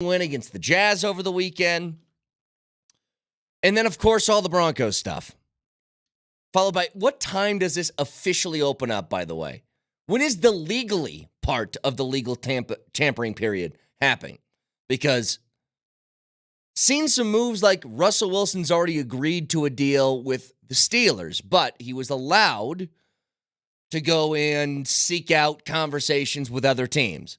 win against the Jazz over the weekend. And then, of course, all the Broncos stuff. Followed by, what time does this officially open up, by the way? When is the legally part of the legal tampering period happening? Because seen some moves like Russell Wilson's already agreed to a deal with the Steelers, but he was allowed to go and seek out conversations with other teams.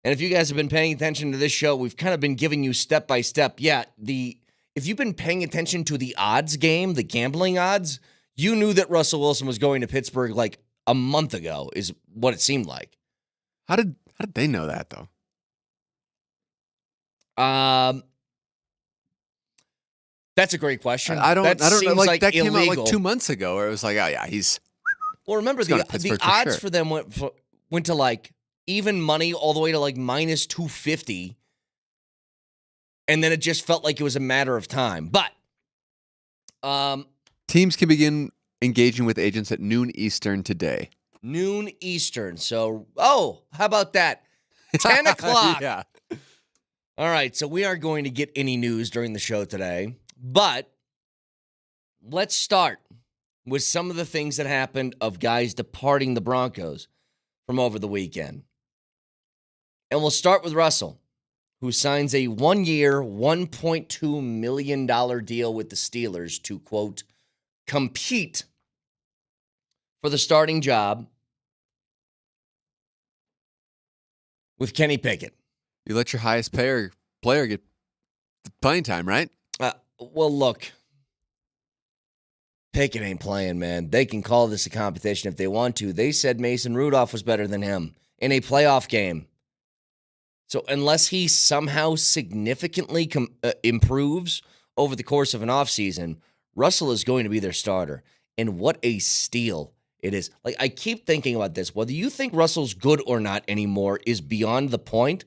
And if you guys have been paying attention to this show, we've kind of been giving you step by step. Yeah, if you've been paying attention to the odds game, the gambling odds, you knew that Russell Wilson was going to Pittsburgh like a month ago, is what it seemed like. How did they know that though? That's a great question. I don't know. Like that illegal. came out like 2 months ago, where it was like, oh yeah, he's. Well, remember the odds for them went to like even money all the way to like minus 250, and then it just felt like it was a matter of time. But teams can begin engaging with agents at noon Eastern today. Noon Eastern. So, how about that? 10 o'clock. Yeah. All right, so we aren't going to get any news during the show today, but let's start with some of the things that happened of guys departing the Broncos from over the weekend. And we'll start with Russell, who signs a 1-year, $1.2 million deal with the Steelers to, quote, compete for the starting job with Kenny Pickett. You let your highest player get playing time, right? Well, look, Pickett ain't playing, man. They can call this a competition if they want to. They said Mason Rudolph was better than him in a playoff game. So unless he somehow significantly improves over the course of an offseason, Russell is going to be their starter. And what a steal it is. Like, I keep thinking about this. Whether you think Russell's good or not anymore is beyond the point.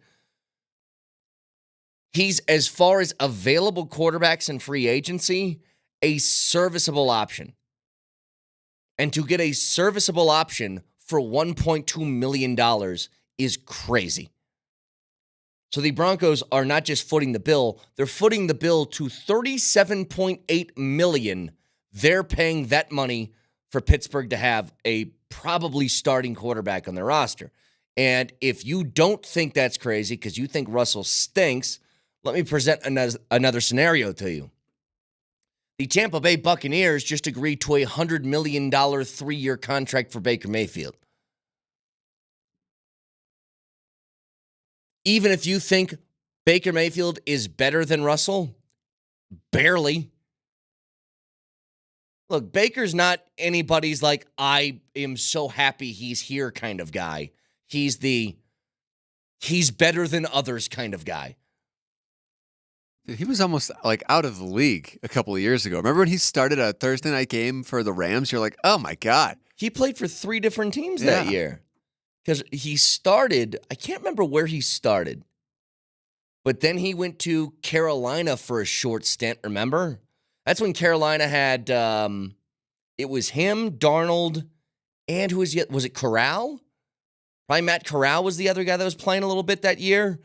He's, as far as available quarterbacks in free agency, a serviceable option. And to get a serviceable option for $1.2 million is crazy. So the Broncos are not just footing the bill, they're footing the bill to $37.8 million. They're paying that money for Pittsburgh to have a probably starting quarterback on their roster. And if you don't think that's crazy because you think Russell stinks, let me present another scenario to you. The Tampa Bay Buccaneers just agreed to a $100 million 3-year contract for Baker Mayfield. Even if you think Baker Mayfield is better than Russell, barely. Look, Baker's not anybody's like, I am so happy he's here kind of guy. He's better than others kind of guy. He was almost like out of the league a couple of years ago. Remember when he started a Thursday night game for the Rams? You're like, oh my God. He played for 3 different teams that year. Because he started, I can't remember where he started, but then he went to Carolina for a short stint, remember? That's when Carolina had, it was him, Darnold, and who was it Corral? Probably Matt Corral was the other guy that was playing a little bit that year.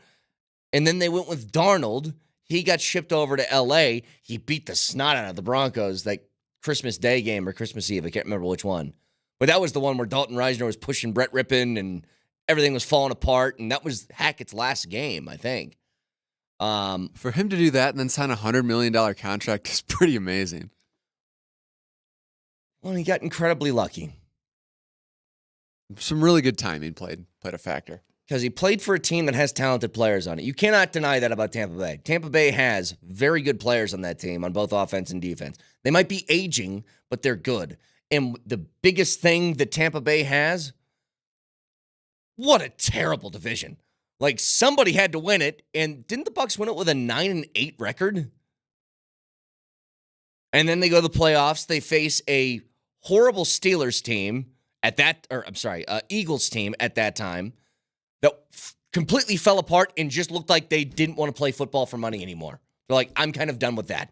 And then they went with Darnold. He got shipped over to L.A. He beat the snot out of the Broncos, like Christmas Day game or Christmas Eve. I can't remember which one. But that was the one where Dalton Reisner was pushing Brett Rippon and everything was falling apart. And that was Hackett's last game, I think. For him to do that and then sign a $100 million contract is pretty amazing. Well, he got incredibly lucky. Some really good timing played a factor. Because he played for a team that has talented players on it. You cannot deny that about Tampa Bay. Tampa Bay has very good players on that team on both offense and defense. They might be aging, but they're good. And the biggest thing that Tampa Bay has, what a terrible division. Like, somebody had to win it, and didn't the Bucs win it with a 9-8 record? And then they go to the playoffs. They face a horrible Steelers team Eagles team at that time that completely fell apart and just looked like they didn't want to play football for money anymore. They're like, I'm kind of done with that.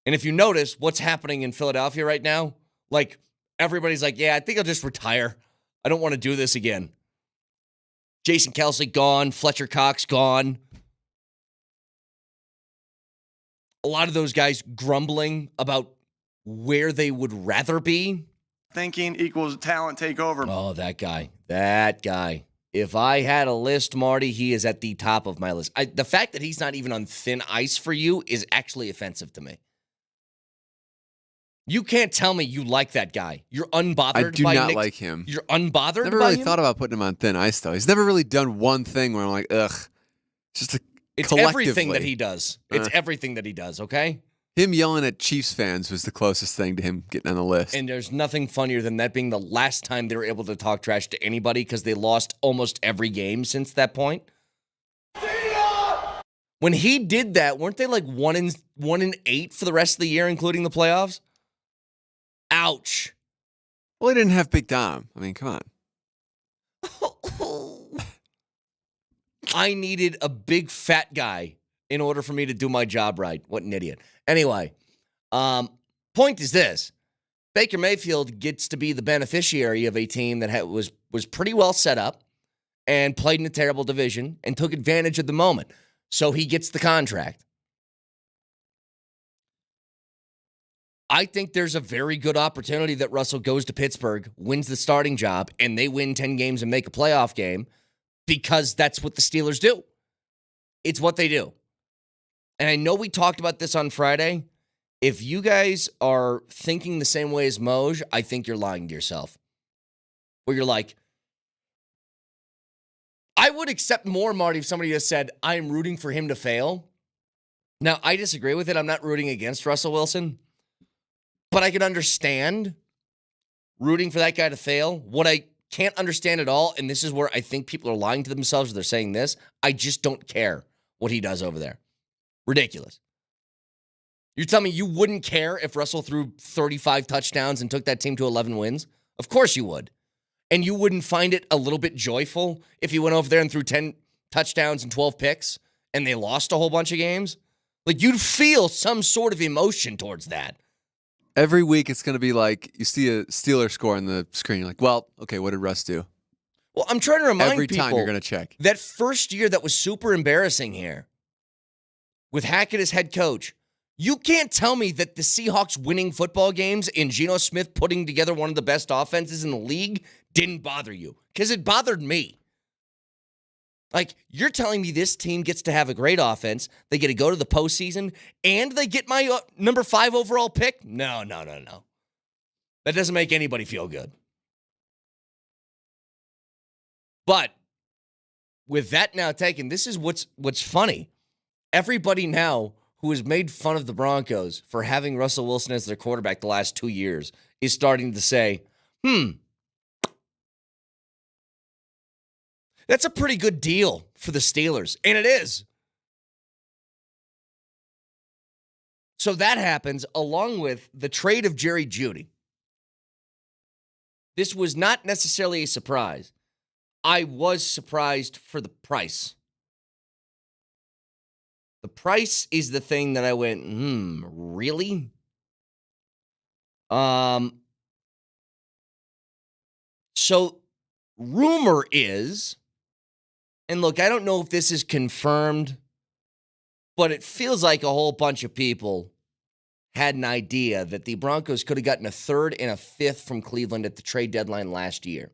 And if you notice what's happening in Philadelphia right now, like, everybody's like, yeah, I think I'll just retire. I don't want to do this again. Jason Kelsey gone. Fletcher Cox gone. A lot of those guys grumbling about where they would rather be. Thinking equals talent take over. Oh, that guy. That guy. If I had a list, Marty, he is at the top of my list. The fact that he's not even on thin ice for you is actually offensive to me. You can't tell me you like that guy. You're unbothered by I do not like him. You're unbothered Never by really him? thought about putting him on thin ice, though. He's never really done one thing where I'm like, ugh. Just It's everything that he does. It's everything that he does, okay? Him yelling at Chiefs fans was the closest thing to him getting on the list. And there's nothing funnier than that being the last time they were able to talk trash to anybody because they lost almost every game since that point. When he did that, weren't they like 1-8 for the rest of the year, including the playoffs? Ouch. Well, he didn't have Big Dom. I mean, come on. I needed a big fat guy in order for me to do my job right. What an idiot. Anyway, point is this. Baker Mayfield gets to be the beneficiary of a team that was pretty well set up and played in a terrible division and took advantage of the moment. So he gets the contract. I think there's a very good opportunity that Russell goes to Pittsburgh, wins the starting job, and they win 10 games and make a playoff game because that's what the Steelers do. It's what they do. And I know we talked about this on Friday. If you guys are thinking the same way as Moj, I think you're lying to yourself. Where you're like, I would accept more, Marty, if somebody just said, I'm rooting for him to fail. Now, I disagree with it. I'm not rooting against Russell Wilson. But I can understand rooting for that guy to fail. What I can't understand at all, and this is where I think people are lying to themselves if they're saying this, I just don't care what he does over there. Ridiculous. You're telling me you wouldn't care if Russell threw 35 touchdowns and took that team to 11 wins? Of course you would. And you wouldn't find it a little bit joyful if he went over there and threw 10 touchdowns and 12 picks and they lost a whole bunch of games? Like, you'd feel some sort of emotion towards that. Every week it's going to be like you see a Steeler score on the screen. You're like, well, okay, what did Russ do? Well, I'm trying to remind Every people time you're going to check. that first year that was super embarrassing here with Hackett as head coach. You can't tell me that the Seahawks winning football games and Geno Smith putting together one of the best offenses in the league didn't bother you, because it bothered me. Like, you're telling me this team gets to have a great offense, they get to go to the postseason, and they get my number 5 overall pick? No. That doesn't make anybody feel good. But with that now taken, this is what's funny. Everybody now who has made fun of the Broncos for having Russell Wilson as their quarterback the last 2 years is starting to say, that's a pretty good deal for the Steelers. And it is. So that happens along with the trade of Jerry Jeudy. This was not necessarily a surprise. I was surprised for the price. The price is the thing that I went, really? So rumor is, and look, I don't know if this is confirmed, but it feels like a whole bunch of people had an idea that the Broncos could have gotten a 3rd and a 5th from Cleveland at the trade deadline last year.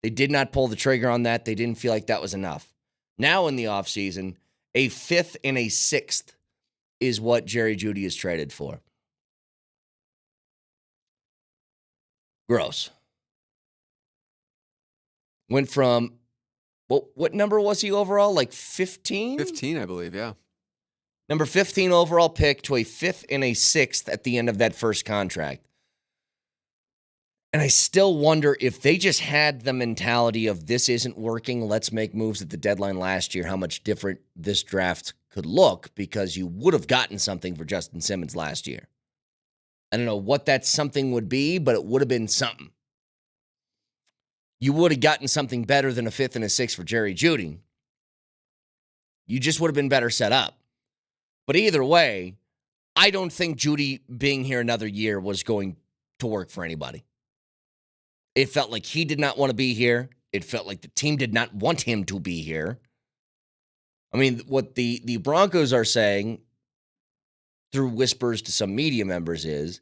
They did not pull the trigger on that. They didn't feel like that was enough. Now in the offseason, a 5th and a 6th is what Jerry Jeudy is traded for. Gross. Went from, what number was he overall? Like 15? 15, I believe, yeah. Number 15 overall pick to a 5th and a 6th at the end of that first contract. And I still wonder if they just had the mentality of this isn't working, let's make moves at the deadline last year, how much different this draft could look, because you would have gotten something for Justin Simmons last year. I don't know what that something would be, but it would have been something. You would have gotten something better than a 5th and a 6th for Jerry Jeudy. You just would have been better set up. But either way, I don't think Jeudy being here another year was going to work for anybody. It felt like he did not want to be here. It felt like the team did not want him to be here. I mean, what the Broncos are saying through whispers to some media members is,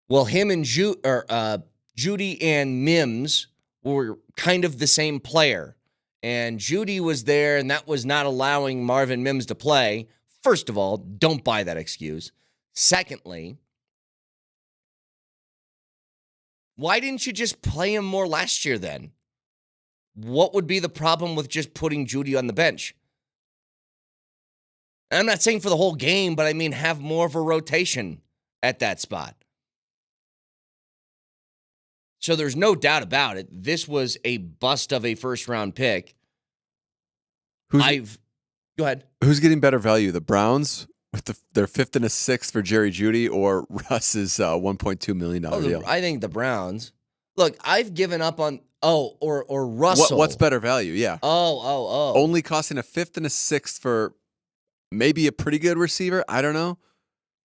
well, him and Jeudy and Mims were kind of the same player. And Jeudy was there, and that was not allowing Marvin Mims to play. First of all, don't buy that excuse. Secondly, why didn't you just play him more last year then? What would be the problem with just putting Jeudy on the bench? And I'm not saying for the whole game, but I mean have more of a rotation at that spot. So there's no doubt about it. This was a bust of a first-round pick. Go ahead. Who's getting better value? The Browns with their 5th and a 6th for Jerry Jeudy, or Russ's $1.2 million deal? I think the Browns. Look, I've given up on or Russell. What's better value? Yeah. Oh. Only costing a 5th and a 6th for maybe a pretty good receiver. I don't know.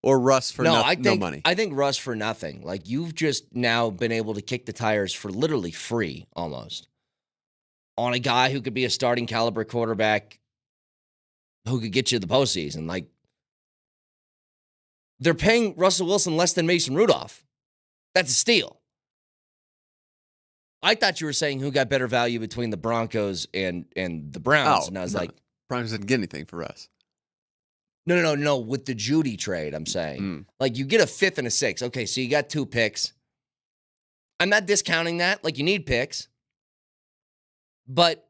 Or Russ for no money. I think Russ for nothing. Like, you've just now been able to kick the tires for literally free, almost, on a guy who could be a starting caliber quarterback who could get you to the postseason. Like, they're paying Russell Wilson less than Mason Rudolph. That's a steal. I thought you were saying who got better value between the Broncos and the Browns, and I was like, Broncos didn't get anything for Russ. No. With the Jeudy trade, I'm saying. Like, you get a 5th and a 6th. Okay, so you got 2 picks. I'm not discounting that. Like, you need picks. But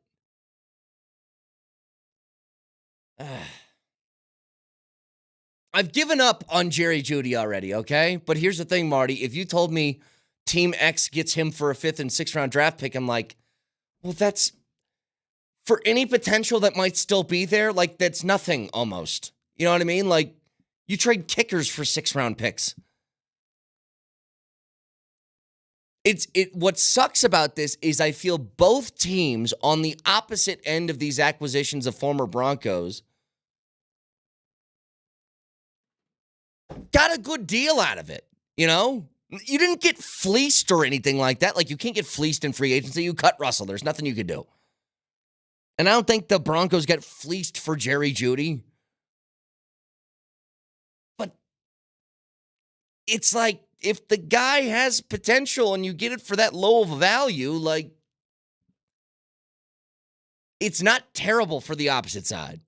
I've given up on Jerry Jeudy already, okay? But here's the thing, Marty. If you told me Team X gets him for a 5th and 6th round draft pick, I'm like, well, that's for any potential that might still be there, like, that's nothing almost. You know what I mean? Like, you trade kickers for 6th round picks. What sucks about this is I feel both teams on the opposite end of these acquisitions of former Broncos got a good deal out of it, you know? You didn't get fleeced or anything like that. Like, you can't get fleeced in free agency. You cut Russell. There's nothing you could do. And I don't think the Broncos get fleeced for Jerry Jeudy. But it's like, if the guy has potential and you get it for that low of a value, like, it's not terrible for the opposite side.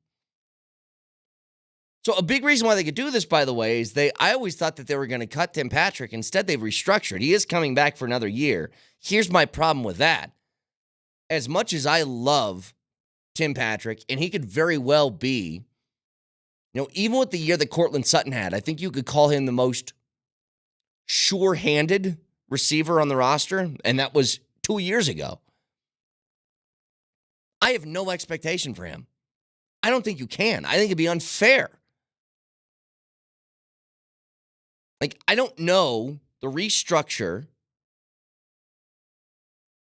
So a big reason why they could do this, by the way, is I always thought that they were going to cut Tim Patrick. Instead, they've restructured. He is coming back for another year. Here's my problem with that. As much as I love Tim Patrick, and he could very well be, you know, even with the year that Courtland Sutton had, I think you could call him the most sure-handed receiver on the roster, and that was 2 years ago. I have no expectation for him. I don't think you can. I think it'd be unfair. Like, I don't know the restructure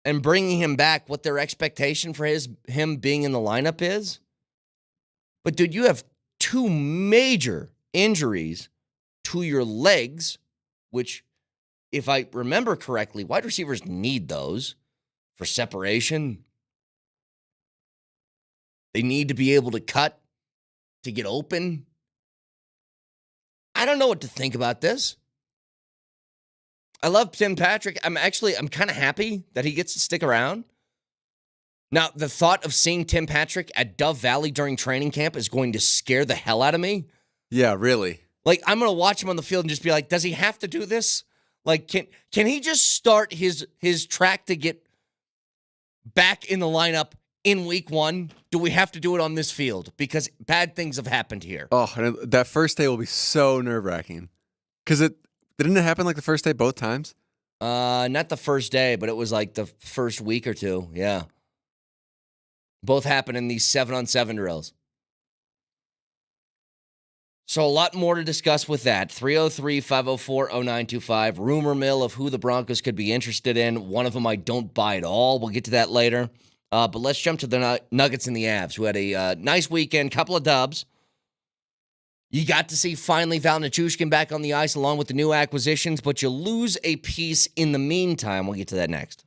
and bringing him back, what their expectation for him being in the lineup is. But, dude, you have 2 major injuries to your legs, which, if I remember correctly, wide receivers need those for separation. They need to be able to cut to get open. I don't know what to think about this. I love Tim Patrick. I'm kind of happy that he gets to stick around. Now, the thought of seeing Tim Patrick at Dove Valley during training camp is going to scare the hell out of me. Yeah, really. Like, I'm going to watch him on the field and just be like, does he have to do this? Like, can he just start his track to get back in the lineup in week 1? Do we have to do it on this field? Because bad things have happened here. Oh, and that first day will be so nerve-wracking. Because didn't it happen like the first day both times? Not the first day, but it was like the first week or 2. Yeah. Both happened in these 7-on-7 drills. So a lot more to discuss with that. 303-504-0925. Rumor mill of who the Broncos could be interested in. One of them I don't buy at all. We'll get to that later. But let's jump to the Nuggets and the Avs, who had a nice weekend, couple of dubs. You got to see finally Val Nichushkin back on the ice along with the new acquisitions, but you lose a piece in the meantime. We'll get to that next.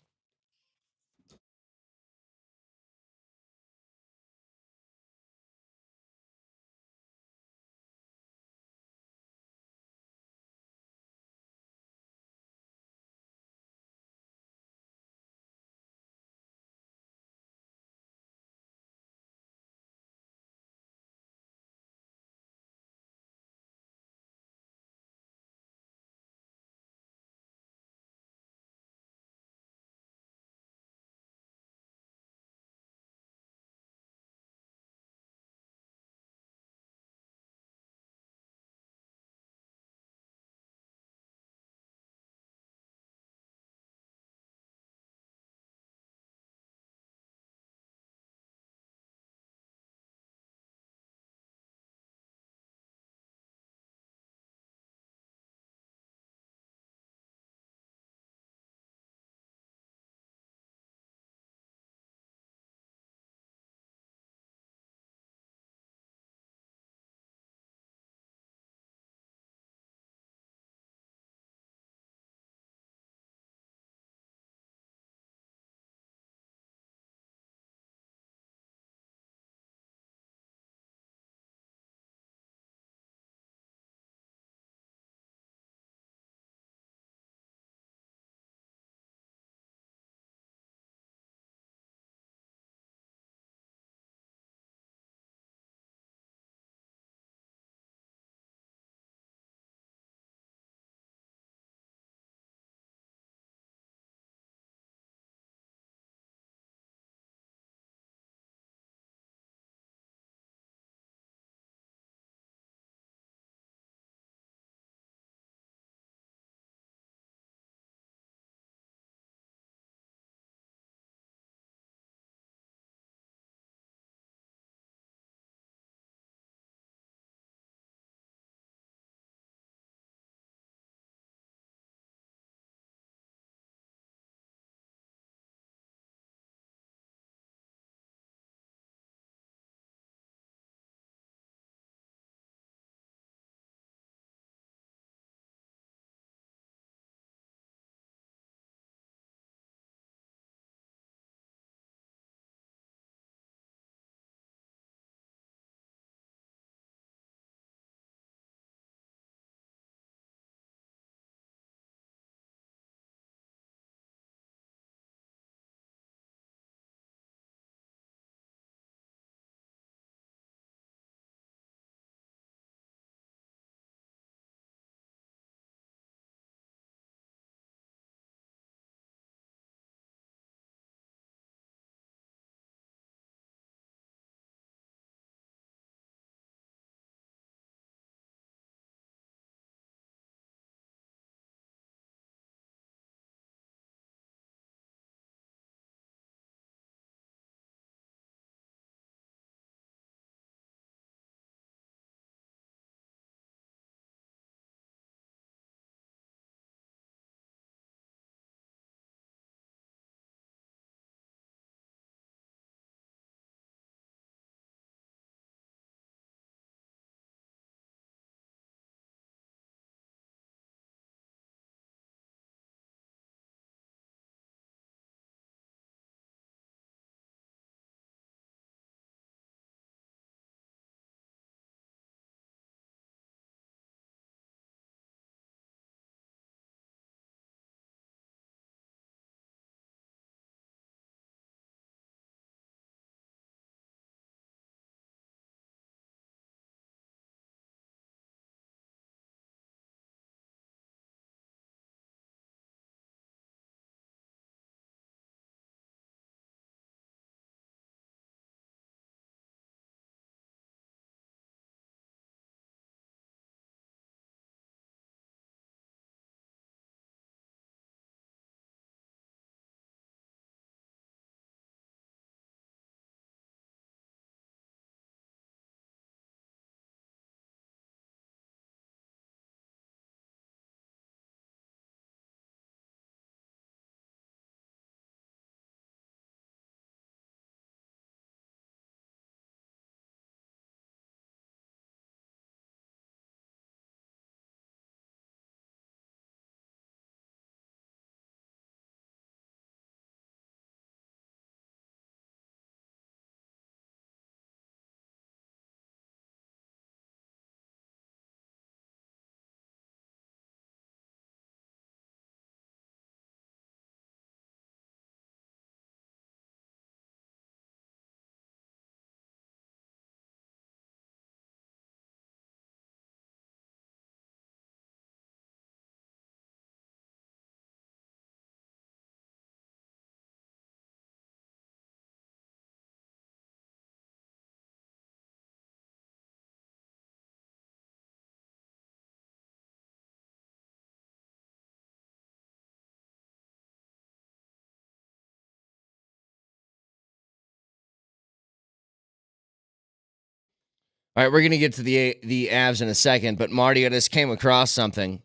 All right, we're going to get to the Avs in a second, but Marty, I just came across something.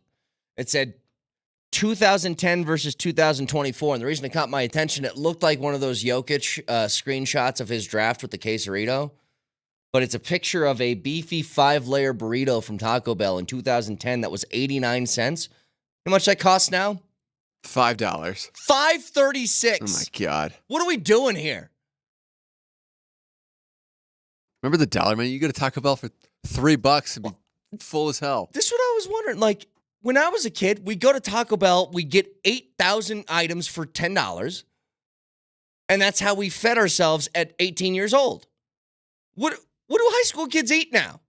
It said 2010 versus 2024, and the reason it caught my attention, it looked like one of those Jokic screenshots of his draft with the quesarito, but it's a picture of a beefy 5-layer burrito from Taco Bell in 2010 that was 89 cents. How much that costs now? $5. $5.36. Oh, my God. What are we doing here? Remember the dollar menu? You go to Taco Bell for $3 and be full as hell. This is what I was wondering. Like, when I was a kid, we'd go to Taco Bell, we'd get 8,000 items for $10, and that's how we fed ourselves at 18 years old. What do high school kids eat now?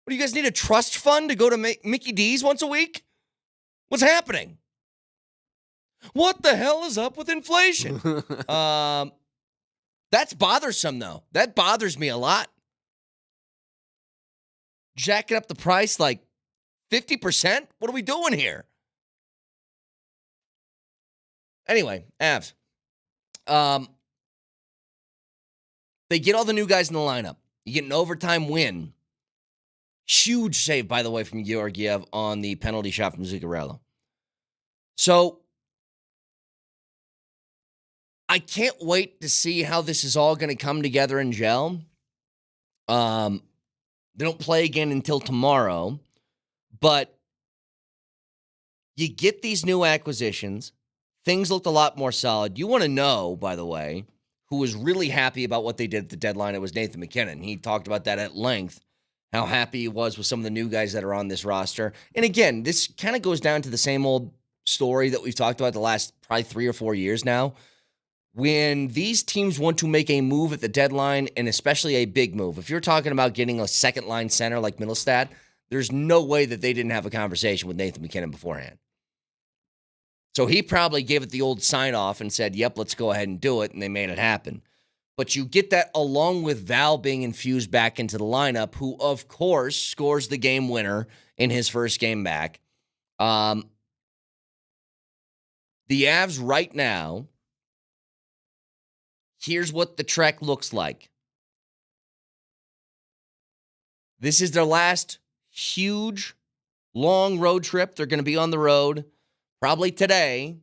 What, do you guys need a trust fund to go to Mickey D's once a week? What's happening? What the hell is up with inflation? That's bothersome, though. That bothers me a lot. Jacking up the price like 50%? What are we doing here? Anyway, Avs. They get all the new guys in the lineup. You get an overtime win. Huge save, by the way, from Georgiev on the penalty shot from Zuccarello. So, I can't wait to see how this is all going to come together and gel. They don't play again until tomorrow, but you get these new acquisitions. Things looked a lot more solid. You want to know, by the way, who was really happy about what they did at the deadline. It was Nathan MacKinnon. He talked about that at length, how happy he was with some of the new guys that are on this roster. And again, this kind of goes down to the same old story that we've talked about the last probably 3 or 4 years now. When these teams want to make a move at the deadline, and especially a big move, if you're talking about getting a second-line center like Mittelstadt, there's no way that they didn't have a conversation with Nathan MacKinnon beforehand. So he probably gave it the old sign-off and said, yep, let's go ahead and do it, and they made it happen. But you get that along with Val being infused back into the lineup, who, of course, scores the game winner in his first game back. The Avs right now, here's what the trek looks like. This is their last huge, long road trip. They're going to be on the road probably today,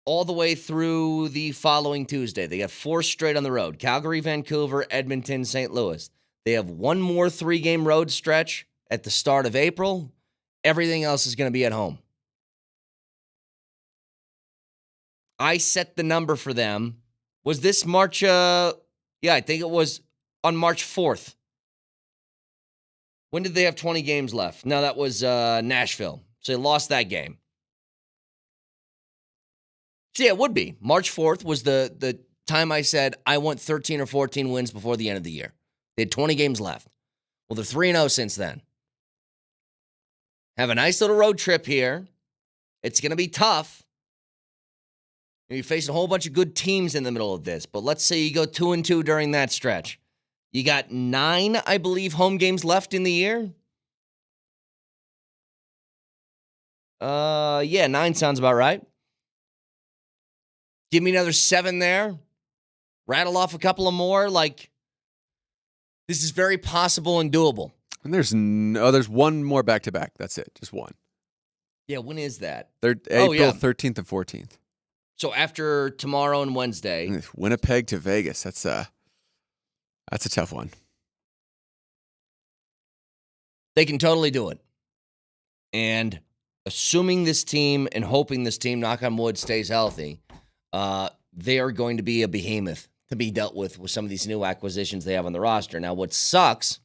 all the way through the following Tuesday. They got 4 straight on the road: Calgary, Vancouver, Edmonton, St. Louis. They have one more 3-game road stretch at the start of April. Everything else is going to be at home. I set the number for them. Was this March? I think it was on March 4th. When did they have 20 games left? No, that was Nashville. So they lost that game. So yeah, it would be. March 4th was the time I said I want 13 or 14 wins before the end of the year. They had 20 games left. Well, they're 3-0 since then. Have a nice little road trip here. It's going to be tough. You're facing a whole bunch of good teams in the middle of this, but let's say you go 2-2 during that stretch. You got 9, I believe, home games left in the year. 9 sounds about right. Give me another 7 there. Rattle off a couple of more. This is very possible and doable. And there's one more back-to-back. That's it. Just one. Yeah, when is that? April 13th and 14th. So after tomorrow and Wednesday. Winnipeg to Vegas. That's a tough one. They can totally do it. And assuming this team and hoping this team, knock on wood, stays healthy, they are going to be a behemoth to be dealt with some of these new acquisitions they have on the roster. Now, what sucks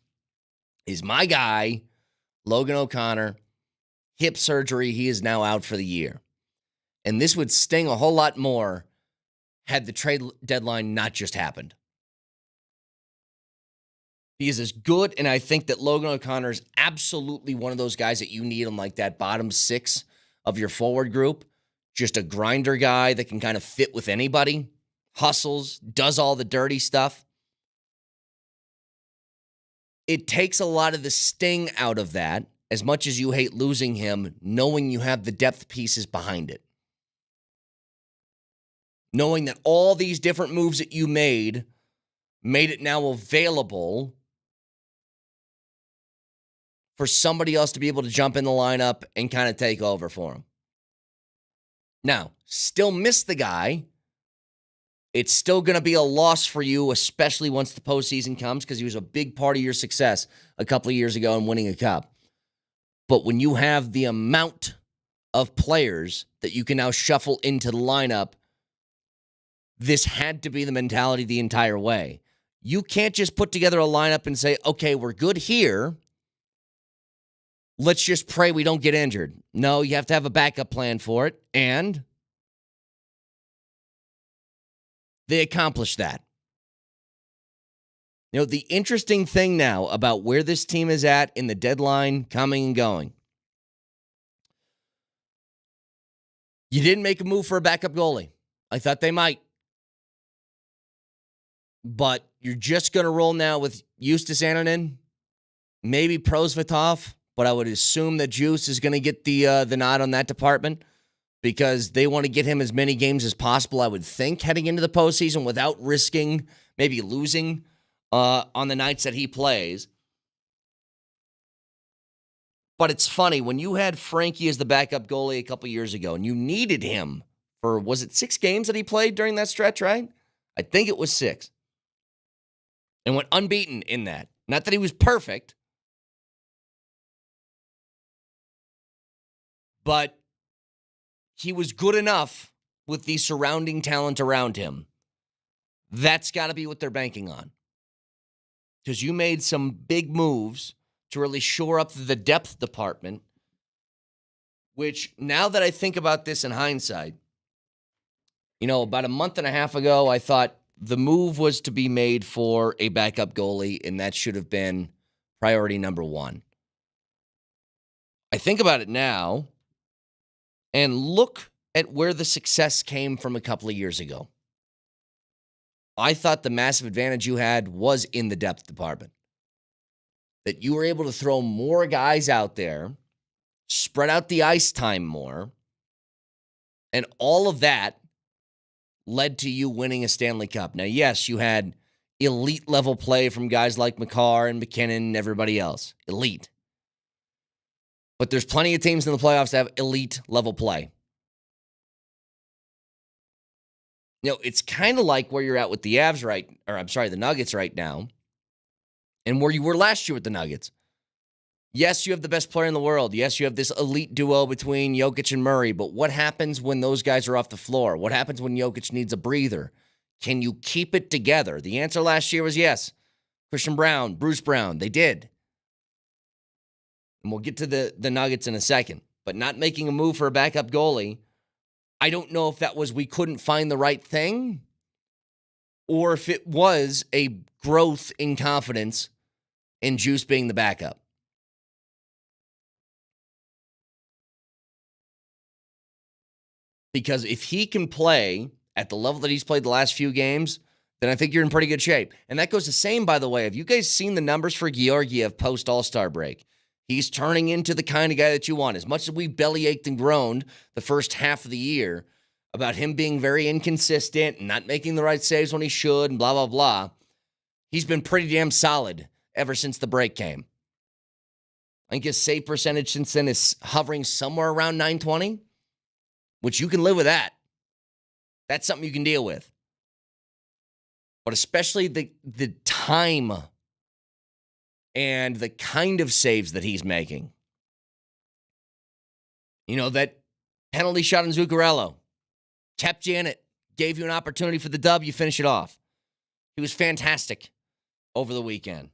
is my guy, Logan O'Connor, hip surgery. He is now out for the year. And this would sting a whole lot more had the trade deadline not just happened. He is as good, and I think that Logan O'Connor is absolutely one of those guys that you need on like that bottom 6 of your forward group. Just a grinder guy that can kind of fit with anybody, hustles, does all the dirty stuff. It takes a lot of the sting out of that, as much as you hate losing him, knowing you have the depth pieces behind it. Knowing that all these different moves that you made it now available for somebody else to be able to jump in the lineup and kind of take over for him. Now, still miss the guy. It's still going to be a loss for you, especially once the postseason comes, because he was a big part of your success a couple of years ago in winning a cup. But when you have the amount of players that you can now shuffle into the lineup, this had to be the mentality the entire way. You can't just put together a lineup and say, okay, we're good here. Let's just pray we don't get injured. No, you have to have a backup plan for it, and they accomplished that. You know, the interesting thing now about where this team is at in the deadline coming and going, you didn't make a move for a backup goalie. I thought they might. But you're just going to roll now with Justus Annunen, maybe Prosvetov, but I would assume that Juice is going to get the nod on that department because they want to get him as many games as possible, I would think, heading into the postseason without risking maybe losing on the nights that he plays. But it's funny, when you had Frankie as the backup goalie a couple years ago and you needed him for, was it 6 games that he played during that stretch, right? I think it was 6. And went unbeaten in that. Not that he was perfect, but he was good enough with the surrounding talent around him. That's got to be what they're banking on. Because you made some big moves to really shore up the depth department, which now that I think about this in hindsight, you know, about a month and a half ago, I thought the move was to be made for a backup goalie, and that should have been priority number 1. I think about it now, and look at where the success came from a couple of years ago. I thought the massive advantage you had was in the depth department. That you were able to throw more guys out there, spread out the ice time more, and all of that led to you winning a Stanley Cup. Now, yes, you had elite level play from guys like Makar and McKinnon and everybody else. Elite. But there's plenty of teams in the playoffs that have elite level play. You know, it's kind of like where you're at with the the Nuggets right now, and where you were last year with the Nuggets. Yes, you have the best player in the world. Yes, you have this elite duo between Jokic and Murray, but what happens when those guys are off the floor? What happens when Jokic needs a breather? Can you keep it together? The answer last year was yes. Christian Brown, Bruce Brown, they did. And we'll get to the Nuggets in a second. But not making a move for a backup goalie, I don't know if that was we couldn't find the right thing or if it was a growth in confidence in Juice being the backup. Because if he can play at the level that he's played the last few games, then I think you're in pretty good shape. And that goes the same, by the way. Have you guys seen the numbers for Georgiev post-All-Star break? He's turning into the kind of guy that you want. As much as we bellyached and groaned the first half of the year about him being very inconsistent and not making the right saves when he should and blah, blah, blah, he's been pretty damn solid ever since the break came. I think his save percentage since then is hovering somewhere around .920, which you can live with that. That's something you can deal with. But especially the time and the kind of saves that he's making. You know, that penalty shot on Zuccarello kept you in it, gave you an opportunity for the dub, you finish it off. He was fantastic over the weekend.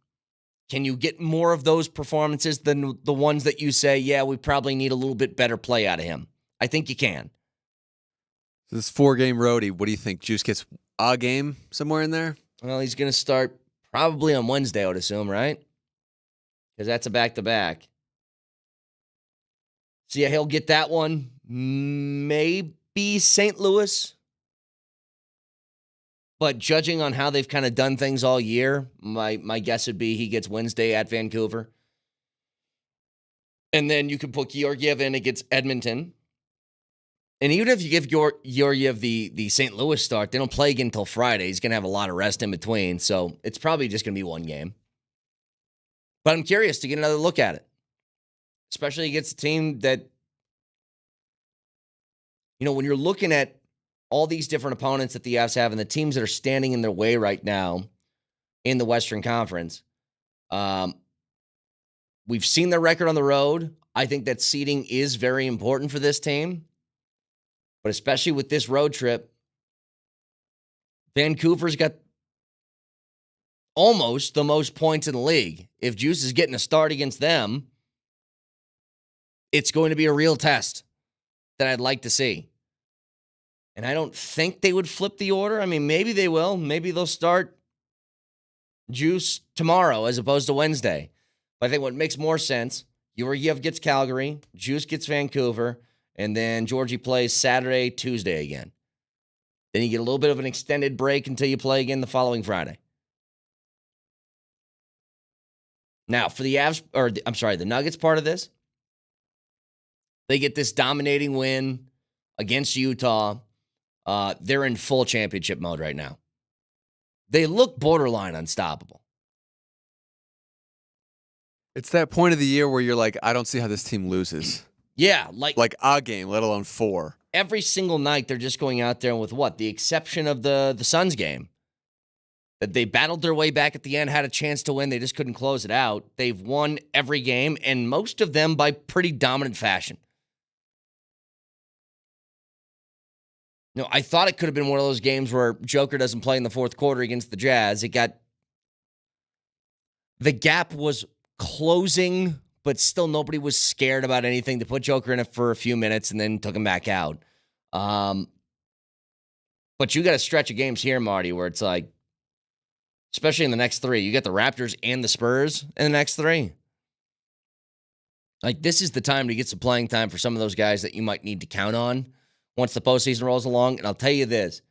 Can you get more of those performances than the ones that you say, yeah, we probably need a little bit better play out of him? I think you can. This 4-game roadie, what do you think? Juice gets a game somewhere in there? Well, he's going to start probably on Wednesday, I would assume, right? Because that's a back-to-back. So, yeah, he'll get that one. Maybe St. Louis. But judging on how they've kind of done things all year, my guess would be he gets Wednesday at Vancouver. And then you can put Georgiev in against Edmonton. And even if you give Georgiev the St. Louis start, they don't play again until Friday. He's going to have a lot of rest in between. So it's probably just going to be one game. But I'm curious to get another look at it. especially against a team that, when you're looking at all these different opponents that the Avs have and the teams that are standing in their way right now in the Western Conference, we've seen their record on the road. I think that seeding is very important for this team. But especially with this road trip, Vancouver's got almost the most points in the league. If Juice is getting a start against them, it's going to be a real test that I'd like to see. And I don't think they would flip the order. I mean, maybe they will. Maybe they'll start Juice tomorrow as opposed to Wednesday. But I think what makes more sense, Georgiev gets Calgary, Juice gets Vancouver, and then Georgie plays Saturday, Tuesday again. Then you get a little bit of an extended break until you play again the following Friday. Now, for the the Nuggets part of this, they get this dominating win against Utah. They're in full championship mode right now. They look borderline unstoppable. It's that point of the year where you're like, I don't see how this team loses. Yeah, like a game, let alone 4. Every single night they're just going out there with what? The exception of the Suns game. That they battled their way back at the end, had a chance to win. They just couldn't close it out. They've won every game, and most of them by pretty dominant fashion. I thought it could have been one of those games where Joker doesn't play in the fourth quarter against the Jazz. The gap was closing, but still nobody was scared about anything. They put Joker in it for a few minutes and then took him back out. But you got a stretch of games here, Marty, where it's like, especially in the next 3, you got the Raptors and the Spurs in the next 3. Like, this is the time to get some playing time for some of those guys that you might need to count on once the postseason rolls along. And I'll tell you this,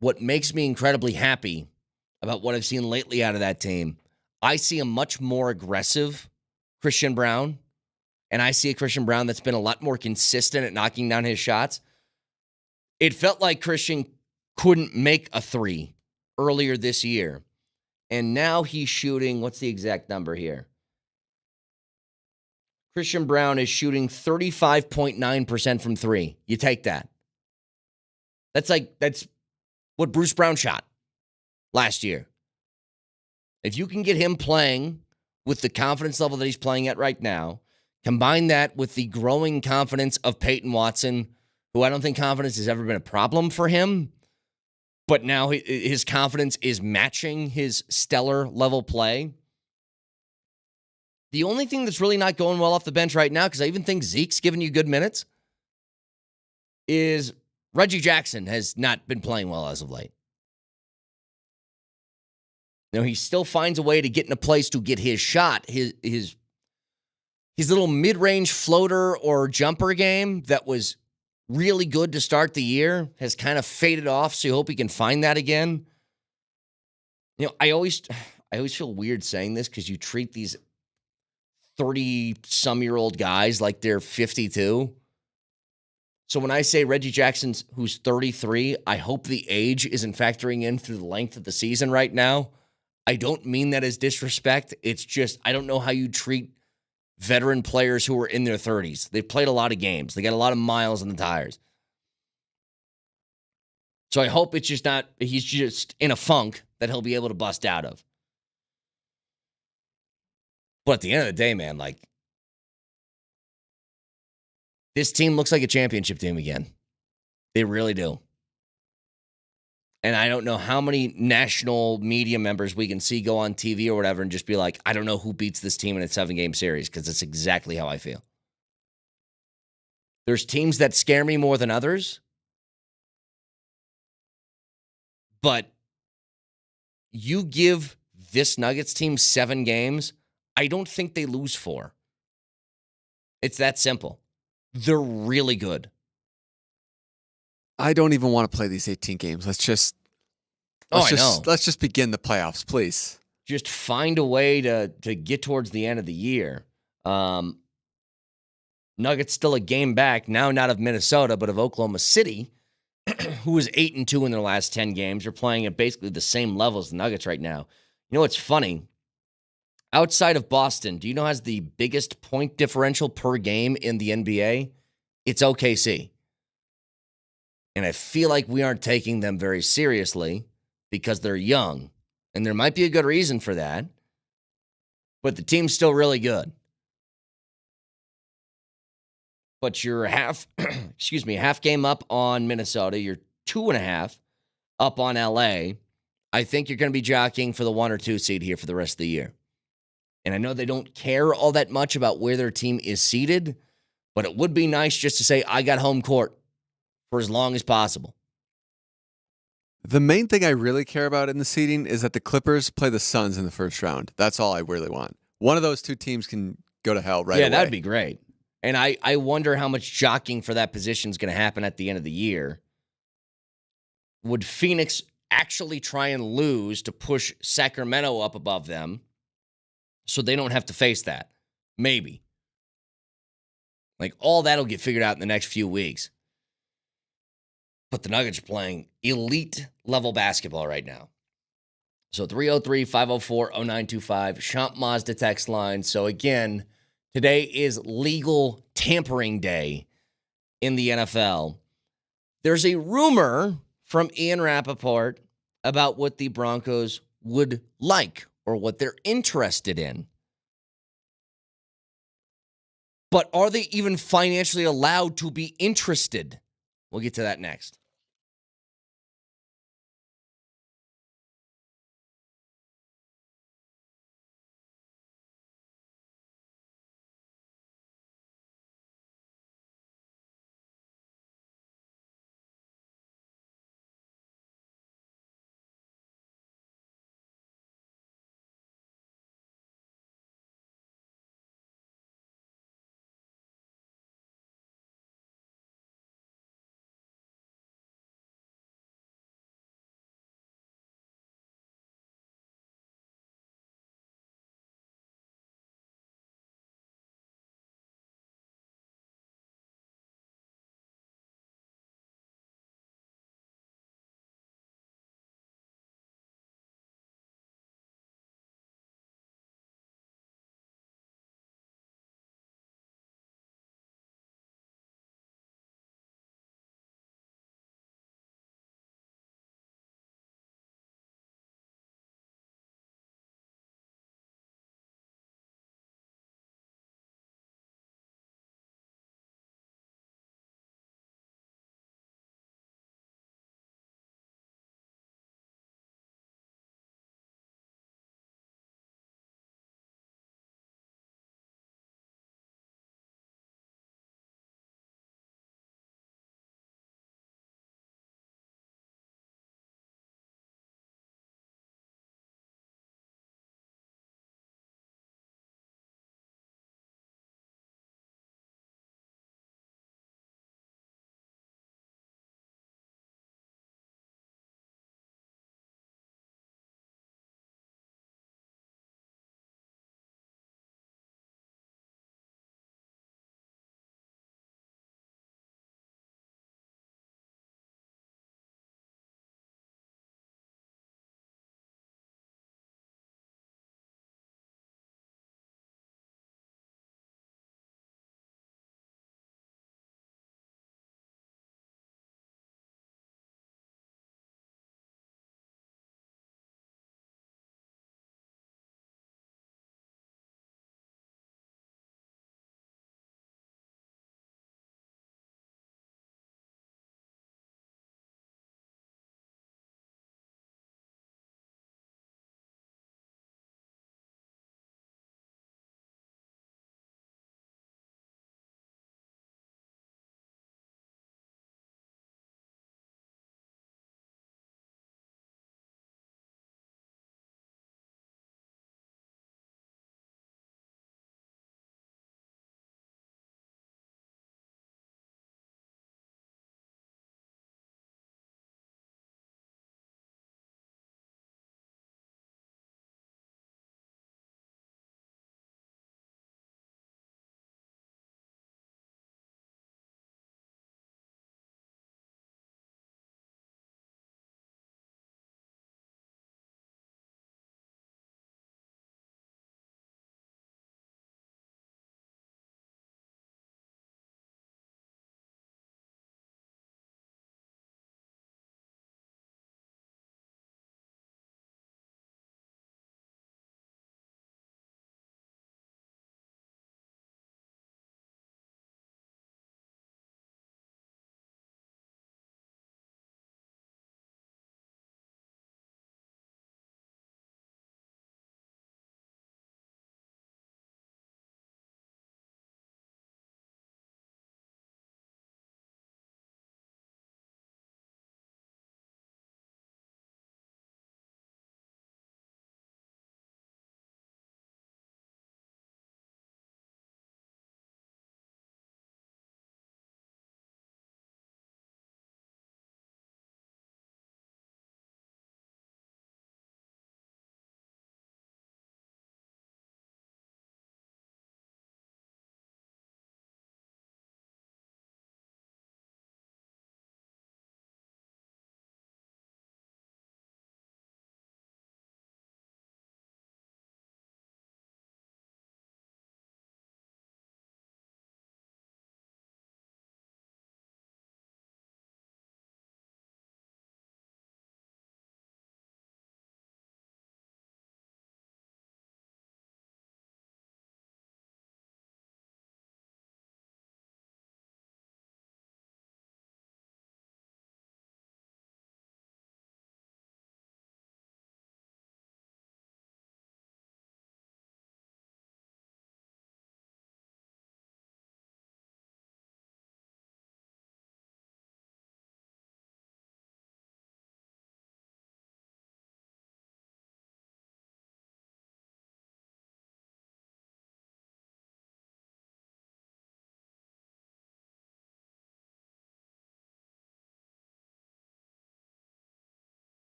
what makes me incredibly happy about what I've seen lately out of that team, I see a much more aggressive Christian Braun, and I see a Christian Braun that's been a lot more consistent at knocking down his shots. It felt like Christian couldn't make a 3 earlier this year, and now he's shooting, what's the exact number here? Christian Braun is shooting 35.9% from 3. You take that. That's what Bruce Brown shot last year. If you can get him playing with the confidence level that he's playing at right now, combine that with the growing confidence of Peyton Watson, who I don't think confidence has ever been a problem for him, but now his confidence is matching his stellar level play. The only thing that's really not going well off the bench right now, because I even think Zeke's giving you good minutes, is Reggie Jackson has not been playing well as of late. He still finds a way to get in a place to get his shot. His little mid-range floater or jumper game that was really good to start the year has kind of faded off, so you hope he can find that again. I always feel weird saying this because you treat these 30-some-year-old guys like they're 52. So when I say Reggie Jackson's who's 33, I hope the age isn't factoring in through the length of the season right now. I don't mean that as disrespect. It's just I don't know how you treat veteran players who are in their 30s. They've played a lot of games. They got a lot of miles on the tires. So I hope it's just not he's just in a funk that he'll be able to bust out of. But at the end of the day, man, this team looks like a championship team again. They really do. And I don't know how many national media members we can see go on TV or whatever and just be like, I don't know who beats this team in a 7-game series, because it's exactly how I feel. There's teams that scare me more than others, but you give this Nuggets team 7 games, I don't think they lose 4. It's that simple. They're really good. I don't even want to play these 18 games. Let's just begin the playoffs, please. Just find a way to get towards the end of the year. Nuggets still a game back, now not of Minnesota, but of Oklahoma City, who is 8-2 in their last 10 games. They're playing at basically the same level as the Nuggets right now. You know what's funny outside of Boston, do you know who has the biggest point differential per game in the NBA? It's OKC. And I feel like we aren't taking them very seriously because they're young. And there might be a good reason for that. But the team's still really good. But you're half game up on Minnesota. You're 2.5 up on LA. I think you're going to be jockeying for the 1 or 2 seed here for the rest of the year. And I know they don't care all that much about where their team is seated, but it would be nice just to say, I got home court for as long as possible. The main thing I really care about in the seeding is that the Clippers play the Suns in the first round. That's all I really want. One of those two teams can go to hell right away. Yeah, that'd be great. And I wonder how much jockeying for that position is going to happen at the end of the year. Would Phoenix actually try and lose to push Sacramento up above them so they don't have to face that? Maybe. Like, all that'll get figured out in the next few weeks. But the Nuggets are playing elite-level basketball right now. So 303-504-0925, Champ Mazda text line. So again, today is legal tampering day in the NFL. There's a rumor from Ian Rappaport about what the Broncos would like or what they're interested in. But are they even financially allowed to be interested? We'll get to that next.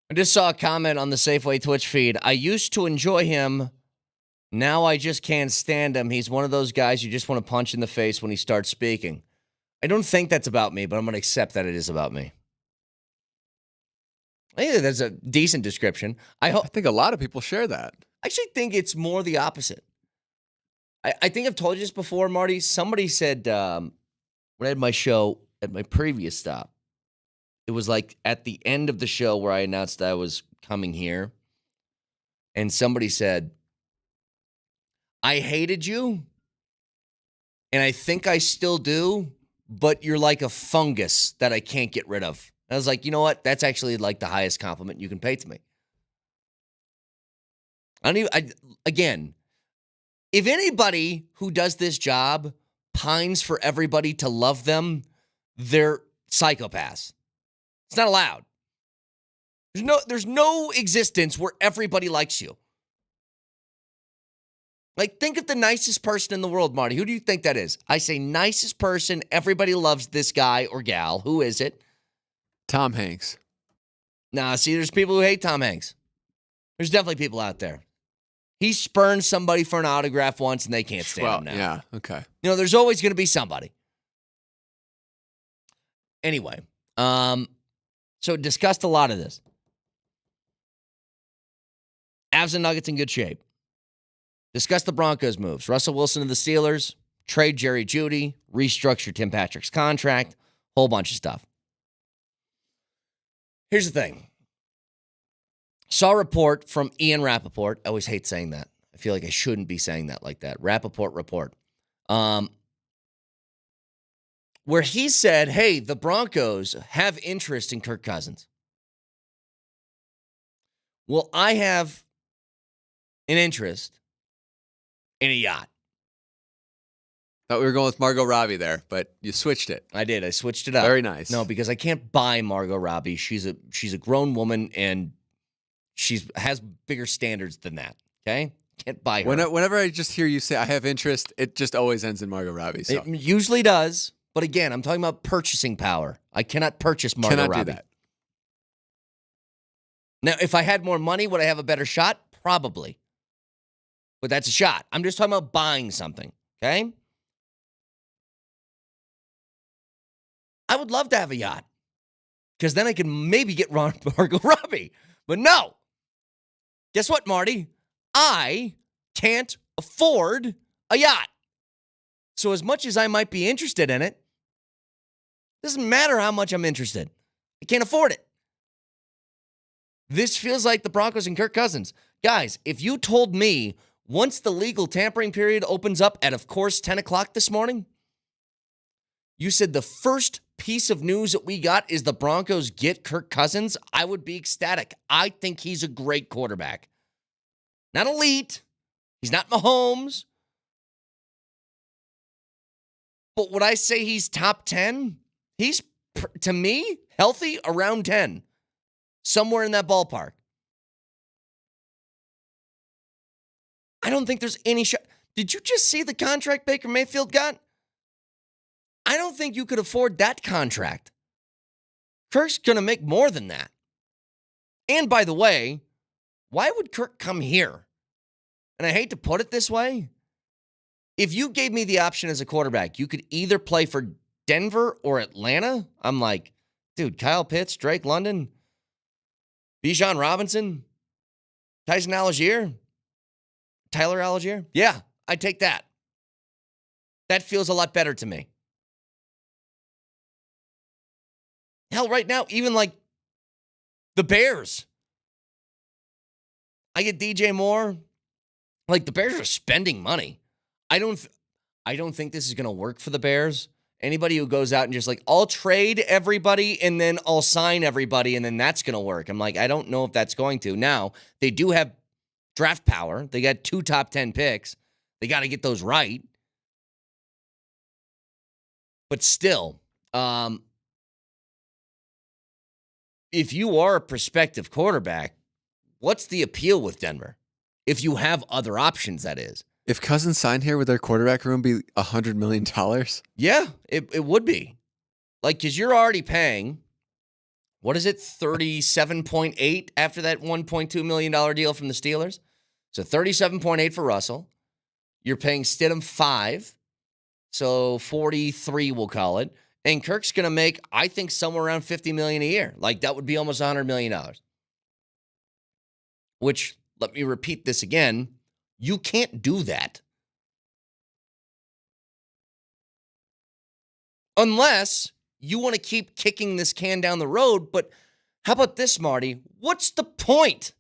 I just saw a comment on the Safeway Twitch feed. I used to enjoy him. Now I just can't stand him. He's one of those guys you just want to punch in the face when he starts speaking. I don't think that's about me, but I'm going to accept that it is about me. Yeah, that's a decent description. I think a lot of people share that. I actually think it's more the opposite. I think I've told you this before, Marty. Somebody said when I had my show at my previous stop, it was like at the end of the show where I announced that I was coming here, and somebody said, I hated you, and I think I still do, but you're like a fungus that I can't get rid of. I was like, you know what? That's actually like the highest compliment you can pay to me. Again, if anybody who does this job pines for everybody to love them, they're psychopaths. It's not allowed. There's no existence where everybody likes you. Like, think of the nicest person in the world, Marty. Who do you think that is? I say nicest person. Everybody loves this guy or gal. Who is it? Tom Hanks. Nah, see, there's people who hate Tom Hanks. There's definitely people out there. He spurned somebody for an autograph once, and they can't stand him now. Yeah, okay. You know, there's always going to be somebody. Anyway, so discussed a lot of this. Avs and Nuggets in good shape. Discuss the Broncos moves. Russell Wilson to the Steelers, trade Jerry Jeudy, restructure Tim Patrick's contract, whole bunch of stuff. Here's the thing. Saw a report from Ian Rappaport. I always hate saying that. I feel like I shouldn't be saying that like that. Rappaport report. Where he said, hey, the Broncos have interest in Kirk Cousins. Well, I have an interest in a yacht. Thought we were going with Margot Robbie there, but you switched it. I did. I switched it up. Very nice. No, because I can't buy Margot Robbie. She's a grown woman, and has bigger standards than that. Okay? Can't buy her. Whenever I just hear you say I have interest, it just always ends in Margot Robbie. So. It usually does. But again, I'm talking about purchasing power. I cannot purchase Margot Cannot Robbie. do that. Now, if I had more money, would I have a better shot? Probably. But that's a shot. I'm just talking about buying something. Okay? I would love to have a yacht. Because then I could maybe get Margot Robbie. But no. Guess what, Marty? I can't afford a yacht. So as much as I might be interested in it, doesn't matter how much I'm interested. I can't afford it. This feels like the Broncos and Kirk Cousins. Guys, if you told me once the legal tampering period opens up at, of course, 10 o'clock this morning, you said the first piece of news that we got is the Broncos get Kirk Cousins, I would be ecstatic. I think he's a great quarterback. Not elite. He's not Mahomes. But would I say he's top 10? He's, to me, healthy around 10. Somewhere in that ballpark. I don't think there's any shot. Did you just see the contract Baker Mayfield got? I don't think you could afford that contract. Kirk's going to make more than that. And by the way, why would Kirk come here? And I hate to put it this way. If you gave me the option as a quarterback, you could either play for Denver or Atlanta. I'm like, dude, Kyle Pitts, Drake London, Bijan Robinson, Tyson Algier, Tyler Algier. Yeah, I'd take that. That feels a lot better to me. Hell, right now, even like the Bears. I get DJ Moore. Like, the Bears are spending money. I don't think this is going to work for the Bears. Anybody who goes out and just like, I'll trade everybody and then I'll sign everybody and then that's going to work. I'm like, I don't know if that's going to. Now, they do have draft power. They got 2 top 10 picks. They got to get those right. But still, if you are a prospective quarterback, what's the appeal with Denver? If you have other options, that is. If Cousins signed here, would their quarterback room be $100 million? Yeah, it would be. Like, because you're already paying what is it, 37.8 after that $1.2 million deal from the Steelers? So 37.8 for Russell. You're paying Stidham 5, so 43 we'll call it. And Kirk's going to make, I think, somewhere around $50 million a year. Like, that would be almost $100 million. Which, let me repeat this again, you can't do that. Unless you want to keep kicking this can down the road. But how about this, Marty? What's the point?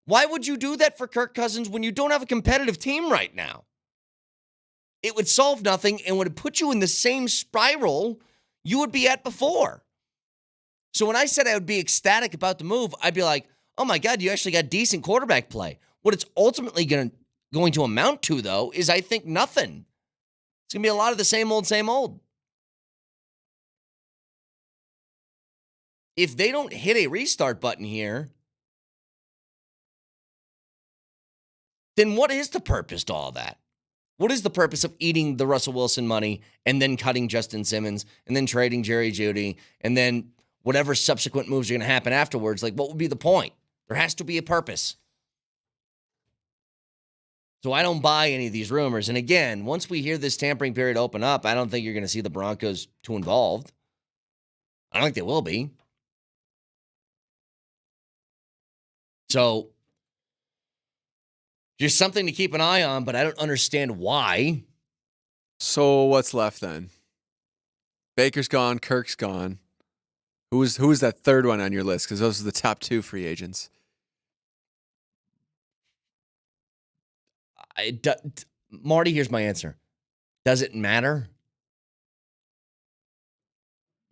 Why would you do that for Kirk Cousins when you don't have a competitive team right now? It would solve nothing and would put you in the same spiral you would be at before. So when I said I would be ecstatic about the move, I'd be like, oh my God, you actually got decent quarterback play. What it's ultimately going to amount to, though, is I think nothing. It's going to be a lot of the same old, same old. If they don't hit a restart button here, then what is the purpose to all that? What is the purpose of eating the Russell Wilson money and then cutting Justin Simmons and then trading Jerry Jeudy and then whatever subsequent moves are going to happen afterwards? Like, what would be the point? There has to be a purpose. So I don't buy any of these rumors. And again, once we hear this tampering period open up, I don't think you're going to see the Broncos too involved. I don't think they will be. So just something to keep an eye on, but I don't understand why. So what's left then? Baker's gone. Kirk's gone. Who was that third one on your list? Because those are the top 2 free agents. Marty, here's my answer. Does it matter?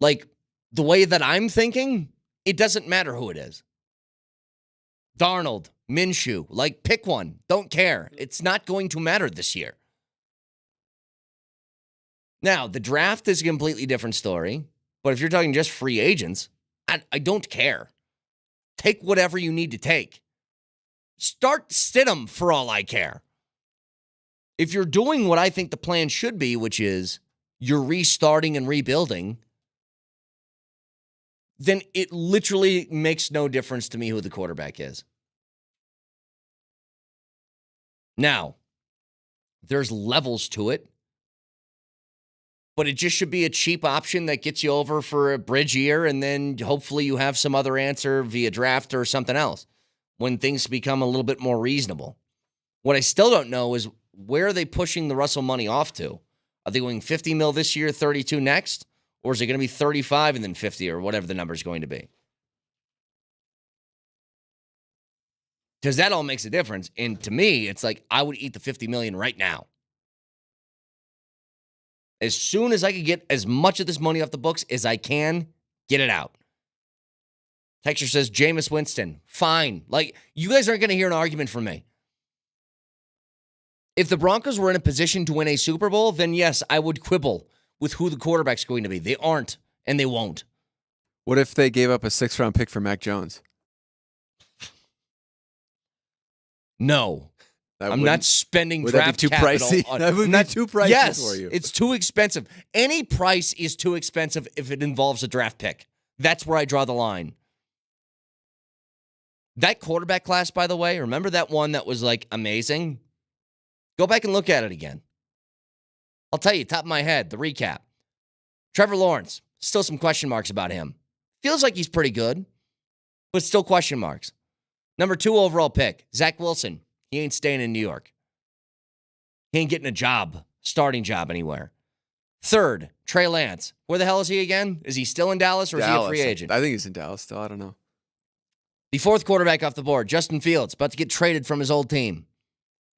Like, the way that I'm thinking, it doesn't matter who it is. Darnold, Minshew, like, pick one. Don't care. It's not going to matter this year. Now, the draft is a completely different story, but if you're talking just free agents, I don't care. Take whatever you need to take. Start Stidham for all I care. If you're doing what I think the plan should be, which is you're restarting and rebuilding, then it literally makes no difference to me who the quarterback is. Now, there's levels to it, but it just should be a cheap option that gets you over for a bridge year, and then hopefully you have some other answer via draft or something else when things become a little bit more reasonable. What I still don't know is, where are they pushing the Russell money off to? Are they going 50 mil this year, 32 next? Or is it going to be 35 and then 50 or whatever the number is going to be? Because that all makes a difference. And to me, it's like, I would eat the 50 million right now. As soon as I could get as much of this money off the books as I can, get it out. Texture says, Jameis Winston, fine. Like, you guys aren't going to hear an argument from me. If the Broncos were in a position to win a Super Bowl, then yes, I would quibble with who the quarterback's going to be. They aren't, and they won't. What if they gave up a 6th-round pick for Mac Jones? No. I'm not spending would draft that be too capital. pricey? That would be too pricey for you. Yes, it's too expensive. Any price is too expensive if it involves a draft pick. That's where I draw the line. That quarterback class, by the way, remember that one that was like amazing? Go back and look at it again. I'll tell you, top of my head, the recap. Trevor Lawrence, still some question marks about him. Feels like he's pretty good, but still question marks. Number 2 overall pick, Zach Wilson. He ain't staying in New York. He ain't getting a job, starting job anywhere. 3rd, Trey Lance. Where the hell is he again? Is he still in Dallas or is he a free agent? I think he's in Dallas still. I don't know. The 4th quarterback off the board, Justin Fields, about to get traded from his old team.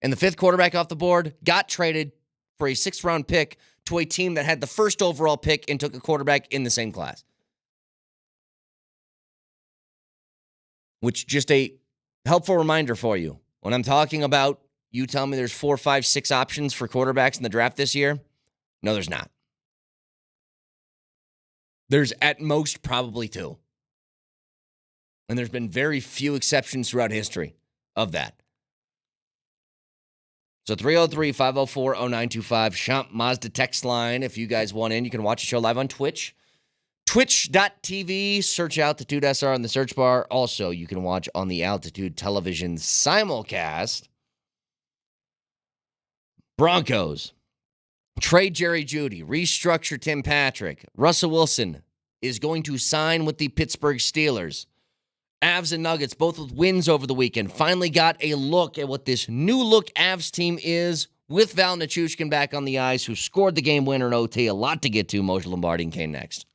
And the 5th quarterback off the board got traded for a 6th-round pick to a team that had the 1st overall pick and took a quarterback in the same class. Which, just a helpful reminder for you. When I'm talking about you tell me there's 4, 5, 6 options for quarterbacks in the draft this year, no, there's not. There's at most probably 2. And there's been very few exceptions throughout history of that. So 303-504-0925, Champ Mazda text line. If you guys want in, you can watch the show live on Twitch. Twitch.tv, search Altitude SR in the search bar. Also, you can watch on the Altitude Television simulcast. Broncos. Trade Jerry Jeudy. Restructure Tim Patrick. Russell Wilson is going to sign with the Pittsburgh Steelers. Avs and Nuggets, both with wins over the weekend, finally got a look at what this new look Avs team is with Val Nichushkin back on the ice, who scored the game winner in OT. A lot to get to. Moshe Lombardi and Kane next.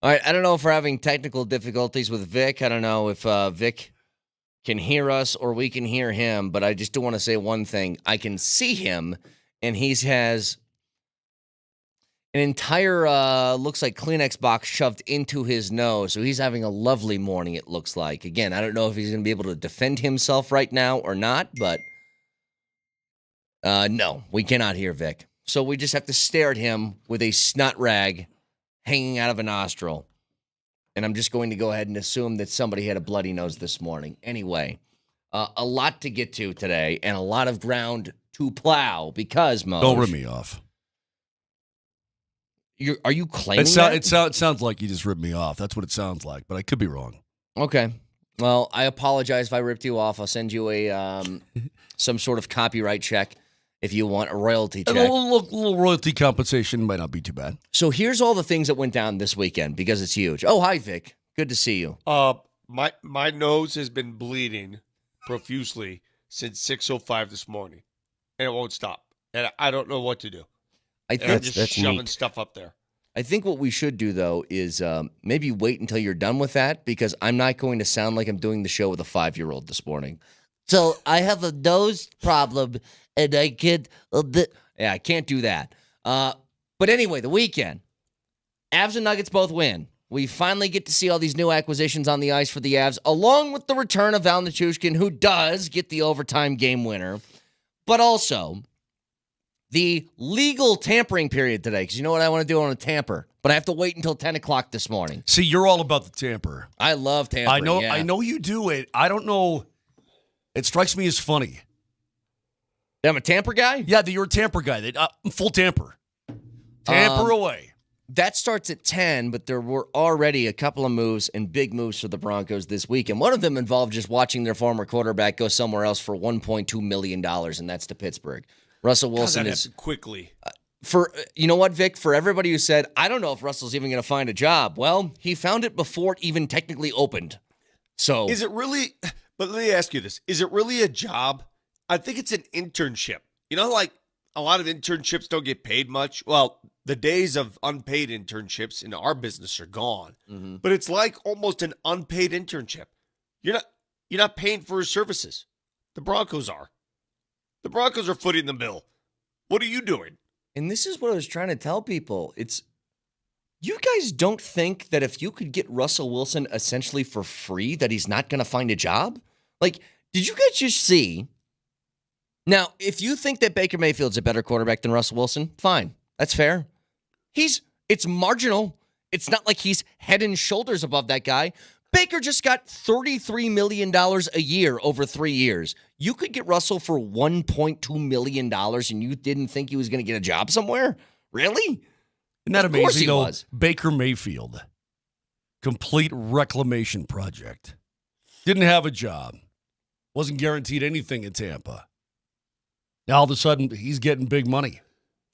All right, I don't know if we're having technical difficulties with Vic. I don't know if Vic can hear us or we can hear him, but I just do want to say one thing. I can see him, and he has an entire, looks like Kleenex box shoved into his nose, so he's having a lovely morning, it looks like. Again, I don't know if he's going to be able to defend himself right now or not, but no, we cannot hear Vic. So we just have to stare at him with a snot rag hanging out of a nostril. And I'm just going to go ahead and assume that somebody had a bloody nose this morning. Anyway, a lot to get to today and a lot of ground to plow because, Mo. Don't rip me off. Are you claiming that? It sounds like you just ripped me off. That's what it sounds like, but I could be wrong. Okay. Well, I apologize if I ripped you off. I'll send you a some sort of copyright check if you want a royalty check. A little royalty compensation might not be too bad. So here's all the things that went down this weekend because it's huge. Oh, hi, Vic. Good to see you. My nose has been bleeding profusely since 6:05 this morning, and it won't stop. And I don't know what to do. I And think I'm just shoving neat. stuff up there. I think what we should do, though, is maybe wait until you're done with that because I'm not going to sound like I'm doing the show with a 5-year-old this morning. So I have a nose problem, and I can't. Yeah, I can't do that. But anyway, the weekend, Avs and Nuggets both win. We finally get to see all these new acquisitions on the ice for the Avs, along with the return of Val Nichushkin, who does get the overtime game winner, but also the legal tampering period today, because you know what I want to do? I want to tamper, but I have to wait until 10 o'clock this morning. See, you're all about the tamper. I love tampering. I know you do it. I don't know. It strikes me as funny. I'm a tamper guy? Yeah, that you're a tamper guy. Full tamper. Tamper away. That starts at 10, but there were already a couple of moves and big moves for the Broncos this week, and one of them involved just watching their former quarterback go somewhere else for $1.2 million, and that's to Pittsburgh. Russell Wilson is quickly. For you know what, Vic? For everybody who said, I don't know if Russell's even going to find a job, well, he found it before it even technically opened. So Is it really? But let me ask you this: is it really a job? I think it's an internship. You know, like a lot of internships don't get paid much. Well, the days of unpaid internships in our business are gone. Mhm. But it's like almost an unpaid internship. You're not paying for his services. The Broncos are. The Broncos are footing the bill. What are you doing? And this is what I was trying to tell people. It's you guys don't think that if you could get Russell Wilson essentially for free, that he's not going to find a job? Like, did you guys just see? Now, if you think that Baker Mayfield's a better quarterback than Russell Wilson, fine. That's fair. It's marginal. It's not like he's head and shoulders above that guy. Baker just got $33 million a year over 3 years. You could get Russell for $1.2 million and you didn't think he was going to get a job somewhere? Really? Isn't that Of course amazing? he though? was. Baker Mayfield, complete reclamation project. Didn't have a job. Wasn't guaranteed anything in Tampa. Now all of a sudden he's getting big money.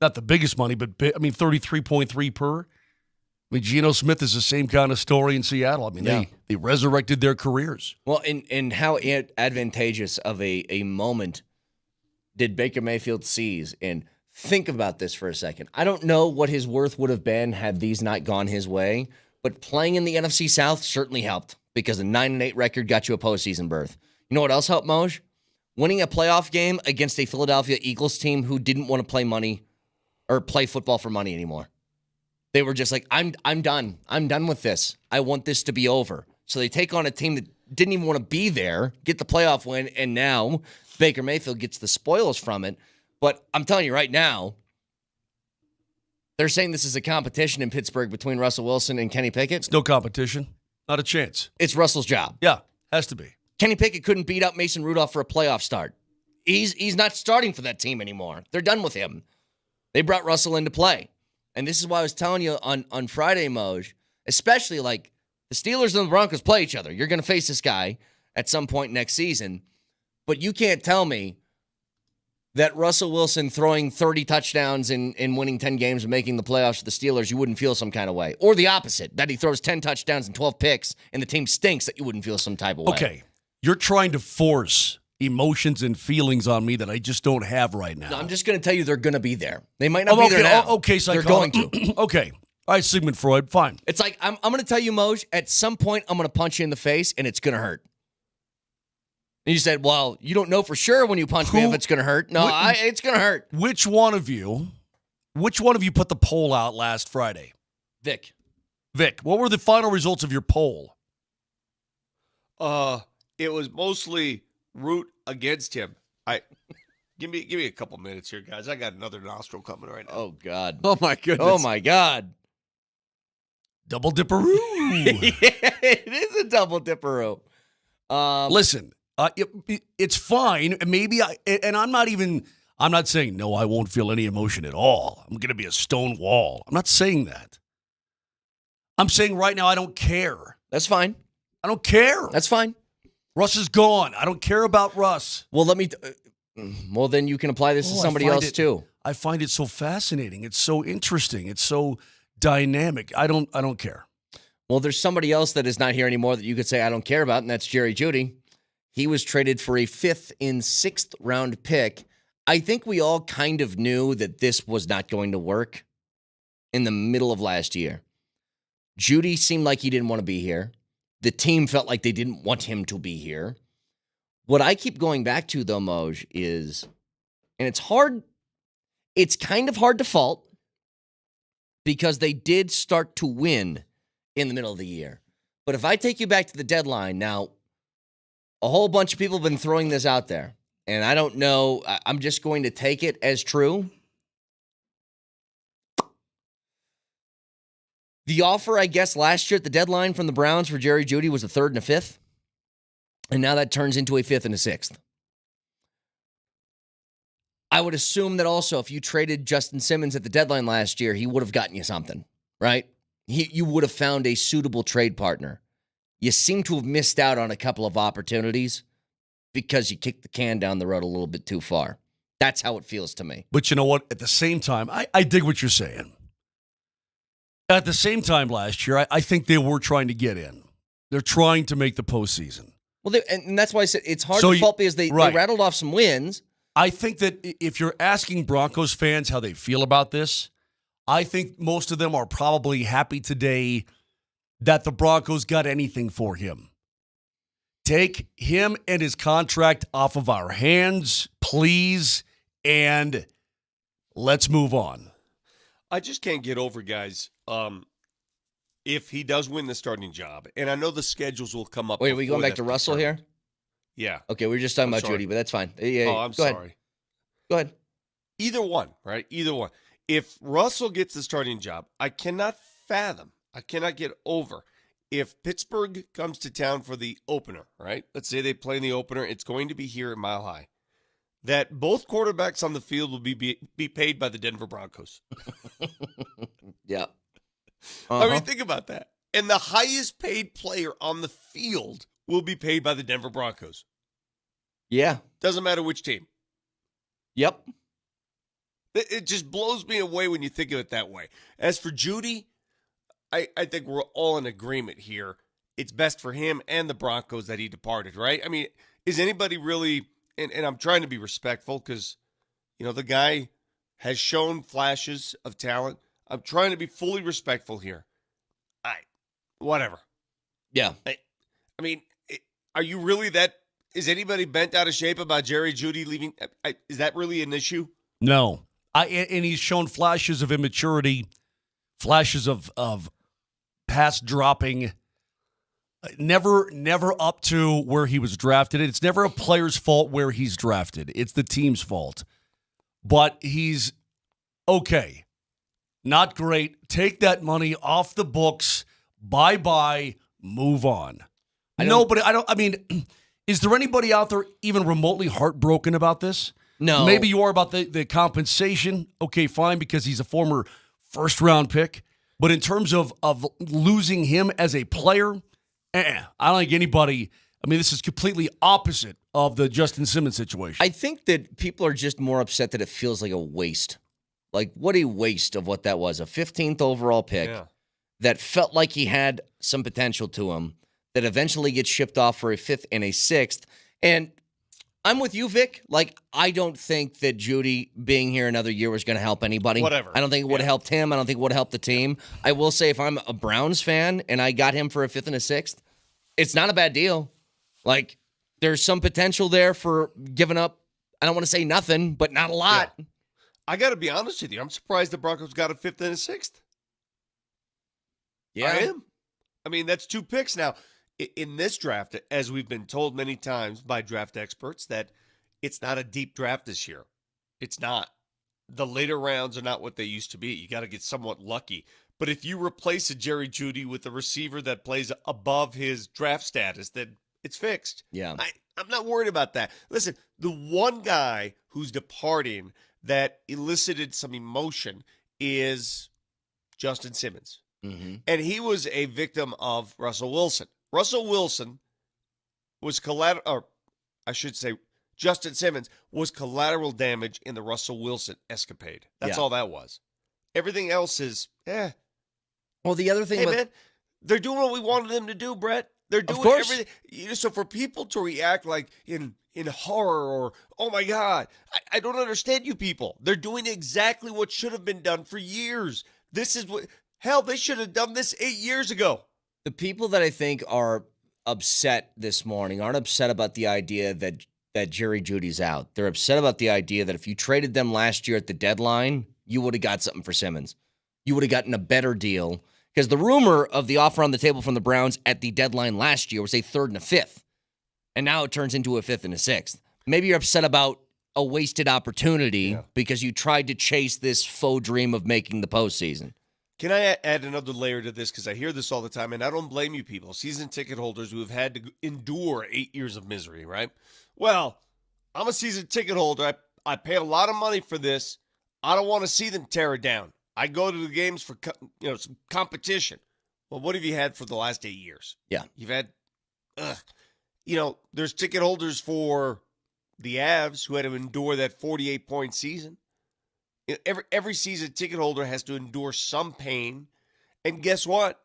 Not the biggest money, but 33.3 per. I mean, Geno Smith is the same kind of story in Seattle. I mean, Yeah. they resurrected their careers. Well, and how advantageous of a moment did Baker Mayfield seize? And think about this for a second. I don't know what his worth would have been had these not gone his way, but playing in the NFC South certainly helped because a 9-8 record got you a postseason berth. You know what else helped, Moj? Winning a playoff game against a Philadelphia Eagles team who didn't want to play money or play football for money anymore. They were just like, I'm done. I'm done with this. I want this to be over. So they take on a team that didn't even want to be there, get the playoff win, and now Baker Mayfield gets the spoils from it. But I'm telling you right now, they're saying this is a competition in Pittsburgh between Russell Wilson and Kenny Pickett. It's no competition. Not a chance. It's Russell's job. Yeah, has to be. Kenny Pickett couldn't beat up Mason Rudolph for a playoff start. He's not starting for that team anymore. They're done with him. They brought Russell into play. And this is why I was telling you on Friday, Moj, especially like the Steelers and the Broncos play each other. You're going to face this guy at some point next season. But you can't tell me that Russell Wilson throwing 30 touchdowns and winning 10 games and making the playoffs for the Steelers, you wouldn't feel some kind of way. Or the opposite, that he throws 10 touchdowns and 12 picks and the team stinks, that you wouldn't feel some type of way. Okay, you're trying to force emotions and feelings on me that I just don't have right now. No, I'm just going to tell you they're going to be there. They might not be there now. Okay, they're going to. Okay, All right, Sigmund Freud, fine. It's like, I'm going to tell you, Moj, at some point, I'm going to punch you in the face, and it's going to hurt. And you said, well, you don't know for sure when you punch me if it's going to hurt. No, it's going to hurt. Which one of you put the poll out last Friday? Vic, what were the final results of your poll? It was mostly root against him. Give me a couple minutes here, guys. I got another nostril coming right now. oh, God. Oh my goodness. Oh, my God. Double dipperoo. It is a double dipperoo. Listen, it's fine. Maybe I'm not saying, no, I won't feel any emotion at all. I'm going to be a stone wall. I'm not saying that. I'm saying right now I don't care. That's fine. I don't care. That's fine. Russ is gone. I don't care about Russ. Well, well, then you can apply this to somebody else, too. I find it so fascinating. It's so interesting. It's so dynamic. I don't care. Well, there's somebody else that is not here anymore that you could say I don't care about, and that's Jerry Jeudy. He was traded for a 5th and 6th round pick. I think we all kind of knew that this was not going to work in the middle of last year. Jeudy seemed like he didn't want to be here. The team felt like they didn't want him to be here. What I keep going back to, though, Moj, is, and it's kind of hard to fault because they did start to win in the middle of the year. But if I take you back to the deadline, now, a whole bunch of people have been throwing this out there, and I don't know, I'm just going to take it as true. The offer, I guess, last year at the deadline from the Browns for Jerry Jeudy was a 3rd and a 5th, and now that turns into a 5th and a 6th. I would assume that also if you traded Justin Simmons at the deadline last year, he would have gotten you something, right? You would have found a suitable trade partner. You seem to have missed out on a couple of opportunities because you kicked the can down the road a little bit too far. That's how it feels to me. But you know what? At the same time, I dig what you're saying. At the same time last year, I think they were trying to get in. They're trying to make the postseason. Well, and that's why I said it's hard to fault because they rattled off some wins. I think that if you're asking Broncos fans how they feel about this, I think most of them are probably happy today that the Broncos got anything for him. Take him and his contract off of our hands, please, and let's move on. I just can't get over, guys, if he does win the starting job, and I know the schedules will come up. Wait, are we going back to Russell here? Yeah. Okay, we were just talking about sorry. Jeudy, but that's fine. Yeah, I'm go sorry. ahead. Go ahead. Either one, right? Either one. If Russell gets the starting job, I cannot fathom, I cannot get over if Pittsburgh comes to town for the opener, right? Let's say they play in the opener. It's going to be here at Mile High. That both quarterbacks on the field will be paid by the Denver Broncos. Yeah. I mean, think about that. And the highest paid player on the field will be paid by the Denver Broncos. Yeah. Doesn't matter which team. Yep. It just blows me away when you think of it that way. As for Jeudy, I think we're all in agreement here. It's best for him and the Broncos that he departed, right? I mean, is anybody really, and I'm trying to be respectful because, you know, the guy has shown flashes of talent. I'm trying to be fully respectful here. Whatever. Yeah. I mean, are you really that, is anybody bent out of shape about Jerry Jeudy leaving? Is that really an issue? No. And he's shown flashes of immaturity, flashes of pass dropping, never up to where he was drafted. It's never a player's fault where he's drafted. It's the team's fault. But he's okay. Not great. Take that money off the books. Bye-bye. Move on. Is there anybody out there even remotely heartbroken about this? No. Maybe you are about the compensation. Okay, fine, because he's a former first-round pick. But in terms of losing him as a player, I don't think anybody – I mean, this is completely opposite of the Justin Simmons situation. I think that people are just more upset that it feels like a waste. Like, what a waste of what that was. A 15th overall pick that felt like he had some potential to him that eventually gets shipped off for a 5th and a 6th. And I'm with you, Vic. Like, I don't think that Judy being here another year was going to help anybody. Whatever. I don't think it would have helped him. I don't think it would have helped the team. I will say, if I'm a Browns fan and I got him for a 5th and a 6th, it's not a bad deal. Like, there's some potential there for giving up, I don't want to say nothing, but not a lot. Yeah. I got to be honest with you. I'm surprised the Broncos got a 5th and a 6th. I am. I mean, that's 2 picks. Now, in this draft, as we've been told many times by draft experts, that it's not a deep draft this year. It's not. The later rounds are not what they used to be. You got to get somewhat lucky. But if you replace a Jerry Jeudy with a receiver that plays above his draft status, then it's fixed. Yeah. I'm not worried about that. Listen, the one guy who's departing that elicited some emotion is Justin Simmons. Mm-hmm. And he was a victim of Russell Wilson. Russell Wilson was Justin Simmons was collateral damage in the Russell Wilson escapade. That's all that was. Everything else is, Well, the other thing Hey, man, they're doing what we wanted them to do, Brett. They're doing everything. So for people to react like in horror or, oh, my God, I don't understand you people. They're doing exactly what should have been done for years. This is what, hell, they should have done this 8 years ago. the people that I think are upset this morning aren't upset about the idea that Jerry Judy's out. They're upset about the idea that if you traded them last year at the deadline, you would have got something for Simmons. You would have gotten a better deal. Because the rumor of the offer on the table from the Browns at the deadline last year was a 3rd and a 5th. And now it turns into a 5th and a 6th. Maybe you're upset about a wasted opportunity because you tried to chase this faux dream of making the postseason. Can I add another layer to this? Because I hear this all the time, and I don't blame you people, season ticket holders who have had to endure 8 years of misery, right? Well, I'm a season ticket holder. I pay a lot of money for this. I don't want to see them tear it down. I go to the games for some competition. Well, what have you had for the last 8 years? Yeah. You've had, there's ticket holders for the Avs who had to endure that 48-point season. Every season ticket holder has to endure some pain. And guess what?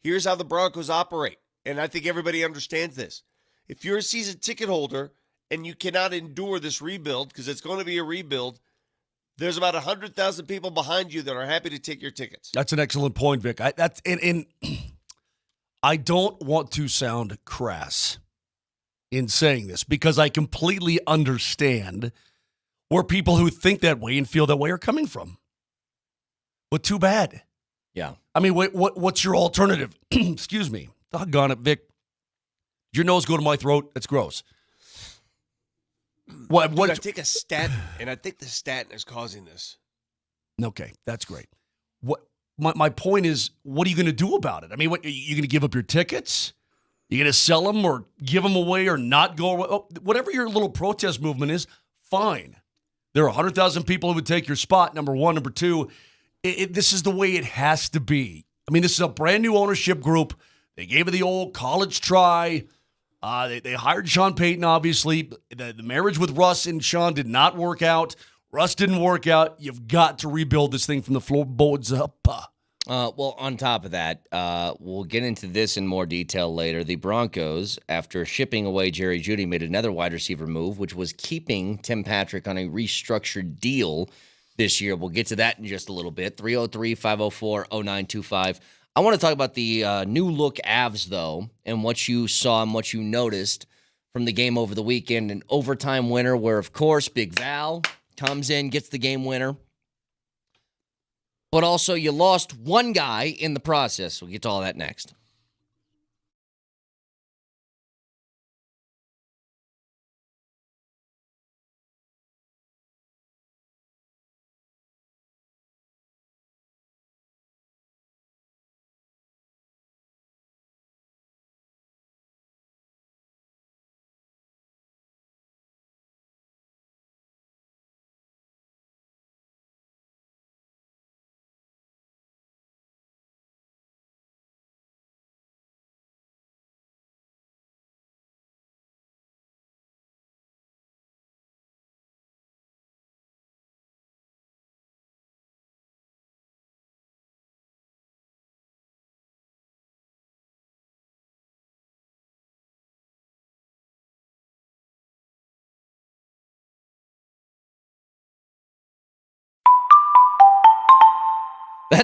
Here's how the Broncos operate. And I think everybody understands this. If you're a season ticket holder and you cannot endure this rebuild, because it's going to be a rebuild, there's about 100,000 people behind you that are happy to take your tickets. That's an excellent point, Vic. I don't want to sound crass in saying this because I completely understand where people who think that way and feel that way are coming from. But too bad. Yeah. I mean, what's your alternative? Excuse me. Doggone it, Vic. Your nose go to my throat. That's gross. Dude, I take a statin, and I think the statin is causing this. Okay, that's great. My point is, what are you going to do about it? I mean, what, are you going to give up your tickets? You going to sell them or give them away or not go away? Whatever your little protest movement is, fine. There are 100,000 people who would take your spot, number one. Number two, this is the way it has to be. I mean, this is a brand new ownership group. They gave it the old college try. They hired Sean Payton, obviously. The marriage with Russ and Sean did not work out. Russ didn't work out. You've got to rebuild this thing from the floorboards up. Well, on top of that, we'll get into this in more detail later. The Broncos, after shipping away Jerry Jeudy, made another wide receiver move, which was keeping Tim Patrick on a restructured deal this year. We'll get to that in just a little bit. 303-504-0925. I want to talk about the new look Avs, though, and what you saw and what you noticed from the game over the weekend. An overtime winner where, of course, Big Val comes in, gets the game winner. But also, you lost one guy in the process. We'll get to all that next.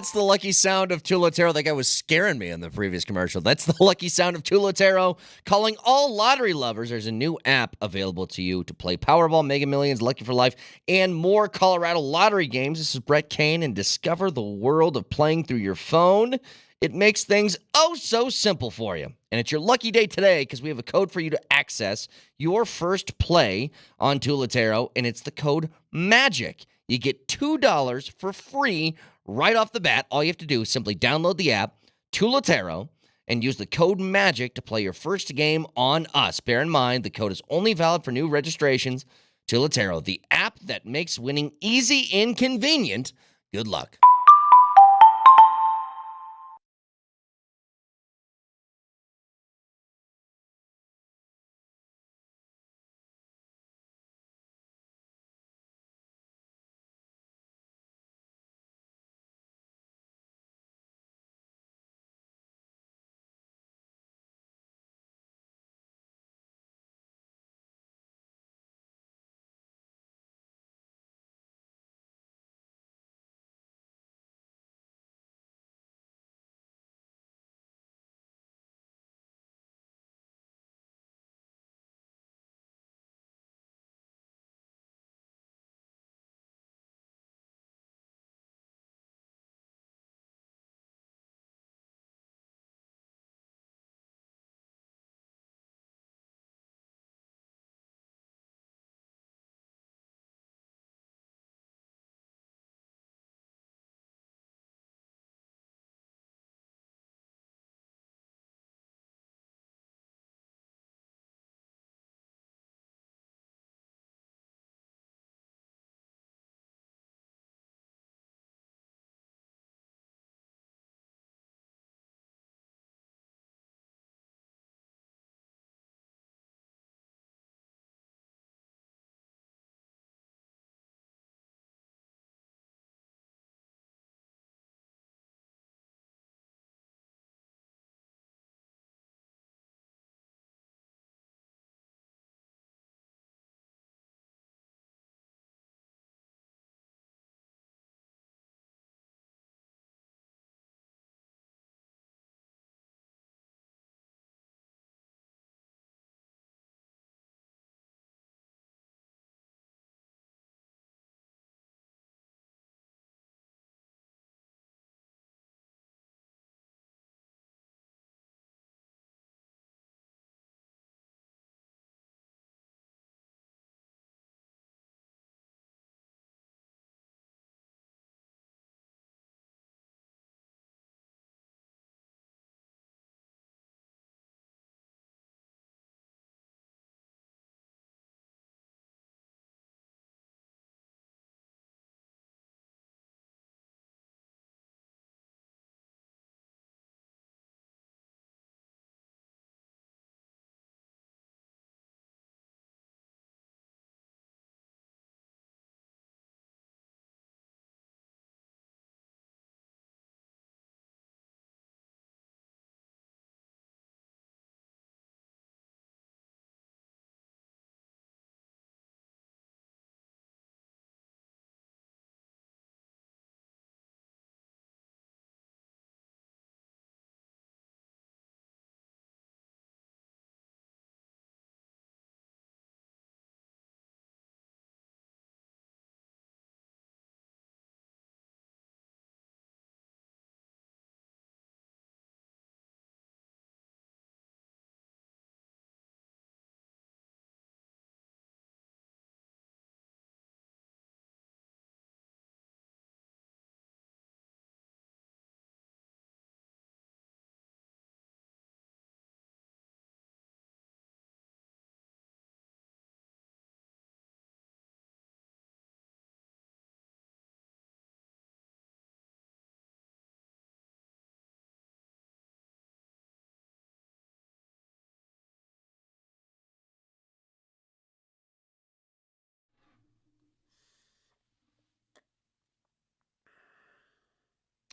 That's the lucky sound of Tulatero. That guy was scaring me in the previous commercial. That's the lucky sound of Tulatero calling all lottery lovers. There's a new app available to you to play Powerball, Mega Millions, Lucky for Life, and more Colorado lottery games. This is Brett Kane, and discover the world of playing through your phone. It makes things oh so simple for you. And it's your lucky day today because we have a code for you to access your first play on Tulatero, and it's the code MAGIC. You get $2 for free right off the bat. All you have to do is simply download the app, Tulatero, and use the code MAGIC to play your first game on us. Bear in mind, the code is only valid for new registrations. Tulatero, the app that makes winning easy and convenient. Good luck.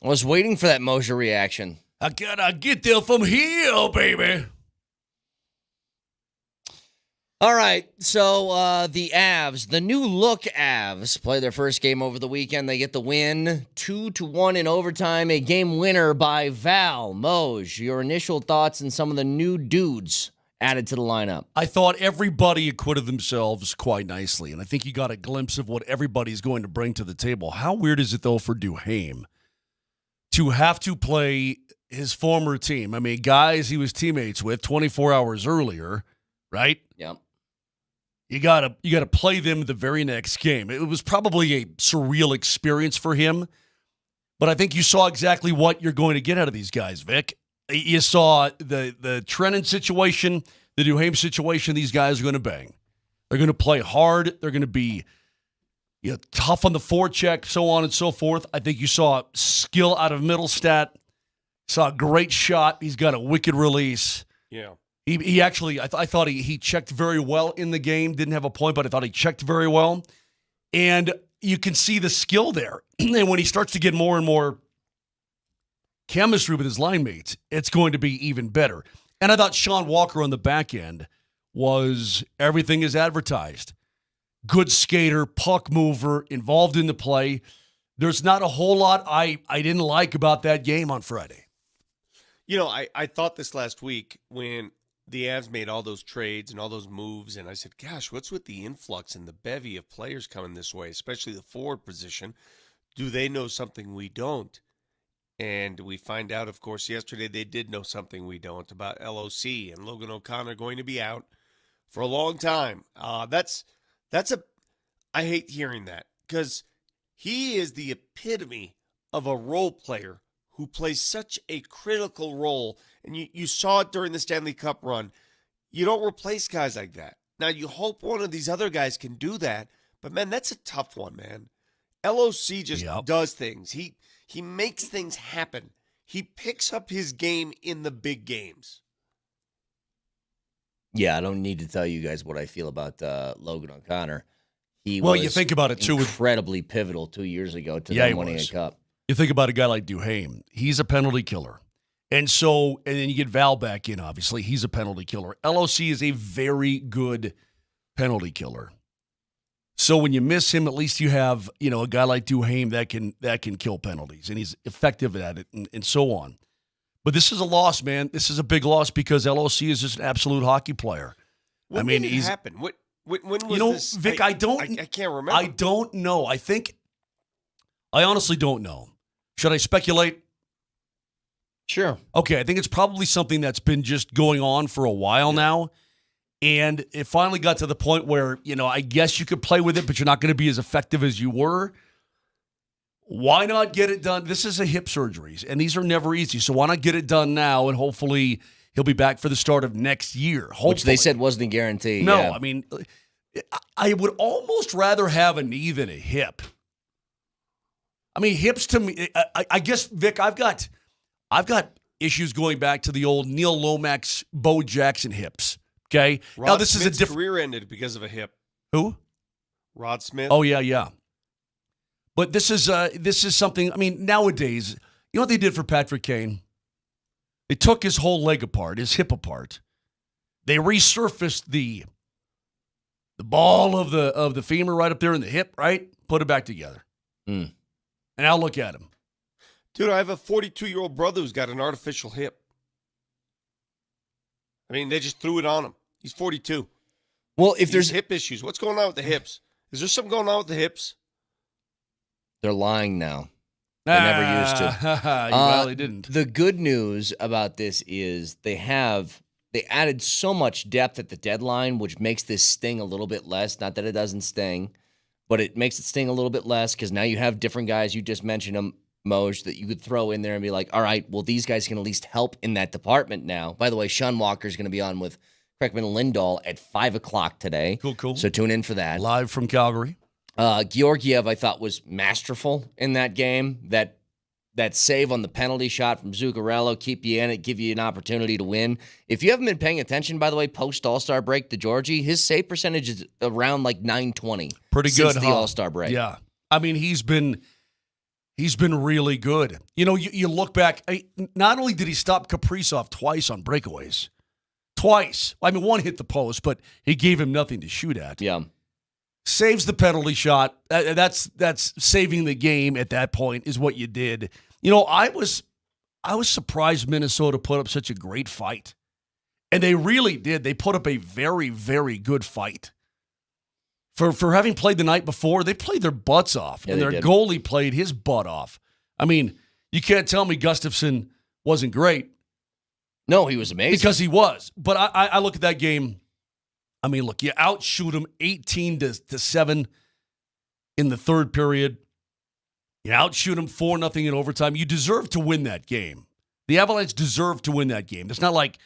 I was waiting for that Mosher reaction. I gotta get there from here, baby. All right, so the Avs, the new look Avs, play their first game over the weekend. They get the win, 2-1 in overtime, a game winner by Val. Moj, your initial thoughts on some of the new dudes added to the lineup? I thought everybody acquitted themselves quite nicely, and I think you got a glimpse of what everybody's going to bring to the table. How weird is it, though, for Duhaime to have to play his former team? I mean, guys he was teammates with 24 hours earlier, right? Yep. You gotta play them the very next game. It was probably a surreal experience for him, but I think you saw exactly what you're going to get out of these guys, Vic. You saw the Trennan situation, the Duhaime situation. These guys are going to bang. They're going to play hard. They're going to be tough on the forecheck, so on and so forth. I think you saw skill out of Middlestat. Saw a great shot. He's got a wicked release. Yeah. He actually, I thought he checked very well in the game. Didn't have a point, but I thought he checked very well. And you can see the skill there. And when he starts to get more and more chemistry with his line mates, it's going to be even better. And I thought Sean Walker on the back end was everything as advertised. Good skater, puck mover, involved in the play. There's not a whole lot I didn't like about that game on Friday. You know, I thought this last week when the Avs made all those trades and all those moves, and I said, gosh, what's with the influx and the bevy of players coming this way, especially the forward position? Do they know something we don't? And we find out, of course, yesterday they did know something we don't about LOC and Logan O'Connor going to be out for a long time. That's I hate hearing that because he is the epitome of a role player who plays such a critical role. And you saw it during the Stanley Cup run. You don't replace guys like that. Now, you hope one of these other guys can do that, but, man, that's a tough one, man. LOC just does things. He makes things happen. He picks up his game in the big games. Yeah, I don't need to tell you guys what I feel about Logan O'Connor. He Well, was you think about it, too. Incredibly pivotal 2 years ago to Yeah, them he winning was. a cup. You think about a guy like Duhaime. He's a penalty killer. And then you get Val back in, obviously. He's a penalty killer. LOC is a very good penalty killer. So when you miss him, at least you have, a guy like Duhaime that can kill penalties, and he's effective at it, and so on. But this is a loss, man. This is a big loss because LOC is just an absolute hockey player. When did it happen? When was this? Vic, I can't remember. I don't know. I honestly don't know. Should I speculate? Sure. Okay, I think it's probably something that's been just going on for a while now. And it finally got to the point where, I guess you could play with it, but you're not going to be as effective as you were. Why not get it done? This is a hip surgeries, and these are never easy. So why not get it done now, and hopefully he'll be back for the start of next year. Hopefully. Which they said wasn't a guarantee. No, yeah. I mean, I would almost rather have a knee than a hip. I mean, hips to me, I guess, Vic, I've got issues going back to the old Neil Lomax, Bo Jackson hips. Okay, now this Smith's is a different career ended because of a hip. Who? Rod Smith. Oh yeah. But this is something. I mean, nowadays, you know what they did for Patrick Kane? They took his whole leg apart, his hip apart. They resurfaced the ball of the femur right up there in the hip, right? Put it back together. And now look at him. Dude, I have a 42-year-old brother who's got an artificial hip. I mean, they just threw it on him. He's 42. Well, if there's hip issues, what's going on with the hips? Is there something going on with the hips? They're lying now. They never used to. Well, they didn't. The good news about this is they added so much depth at the deadline, which makes this sting a little bit less. Not that it doesn't sting, but it makes it sting a little bit less because now you have different guys. You just mentioned them, Moj, that you could throw in there and be like, all right, well, these guys can at least help in that department now. By the way, Sean Walker is going to be on with Kreckman and Lindahl at 5 o'clock today. Cool. So tune in for that. Live from Calgary. Georgiev, I thought, was masterful in that game. That save on the penalty shot from Zuccarello, keep you in it, give you an opportunity to win. If you haven't been paying attention, by the way, post All-Star break to Georgie, his save percentage is around like .920. Pretty since good, the All-Star break. Yeah. I mean, he's been really good. You look back, not only did he stop Kaprizov twice on breakaways, twice. I mean, one hit the post, but he gave him nothing to shoot at. Yeah. Saves the penalty shot. That's saving the game at that point is what you did. You know, I was surprised Minnesota put up such a great fight. And they really did. They put up a very, very good fight. For having played the night before, they played their butts off. Yeah, and their did. goalie played his butt off. I mean, you can't tell me Gustafsson wasn't great. No, he was amazing. Because he was. But I look at that game. I mean, look, you outshoot them 18-7 in the third period. You outshoot them 4-0 in overtime. You deserve to win that game. The Avalanche deserve to win that game. It's not like,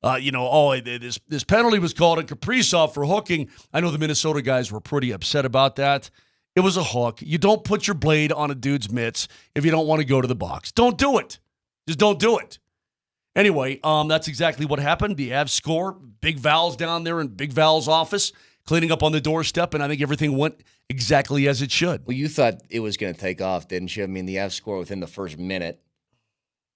this penalty was called on Kaprizov for hooking. I know the Minnesota guys were pretty upset about that. It was a hook. You don't put your blade on a dude's mitts if you don't want to go to the box. Don't do it. Just don't do it. Anyway, that's exactly what happened. The Avs score. Big Val's down there in Big Val's office, cleaning up on the doorstep, and I think everything went exactly as it should. Well, you thought it was going to take off, didn't you? I mean, the Avs score within the first minute.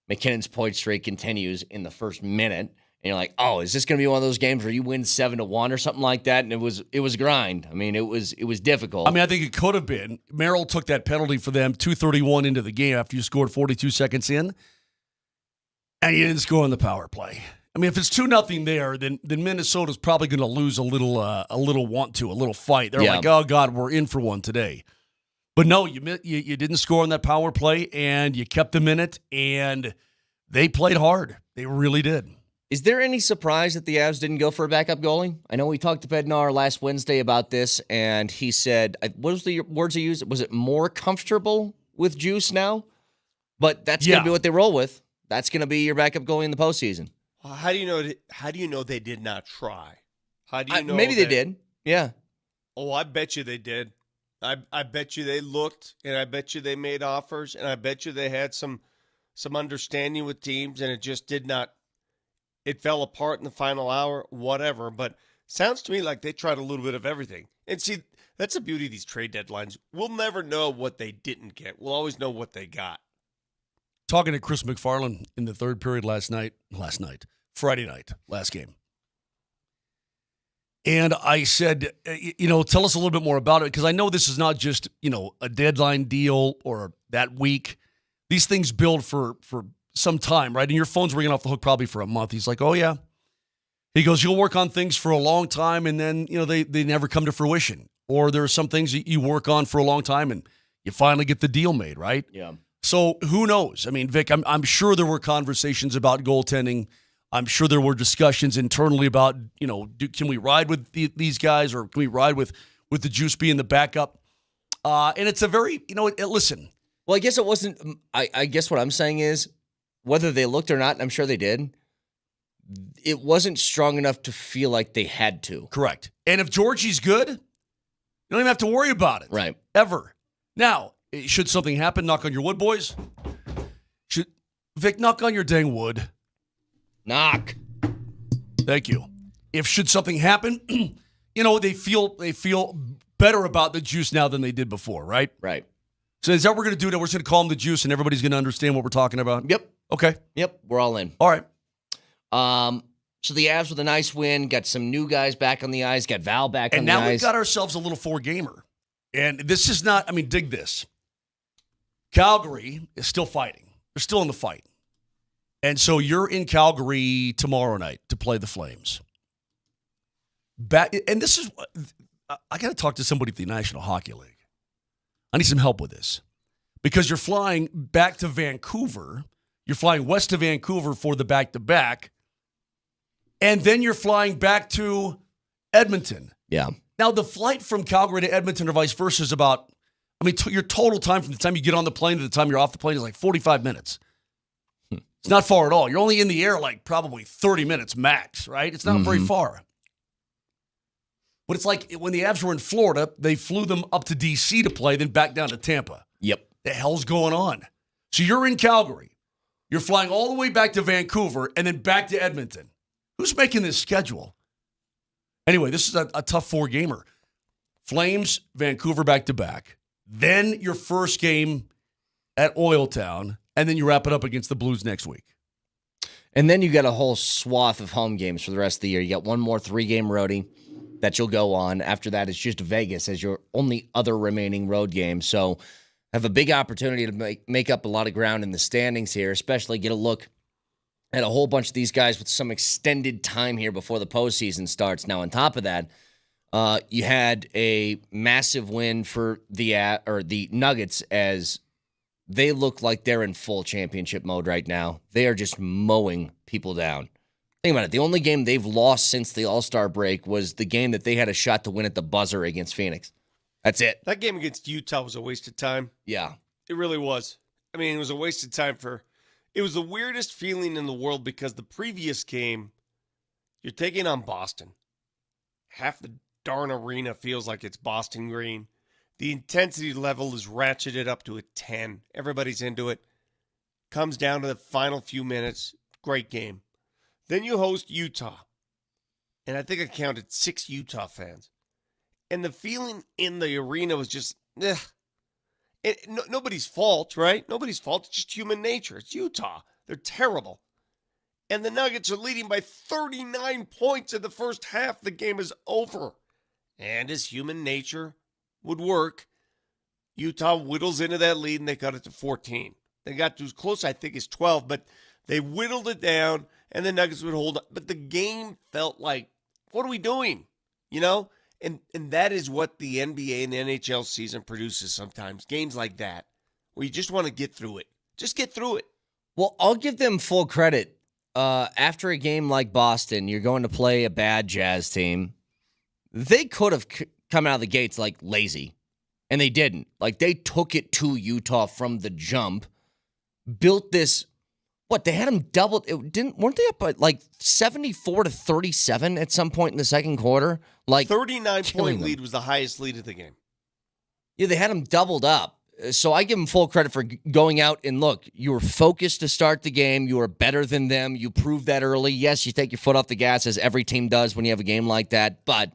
McKinnon's point streak continues in the first minute. And you're like, oh, is this going to be one of those games where you win 7-1 or something like that? And it was grind. I mean, it was difficult. I mean, I think it could have been. Merrill took that penalty for them 2:31 into the game after you scored 42 seconds in. And you didn't score on the power play. I mean, if it's 2-0 there, then Minnesota's probably going to lose a little fight. They're like, oh, God, we're in for one today. But no, you didn't score on that power play, and you kept them in it, and they played hard. They really did. Is there any surprise that the Avs didn't go for a backup goalie? I know we talked to Bednar last Wednesday about this, and he said, what was the words he used? Was it more comfortable with Juice now? But that's going to be what they roll with. That's going to be your backup goalie in the postseason. How do you know they did not try? How do you know? Maybe they did. Yeah. Oh, I bet you they did. I bet you they looked, and I bet you they made offers, and I bet you they had some understanding with teams, and it just did not. It fell apart in the final hour, whatever. But sounds to me like they tried a little bit of everything. And see, that's the beauty of these trade deadlines. We'll never know what they didn't get. We'll always know what they got. Talking to Chris McFarland in the third period Friday night, last game. And I said, tell us a little bit more about it, because I know this is not just, a deadline deal or that week. These things build for some time, right? And your phone's ringing off the hook probably for a month. He's like, oh, yeah. He goes, you'll work on things for a long time, and then, they never come to fruition. Or there are some things that you work on for a long time, and you finally get the deal made, right? Yeah. So who knows? I mean, Vic, I'm sure there were conversations about goaltending. I'm sure there were discussions internally about, can we ride with these guys, or can we ride with the Juice being the backup? And it's a very, listen. Well, I guess it wasn't. I guess what I'm saying is, whether they looked or not, and I'm sure they did, it wasn't strong enough to feel like they had to. Correct. And if Georgie's good, you don't even have to worry about it. Right. Ever. Now, should something happen, knock on your wood, boys. Vic, knock on your dang wood. Knock. Thank you. Should something happen, they feel better about the Juice now than they did before, right? Right. So is that what we're going to do? Now we're just going to call them the Juice, and everybody's going to understand what we're talking about? Yep. Okay. Yep. We're all in. All right. So the Avs with a nice win, got some new guys back on the ice, got Val back on the ice. And now we've got ourselves a little four-gamer. And this is not, dig this. Calgary is still fighting. They're still in the fight. And so you're in Calgary tomorrow night to play the Flames. And this is, I got to talk to somebody at the National Hockey League. I need some help with this. Because you're flying back to Vancouver. You're flying west to Vancouver for the back-to-back. And then you're flying back to Edmonton. Yeah. Now, the flight from Calgary to Edmonton or vice versa is about, your total time from the time you get on the plane to the time you're off the plane is like 45 minutes. It's not far at all. You're only in the air like probably 30 minutes max, right? It's not very far. But it's like when the Avs were in Florida, they flew them up to D.C. to play, then back down to Tampa. Yep. The hell's going on? So you're in Calgary. You're flying all the way back to Vancouver and then back to Edmonton. Who's making this schedule? Anyway, this is a tough four-gamer. Flames, Vancouver back-to-back. Then your first game at Oiltown, and then you wrap it up against the Blues next week. And then you got a whole swath of home games for the rest of the year. You got one more 3-game roadie that you'll go on. After that, it's just Vegas as your only other remaining road game. So have a big opportunity to make up a lot of ground in the standings here, especially get a look at a whole bunch of these guys with some extended time here before the postseason starts. Now, on top of that, you had a massive win for the Nuggets as they look like they're in full championship mode right now. They are just mowing people down. Think about it. The only game they've lost since the All-Star break was the game that they had a shot to win at the buzzer against Phoenix. That's it. That game against Utah was a waste of time. Yeah. It really was. I mean, it was a waste of time it was the weirdest feeling in the world because the previous game, you're taking on Boston. Half the darn arena feels like it's Boston green. The intensity level is ratcheted up to a 10. Everybody's into it. Comes down to the final few minutes. Great game. Then you host Utah. And I think I counted 6 Utah fans. And the feeling in the arena was just, nobody's fault, right? Nobody's fault. It's just human nature. It's Utah. They're terrible. And the Nuggets are leading by 39 points in the first half. The game is over. And as human nature would work, Utah whittles into that lead and they cut it to 14. They got to as close, I think, as 12, but they whittled it down and the Nuggets would hold up. But the game felt like, what are we doing? You know? And that is what the NBA and the NHL season produces sometimes. Games like that, where you just want to get through it. Just get through it. Well, I'll give them full credit. After a game like Boston, you're going to play a bad Jazz team. They could have come out of the gates like lazy, and they didn't. Like, they took it to Utah from the jump, built this. What, they had them doubled? Weren't they up by like 74-37 at some point in the second quarter? Like 39-point lead was the highest lead of the game. Yeah, they had them doubled up. So I give them full credit for going out and look, you were focused to start the game. You were better than them. You proved that early. Yes, you take your foot off the gas as every team does when you have a game like that, but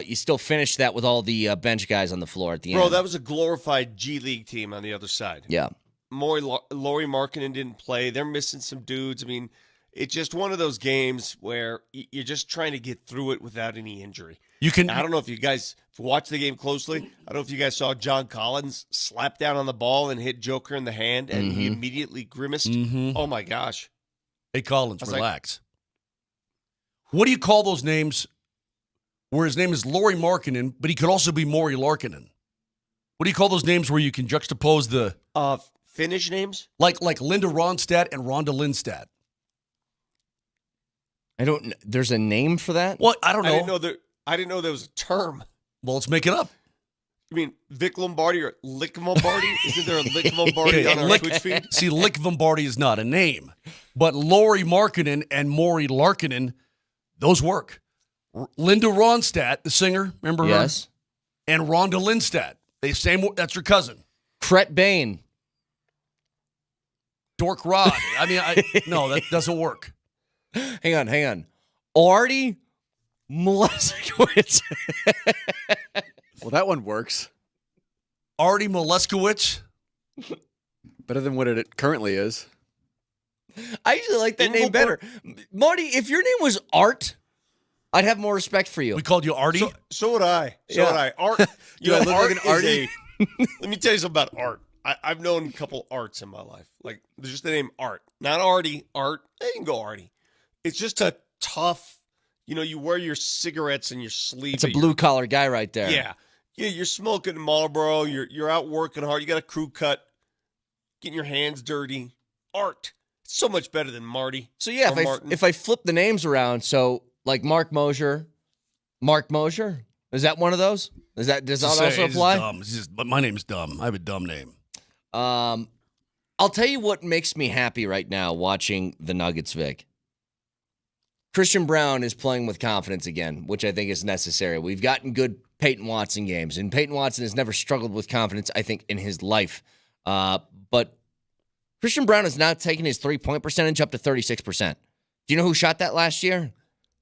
you still finish that with all the bench guys on the floor at the end. Bro, that was a glorified G League team on the other side. Yeah. Lauri Markkanen didn't play. They're missing some dudes. I mean, it's just one of those games where you're just trying to get through it without any injury. I don't know if you guys watched the game closely. I don't know if you guys saw John Collins slap down on the ball and hit Joker in the hand, and he immediately grimaced. Oh, my gosh. Hey, Collins, relax. What do you call those names where his name is Lauri Markkanen, but he could also be Maury Larkinen? What do you call those names where you can juxtapose the Finnish names? Like Linda Ronstadt and Rhonda Lindstad. There's a name for that? What? I don't know. I didn't know there was a term. Well, let's make it up. You mean Vic Lombardi or Lick Lombardi? Isn't there a Lick Lombardi on our Twitch feed? See, Lick Lombardi is not a name. But Lauri Markkanen and Maury Larkinen, those work. Linda Ronstadt, the singer, remember her? Yes. And Rhonda Lindstad. That's her cousin. Cret Bain. Dork Rod. I mean, no, that doesn't work. Hang on. Artie Moleskowitz. Well, that one works. Artie Moleskowitz. Better than what it currently is. I usually like that name better. Marty, if your name was Art, I'd have more respect for you. We called you Artie? So would I. Art. Do I look like an Artie? Let me tell you something about Art. I've known a couple Arts in my life. Like, there's just the name Art. Not Artie. Art. You can go Artie. It's just a tough, you wear your cigarettes in your sleeve. It's a blue-collar guy right there. Yeah. You're smoking Marlboro. You're out working hard. You got a crew cut. Getting your hands dirty. Art. It's so much better than Marty. So, yeah, if I flip the names around, so, like Mark Mosier, is that one of those? Does that also apply? My name's dumb. I have a dumb name. I'll tell you what makes me happy right now watching the Nuggets, Vic. Christian Brown is playing with confidence again, which I think is necessary. We've gotten good Peyton Watson games, and Peyton Watson has never struggled with confidence, I think, in his life. But Christian Brown has now taken his three-point percentage up to 36%. Do you know who shot that last year?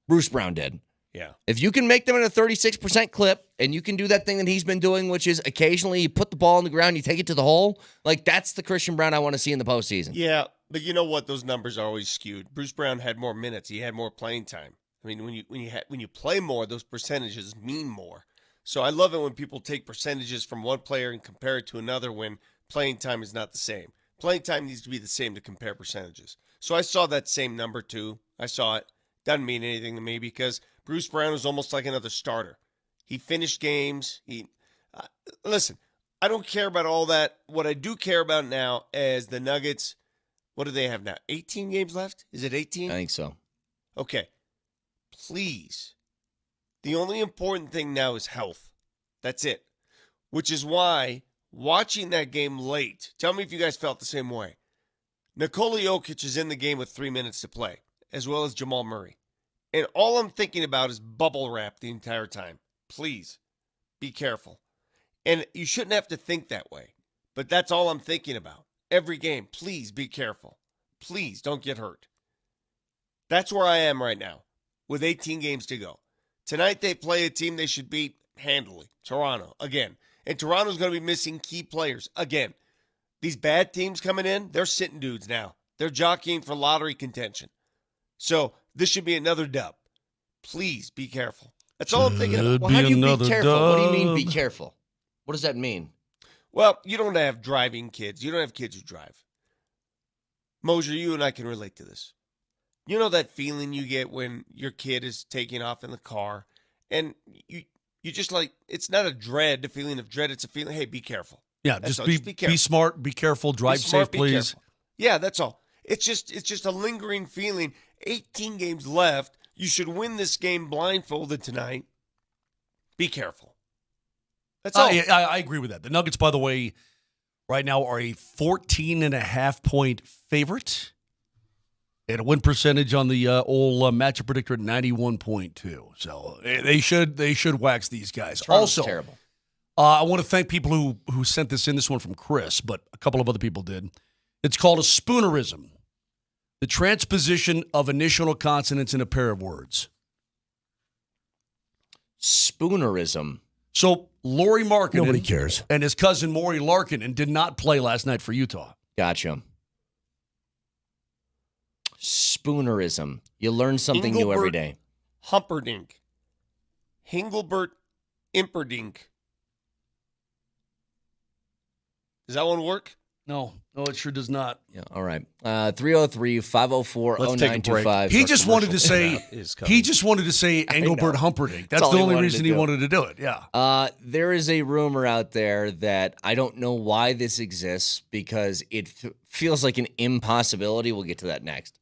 Bruce Brown did. Yeah. If you can make them in a 36% clip and you can do that thing that he's been doing, which is occasionally you put the ball on the ground, you take it to the hole, like that's the Christian Brown I want to see in the postseason. Yeah. But you know what? Those numbers are always skewed. Bruce Brown had more minutes. He had more playing time. I mean, when you play more, those percentages mean more. So I love it when people take percentages from one player and compare it to another when playing time is not the same. Playing time needs to be the same to compare percentages. So I saw that same number too. I saw it. Doesn't mean anything to me because Bruce Brown was almost like another starter. He finished games. Listen, I don't care about all that. What I do care about now is the Nuggets. What do they have now? 18 games left? Is it 18? I think so. Okay. Please. The only important thing now is health. That's it. Which is why watching that game late, tell me if you guys felt the same way. Nikola Jokic is in the game with 3 minutes to play, as well as Jamal Murray. And all I'm thinking about is bubble wrap the entire time. Please, be careful. And you shouldn't have to think that way. But that's all I'm thinking about. Every game, please be careful. Please don't get hurt. That's where I am right now, with 18 games to go. Tonight they play a team they should beat handily, Toronto, again. And Toronto's going to be missing key players, again. These bad teams coming in, they're sitting dudes now. They're jockeying for lottery contention. So this should be another dub. Please be careful. That's all I'm thinking about. Well, how do you be careful? What do you mean be careful? What does that mean? Well, you don't have driving kids. You don't have kids who drive. Mosier, you and I can relate to this. You know that feeling you get when your kid is taking off in the car and you just like, it's not a dread, the feeling of dread. It's a feeling, hey, be careful. Yeah, That's just all. be careful. be smart, be careful, drive Be smart, safe, be please. careful. Yeah, that's all. It's just a lingering feeling. 18 games left. You should win this game blindfolded tonight. Be careful. That's all. I agree with that. The Nuggets, by the way, right now are a 14.5-point favorite. And a win percentage on the old matchup predictor at 91.2. So they should wax these guys. Toronto's Also, terrible. I want to thank people who sent this in. This one from Chris, but a couple of other people did. It's called a spoonerism, the transposition of initial consonants in a pair of words. Spoonerism. So Lauri Markkinen Nobody cares. and his cousin Maury Larkinen did not play last night for Utah. Gotcha. Spoonerism. You learn something new every day. Humperdinck. Hingelbert Imperdink. Does that one work? No, it sure does not. Yeah. All right. 303-504-0925. He just wanted to say Is coming. he just wanted to say Engelbert Humperdinck. That's all the he only wanted reason to he do. wanted to do it. Yeah. There is a rumor out there that I don't know why this exists because it feels like an impossibility. We'll get to that next.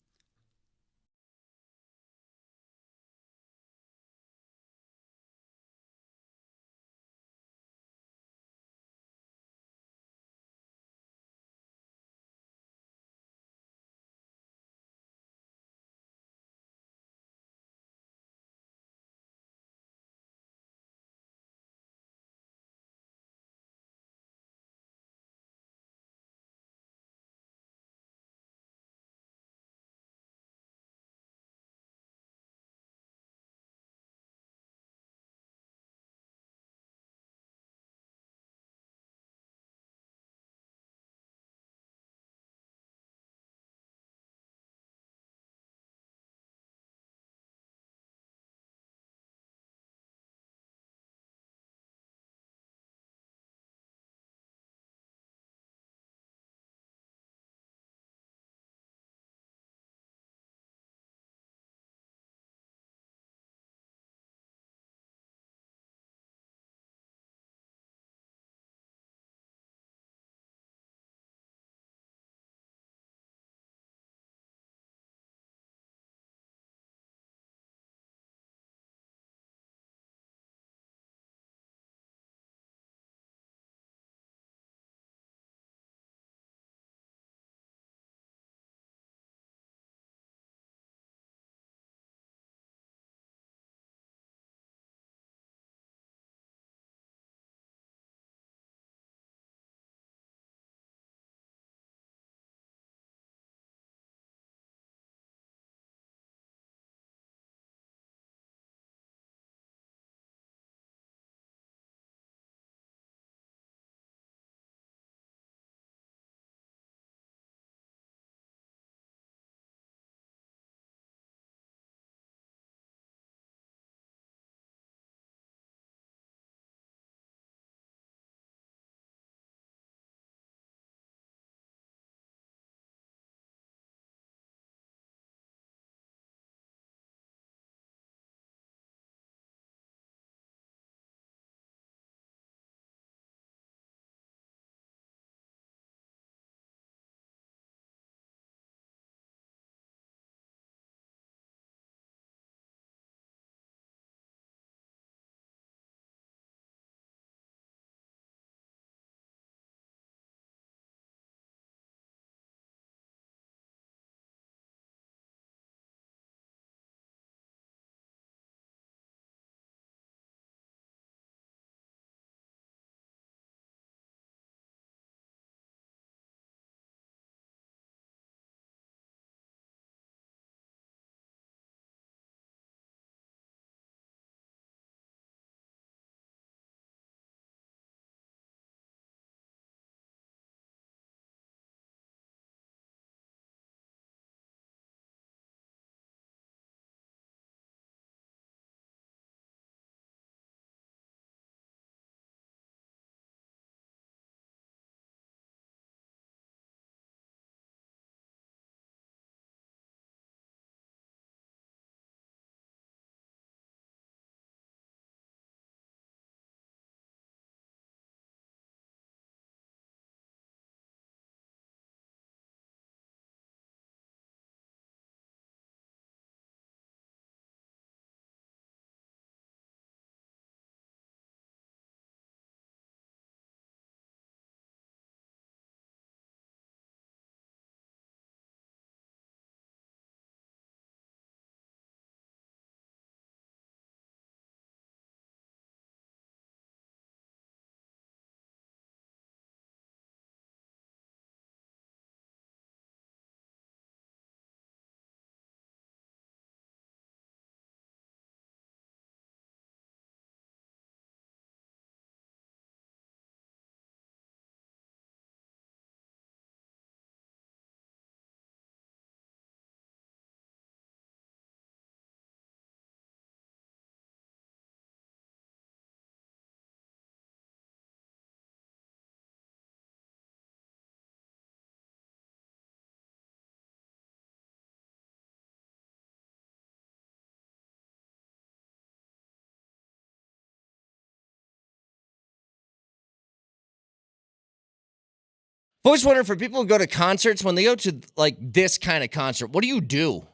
I've always wondered for people who go to concerts, when they go to like this kind of concert, what do you do?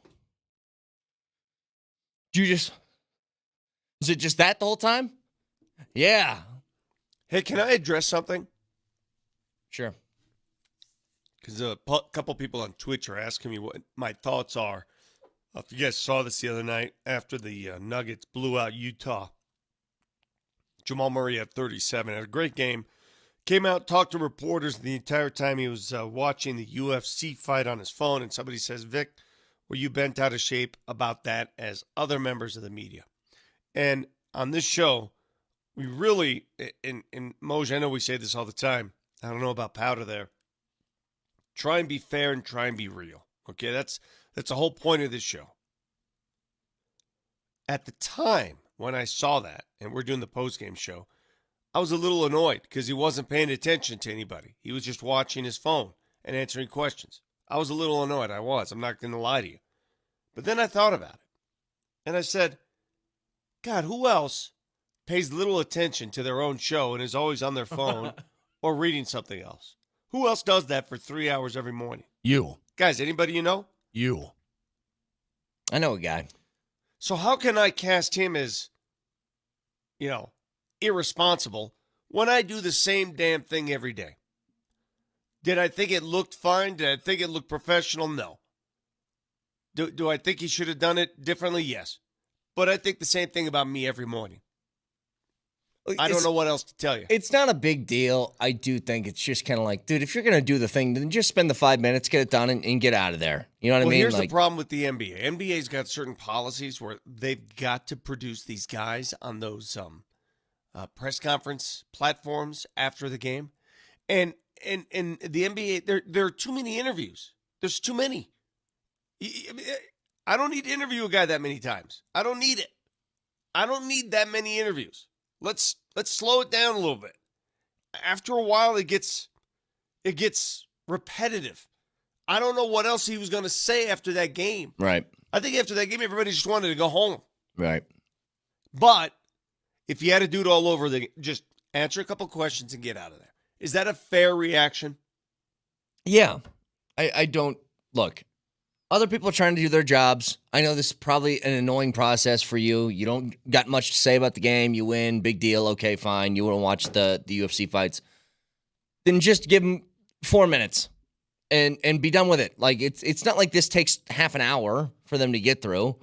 Is it just that the whole time? Yeah. Hey, can I address something? Sure. Because a couple people on Twitch are asking me what my thoughts are. If you guys saw this the other night after the Nuggets blew out Utah, Jamal Murray had 37, had a great game. Came out, talked to reporters the entire time he was watching the UFC fight on his phone, and somebody says, Vic, were you bent out of shape about that as other members of the media? And on this show, we really, and Moj, I know we say this all the time. I don't know about Powder there. Try and be fair and try and be real. Okay, that's the whole point of this show. At the time when I saw that, and we're doing the postgame show, I was a little annoyed because he wasn't paying attention to anybody. He was just watching his phone and answering questions. I was a little annoyed. I'm not going to lie to you. But then I thought about it. And I said, God, who else pays little attention to their own show and is always on their phone or reading something else? Who else does that for 3 hours every morning? You. Guys, anybody you know? You. I know a guy. So how can I cast him as, irresponsible when I do the same damn thing every day? Did I think it looked fine? Did I think it looked professional? No. Do I think he should have done it differently? Yes. But I think the same thing about me every morning. I don't know what else to tell you. It's not a big deal. I do think it's just kind of like, dude, if you're going to do the thing, then just spend the 5 minutes, get it done, and get out of there. You know what I mean? Here's the problem with the NBA. NBA's got certain policies where they've got to produce these guys on those press conference platforms after the game. And the NBA, there are too many interviews. There's too many. I don't need to interview a guy that many times. I don't need it. I don't need that many interviews. Let's slow it down a little bit. After a while, it gets repetitive. I don't know what else he was going to say after that game. Right. I think after that game, everybody just wanted to go home. Right. But if you had to do it all over, just answer a couple questions and get out of there. Is that a fair reaction? Yeah. I don't look. Other people are trying to do their jobs. I know this is probably an annoying process for you. You don't got much to say about the game. You win, big deal. Okay, fine. You want to watch the UFC fights. Then just give them 4 minutes and be done with it. Like it's not like this takes half an hour for them to get through.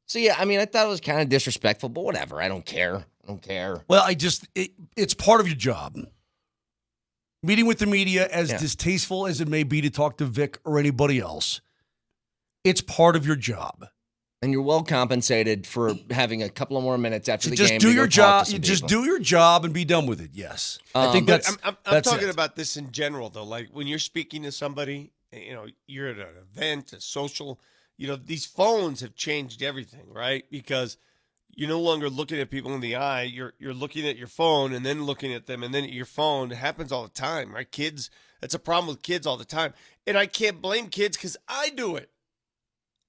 So yeah, I mean, I thought it was kind of disrespectful, but whatever. I don't care. Well, it's part of your job. Meeting with the media, as distasteful as it may be to talk to Vic or anybody else, it's part of your job. And you're well compensated for having a couple of more minutes after the just game. Do your job. You just do your job and be done with it. Yes, I think that's. I'm talking about this in general, though. Like when you're speaking to somebody, you're at an event, a social. These phones have changed everything, right? Because you're no longer looking at people in the eye. You're looking at your phone and then looking at them and then at your phone. It happens all the time, right? Kids, that's a problem with kids all the time. And I can't blame kids because I do it.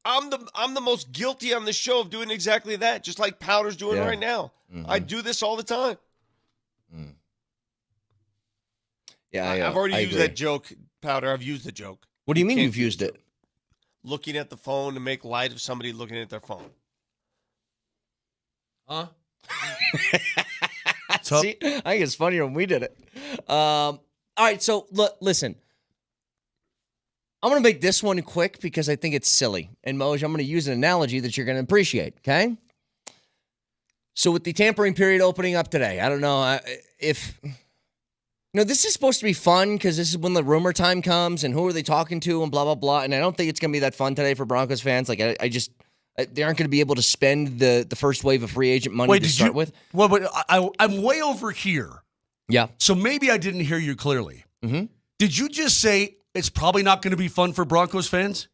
I'm the most guilty on the show of doing exactly that, just like Powder's doing right now. Mm-hmm. I do this all the time. Mm. Yeah, I've already used that joke, Powder. I've used the joke. What do you mean you've used it? Looking at the phone to make light of somebody looking at their phone. Huh? See, I think it's funnier when we did it. All right, so listen. I'm going to make this one quick because I think it's silly. And Moj, I'm going to use an analogy that you're going to appreciate, okay? So with the tampering period opening up today, I don't know if... this is supposed to be fun because this is when the rumor time comes and who are they talking to and blah, blah, blah. And I don't think it's going to be that fun today for Broncos fans. Like, they aren't going to be able to spend the first wave of free agent money to start with. Well, but I'm way over here. Yeah. So maybe I didn't hear you clearly. Mm-hmm. Did you just say it's probably not going to be fun for Broncos fans?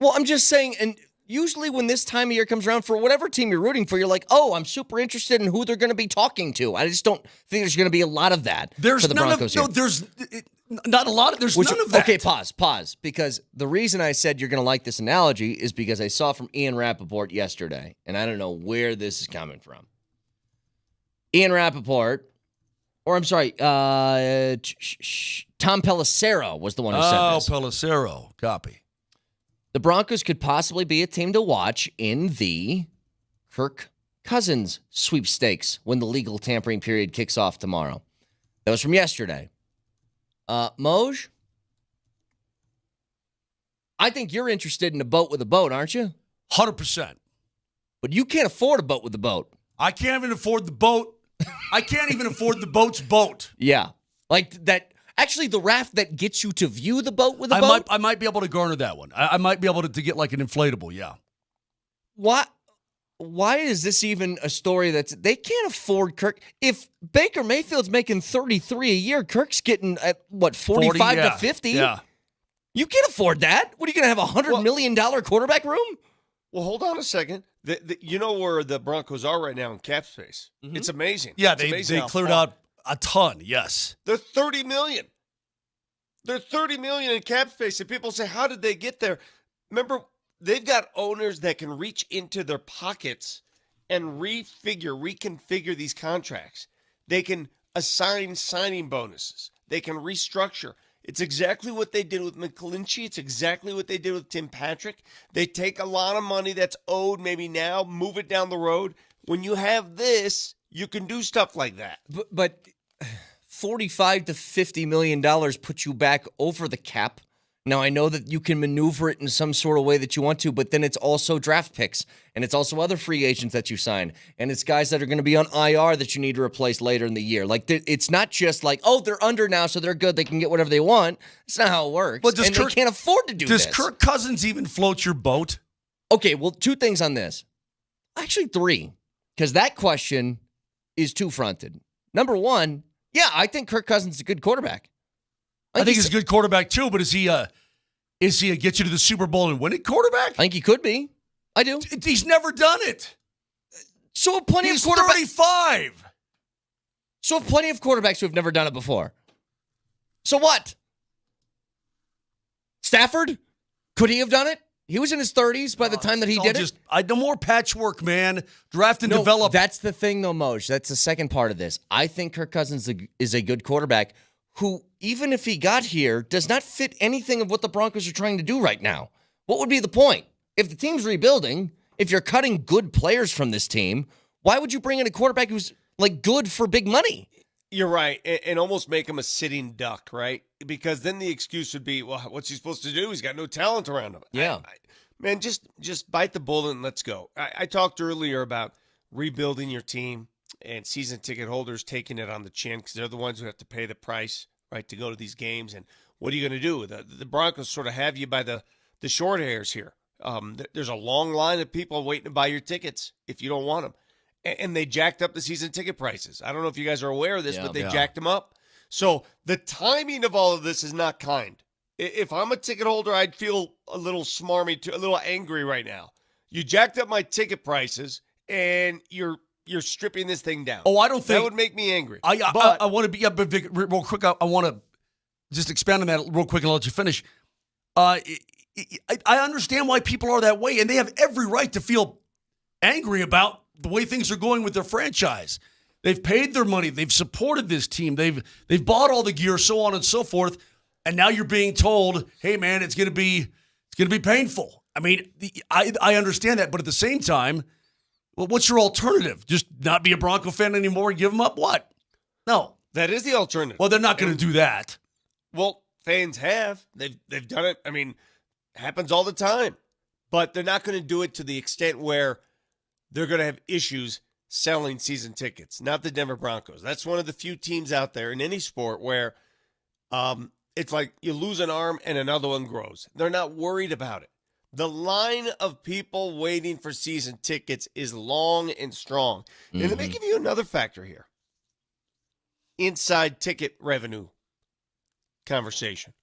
Well, I'm just saying, and usually when this time of year comes around, for whatever team you're rooting for, you're like, oh, I'm super interested in who they're going to be talking to. I just don't think there's going to be a lot of that for the Broncos here. There's not a lot of, there's none of that. Okay, pause. Because the reason I said you're going to like this analogy is because I saw from Ian Rappaport yesterday, and I don't know where this is coming from. Ian Rappaport Or I'm sorry, Tom Pelissero was the one who said this. Pelissero. Copy. The Broncos could possibly be a team to watch in the Kirk Cousins sweepstakes when the legal tampering period kicks off tomorrow. That was from yesterday. Moj, I think you're interested in a boat with a boat, aren't you? 100%. But you can't afford a boat with a boat. I can't even afford the boat. I can't even afford the boat's boat. Yeah. Like that. Actually, the raft that gets you to view the boat with a boat. I might be able to garner that one. I might be able to get like an inflatable, yeah. Why is this even a story they can't afford Kirk? If Baker Mayfield's making 33 a year, Kirk's getting at what, 45 to 50? Yeah. You can't afford that. What are you going to have, $100 million quarterback room? Well, hold on a second. You know where the Broncos are right now in cap space? Mm-hmm. It's amazing. Yeah, It's they amazing how cleared far- out a ton, yes. They're $30 million. They're $30 million in cap space. And people say, how did they get there? Remember, they've got owners that can reach into their pockets and reconfigure these contracts. They can assign signing bonuses. They can restructure. It's exactly what they did with McClinchy. It's exactly what they did with Tim Patrick. They take a lot of money that's owed maybe now, move it down the road. When you have this, you can do stuff like that. But $45 to $50 million puts you back over the cap. Now, I know that you can maneuver it in some sort of way that you want to, but then it's also draft picks, and it's also other free agents that you sign, and it's guys that are going to be on IR that you need to replace later in the year. Like, it's not just like, oh, they're under now, so they're good. They can get whatever they want. That's not how it works. But they can't afford to do this. Does Kirk Cousins even float your boat? Okay, well, two things on this. Actually, three, because that question is two-fronted. Number one, yeah, I think Kirk Cousins is a good quarterback. I think he's a good quarterback too, but is he a get you to the Super Bowl and win it quarterback? I think he could be. I do. He's never done it. So have plenty He's of quarterbacks. 35. So have plenty of quarterbacks who have never done it before. So what? Stafford? Could he have done it? He was in his 30s by the time that he did it. No more patchwork, man. Draft and No, develop. That's the thing, though, Moj. That's the second part of this. I think Kirk Cousins is a good quarterback who, even if he got here, does not fit anything of what the Broncos are trying to do right now. What would be the point? If the team's rebuilding, if you're cutting good players from this team, why would you bring in a quarterback who's like good for big money? You're right, and almost make him a sitting duck, right? Because then the excuse would be, well, what's he supposed to do? He's got no talent around him. Yeah. Man, just bite the bullet and let's go. I talked earlier about rebuilding your team and season ticket holders taking it on the chin because they're the ones who have to pay the price, right, to go to these games. And what are you going to do? The Broncos sort of have you by the short hairs here. There's a long line of people waiting to buy your tickets if you don't want them. And they jacked up the season ticket prices. I don't know if you guys are aware of this, but they jacked them up. So the timing of all of this is not kind. If I'm a ticket holder, I'd feel a little smarmy, a little angry right now. You jacked up my ticket prices, and you're stripping this thing down. Oh, I don't think that would make me angry. I want to be but Vic, real quick. I want to just expand on that real quick and I'll let you finish. I understand why people are that way, and they have every right to feel angry about the way things are going with their franchise. They've paid their money. They've supported this team. They've bought all the gear, so on and so forth. And now you're being told, "Hey, man, it's going to be painful." I mean, I understand that, but at the same time, well, what's your alternative? Just not be a Bronco fan anymore and give them up? What? No, that is the alternative. Well, they're not going to do that. Well, fans have. They've done it. I mean, it happens all the time. But they're not going to do it to the extent where they're going to have issues selling season tickets. Not the Denver Broncos. That's one of the few teams out there in any sport where it's like you lose an arm and another one grows. They're not worried about it. The line of people waiting for season tickets is long and strong. Mm-hmm. And let me give you another factor here. Inside ticket revenue conversation.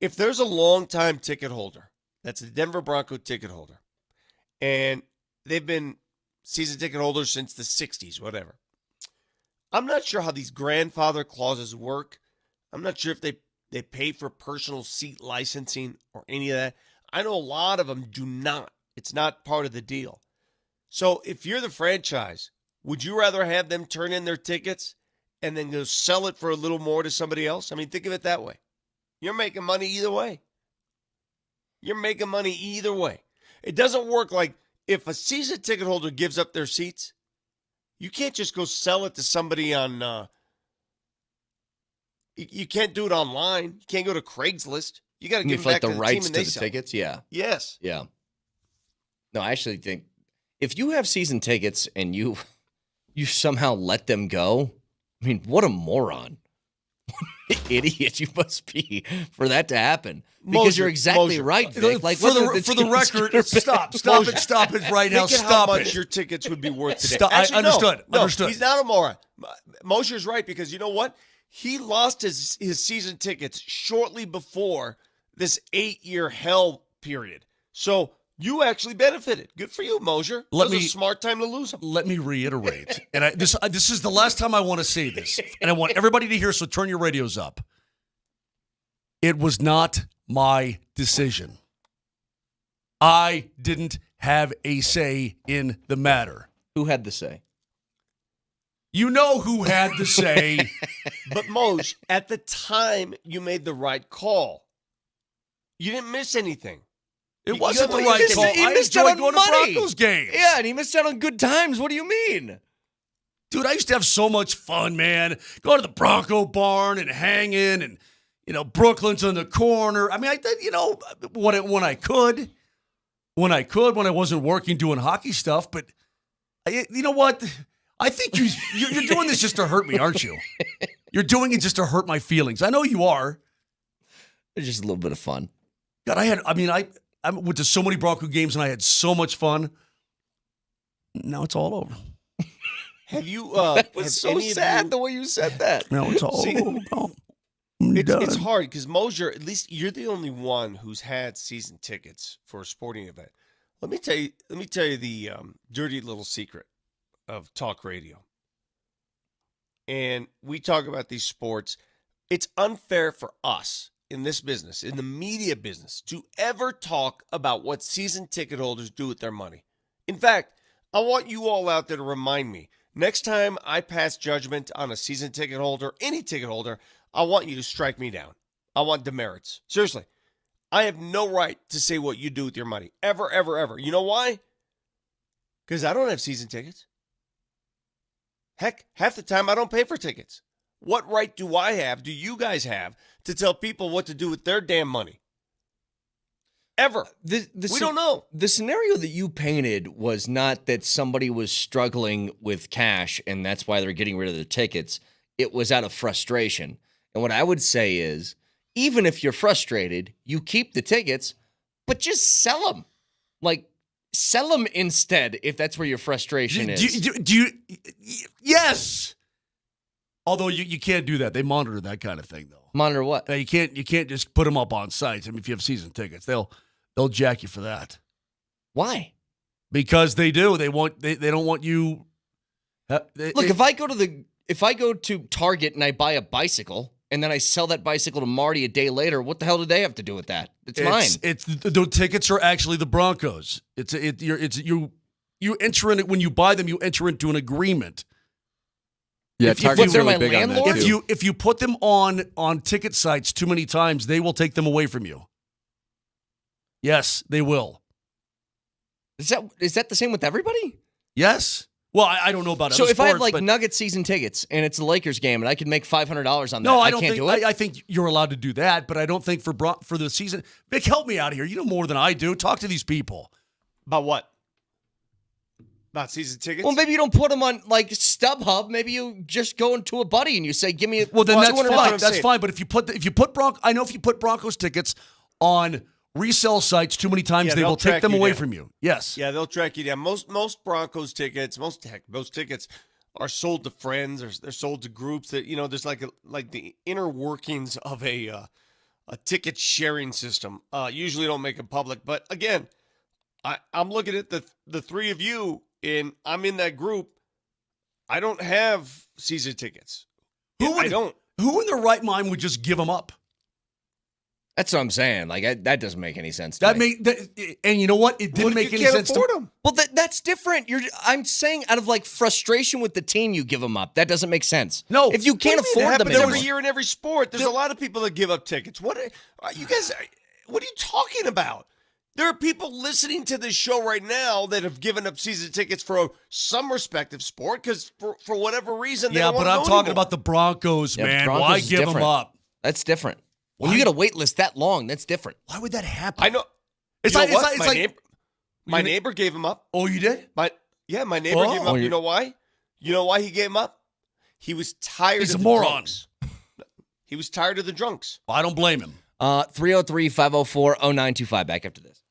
If there's a long-time ticket holder, that's the Denver Bronco ticket holder, and they've been season ticket holders since the 60s, whatever. I'm not sure how these grandfather clauses work. I'm not sure if they pay for personal seat licensing or any of that. I know a lot of them do not. It's not part of the deal. So if you're the franchise, would you rather have them turn in their tickets and then go sell it for a little more to somebody else? I mean, think of it that way. You're making money either way. You're making money either way. It doesn't work like if a season ticket holder gives up their seats, you can't just go sell it to somebody on you can't do it online. You can't go to Craigslist. You got to You mean give for it like back the to the team rights and to they the sell. tickets? Yeah. Yes. Yeah. No, I actually think if you have season tickets and you somehow let them go, I mean, what a moron. What an idiot you must be for that to happen. Because Mosier, you're exactly Mosier. right, Vic. Like, for whether the team's record, good or bad. stop it right now. Think of how Stop much it. your tickets would be worth today. Stop. I understood. No, Understood. he's not a moron. Mosier's right because you know what? He lost his season tickets shortly before this 8-year hell period. So you actually benefited. Good for you, Mosier. It was a smart time to lose them. Let me reiterate, and this is the last time I want to say this, and I want everybody to hear. So turn your radios up. It was not my decision. I didn't have a say in the matter. Who had the say? You know who had the say. But Moj, at the time, you made the right call. You didn't miss anything. It You wasn't got the what right you did. call. He I missed out enjoyed on going money. to Broncos games. Yeah, and he missed out on good times. What do you mean? Dude, I used to have so much fun, man. Go to the Bronco barn and hanging, and Brooklyn's in the corner. I mean, I did, when I could, when I wasn't working doing hockey stuff. But you know what? I think you're doing this just to hurt me, aren't you? You're doing it just to hurt my feelings. I know you are. It's just a little bit of fun. God, I went to so many Bronco games and I had so much fun. Now it's all over. Have you? That was so sad the way you said that. Now it's all See, over. It's hard because Mosier, at least you're the only one who's had season tickets for a sporting event. Let me tell you the dirty little secret of talk radio. And we talk about these sports. It's unfair for us in this business, in the media business, to ever talk about what season ticket holders do with their money. In fact, I want you all out there to remind me, next time I pass judgment on a season ticket holder, any ticket holder, I want you to strike me down. I want demerits. Seriously. I have no right to say what you do with your money. Ever, ever, ever. You know why? Because I don't have season tickets. Heck, half the time I don't pay for tickets. What right do I have, do you guys have, to tell people what to do with their damn money? Ever. We don't know. The scenario that you painted was not that somebody was struggling with cash and that's why they're getting rid of their tickets. It was out of frustration. And what I would say is, even if you're frustrated, you keep the tickets, but just sell them. Like, sell them instead if that's where your frustration is. Do you? Yes. Although you can't do that. They monitor that kind of thing, though. Monitor what? You can't just put them up on sites. I mean, if you have season tickets, they'll jack you for that. Why? Because they do. They don't want you. Look, if I go to Target and I buy a bicycle and then I sell that bicycle to Marty a day later, what the hell do they have to do with that? It's mine. It's the tickets are actually the Broncos. You enter in it when you buy them. You enter into an agreement. Yeah, If you Target's put them really on big on that landlord? too. If you put them on ticket sites too many times, they will take them away from you. Yes, they will. Is that the same with everybody? Yes. Well, I don't know about So other if I have sports, like but Nuggets season tickets and it's a Lakers game and I can make $500 on that, no, I don't can't think, do it. I think you're allowed to do that, but I don't think for the season. Vic, help me out here. You know more than I do. Talk to these people. About what? About season tickets? Well, maybe you don't put them on like StubHub. Maybe you just go into a buddy and you say, "Give me." Well, then that's $200. fine. That's fine. But if you put Broncos tickets on resale sites too many times, Yeah, they they'll will take track them you away down. you. Yes. Yeah, they'll track you down. Most Broncos tickets, most tickets are sold to friends or they're sold to groups that, there's like the inner workings of a ticket sharing system. Usually don't make it public, but again, I'm looking at the three of you and I'm in that group. I don't have season tickets. I don't. Who in their right mind would just give them up? That's what I'm saying. Like that doesn't make any sense to That me. and you know what? It didn't What if make you any can't sense afford to them? Well, that's different. I'm saying out of like frustration with the team, you give them up. That doesn't make sense. No. If you can't What do you mean? It afford them happens anymore. every year in every sport. There's a lot of people that give up tickets. What you guys? What are you talking about? There are people listening to this show right now that have given up season tickets for some respective sport because for whatever reason. They Yeah, don't but wanna I'm go talking anymore. about the Broncos, Yeah, man. Broncos Why is give them different. up? That's different. When Why? you got a wait list that long, that's different. Why would that happen? I know. It's You like know it's what? like it's my like. neighbor, my neighbor gave him up. Oh, you did? My neighbor gave him Oh. up. You know why? You know why he gave him up? He was tired He's of a the moron. drunks. He was tired of the drunks. I don't blame him. 303-504-0925. Back after this.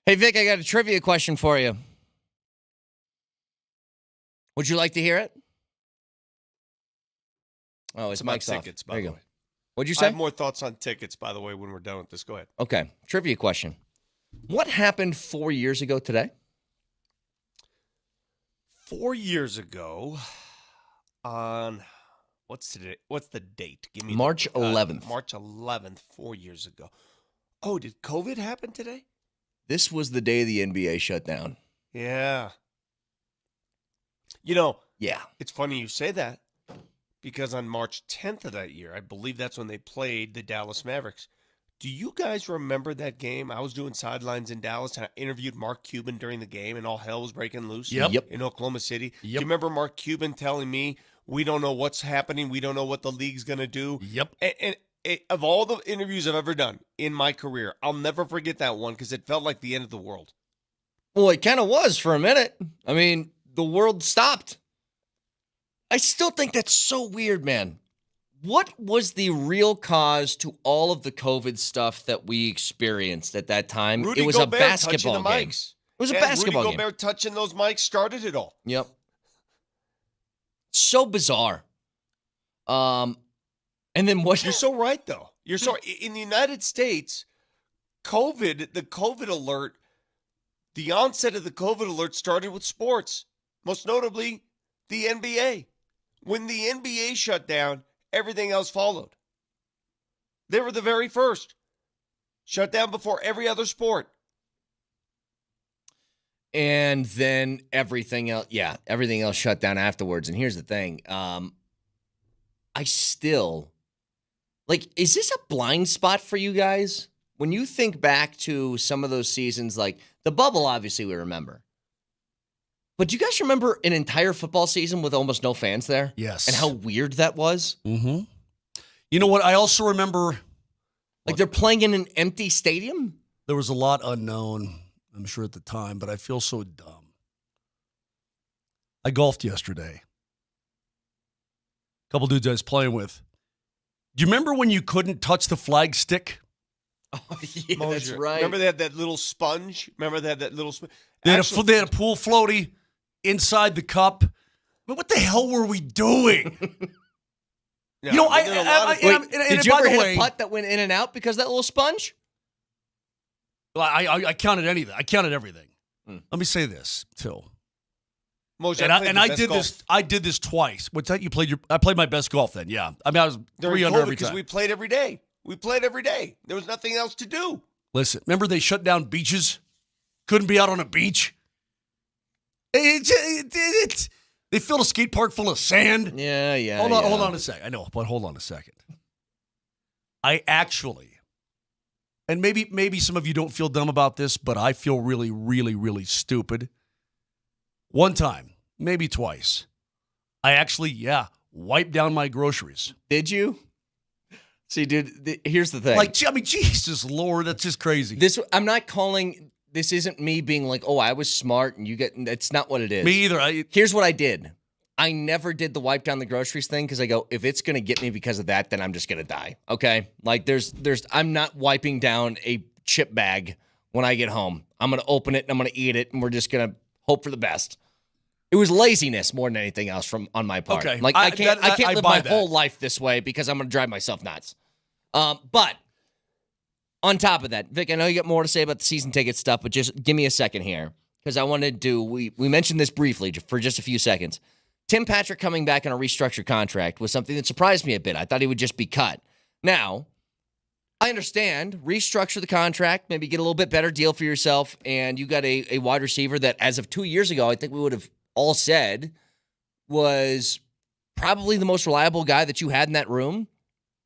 Hey, Vic, I got a trivia question for you. Would you like to hear it? Oh, his It's about mic's off. tickets, by There the you go. way. What'd you I say? have more thoughts on tickets, by the way, when we're done with this. Go ahead. Okay, trivia question. What happened 4 years ago today? 4 years ago, on what's today? What's the date? Give me March 11th. March 11th, 4 years ago. Oh, did COVID happen today? This was the day the NBA shut down. Yeah. You know, Yeah. it's funny you say that because on March 10th of that year, I believe that's when they played the Dallas Mavericks. Do you guys remember that game? I was doing sidelines in Dallas and I interviewed Mark Cuban during the game and all hell was breaking loose Yep. in Oklahoma City. Do Yep. you remember Mark Cuban telling me, we don't know what's happening. We don't know what the league's going to do. Yep. And of all the interviews I've ever done in my career, I'll never forget that one because it felt like the end of the world. Well, it kind of was for a minute. I mean, the world stopped. I still think that's so weird, man. What was the real cause to all of the COVID stuff that we experienced at that time? Rudy it was Gobert a basketball touching the game. mics. It was a Yeah, basketball Rudy game. Gobert touching those mics started it all. Yep. So bizarre. And then what? You're so right, though. You're so in the United States, the COVID alert, the onset of the COVID alert started with sports, most notably the NBA. When the NBA shut down, everything else followed. They were the very first. Shut down before every other sport. And then everything else, everything else shut down afterwards. And here's the thing. I still, is this a blind spot for you guys? When you think back to some of those seasons, like the bubble, obviously we remember. But do you guys remember an entire football season with almost no fans there? Yes. And how weird that was? Mm-hmm. You know what? I also remember Like they're playing in an empty stadium? there was a lot unknown, I'm sure, at the time, but I feel so dumb. I golfed yesterday. A couple dudes I was playing with. Do you remember when you couldn't touch the flag stick? Oh, yeah, that's Mosier. right. Remember they had that little sponge? Remember they had that little sponge? They had a pool floaty inside the cup. But what the hell were we doing? Yeah, You know, but there are a lot of- Wait, and did you by ever the hit way, a putt that went in and out because of that little sponge? I counted anything. I counted everything. Hmm. Let me say this too. Mosier, And I I played the did best this. golf I did this twice. What's that? I played my best golf then. Yeah. I mean, I was during 3 under COVID every because time. we played every day. We played every day. There was nothing else to do. Listen, remember they shut down beaches? Couldn't be out on a beach. They filled a skate park full of sand. Yeah. Hold on a sec. I know, but hold on a second. I actually, and maybe some of you don't feel dumb about this, but I feel really, really, really stupid. One time, maybe twice, I actually, wiped down my groceries. Did you? See, dude, here's the thing. Like, I mean, Jesus Lord, that's just crazy. I'm not calling, this isn't me being like, oh, I was smart and that's not what it is. Me either. Here's what I did. I never did the wipe down the groceries thing because I go, if it's going to get me because of that, then I'm just going to die. Okay? Like I'm not wiping down a chip bag when I get home. I'm going to open it and I'm going to eat it and we're just going to hope for the best. It was laziness more than anything else on my part. Okay. Like I can't I live buy my that. whole life this way because I'm going to drive myself nuts. But on top of that, Vic, I know you got more to say about the season ticket stuff, but just give me a second here because I wanted to we mentioned this briefly for just a few seconds. Tim Patrick coming back on a restructured contract was something that surprised me a bit. I thought he would just be cut. Now, I understand, restructure the contract, maybe get a little bit better deal for yourself, and you got a wide receiver that as of 2 years ago, I think we would have all said was probably the most reliable guy that you had in that room.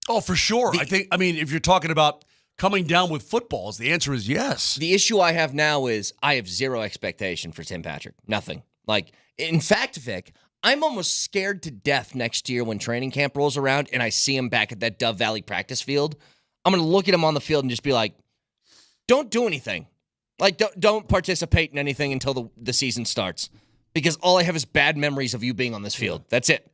Oh, for sure. I mean, if you're talking about coming down with footballs, the answer is yes. The issue I have now is I have zero expectation for Tim Patrick. Nothing. Like, in fact, Vic, I'm almost scared to death next year when training camp rolls around and I see him back at that Dove Valley practice field. I'm going to look at him on the field and just be like, don't do anything. Like, don't participate in anything until the season starts. Because all I have is bad memories of you being on this field. That's it.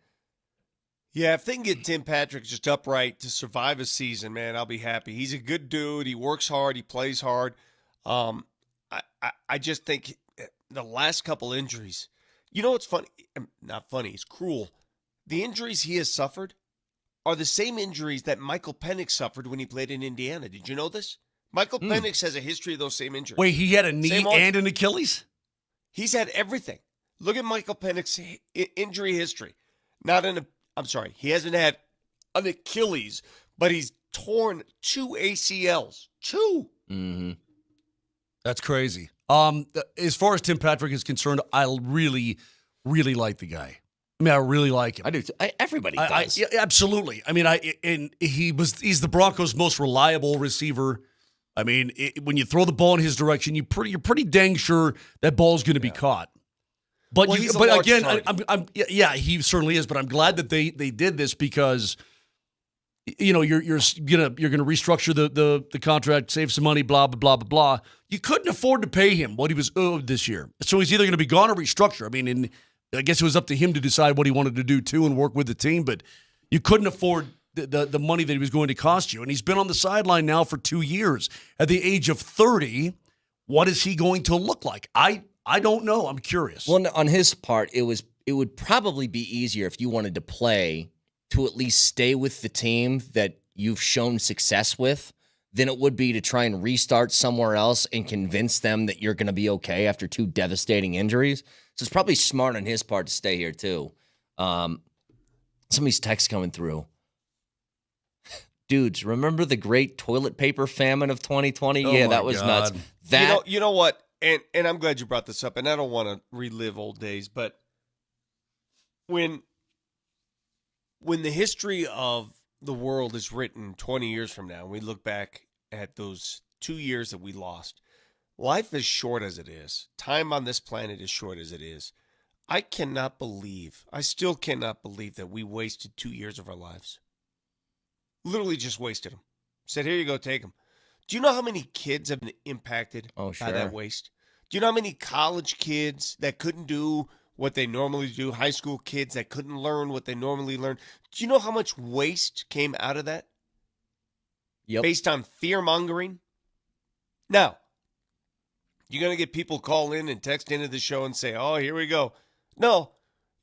Yeah, if they can get Tim Patrick just upright to survive a season, man, I'll be happy. He's a good dude. He works hard. He plays hard. I just think the last couple injuries, you know what's funny? Not funny, it's cruel. The injuries he has suffered are the same injuries that Michael Penix suffered when he played in Indiana. Did you know this? Michael Penix has a history of those same injuries. Wait, he had a knee Same on- and an Achilles? He's had everything. Look at Michael Penix's injury history. He hasn't had an Achilles, but he's torn 2 ACLs. 2. Mm-hmm. That's crazy. As far as Tim Patrick is concerned, I really, really like the guy. I mean, I really like him. I do. Everybody does. Yeah, absolutely. I mean, he's the Broncos' most reliable receiver. I mean, when you throw the ball in his direction, you're pretty dang sure that ball's going to be caught. But Well, he's a large again, target. yeah, he certainly is. But I'm glad that they did this because, you know, you're gonna restructure the contract, save some money, blah blah blah blah blah. You couldn't afford to pay him what he was owed this year, so he's either going to be gone or restructure. I mean, I guess it was up to him to decide what he wanted to do too and work with the team, but you couldn't afford the money that he was going to cost you. And he's been on the sideline now for 2 years. At the age of 30, what is he going to look like? I don't know. I'm curious. Well, on his part, it would probably be easier if you wanted to play to at least stay with the team that you've shown success with than it would be to try and restart somewhere else and convince them that you're going to be okay after 2 devastating injuries. So it's probably smart on his part to stay here too. Some of these texts coming through. Dudes, remember the great toilet paper famine of 2020? Oh yeah, my that was God. nuts. You know what? And I'm glad you brought this up, and I don't want to relive old days, but when the history of the world is written 20 years from now, and we look back at those 2 years that we lost, life is short as it is. Time on this planet is short as it is. I still cannot believe that we wasted 2 years of our lives. Literally just wasted them. Said, here you go, take them. Do you know how many kids have been impacted by that waste? Do you know how many college kids that couldn't do what they normally do, high school kids that couldn't learn what they normally learn? Do you know how much waste came out of that? Yep. Based on fear-mongering? Now, you're going to get people call in and text into the show and say, oh, here we go. No,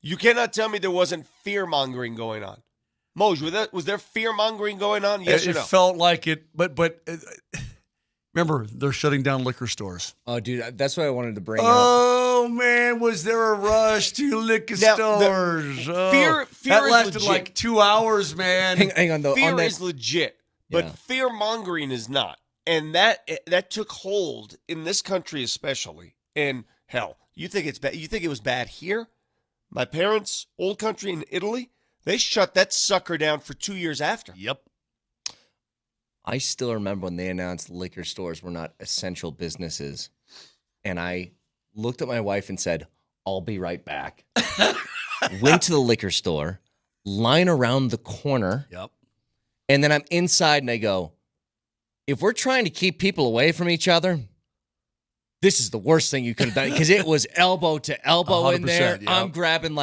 you cannot tell me there wasn't fear-mongering going on. Moj, was there fear-mongering going on? Yes or it no? felt like it, but remember, they're shutting down liquor stores. Oh, dude, that's what I wanted to bring up. Oh man, was there a rush to liquor Now, stores? fear that is lasted legit. like 2 hours, man. Hang on, though. Fear on that, is legit, but Yeah. fear-mongering is not. And that took hold in this country especially. And hell, you think it's bad? You think it was bad here? My parents' old country in Italy, they shut that sucker down for 2 years after. Yep. I still remember when they announced liquor stores were not essential businesses. And I looked at my wife and said, I'll be right back. Went to the liquor store, line around the corner, Yep. and then I'm inside and I go, if we're trying to keep people away from each other, this is the worst thing you could have done because it was elbow to elbow in there. 100%, I'm grabbing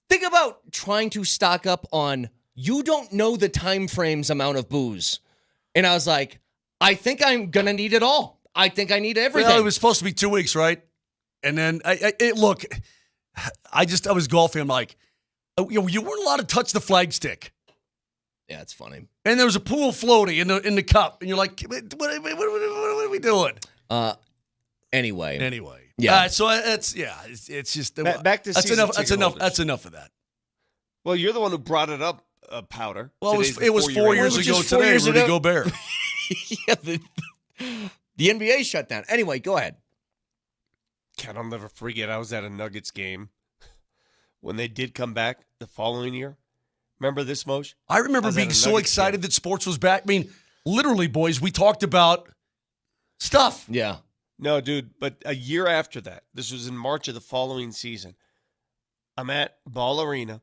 think about trying to stock up on, you don't know the time frames amount of booze. And I was like, I think I'm going to need it all. I think I need everything. Well, it was supposed to be 2 weeks, right? And then look, I was golfing. I'm like, you weren't allowed to touch the flagstick. Yeah, it's funny. And there was a pool floating in the cup, and you're like, what are we doing? Anyway. Yeah. So it's just Back to that's season enough. That's ticket enough. holders. That's enough of that. Well, you're the one who brought it up, Powder. Well, Today's it was the 4 4-year years Well, ago just 4 today. years Rudy ago. Gobert. Yeah, the NBA shut down. Anyway, go ahead. God, I'll never forget. I was at a Nuggets game when they did come back the following year. Remember this, Moj? I remember was at being a so Nuggets excited game. that sports was back. I mean, literally, boys, we talked about stuff. Yeah. No, dude, but a year after that, this was in March of the following season, I'm at Ball Arena,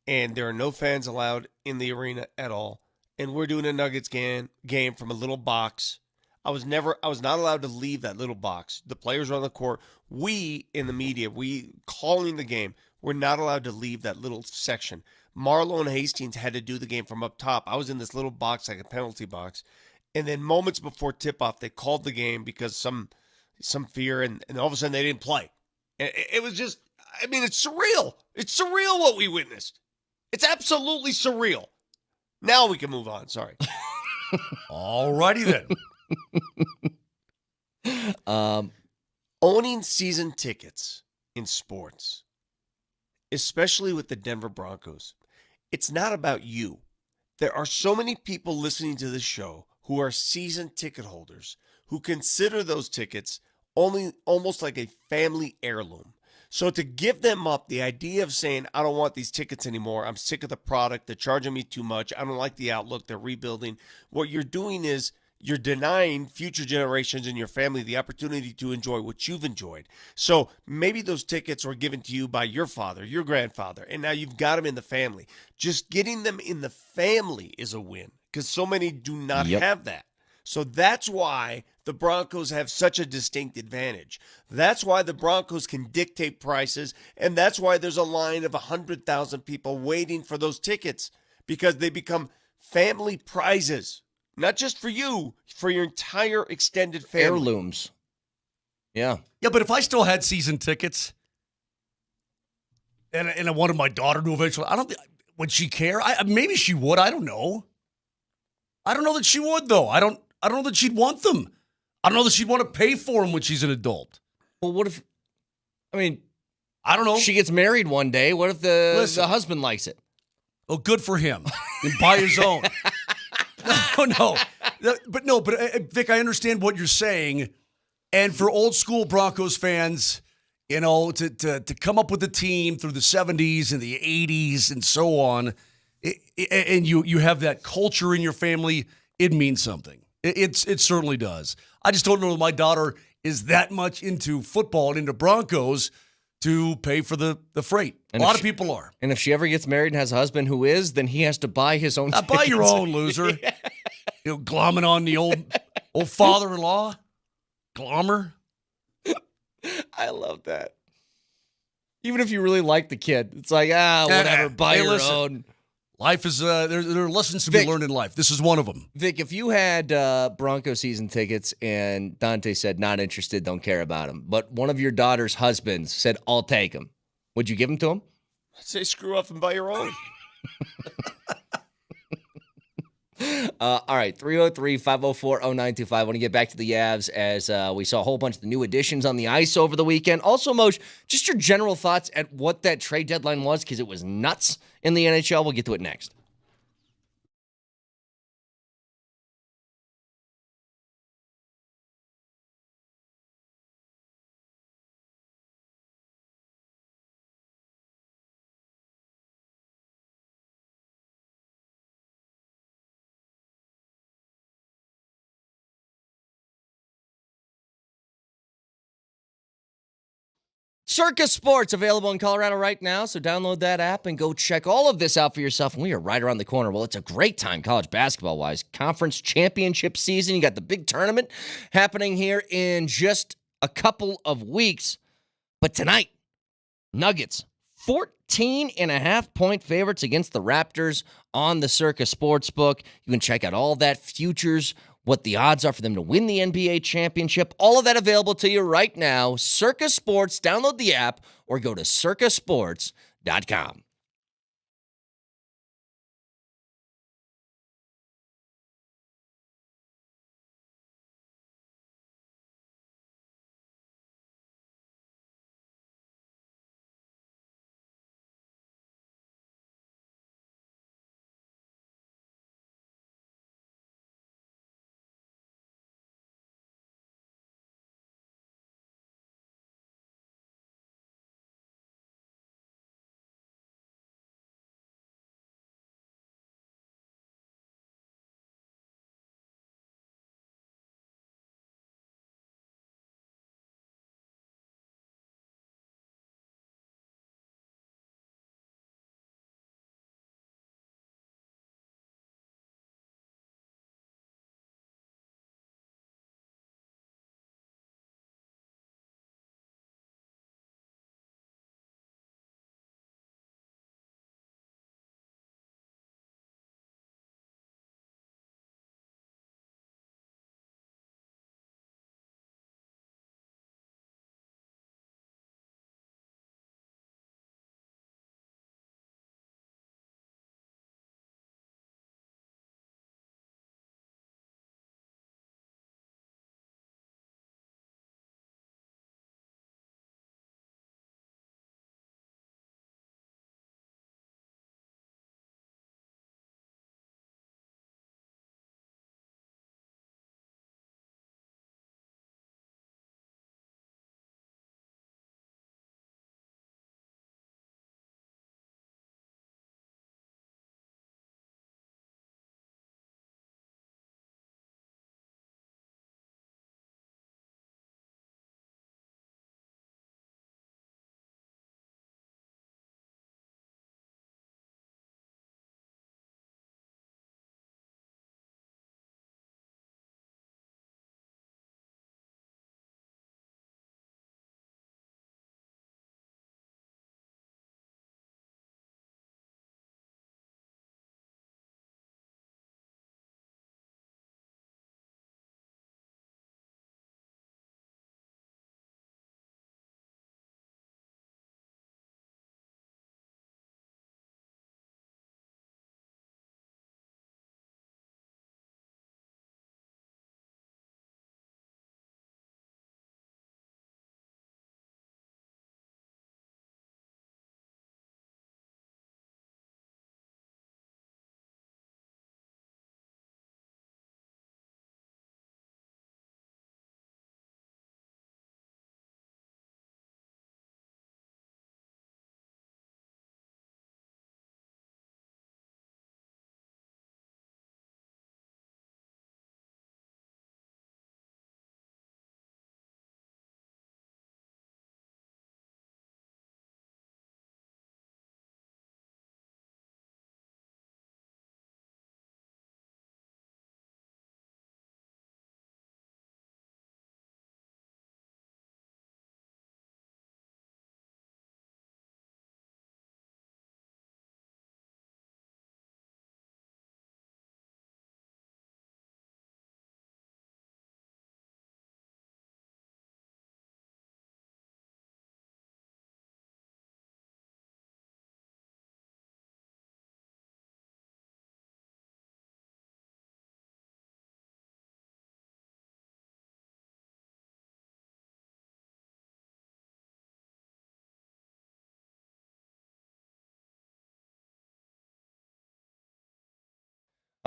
and there are no fans allowed in the arena at all. And we're doing a Nuggets game from a little box. I was not allowed to leave that little box. The players are on the court. We, in the media, we calling the game, we're not allowed to leave that little section. Marlo and Hastings had to do the game from up top. I was in this little box, like a penalty box. And then moments before tip-off, they called the game because some some fear, and all of a sudden they didn't play. It was just, I mean, it's surreal. It's surreal what we witnessed. It's absolutely surreal. Now we can move on. Sorry. All righty then. Owning season tickets in sports, especially with the Denver Broncos, it's not about you. There are so many people listening to this show who are season ticket holders who consider those tickets only almost like a family heirloom. So to give them up, the idea of saying, I don't want these tickets anymore, I'm sick of the product, they're charging me too much, I don't like the outlook, they're rebuilding. What you're doing is you're denying future generations in your family the opportunity to enjoy what you've enjoyed. So maybe those tickets were given to you by your father, your grandfather, and now you've got them in the family. Just getting them in the family is a win because so many do not have that. So that's why the Broncos have such a distinct advantage. That's why the Broncos can dictate prices, and that's why there's a line of 100,000 people waiting for those tickets because they become family prizes. Not just for you, for your entire extended family. Heirlooms. Yeah. Yeah, but if I still had season tickets and I wanted my daughter to eventually, would she care? Maybe she would. I don't know. I don't know that she would, though. I don't know that she'd want them. I don't know that she'd want to pay for them when she's an adult. Well, what if, I don't know. she gets married one day? What if the husband likes it? Oh, good for him. And buy his own. No. But Vic, I understand what you're saying. And for old school Broncos fans, you know, to come up with a team through the 70s and the 80s and so on, and you have that culture in your family, it means something. It certainly does. I just don't know that my daughter is that much into football and into Broncos to pay for the freight. And a lot of people are. And if she ever gets married and has a husband who is, then he has to buy his own tickets. Buy your own, loser. You know, glomming on the old father-in-law. Glommer. I love that. Even if you really like the kid, it's like, whatever, buy your own. Life is, there are lessons to be learned in life. This is one of them. Vic, if you had Bronco season tickets and Dante said, not interested, don't care about him, but one of your daughter's husbands said, I'll take him, would you give him to him? I'd say screw off and buy your own. All right, 303-504-0925. I want to get back to the Avs as we saw a whole bunch of the new additions on the ice over the weekend. Also, Moshe, just your general thoughts at what that trade deadline was, because it was nuts in the NHL. We'll get to it next. Circa Sports available in Colorado right now, so download that app and go check all of this out for yourself. And we are right around the corner. Well, it's a great time college basketball-wise. Conference championship season. You got the big tournament happening here in just a couple of weeks. But tonight, Nuggets, 14.5-point favorites against the Raptors on the Circa Sportsbook. You can check out all that futures, what the odds are for them to win the NBA championship. All of that available to you right now. Circa Sports. Download the app or go to circasports.com.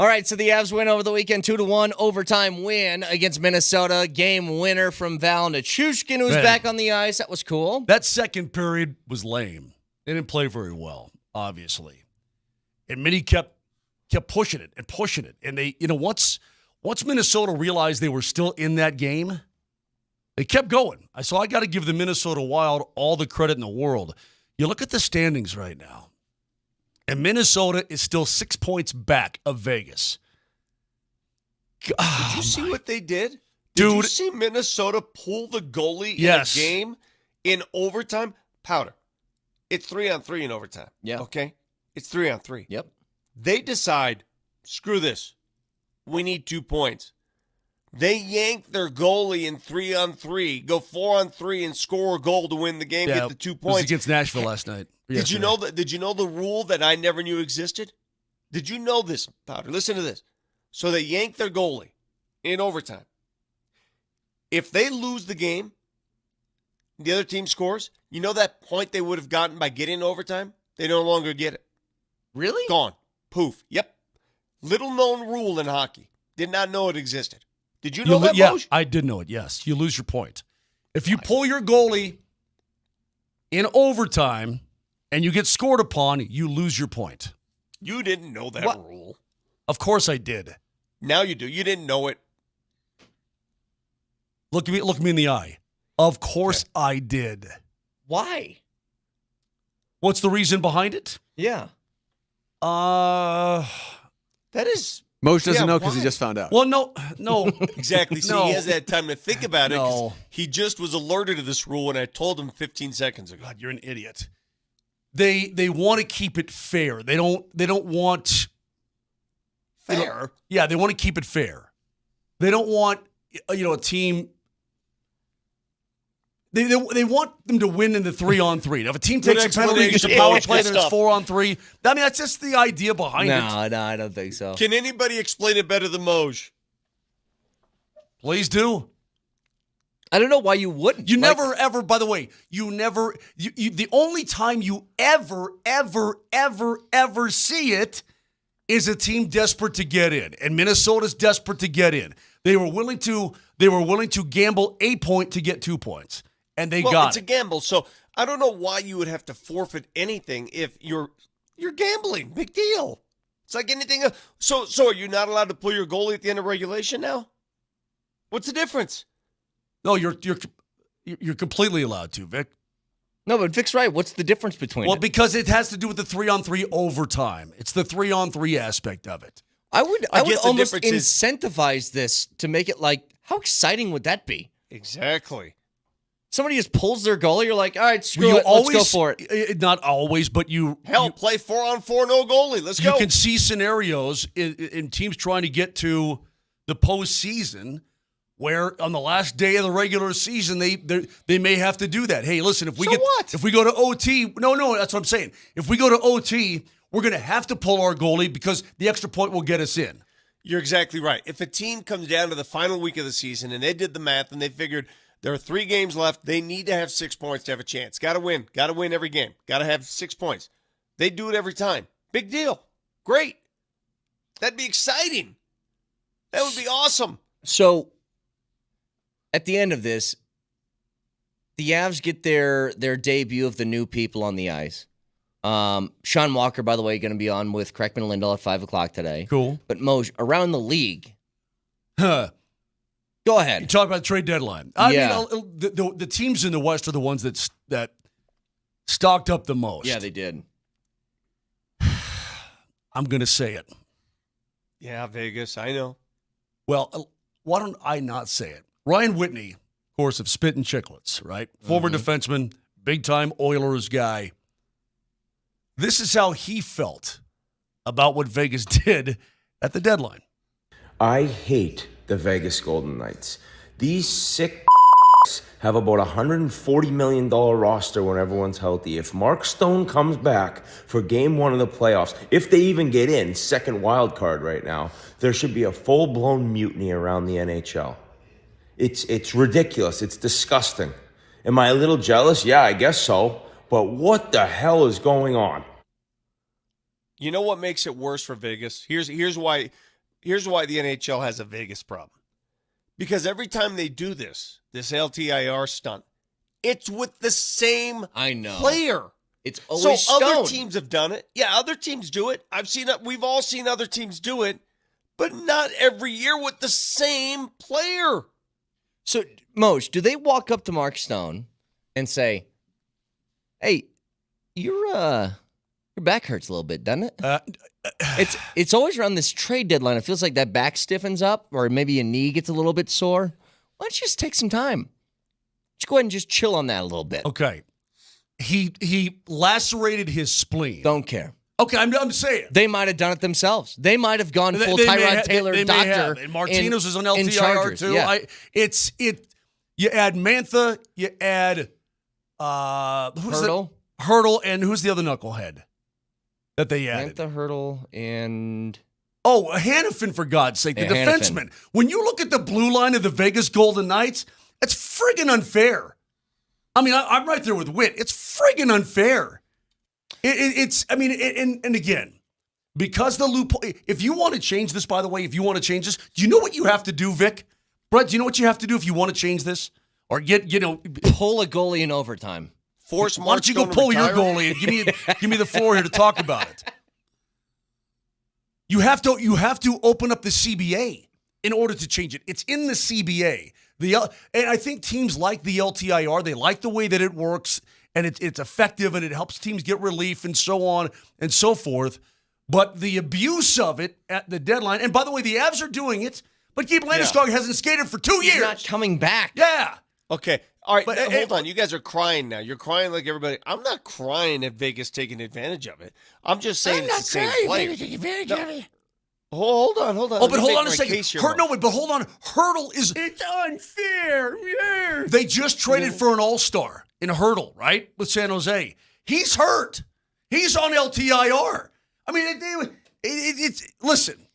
All right, so the Avs win over the weekend, 2-1 overtime win against Minnesota. Game winner from Val Nichushkin, who's Man. back on the ice. That was cool. That second period was lame. They didn't play very well, obviously. And Minnie kept pushing it. And they, once Minnesota realized they were still in that game, they kept going. So I got to give the Minnesota Wild all the credit in the world. You look at the standings right now, and Minnesota is still 6 points back of Vegas. Did you see what they did? Dude. Did you see Minnesota pull the goalie Yes. in a game in overtime? Powder. It's 3-on-3 in overtime. Yeah. Okay? It's 3-on-3. Yep. They decide, screw this. We need 2 points. They yank their goalie in 3-on-3, go 4-on-3 and score a goal to win the game, get the 2 It was points. against Nashville last night. Did you know that? Did you know the rule that I never knew existed? Did you know this, Powder? Listen to this. So they yank their goalie in overtime. If they lose the game, the other team scores, you know that point they would have gotten by getting in overtime? They no longer get it. Really? Gone. Poof. Yep. Little known rule in hockey. Did not know it existed. Did you know that, Yeah, Moj? I did know it, yes. You lose your point. If you pull your goalie in overtime and you get scored upon, you lose your point. You didn't know that What? rule. Of course I did. Now you do. You didn't know it. Look me in the eye. Of course I did. Why? What's the reason behind it? Yeah. That is Moj doesn't Yeah, know because he why? just found out. Well, no. exactly. See, No. he has that time to think about it 'cause No. he just was alerted to this rule, and I told him 15 seconds ago. God, you're an idiot. They want to keep it fair. They don't want Fair. Yeah, they want to keep it fair. They don't want a team. They want them to win in the 3-on-3. Now, if a team Good takes a penalty, gets a explanation. power Yeah, play, good then it's stuff. 4-on-3. I mean, that's just the idea behind it. No, I don't think so. Can anybody explain it better than Moj? Please do. I don't know why you wouldn't. You Like, never, ever, by the way, the only time you ever see it is a team desperate to get in. And Minnesota's desperate to get in. They were willing to gamble a point to get 2 points. And they Well, got it's it. a gamble, so I don't know why you would have to forfeit anything if you're gambling. Big deal. It's like anything else. So are you not allowed to pull your goalie at the end of regulation now? What's the difference? No, you're completely allowed to, Vic. No, but Vic's right. What's the difference between Well, it? because it has to do with the 3-on-3 overtime. It's the 3-on-3 aspect of it. I would I would guess the almost difference is- incentivize this to make it like, how exciting would that be? Exactly. Somebody just pulls their goalie, you're like, all right, screw You it, let's go for it. Not always, but you Hell, play 4-on-4, no goalie. Let's you go. can see scenarios in teams trying to get to the postseason where on the last day of the regular season they may have to do that. Hey, listen, if we So what? if we go to OT, no, that's what I'm saying. If we go to OT, we're going to have to pull our goalie because the extra point will get us in. You're exactly right. If a team comes down to the final week of the season and they did the math and they figured there are 3 games left, they need to have 6 points to have a chance. Got to win. Got to win every game. Got to have 6 points. They do it every time. Big deal. Great. That'd be exciting. That would be awesome. So at the end of this, the Avs get their debut of the new people on the ice. Sean Walker, by the way, going to be on with Kreckman and Lindell at 5 o'clock today. Cool. But Moj, around the league, You go ahead. talk about trade deadline. Yeah. I mean, the teams in the West are the ones that stocked up the most. Yeah, they did. I'm going to say it. Yeah, Vegas. I know. Well, why don't I not say it? Ryan Whitney, of course, of Spit and Chicklets, right? Former defenseman, big-time Oilers guy. This is how he felt about what Vegas did at the deadline. I hate the Vegas Golden Knights. These sick have about a $140 million roster when everyone's healthy. If Mark Stone comes back for game 1 of the playoffs, if they even get in, second wild card right now, there should be a full-blown mutiny around the NHL. It's ridiculous. It's disgusting. Am I a little jealous? Yeah, I guess so. But what the hell is going on? You know what makes it worse for Vegas? Here's why here's why the NHL has a Vegas problem. Because every time they do this LTIR stunt, it's with the same I know. player. It's always So other Stone. teams have done it. Yeah, other teams do it. We've all seen other teams do it, but not every year with the same player. So, Moj, do they walk up to Mark Stone and say, "Hey, your back hurts a little bit, doesn't it?" It's always around this trade deadline. It feels like that back stiffens up, or maybe a knee gets a little bit sore. Why don't you just take some time? Just go ahead and just chill on that a little bit. Okay. He lacerated his spleen. Don't care. Okay, I'm saying. They might have done it themselves. They might have gone full They may Tyrod have- Taylor they may doctor. have. And Martinez is on LTIR Chargers, too. yeah. You add Mantha, you add Hurdle, and who's the other knucklehead that they added? Mantha, Hurdle, and Oh, Hannafin, for God's sake, the Yeah, defenseman. When you look at the blue line of the Vegas Golden Knights, it's friggin' unfair. I mean, I'm right there with Witt. It's friggin' unfair. And again, because the loophole, if you want to change this, by the way, do you know what you have to do, Vic? Brett, do you know what you have to do if you want to change this? Or pull a goalie in overtime. Force why Mark don't you go Stone to pull your retire? goalie and give me the floor here to talk about it? You have to open up the CBA in order to change it. It's in the CBA. And I think teams like the LTIR. They like the way that it works, and it's effective, and it helps teams get relief and so on and so forth. But the abuse of it at the deadline, and by the way, the Avs are doing it, but Gabe Landeskog hasn't skated for 2 years. He's not coming back. Yeah. Okay. All right. But- Hold on. You guys are crying now. You're crying like everybody. I'm not crying at Vegas taking advantage of it. I'm just saying it's the same player. Hold on. Oh, Let but me hold make on a my second. case here, But hold on. Hurdle is. It's unfair. Yeah. They just traded for an all-star in Hurdle, right? With San Jose. He's hurt. He's on LTIR. I mean, it's listen.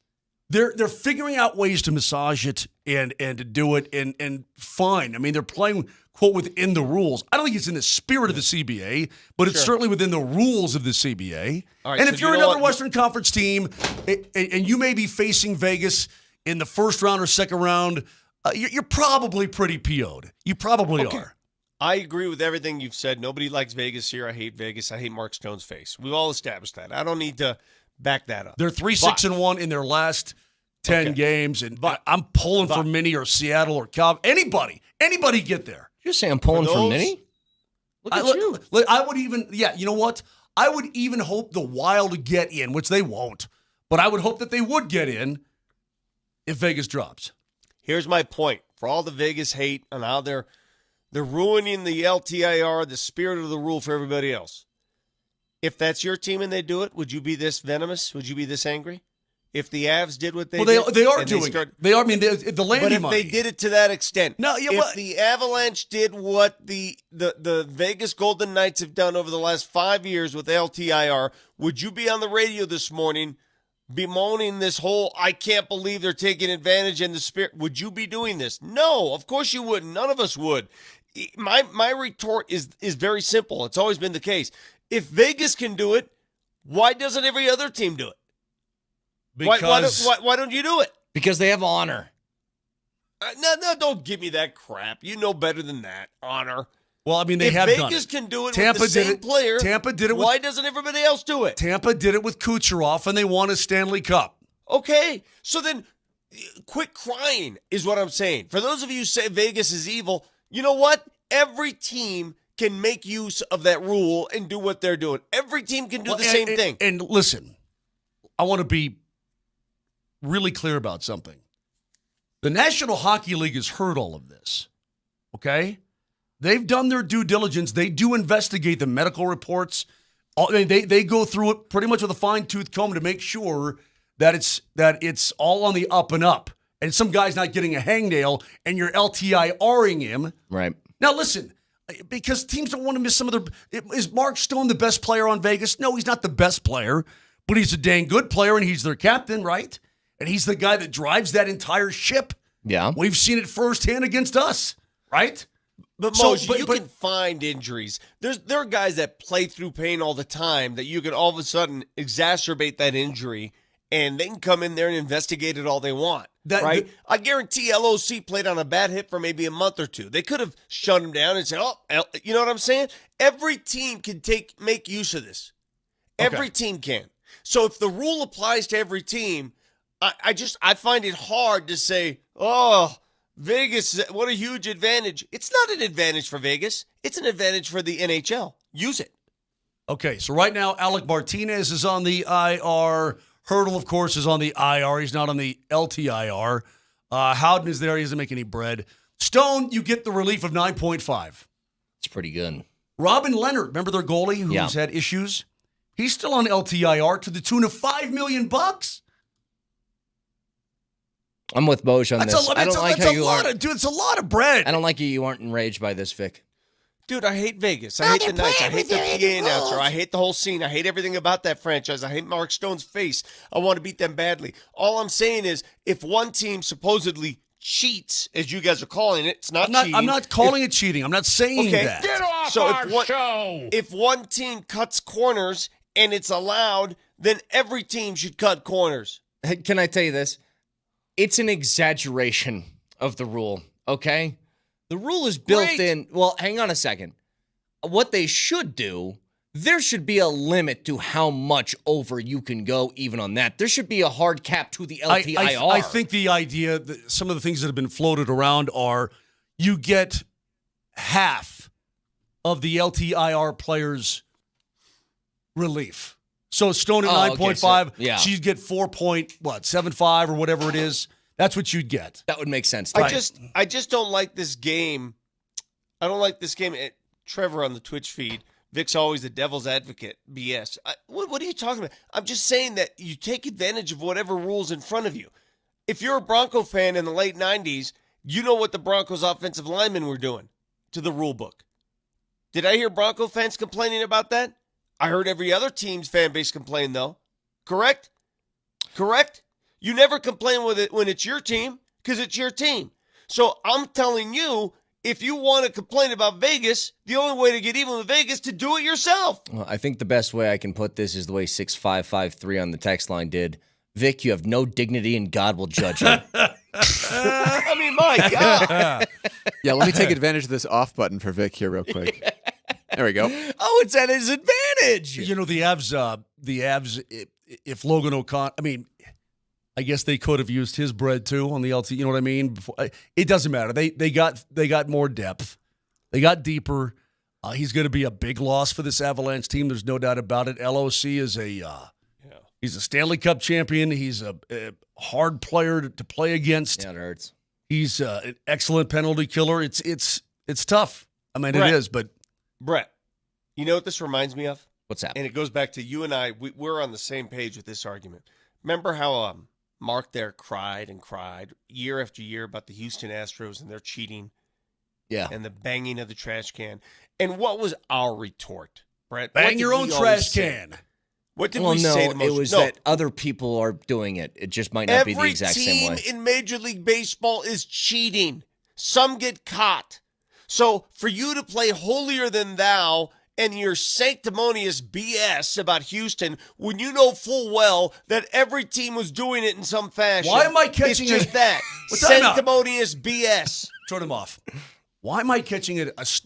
They're figuring out ways to massage it and to do it and fine. I mean, they're playing quote within the rules. I don't think it's in the spirit of the CBA, but it's certainly within the rules of the CBA. All right, and so if you you're know another what? Western Conference team and you may be facing Vegas in the first round or second round, you're probably pretty PO'd. You probably are. I agree with everything you've said. Nobody likes Vegas here. I hate Vegas. I hate Mark Stone's face. We've all established that. I don't need to back that up. They're 3-6-1 in their last 10 games, and I'm pulling for Minnie or Seattle or Cal. Anybody get there. You're saying I'm pulling for those- Minnie? Look at you. I would even, you know what? I would even hope the Wild get in, which they won't, but I would hope that they would get in if Vegas drops. Here's my point. For all the Vegas hate and how they're ruining the LTIR, the spirit of the rule for everybody else. If that's your team and they do it, would you be this venomous? Would you be this angry? If the Avs did what they did, they are and doing start- it. They are. I mean, the But Landy if money. they did it to that extent, No, yeah, if what- the Avalanche did what the Vegas Golden Knights have done over the last 5 years with LTIR, would you be on the radio this morning bemoaning this whole, I can't believe they're taking advantage in the spirit? Would you be doing this? No, of course you wouldn't. None of us would. My retort is very simple. It's always been the case. If Vegas can do it, why doesn't every other team do it? because Why don't you do it? Because they have honor. No, don't give me that crap. You know better than that. Honor. well, I mean, they If have done Vegas it. can do it Tampa with the did same it. player, Tampa did it with why doesn't everybody else do it? Tampa did it with Kucherov, and they won a Stanley Cup. Okay, so then quit crying is what I'm saying. For those of you who say Vegas is evil, you know what? Every team can make use of that rule and do what they're doing. Every team can do the same thing. And listen, I want to be really clear about something. The National Hockey League has heard all of this, okay? They've done their due diligence. They do investigate the medical reports. They go through it pretty much with a fine-tooth comb to make sure that it's all on the up and up. And some guy's not getting a hangnail, and you're LTIRing him. Right. Now, listen, because teams don't want to miss some of their... Is Mark Stone the best player on Vegas? No, he's not the best player, but he's a dang good player, and he's their captain, right? And he's the guy that drives that entire ship. Yeah. We've seen it firsthand against us, right? But So, Moj, but- you but- can find injuries. There are guys that play through pain all the time that you can all of a sudden exacerbate that injury and they can come in there and investigate it all they want. That- Right? I guarantee LOC played on a bad hit for maybe a month or two. They could have shut him down and said, "Oh, you know what I'm saying?" Every team can make use of this. Every team can. So if the rule applies to every team, I find it hard to say, "Oh, Vegas, what a huge advantage." It's not an advantage for Vegas. It's an advantage for the NHL. Use it. Okay, so right now, Alec Martinez is on the IR. Hurdle, of course, is on the IR. He's not on the LTIR. Howden is there. He doesn't make any bread. Stone, you get the relief of 9.5. It's pretty good. Robin Leonard, remember their goalie who's Yeah. had issues? He's still on LTIR to the tune of $5 million. I'm with Moj on That's this. I don't like how you aren't. Dude, it's a lot of bread. I don't like you aren't enraged by this, Vic. Dude, I hate Vegas. I hate the Knights. I hate the PA announcer. I hate the whole scene. I hate everything about that franchise. I hate Mark Stone's face. I want to beat them badly. All I'm saying is, if one team supposedly cheats, as you guys are calling it, it's not cheating. I'm not calling it cheating. I'm not saying Okay. that. Get off so if one team cuts corners and it's allowed, then every team should cut corners. Can I tell you this? It's an exaggeration of the rule, okay? The rule is built Great. in. Well, hang on a second. What they should do, there should be a limit to how much over you can go even on that. There should be a hard cap to the LTIR. I think the idea, that some of the things that have been floated around are you get half of the LTIR players' relief. So Stone at Oh, okay, 9.5, so- yeah. she'd get 4.75 or whatever it is. That's what you'd get. that would make sense. to me. I just don't like this game. I don't like this game. Trevor on the Twitch feed, Vic's always the devil's advocate. BS. What are you talking about? I'm just saying that you take advantage of whatever rules in front of you. If you're a Bronco fan in the late 90s, you know what the Broncos offensive linemen were doing to the rule book. Did I hear Bronco fans complaining about that? I heard every other team's fan base complain, though. Correct? Correct? You never complain with it when it's your team because it's your team. So I'm telling you, if you want to complain about Vegas, the only way to get even with Vegas is to do it yourself. Well, I think the best way I can put this is the way 6553 on the text line did. Vic, you have no dignity and God will judge you. I mean, my God. Yeah, let me take advantage of this off button for Vic here real quick. There we go. Oh, it's at his advantage. You know, the Avs, if Logan O'Connor, I mean, I guess they could have used his bread too on the LT. You know what I mean? It doesn't matter. They got more depth. They got deeper. He's going to be a big loss for this Avalanche team. There's no doubt about it. LOC is he's a Stanley Cup champion. He's a hard player to play against. Yeah, it hurts. He's an excellent penalty killer. It's tough. I mean, Brett. it is, but Brett, you know what this reminds me of? What's that? And it goes back to you and I. We're on the same page with this argument. Remember how Mark there cried and cried year after year about the Houston Astros and their cheating Yeah. and the banging of the trash can. And what was our retort, Brett? What bang did your own we always trash say? can. What did Well, we no, say? it was that other people are doing it. It just might not be the exact same way. Every team in Major League Baseball is cheating. Some get caught. So for you to play holier than thou and your sanctimonious BS about Houston when you know full well that every team was doing it in some fashion. Why am I catching It's just it? that. What's that about? Sanctimonious BS. Turn him off. Why am I catching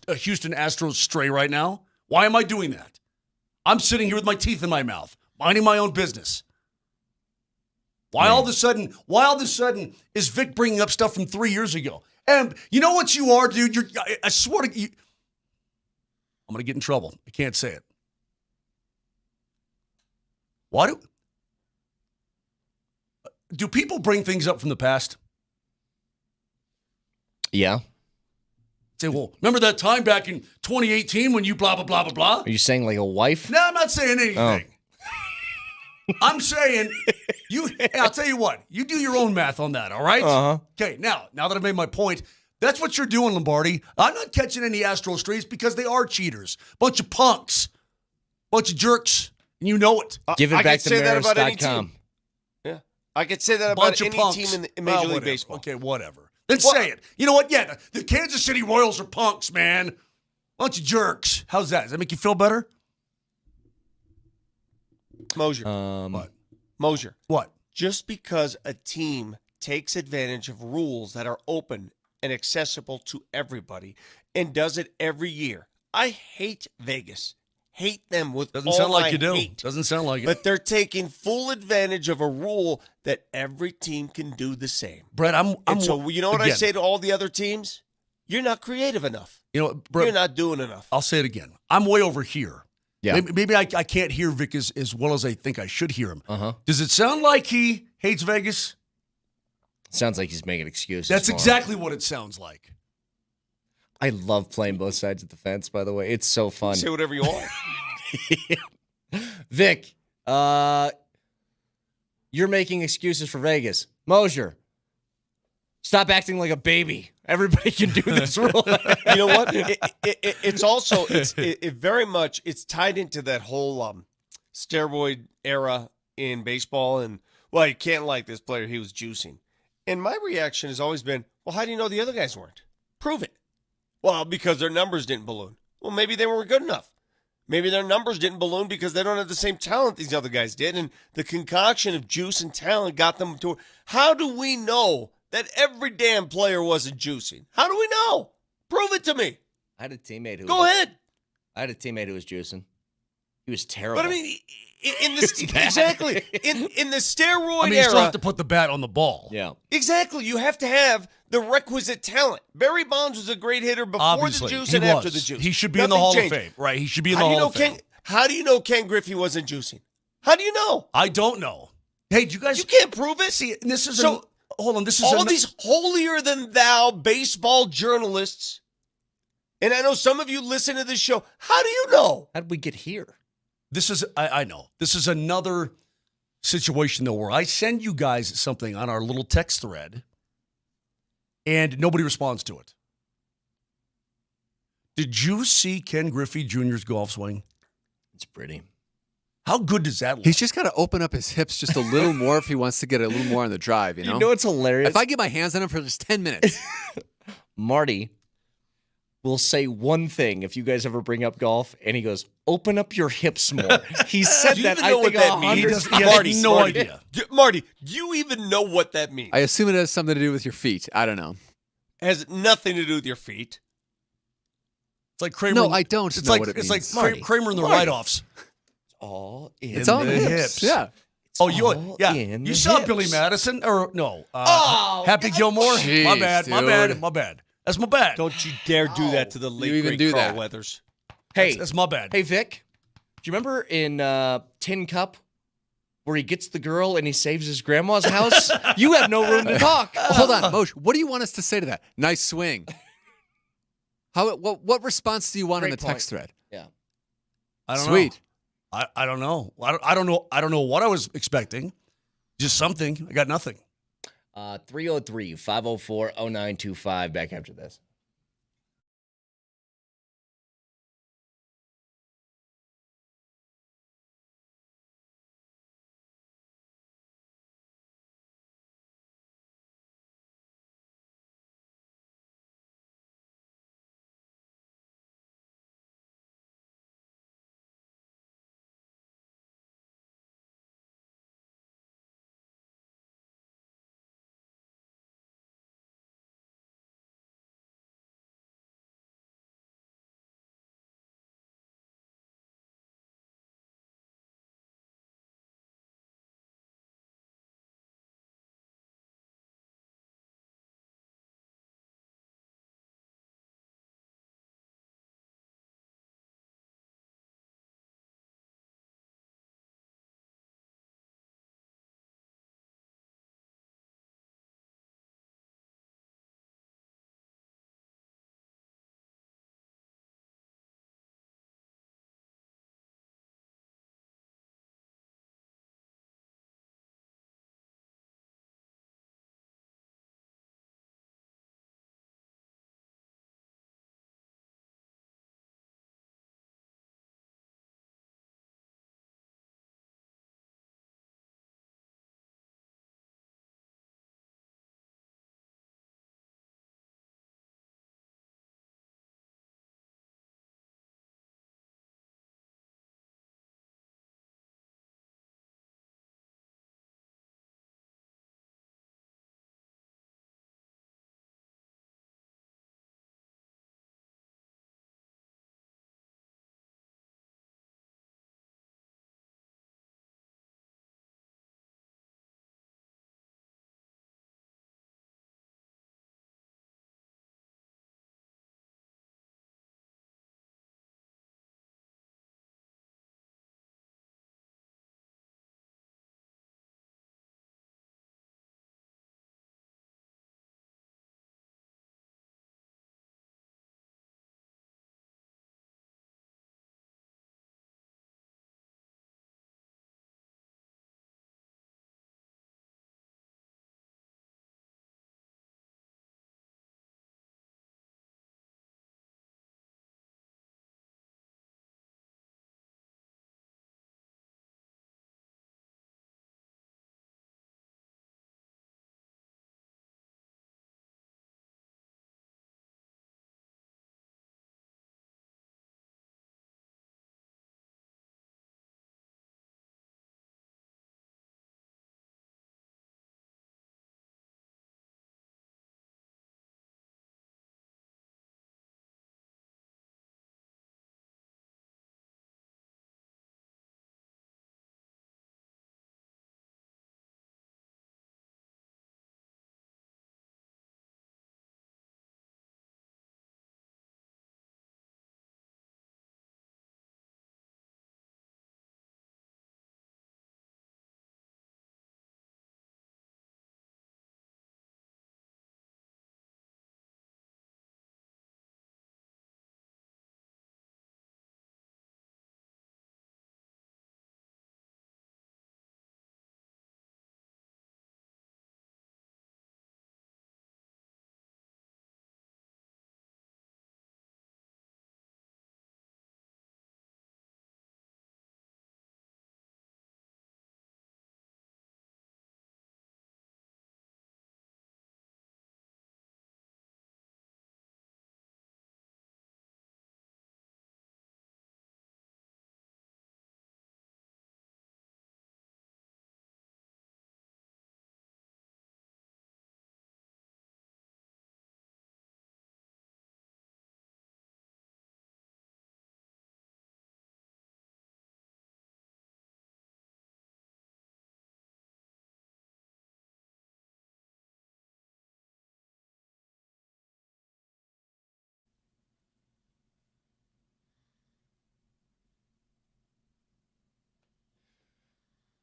a Houston Astros stray right now? Why am I doing that? I'm sitting here with my teeth in my mouth, minding my own business. Why all of a sudden is Vic bringing up stuff from 3 years ago? And you know what you are, dude? I swear to you, I'm going to get in trouble. I can't say it. Why do people bring things up from the past? Yeah. Say, well, remember that time back in 2018 when you blah, blah, blah, blah, blah? Are you saying like a wife? No, I'm not saying anything. I'm saying I'll tell you what, you do your own math on that, all right? Uh-huh. Okay, now that I've made my point, that's what you're doing, Lombardi. I'm not catching any Astro strays because they are cheaters. Bunch of punks. Bunch of jerks. And you know it. Give it I back could to say that about any Maris.com. team. Yeah. I could say that Bunch about of any punks. team in Well, Major League whatever. Baseball. Okay, whatever. Then say it. You know what? Yeah, the Kansas City Royals are punks, man. Bunch of jerks. How's that? Does that make you feel better? Mosier. What? Mosier, What? just because a team takes advantage of rules that are open and accessible to everybody and does it every year. I hate Vegas. Hate them with Doesn't all sound like my you do. hate. Doesn't sound like it. But they're taking full advantage of a rule that every team can do the same. Brett, I'm And so you know what I again, say to all the other teams? You're not creative enough. You know, Brett, You're not doing enough. I'll say it again. I'm way over here. Yeah. Maybe I can't hear Vic as well as I think I should hear him. Uh-huh. Does it sound like he hates Vegas? Sounds like he's making excuses. That's for him. exactly what it sounds like. I love playing both sides of the fence, by the way. It's so fun. Say whatever you want. Vic, you're making excuses for Vegas. Mosier, stop acting like a baby. Everybody can do this rule. You know what? It's also it very much it's tied into that whole steroid era in baseball, and well, you can't like this player; he was juicing. And my reaction has always been, well, how do you know the other guys weren't? Prove it. Well, because their numbers didn't balloon. Well, maybe they weren't good enough. Maybe their numbers didn't balloon because they don't have the same talent these other guys did, and the concoction of juice and talent got them to. How do we know that every damn player wasn't juicing? How do we know? Prove it to me. I had a teammate who Go ahead. I had a teammate who was juicing. He was terrible. But I mean, in this exactly in the steroid I mean, you still era, have to put the bat on the ball. yeah. exactly, you have to have the requisite talent. Barry Bonds was a great hitter before Obviously, the juice he and after was. the juice. He should be in the Nothing Hall changed. of Fame, right? He should be in How the do you Hall know of Fame. How do you know Ken Griffey wasn't juicing? How do you know? I don't know. Hey, do you guys You can't prove it. see? This is So, hold on. This is all these holier than thou baseball journalists, and I know some of you listen to this show. How do you know? How did we get here? This is I know. This is another situation though where I send you guys something on our little text thread and nobody responds to it. Did you see Ken Griffey Jr.'s golf swing? It's pretty. How good does that look? He's just got to open up his hips just a little more if he wants to get a little more on the drive, you know? You know what's hilarious? If I get my hands on him for just 10 minutes, Marty will say one thing if you guys ever bring up golf, and he goes, "Open up your hips more." He said Do you that. even I know think what that means? 100 He has no idea. Marty, do you even know what that means? I assume it has something to do with your feet. I don't know. It has nothing to do with your feet. It's like Kramer. No, I don't It's know like what it it's means. like Marty, Kramer in the Marty. write-offs. all in It's all the in the hips. hips. Yeah. Oh, all yeah. in You the saw hips. Billy Madison or no? Oh, Happy Gilmore. Jeez, my bad. My dude. bad. My bad. That's my bad. Don't you dare do that to the late You even great do Carl that. Weathers. Hey, That's my bad. hey, Vic. Do you remember in Tin Cup where he gets the girl and he saves his grandma's house? You have no room to talk. Hold on, Moshe. What do you want us to say to that? Nice swing. What response do you want in Great the text point. thread? Yeah. I don't Sweet. know. I don't know. I don't know. I don't know what I was expecting. Just something. I got nothing. 303-504-0925. Back after this.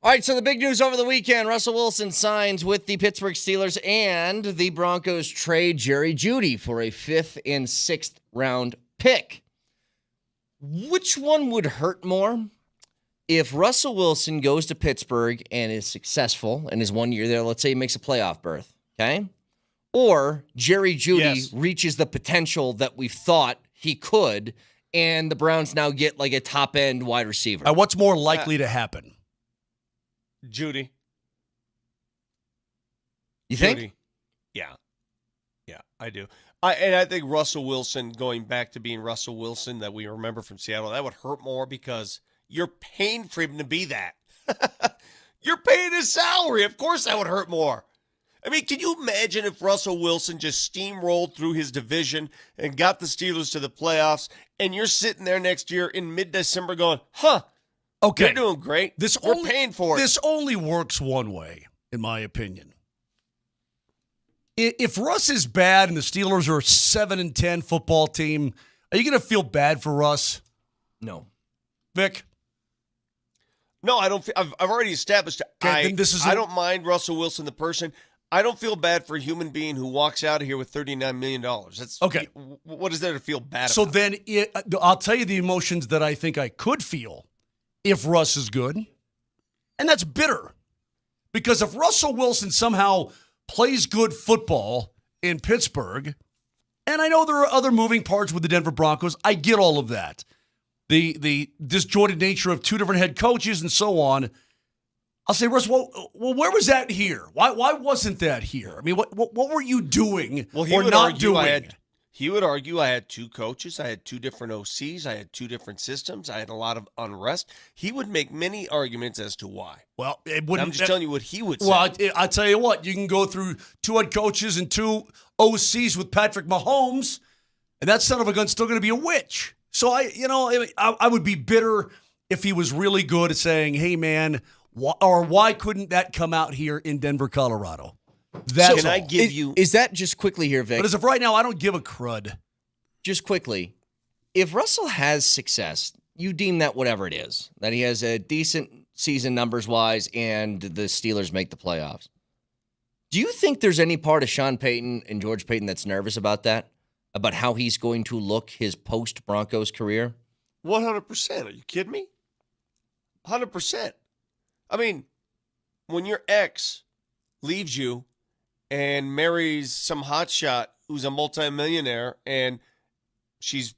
All right, so the big news over the weekend, Russell Wilson signs with the Pittsburgh Steelers, and the Broncos trade Jerry Jeudy for a 5th and 6th round pick. Which one would hurt more? If Russell Wilson goes to Pittsburgh and is successful in his 1 year there, let's say he makes a playoff berth, okay? Or Jerry Jeudy reaches the potential that we thought he could, and the Browns now get like a top-end wide receiver. What's more likely to happen? Judy. You think? Judy. Yeah. Yeah, I do. I think Russell Wilson, going back to being Russell Wilson that we remember from Seattle, that would hurt more because you're paying for him to be that. You're paying his salary. Of course that would hurt more. I mean, can you imagine if Russell Wilson just steamrolled through his division and got the Steelers to the playoffs, and you're sitting there next year in mid-December going, Okay. they're doing great. We're paying for it. This only works one way, in my opinion. If Russ is bad and the Steelers are a 7-10 football team, are you going to feel bad for Russ? No. Vic? No, I don't. I've already established. Okay, then I don't mind Russell Wilson, the person. I don't feel bad for a human being who walks out of here with $39 million. That's okay. What is there to feel bad so about? So then I'll tell you the emotions that I think I could feel if Russ is good. And that's bitter. Because if Russell Wilson somehow plays good football in Pittsburgh, and I know there are other moving parts with the Denver Broncos, I get all of that. The disjointed nature of two different head coaches and so on. I'll say, Russ, well, where was that here? Why wasn't that here? I mean, what were you doing or not doing? He would argue I had two coaches. I had two different OCs. I had two different systems. I had a lot of unrest. He would make many arguments as to why. Well, I'm just telling you what he would say. Well, I'll tell you what. You can go through two head coaches and two OCs with Patrick Mahomes, and that son of a gun's still going to be a witch. So, I would be bitter if he was really good at saying, hey, man, why couldn't that come out here in Denver, Colorado? That's Can I give you... Is that just quickly here, Vic? But as of right now, I don't give a crud. Just quickly, if Russell has success, you deem that whatever it is, that he has a decent season numbers-wise and the Steelers make the playoffs. Do you think there's any part of Sean Payton and George Payton that's nervous about that? About how he's going to look his post-Broncos career? 100%. Are you kidding me? 100%. I mean, when your ex leaves you and marries some hotshot who's a multimillionaire and she's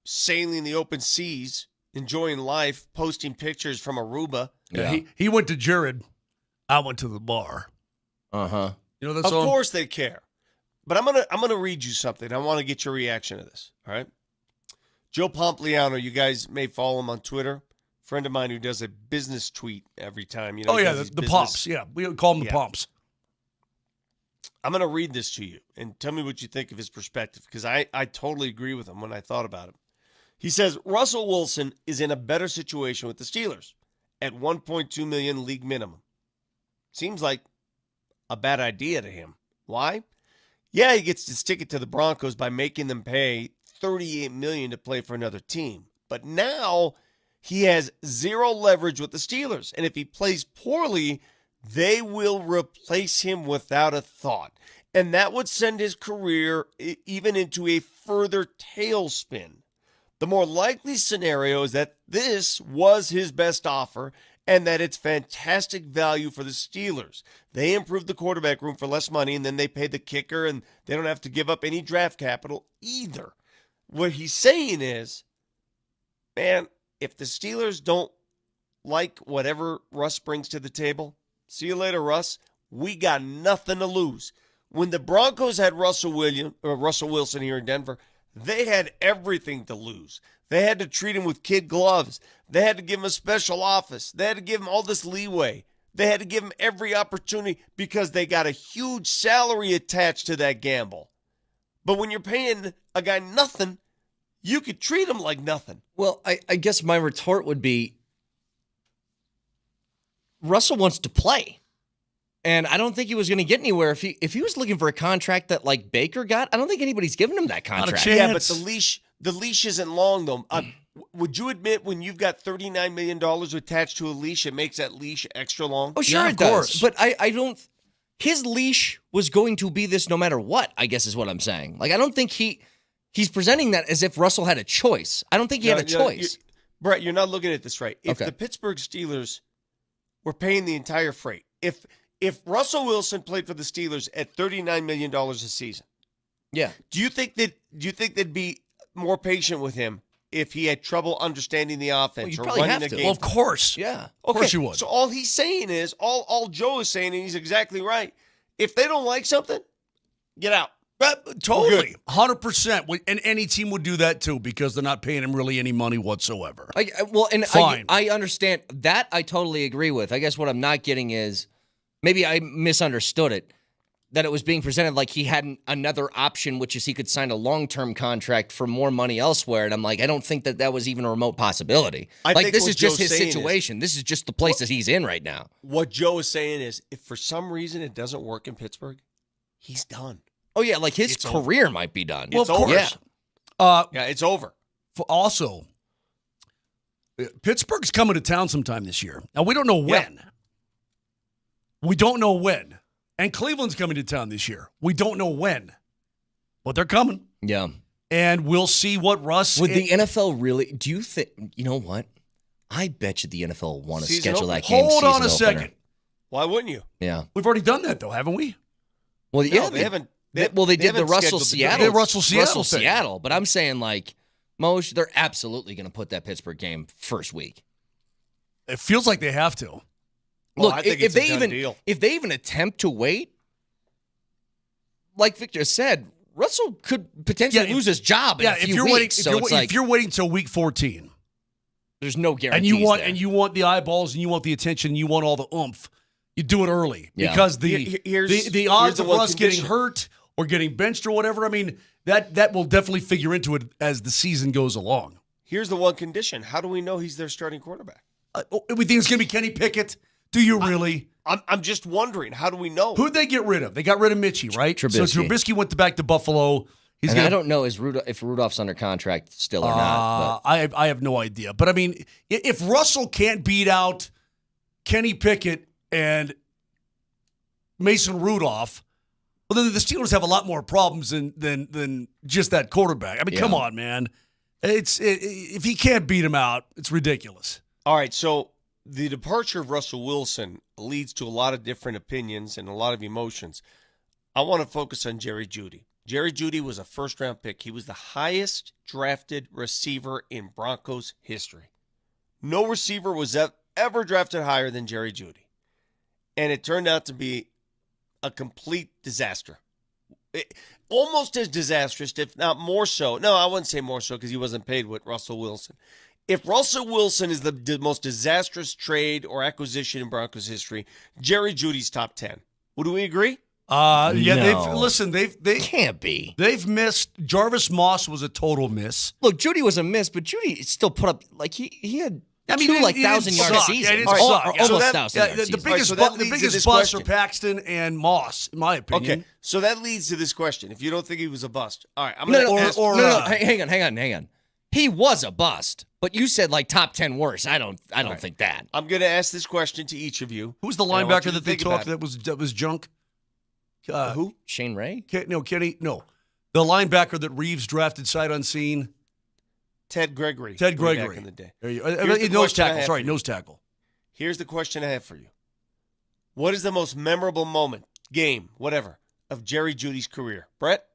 sailing the open seas, enjoying life, posting pictures from Aruba. Yeah. He went to Jared. I went to the bar. Uh-huh. You know that Of song? course they care. But I'm gonna read you something. I want to get your reaction to this. All right. Joe Pompliano, you guys may follow him on Twitter. Friend of mine who does a business tweet every time. You know. Oh yeah, the Pomps. Yeah, we call them the Pomps. I'm gonna read this to you and tell me what you think of his perspective, because I totally agree with him when I thought about it. He says Russell Wilson is in a better situation with the Steelers at $1.2 million league minimum. Seems like a bad idea to him. Why? Yeah, he gets to stick it to the Broncos by making them pay $38 million to play for another team. But now he has zero leverage with the Steelers. And if he plays poorly, they will replace him without a thought. And that would send his career even into a further tailspin. The more likely scenario is that this was his best offer and that it's fantastic value for the Steelers. They improved the quarterback room for less money, and then they pay the kicker, and they don't have to give up any draft capital either. What he's saying is, man, if the Steelers don't like whatever Russ brings to the table, see you later, Russ. We got nothing to lose. When the Broncos had Russell Wilson here in Denver, they had everything to lose. They had to treat him with kid gloves. They had to give him a special office. They had to give him all this leeway. They had to give him every opportunity because they got a huge salary attached to that gamble. But when you're paying a guy nothing, you could treat him like nothing. Well, I guess my retort would be, Russell wants to play. And I don't think he was going to get anywhere if he was looking for a contract that like Baker got. I don't think anybody's giving him that contract. Not a chance. Yeah, but the leash isn't long though. Would you admit when you've got $39 million attached to a leash, it makes that leash extra long? Oh, sure Yeah, it of does. course. But I don't. His leash was going to be this no matter what, I guess is what I'm saying. Like, I don't think he's presenting that as if Russell had a choice. I don't think he had a choice. Brett, you're not looking at this right. If Okay. the Pittsburgh Steelers were paying the entire freight, if Russell Wilson played for the Steelers at $39 million a season, Yeah. do you think they'd be more patient with him if he had trouble understanding the offense you or probably running have the to. game? Well, of course. Yeah. Of course you would. So all he's saying is, all Joe is saying, and he's exactly right. If they don't like something, get out. Totally. 100%. And any team would do that too because they're not paying him really any money whatsoever. Fine. I understand that. I totally agree with. I guess what I'm not getting is maybe I misunderstood it. That it was being presented like he had another option, which is he could sign a long-term contract for more money elsewhere. And I'm like, I don't think that was even a remote possibility. I Like, think this what is just Joe's his saying is- situation. This is just the place that he's in right now. What Joe is saying is, if for some reason it doesn't work in Pittsburgh, he's done. Oh, yeah, like his It's over. career might be done. Well, of It's over. course. Yeah, it's over. Also, Pittsburgh's coming to town sometime this year. Now, we don't know when. We don't know when. And Cleveland's coming to town this year. We don't know when. But they're coming. Yeah. And we'll see what Russ... Would the NFL really... Do you think... You know what? I bet you the NFL will want to Season schedule opener. that game Hold on a season opener. second. Why wouldn't you? Yeah. We've already done that, though, haven't we? Well, yeah, No, they haven't. They did the haven't Russell scheduled the Seattle. The Russell Seattle thing. Seattle. But I'm saying, like, Moshe, they're absolutely going to put that Pittsburgh game first week. It feels like they have to. Well, Look, I think if it's a they done even deal. if they even attempt to wait, like Victor said, Russell could potentially Yeah, lose his job in a few you're weeks. waiting, So it's like if you're waiting till week 14, there's no guarantee. and you want the eyeballs and you want the attention and you want all the oomph, you do it early Yeah. because Here's the odds the of one Russ getting condition. hurt or getting benched or whatever. I mean that will definitely figure into it as the season goes along. Here's the one condition. How do we know he's their starting quarterback? We think it's going to be Kenny Pickett. Do you really? I'm just wondering. How do we know? Who'd they get rid of? They got rid of Mitchie, right? Trubisky. So Trubisky went back to Buffalo. He's And gonna, I don't know if Rudolph's under contract still or not. I have no idea. But I mean, if Russell can't beat out Kenny Pickett and Mason Rudolph, well, then the Steelers have a lot more problems than just that quarterback. I mean, come on, man. If he can't beat him out, it's ridiculous. All right, so the departure of Russell Wilson leads to a lot of different opinions and a lot of emotions. I want to focus on Jerry Jeudy. Jerry Jeudy was a first-round pick. He was the highest drafted receiver in Broncos history. No receiver was ever drafted higher than Jerry Jeudy. And it turned out to be a complete disaster. Almost as disastrous, if not more so. No, I wouldn't say more so because he wasn't paid with Russell Wilson. If Russell Wilson is the most disastrous trade or acquisition in Broncos history, Jerry Jeudy's top 10. Would we agree? No. They Can't be. they've missed. Jarvis Moss was a total miss. Look, Judy was a miss, but Judy still put up like he had I mean, two he like didn't 1,000-yard suck. seasons. Yeah, he didn't Or suck. almost Yeah. So 1,000-yard the seasons. biggest, so that the leads to biggest this bust are question. Paxton and Moss, in my opinion. Okay, so that leads to this question. If you don't think he was a bust, all right, I'm No, going no, to ask. no. Hang on. He was a bust, but you said like top 10 worst. I don't think that. I'm going to ask this question to each of you. Who's the And I want you linebacker to that they think took about it. that was junk? Who? Shane Ray? Kenny. No, the linebacker that Reeves drafted sight unseen. Ted Gregory. Ted way Gregory. Back in the day. There you, Here's the nose question I tackle. have Sorry, for you. nose tackle. Here's the question I have for you. What is the most memorable moment, game, whatever, of Jerry Jeudy's career? Brett?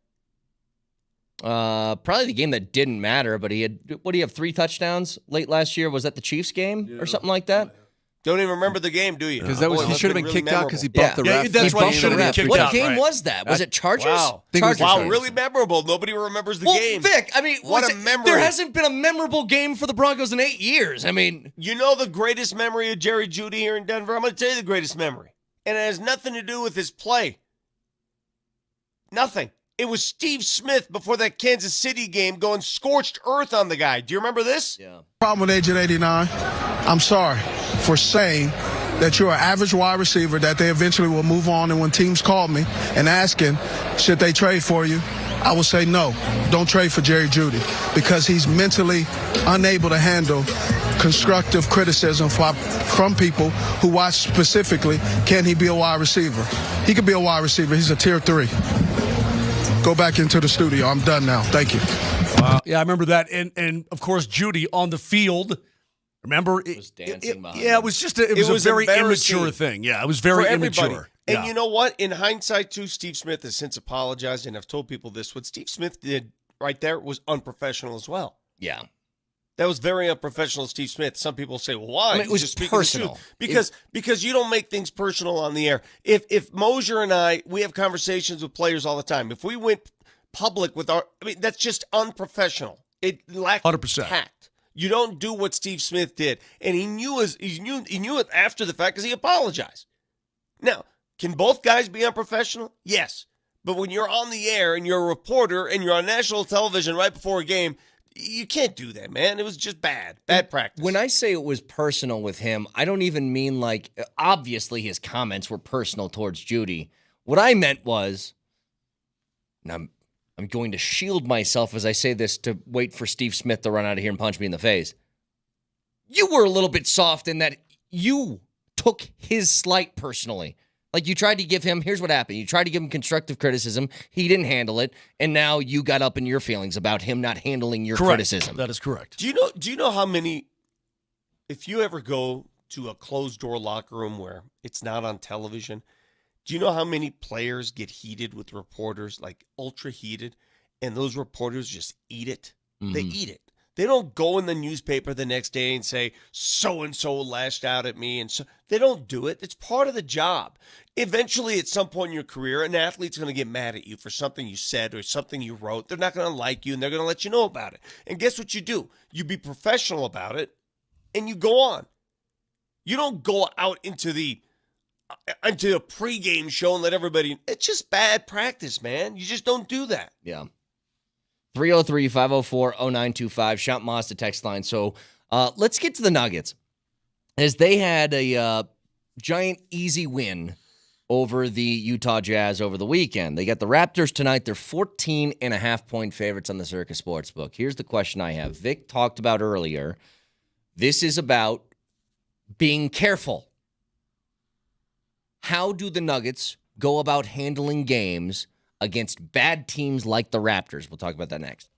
Probably the game that didn't matter, but he had, what do you have, 3 touchdowns late last year? Was that the Chiefs game or something like that? Don't even remember the game, do you? Because Boy, it he must should have been really kicked out because he memorable. bumped the Yeah, ref. that's He right. bumped He should the have been ref. kicked What out. game right. was that? Was it Chargers? Wow. think it was the Wow, Chargers. really memorable. Nobody remembers the Well, game. Vic, I mean, What a there memory. hasn't been a memorable game for the Broncos in 8 years. I mean, You know the greatest memory of Jerry Jeudy here in Denver? I'm going to tell you the greatest memory. And it has nothing to do with his play. Nothing. It was Steve Smith before that Kansas City game going scorched earth on the guy. Do you remember this? yeah. Problem with Agent 89, I'm sorry for saying that you're an average wide receiver, that they eventually will move on. And when teams call me and asking, should they trade for you, I would say no, don't trade for Jerry Jeudy because he's mentally unable to handle constructive criticism from people who watch specifically, can he be a wide receiver? He could be a wide receiver. He's a tier 3. Go back into the studio. I'm done now. Thank you. Yeah, I remember that. And of course, Judy on the field. Remember? It was dancing behind yeah, him. it was just it was was a very embarrassing immature thing. Yeah, it was very for everybody. immature. And Yeah. you know what? In hindsight, too, Steve Smith has since apologized, and I've told people this. What Steve Smith did right there was unprofessional as well. Yeah. That was very unprofessional, Steve Smith. Some people say, "Well, why?" I mean, it He's was just speaking the truth. personal. Because you don't make things personal on the air. If Mosier and we have conversations with players all the time. If we went public with that's just unprofessional. It lacked 100%. tact. You don't do what Steve Smith did, and he knew it after the fact because he apologized. Now, can both guys be unprofessional? Yes, but when you're on the air and you're a reporter and you're on national television right before a game, you can't do that, man. It was just bad practice. When I say it was personal with him, I don't even mean like, obviously his comments were personal towards Judy. What I meant was, and I'm going to shield myself as I say this to wait for Steve Smith to run out of here and punch me in the face. You were a little bit soft in that you took his slight personally. Like you tried to give him, here's what happened. You tried to give him constructive criticism. He didn't handle it. And now you got up in your feelings about him not handling your Correct. criticism. That is correct. Do you know how many, if you ever go to a closed door locker room where it's not on television, do you know how many players get heated with reporters, like ultra heated, and those reporters just eat it? Mm-hmm. They eat it. They don't go in the newspaper the next day and say, so-and-so lashed out at me. And so they don't do it. It's part of the job. Eventually, at some point in your career, an athlete's going to get mad at you for something you said or something you wrote. They're not going to like you, and they're going to let you know about it. And guess what you do? You be professional about it, and you go on. You don't go out into the pregame show and let everybody. It's just bad practice, man. You just don't do that. Yeah. 303-504-0925, Shop Mazda text line. So let's get to the Nuggets. As they had a giant easy win over the Utah Jazz over the weekend. They got the Raptors tonight. They're 14.5-point favorites on the Circus Sportsbook. Here's the question I have. Vic talked about earlier. This is about being careful. How do the Nuggets go about handling games against bad teams like the Raptors? We'll talk about that next.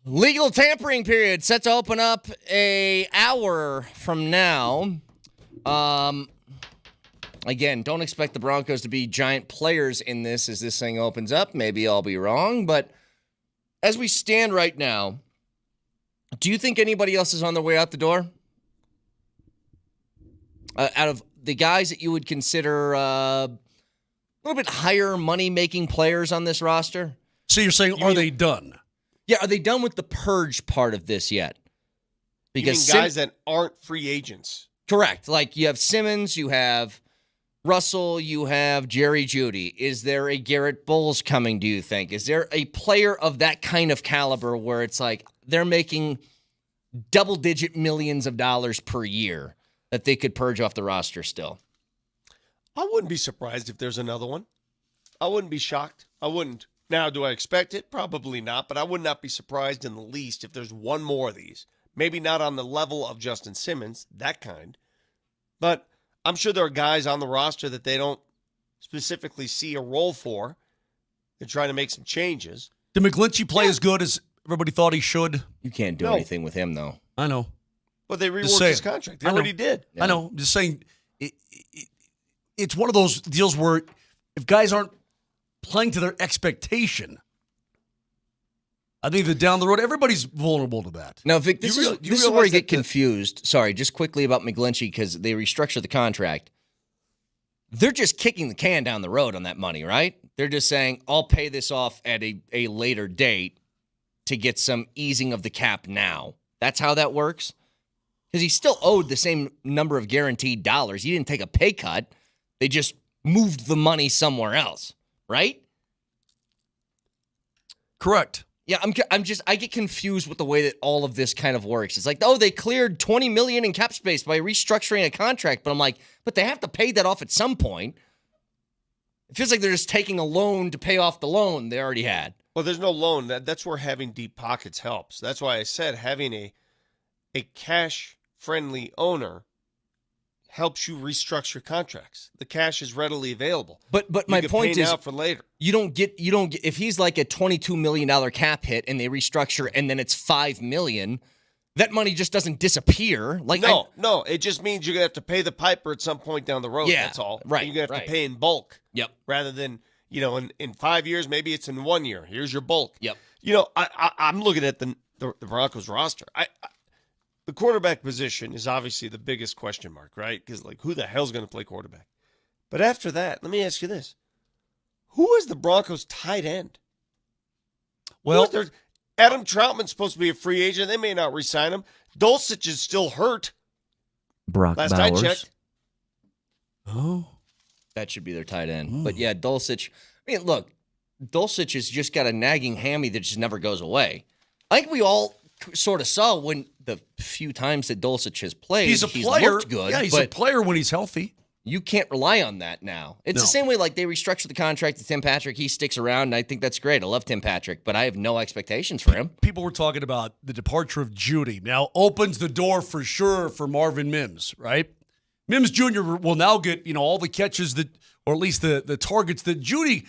Legal tampering period set to open up a hour from now. Again, don't expect the Broncos to be giant players in this as this thing opens up. Maybe I'll be wrong, but as we stand right now, do you think anybody else is on their way out the door? Out of the guys that you would consider a little bit higher money-making players on this roster? So you're saying, are they done? Yeah, are they done with the purge part of this yet? Because guys that aren't free agents. Correct. Like you have Simmons, you have Russell, you have Jerry Jeudy. Is there a Garrett Bowles coming, do you think? Is there a player of that kind of caliber where it's like they're making double-digit millions of dollars per year that they could purge off the roster still? I wouldn't be surprised if there's another one. I wouldn't be shocked. I wouldn't. Now, do I expect it? Probably not, but I would not be surprised in the least if there's one more of these. Maybe not on the level of Justin Simmons, that kind. But I'm sure there are guys on the roster that they don't specifically see a role for. They're trying to make some changes. Did McGlinchey play as good as everybody thought he should? You can't do anything with him, though. I know. But they Just reworked saying. his contract. They I know. already did. Yeah. I know. I'm just saying it's one of those deals where if guys aren't playing to their expectation, I think that down the road, everybody's vulnerable to that. Now, Vic, this is where I realize get that confused. Sorry, just quickly about McGlinchey because they restructured the contract. They're just kicking the can down the road on that money, right? They're just saying, I'll pay this off at a later date to get some easing of the cap now. That's how that works? Because he still owed the same number of guaranteed dollars. He didn't take a pay cut. They just moved the money somewhere else, right? Correct. Yeah, I get confused with the way that all of this kind of works. It's like, oh, they cleared $20 million in cap space by restructuring a contract, but I'm like, but they have to pay that off at some point. It feels like they're just taking a loan to pay off the loan they already had. Well, there's no loan. That's where having deep pockets helps. That's why I said having a cash-friendly owner helps you restructure contracts. The cash is readily available. But You my can point pay is, now for later. you don't get if he's like a $22 million cap hit and they restructure and then it's $5 million, that money just doesn't disappear. Like No. It just means you're gonna have to pay the piper at some point down the road. Yeah, That's all. right, And you're gonna have right. to pay in bulk. Yep. Rather than in 5 years, maybe it's in 1 year. Here's your bulk. Yep. I'm looking at the Broncos roster. The quarterback position is obviously the biggest question mark, right? Because who the hell's going to play quarterback? But after that, let me ask you this: who is the Broncos' tight end? Well, Adam Troutman's supposed to be a free agent. They may not re-sign him. Dulcich is still hurt. Brock Last Bowers. I checked. oh, that should be their tight end. But yeah, Dulcich. I mean, look, Dulcich has just got a nagging hammy that just never goes away. I think we all sort of saw when the few times that Dulcich has played, he's a player. looked good. Yeah, he's but a player when he's healthy. you can't rely on that now. It's No. the same way like they restructured the contract to Tim Patrick. He sticks around, and I think that's great. I love Tim Patrick, but I have no expectations for him. People were talking about the departure of Judy. Now opens the door for sure for Marvin Mims, right? Mims Jr. will now get all the catches that, or at least the targets that Judy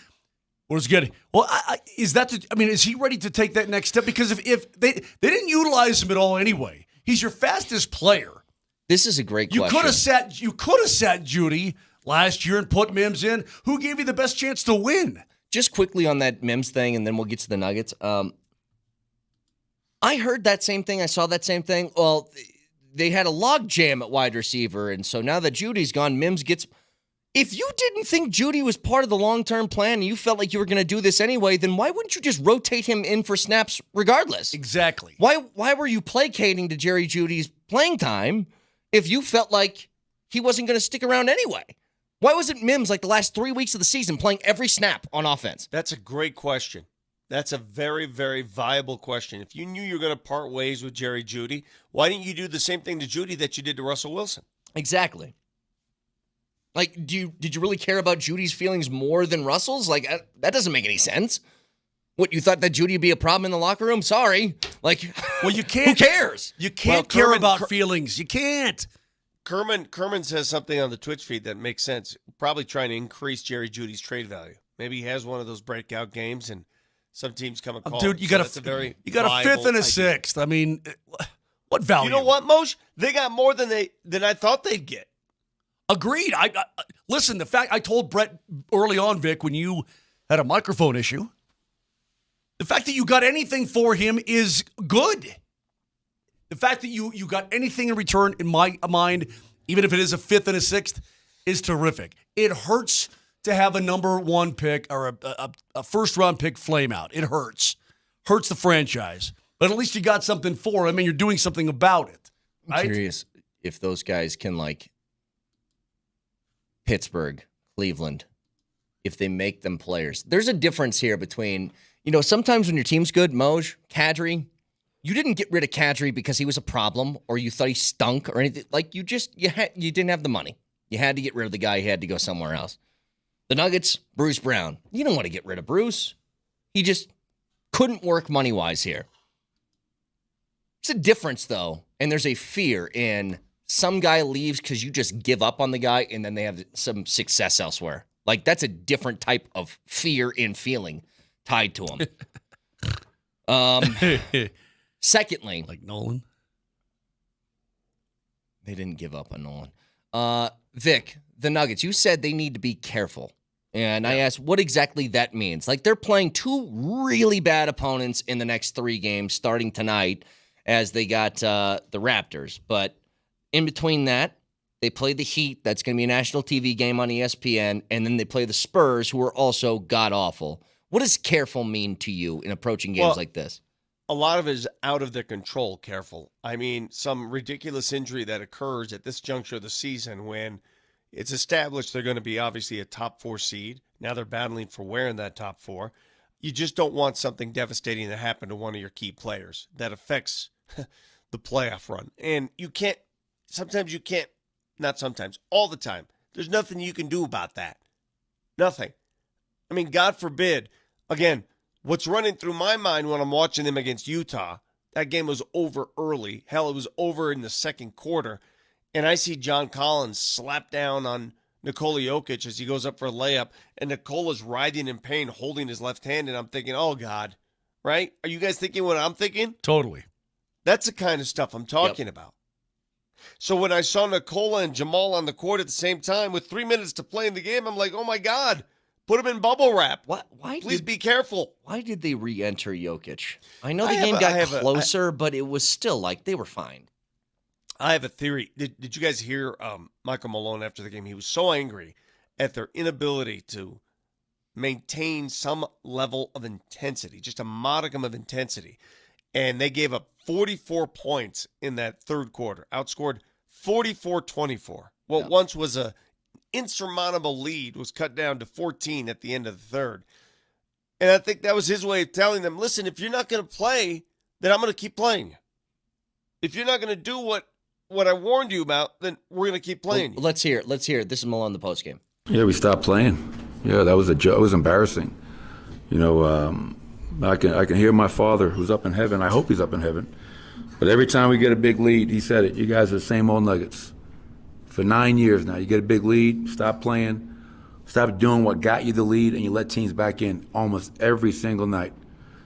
was getting. Well, is he ready to take that next step? Because if they didn't utilize him at all anyway, he's your fastest player. This is a great You question. could have sat Judy last year and put Mims in. Who gave you the best chance to win? Just quickly on that Mims thing, and then we'll get to the Nuggets. I heard that same thing. I saw that same thing. Well, they had a log jam at wide receiver, and so now that Judy's gone, Mims gets. If you didn't think Judy was part of the long-term plan and you felt like you were going to do this anyway, then why wouldn't you just rotate him in for snaps regardless? Exactly. Why were you placating to Jerry Judy's playing time if you felt like he wasn't going to stick around anyway? Why wasn't Mims like the last 3 weeks of the season playing every snap on offense? That's a great question. That's a very, very viable question. If you knew you were going to part ways with Jerry Jeudy, why didn't you do the same thing to Jeudy that you did to Russell Wilson? Exactly. Like, did you really care about Judy's feelings more than Russell's? Like, that doesn't make any sense. What, you thought that Judy would be a problem in the locker room? Sorry. Like, Well, you can't. who cares? You can't care about feelings. You can't. Kerman says something on the Twitch feed that makes sense. Probably trying to increase Jerry Judy's trade value. Maybe he has one of those breakout games and some teams come and call. Dude, you So got that's a very a fifth viable and a idea. sixth. I mean, what value? You know what, Moshe? They got more than I thought they'd get. Agreed. I listen. The fact I told Brett early on, Vic, when you had a microphone issue, the fact that you got anything for him is good. The fact that you got anything in return, in my mind, even if it is a fifth and a sixth, is terrific. It hurts to have a number one pick or a first round pick flame out. It hurts the franchise. But at least you got something for him, and you're doing something about it. I'm Right? curious if those guys can, like, Pittsburgh, Cleveland, if they make them players. There's a difference here between, sometimes when your team's good, Moj, Kadri, you didn't get rid of Kadri because he was a problem or you thought he stunk or anything. Like, you didn't have the money. You had to get rid of the guy. He had to go somewhere else. The Nuggets, Bruce Brown. You don't want to get rid of Bruce. He just couldn't work money-wise here. It's a difference, though, and there's a fear in some guy leaves because you just give up on the guy and then they have some success elsewhere. Like, that's a different type of fear and feeling tied to him. Secondly, Like Nolan. they didn't give up on Nolan. Vic, the Nuggets, you said they need to be careful. And I asked what exactly that means. Like, they're playing two really bad opponents in the next 3 games starting tonight as they got the Raptors. But in between that, they play the Heat. That's going to be a national TV game on ESPN. And then they play the Spurs, who are also god-awful. What does careful mean to you in approaching games like this? A lot of it is out of their control, careful. I mean, some ridiculous injury that occurs at this juncture of the season when it's established they're going to be obviously a top 4 seed. Now they're battling for wearing that top 4. You just don't want something devastating to happen to one of your key players that affects the playoff run. And all the time, there's nothing you can do about that. Nothing. I mean, God forbid, again, what's running through my mind when I'm watching them against Utah, that game was over early. Hell, it was over in the second quarter. And I see John Collins slap down on Nikola Jokic as he goes up for a layup, and Nikola's writhing in pain, holding his left hand, and I'm thinking, oh, God, right? Are you guys thinking what I'm thinking? Totally. That's the kind of stuff I'm talking about. So when I saw Nikola and Jamal on the court at the same time with 3 minutes to play in the game, I'm like, oh, my God, put him in bubble wrap. Please be careful. Why did they re-enter Jokic? I know the I game have got closer, but it was still like they were fine. I have a theory. Did you guys hear Michael Malone after the game? He was so angry at their inability to maintain some level of intensity, just a modicum of intensity. And they gave up 44 points in that third quarter, outscored 44-24. What once was a insurmountable lead was cut down to 14 at the end of the third. And I think that was his way of telling them, listen, if you're not going to play, then I'm going to keep playing you. If you're not going to do what I warned you about, then we're going to keep playing you. Let's hear it. Let's hear it. This is Malone, the postgame. Yeah, we stopped playing. Yeah, that was a joke. It was embarrassing. I can hear my father, who's up in heaven. I hope he's up in heaven. But every time we get a big lead, he said it. You guys are the same old Nuggets. For 9 years now, you get a big lead, stop playing, stop doing what got you the lead, and you let teams back in almost every single night.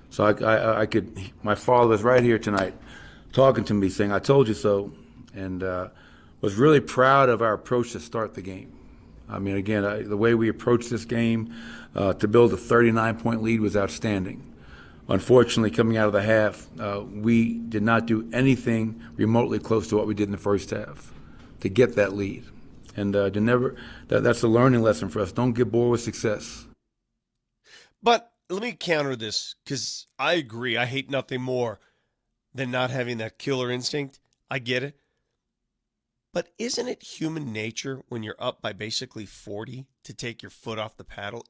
So I could. My father was right here tonight, talking to me, saying, "I told you so." And was really proud of our approach to start the game. I mean, again, the way we approached this game to build a 39-point lead was outstanding. Unfortunately, coming out of the half, we did not do anything remotely close to what we did in the first half to get that lead. And that's a learning lesson for us. Don't get bored with success. But let me counter this, because I agree. I hate nothing more than not having that killer instinct. I get it. But isn't it human nature when you're up by basically 40 to take your foot off the paddle?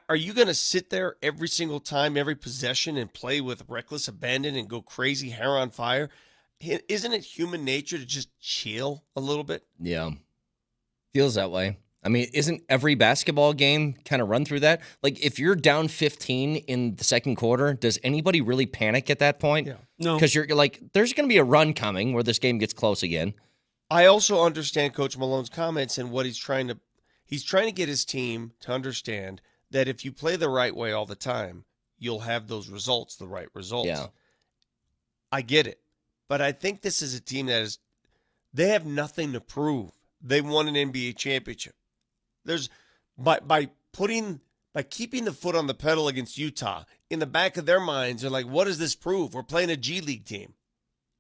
Are you going to sit there every single time, every possession, and play with reckless abandon and go crazy, hair on fire? Isn't it human nature to just chill a little bit? Yeah. Feels that way. I mean, isn't every basketball game kind of run through that? Like, if you're down 15 in the second quarter, does anybody really panic at that point? Yeah. No. Because you're like, there's going to be a run coming where this game gets close again. I also understand Coach Malone's comments and what he's trying to get his team to understand that if you play the right way all the time, you'll have those results, the right results. Yeah. I get it. But I think this is a team they have nothing to prove. They won an NBA championship. There's by keeping the foot on the pedal against Utah, in the back of their minds, they're like, what does this prove? We're playing a G League team.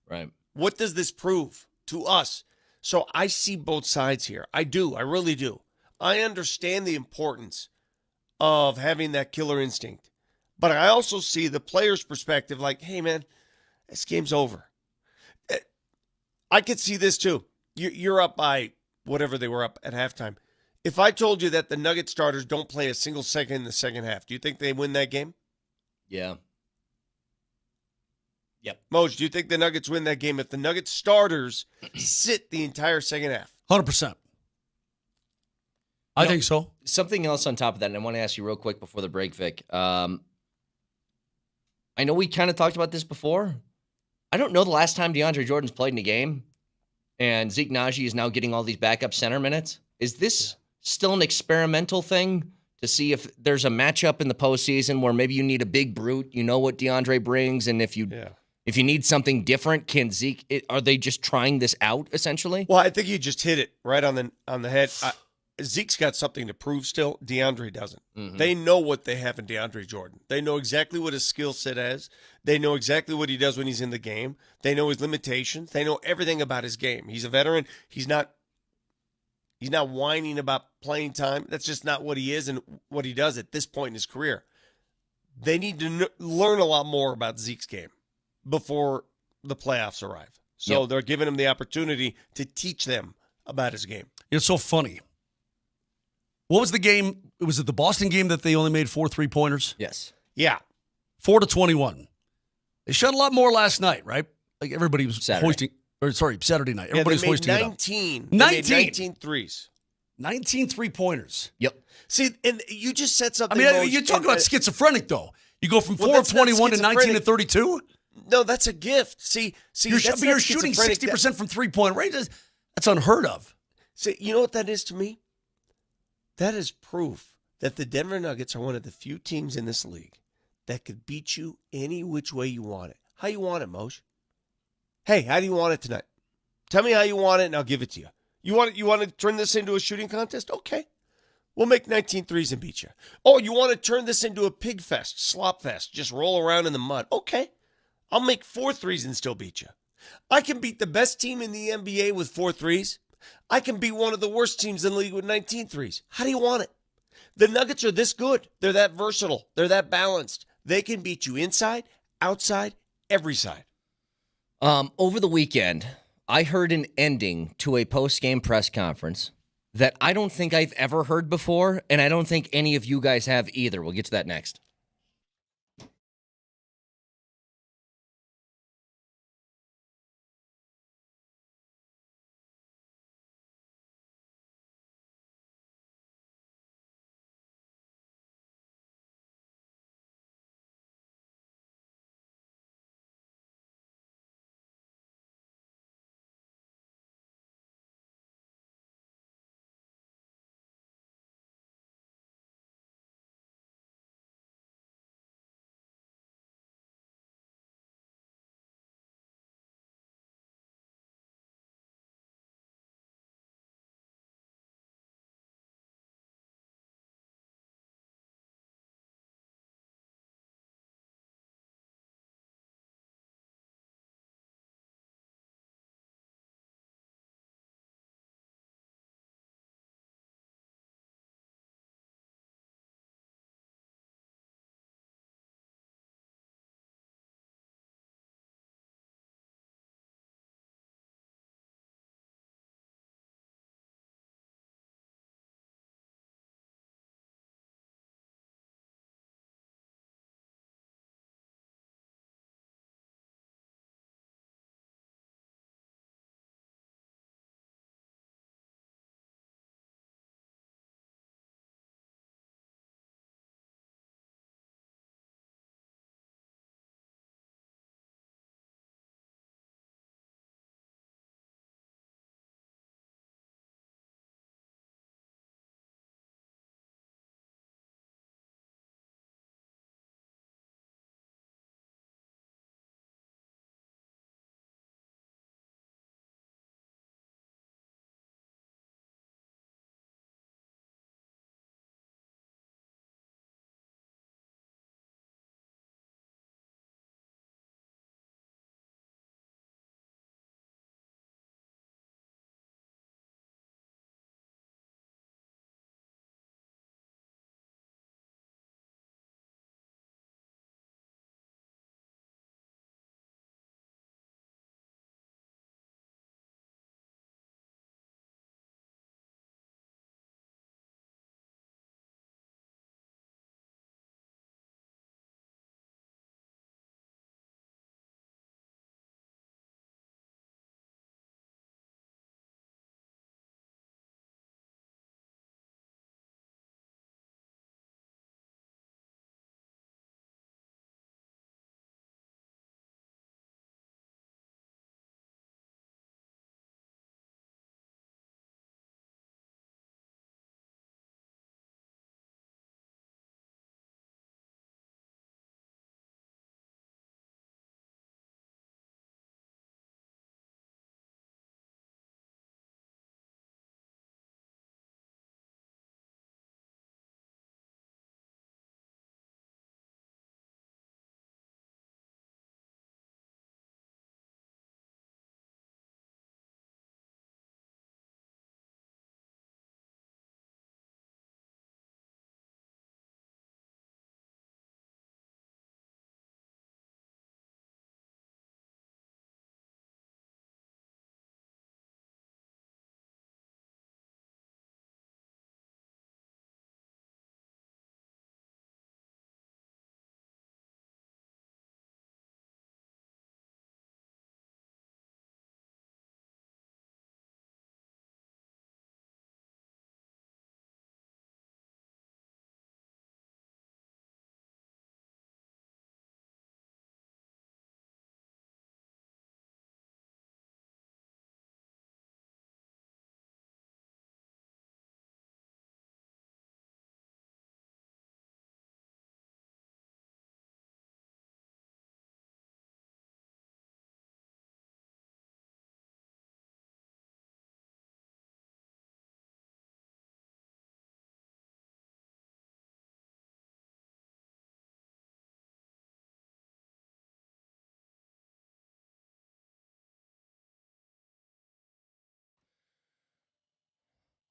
Right. What does this prove to us? So I see both sides here. I do. I really do. I understand the importance of having that killer instinct. But I also see the player's perspective like, hey, man, this game's over. I could see this too. You're up by whatever they were up at halftime. If I told you that the Nugget starters don't play a single second in the second half, do you think they win that game? Yeah. Yep. Moj, do you think the Nuggets win that game if the Nuggets starters sit the entire second half? 100%. I think so. Something else on top of that, and I want to ask you real quick before the break, Vic. I know we kind of talked about this before. I don't know the last time DeAndre Jordan's played in a game, and Zeke Naji is now getting all these backup center minutes. Is this still an experimental thing to see if there's a matchup in the postseason where maybe you need a big brute, you know what DeAndre brings, and if you need something different, can Zeke? Are they just trying this out essentially? Well, I think you just hit it right on the head. Zeke's got something to prove still. DeAndre doesn't. Mm-hmm. They know what they have in DeAndre Jordan. They know exactly what his skill set is. They know exactly what he does when he's in the game. They know his limitations. They know everything about his game. He's a veteran. He's not whining about playing time. That's just not what he is and what he does at this point in his career. They need to learn a lot more about Zeke's game before the playoffs arrive. So they're giving him the opportunity to teach them about his game. It's so funny. What was the game? Was it the Boston game that they only made 4 3-pointers? Yes. Yeah. 4-21. They shot a lot more last night, right? Like everybody was Saturday. Saturday night. Yeah, Everybody was hoisting 19. it up. 19. They made 19 threes. 19 3-pointers. Yep. See, and you just said I something. mean, Moj, you talk and, about schizophrenic, though. You go from Well, 4 of that's not 21 to 19 schizophrenic. to 32? No, that's a gift. See, You're that's not shooting schizophrenic. 60% from three-point range. That's unheard of. See, you know what that is to me? That is proof that the Denver Nuggets are one of the few teams in this league that could beat you any which way you want it. How you want it, Moj? Hey, how do you want it tonight? Tell me how you want it, and I'll give it to you. You want to turn this into a shooting contest? Okay. We'll make 19 threes and beat you. Oh, you want to turn this into a pig fest, slop fest, just roll around in the mud? Okay. I'll make 4 threes and still beat you. I can beat the best team in the NBA with 4 threes. I can beat one of the worst teams in the league with 19 threes. How do you want it? The Nuggets are this good. They're that versatile. They're that balanced. They can beat you inside, outside, every side. Over the weekend, I heard an ending to a post-game press conference that I don't think I've ever heard before, and I don't think any of you guys have either. We'll get to that next.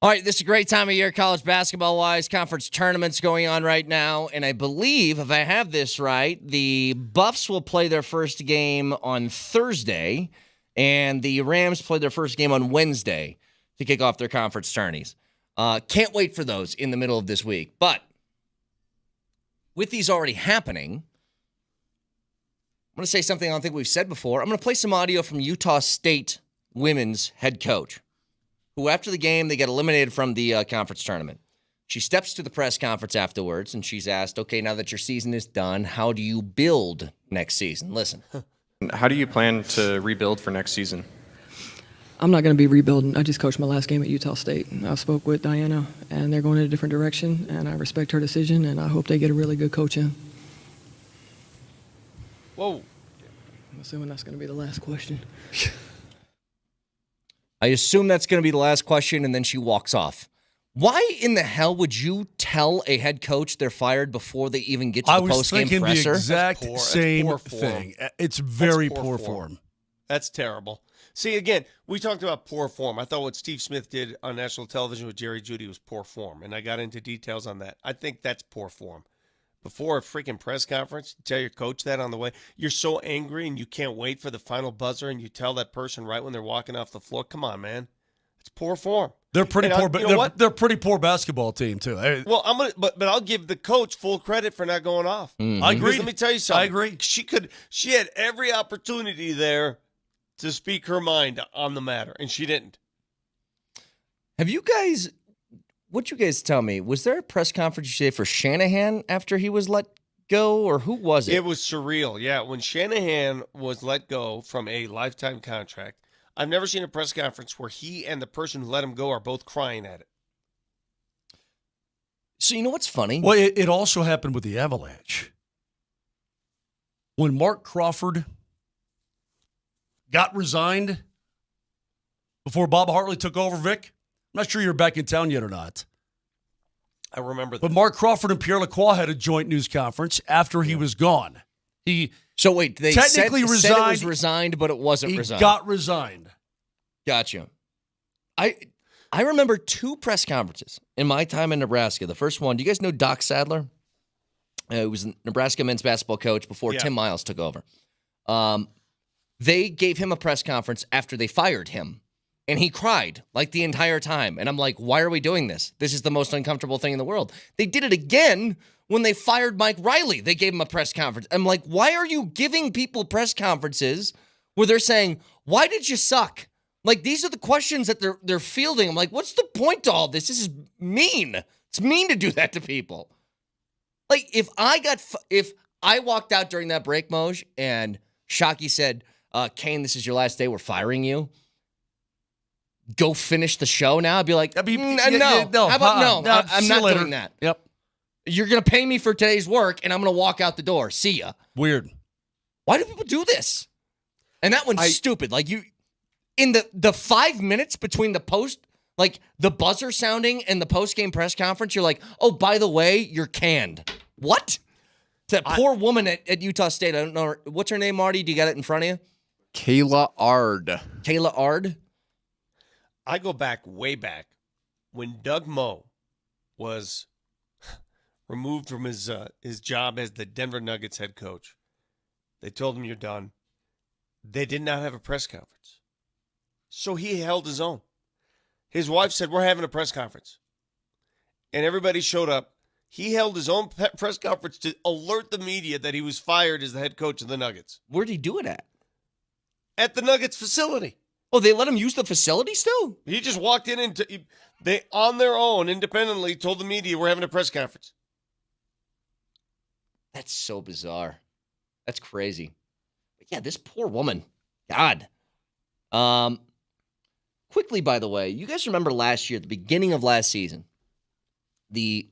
All right, this is a great time of year, college basketball-wise. Conference tournaments going on right now, and I believe, if I have this right, the Buffs will play their first game on Thursday, and the Rams play their first game on Wednesday to kick off their conference tourneys. Can't wait for those in the middle of this week. But with these already happening, I'm going to say something I don't think we've said before. I'm going to play some audio from Utah State women's head coach, who after the game, they get eliminated from the conference tournament. She steps to the press conference afterwards, and she's asked, okay, now that your season is done, how do you build next season? Listen. How do you plan to rebuild for next season? I'm not going to be rebuilding. I just coached my last game at Utah State. I spoke with Diana, and they're going in a different direction, and I respect her decision, and I hope they get a really good coach in. Whoa. I'm assuming that's going to be the last question. I assume that's going to be the last question, and then she walks off. Why in the hell would you tell a head coach they're fired before they even get to the postgame presser? I was thinking the exact same poor thing. It's very That's poor form. That's terrible. See, again, we talked about poor form. I thought what Steve Smith did on national television with Jerry Jeudy was poor form, and I got into details on that. I think that's poor form. Before a freaking press conference, tell your coach that on the way. You're so angry and you can't wait for the final buzzer, and you tell that person right when they're walking off the floor. Come on, man. It's poor form. They're pretty And poor. They're pretty poor basketball team too. Well, but I'll give the coach full credit for not going off. Mm-hmm. I agree. Because let me tell you something. I agree. She had every opportunity there to speak her mind on the matter, and she didn't. What'd you guys tell me? Was there a press conference you say for Shanahan after he was let go, or who was it? It was surreal. Yeah, when Shanahan was let go from a lifetime contract, I've never seen a press conference where he and the person who let him go are both crying at it. So you know what's funny? Well, it also happened with the Avalanche. When Mark Crawford got resigned before Bob Hartley took over, Vic, I'm not sure you're back in town yet or not. I remember that. But Mark Crawford and Pierre Lacroix had a joint news conference after he was gone. So wait, they technically said it was resigned, but it wasn't resigned. He got resigned. Gotcha. I remember two press conferences in my time in Nebraska. The first one, do you guys know Doc Sadler? He was a Nebraska men's basketball coach before Tim Miles took over. They gave him a press conference after they fired him, and he cried like the entire time. And I'm like, why are we doing this? This is the most uncomfortable thing in the world. They did it again when they fired Mike Riley. They gave him a press conference. I'm like, why are you giving people press conferences where they're saying, why did you suck? Like, these are the questions that they're fielding. I'm like, what's the point to all this? This is mean. It's mean to do that to people. Like, if I walked out during that break, Moj, and Shockey said, Kane, this is your last day. We're firing you. Go finish the show now. I'd be like, no. How about no? I'm not doing that. Yep. You're going to pay me for today's work, and I'm going to walk out the door. See ya. Weird. Why do people do this? And that one's stupid. Like, in the 5 minutes between the buzzer sounding and the post-game press conference, you're like, oh, by the way, you're canned. What? That poor woman at Utah State, I don't know. What's her name, Marty? Do you got it in front of you? Kayla Ard. Kayla Ard? I go way back, when Doug Moe was removed from his job as the Denver Nuggets head coach. They told him, you're done. They did not have a press conference. So he held his own. His wife said, we're having a press conference. And everybody showed up. He held his own press conference to alert the media that he was fired as the head coach of the Nuggets. Where'd he do it at? At the Nuggets facility. Oh, they let him use the facility still? He just walked in and they, on their own, independently, told the media we're having a press conference. That's so bizarre. That's crazy. But yeah, this poor woman. God. Quickly, by the way, you guys remember last year, at the beginning of last season, the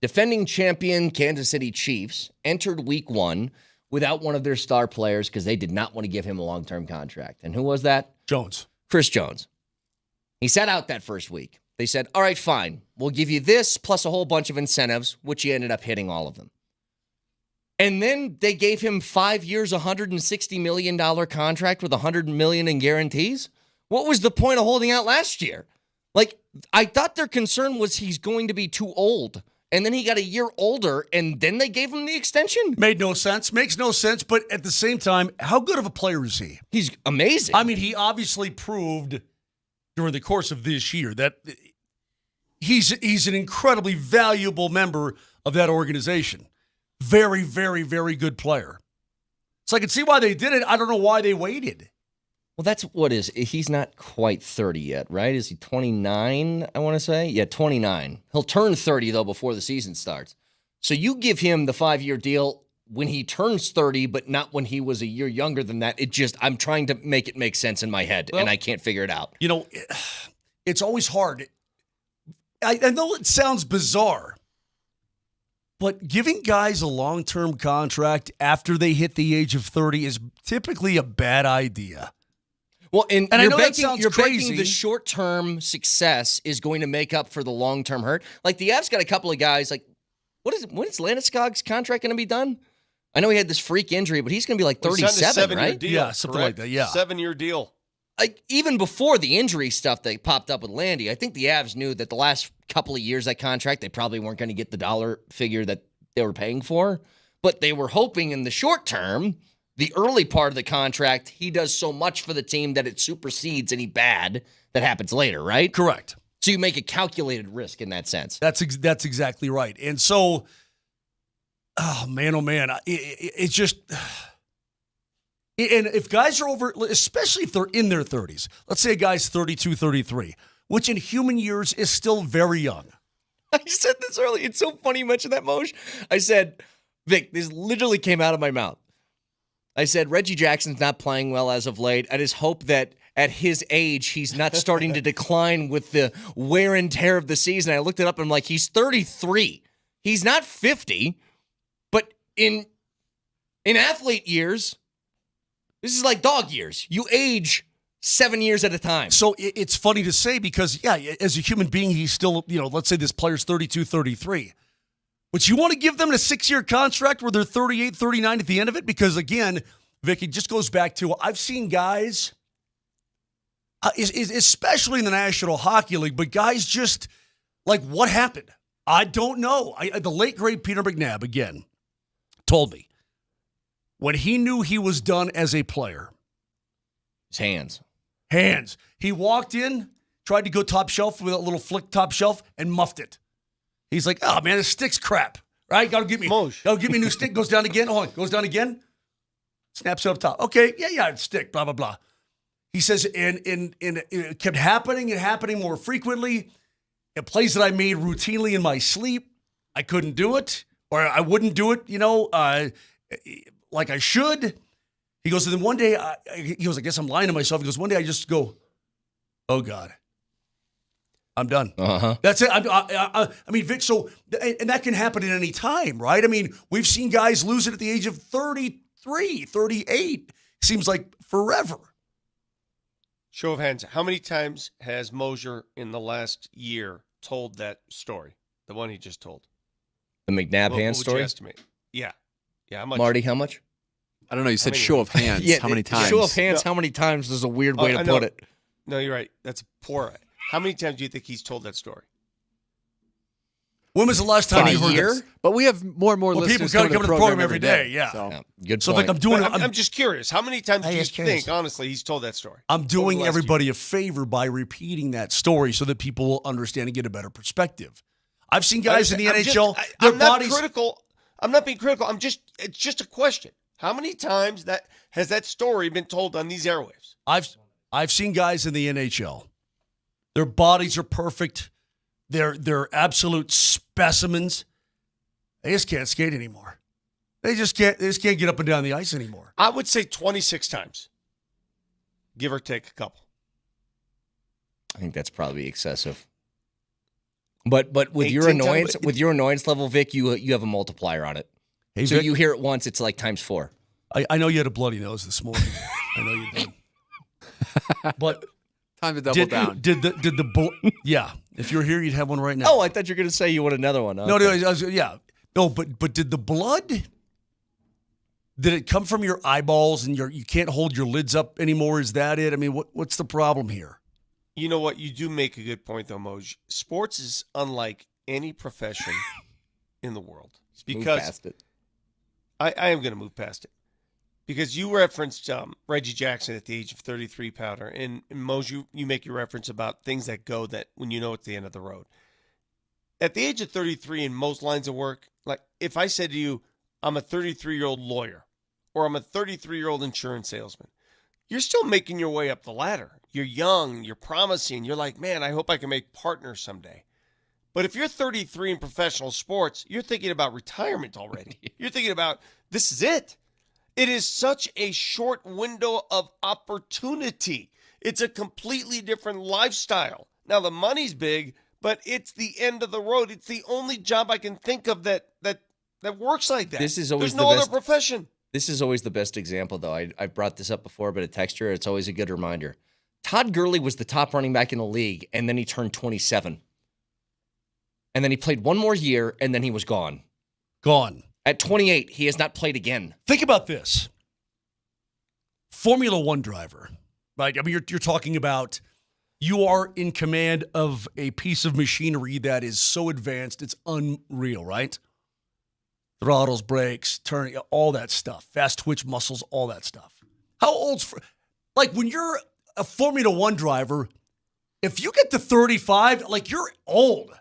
defending champion Kansas City Chiefs entered week 1 without one of their star players because they did not want to give him a long-term contract. And who was that? Jones. Chris Jones. He sat out that first week. They said, all right, fine. We'll give you this plus a whole bunch of incentives, which he ended up hitting all of them. And then they gave him 5 years, $160 million contract with $100 million in guarantees. What was the point of holding out last year? Like, I thought their concern was he's going to be too old. And then he got a year older, and then they gave him the extension? Made no sense. Makes no sense. But at the same time, how good of a player is he? He's amazing. I mean, he obviously proved during the course of this year that he's an incredibly valuable member of that organization. Very, very, very good player. So I can see why they did it. I don't know why they waited. Well, that's what is. He's not quite 30 yet, right? Is he 29, I want to say? Yeah, 29. He'll turn 30, though, before the season starts. So you give him the 5-year deal when he turns 30, but not when he was a year younger than that. I'm trying to make it make sense in my head, and I can't figure it out. You know, it's always hard. I know it sounds bizarre, but giving guys a long-term contract after they hit the age of 30 is typically a bad idea. Well, and I you're know that sounds you're crazy. banking the short-term success is going to make up for the long-term hurt. Like the Avs got a couple of guys. Like, when is Landeskog's contract going to be done? I know he had this freak injury, but he's going to be like 37, right? Deal, yeah, something correct? like that. Yeah, 7-year deal. Like even before the injury stuff that popped up with Landy, I think the Avs knew that the last couple of years that contract, they probably weren't going to get the dollar figure that they were paying for, but they were hoping in the short term. The early part of the contract, he does so much for the team that it supersedes any bad that happens later, right? correct. So you make a calculated risk in that sense. That's exactly right. And so, oh man, it's just. And if guys are over, especially if they're in their 30s, let's say a guy's 32, 33, which in human years is still very young. I said this earlier. It's so funny you mentioned that, Moj. I said, Vic, this literally came out of my mouth. I said, Reggie Jackson's not playing well as of late. I just hope that at his age, he's not starting to decline with the wear and tear of the season. I looked it up and I'm like, he's 33. He's not 50. But in athlete years, this is like dog years. You age 7 years at a time. So it's funny to say because, yeah, as a human being, he's still, let's say this player's 32, 33. But you want to give them a 6-year contract where they're 38, 39 at the end of it? Because, again, Vic, it just goes back to I've seen guys, especially in the National Hockey League, but guys just, like, what happened? I don't know. The late, great Peter McNabb, again, told me when he knew he was done as a player. His hands. He walked in, tried to go top shelf with a little flick top shelf, and muffed it. He's like, oh, man, this stick's crap. Right? Gotta give me a new stick. Goes down again. Hold on. Goes down again. Snaps it up top. Okay, yeah, it's stick, blah, blah, blah. He says, and it kept happening and happening more frequently. In plays that I made routinely in my sleep, I couldn't do it, or I wouldn't do it, like I should. He goes, and then one day, I guess I'm lying to myself. He goes, one day I just go, oh, God. I'm done. Uh-huh. That's it. I mean, Vic, so, and that can happen at any time, right? I mean, we've seen guys lose it at the age of 33, 38. Seems like forever. Show of hands. How many times has Mosier in the last year told that story? The one he just told. The McNabb hand What would story? you estimate? Yeah. How much? Marty, how much? I don't know. You said many? show of hands. Yeah, how many times? Show of hands, how many times is a weird way to I know. put it. No, you're right. That's poor. How many times do you think he's told that story? When was the last time you heard year? this? But we have more and more Well, people listeners come to the program every day. Yeah. So. Yeah, good So, point. like, I'm doing. But I'm just curious. How many times do you just curious. think, honestly, he's told that story? I'm Over doing the last everybody a favor by repeating that story so that people will understand and get a better perspective. I've seen guys in the NHL. I'm not critical. I'm not being critical. It's just a question. How many times has that story been told on these airwaves? I've seen guys in the NHL. Their bodies are perfect. They're absolute specimens. They just can't skate anymore. They just can't get up and down the ice anymore. I would say 26 times, give or take a couple. I think that's probably excessive. But with 18 your annoyance, times? with your annoyance level, Vic, you have a multiplier on it. Hey, So Vic, you hear it once, it's like times 4. I know you had a bloody nose this morning. I know you did. But Time to double down. yeah. If you're here, you'd have one right now. Oh, I thought you were going to say you want another one. No, yeah. No, but did the blood, did it come from your eyeballs and you can't hold your lids up anymore? Is that it? I mean, what's the problem here? You know what? You do make a good point, though, Moj. Sports is unlike any profession in the world. Move Because past it. I am going to move past it. Because you referenced Reggie Jackson at the age of 33, Powder. And Moj, you make your reference about things that go that when you know it's the end of the road. At the age of 33 in most lines of work, like if I said to you, I'm a 33-year-old lawyer or I'm a 33-year-old insurance salesman, you're still making your way up the ladder. You're young, you're promising, you're like, man, I hope I can make partners someday. But if you're 33 in professional sports, you're thinking about retirement already. You're thinking about, this is it. It is such a short window of opportunity. It's a completely different lifestyle. Now, the money's big, but it's the end of the road. It's the only job I can think of that works like that. This is always There's no the other best profession. This is always the best example, though. I've brought this up before, but a texture, it's always a good reminder. Todd Gurley was the top running back in the league, and then he turned 27. And then he played one more year, and then he was gone. Gone. At 28, he has not played again. Think about this. Formula One driver, right? I mean, you're talking about you are in command of a piece of machinery that is so advanced, it's unreal, right? Throttles, brakes, turning, all that stuff, fast twitch muscles, all that stuff. How old's like when you're a Formula One driver, if you get to 35, like you're old.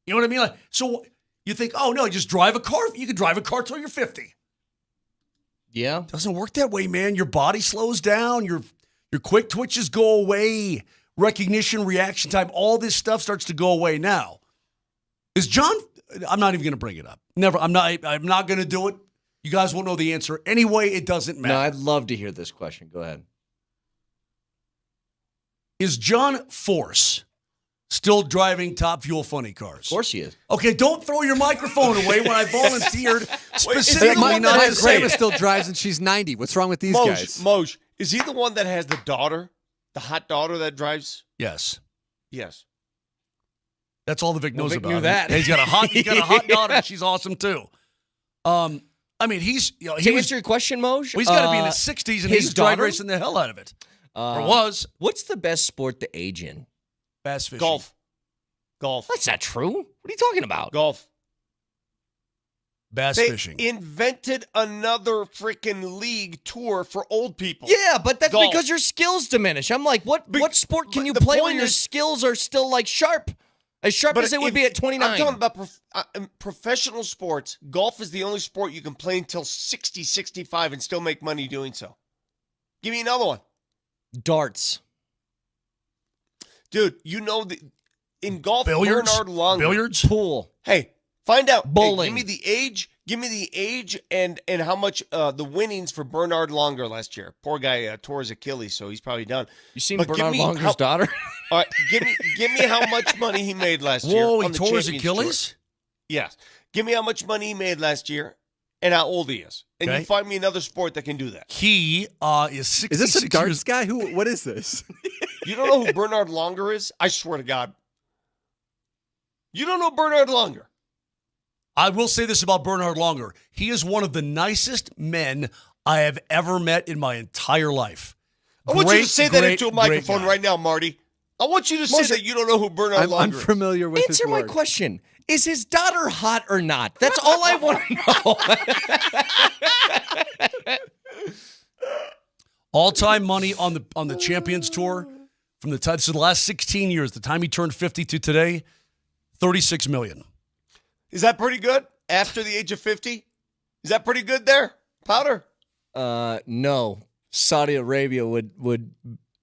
You know what I mean? Like, so you think, oh no, you just drive a car. You can drive a car till you're 50. Yeah. Doesn't work that way, man. Your body slows down. Your quick twitches go away. Recognition, reaction time, all this stuff starts to go away now. Is John, I'm not even going to bring it up. Never. I'm not going to do it. You guys won't know the answer. Anyway, it doesn't matter. No, I'd love to hear this question. Go ahead. Is John Force still driving Top Fuel funny cars? Of course he is. Okay, don't throw your microphone away when I volunteered specifically My not to say grandma it. still drives and she's 90. What's wrong with these guys? Moj, is he the one that has the daughter? The hot daughter that drives? Yes. Yes. That's all the Vic knows Vic about knew him. that. He's got a hot daughter. She's awesome too. I mean, he's To answer your question, Moj, well, he's got to be in his 60s, and his he's drag daughter? racing the hell out of it. Or was. What's the best sport to age in? Bass fishing. Golf. That's not true. What are you talking about? Golf. Bass They fishing. invented another freaking league tour for old people. Yeah, but that's Golf. because your skills diminish. I'm like, what sport can but you the play when point your is- skills are still like sharp as they would be at 29? I'm talking about professional sports. Golf is the only sport you can play until 60, 65 and still make money doing so. Give me another one. Darts. Dude, you know in golf, Billiards? Bernard Longer. Billiards? Pool. Hey, find out. Bowling. Hey, give me the age and how much the winnings for Bernard Longer last year. Poor guy tore his Achilles, so he's probably done. You seen But give Bernard me Longer's daughter? All right, give me how much money he made last year. Whoa, on he the tore his Champions Tour. Achilles? Yes. Give me how much money he made last year and how old he is. And Okay. you find me another sport that can do that. He is 66 Is this a darts years. guy? What is this? You don't know who Bernard Longer is? I swear to God. You don't know Bernard Longer. I will say this about Bernard Longer. He is one of the nicest men I have ever met in my entire life. I want you to say that great, into a great microphone guy. right now, Marty. I want you to say Moshe, that you don't know who Bernard I'm Longer is. unfamiliar with his Answer my work. question. Is his daughter hot or not? That's all I want to know. All-time money on the Champions Tour from the time, so the last 16 years, the time he turned 50 to today, $36 million. Is that pretty good after the age of 50? Is that pretty good there, Powder? No. Saudi Arabia would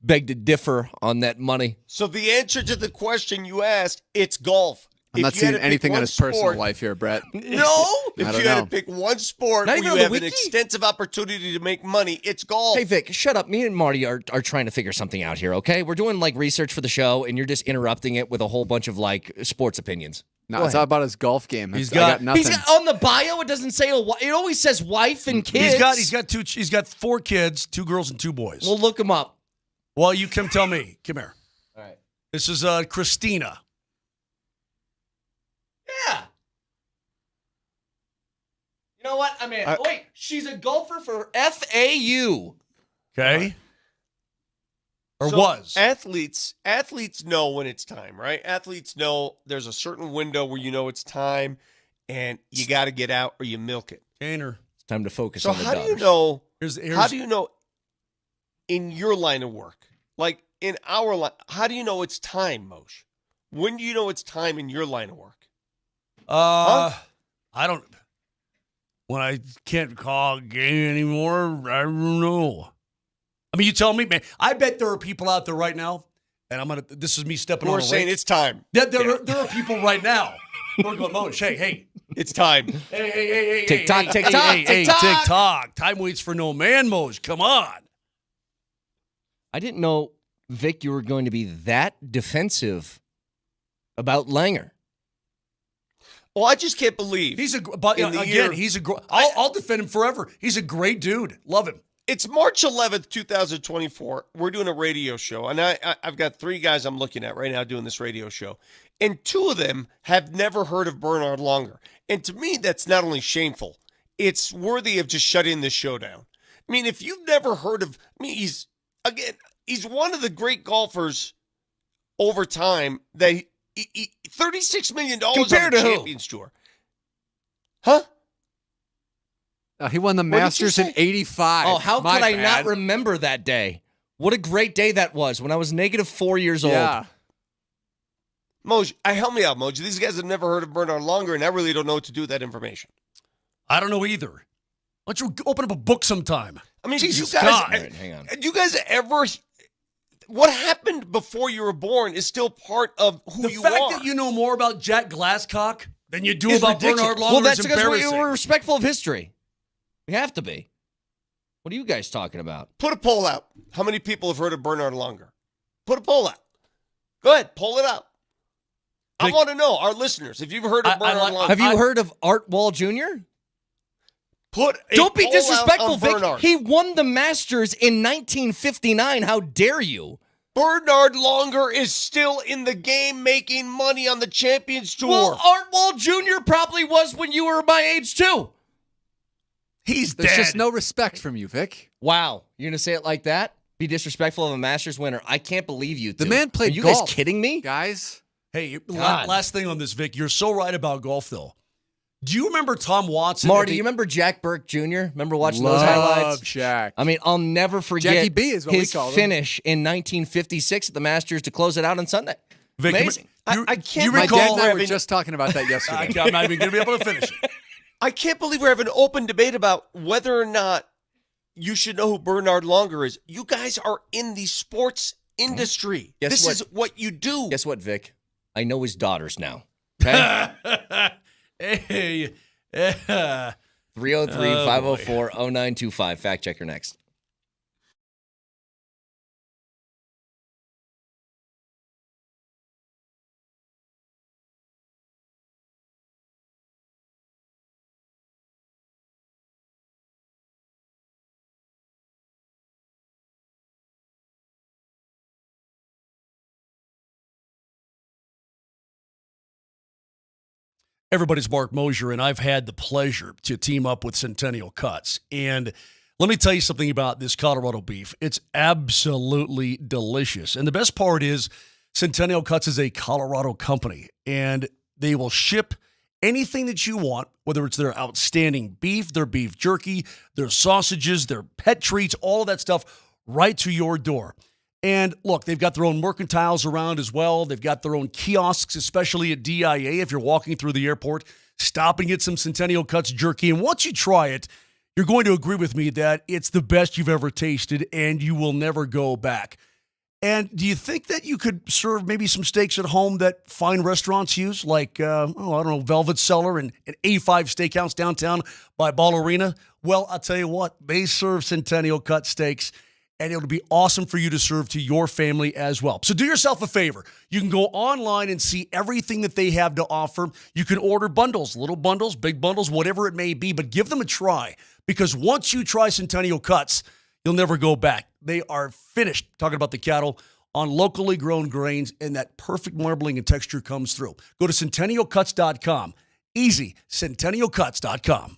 beg to differ on that money. So the answer to the question you asked, it's golf. I'm not If you had seeing to pick anything on one his personal sport- life here, Brett. No. If I you don't had know. to pick one sport Not where even you on the have an wiki? extensive opportunity to make money, it's golf. Hey, Vic, shut up. Me and Marty are trying to figure something out here, okay? We're doing, like, research for the show, and you're just interrupting it with a whole bunch of, like, sports opinions. No, Go it's ahead. all about his golf game. He's I got- got nothing. He's got, on the bio, it doesn't say it always says wife and kids. He's got 4 kids, 2 girls and 2 boys. We'll look him up. Well, you come tell me. Come here. All right. This is Christina. Yeah. You know what? Wait, she's a golfer for FAU. Okay. Or So was. athletes know when it's time, right? Athletes know there's a certain window where you know it's time, and you got to get out or you milk it. Tanner. It's time to focus So on the how do you Dodgers. know? Here's- How do you know in your line of work, like in our line? How do you know it's time, Moshe? When do you know it's time in your line of work? I don't. When I can't call a game anymore, I don't know. I mean, you tell me, man. I bet there are people out there right now, and this is me stepping Who on are a saying rake. it's time? There are people right now who are going, Moshe, hey. It's time. Hey. Tick-tock, hey, tick-tock, hey, hey, tick-tock. tick-tock. Time waits for no man, Moshe. Come on. I didn't know, Vic, you were going to be that defensive about Langer. Well, I just can't believe He's I'll defend him forever. He's a great dude. Love him. it's March 11th, 2024. We're doing a radio show, and I've got 3 guys I'm looking at right now doing this radio show, and 2 of them have never heard of Bernard Longer. And to me, that's not only shameful, it's worthy of just shutting this show down. I mean, if you've never heard of, he's one of the great golfers over time. He $36 million Compared on to the who? Champions Tour. Huh? He won the did you Masters in say? '85. Oh, how My could I bad. not remember that day? What a great day that was when I was negative 4 years old. Yeah. Moj, help me out, Moj. These guys have never heard of Bernard Longer, and I really don't know what to do with that information. I don't know either. Why don't you open up a book sometime? I mean, Jesus you guys, God. All right, hang on. you guys ever? What happened before you were born is still part of who The you fact are. that you know more about Jack Glasscock than you do It's about ridiculous. Bernard Longer Well, that's is because embarrassing. we're respectful of history. We have to be. What are you guys talking about? Put a poll out. How many people have heard of Bernard Longer? Put a poll out. Go ahead, poll it out. I Vic- want to know, our listeners, if you've heard of Bernard Longer. Have you heard of Art Wall Jr.? Put a Don't be poll disrespectful, out on Vic. Bernard. He won the Masters in 1959. How dare you? Bernard Longer is still in the game making money on the Champions Tour. Well, Art Wall Jr. probably was when you were my age, too. He's There's dead. just no respect from you, Vic. Wow. You're going to say it like that? Be disrespectful of a Masters winner? I can't believe you two. The man played Are you golf. guys kidding me? Guys, Hey, God. last thing on this, Vic. You're so right about golf, though. Do you remember Tom Watson? Marty, you remember Jack Burke Jr.? Remember watching those love highlights? Shaq. I mean, I'll never forget Jackie B is what we his call him. finish in 1956 at the Masters to close it out on Sunday. Vic, Amazing. I can't you My recall dad and I were having- just talking about that yesterday. I'm not even going to be able to finish it. I can't believe we're having an open debate about whether or not you should know who Bernard Longer is. You guys are in the sports industry. Guess This what? is what you do. Guess what, Vic? I know his daughters now. Okay? Hey. 303-504-0925. Fact checker next. Everybody's Mark Mosier, and I've had the pleasure to team up with Centennial Cuts. And let me tell you something about this Colorado beef. It's absolutely delicious. And the best part is Centennial Cuts is a Colorado company, and they will ship anything that you want, whether it's their outstanding beef, their beef jerky, their sausages, their pet treats, all of that stuff right to your door. And look, they've got their own mercantiles around as well. They've got their own kiosks, especially at DIA. If you're walking through the airport, stop and get some Centennial Cuts jerky. And once you try it, you're going to agree with me that it's the best you've ever tasted and you will never go back. And do you think that you could serve maybe some steaks at home that fine restaurants use, like, I don't know, Velvet Cellar and an A5 Steakhouse downtown by Ball Arena? Well, I'll tell you what, they serve Centennial Cut steaks, and it'll be awesome for you to serve to your family as well. So do yourself a favor. You can go online and see everything that they have to offer. You can order bundles, little bundles, big bundles, whatever it may be, but give them a try, because once you try Centennial Cuts, you'll never go back. They are finished talking about the cattle on locally grown grains, and that perfect marbling and texture comes through. Go to CentennialCuts.com. Easy, CentennialCuts.com.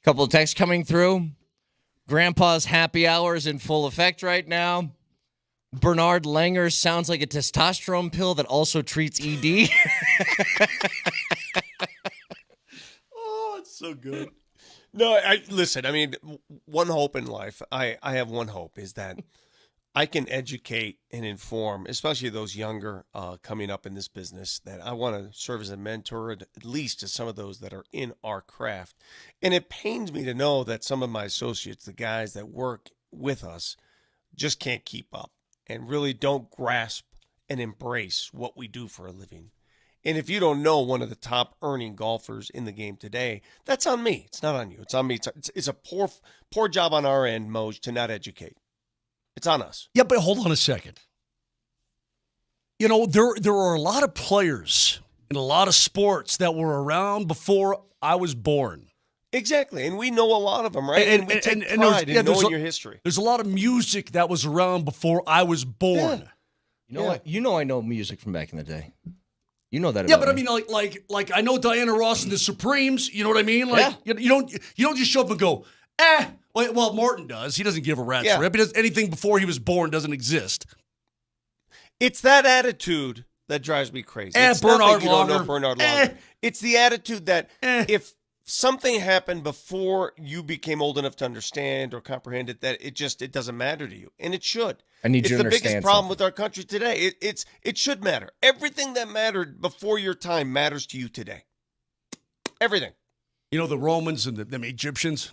Couple of texts coming through. Grandpa's happy hour is in full effect right now. Bernard Langer sounds like a testosterone pill that also treats ED. Oh, it's so good. No, listen, I mean, one hope in life, I have one hope, is that I can educate and inform, especially those younger coming up in this business, that I want to serve as a mentor, at least to some of those that are in our craft. And it pains me to know that some of my associates, the guys that work with us, just can't keep up and really don't grasp and embrace what we do for a living. And if you don't know one of the top earning golfers in the game today, that's on me. It's not on you. It's on me. It's a poor job on our end, Moj, to not educate. It's on us. Yeah, but hold on a second. You know, there are a lot of players in a lot of sports that were around before I was born. Exactly, and we know a lot of them, right? And we take pride in knowing your history. There's a lot of music that was around before I was born. Yeah. You know what? You know I know music from back in the day. You know that. Yeah, about but me. I mean, like I know Diana Ross and the Supremes. You know what I mean? Like, you don't just show up and go, eh. Well, Martin does. He doesn't give a rat's rip. He does anything before he was born doesn't exist. It's that attitude that drives me crazy. It's Bernard not that you don't know Langer. Bernard Langer. It's the attitude that if something happened before you became old enough to understand or comprehend it, that it doesn't matter to you, and it should. I need you to It's the biggest understand problem something. with our country today. It should matter. Everything that mattered before your time matters to you today. Everything. You know, the Romans and the Egyptians.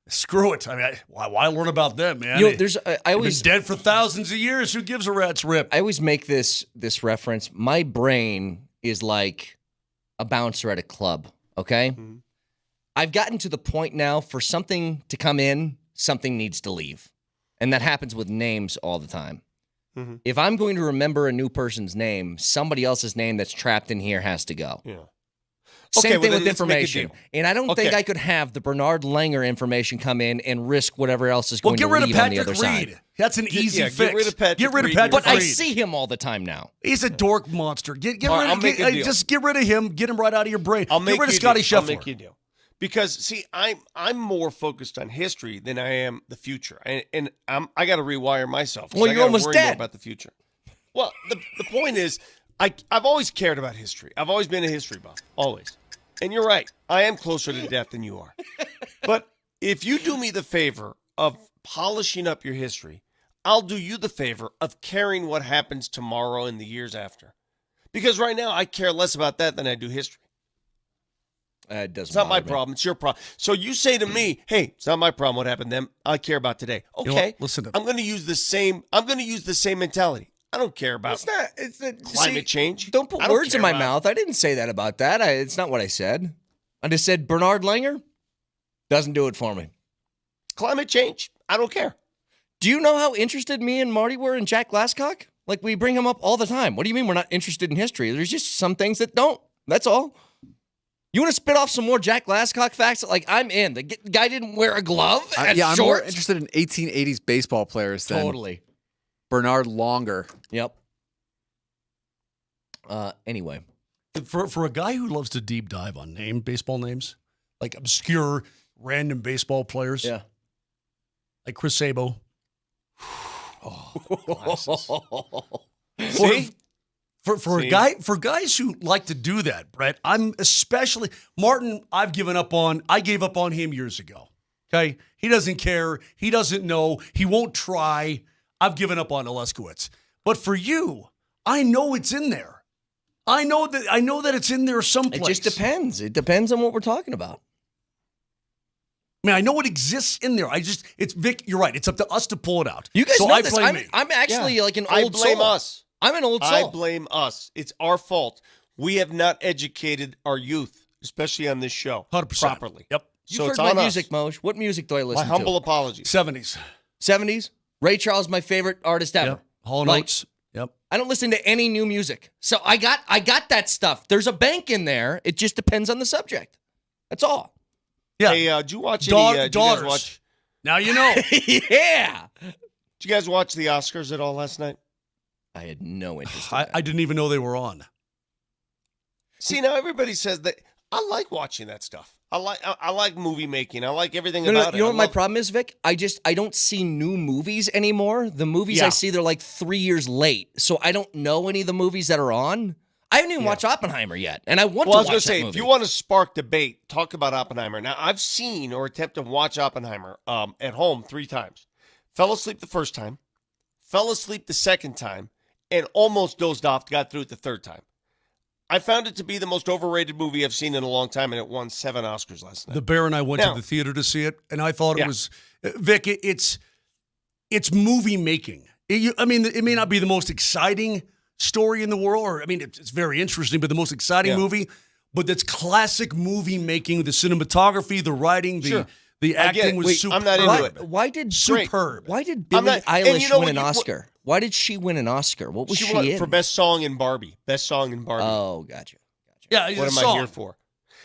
Screw it. I mean, why learn about them, man? You know, there's I always been dead for thousands of years. Who gives a rat's rip? I always make this reference. My brain is like a bouncer at a club. Okay, I've gotten to the point now for something to come in, something needs to leave, and that happens with names all the time. If I'm going to remember a new person's name, somebody else's name that's trapped in here has to go. Yeah. Same Okay, well, thing then with let's make a information. deal. And I don't think Okay. I could have the Bernard Langer information come in and risk whatever else is Well, going get to rid of leave on the Patrick other Reed. side. That's an easy yeah, fix. get rid of Patrick Reed. But I Reed. see him all the time now. He's a dork monster. Get All right, rid I'll of make a deal. just get rid of him. Get him right out of your brain. I'll make get rid of you Scotty do. Scheffler. I'll make you do. Because see, I'm more focused on history than I am the future, and I got to rewire myself. 'cause Well, I you're gotta almost worry more dead. about the future. Well, the point is, I've always cared about history. I've always been a history buff, always. And you're right, I am closer to death than you are. But if you do me the favor of polishing up your history, I'll do you the favor of caring what happens tomorrow and the years after. Because right now, I care less about that than I do history. It doesn't. It's not my bother me. problem. It's your problem. So you say to me, "Hey, it's not my problem. What happened to them? I care about today." Okay, You know what? Listen to- I'm going to use the same. I'm going to use the same mentality. I don't care about It's not. It's climate change. Don't put I don't words in care my about- mouth. I didn't say that about that. It's not what I said. I just said Bernard Langer doesn't do it for me. Climate change. I don't care. Do you know how interested me and Marty were in Jack Glasscock? Like, we bring him up all the time. What do you mean we're not interested in history? There's just some things that don't. That's all. You want to spit off some more Jack Glasscock facts? Like, I'm in. The guy didn't wear a glove and I'm more shorts. interested in 1880s baseball players than Totally. Bernard Langer. Yep. Anyway. For a guy who loves to deep dive on baseball names, like obscure random baseball players, like Chris Sabo. See? For a guy, for guys who like to do that, Brett, I'm especially Martin. I gave up on him years ago. Okay, he doesn't care. He doesn't know. He won't try. I've given up on Oleskowitz. But for you, I know it's in there. I know that it's in there someplace. It just depends. It depends on what we're talking about. I mean, I know it exists in there. It's Vic. You're right. It's up to us to pull it out. You guys so know I this. blame me. I'm actually like an I old blame soul. us. I'm an old I soul. blame us. It's our fault. We have not educated our youth, especially on this show, 100% properly. Yep. You've So heard it's my on us. music, Moj. What music do I listen My humble to? apologies. 70s. 70s? Ray Charles, my favorite artist ever. Yep. Hall & Like, Oates. Yep. I don't listen to any new music. So I got that stuff. There's a bank in there. It just depends on the subject. That's all. Yeah. Hey, did you watch any? Did you guys daughters. watch? Now you know. Yeah. Did you guys watch the Oscars at all last night? I had no interest in that. I didn't even know they were on. See, now everybody says that I like watching that stuff. I like movie making. I like everything No, about it. you know I what my love- problem is, Vic? I don't see new movies anymore. The movies I Yeah. see, they're like 3 years late. So I don't know any of the movies that are on. I haven't even watched Oppenheimer yet, and I want Well, I to was watch going to that say, movie. if you want to spark debate, talk about Oppenheimer. Now, I've seen or attempted to watch Oppenheimer at home 3 times. Fell asleep the first time, fell asleep the second time, and almost dozed off, got through it the third time. I found it to be the most overrated movie I've seen in a long time, and it won 7 Oscars last night. The Bear and I went Now- to the theater to see it, and I thought Yeah. it was Vic. It's movie making. I mean, it may not be the most exciting story in the world, or I mean, it's very interesting, but the most exciting movie. But that's classic movie making. The cinematography, the writing, Sure. the I get acting it. was Wait, superb. I'm not into it. Why did Superb. Why did I'm Billie not- and Eilish you know win what an you- Oscar? Why did she win an Oscar? What was she won in? for Best Song in Barbie. Best Song in Barbie. Oh, gotcha. Yeah, What am I here for?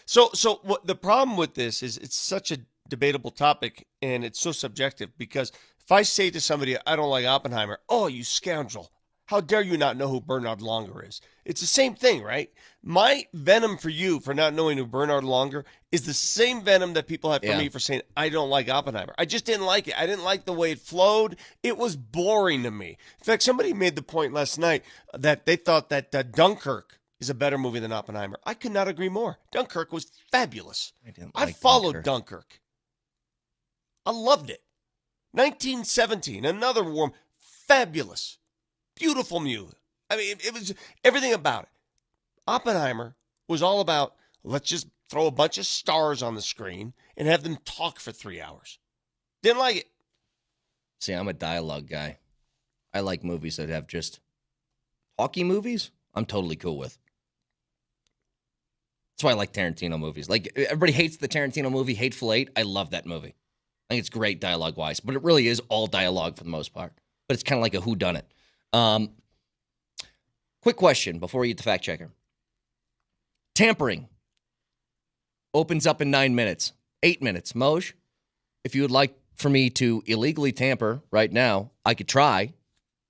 So what the problem with this is it's such a debatable topic and it's so subjective because if I say to somebody, I don't like Oppenheimer, oh, you scoundrel. How dare you not know who Bernard Longer is? It's the same thing, right? My venom for you for not knowing who Bernard Longer is the same venom that people have for me for saying I don't like Oppenheimer. I just didn't like it. I didn't like the way it flowed. It was boring to me. In fact, somebody made the point last night that they thought that Dunkirk is a better movie than Oppenheimer. I could not agree more. Dunkirk was fabulous. I followed Dunkirk. I loved it. 1917, another war, fabulous. Beautiful music. I mean, it was everything about it. Oppenheimer was all about let's just throw a bunch of stars on the screen and have them talk for 3 hours. Didn't like it. See, I'm a dialogue guy. I like movies that have just talky movies. I'm totally cool with. That's why I like Tarantino movies. Like, everybody hates the Tarantino movie, Hateful Eight. I love that movie. I think it's great dialogue-wise, but it really is all dialogue for the most part. But it's kind of like a whodunit. Quick question before we get to fact checker. Tampering opens up in 9 minutes. 8 minutes. Moj, if you would like for me to illegally tamper right now, I could try.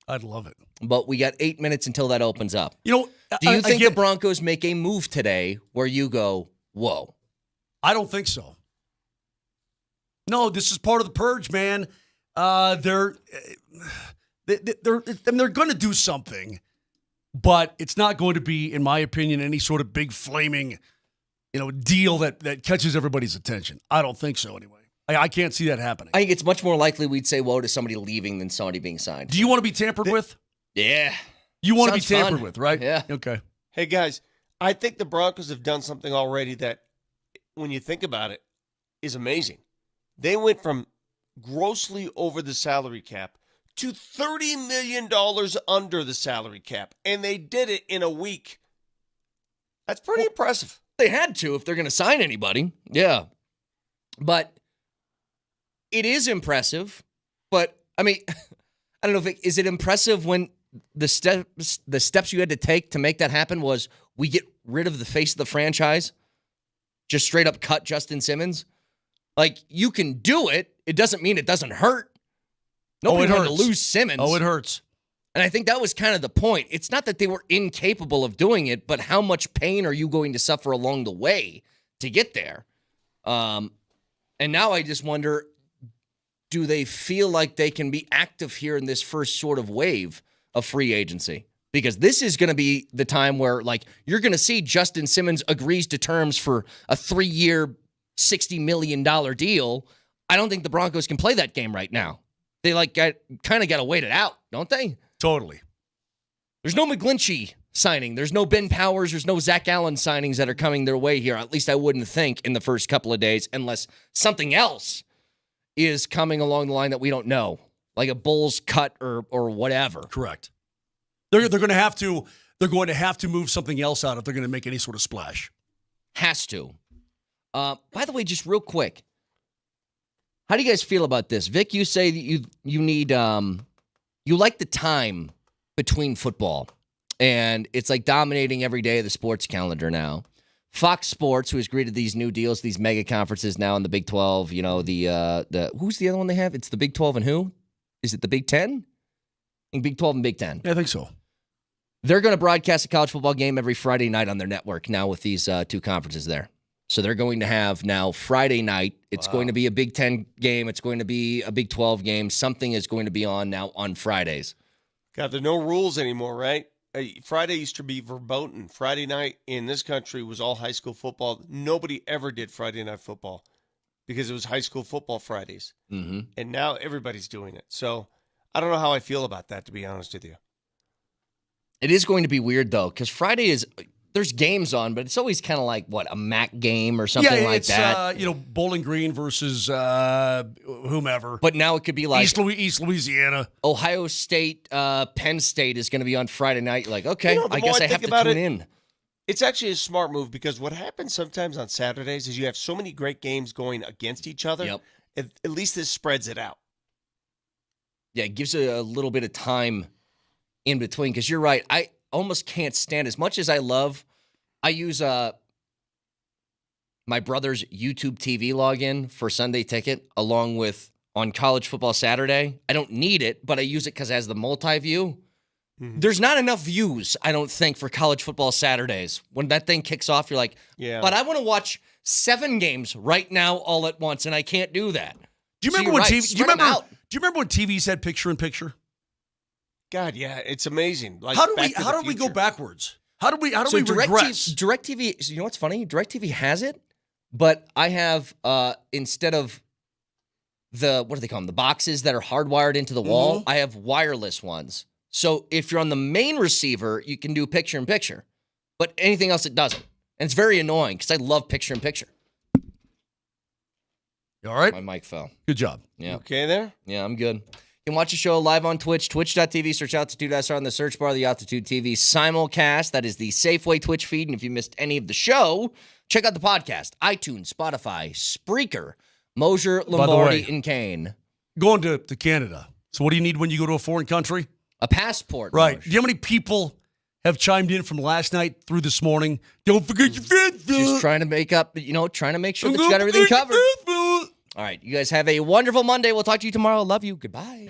I'd love it. But we got 8 minutes until that opens up. You know, do you think the Broncos make a move today where you go, whoa? I don't think so. No, this is part of the purge, man. They're going to do something, but it's not going to be, in my opinion, any sort of big flaming, deal that catches everybody's attention. I don't think so, anyway. I can't see that happening. I think it's much more likely we'd say whoa to somebody leaving than somebody being signed. Do you want to be tampered with? Yeah. You want to be Sounds tampered fun. with, right? Yeah. Okay. Hey, guys, I think the Broncos have done something already that, when you think about it, is amazing. They went from grossly over the salary cap to $30 million under the salary cap, and they did it in a week. That's pretty impressive. They had to if they're going to sign anybody. Yeah. But it is impressive. But, I mean, I don't know, is it impressive when the steps you had to take to make that happen was we get rid of the face of the franchise, just straight up cut Justin Simmons? Like, you can do it. It doesn't mean it doesn't hurt. Nobody wanted to lose Simmons. Oh, it hurts. And I think that was kind of the point. It's not that they were incapable of doing it, but how much pain are you going to suffer along the way to get there? And now I just wonder, do they feel like they can be active here in this first sort of wave of free agency? Because this is going to be the time where, like, you're going to see Justin Simmons agrees to terms for a 3-year, $60 million deal. I don't think the Broncos can play that game right now. They kind of got to wait it out, don't they? Totally. There's no McGlinchey signing. There's no Ben Powers. There's no Zach Allen signings that are coming their way here. At least I wouldn't think in the first couple of days, unless something else is coming along the line that we don't know, like a Bulls cut or whatever. Correct. They're going to have to move something else out if they're going to make any sort of splash. Has to. By the way, just real quick, how do you guys feel about this? Vic, you say that you need you like the time between football, and it's like dominating every day of the sports calendar now. Fox Sports, who has agreed to these new deals, these mega conferences now in the Big 12, the who's the other one they have? It's the Big 12 and who? Is it the Big 10? I think Big 12 and Big 10. Yeah, I think so. They're going to broadcast a college football game every Friday night on their network now with these two conferences there. So they're going to have now Friday night. It's going to be a Big 10 game. It's going to be a Big 12 game. Something is going to be on now on Fridays. God, there are no rules anymore, right? Friday used to be verboten. Friday night in this country was all high school football. Nobody ever did Friday night football because it was high school football Fridays. Mm-hmm. And now everybody's doing it. So I don't know how I feel about that, to be honest with you. It is going to be weird, though, because Friday is – there's games on, but it's always kind of like, what, a MAC game or something like that? Bowling Green versus whomever. But now it could be like East Louisiana. Ohio State, Penn State is going to be on Friday night. You're like, okay, You know, the I more guess I I have think to about tune it, in. It's actually a smart move because what happens sometimes on Saturdays is you have so many great games going against each other. Yep. At least this spreads it out. Yeah, it gives a little bit of time in between because you're right. I almost can't stand as much as I use my brother's YouTube TV login for Sunday Ticket along with on College Football Saturday. I don't need it, but I use it because it has the multi-view. Mm-hmm. There's not enough views, I don't think, for College Football Saturdays. When that thing kicks off, you're like, yeah. But I want to watch 7 games right now all at once, and I can't do that. Do you remember when TV? Do you remember when TVs had picture-in-picture? God, yeah, it's amazing. Like how did we go backwards? How do we regress? DirecTV, you know what's funny? DirecTV has it, but I have instead of the what do they call them? The boxes that are hardwired into the wall. I have wireless ones. So if you're on the main receiver, you can do picture-in-picture, but anything else it doesn't, and it's very annoying because I love picture-in-picture. You all right? My mic fell. Good job. Yeah. Okay there? Yeah, I'm good. You can watch the show live on Twitch, twitch.tv, search Altitude SR on the search bar, the Altitude TV simulcast. That is the Safeway Twitch feed. And if you missed any of the show, check out the podcast, iTunes, Spotify, Spreaker, Mosier, Lombardi, and Kane. Going to Canada. So what do you need when you go to a foreign country? A passport. Right. Moshe. Do you know how many people have chimed in from last night through this morning? Don't forget your fit. Just trying to make up, trying to make sure that you got everything covered. All right. You guys have a wonderful Monday. We'll talk to you tomorrow. Love you. Goodbye.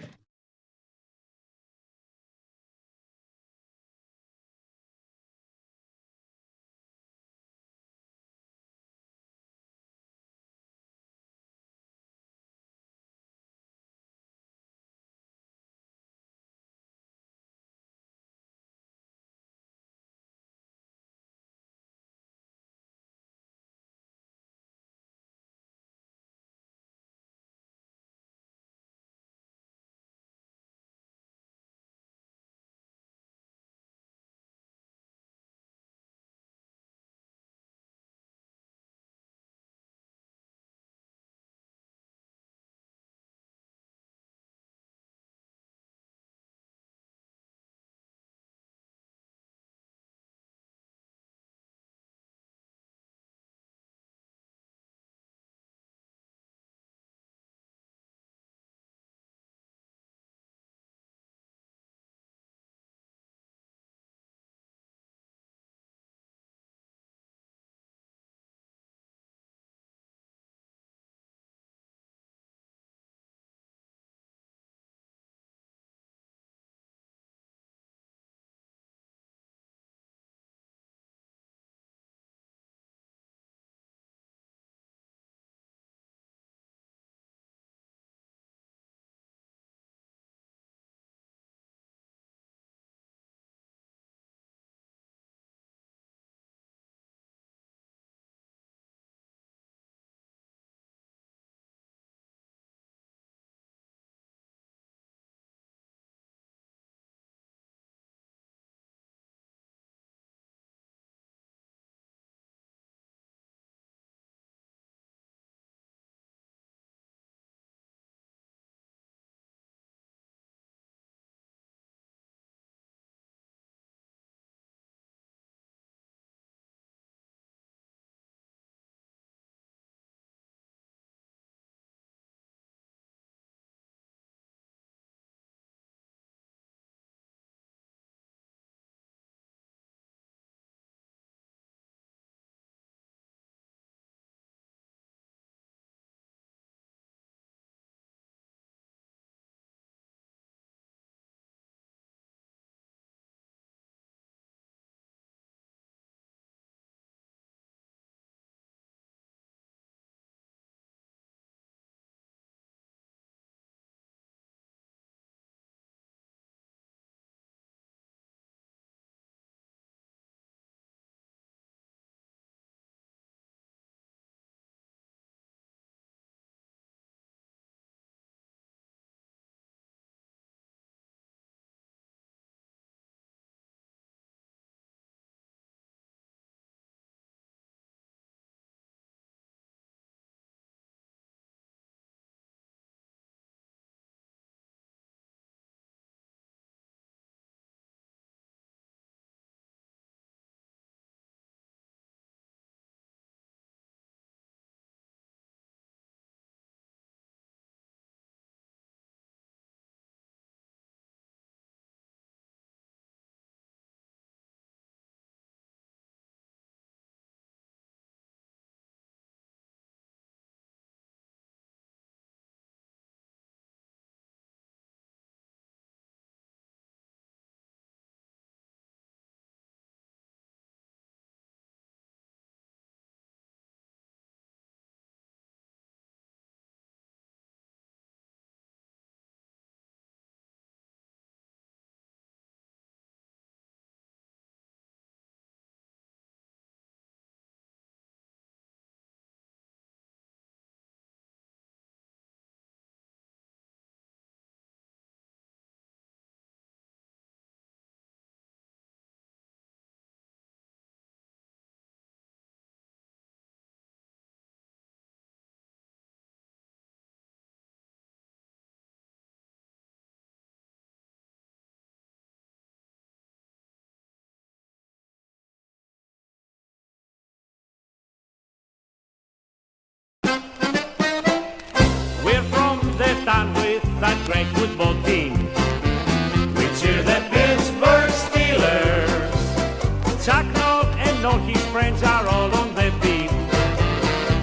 know his friends are all on the beat.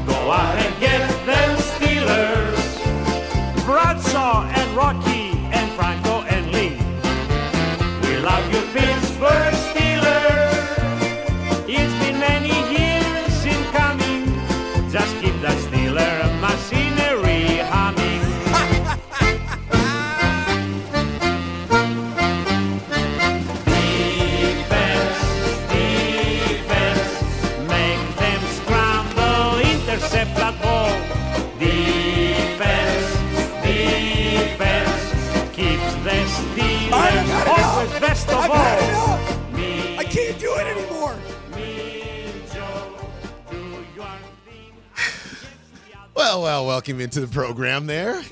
Go out and get them Steelers. Bradshaw and Rocky and Franco and Lee. We love you, Pittsburgh Steelers. It's been many years in coming. Just keep that Steeler machinery humming. Defense, make them scramble, intercept that ball. Defense, keeps the Steelers always best of all. I can't do it anymore. Well, welcome into the program there.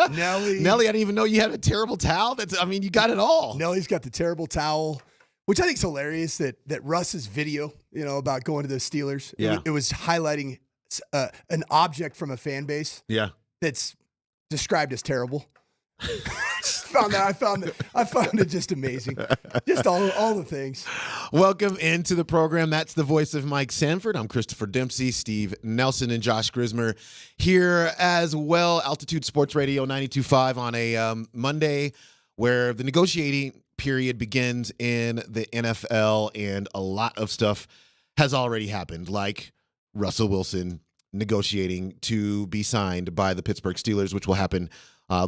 Nelly, I didn't even know you had a terrible towel. You got it all. Nelly's got the terrible towel, which I think is hilarious that Russ's video, about going to the Steelers, Yeah. it was highlighting an object from a fan base Yeah. that's described as terrible. I found it just amazing. Just all the things. Welcome into the program. That's the voice of Mike Sanford. I'm Christopher Dempsey, Steve Nelson, and Josh Grismer here as well. Altitude Sports Radio 92.5 on a Monday where the negotiating period begins in the NFL, and a lot of stuff has already happened, like Russell Wilson negotiating to be signed by the Pittsburgh Steelers, which will happen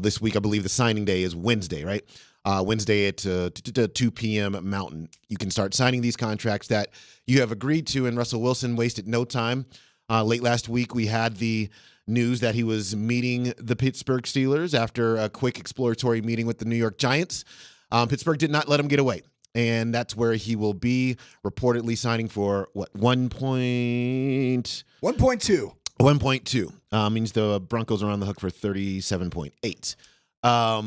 this week. I believe the signing day is Wednesday, right? Wednesday at 2 p.m. Mountain. You can start signing these contracts that you have agreed to, and Russell Wilson wasted no time. Late last week, we had the news that he was meeting the Pittsburgh Steelers after a quick exploratory meeting with the New York Giants. Pittsburgh did not let him get away, and that's where he will be reportedly signing for, 1.2. 1.2 means the Broncos are on the hook for 37.8. I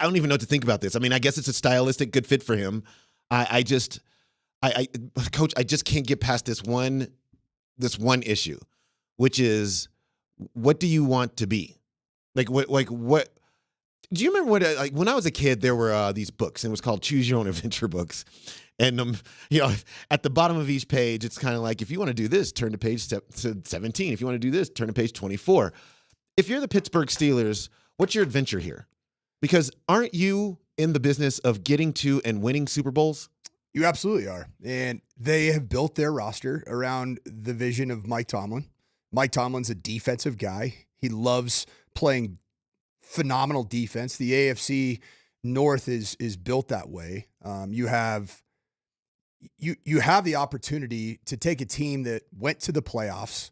don't even know what to think about this. I guess it's a stylistic good fit for him. Coach, I just can't get past this one issue, which is, what do you want to be? What? Do you remember when I was a kid, there were these books, and it was called Choose Your Own Adventure books. And, at the bottom of each page, it's kind of like, if you want to do this, turn to page 17. If you want to do this, turn to page 24. If you're the Pittsburgh Steelers, what's your adventure here? Because aren't you in the business of getting to and winning Super Bowls? You absolutely are. And they have built their roster around the vision of Mike Tomlin. Mike Tomlin's a defensive guy. He loves playing phenomenal defense. The AFC North is built that way. You have the opportunity to take a team that went to the playoffs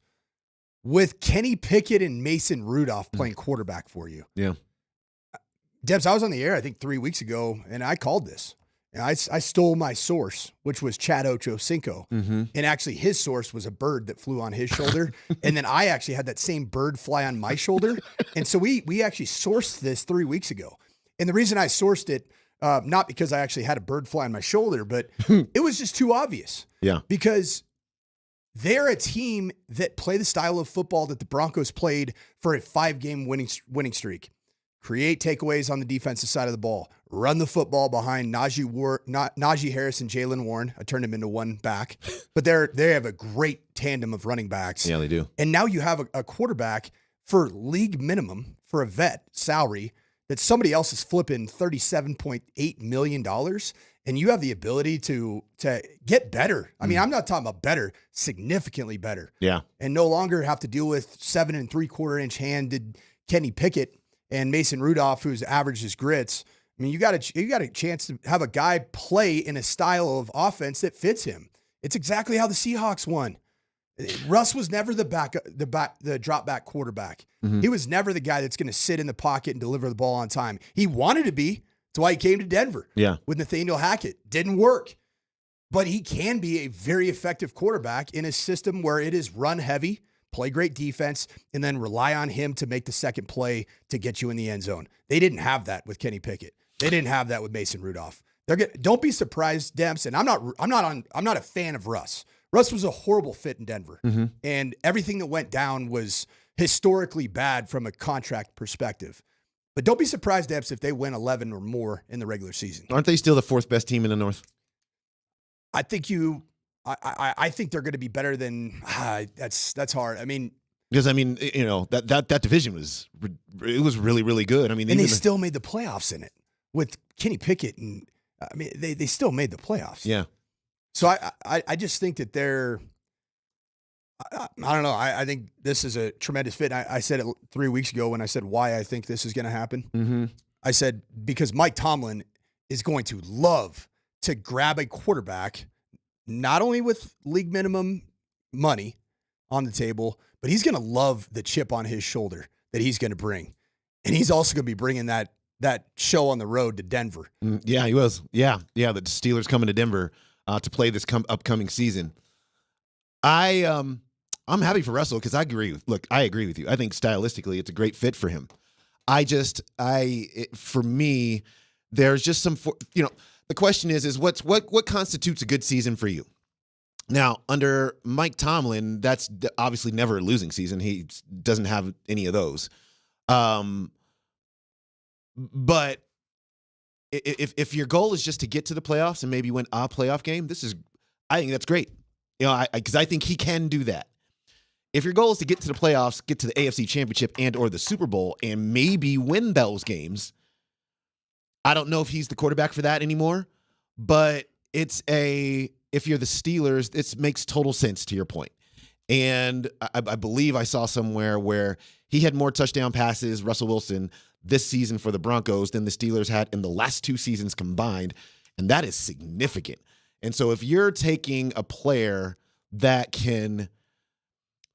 with Kenny Pickett and Mason Rudolph playing quarterback for you. Yeah. Debs, I was on the air, I think 3 weeks ago, and I called this. And I stole my source, which was Chad Ochocinco. Mm-hmm. And actually his source was a bird that flew on his shoulder. And then I actually had that same bird fly on my shoulder. And so we actually sourced this 3 weeks ago. And the reason I sourced it, not because I actually had a bird fly on my shoulder, but it was just too obvious. Yeah. Because they're a team that play the style of football that the Broncos played for a 5-game winning streak. Create takeaways on the defensive side of the ball. Run the football behind Najee Harris and Jaylen Warren. I turned him into one back. But they have a great tandem of running backs. Yeah, they do. And now you have a quarterback for league minimum for a vet salary that somebody else is flipping $37.8 million. And you have the ability to get better. I mean, I'm not talking about better, significantly better. Yeah. And no longer have to deal with 7 3/4-inch handed Kenny Pickett and Mason Rudolph, who's averaged his grits. I mean, you got a chance to have a guy play in a style of offense that fits him. It's exactly how the Seahawks won. Russ was never the drop back quarterback. Mm-hmm. He was never the guy that's going to sit in the pocket and deliver the ball on time. He wanted to be. That's why he came to Denver. Yeah. With Nathaniel Hackett. Didn't work. But he can be a very effective quarterback in a system where it is run heavy, play great defense, and then rely on him to make the second play to get you in the end zone. They didn't have that with Kenny Pickett. They didn't have that with Mason Rudolph. Don't be surprised, Demps, and I'm not a fan of Russ. Russ was a horrible fit in Denver. Mm-hmm. And everything that went down was historically bad from a contract perspective. But don't be surprised, Epps, if they win 11 or more in the regular season. Aren't they still the fourth best team in the North? I think I think they're going to be better than that's hard. I mean, because that division was really, really good. I mean, and they still made the playoffs in it with Kenny Pickett, and I mean they still made the playoffs. Yeah. So I just think that they're. I don't know. I think this is a tremendous fit. I said it 3 weeks ago when I said why I think this is going to happen. Mm-hmm. I said because Mike Tomlin is going to love to grab a quarterback, not only with league minimum money on the table, but he's going to love the chip on his shoulder that he's going to bring. And he's also going to be bringing that show on the road to Denver. Yeah, he was. Yeah. The Steelers coming to Denver to play this upcoming season. I'm happy for Russell because I agree with you. I think stylistically it's a great fit for him. For me, there's just some, the question is what constitutes a good season for you? Now, under Mike Tomlin, that's obviously never a losing season. He doesn't have any of those. But if your goal is just to get to the playoffs and maybe win a playoff game, I think that's great. Because I think he can do that. If your goal is to get to the playoffs, get to the AFC Championship and or the Super Bowl, and maybe win those games, I don't know if he's the quarterback for that anymore. But if you're the Steelers, this makes total sense to your point. And I believe I saw somewhere where he had more touchdown passes, Russell Wilson, this season for the Broncos than the Steelers had in the last 2 seasons combined. And that is significant. And so if you're taking a player that can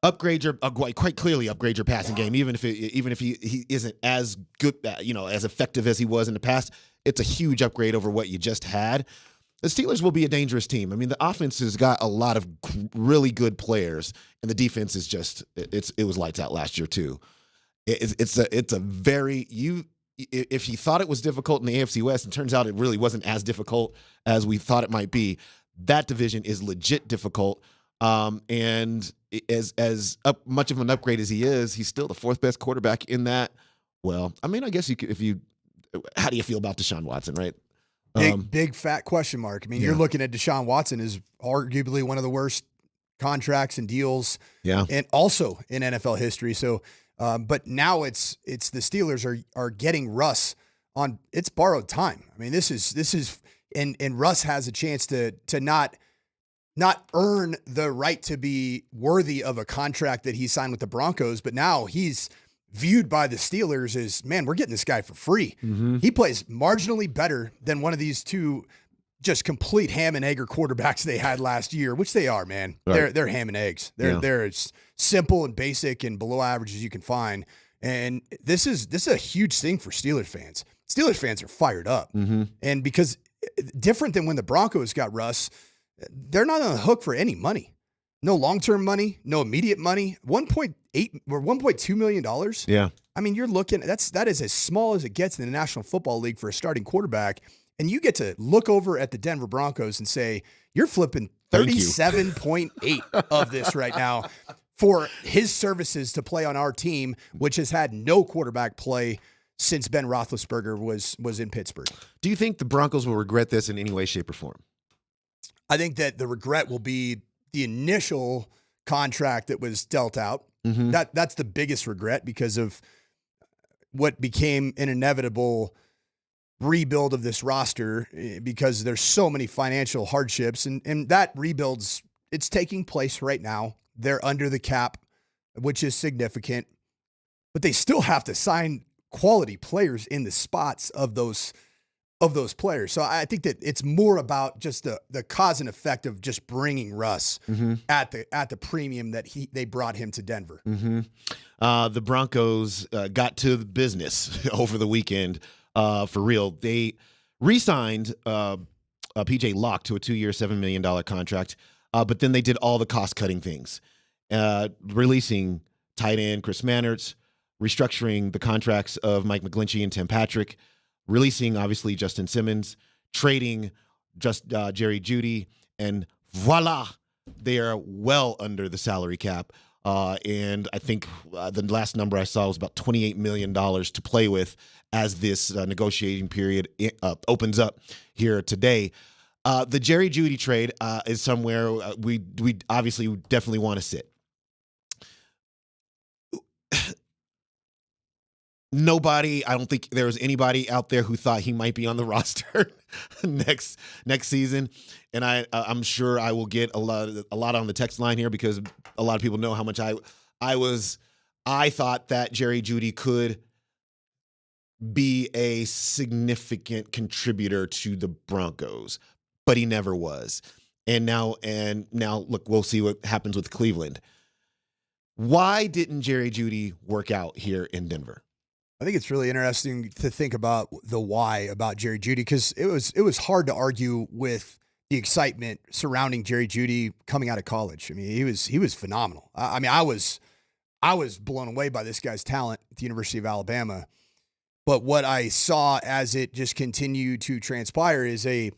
quite clearly upgrade your passing game, even if he isn't as good, as effective as he was in the past, it's a huge upgrade over what you just had. The Steelers will be a dangerous team. I mean, the offense has got a lot of really good players, and the defense is it was lights out last year too. If you thought it was difficult in the AFC West, it turns out it really wasn't as difficult as we thought it might be. That division is legit difficult. And as much of an upgrade as he is, he's still the 4th best quarterback in that. Well, I mean, I guess how do you feel about Deshaun Watson, right? Big fat question mark. I mean, You're looking at Deshaun Watson as arguably one of the worst contracts and deals, and also in NFL history. So, but now it's the Steelers are getting Russ on it's borrowed time. I mean, this is and Russ has a chance to not earn the right to be worthy of a contract that he signed with the Broncos, but now he's viewed by the Steelers as, man, we're getting this guy for free. Mm-hmm. He plays marginally better than one of these two just complete ham and egger quarterbacks they had last year, which they are, man. Right. They're ham and eggs. They're as simple and basic and below average as you can find. And this is a huge thing for Steelers fans. Steelers fans are fired up. Mm-hmm. And because different than when the Broncos got Russ, they're not on the hook for any money. No long-term money, no immediate money. $1.8 or $1.2 million. Yeah. I mean, you're looking, that is as small as it gets in the National Football League for a starting quarterback. And you get to look over at the Denver Broncos and say, you're flipping 37.8 of this right now for his services to play on our team, which has had no quarterback play since Ben Roethlisberger was in Pittsburgh. Do you think the Broncos will regret this in any way, shape, or form? I think that the regret will be the initial contract that was dealt out. Mm-hmm. That's the biggest regret because of what became an inevitable rebuild of this roster, because there's so many financial hardships, and that it's taking place right now. They're under the cap, which is significant, but they still have to sign quality players in the spots of those players. So I think that it's more about just the cause and effect of just bringing Russ mm-hmm. at the premium that they brought him to Denver. Mm-hmm. The Broncos got to the business over the weekend for real. They re-signed PJ Locke to a 2-year, $7 million contract, but then they did all the cost-cutting things, releasing tight end Chris Mannertz, restructuring the contracts of Mike McGlinchey and Tim Patrick, releasing, obviously, Justin Simmons, trading Jerry Jeudy, and voila, they are well under the salary cap. And I think the last number I saw was about $28 million to play with as this negotiating period opens up here today. The Jerry Jeudy trade is somewhere we obviously definitely want to sit. I don't think there was anybody out there who thought he might be on the roster next season, and I'm sure I will get a lot on the text line here because a lot of people know how much I thought that Jerry Jeudy could be a significant contributor to the Broncos, but he never was. And now look, we'll see what happens with Cleveland. Why didn't Jerry Jeudy work out here in Denver? I think it's really interesting to think about the why about Jerry Jeudy because it was hard to argue with the excitement surrounding Jerry Jeudy coming out of college. I mean, he was phenomenal. I mean, I was blown away by this guy's talent at the University of Alabama. But what I saw as it just continued to transpire is a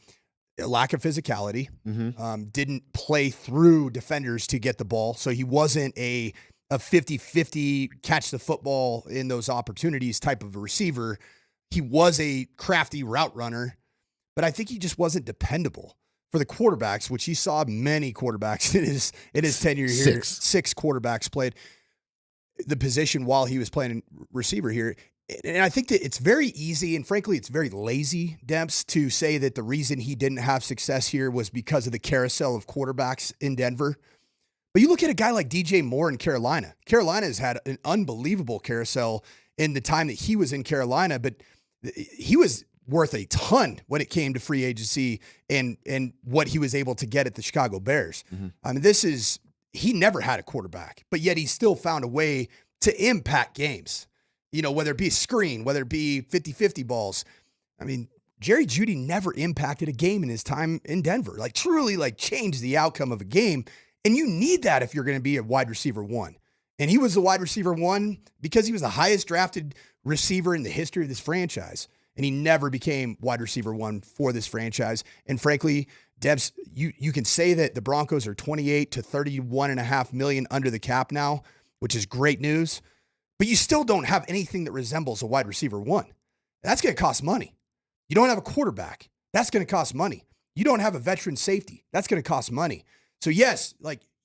lack of physicality. Mm-hmm. Didn't play through defenders to get the ball, so he wasn't a 50-50 catch the football in those opportunities type of a receiver. He was a crafty route runner, but I think he just wasn't dependable for the quarterbacks, which he saw many quarterbacks in his tenure here. Six quarterbacks played the position while he was playing receiver here. And I think that it's very easy, and frankly, it's very lazy, Demps, to say that the reason he didn't have success here was because of the carousel of quarterbacks in Denver. But you look at a guy like DJ Moore in Carolina. Carolina has had an unbelievable carousel in the time that he was in Carolina, but he was worth a ton when it came to free agency and what he was able to get at the Chicago Bears. Mm-hmm. I mean, he never had a quarterback, but yet he still found a way to impact games. You know, whether it be a screen, whether it be 50-50 balls. I mean, Jerry Jeudy never impacted a game in his time in Denver. Like, truly, changed the outcome of a game. And you need that if you're going to be a wide receiver one. And he was the wide receiver one because he was the highest drafted receiver in the history of this franchise. And he never became wide receiver one for this franchise. And frankly, Debs, you can say that the Broncos are 28 to 31.5 million under the cap now, which is great news. But you still don't have anything that resembles a wide receiver one. That's going to cost money. You don't have a quarterback. That's going to cost money. You don't have a veteran safety. That's going to cost money. So yes,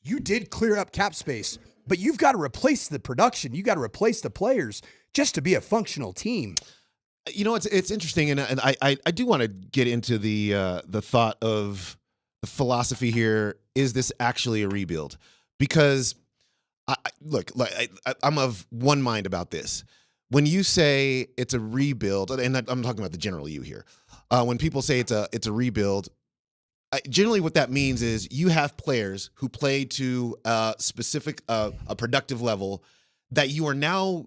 you did clear up cap space, but you've got to replace the production. You got to replace the players just to be a functional team. You know, it's interesting, and I do want to get into the thought of the philosophy here. Is this actually a rebuild? Because I'm of one mind about this. When you say it's a rebuild, and I'm talking about the general you here, when people say it's a rebuild, generally what that means is you have players who play to a specific a productive level that you are now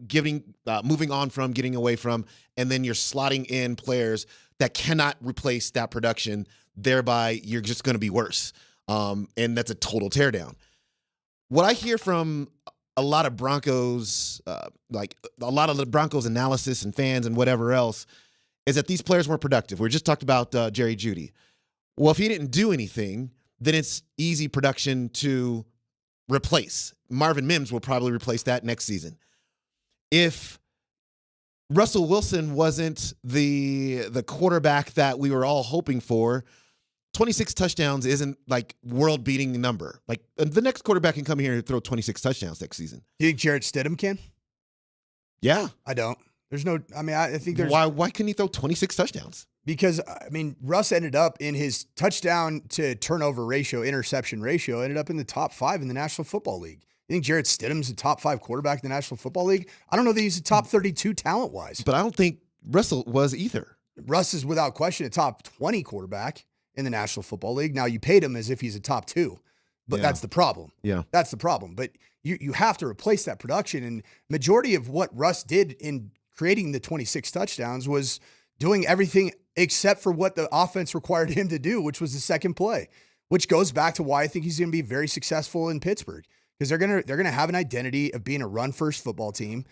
moving on from, getting away from, and then you're slotting in players that cannot replace that production. Thereby, you're just going to be worse, and that's a total teardown. What I hear from a lot of Broncos, a lot of the Broncos analysis and fans and whatever else, is that these players weren't productive. We just talked about Jerry Jeudy. Well, if he didn't do anything, then it's easy production to replace. Marvin Mims will probably replace that next season. If Russell Wilson wasn't the quarterback that we were all hoping for, 26 touchdowns isn't world-beating number. The next quarterback can come here and throw 26 touchdowns next season. Do you think Jarrett Stidham can? Yeah. I don't. There's no, I think there's. Why couldn't he throw 26 touchdowns? Because, Russ ended up in his touchdown to turnover ratio, interception ratio, ended up in the top 5 in the National Football League. You think Jarrett Stidham's a top 5 quarterback in the National Football League? I don't know that he's a top 32 talent-wise. But I don't think Russell was either. Russ is without question a top 20 quarterback in the National Football League. Now, you paid him as if he's a top 2, but that's the problem. Yeah. That's the problem. But you have to replace that production. And majority of what Russ did in creating the 26 touchdowns was doing everything except for what the offense required him to do, which was the second play, which goes back to why I think he's going to be very successful in Pittsburgh, because they're going to have an identity of being a run-first football team.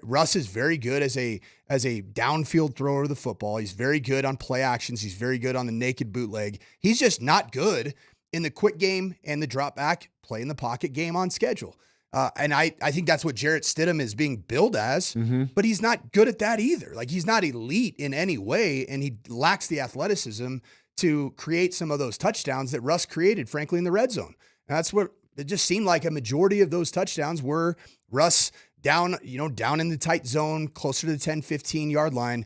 Russ is very good as a downfield thrower of the football. He's very good on play actions. He's very good on the naked bootleg. He's just not good in the quick game and the drop back, play in the pocket game on schedule. And I think that's what Jarrett Stidham is being billed as, but he's not good at that either. Like, he's not elite in any way, and he lacks the athleticism to create some of those touchdowns that Russ created, frankly, in the red zone. And that's what it just seemed like. A majority of those touchdowns were Russ down in the tight zone, closer to the 10, 15-yard line,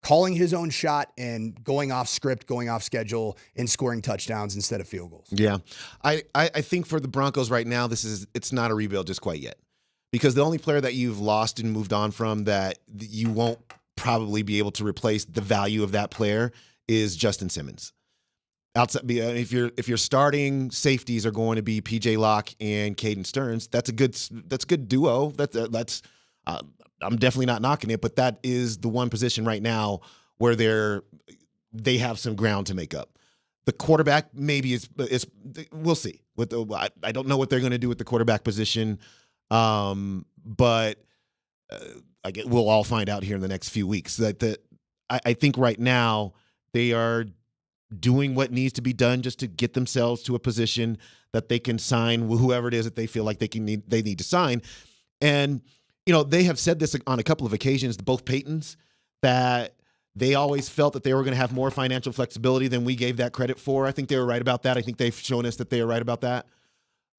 calling his own shot and going off script, going off schedule, and scoring touchdowns instead of field goals. Yeah. I think for the Broncos right now, it's not a rebuild just quite yet. Because the only player that you've lost and moved on from that you won't probably be able to replace the value of that player is Justin Simmons. Outside, if your starting safeties are going to be PJ Locke and Caden Stearns, that's a good duo. That's I'm definitely not knocking it, but that is the one position right now where they have some ground to make up. The quarterback maybe is we'll see. I don't know what they're going to do with the quarterback position, but we'll all find out here in the next few weeks. I think right now they are doing what needs to be done just to get themselves to a position that they can sign whoever it is that they feel like they need to sign. And they have said this on a couple of occasions, both Paytons, that they always felt that they were going to have more financial flexibility than we gave that credit for. I think they were right about that. I think they've shown us that they are right about that.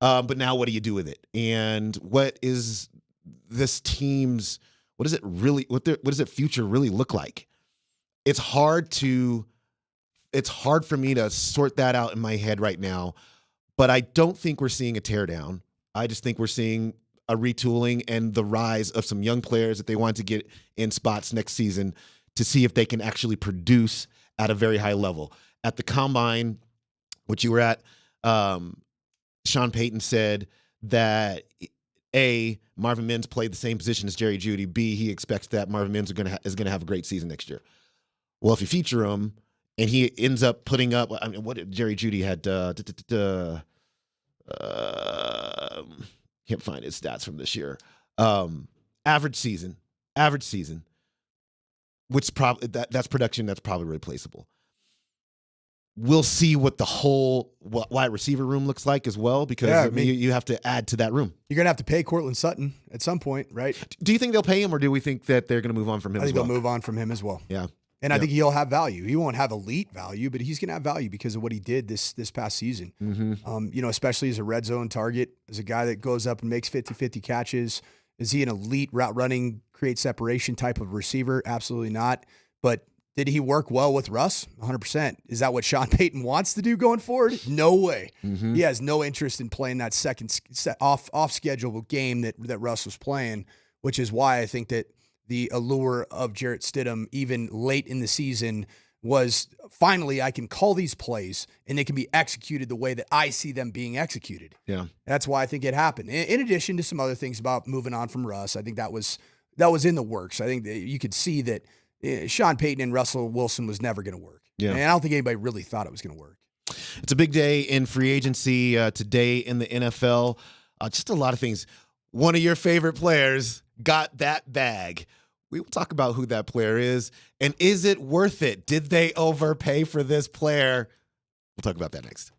But now what do you do with it? And what is this team's, what does its future really look like? It's hard for me to sort that out in my head right now, but I don't think we're seeing a teardown. I just think we're seeing a retooling and the rise of some young players that they want to get in spots next season to see if they can actually produce at a very high level. At the Combine, which you were at, Sean Payton said that A, Marvin Mims played the same position as Jerry Jeudy. B, he expects that Marvin Mims is going to have a great season next year. Well, if you feature him and he ends up putting up, what did Jerry Jeudy had? Can't find his stats from this year. Average season, which probably that's production that's probably replaceable. We'll see what the whole wide receiver room looks like as well, because you have to add to that room. You're going to have to pay Courtland Sutton at some point, right? Do you think they'll pay him, or do we think that they're going to move on from him? I think they'll move on from him as well. Yeah. And I think he'll have value. He won't have elite value, but he's going to have value because of what he did this past season. Especially as a red zone target, as a guy that goes up and makes 50-50 catches. Is he an elite route running, create separation type of receiver? Absolutely not. But did he work well with Russ? 100%. Is that what Sean Payton wants to do going forward? No way. He has no interest in playing that second off schedule game that Russ was playing, which is why I think that the allure of Jarrett Stidham, even late in the season, was finally I can call these plays and they can be executed the way that I see them being executed. Yeah, that's why I think it happened. In addition to some other things about moving on from Russ, I think that was in the works. I think that you could see that Sean Payton and Russell Wilson was never going to work. Yeah, and I don't think anybody really thought it was going to work. It's a big day in free agency today in the NFL. Just a lot of things. One of your favorite players got that bag. We will talk about who that player is, and is it worth it? Did they overpay for this player? We'll talk about that next.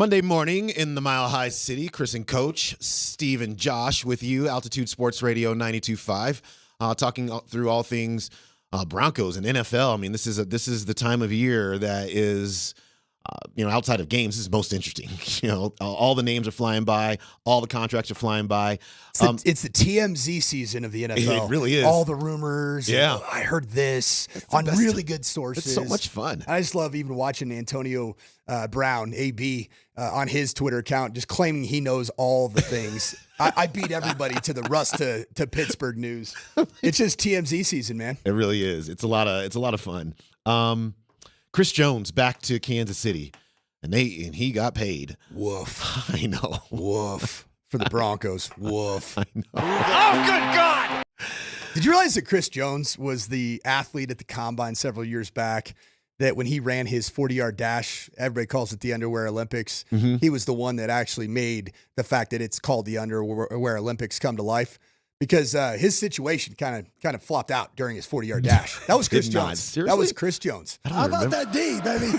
Monday morning in the Mile High City, Chris and Coach, Steve and Josh with you, Altitude Sports Radio 92.5, talking through all things Broncos and NFL. I mean, this is the time of year that is, outside of games, this is most interesting. All the names are flying by, all the contracts are flying by. It's the TMZ season of the NFL. It really is. All the rumors. Yeah. And, I heard this on really good sources. It's so much fun. I just love even watching Antonio Brown, AB, on his Twitter account, just claiming he knows all the things. I beat everybody to the Russ to Pittsburgh news. It's just TMZ season, man. It really is. It's a lot of fun. Chris Jones back to Kansas City, and he got paid. Woof. I know. Woof. For the Broncos. Woof. I know. Oh, good God! Did you realize that Chris Jones was the athlete at the Combine several years back that when he ran his 40-yard dash, everybody calls it the Underwear Olympics, he was the one that actually made the fact that it's called the Underwear Olympics come to life? Because his situation kind of flopped out during his 40-yard dash. That was Chris Did not. Jones. Seriously? That was Chris Jones. How about that D, baby?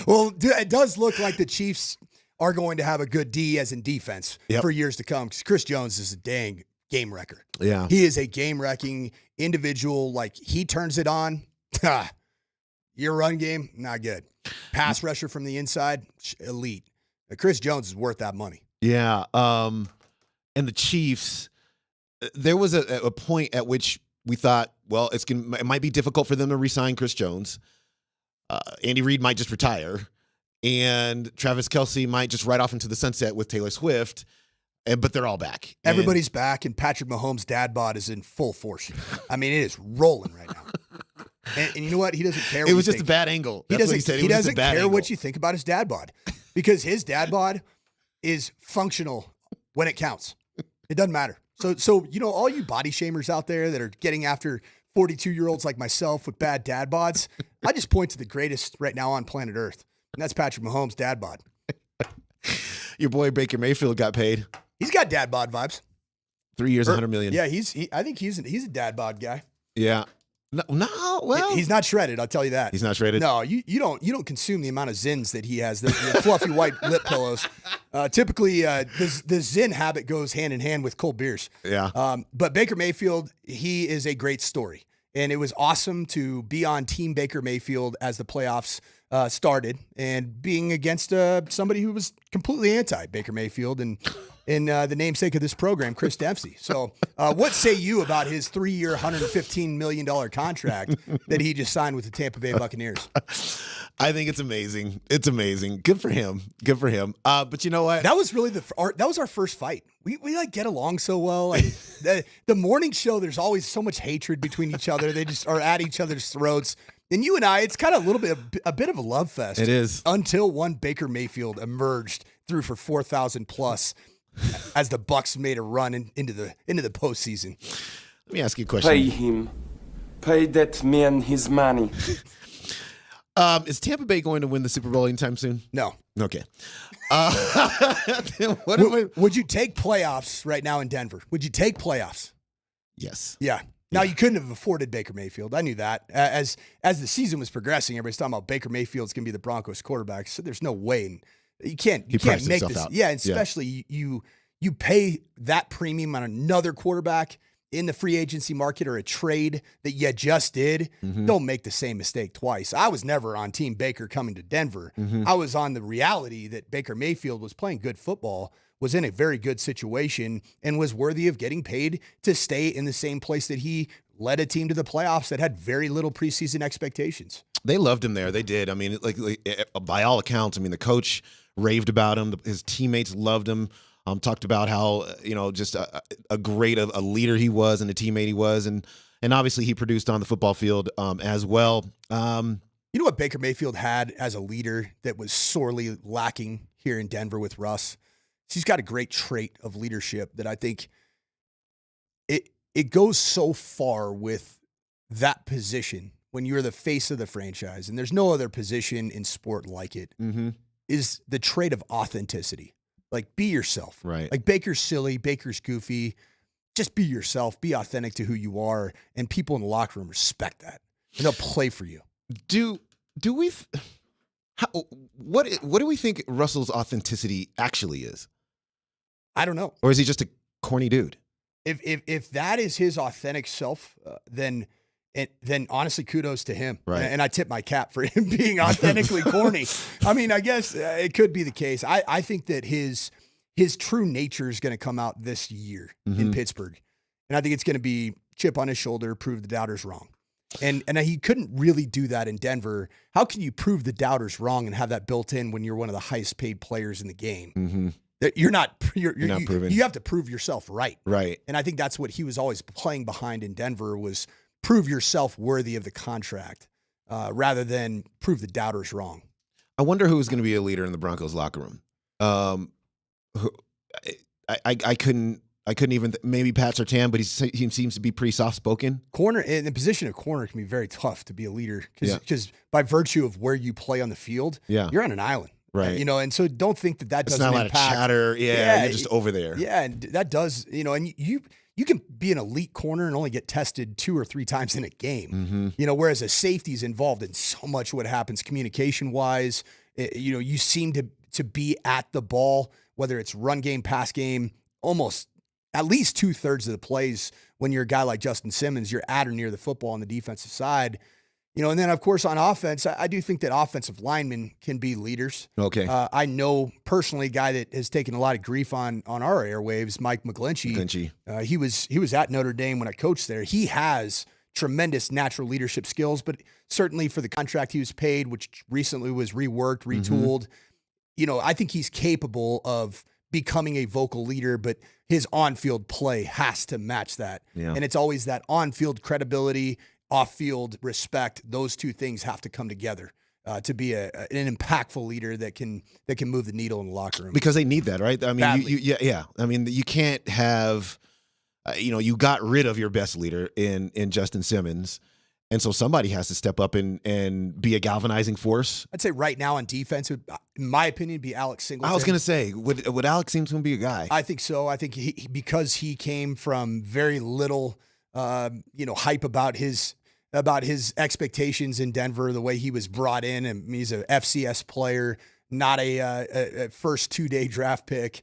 Well, it does look like the Chiefs are going to have a good D as in defense for years to come, because Chris Jones is a dang game wrecker. Yeah. He is a game-wrecking individual. Like, he turns it on. Your run game, not good. Pass rusher from the inside, elite. Chris Jones is worth that money. Yeah. And the Chiefs, there was a point at which we thought, well, it might be difficult for them to re-sign Chris Jones. Andy Reid might just retire, and Travis Kelce might just ride off into the sunset with Taylor Swift. But they're all back. Everybody's back, and Patrick Mahomes' dad bod is in full force. I mean, it is rolling right now. And you know what? He doesn't care. It was just a bad angle. That's what he said. He doesn't care what you think about his dad bod, because his dad bod is functional when it counts. It doesn't matter. So all you body shamers out there that are getting after 42-year-olds like myself with bad dad bods, I just point to the greatest right now on planet Earth, and that's Patrick Mahomes' dad bod. Your boy Baker Mayfield got paid. He's got dad bod vibes. 3 years, $100 million. Yeah, I think he's a dad bod guy. Yeah. No, well, he's not shredded. I'll tell you that. He's not shredded. No, you don't consume the amount of Zins that he has. The fluffy white lip pillows. Typically, the Zin habit goes hand in hand with cold beers. Yeah. But Baker Mayfield, he is a great story, and it was awesome to be on Team Baker Mayfield as the playoffs started, and being against somebody who was completely anti Baker Mayfield and the namesake of this program, Chris Dempsey. So what say you about his 3-year, $115 million contract that he just signed with the Tampa Bay Buccaneers? I think it's amazing. It's amazing. Good for him. Good for him. But you know what? That was really that was our first fight. We like get along so well. Like, the morning show, there's always so much hatred between each other. They just are at each other's throats. And you and I, it's kind of a bit of a love fest. It is. Until one Baker Mayfield emerged through for 4,000 plus as the Bucs made a run into the postseason. Let me ask you a question. Pay him. Pay that man his money. Is Tampa Bay going to win the Super Bowl anytime soon? No. Okay. Would you take playoffs right now in Denver? Would you take playoffs? Yes. Yeah. Now, you couldn't have afforded Baker Mayfield. I knew that. As the season was progressing, everybody's talking about Baker Mayfield's going to be the Broncos quarterback. So there's no way. And you can't make this. Out. Yeah, and especially you pay that premium on another quarterback in the free agency market or a trade that you just did. Don't make the same mistake twice. I was never on Team Baker coming to Denver. I was on the reality that Baker Mayfield was playing good football, was in a very good situation, and was worthy of getting paid to stay in the same place that he led a team to the playoffs that had very little preseason expectations. They loved him there. They did. I mean, like by all accounts, I mean, the coach raved about him. His teammates loved him. Talked about how, just a great a leader he was and a teammate he was. And obviously he produced on the football field as well. You know what Baker Mayfield had as a leader that was sorely lacking here in Denver with Russ? He's got a great trait of leadership that I think it goes so far with that position when you're the face of the franchise, and there's no other position in sport like it, is the trait of authenticity. Like, be yourself. Right. Like, Baker's silly, Baker's goofy. Just be yourself. Be authentic to who you are, and people in the locker room respect that, and they'll play for you. What do we think Russell's authenticity actually is? I don't know. Or is he just a corny dude? If that is his authentic self, then honestly, kudos to him. Right. And I tip my cap for him being authentically corny. I mean, I guess it could be the case. I think that his true nature is going to come out this year in Pittsburgh. And I think it's going to be chip on his shoulder, prove the doubters wrong. And he couldn't really do that in Denver. How can you prove the doubters wrong and have that built in when you're one of the highest paid players in the game? Mm-hmm. You're not proven. You have to prove yourself right. Right. And I think that's what he was always playing behind in Denver was prove yourself worthy of the contract rather than prove the doubters wrong. I wonder who's going to be a leader in the Broncos locker room. I couldn't even maybe Pat Surtain, but he seems to be pretty soft spoken. Corner in the position of corner can be very tough to be a leader because by virtue of where you play on the field, you're on an island. Right. And so don't think that It's doesn't not a lot impact. of chatter. Yeah, you're just over there. Yeah, and that does, and you can be an elite corner and only get tested 2 or 3 times in a game. Whereas a safety is involved in so much what happens communication-wise. You seem to be at the ball, whether it's run game, pass game, almost at least 2/3 of the plays when you're a guy like Justin Simmons, you're at or near the football on the defensive side. And then, of course, on offense, I do think that offensive linemen can be leaders. Okay. I know personally a guy that has taken a lot of grief on our airwaves, Mike McGlinchey. He was at Notre Dame when I coached there. He has tremendous natural leadership skills, but certainly for the contract he was paid, which recently was reworked, retooled, I think he's capable of becoming a vocal leader, but his on-field play has to match that. Yeah. And it's always that on-field credibility, off-field respect. Those two things have to come together to be an impactful leader that can move the needle in the locker room. Because they need that, right? I mean, yeah. I mean, you can't have, you got rid of your best leader in Justin Simmons, and so somebody has to step up and be a galvanizing force. I'd say right now on defense, in my opinion, be Alex Singleton. I was going to say, would Alex seem to be a guy? I think so. I think because he came from very little, hype about his expectations in Denver, the way he was brought in, and he's a FCS player, not a first 2-day draft pick.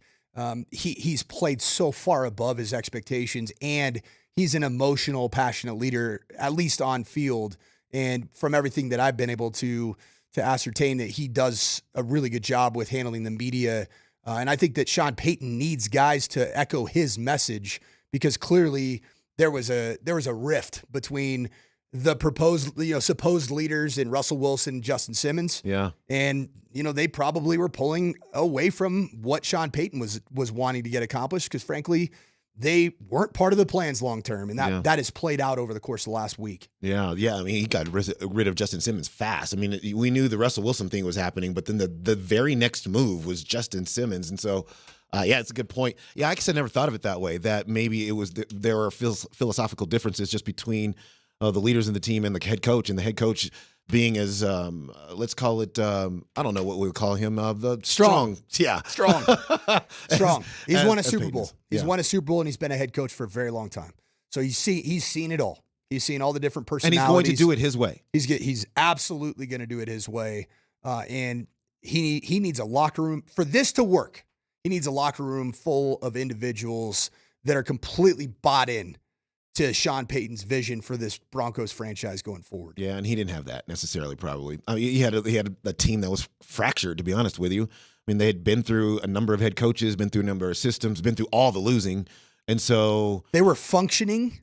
He's played so far above his expectations, and he's an emotional, passionate leader, at least on field. And from everything that I've been able to ascertain, that he does a really good job with handling the media. And I think that Sean Payton needs guys to echo his message, because clearly there was a rift between the proposed, supposed leaders in Russell Wilson and Justin Simmons. Yeah. And, they probably were pulling away from what Sean Payton was wanting to get accomplished, because frankly, they weren't part of the plans long term. And that has played out over the course of the last week. Yeah. I mean, he got rid of Justin Simmons fast. I mean, we knew the Russell Wilson thing was happening, but then the very next move was Justin Simmons. And so, it's a good point. Yeah, I guess I never thought of it that way, that maybe it was there were philosophical differences just between the leaders in the team and the head coach, and the head coach being as, let's call it, I don't know what we would call him, the strong. Yeah. Strong. He's won a as Super Bowl. Peyton's. He's Yeah. won a Super Bowl, and he's been a head coach for a very long time. So he's seen it all. He's seen all the different personalities. And he's going to do it his way. He's absolutely going to do it his way. And he needs a locker room for this to work. He needs a locker room full of individuals that are completely bought in to Sean Payton's vision for this Broncos franchise going forward. Yeah, and he didn't have that necessarily, probably. I mean, he had a team that was fractured, to be honest with you. I mean, they had been through a number of head coaches, been through a number of systems, been through all the losing. And so they were functioning,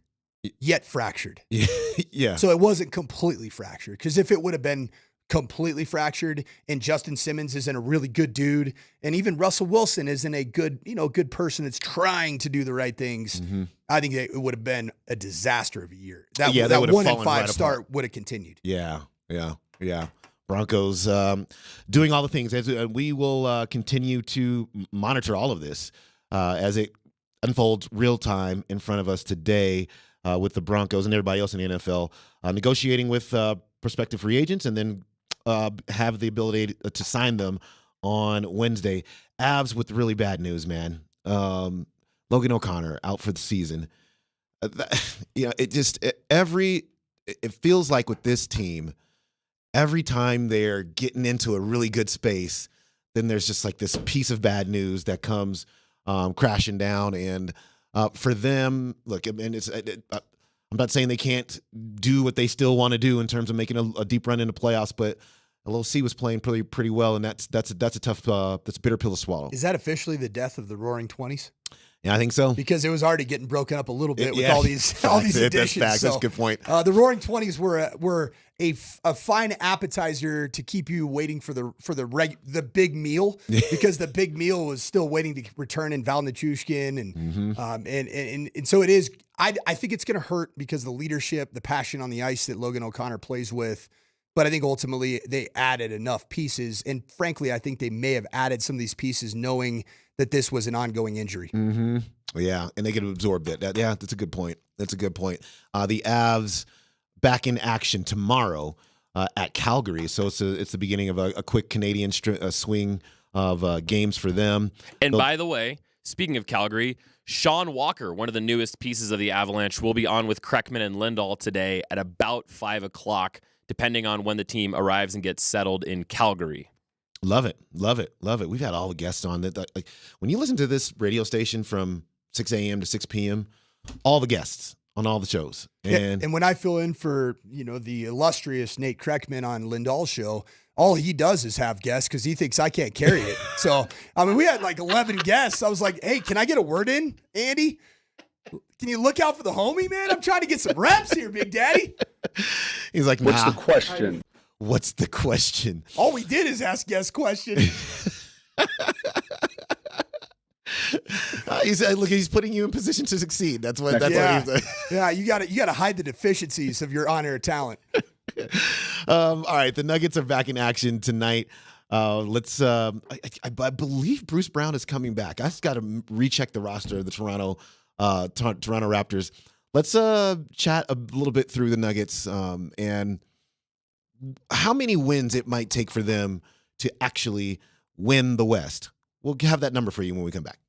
yet fractured. Yeah. So it wasn't completely fractured, because if it would have been completely fractured and Justin Simmons isn't a really good dude, and even Russell Wilson isn't a good person that's trying to do the right things, I think it would have been a disaster of a year. That 1-5 start would have continued. Yeah. Broncos doing all the things. As we will continue to monitor all of this as it unfolds real time in front of us today with the Broncos and everybody else in the NFL negotiating with prospective free agents, and then have the ability to sign them on Wednesday. Avs with really bad news, man. Logan O'Connor out for the season. It feels like with this team, every time they're getting into a really good space, then there's just like this piece of bad news that comes crashing down. And for them, look, and I'm not saying they can't do what they still want to do in terms of making a deep run into playoffs, but LOC was playing pretty well, and that's a tough, that's a bitter pill to swallow. Is that officially the death of the Roaring 20s? Yeah, I think so. Because it was already getting broken up a little bit with all these additions. That's facts. So, that's a good point. The Roaring 20s were a fine appetizer to keep you waiting for the big meal, because the big meal was still waiting to return in Val Nichushkin and so it is. I think it's going to hurt because the leadership, the passion on the ice that Logan O'Connor plays with. But I think ultimately they added enough pieces, and frankly, I think they may have added some of these pieces knowing that this was an ongoing injury. Mm-hmm. Yeah, and they could absorb that. Yeah, that's a good point. That's a good point. The Avs back in action tomorrow at Calgary, so it's the beginning of a quick Canadian swing of games for them. And by the way, speaking of Calgary, Sean Walker, one of the newest pieces of the Avalanche, will be on with Kreckman and Lindahl today at about 5 o'clock, depending on when the team arrives and gets settled in Calgary. Love it. Love it. Love it. We've had all the guests on that. Like, when you listen to this radio station from 6 a.m. to 6 p.m., all the guests on all the shows. And when I fill in for, the illustrious Nate Kreckman on Lindahl's show, all he does is have guests because he thinks I can't carry it. So, we had like 11 guests. I was like, hey, can I get a word in, Andy? Can you look out for the homie, man? I'm trying to get some reps here, Big Daddy. He's like, What's the question? What's the question? All we did is ask guest questions. He's putting you in position to succeed. That's what he's saying. Yeah, you gotta hide the deficiencies of your on-air talent. All right, the Nuggets are back in action tonight. Let's. I believe Bruce Brown is coming back. I just got to recheck the roster of the Toronto Raptors. Let's chat a little bit through the Nuggets and how many wins it might take for them to actually win the West. We'll have that number for you when we come back.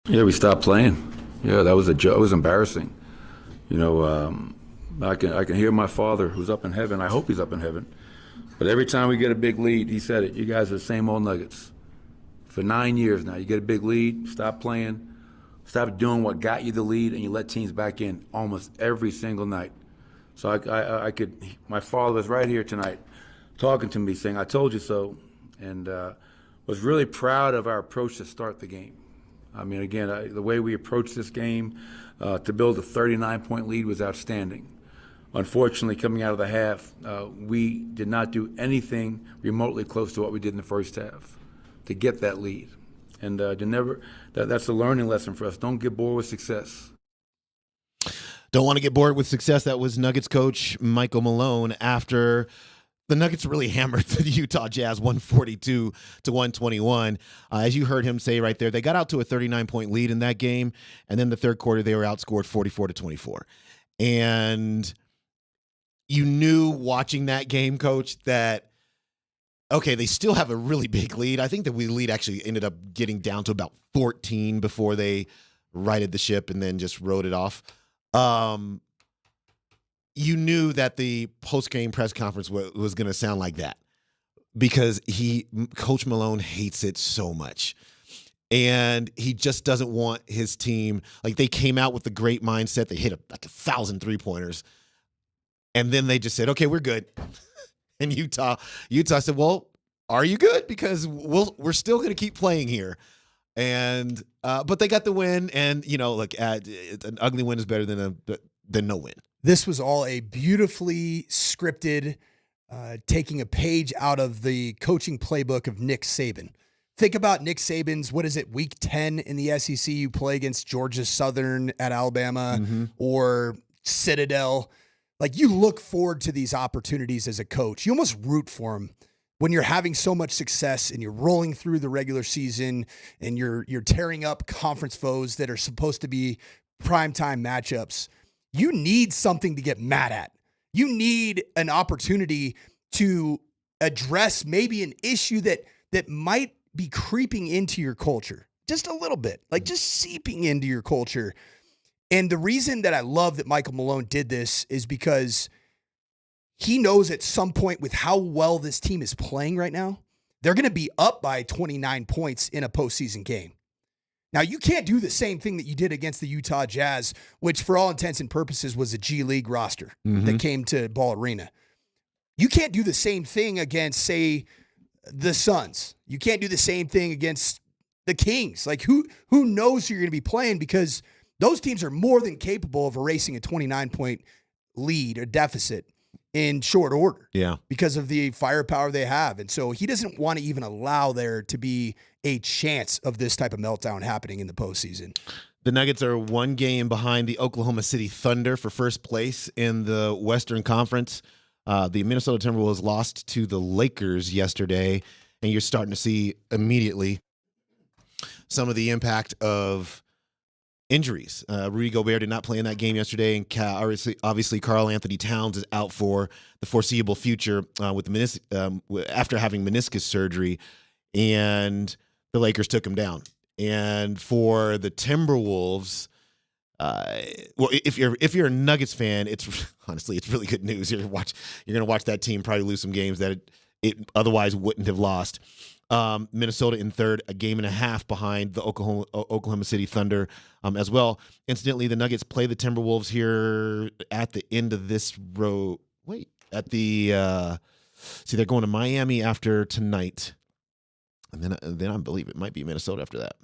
Yeah, we stopped playing. Yeah, that was a joke. It was embarrassing. You know, I can hear my Father who's up in heaven. I hope he's up in heaven. But every time we get a big lead, he said it, you guys are the same old Nuggets. For 9 years now, you get a big lead, stop playing, stop doing what got you the lead, and you let teams back in almost every single night. So I could, my father was right here tonight talking to me saying, I told you so, and was really proud of our approach to start the game. I mean, again, the way we approached this game to build a 39-point lead was outstanding. Unfortunately, coming out of the half, we did not do anything remotely close to what we did in the first half to get that lead. And that's a learning lesson for us. Don't get bored with success. Don't want to get bored with success. That was Nuggets coach Michael Malone after the Nuggets really hammered the Utah Jazz 142-121. As you heard him say right there, they got out to a 39-point lead in that game, and then the third quarter they were outscored 44-24. And you knew watching that game, Coach, that, okay, they still have a really big lead. I think that we lead actually ended up getting down to about 14 before they righted the ship and then just rode it off. You knew that the post-game press conference was going to sound like that because Coach Malone hates it so much. And he just doesn't want his team, like they came out with a great mindset. They hit like 1,000 3-pointers. And then they just said, okay, we're good. And Utah said, well, are you good? Because we're still going to keep playing here. And but they got the win. And, you know, look, an ugly win is better than no win. This was all a beautifully scripted, taking a page out of the coaching playbook of Nick Saban. Think about Nick Saban's, week 10 in the SEC, you play against Georgia Southern at Alabama or Citadel. Like, you look forward to these opportunities as a coach. You almost root for them when you're having so much success and you're rolling through the regular season and you're tearing up conference foes that are supposed to be primetime matchups. You need something to get mad at. You need an opportunity to address maybe an issue that might be creeping into your culture just a little bit, like just seeping into your culture. And the reason that I love that Michael Malone did this is because he knows at some point with how well this team is playing right now, they're going to be up by 29 points in a postseason game. Now, you can't do the same thing that you did against the Utah Jazz, which for all intents and purposes was a G League roster that came to Ball Arena. You can't do the same thing against, say, the Suns. You can't do the same thing against the Kings. Like, who knows who you're going to be playing, because those teams are more than capable of erasing a 29-point lead or deficit in short order. Yeah. Because of the firepower they have. And so he doesn't want to even allow there to be a chance of this type of meltdown happening in the postseason. The Nuggets are one game behind the Oklahoma City Thunder for first place in the Western Conference. The Minnesota Timberwolves lost to the Lakers yesterday, and you're starting to see immediately some of the impact of injuries. Rudy Gobert did not play in that game yesterday, and obviously Karl Anthony Towns is out for the foreseeable future with after having meniscus surgery, and the Lakers took him down. And for the Timberwolves, well, if you're a Nuggets fan, it's really good news. You're going to watch that team probably lose some games that it otherwise wouldn't have lost. Minnesota in third, a game and a half behind the Oklahoma City Thunder as well. Incidentally, the Nuggets play the Timberwolves here at the end of this road. They're going to Miami after tonight, and then I believe it might be Minnesota after that.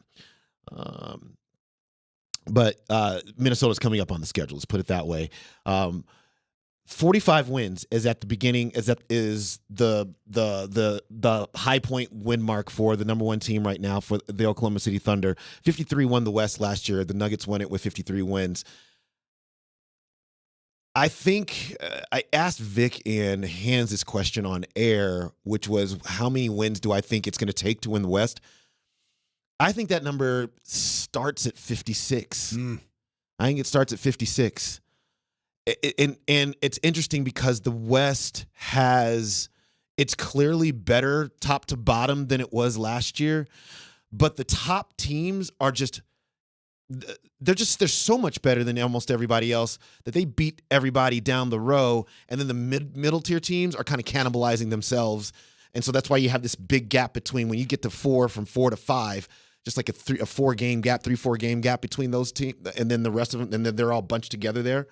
But Minnesota's coming up on the schedule. Let's put it that way. 45 wins is at the beginning. Is the high point win mark for the number one team right now for the Oklahoma City Thunder. 53 won the West last year. The Nuggets won it with 53 wins. I think I asked Vic and Hans this question on air, which was, how many wins do I think it's going to take to win the West? I think that number starts at 56. I think it starts at 56. And it's interesting because the West it's clearly better top to bottom than it was last year, but the top teams are just they're so much better than almost everybody else that they beat everybody down the row, and then the middle tier teams are kind of cannibalizing themselves, and so that's why you have this big gap between when you get to 4 from 4 to 5, just like a 3-4 game gap between those teams, and then the rest of them, and then they're all bunched together there.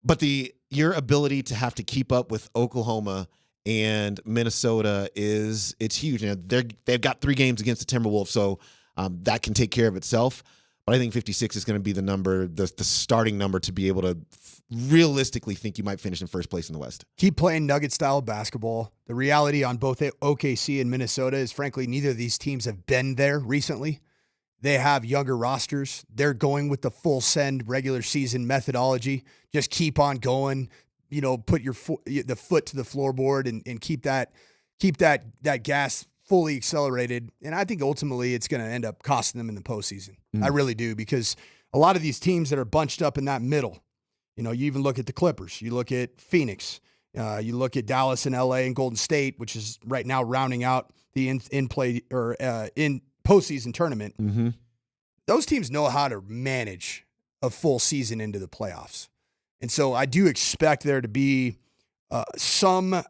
But your ability to have to keep up with Oklahoma and Minnesota it's huge. And they've got 3 games against the Timberwolves, so that can take care of itself. But I think 56 is going to be the number, the starting number to be able to realistically think you might finish in first place in the West. Keep playing Nugget-style basketball. The reality on both OKC and Minnesota is, frankly, neither of these teams have been there recently. They have younger rosters. They're going with the full send regular season methodology. Just keep on going. Put the foot to the floorboard and keep that gas fully accelerated. And I think ultimately it's going to end up costing them in the postseason. I really do, because a lot of these teams that are bunched up in that middle, you even look at the Clippers, you look at Phoenix, you look at Dallas and LA and Golden State, which is right now rounding out the in postseason tournament. Mm-hmm. Those teams know how to manage a full season into the playoffs. And so I do expect there to be some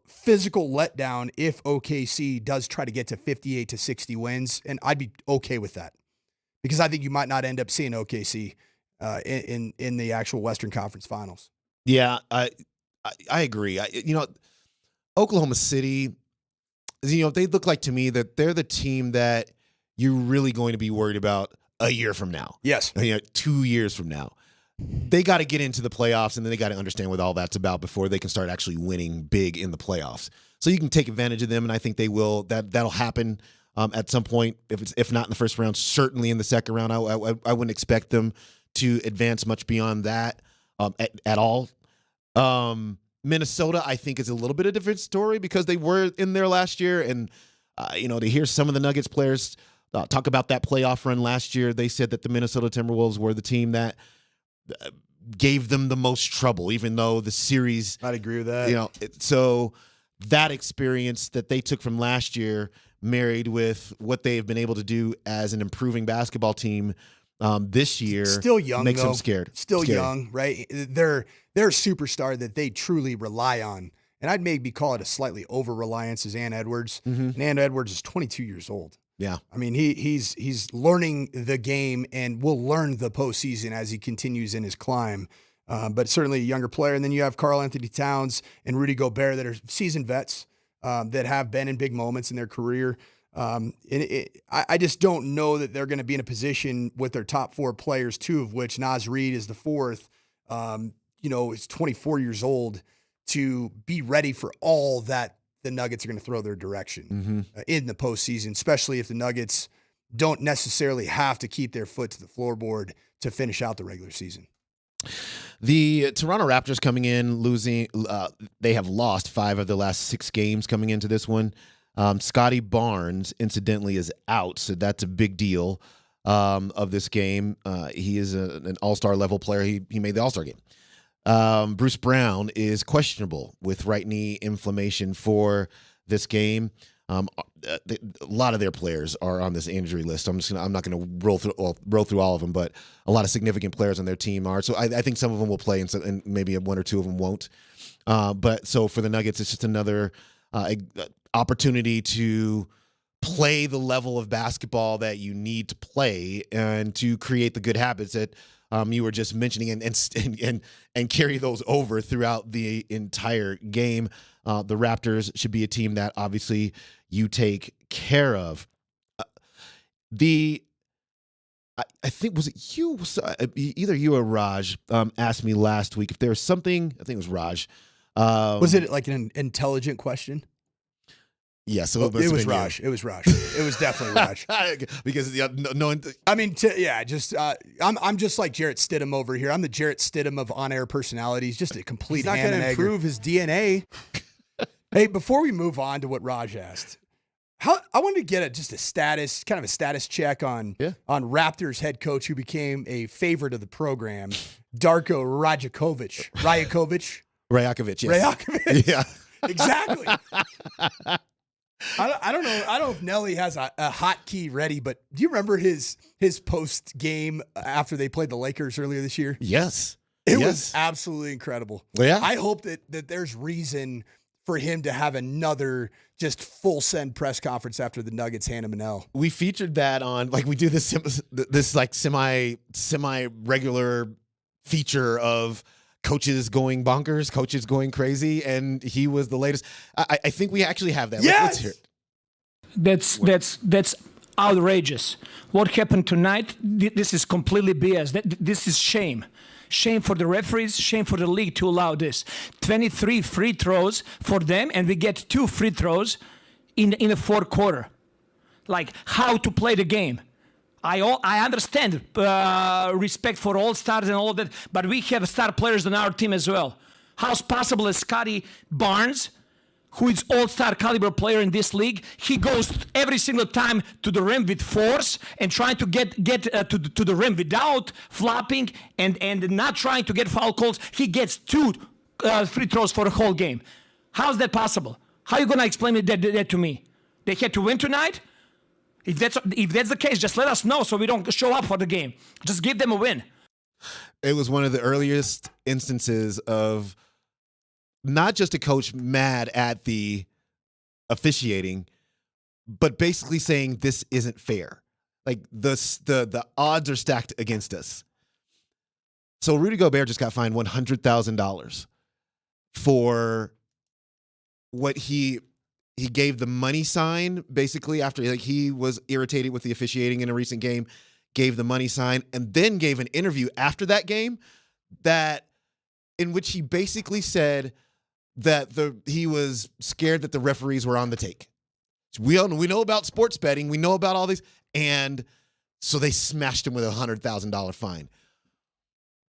physical letdown if OKC does try to get to 58 to 60 wins. And I'd be okay with that, because I think you might not end up seeing OKC in the actual Western Conference Finals. Yeah, I agree. Oklahoma City, they look like to me that they're the team that you're really going to be worried about a year from now. Yes. 2 years from now. They got to get into the playoffs, and then they got to understand what all that's about before they can start actually winning big in the playoffs. So you can take advantage of them, and I think they will. That'll happen at some point. If not in the first round, certainly in the second round. I wouldn't expect them to advance much beyond that at all. Minnesota, I think, is a little bit of a different story because they were in there last year, and to hear some of the Nuggets players talk about that playoff run last year, they said that the Minnesota Timberwolves were the team that gave them the most trouble, even though the series. I'd agree with that. So that experience that they took from last year, married with what they've been able to do as an improving basketball team this year, still young, makes though. them scared. Still Scary. young, right? They're a superstar that they truly rely on. And I'd maybe call it a slightly over-reliance is Ant Edwards. Mm-hmm. And Ant Edwards is 22 years old. Yeah. I mean, he's learning the game and will learn the postseason as he continues in his climb. But certainly a younger player. And then you have Karl Anthony Towns and Rudy Gobert that are seasoned vets that have been in big moments in their career. I just don't know that they're going to be in a position with their top 4 players, 2 of which, Naz Reid is the 4th, is 24 years old, to be ready for all that the Nuggets are going to throw their direction in the postseason, especially if the Nuggets don't necessarily have to keep their foot to the floorboard to finish out the regular season. The Toronto Raptors coming in, losing, they have lost 5 of the last 6 games coming into this one. Scotty Barnes, incidentally, is out, so that's a big deal of this game. He is an all-star level player. He made the all-star game. Bruce Brown is questionable with right knee inflammation for this game. A lot of their players are on this injury list. I'm not going to roll through all of them, but a lot of significant players on their team are. So I think some of them will play, and maybe 1 or 2 of them won't. But so for the Nuggets, it's just another opportunity to play the level of basketball that you need to play and to create the good habits that you were just mentioning and carry those over throughout the entire game. The Raptors should be a team that obviously you take care of. I think, was it you? Either you or Raj asked me last week if there was something. I think it was Raj. Was it like an intelligent question? Yes, it was Raj. It was Raj. It was definitely Raj. Because I mean, I'm just like Jarrett Stidham over here. I'm the Jarrett Stidham of on-air personalities. Just a complete. He's not going to improve his DNA. Hey, before we move on to what Raj asked, I wanted to get a status check on Raptors head coach who became a favorite of the program, Darko Rajakovic. Rajakovic, yes. Rajakovic. Yeah. Exactly. I don't know. I don't know if Nelly has a hotkey ready, but do you remember his post game after they played the Lakers earlier this year? Yes. It was absolutely incredible. Well, yeah. I hope that there's reason for him to have another just full send press conference after the Nuggets hand him an L. We featured that on, like, we do this like semi regular feature of coaches going bonkers, coaches going crazy, and he was the latest. I think we actually have that. Yes! Let's hear it. That's outrageous. What happened tonight? This is completely BS. This is shame. Shame for the referees, shame for the league to allow this. 23 free throws for them, and we get 2 free throws in the fourth quarter. Like, how to play the game. I understand respect for all stars and all of that, but we have star players on our team as well. How's possible that Scotty Barnes, who is all-star caliber player in this league, he goes every single time to the rim with force and trying to get to the rim without flopping and not trying to get foul calls. He gets 2 free throws for the whole game. How's that possible? How are you going to explain that to me? They had to win tonight? If that's the case, just let us know so we don't show up for the game. Just give them a win. It was one of the earliest instances of not just a coach mad at the officiating, but basically saying this isn't fair. Like the odds are stacked against us. So Rudy Gobert just got fined $100,000 for what he gave the money sign basically after, like, he was irritated with the officiating in a recent game, gave the money sign, and then gave an interview after that game in which he basically said that he was scared that the referees were on the take. We know about sports betting. We know about all these. And so they smashed him with a $100,000 fine.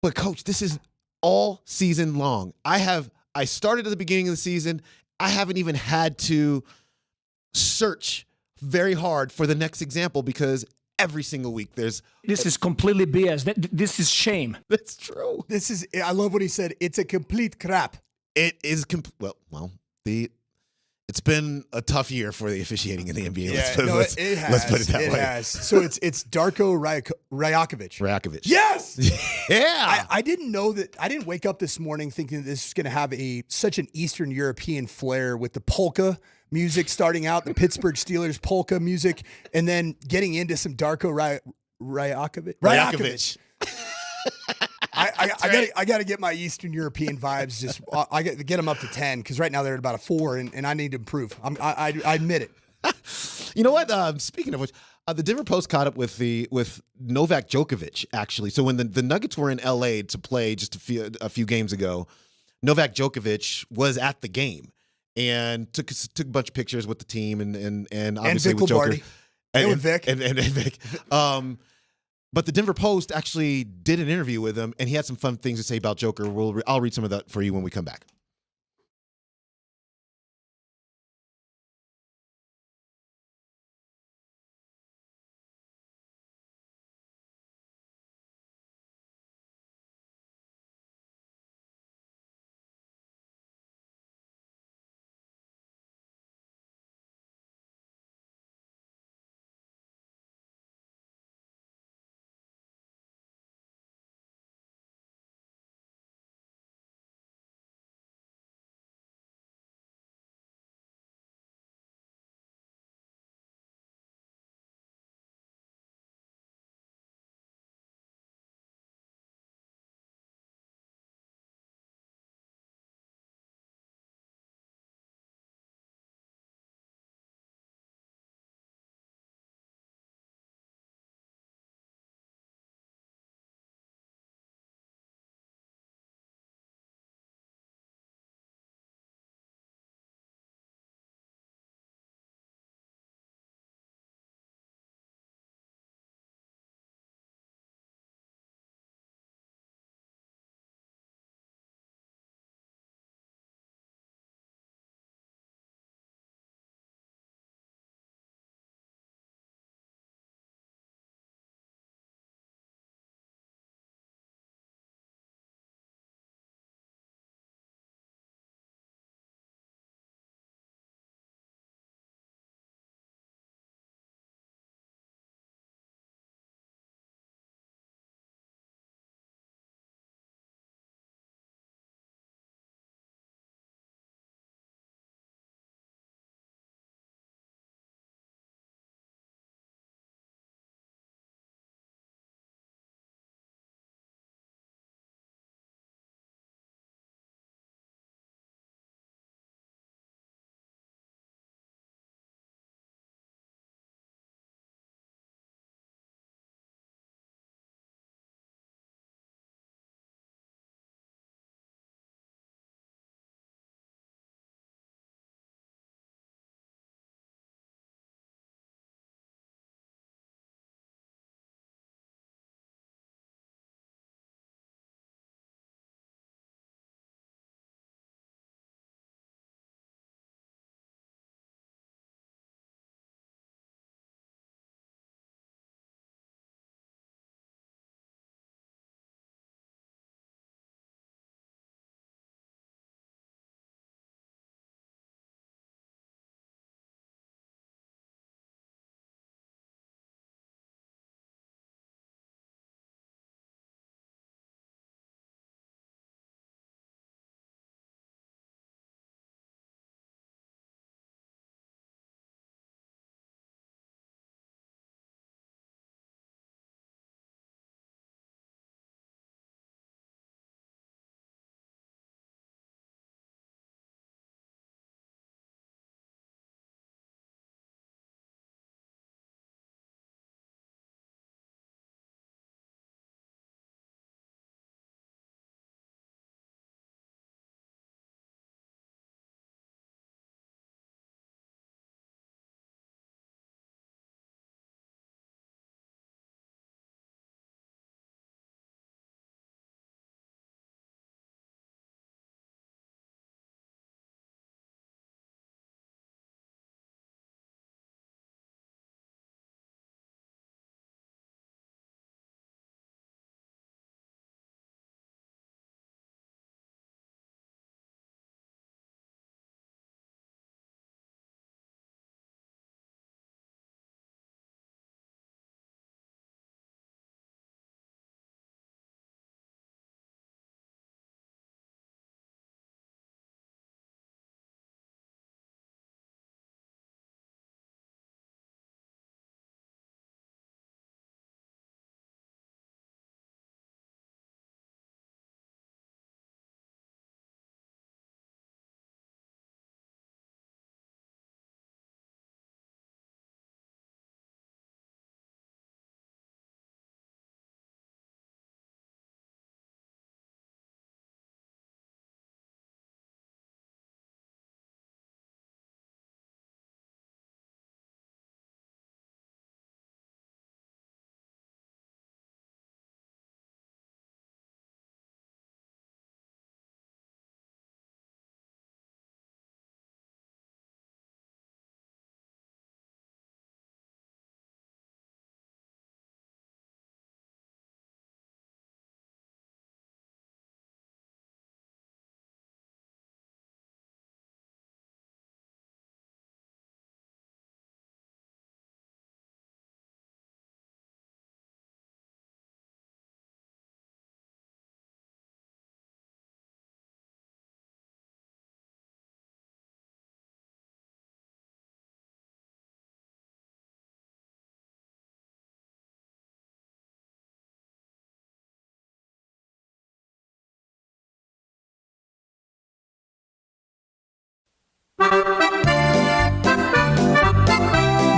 But, Coach, this is all season long. I started at the beginning of the season. I haven't even had to search very hard for the next example because every single week this is completely BS. This is shame. That's true. I love what he said. It's a complete crap. It is it's been a tough year for the officiating in the NBA. Let's put it that way. It has. So it's Darko Rajakovic. Rajakovic. Yes. Yeah. I didn't know that. I didn't wake up this morning thinking that this is going to have such an Eastern European flair with the polka music starting out, the Pittsburgh Steelers polka music, and then getting into some Darko Rajakovic. I got to get my Eastern European vibes. Just I get them up to 10 because right now they're at about a 4, and I need to improve. I admit it. You know what? Speaking of which, the Denver Post caught up with Novak Djokovic actually. So when the Nuggets were in LA to play just a few games ago, Novak Djokovic was at the game and took a bunch of pictures with the team and obviously Vic with Joker Lombardi. And Vic. And Vic. But the Denver Post actually did an interview with him, and he had some fun things to say about Joker. I'll read some of that for you when we come back.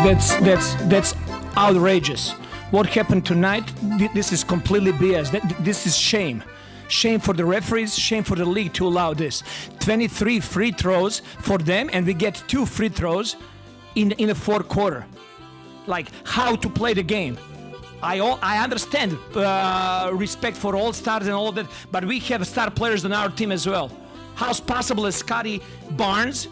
That's outrageous. What happened tonight? This is completely BS. This is shame. Shame for the referees, shame for the league to allow this. 23 free throws for them, and we get 2 free throws in the fourth quarter. Like how to play the game. I understand respect for all stars and all that, but we have star players on our team as well. How's possible that Scotty Barnes,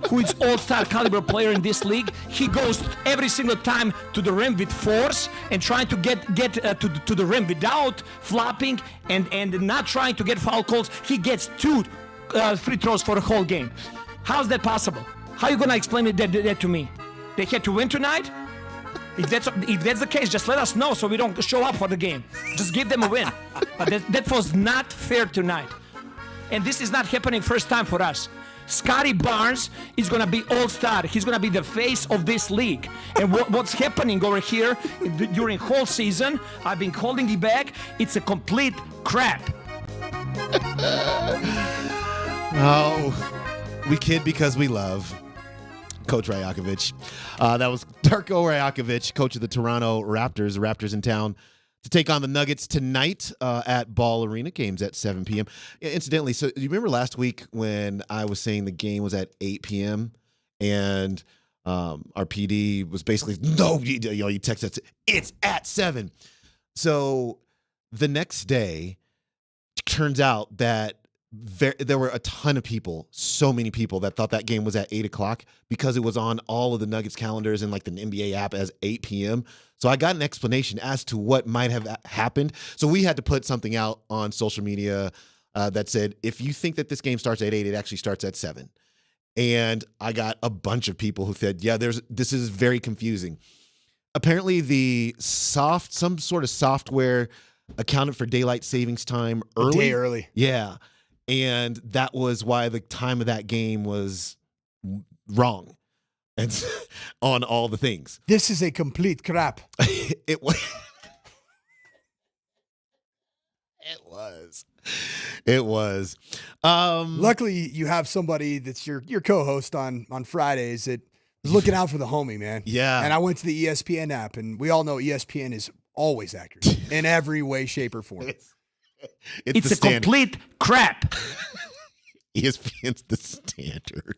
who is all-star caliber player in this league, he goes every single time to the rim with force and trying to get to the rim without flopping and not trying to get foul calls. He gets 2 free throws for the whole game. How's that possible? How are you gonna explain that to me? They had to win tonight? If that's the case, just let us know so we don't show up for the game. Just give them a win. But that was not fair tonight. And this is not happening first time for us. Scotty Barnes is going to be all-star. He's going to be the face of this league. And what's happening over here during whole season, I've been holding it back. It's a complete crap. Oh, we kid because we love Coach Rajakovic. That was Darko Rajakovic, coach of the Toronto Raptors. The Raptors in town to take on the Nuggets tonight at Ball Arena. Game's at 7 p.m. Incidentally, so you remember last week when I was saying the game was at 8 p.m. and our PD was basically, no, you texted, it's at 7. So the next day, turns out that there were a ton of people, so many people that thought that game was at 8 o'clock because it was on all of the Nuggets calendars and like the NBA app as 8 p.m. So I got an explanation as to what might have happened. So we had to put something out on social media that said, if you think that this game starts at 8, it actually starts at 7. And I got a bunch of people who said, yeah, this is very confusing. Apparently some sort of software accounted for daylight savings time early. A day early. Yeah. And that was why the time of that game was wrong and on all the things. This is a complete crap. It was. It was. Luckily, you have somebody that's your co-host on Fridays that is looking out for the homie, man. Yeah. And I went to the ESPN app, and we all know ESPN is always accurate in every way, shape, or form. It's a complete crap. ESPN's the standard.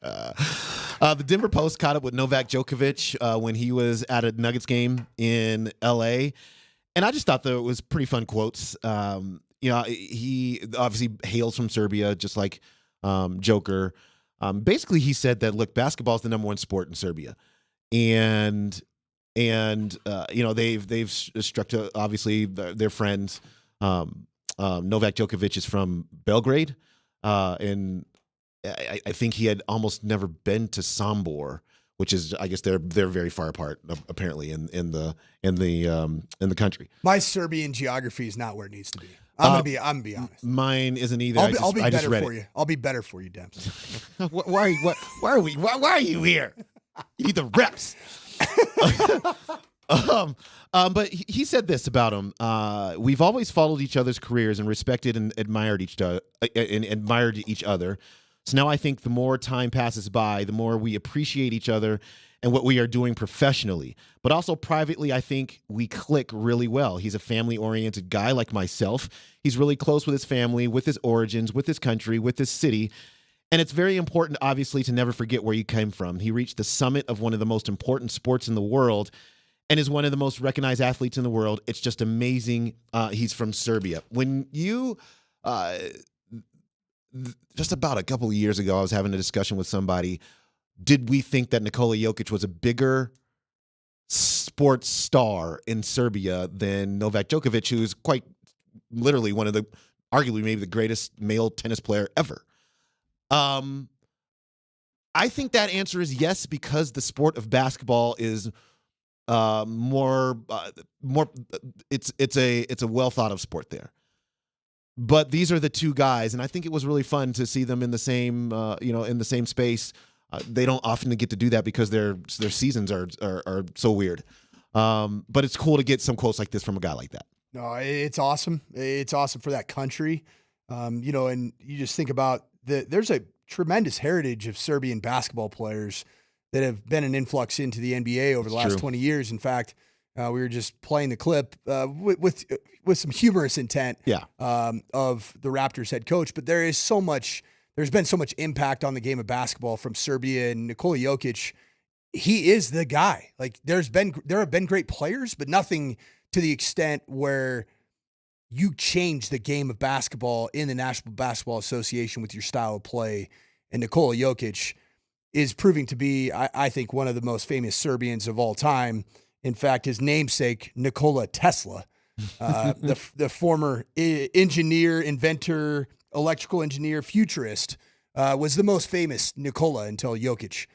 The Denver Post caught up with Novak Djokovic when he was at a Nuggets game in LA. And I just thought that it was pretty fun quotes. He obviously hails from Serbia, just like Joker. Basically, he said that, look, basketball is the number 1 sport in Serbia. And they've struck to, obviously, their friends. Novak Djokovic is from Belgrade, and I think he had almost never been to Sombor, which is, I guess they're very far apart apparently in the country. My Serbian geography is not where it needs to be. I'm gonna be honest. Mine isn't either. I'll be I better read for you. I'll be better for you, Dems. Why are you here? You need the reps. But he said this about him. We've always followed each other's careers and respected and admired each other. So now I think the more time passes by, the more we appreciate each other and what we are doing professionally. But also privately, I think we click really well. He's a family-oriented guy like myself. He's really close with his family, with his origins, with his country, with his city. And it's very important, obviously, to never forget where you came from. He reached the summit of one of the most important sports in the world and is one of the most recognized athletes in the world. It's just amazing. He's from Serbia. When you, just about a couple of years ago, I was having a discussion with somebody. Did we think that Nikola Jokic was a bigger sports star in Serbia than Novak Djokovic, who's quite literally one of the, arguably maybe the greatest male tennis player ever? I think that answer is yes, because the sport of basketball is more it's a well thought of sport there. But these are the two guys, and I think it was really fun to see them in the same in the same space. They don't often get to do that because their seasons are so weird. But it's cool to get some quotes like this from a guy like that. No, it's awesome. It's awesome for that country. And you just think about there's a tremendous heritage of Serbian basketball players that have been an influx into the NBA over the last 20 years. In fact, we were just playing the clip with some humorous intent of the Raptors head coach. But there's been so much impact on the game of basketball from Serbia, and Nikola Jokic, he is the guy. Like there have been great players, but nothing to the extent where you change the game of basketball in the National Basketball Association with your style of play. And Nikola Jokic is proving to be, I think, one of the most famous Serbians of all time. In fact, his namesake, Nikola Tesla, the former engineer, inventor, electrical engineer, futurist, was the most famous Nikola until Jokic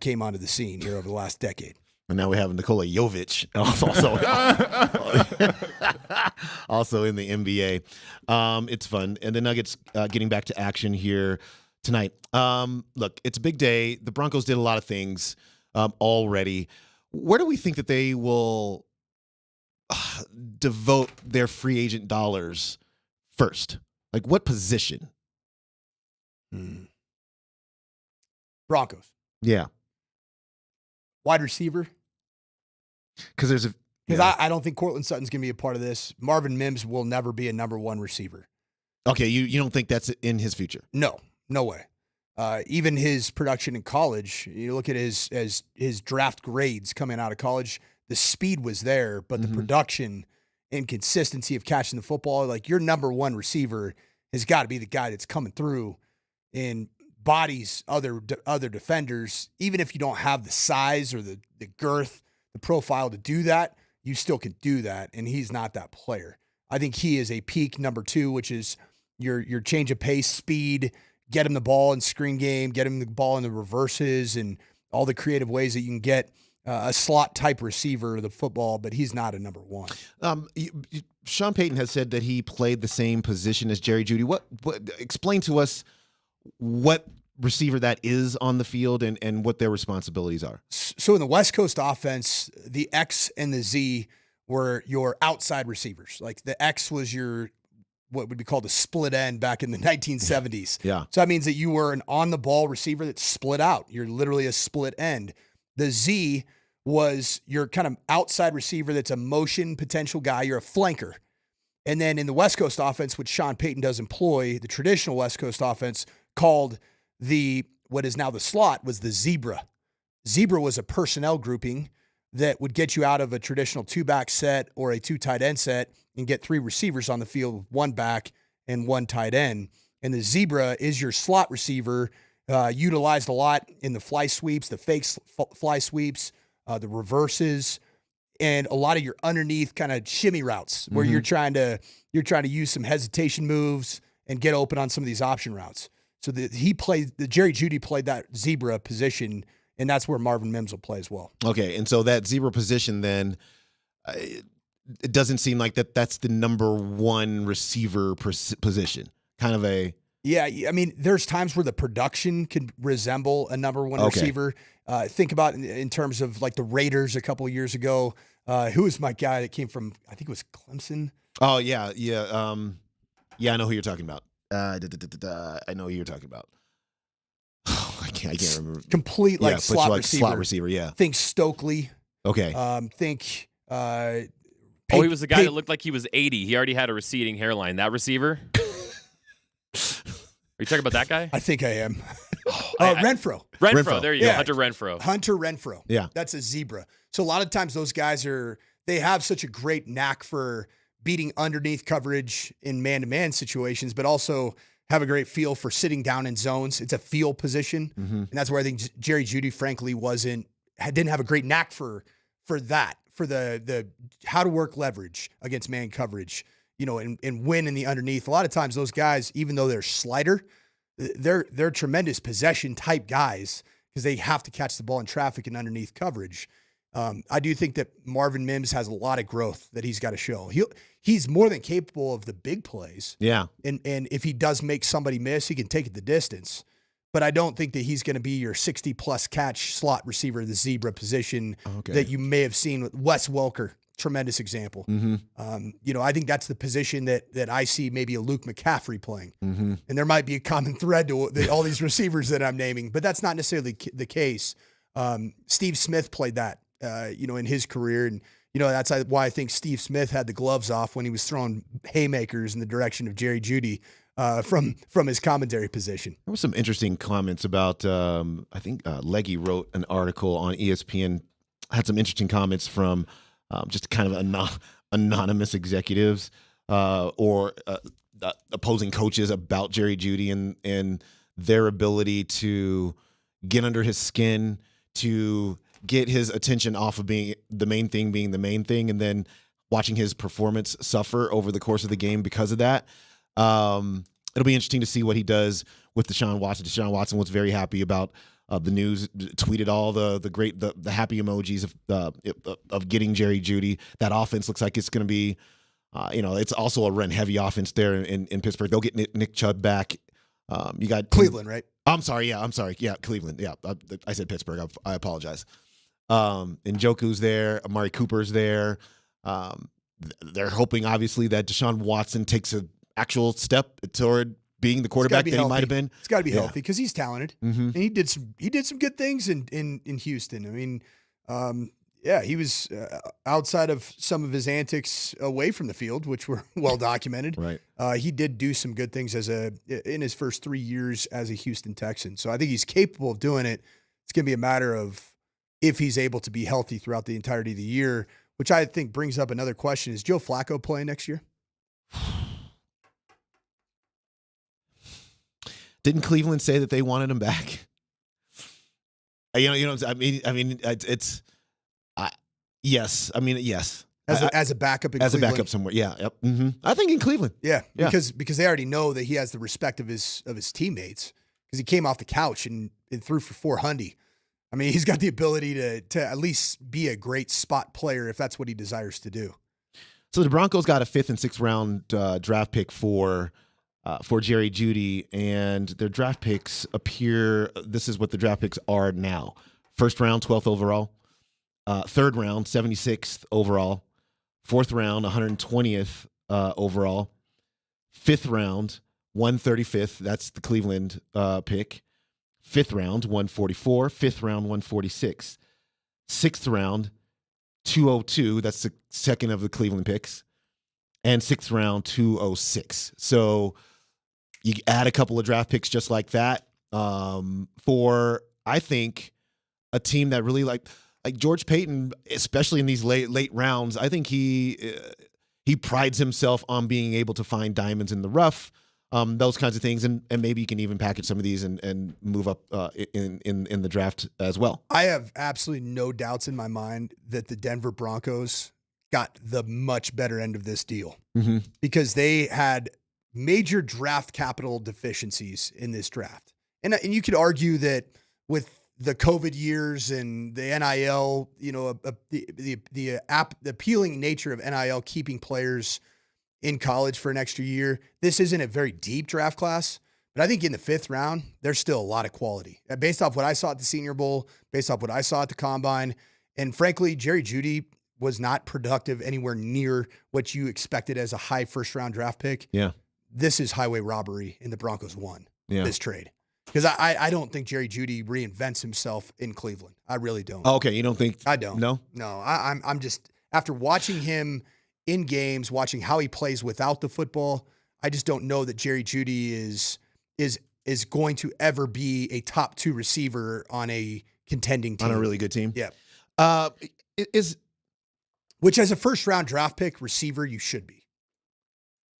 came onto the scene here over the last decade. And now we have Nikola Jovic also in the NBA. It's fun. And the Nuggets getting back to action here tonight. Look, it's a big day. The Broncos did a lot of things already. Where do we think that they will devote their free agent dollars first? Like what position? Broncos. Yeah. Wide receiver. Because I don't think Cortland Sutton's going to be a part of this. Marvin Mims will never be a number one receiver. Okay, you don't think that's in his future? No way. Even his production in college, you look at his draft grades coming out of college, the speed was there, but the production and consistency of catching the football, like your number one receiver has got to be the guy that's coming through and bodies other defenders. Even if you don't have the size or the girth, the profile to do that, you still can do that, and he's not that player. I think he is a peak number two, which is your change of pace, speed, get him the ball in screen game, get him the ball in the reverses, and all the creative ways that you can get a slot-type receiver of the football, but he's not a number one. Sean Payton has said that he played the same position as Jerry Jeudy. What explain to us what receiver that is on the field and what their responsibilities are. So in the West Coast offense, the X and the Z were your outside receivers. Like the X was your what would be called a split end back in the 1970s. Yeah. So that means that you were an on-the-ball receiver that's split out. You're literally a split end. The Z was your kind of outside receiver that's a motion potential guy. You're a flanker. And then in the West Coast offense, which Sean Payton does employ, the traditional West Coast offense called what is now the slot was the zebra. Zebra was a personnel grouping that would get you out of a traditional two-back set or a two tight end set and get three receivers on the field with one back and one tight end. And the zebra is your slot receiver, utilized a lot in the fly sweeps, the fake fly sweeps, the reverses, and a lot of your underneath kind of shimmy routes where you're trying to use some hesitation moves and get open on some of these option routes. So Jerry Jeudy played that zebra position, and that's where Marvin Mims will play as well. Okay, and so that zebra position then, it doesn't seem like that's the number one receiver position. Kind of a... Yeah, I mean, there's times where the production can resemble a number one receiver. Think about in terms of like the Raiders a couple of years ago. Who was my guy that came from, I think it was Clemson? Oh, yeah. I know who you're talking about. I know who you're talking about. I can't remember. Complete slot receiver. Slot receiver, yeah. Think Stokely. Okay. Think. He was the guy that looked like he was 80. He already had a receding hairline. That receiver. Are you talking about that guy? I think I am. Renfro. Renfro. There you go. Hunter Renfro. Hunter Renfro. Yeah. That's a zebra. So a lot of times those guys they have such a great knack for beating underneath coverage in man-to-man situations, but also have a great feel for sitting down in zones. It's a field position. And that's where I think Jerry Jeudy, frankly, didn't have a great knack for that, for the how to work leverage against man coverage, and win in the underneath. A lot of times those guys, even though they're slider, they're tremendous possession type guys because they have to catch the ball in traffic and underneath coverage. I do think that Marvin Mims has a lot of growth that he's got to show. He's more than capable of the big plays. Yeah. And if he does make somebody miss, he can take it the distance. But I don't think that he's going to be your 60-plus catch slot receiver, the zebra position that you may have seen with Wes Welker tremendous example. Mm-hmm. I think that's the position that I see maybe a Luke McCaffrey playing. Mm-hmm. And there might be a common thread to all these receivers that I'm naming, but that's not necessarily the case. Steve Smith played that, in his career. And, that's why I think Steve Smith had the gloves off when he was throwing haymakers in the direction of Jerry Jeudy from his commentary position. There were some interesting comments about, I think Leggy wrote an article on ESPN, had some interesting comments from just kind of anonymous executives or opposing coaches about Jerry Jeudy and their ability to get under his skin, to get his attention off of being the main thing, and then watching his performance suffer over the course of the game because of that. It'll be interesting to see what he does with Deshaun Watson. Deshaun Watson was very happy about the news, tweeted all the happy emojis of getting Jerry Jeudy. That offense looks like it's going to be, it's also a run-heavy offense there in Pittsburgh. They'll get Nick Chubb back. You got Cleveland, right? I'm sorry. Yeah, Cleveland. Yeah, I said Pittsburgh. I apologize. Njoku's there. Amari Cooper's there. They're hoping, obviously, that Deshaun Watson takes an actual step toward being the quarterback that he might have been. It's got to be healthy because he's talented, Mm-hmm. and he did some good things in Houston. I mean, he was outside of some of his antics away from the field, which were well documented. Right. He did do some good things in his first 3 years as a Houston Texan. So I think he's capable of doing it. It's going to be a matter of if he's able to be healthy throughout the entirety of the year, which I think brings up another question. Is Joe Flacco playing next year? Didn't Cleveland say that they wanted him back? Yes. As a backup in as Cleveland? a backup somewhere. Yeah. Yep. Mm-hmm. I think in Cleveland. Yeah, because they already know that he has the respect of his teammates because he came off the couch and threw for 400. I mean, he's got the ability to at least be a great spot player if that's what he desires to do. So the Broncos got a 5th and 6th round draft pick for Jerry Jeudy, and their draft picks appear. This is what the draft picks are now: 1st round, 12th overall; 3rd round, 76th overall; 4th round, 120th overall; 5th round, 135th. That's the Cleveland pick. 5th round, 144. 5th round, 146. 6th round, 202. That's the second of the Cleveland picks. And 6th round, 206. So you add a couple of draft picks just like that for, I think, a team that really like George Payton, especially in these late rounds. I think he prides himself on being able to find diamonds in the rough. Those kinds of things, and maybe you can even package some of these and move up in the draft as well. I have absolutely no doubts in my mind that the Denver Broncos got the much better end of this deal because they had major draft capital deficiencies in this draft. And you could argue that with the COVID years and the NIL, the appealing nature of NIL keeping players in college for an extra year, this isn't a very deep draft class, but I think in the 5th round, there's still a lot of quality. Based off what I saw at the Senior Bowl, based off what I saw at the Combine, and frankly, Jerry Jeudy was not productive anywhere near what you expected as a high 1st round draft pick. Yeah. This is highway robbery, and the Broncos won this trade. Because I don't think Jerry Jeudy reinvents himself in Cleveland. I really don't. Oh, okay, you don't think? I don't. No? No, I'm just, after watching him in games, watching how he plays without the football, I just don't know that Jerry Jeudy is going to ever be a top 2 receiver on a contending team. On a really good team? Yeah. Which as a 1st round draft pick receiver, you should be.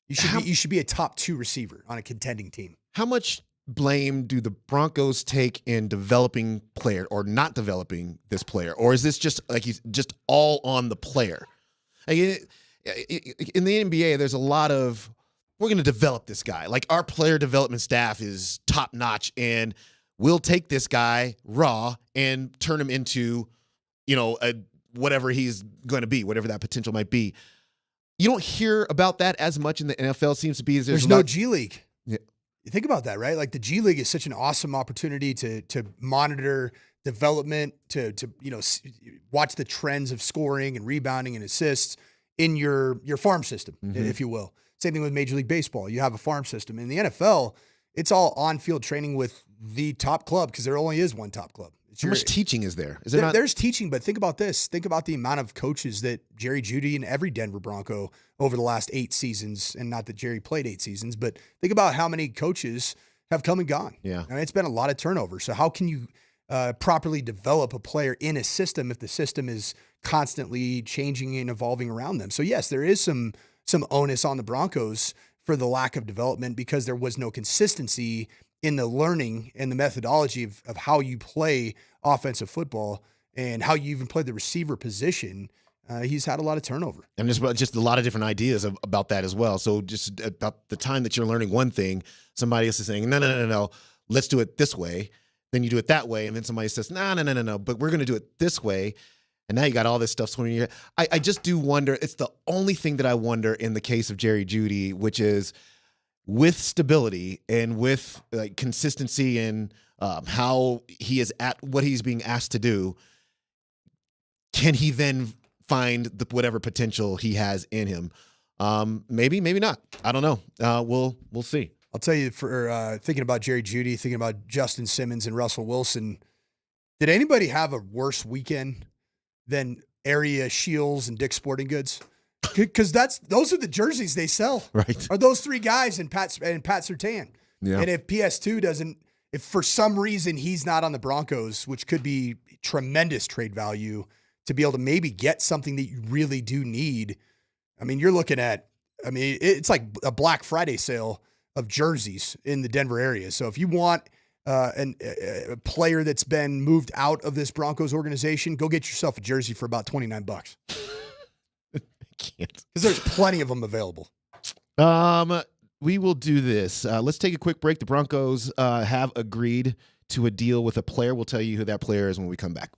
You should be a top 2 receiver on a contending team. How much blame do the Broncos take in developing player or not developing this player? Or is this just like he's just all on the player? In the NBA, there's a lot of, we're going to develop this guy. Like our player development staff is top notch, and we'll take this guy raw and turn him into, whatever he's going to be, whatever that potential might be. You don't hear about that as much in the NFL. Seems to be there's no G League. Yeah. You think about that, right? Like the G League is such an awesome opportunity to monitor development to watch the trends of scoring and rebounding and assists in your farm system, if you will. Same thing with Major League Baseball. You have a farm system. In the NFL, it's all on-field training with the top club because there only is one top club. How much teaching is there? Is there not? There's teaching, but think about this. Think about the amount of coaches that Jerry Jeudy and every Denver Bronco over the last 8 seasons, and not that Jerry played 8 seasons, but think about how many coaches have come and gone. Yeah. I mean, it's been a lot of turnover. So how can you properly develop a player in a system if the system is constantly changing and evolving around them? So yes, there is some onus on the Broncos for the lack of development because there was no consistency in the learning and the methodology of how you play offensive football and how you even play the receiver position. He's had a lot of turnover. And there's just a lot of different ideas about that as well. So just about the time that you're learning one thing, somebody else is saying, no, let's do it this way. Then you do it that way. And then somebody says, no, but we're going to do it this way. And now you got all this stuff swimming in your head. I just do wonder. It's the only thing that I wonder in the case of Jerry Jeudy, which is with stability and with like consistency and how he is at what he's being asked to do, can he then find whatever potential he has in him? Maybe not. I don't know. We'll see. I'll tell you, for thinking about Jerry Jeudy, thinking about Justin Simmons and Russell Wilson, did anybody have a worse weekend than Area Shields and Dick's Sporting Goods? Because those are the jerseys they sell. Right. Are those 3 guys and Pat Surtain. Yeah. And if PS2 if for some reason he's not on the Broncos, which could be tremendous trade value to be able to maybe get something that you really do need. I mean, you're looking at, it's like a Black Friday sale of jerseys in the Denver area. So if you want a player that's been moved out of this Broncos organization, go get yourself a jersey for about $29. Can't. Because there's plenty of them available. We will do this. Let's take a quick break. The Broncos have agreed to a deal with a player. We'll tell you who that player is when we come back.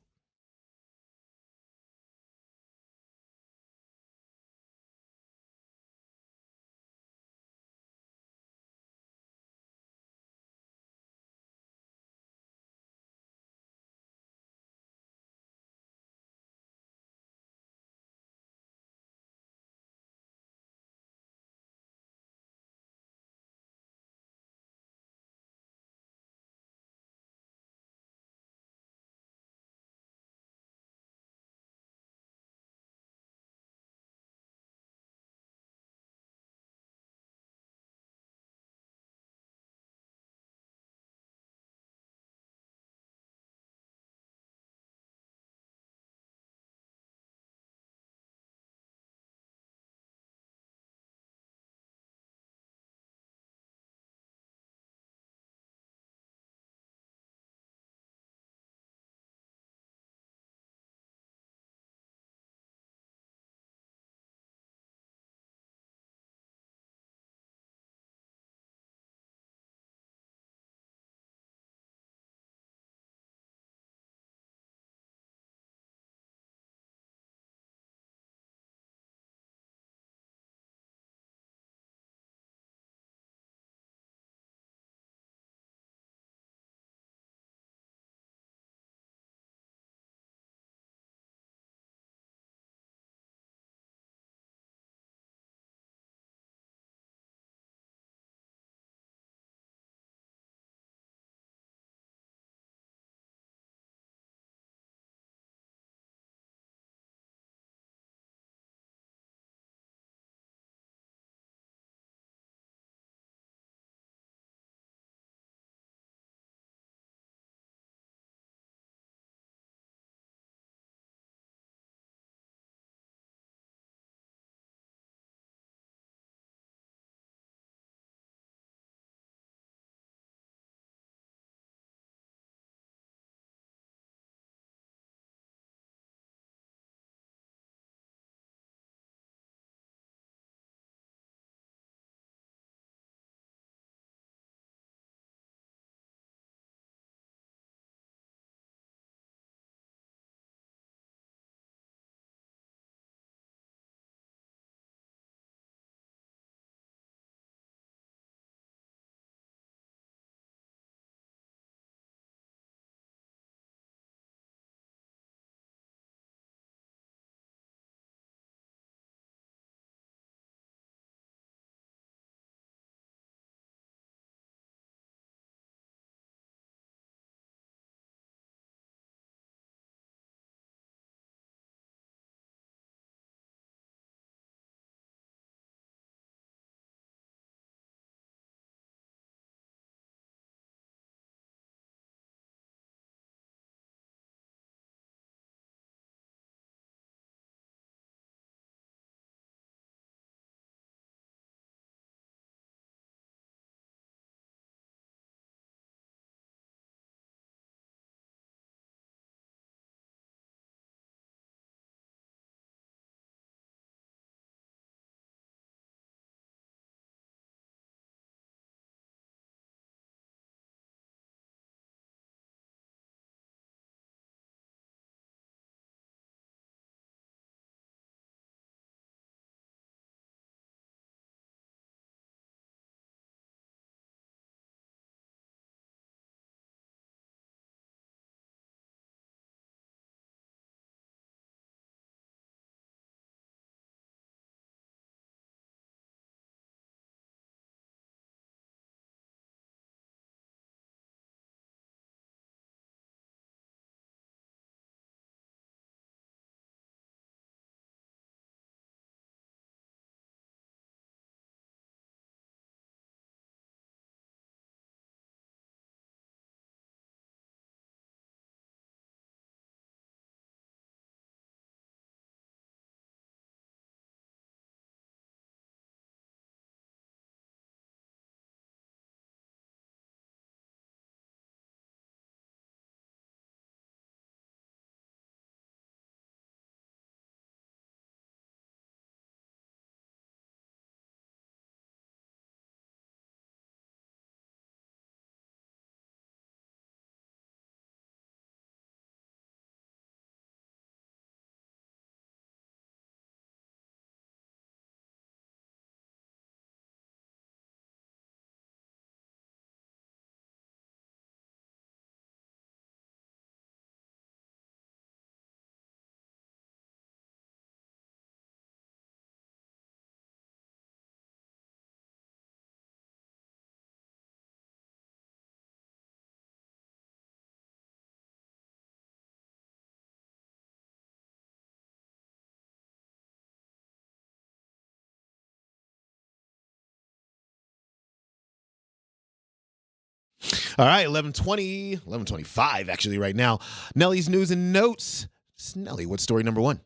All right, 11:25 actually right now. Nelly's news and notes. Nelly, what's story number one?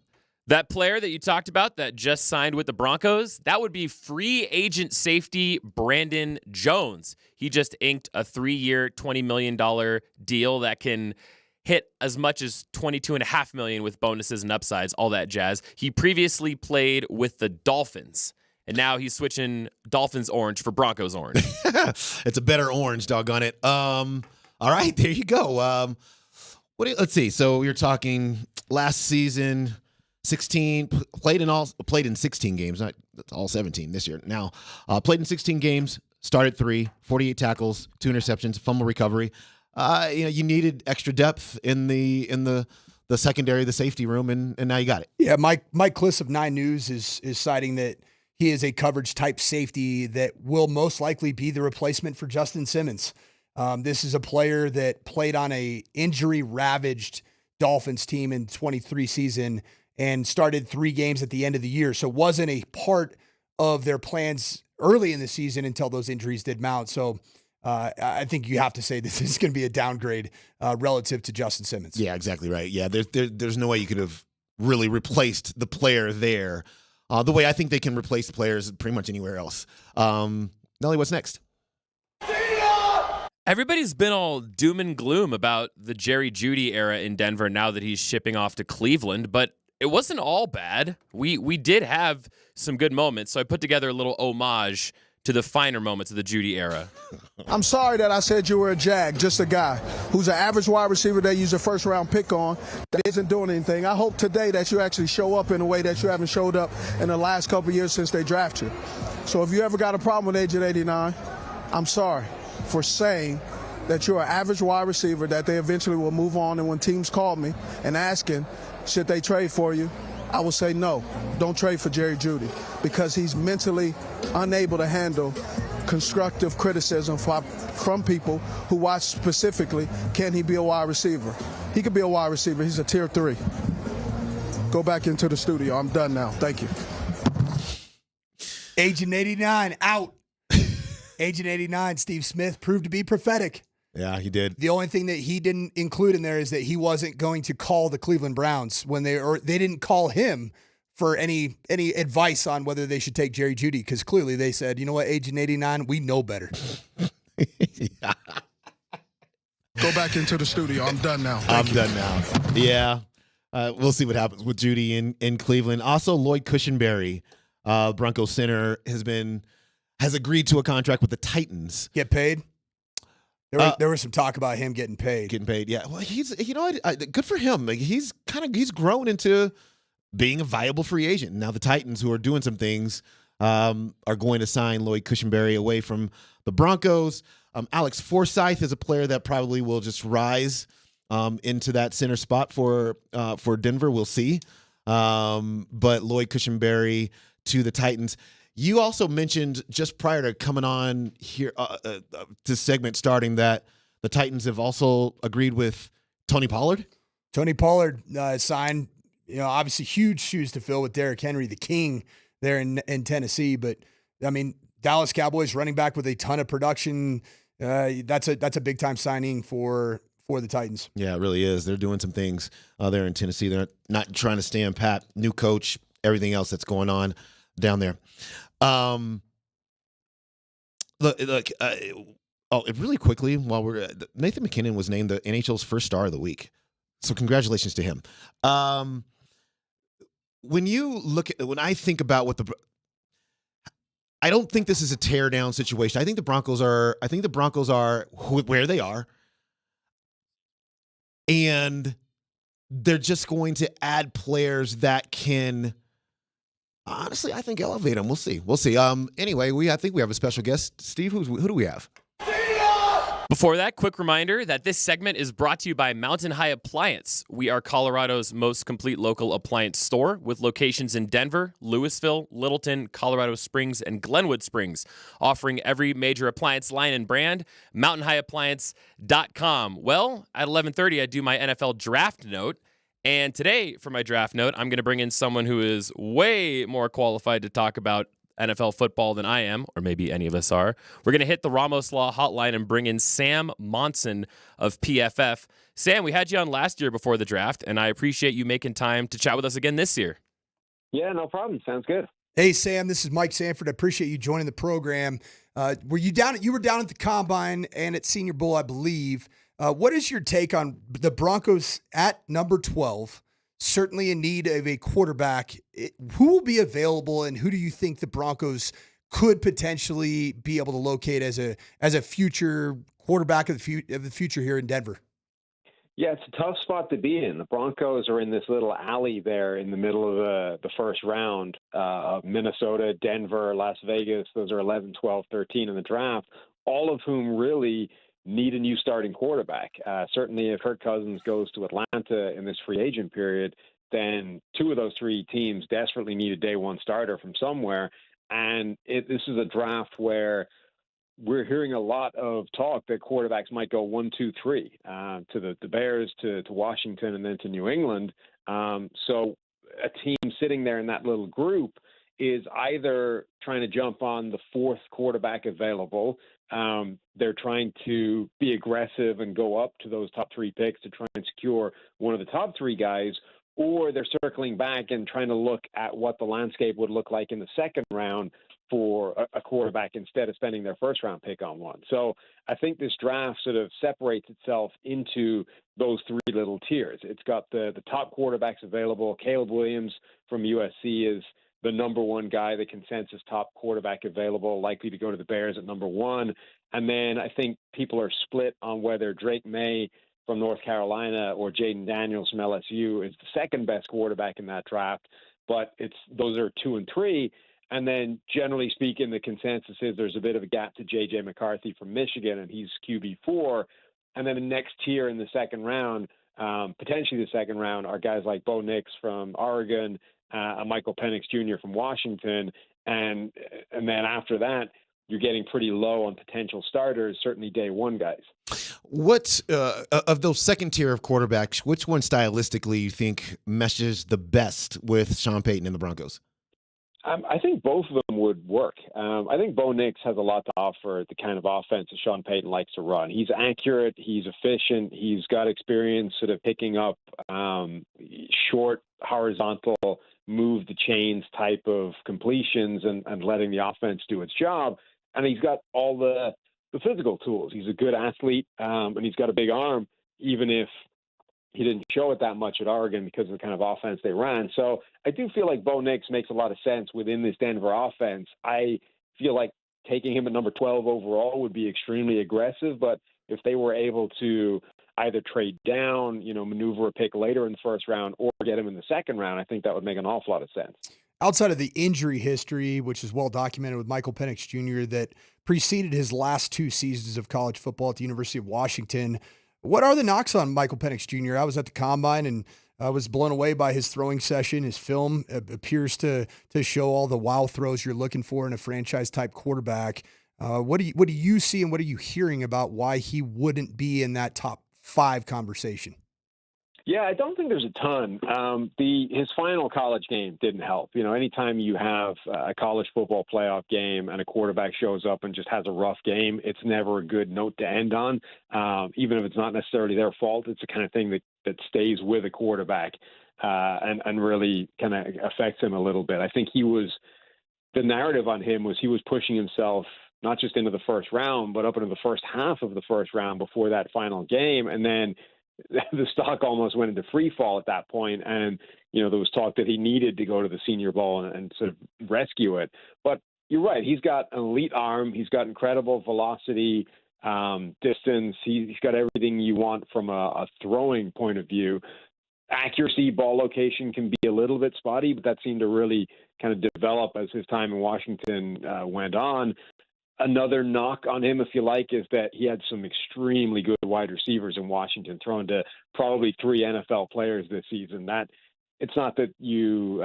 That player that you talked about that just signed with the Broncos, that would be free agent safety Brandon Jones. He just inked a 3-year, $20 million deal that can hit as much as $22.5 million with bonuses and upsides, all that jazz. He previously played with the Dolphins, and now he's switching Dolphins orange for Broncos orange. It's a better orange, doggone it. All right, there you go. Let's see. So you're talking last season, 16 played in 16 games, not all 17 this year. Now played in 16 games, started 3, 48 tackles, 2 interceptions, fumble recovery. You needed extra depth in the secondary, the safety room, and now you got it. Yeah, Mike Kliss of 9 News is citing that he is a coverage type safety that will most likely be the replacement for Justin Simmons. This is a player that played on a injury ravaged Dolphins team in 23 season and started 3 games at the end of the year. So wasn't a part of their plans early in the season until those injuries did mount. So I think you have to say this is going to be a downgrade relative to Justin Simmons. Yeah, exactly right. Yeah, there's no way you could have really replaced the player there the way I think they can replace the players pretty much anywhere else. Nelly, what's next? Everybody's been all doom and gloom about the Jerry Jeudy era in Denver now that he's shipping off to Cleveland, but it wasn't all bad. We did have some good moments, so I put together a little homage to the finer moments of the Jeudy era. I'm sorry that I said you were a jag, just a guy who's an average wide receiver they use a first-round pick on that isn't doing anything. I hope today that you actually show up in a way that you haven't showed up in the last couple of years since they drafted you. So if you ever got a problem with Agent 89, I'm sorry for saying that you're an average wide receiver that they eventually will move on. And when teams call me and asking, should they trade for you, I will say no, don't trade for Jerry Jeudy because he's mentally unable to handle constructive criticism from people who watch specifically, can he be a wide receiver? He could be a wide receiver. He's a tier 3. Go back into the studio. I'm done now. Thank you. Agent 89 out. Agent 89, Steve Smith, proved to be prophetic. Yeah, he did. The only thing that he didn't include in there is that he wasn't going to call the Cleveland Browns when they didn't call him for any advice on whether they should take Jerry Jeudy, because clearly they said, you know what, Agent 89, we know better. Yeah. Go back into the studio. I'm done now. I'm done now. Yeah. We'll see what happens with Jeudy in Cleveland. Also, Lloyd Cushenberry, Broncos center, has agreed to a contract with the Titans. Get paid? There was some talk about him getting paid. Yeah. Well, he's good for him. Like he's grown into being a viable free agent. Now the Titans, who are doing some things, are going to sign Lloyd Cushenberry away from the Broncos. Alex Forsyth is a player that probably will just rise into that center spot for Denver. We'll see. But Lloyd Cushenberry to the Titans. You also mentioned just prior to coming on here, this segment starting, that the Titans have also agreed with Tony Pollard. Tony Pollard signed, obviously huge shoes to fill with Derrick Henry, the king there in Tennessee. But I mean, Dallas Cowboys running back with a ton of production. That's a big time signing for the Titans. Yeah, it really is. They're doing some things there in Tennessee. They're not trying to stand pat. New coach, everything else that's going on down there. Really quickly, while Nathan McKinnon was named the NHL's first star of the week. So congratulations to him. When I think about I don't think this is a tear down situation. I think the Broncos are where they are. And they're just going to add players that can, honestly, I think elevate them. We'll see. Anyway, I think we have a special guest. Steve, who do we have? Before that, quick reminder that this segment is brought to you by Mountain High Appliance. We are Colorado's most complete local appliance store with locations in Denver, Louisville, Littleton, Colorado Springs, and Glenwood Springs, offering every major appliance line and brand. MountainHighAppliance.com. Well, at 11:30, I do my NFL draft note. And today, for my draft note, I'm going to bring in someone who is way more qualified to talk about NFL football than I am, or maybe any of us are, we're going to hit the Ramos Law hotline and bring in Sam Monson of PFF. Sam, we had you on last year before the draft, and I appreciate you making time to chat with us again this year. Yeah, no problem. Sounds good. Hey, Sam, this is Mike Sanford. I appreciate you joining the program. You were down at the Combine and at Senior Bowl, I believe. What is your take on the Broncos at number 12, certainly in need of a quarterback? Who will be available, and who do you think the Broncos could potentially be able to locate as a future quarterback of the future here in Denver? Yeah, it's a tough spot to be in. The Broncos are in this little alley there in the middle of the first round of Minnesota, Denver, Las Vegas. Those are 11, 12, 13 in the draft, all of whom really need a new starting quarterback. Certainly if Kirk Cousins goes to Atlanta in this free agent period, then two of those three teams desperately need a day one starter from somewhere. And this is a draft where we're hearing a lot of talk that quarterbacks might go 1, 2, 3 to the Bears, to Washington, and then to New England. So a team sitting there in that little group is either trying to jump on the fourth quarterback available. They're trying to be aggressive and go up to those top 3 picks to try and secure one of the top 3 guys, or they're circling back and trying to look at what the landscape would look like in the second round for a quarterback instead of spending their first round pick on one. So I think this draft sort of separates itself into those 3 little tiers. It's got the top quarterbacks available. Caleb Williams from USC is the number 1 guy, the consensus top quarterback available, likely to go to the Bears at number 1. And then I think people are split on whether Drake May from North Carolina or Jaden Daniels from LSU is the second best quarterback in that draft. But those are 2 and 3. And then, generally speaking, the consensus is there's a bit of a gap to J.J. McCarthy from Michigan, and he's QB4. And then the next tier in the second round, potentially the second round, are guys like Bo Nix from Oregon, Michael Penix Jr. from Washington. And then after that, you're getting pretty low on potential starters, certainly day one guys. What of those second tier of quarterbacks, which one stylistically you think meshes the best with Sean Payton and the Broncos? I think both of them would work. I think Bo Nix has a lot to offer the kind of offense that Sean Payton likes to run. He's accurate. He's efficient. He's got experience sort of picking up short, horizontal, move the chains type of completions and letting the offense do its job. And he's got all the physical tools. He's a good athlete, and he's got a big arm, even if he didn't show it that much at Oregon because of the kind of offense they ran. So I do feel like Bo Nix makes a lot of sense within this Denver offense. I feel like taking him at number 12 overall would be extremely aggressive, but if they were able to either trade down, maneuver a pick later in the first round or get him in the second round, I think that would make an awful lot of sense. Outside of the injury history, which is well documented with Michael Penix Jr., that preceded his last 2 seasons of college football at the University of Washington, what are the knocks on Michael Penix Jr.? I was at the Combine and I was blown away by his throwing session. His film appears to show all the wow throws you're looking for in a franchise-type quarterback. What do you see and what are you hearing about why he wouldn't be in that top 5 conversation? Yeah, I don't think there's a ton. His final college game didn't help. Anytime you have a college football playoff game and a quarterback shows up and just has a rough game, it's never a good note to end on. Even if it's not necessarily their fault, it's the kind of thing that stays with a quarterback and really kind of affects him a little bit. I think the narrative on him was he was pushing himself not just into the first round, but up into the first half of the first round before that final game. And then the stock almost went into free fall at that point. And, there was talk that he needed to go to the Senior Bowl and sort of rescue it. But you're right. He's got an elite arm. He's got incredible velocity, distance. He's got everything you want from a throwing point of view. Accuracy, ball location can be a little bit spotty, but that seemed to really kind of develop as his time in Washington went on. Another knock on him, if you like, is that he had some extremely good wide receivers in Washington, thrown to probably 3 NFL players this season. That it's not that you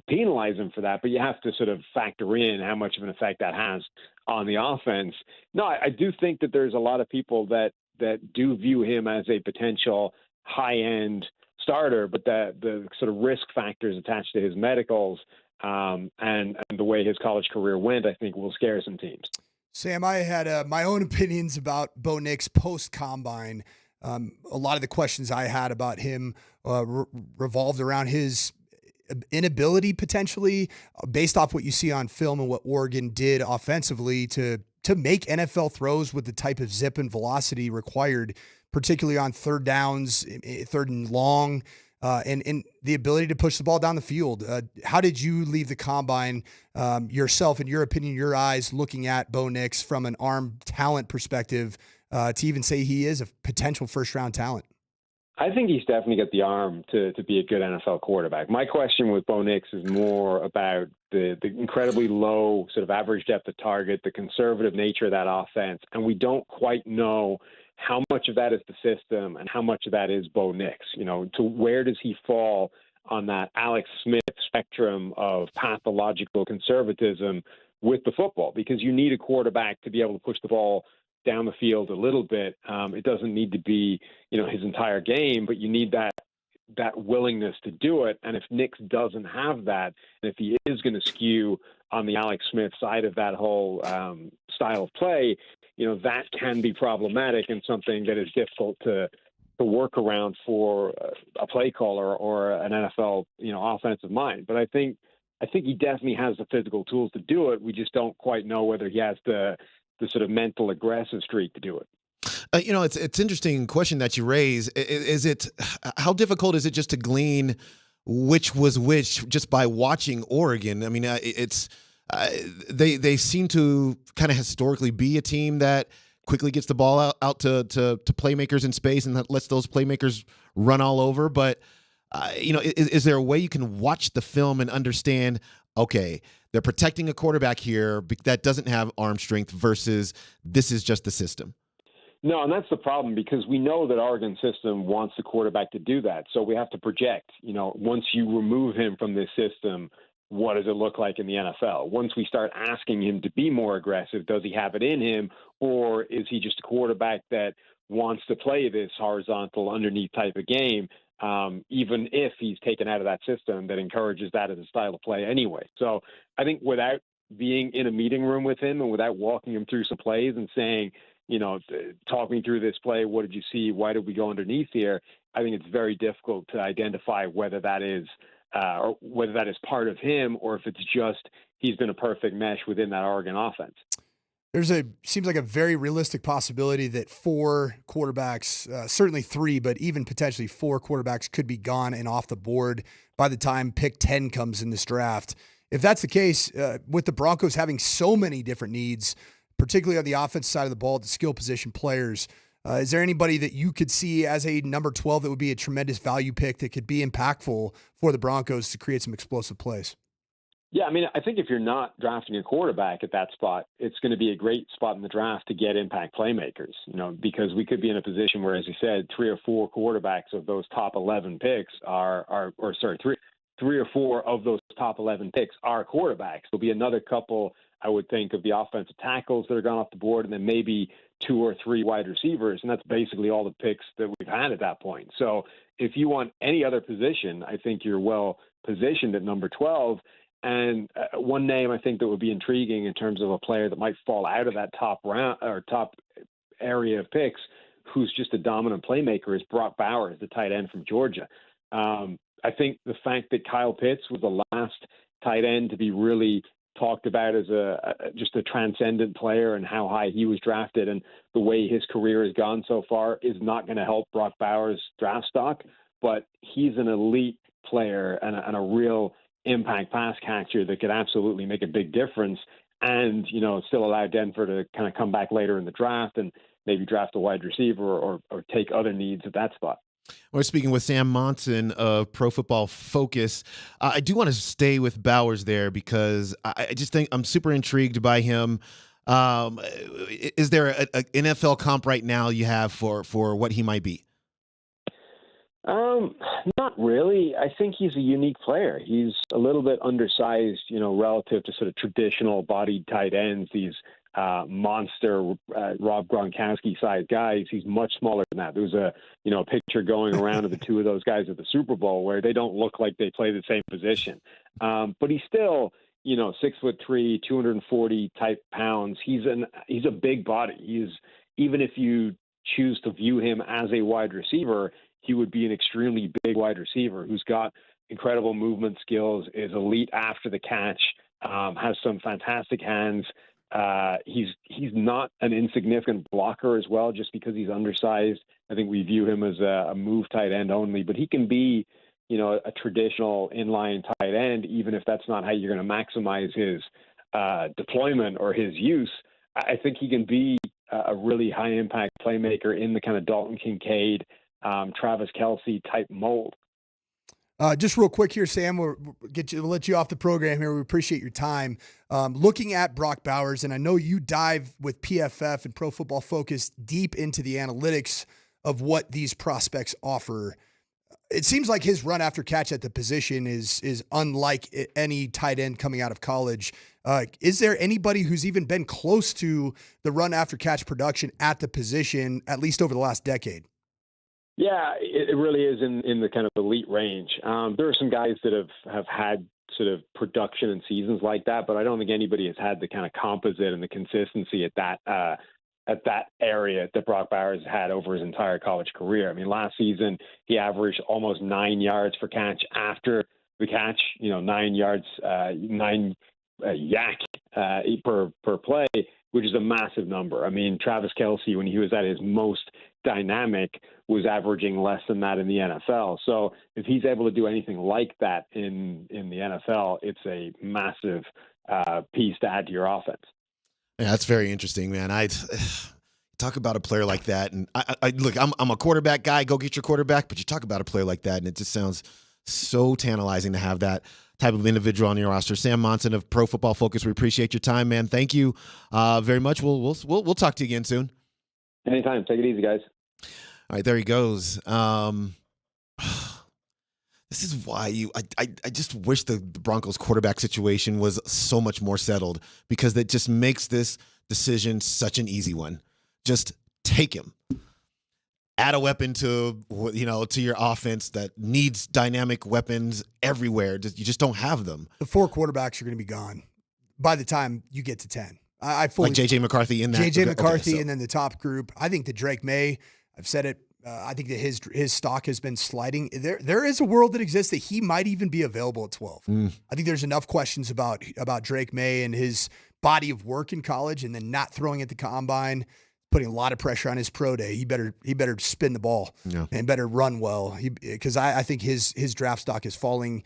penalize him for that, but you have to sort of factor in how much of an effect that has on the offense. No, I do think that there's a lot of people that do view him as a potential high-end starter, but that the sort of risk factors attached to his medicals and the way his college career went, I think will scare some teams. Sam, I had my own opinions about Bo Nix post-combine. A lot of the questions I had about him revolved around his inability, potentially, based off what you see on film and what Oregon did offensively, to make NFL throws with the type of zip and velocity required, particularly on third downs, third and long, and the ability to push the ball down the field. How did you leave the combine yourself, in your opinion, your eyes, looking at Bo Nix from an arm talent perspective, to even say he is a potential first-round talent? I think he's definitely got the arm to be a good NFL quarterback. My question with Bo Nix is more about the incredibly low sort of average depth of target, the conservative nature of that offense, and we don't quite know how much of that is the system and how much of that is Bo Nix. To where does he fall on that Alex Smith spectrum of pathological conservatism with the football? Because you need a quarterback to be able to push the ball down the field a little bit. It doesn't need to be, his entire game, but you need that willingness to do it. And if Nix doesn't have that, and if he is going to skew on the Alex Smith side of that whole style of play, that can be problematic and something that is difficult to work around for a play caller or an NFL, offensive mind. But I think he definitely has the physical tools to do it. We just don't quite know whether he has the sort of mental aggressive streak to do it. It's interesting question that you raise. How difficult is it just to glean which was which just by watching Oregon? I mean, they seem to kind of historically be a team that quickly gets the ball out to playmakers in space and that lets those playmakers run all over. But is there a way you can watch the film and understand, okay, they're protecting a quarterback here that doesn't have arm strength versus this is just the system? No, and that's the problem, because we know that Oregon's system wants the quarterback to do that. So we have to project, once you remove him from this system, what does it look like in the NFL? Once we start asking him to be more aggressive, does he have it in him, or is he just a quarterback that wants to play this horizontal underneath type of game, even if he's taken out of that system that encourages that as a style of play anyway? So I think without being in a meeting room with him and without walking him through some plays and saying, talk me through this play, what did you see, why did we go underneath here, I think it's very difficult to identify whether that is or whether that is part of him, or if it's just he's been a perfect mesh within that Oregon offense. Seems like a very realistic possibility that 4 quarterbacks, certainly 3, but even potentially 4 quarterbacks could be gone and off the board by the time pick 10 comes in this draft. If that's the case, with the Broncos having so many different needs, particularly on the offensive side of the ball, the skill position players, is there anybody that you could see as a number 12 that would be a tremendous value pick that could be impactful for the Broncos to create some explosive plays? Yeah, I mean, I think if you're not drafting a quarterback at that spot, it's going to be a great spot in the draft to get impact playmakers, because we could be in a position where, as you said, 3 or 4 quarterbacks of those top 11 picks three or 4 of those top 11 picks are quarterbacks. There'll be another couple, I would think, of the offensive tackles that are gone off the board, and then maybe 2 or 3 wide receivers, and that's basically all the picks that we've had at that point. So if you want any other position, I think you're well positioned at number 12. And one name I think that would be intriguing in terms of a player that might fall out of that top round or top area of picks, who's just a dominant playmaker, is Brock Bowers, the tight end from Georgia. I think the fact that Kyle Pitts was the last tight end to be really talked about as just a transcendent player and how high he was drafted and the way his career has gone so far is not going to help Brock Bowers' draft stock, but he's an elite player and a real impact pass catcher that could absolutely make a big difference and, still allow Denver to kind of come back later in the draft and maybe draft a wide receiver or take other needs at that spot. We're speaking with Sam Monson of Pro Football Focus. I do want to stay with Bowers there because I just think I'm super intrigued by him. Is there an NFL comp right now you have for what he might be? Not really. I think he's a unique player. He's a little bit undersized, relative to sort of traditional bodied tight ends. He's monster Rob Gronkowski-sized guys. He's much smaller than that. There was a picture going around of the two of those guys at the Super Bowl where they don't look like they play the same position. But he's still 6'3", 240 type pounds. He's a big body. Even if you choose to view him as a wide receiver, he would be an extremely big wide receiver who's got incredible movement skills, is elite after the catch, has some fantastic hands. He's not an insignificant blocker as well, just because he's undersized. I think we view him as a move tight end only, but he can be, a traditional inline tight end, even if that's not how you're going to maximize his deployment or his use. I think he can be a really high impact playmaker in the kind of Dalton Kincaid, Travis Kelce type mold. Just real quick here, Sam, we'll let you off the program here. We appreciate your time. Looking at Brock Bowers, and I know you dive with PFF and Pro Football Focus deep into the analytics of what these prospects offer. It seems like his run after catch at the position is unlike any tight end coming out of college. Is there anybody who's even been close to the run after catch production at the position, at least over the last decade? Yeah, it really is in the kind of elite range. There are some guys that have had sort of production and seasons like that, but I don't think anybody has had the kind of composite and the consistency at that area that Brock Bowers had over his entire college career. I mean, last season he averaged almost 9 yards per catch after the catch. 9 yards, 9 yak per play, which is a massive number. I mean, Travis Kelce, when he was at his most dynamic, was averaging less than that in the NFL. So if he's able to do anything like that in the NFL, it's a massive piece to add to your offense. Yeah, that's very interesting, man. I talk about a player like that, and I look, I'm a quarterback guy. Go get your quarterback, but you talk about a player like that, and it just sounds so tantalizing to have that type of individual on your roster. Sam Monson of Pro Football Focus, we appreciate your time, man. Thank you very much. We'll talk to you again soon. Anytime. Take it easy, guys. All right, there he goes. This is why I just wish the Broncos quarterback situation was so much more settled, because that just makes this decision such an easy one. Just take him. Add a weapon to your offense that needs dynamic weapons everywhere. You just don't have them. The 4 quarterbacks are going to be gone by the time you get to 10. I fully like J.J. McCarthy in that. J.J. McCarthy, and then the top group. I think that Drake May, I've said it, I think that his stock has been sliding. There is a world that exists that he might even be available at 12. I think there's enough questions about Drake May and his body of work in college, and then not throwing at the combine, putting a lot of pressure on his pro day. He better spin the ball and better run well, because I think his draft stock is falling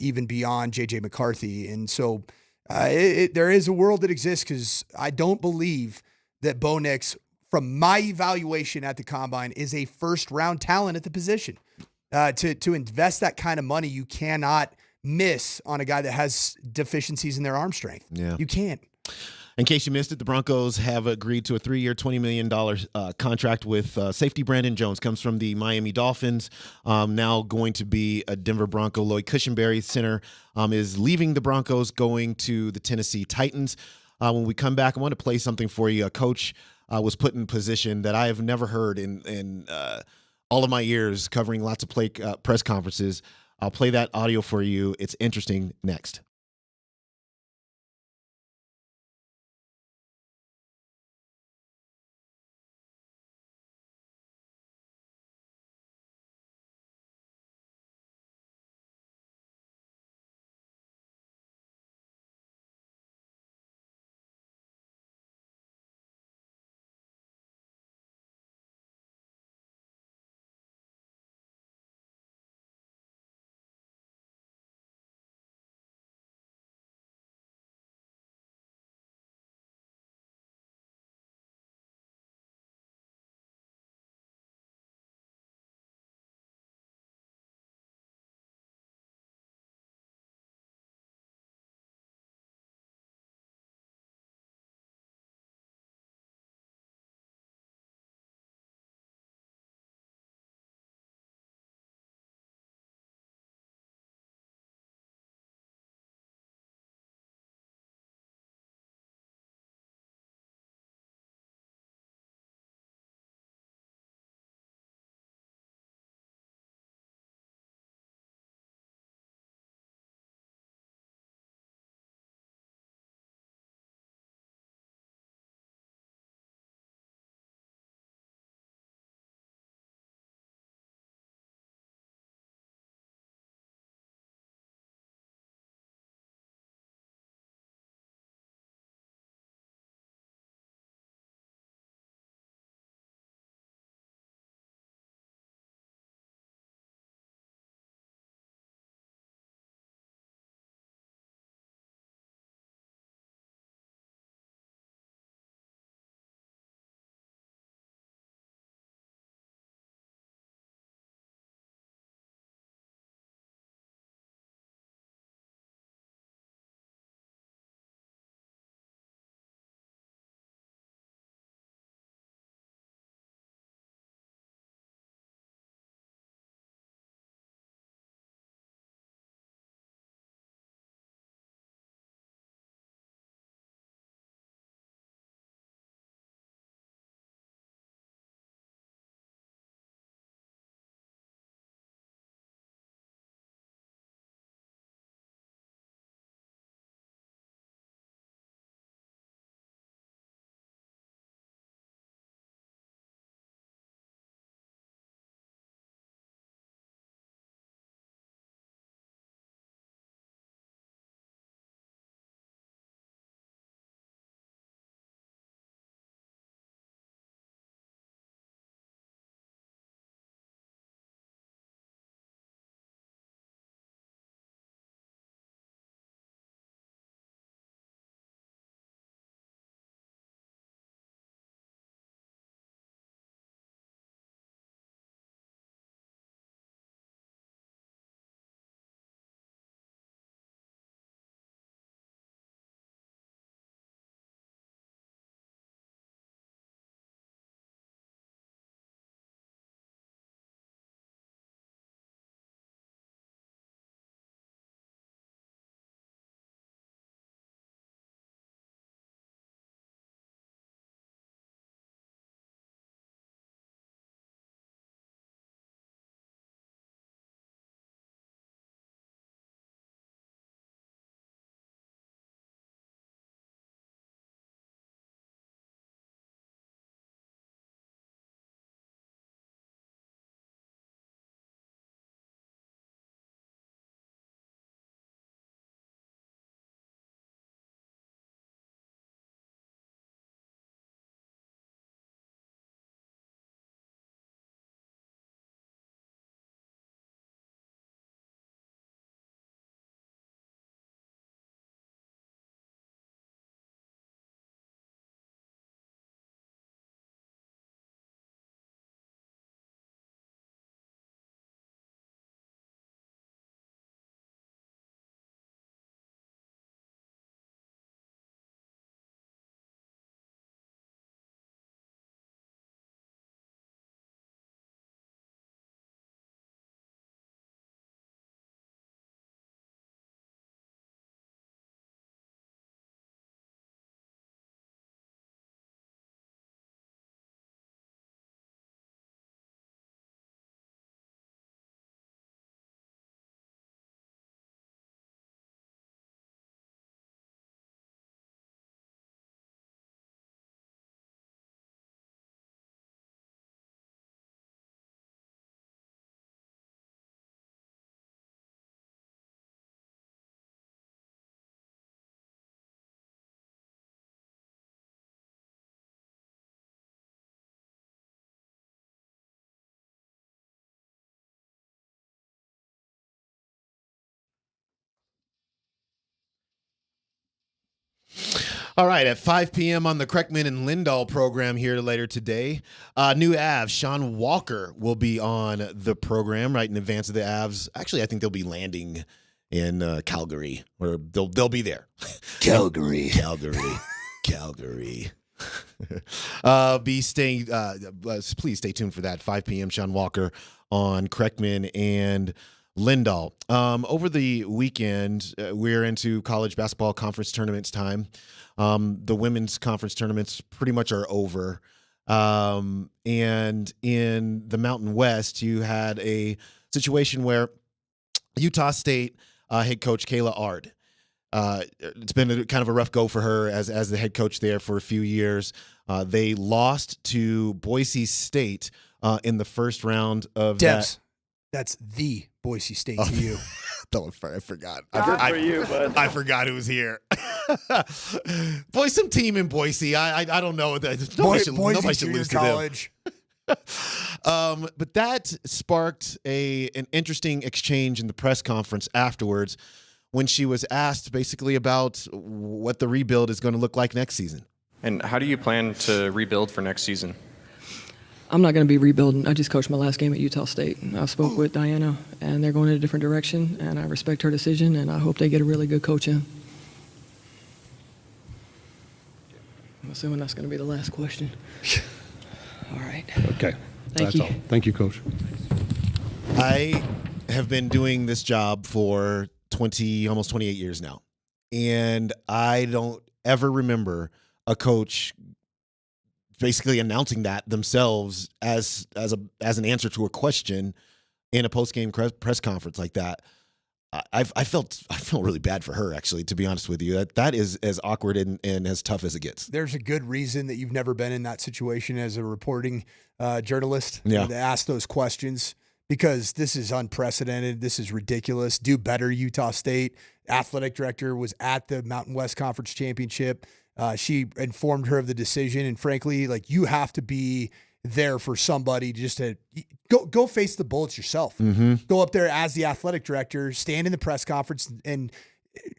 even beyond J.J. McCarthy. And so there is a world that exists, because I don't believe that Bo Nix, from my evaluation at the combine, is a first-round talent at the position. To invest that kind of money, you cannot miss on a guy that has deficiencies in their arm strength. Yeah. You can't. In case you missed it, the Broncos have agreed to a 3-year, $20 million contract with safety Brandon Jones. Comes from the Miami Dolphins, now going to be a Denver Bronco. Lloyd Cushenberry, center, is leaving the Broncos, going to the Tennessee Titans. When we come back, I want to play something for you. A coach was put in position that I have never heard in all of my years covering lots of press conferences. I'll play that audio for you. It's interesting. Next. All right, at 5 p.m. on the Kreckman and Lindahl program here later today, new Avs, Sean Walker will be on the program right in advance of the Avs. Actually, I think they'll be landing in Calgary, or they'll be there. Calgary. Please stay tuned for that 5 p.m. Sean Walker on Kreckman and Lindahl. Over the weekend, we're into college basketball conference tournaments time. The women's conference tournaments pretty much are over. And in the Mountain West, you had a situation where Utah State head coach Kayla Ard, it's been kind of a rough go for her as the head coach there for a few years. They lost to Boise State in the first round of Debs, that's the Boise State to you. I forgot. Good for you, bud. I forgot who was here. Boy, some team in Boise. I don't know. Nobody should lose to college. But that sparked an interesting exchange in the press conference afterwards when she was asked basically about what the rebuild is going to look like next season. And how do you plan to rebuild for next season? I'm not going to be rebuilding. I just coached my last game at Utah State. I spoke with Diana, and they're going in a different direction, and I respect her decision, and I hope they get a really good coach in. I'm assuming that's going to be the last question. All right. Okay. Thank you. All. Thank you, Coach. I have been doing this job for almost 28 years now, and I don't ever remember a coach basically announcing that themselves as an answer to a question in a post-game press conference like that. I felt really bad for her, actually, to be honest with you. That is as awkward and as tough as it gets. There's a good reason that you've never been in that situation as a reporting journalist to ask those questions, because this is unprecedented. This is ridiculous. Do better, Utah State. Athletic director was at the Mountain West Conference Championship. She informed her of the decision, and frankly, you have to be there for somebody just to go face the bullets yourself. Mm-hmm. Go up there as the athletic director, stand in the press conference, and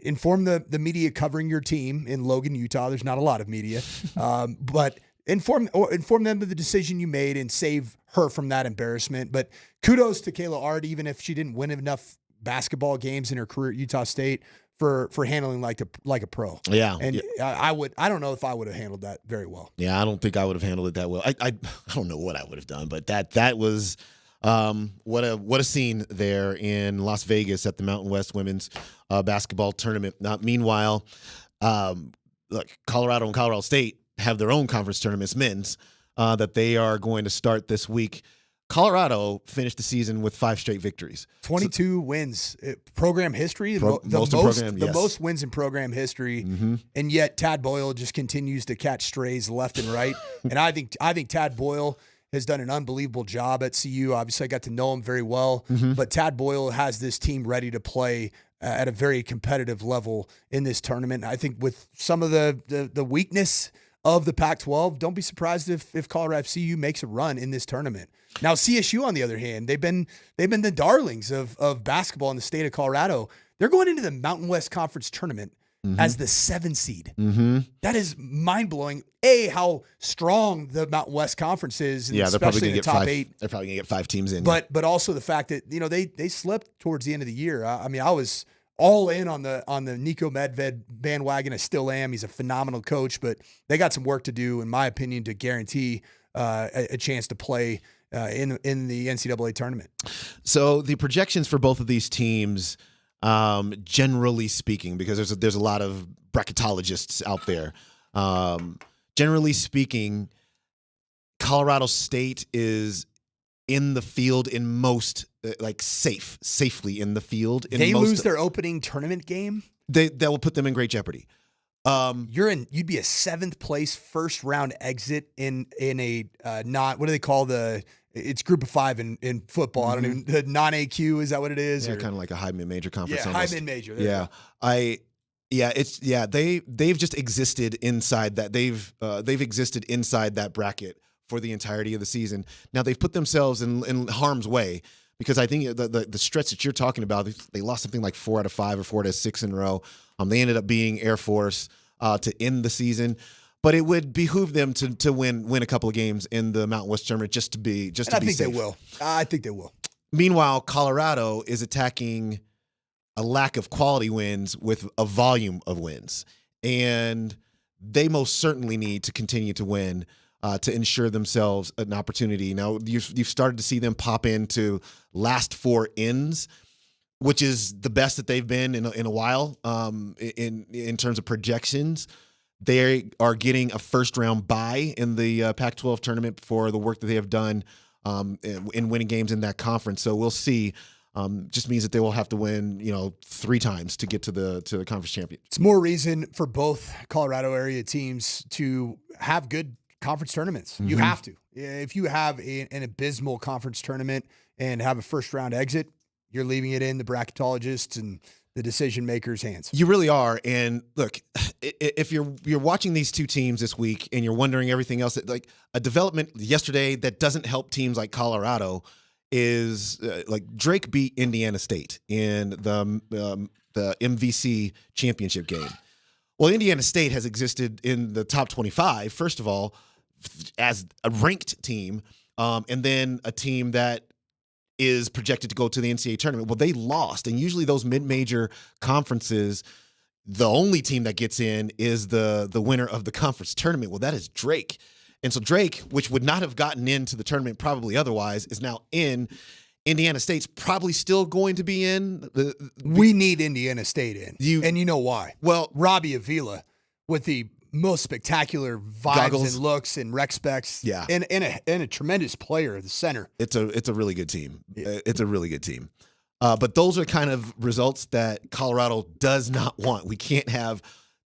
inform the media covering your team in Logan, Utah. There's not a lot of media, but inform them of the decision you made and save her from that embarrassment. But kudos to Kayla Ard, even if she didn't win enough basketball games in her career at Utah State, for handling like a pro. Yeah. And I don't know if I would have handled that very well. Yeah, I don't think I would have handled it that well. I don't know what I would have done, but that was what a scene there in Las Vegas at the Mountain West Women's Basketball Tournament. Now, meanwhile, Colorado and Colorado State have their own conference tournaments, men's, that they are going to start this week. Colorado finished the season with 5 straight victories. 22 wins. Program history. The most wins in program history. Mm-hmm. And yet Tad Boyle just continues to catch strays left and right. And I think Tad Boyle has done an unbelievable job at CU. Obviously, I got to know him very well. Mm-hmm. But Tad Boyle has this team ready to play at a very competitive level in this tournament. I think with some of the weakness of the Pac-12, don't be surprised if Colorado CU makes a run in this tournament. Now, CSU, on the other hand, they've been the darlings of basketball in the state of Colorado. They're going into the Mountain West Conference tournament as the 7 seed. Mm-hmm. That is mind-blowing. How strong the Mountain West Conference is, and they're probably especially in the top 8. They're probably going to get 5 teams in. But also the fact that they slipped towards the end of the year. I was all in on the Nico Medved bandwagon. I still am. He's a phenomenal coach, but they got some work to do, in my opinion, to guarantee a chance to play in the NCAA tournament. So the projections for both of these teams, generally speaking, because there's a lot of bracketologists out there. Generally speaking, Colorado State is in the field in most safely in the field. They lose their opening tournament game. That will put them in great jeopardy. You'd be a 7th place first round exit in a what do they call it's group of 5 in football. I don't even, the non-AQ, is that what it is? Yeah, kind of like a high mid-major conference. Yeah, almost. high mid-major. They've just existed inside that. They've existed inside that bracket for the entirety of the season. Now they've put themselves in harm's way, because I think the stretch that you're talking about, they lost something like 4 out of 5 or 4 out of 6 in a row. They ended up being Air Force. to end the season. But it would behoove them to win a couple of games in the Mountain West tournament just to be I think safe. they will. I think they will. Meanwhile, Colorado is attacking a lack of quality wins with a volume of wins, and they most certainly need to continue to win to ensure themselves an opportunity. Now, you've started to see them pop into last four ins, which is the best that they've been in a while in terms of projections. They are getting a first-round bye in the Pac-12 tournament for the work that they have done in winning games in that conference. So we'll see. Just means that they will have to win, 3 times to get to the conference champion. It's more reason for both Colorado area teams to have good conference tournaments. You have to. If you have an abysmal conference tournament and have a first-round exit, you're leaving it in the bracketologists and the decision makers' hands. You really are. And look, if you're watching these two teams this week and you're wondering everything else, like a development yesterday that doesn't help teams like Colorado is like Drake beat Indiana State in the MVC championship game. Well, Indiana State has existed in the top 25, first of all, as a ranked team, and then a team that is projected to go to the NCAA tournament. Well, they lost, and usually those mid-major conferences, the only team that gets in is the winner of the conference tournament. Well, that is Drake. And so Drake, which would not have gotten into the tournament probably otherwise, is now in. Indiana State's probably still going to be in. We need Indiana State in. And you know why. Well, Robbie Avila with the most spectacular vibes goggles. and looks and rec specs. Yeah. And a tremendous player at the center. It's a really good team. It's a really good team. But those are kind of results that Colorado does not want. We can't have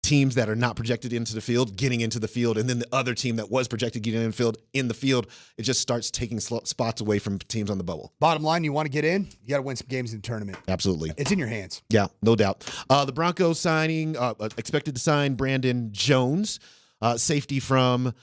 teams that are not projected into the field getting into the field, and then the other team that was projected getting in the field, it just starts taking spots away from teams on the bubble. Bottom line, you want to get in, you got to win some games in the tournament. Absolutely. It's in your hands. Yeah, no doubt. The Broncos expected to sign Brandon Jones, safety from,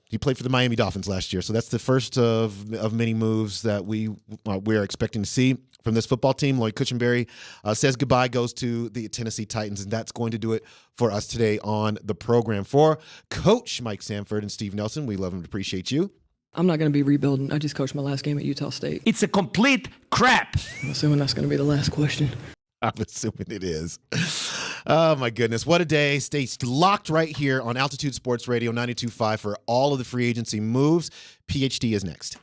he played for the Miami Dolphins last year. So that's the first of many moves that we are expecting to see from this football team. Lloyd Cushenberry says goodbye, goes to the Tennessee Titans, and that's going to do it for us today on the program. For Coach Mike Sanford and Steve Nelson, we love and appreciate you. I'm not going to be rebuilding. I just coached my last game at Utah State. It's a complete crap. I'm assuming that's going to be the last question. I'm assuming it is. Oh, my goodness. What a day. Stay locked right here on Altitude Sports Radio 92.5 for all of the free agency moves. PhD is next.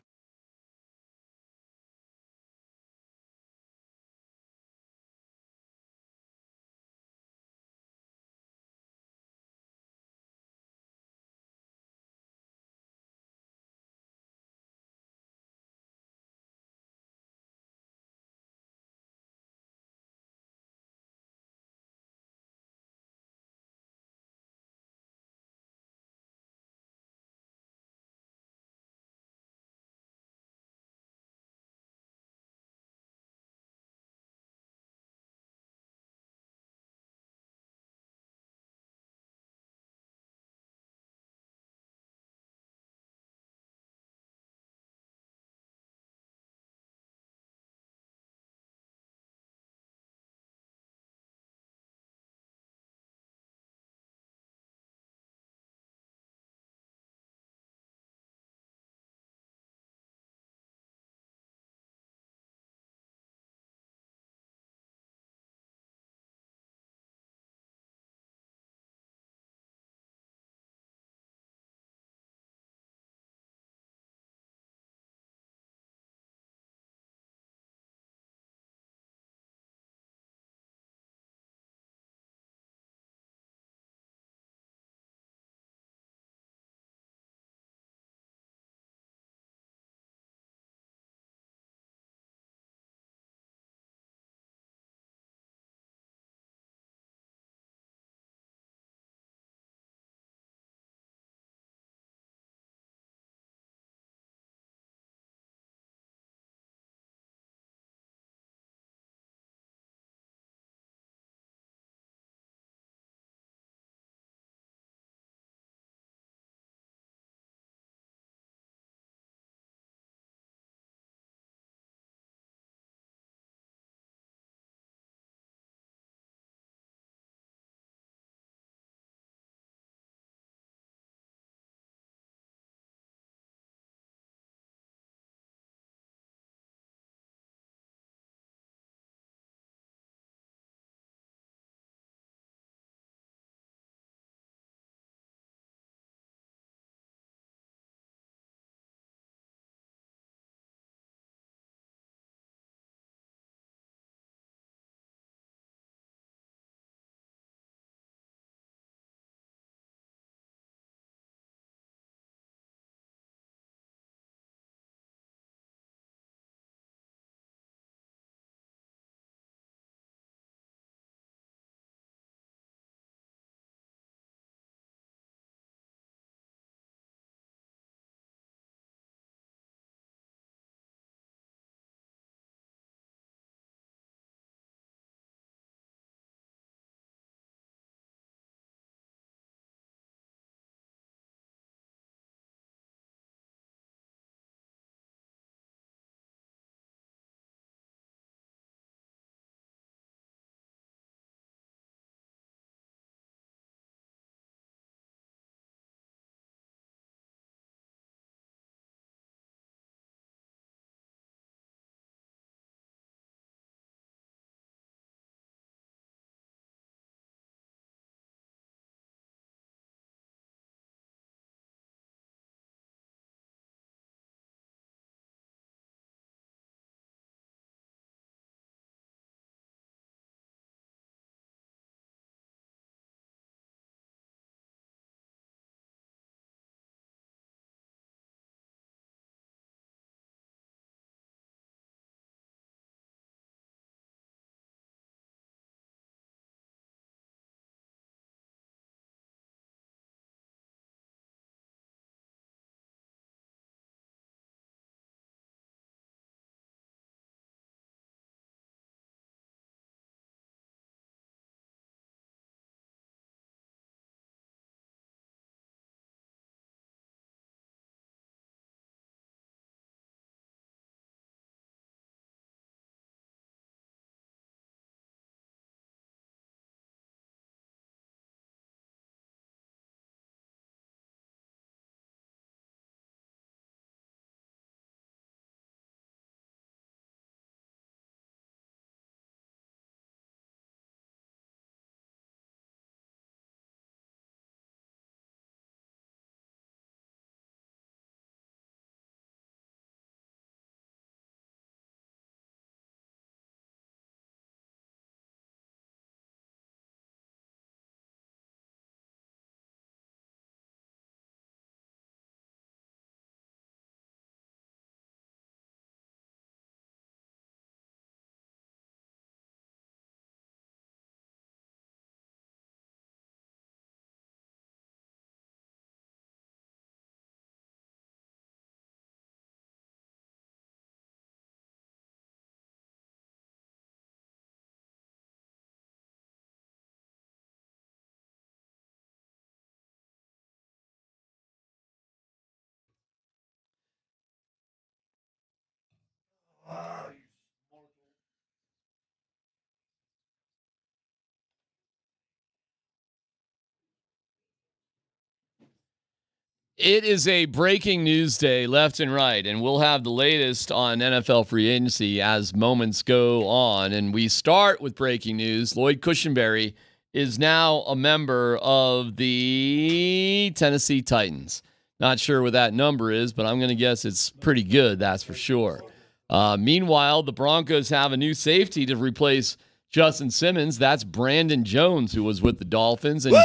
It is a breaking news day left and right, and we'll have the latest on NFL free agency as moments go on. And we start with breaking news. Lloyd Cushenberry is now a member of the Tennessee Titans. Not sure what that number is, but I'm going to guess it's pretty good, that's for sure. Meanwhile, the Broncos have a new safety to replace Justin Simmons. That's Brandon Jones, who was with the Dolphins, and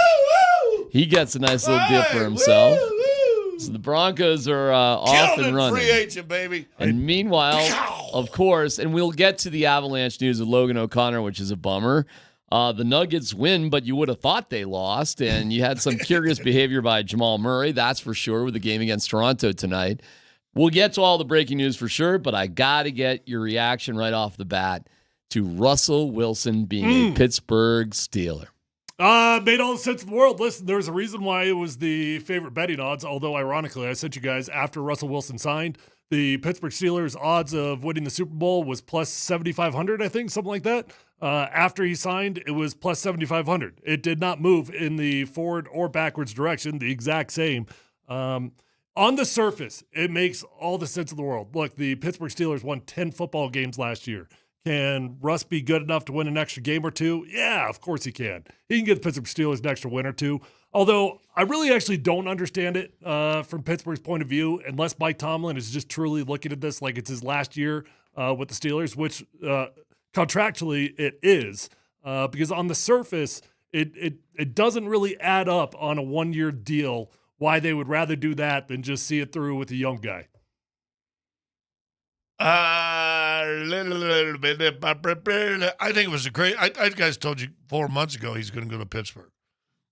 he gets a nice little deal for himself. So the Broncos are off and running. Free agent, baby. And meanwhile, of course, and we'll get to the Avalanche news with Logan O'Connor, which is a bummer. The Nuggets win, but you would have thought they lost, and you had some curious behavior by Jamal Murray, that's for sure, with the game against Toronto tonight. We'll get to all the breaking news for sure, but I got to get your reaction right off the bat to Russell Wilson being a Pittsburgh Steeler. Made all the sense in the world. Listen, there's a reason why it was the favorite betting odds, although ironically, I sent you guys after Russell Wilson signed, the Pittsburgh Steelers' odds of winning the Super Bowl was plus 7,500, I think, something like that. After he signed, it was plus 7,500. It did not move in the forward or backwards direction, the exact same. On the surface, it makes all the sense in the world. Look, the Pittsburgh Steelers won 10 football games last year. Can Russ be good enough to win an extra game or two? Yeah, of course he can. He can get the Pittsburgh Steelers an extra win or two. Although I really actually don't understand it from Pittsburgh's point of view, unless Mike Tomlin is just truly looking at this like it's his last year with the Steelers, which contractually it is. Because on the surface, it doesn't really add up on a one-year deal why they would rather do that than just see it through with a young guy. Little bit. I think it was a great. I guys told you 4 months ago he's going to go to Pittsburgh,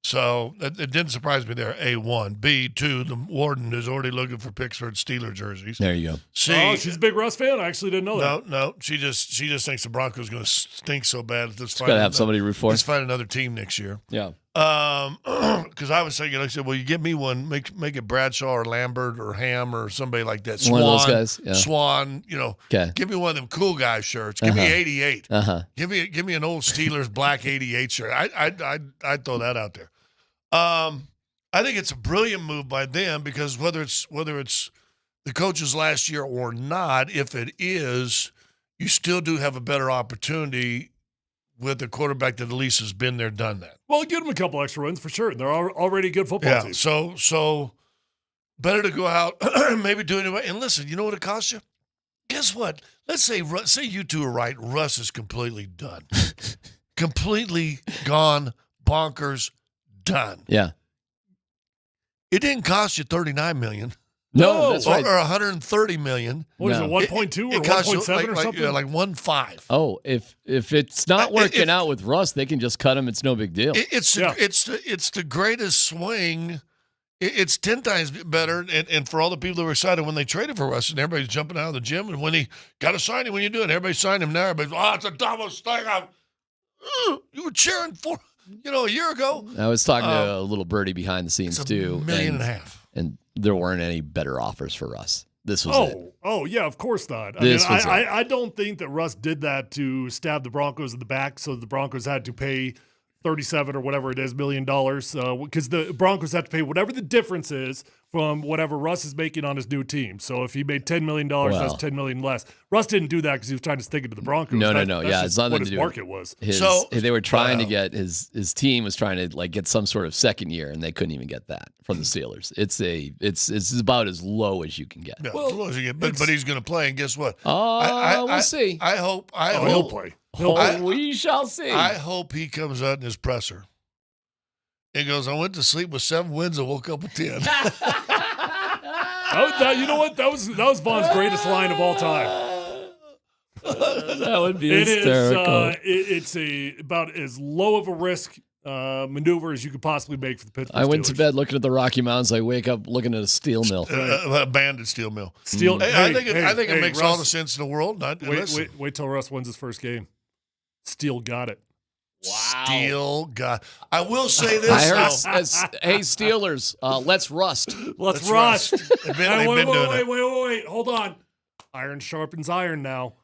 so it didn't surprise me there. A1, B2. The warden is already looking for Pittsburgh Steeler jerseys. There you go. C, she's a big Russ fan. I actually didn't know that. No, she just thinks the Broncos going to stink so bad. Let's got to have somebody root for. Let's find another team next year. Yeah. Because I was thinking, I said, well, you give me one, make it Bradshaw or Lambert or Ham or somebody like that. Swan, one of those guys. Yeah. Swan, Okay. Give me one of them cool guy shirts. Give me 88. Give me an old Steelers black 88 shirt. I'd throw that out there. I think it's a brilliant move by them because whether it's the coaches last year or not, if it is, you still do have a better opportunity with a quarterback that at least has been there, done that. Well, give them a couple extra wins for sure. They're already a good football team. So better to go out, maybe do it anyway. And listen, you know what it costs you? Guess what? Let's say you two are right. Russ is completely done. Completely gone, bonkers, done. Yeah. It didn't cost you $39 million. No, that's right. Or $130 million. What is it, 1.2 or 1.7 or something? Like 1.5. Oh, if it's not working out with Russ, they can just cut him. It's no big deal. It's the greatest swing. It's 10 times better. And for all the people who were excited when they traded for Russ, and everybody's jumping out of the gym, and when he got to sign him, when you do it, everybody signed him now. Everybody's, it's the dumbest thing you were cheering for, a year ago. I was talking to a little birdie behind the scenes too. $1.5 million. And there weren't any better offers for Russ. This was it. Oh, yeah, of course not. I don't think that Russ did that to stab the Broncos in the back so the Broncos had to pay $37 or whatever it is $1 million because the Broncos have to pay whatever the difference is from whatever Russ is making on his new team. So if he made $10 million, that's $10 million less. Russ didn't do that because he was trying to stick it to the Broncos. No. That's Yeah, it's nothing what to his do. market was. They were trying to get his team was trying to get some sort of second year, and they couldn't even get that from the Steelers. It's about as low as you can get. Yeah, as low as you get. But he's going to play, and guess what? We'll see. I hope he'll play. We shall see. I hope he comes out in his presser. He goes, I went to sleep with 7 wins and woke up with 10. You know what? That was Vaughn's greatest line of all time. That would be hysterical. It's about as low of a risk maneuver as you could possibly make for the Pittsburgh Steelers. I went to bed looking at the Rocky Mountains. I wake up looking at a steel mill. A banded steel mill. I think it makes all the sense in the world. Wait till Russ wins his first game. Steel got it. Wow. Steel got. I will say this. Hey, Steelers, let's rust. Let's rust. Wait. Hold on. Iron sharpens iron now.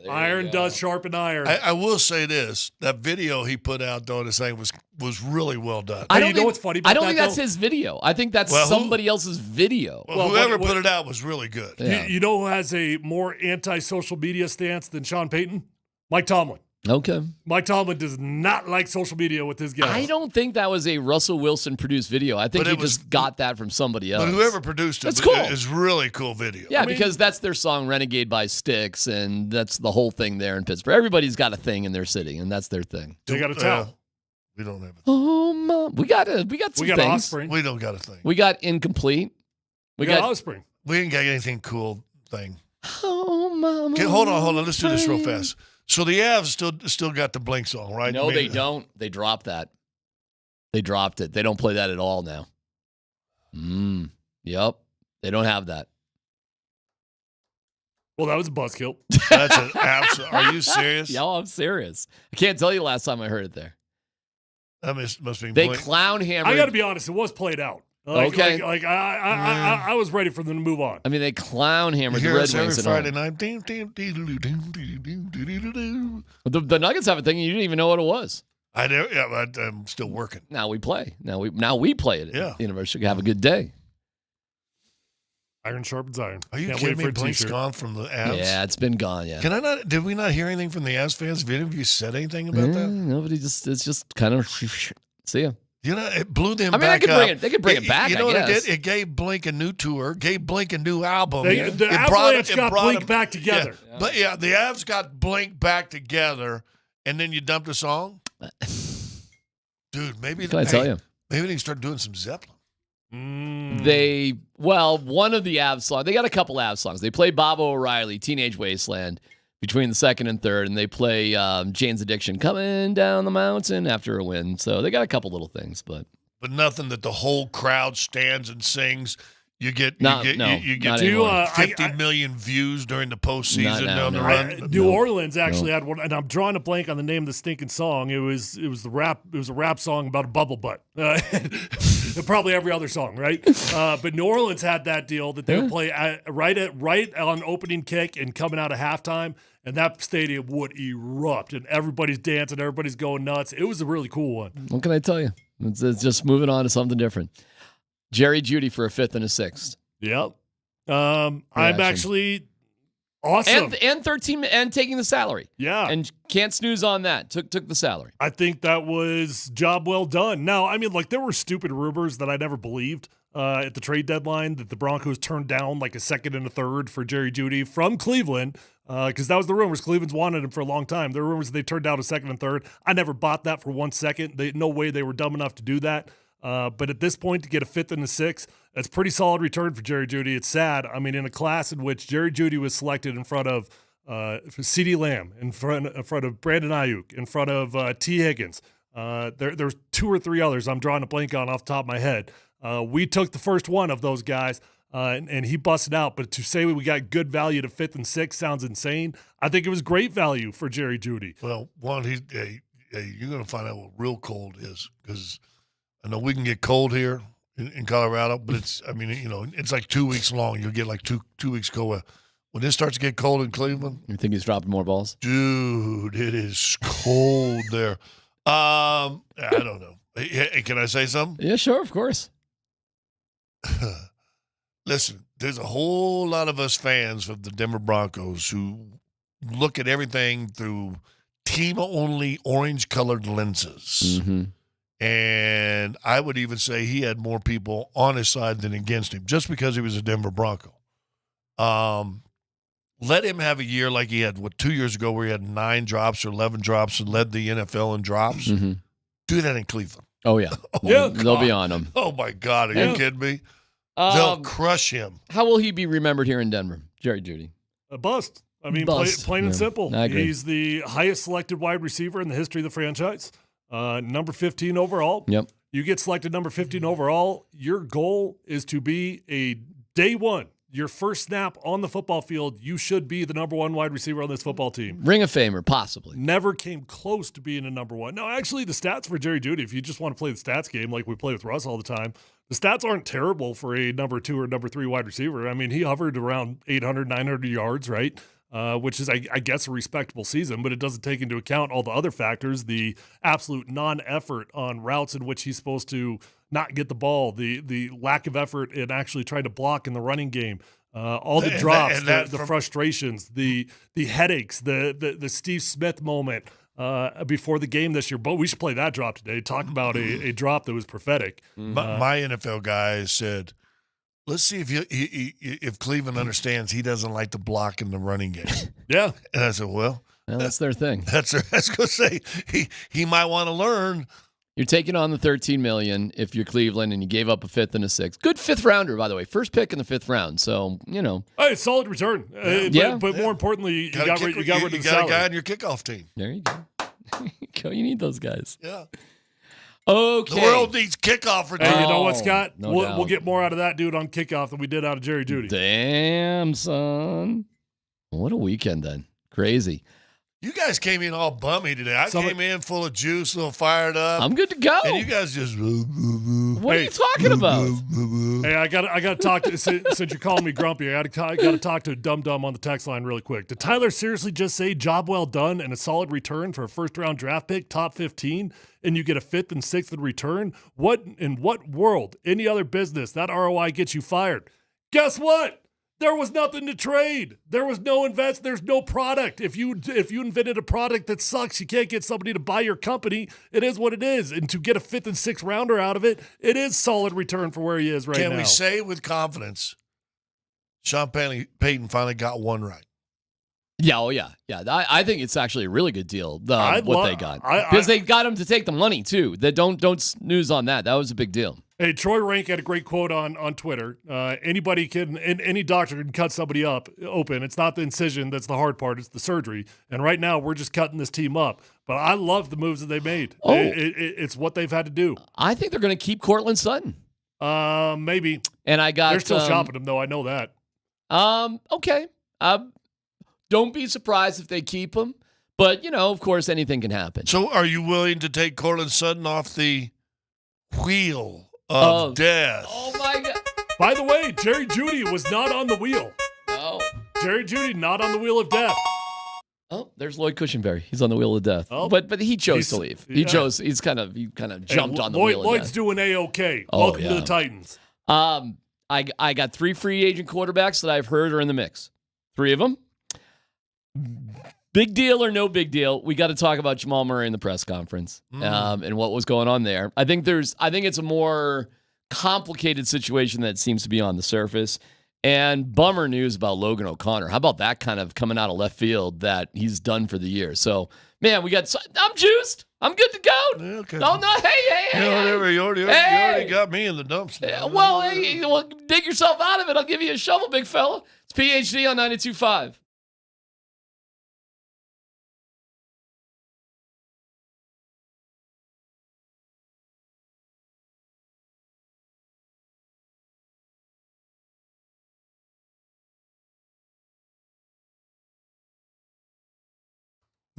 Iron does sharpen iron. I will say this: that video he put out though, this thing was really well done. I don't know what's funny about I don't that, think that's though? his video. I think that's Well, somebody else's video. Well, whoever put it out was really good. Yeah. You know who has a more anti-social media stance than Sean Payton? Mike Tomlin. Okay. Mike Tomlin does not like social media with his guys. I don't think that was a Russell Wilson produced video. I think But he it was- just got that from somebody else. But whoever produced it That's cool. is really cool video. Yeah, because that's their song "Renegade" by Styx, and that's the whole thing there in Pittsburgh. Everybody's got a thing in their city, and that's their thing. They got a towel. We don't have it. Oh, Mom. We got some We got things. Offspring. We don't got a thing. We got Incomplete. We got Offspring. We ain't got anything cool thing. Oh, Mama. Okay, hold on. Let's do this real fast. So the Avs still got the Blink song, right? No, they don't. They dropped that. They dropped it. They don't play that at all now. Yep. They don't have that. Well, that was a buzzkill. That's an absolute. Are you serious? Yeah, I'm serious. I can't tell you last time I heard it there. That must be. They Blink. clown hammered. I got to be honest. It was played out. Okay. I was ready for them to move on. I mean, they clown hammered the Hear Red us every Wings at Friday home. night. The Nuggets have a thing, and you didn't even know what it was. I do. Yeah, but I'm still working. Now we play. Now we play it. Yeah. At the University. Have a good day. Iron sharpens iron. Are you Can't kidding wait me? for a Blink's t-shirt. gone from the Avs. Yeah, it's been gone. Yeah. Can I not? Did we not hear anything from the Avs fans? Have you said anything about that? Nobody just. It's just kind of. See ya. You know, it blew them I mean, back they could up. bring it. They could bring it back. You know I what guess. it did? It gave Blink a new tour. Gave Blink a new album. The Avalanche got Blink back together. Yeah. But yeah, the Avs got Blink back together, and then you dumped a song. Dude, maybe Can I tell you? Maybe they can start doing some Zeppelin. One of the Avs songs. They got a couple Avs songs. They play Bob O'Reilly, Teenage Wasteland, between the second and third, and they play Jane's Addiction, Coming Down the Mountain after a win. So they got a couple little things, but nothing that the whole crowd stands and sings. You get not 50 million views during the postseason down the run. New Orleans actually had one, and I'm drawing a blank on the name of the stinking song. It was a rap song about a bubble butt. Probably every other song, right? But New Orleans had that deal that they would play right on opening kick and coming out of halftime, and that stadium would erupt, and everybody's dancing, everybody's going nuts. It was a really cool one. what can I tell you? It's just moving on to something different. Jerry Jeudy for a fifth and a sixth. Yep. I'm actually awesome. And 13 and taking the salary. Yeah. And can't snooze on that. Took the salary. I think that was job well done. Now, I mean, like there were stupid rumors that I never believed at the trade deadline that the Broncos turned down like a second and a third for Jerry Jeudy from Cleveland because that was the rumors. Cleveland's wanted him for a long time. There were rumors they turned down a second and third. I never bought that for 1 second. No way they were dumb enough to do that. But at this point, to get a fifth and a sixth, that's pretty solid return for Jerry Jeudy. It's sad. I mean, in a class in which Jerry Jeudy was selected in front of CeeDee Lamb, in front of Brandon Ayuk, in front of T. Higgins. There's two or three others I'm drawing a blank on off the top of my head. We took the first one of those guys, and he busted out. But to say we got good value to fifth and sixth sounds insane. I think it was great value for Jerry Jeudy. Well, you're going to find out what real cold is because I know we can get cold here in Colorado, but it's like 2 weeks long. You'll get like two weeks cold. When this starts to get cold in Cleveland, you think he's dropping more balls? Dude, it is cold there. I don't know. Hey, can I say something? Yeah, sure, of course. Listen, there's a whole lot of us fans of the Denver Broncos who look at everything through team-only orange-colored lenses. Mm-hmm. And I would even say he had more people on his side than against him just because he was a Denver Bronco. Let him have a year like he had, 2 years ago where he had 9 drops or 11 drops and led the NFL in drops. Mm-hmm. Do that in Cleveland. Oh, yeah. They'll be on him. Oh, my God. Are you kidding me? They'll crush him. How will he be remembered here in Denver, Jerry Jeudy? A bust. I mean, Bust. plain and simple. I agree. He's the highest selected wide receiver in the history of the franchise. Number 15 overall. Yep. You get selected number 15 overall. Your goal is to be a day one. Your first snap on the football field, you should be the number one wide receiver on this football team. Ring of Famer, possibly. Never came close to being a number one. No, actually, the stats for Jerry Jeudy, if you just want to play the stats game like we play with Russ all the time, the stats aren't terrible for a number 2 or number 3 wide receiver. I mean, he hovered around 800, 900 yards, right? which is, I guess, a respectable season, but it doesn't take into account all the other factors, the absolute non-effort on routes in which he's supposed to not get the ball, the lack of effort in actually trying to block in the running game, all the drops, the frustrations, the headaches, the Steve Smith moment before the game this year. But we should play that drop today. Talk about a drop that was prophetic. My NFL guy said, let's see if Cleveland understands he doesn't like to block in the running game. Yeah. And I said, well, that's their thing. I was going to say, he might want to learn. You're taking on the $13 million if you're Cleveland, and you gave up a 5th and a 6th. Good 5th rounder, by the way. First pick in the 5th round. So, Hey, solid return. But more importantly, you got rid of the salary. A guy on your kickoff team. There you go. You need those guys. Yeah. Okay. The world needs kickoff return. Hey, you know what, Scott? No We'll get more out of that dude on kickoff than we did out of Jerry Jeudy. Damn, son. What a weekend then. Crazy. You guys came in all bummy today. I came in full of juice, a little fired up. I'm good to go. And you guys just. What are you talking about? Hey, I got to talk to since you're calling me grumpy. I got to talk to Dum Dum on the text line really quick. Did Tyler seriously just say job well done and a solid return for a first-round draft pick, top 15, and you get a 5th and 6th in return? In what world, any other business, that ROI gets you fired? Guess what? There was nothing to trade. There was no invest. There's no product. If you invented a product that sucks, you can't get somebody to buy your company. It is what it is. And to get a 5th and 6th rounder out of it, it is solid return for where he is right now. Can we say with confidence, Sean Payton finally got one right? Yeah, I think it's actually a really good deal. What they got, because they got him to take the money too. Don't snooze on that. That was a big deal. Hey, Troy Rank had a great quote on Twitter. Any doctor can cut somebody open. It's not the incision that's the hard part. It's the surgery. And right now we're just cutting this team up. But I love the moves that they made. Oh. It's what they've had to do. I think they're going to keep Cortland Sutton. Maybe. And they're still shopping him though. I know that. Okay. Don't be surprised if they keep him. But of course, anything can happen. So, are you willing to take Cortland Sutton off the wheel of death? Oh my God! By the way, Jerry Jeudy was not on the wheel. No, Jerry Jeudy not on the wheel of death. Oh, there's Lloyd Cushenberry. He's on the wheel of death. Oh, but he chose to leave. He kind of jumped on the wheel of Lloyd's death. doing A-OK. Welcome to the Titans. I got 3 free agent quarterbacks that I've heard are in the mix. 3 of them. Big deal or no big deal, we got to talk about Jamal Murray in the press conference and what was going on there. I think it's a more complicated situation that seems to be on the surface. And bummer news about Logan O'Connor. How about that kind of coming out of left field that he's done for the year? So, man, I'm juiced. I'm good to go. Okay. No, hey. You already got me in the dumps now. Well, dig yourself out of it. I'll give you a shovel, big fella. It's PhD on 92.5.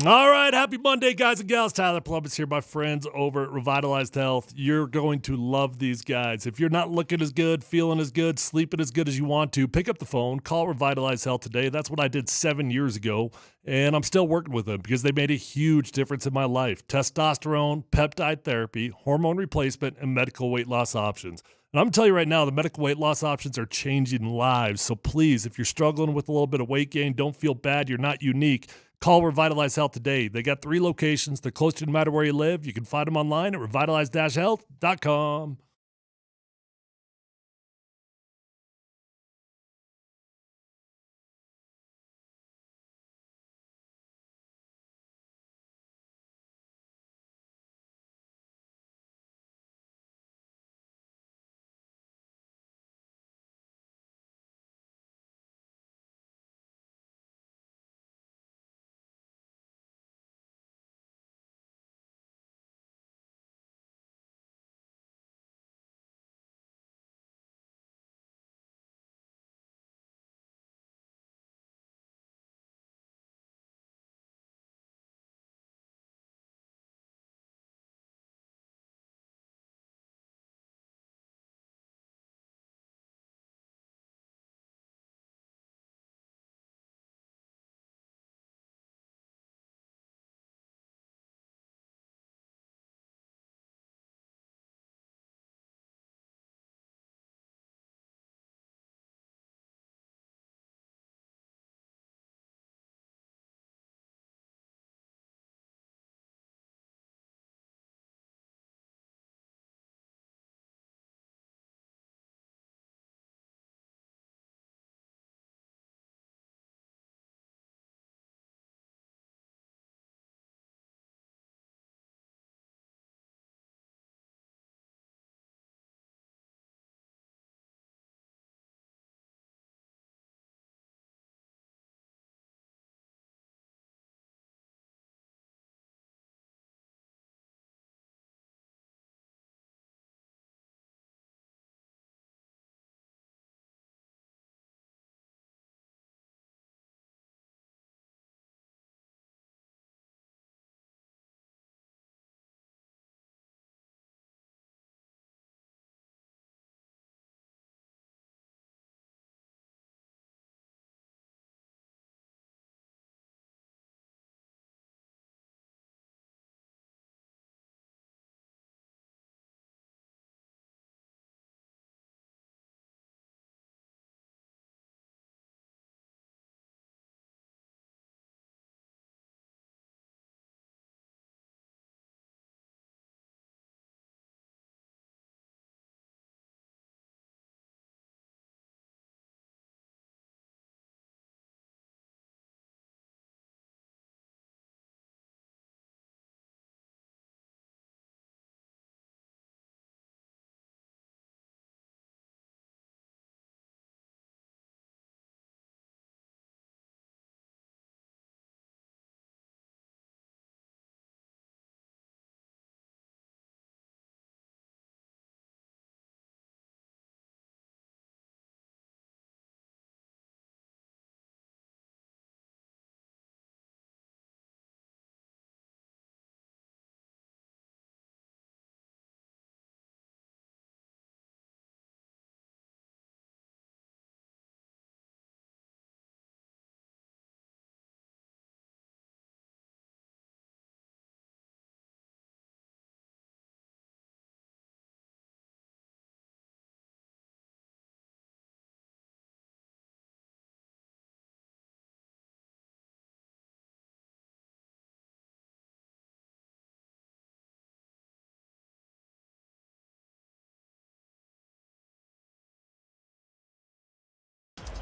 All right, happy Monday, guys and gals. Tyler Plumbus here, my friends over at Revitalized Health. You're going to love these guys. If you're not looking as good, feeling as good, sleeping as good as you want to, pick up the phone, call Revitalized Health today. That's what I did 7 years ago, and I'm still working with them because they made a huge difference in my life. Testosterone, peptide therapy, hormone replacement, and medical weight loss options. And I'm going to tell you right now, the medical weight loss options are changing lives. So please, if you're struggling with a little bit of weight gain, don't feel bad. You're not unique. Call Revitalize Health today. They got 3 locations. They're close to you no matter where you live. You can find them online at revitalize-health.com.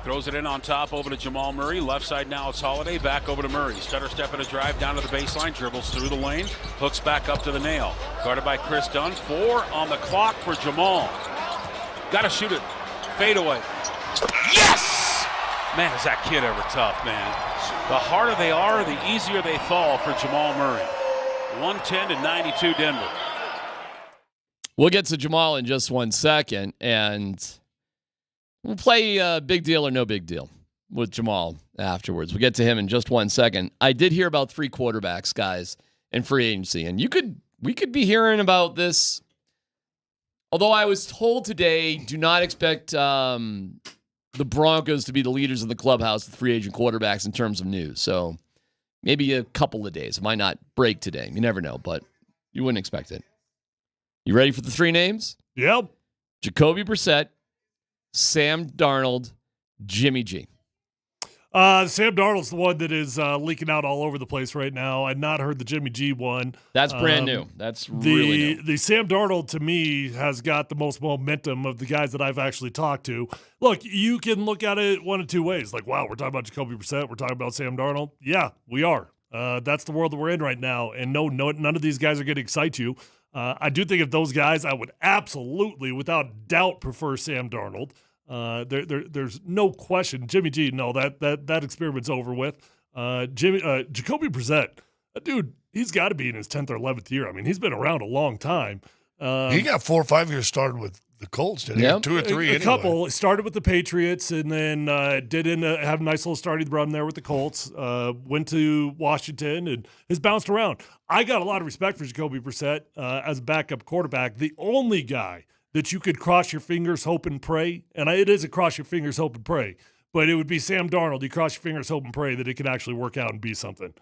Throws it in on top over to Jamal Murray. Left side now it's Holiday. Back over to Murray. Stutter step and a drive down to the baseline. Dribbles through the lane. Hooks back up to the nail. Guarded by Chris Dunn. 4 on the clock for Jamal. Got to shoot it. Fade away. Yes! Man, is that kid ever tough, man. The harder they are, the easier they fall for Jamal Murray. 110-92 Denver. We'll get to Jamal in just 1 second, and we'll play Big Deal or No Big Deal with Jamal afterwards. We'll get to him in just 1 second. I did hear about 3 quarterbacks, guys, in free agency, and we could be hearing about this. Although I was told today, do not expect the Broncos to be the leaders of the clubhouse with free agent quarterbacks in terms of news. So maybe a couple of days. It might not break today. You never know, but you wouldn't expect it. You ready for the 3 names? Yep. Jacoby Brissett, Sam Darnold, Jimmy G. Sam Darnold's the one that is leaking out all over the place right now. I'd not heard the Jimmy G one. That's brand new. That's really new. The Sam Darnold, to me, has got the most momentum of the guys that I've actually talked to. Look, you can look at it one of 2 ways. Like, wow, we're talking about Jacoby Brissett. We're talking about Sam Darnold. Yeah, we are. That's the world that we're in right now. And no, none of these guys are going to excite you. I do think of those guys, I would absolutely, without doubt, prefer Sam Darnold. There's no question. Jimmy G, no, that experiment's over with. Jacoby Brissett, dude, he's got to be in his 10th or 11th year. I mean, he's been around a long time. He got 4 or 5 years started with the Colts, didn't he? Yep. 2 or 3 A couple. Started with the Patriots and then did have a nice little starting run there with the Colts. Went to Washington and has bounced around. I got a lot of respect for Jacoby Brissett as a backup quarterback. The only guy that you could cross your fingers, hope, and pray, and it is a cross your fingers, hope, and pray, but it would be Sam Darnold. You cross your fingers, hope, and pray that it could actually work out and be something.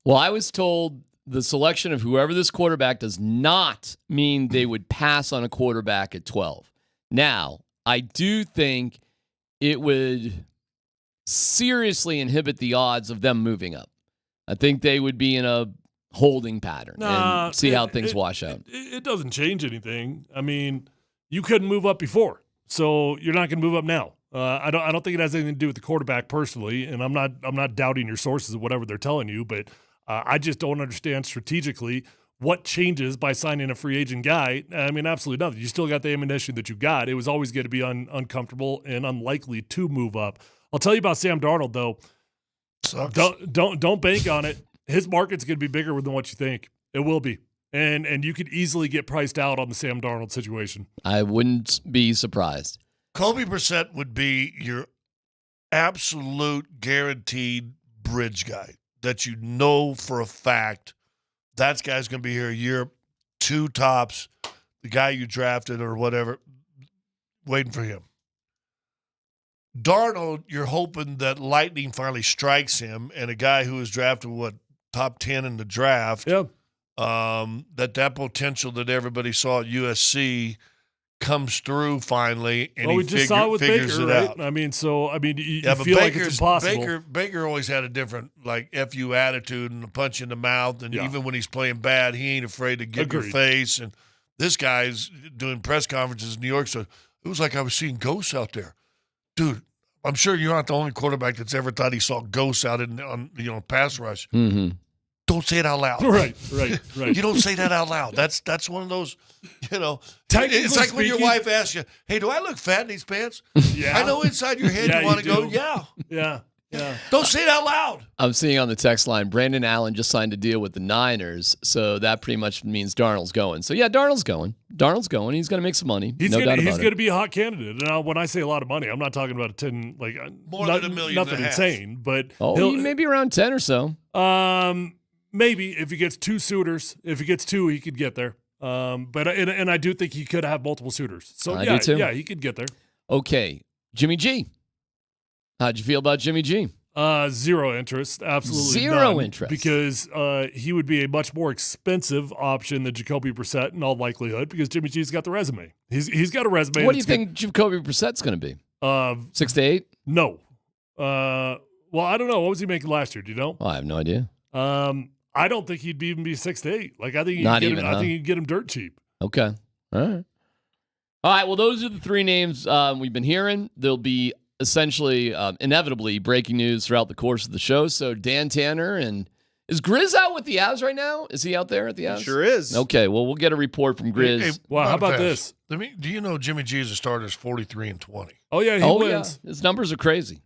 Well, I was told the selection of whoever this quarterback does not mean they would pass on a quarterback at 12. Now, I do think it would seriously inhibit the odds of them moving up. I think they would be in a holding pattern and see how things wash out. It doesn't change anything. I mean, you couldn't move up before, so you're not going to move up now. I don't think it has anything to do with the quarterback personally, and I'm not doubting your sources of whatever they're telling you, but I just don't understand strategically what changes by signing a free agent guy. I mean, absolutely nothing. You still got the ammunition that you got. It was always going to be uncomfortable and unlikely to move up. I'll tell you about Sam Darnold though. Sucks. Don't bank on it. His market's going to be bigger than what you think. It will be. And you could easily get priced out on the Sam Darnold situation. I wouldn't be surprised. Jacoby Brissett would be your absolute guaranteed bridge guy that you know for a fact that guy's going to be here a year, 2 tops, the guy you drafted or whatever, waiting for him. Darnold, you're hoping that lightning finally strikes him, and a guy who was drafted, top 10 in the draft, that potential that everybody saw at USC comes through finally, and we just saw it with figures Baker, it right? out. I mean, you but feel like it's impossible. Baker always had a different, FU attitude and a punch in the mouth, and even when he's playing bad, he ain't afraid to get in your face. And this guy's doing press conferences in New York, so it was like I was seeing ghosts out there. Dude, I'm sure you're not the only quarterback that's ever thought he saw ghosts out on pass rush. Mm-hmm. Don't say it out loud. Right. You don't say that out loud. That's one of those, it's like when your wife asks you, hey, do I look fat in these pants? Yeah. I know inside your head you want to go, Yeah. Don't say it out loud. I'm seeing on the text line, Brandon Allen just signed a deal with the Niners, so that pretty much means Darnold's going. So, yeah, Darnold's going. He's going to make some money. He's going to be a hot candidate. Now, when I say a lot of money, I'm not talking about more than $1.5 million. Nothing insane, but maybe around 10 or so. Maybe if he gets 2 suitors. If he gets 2, he could get there. But I do think he could have multiple suitors. So I do too. Yeah, he could get there. Okay, Jimmy G. How'd you feel about Jimmy G? Zero interest. Absolutely zero none, interest. Because he would be a much more expensive option than Jacoby Brissett in all likelihood because Jimmy G's got the resume. He's got a resume. What do you think Jacoby Brissett's going to be? 6 to 8? No. Well, I don't know. What was he making last year? Do you know? Oh, I have no idea. I don't think he'd even be 6 to 8. I think I think you'd get him dirt cheap. Okay. All right. Well, those are the 3 names we've been hearing. There'll be essentially, inevitably, breaking news throughout the course of the show. So Dan Tanner and is Grizz out with the Avs right now? Is he out there at the Avs? Sure is. Okay, well, we'll get a report from Grizz. Hey, Wow, how not about fast. this? Do you know Jimmy G as a starter is 43-20, Oh, yeah, he wins. Yeah. His numbers are crazy.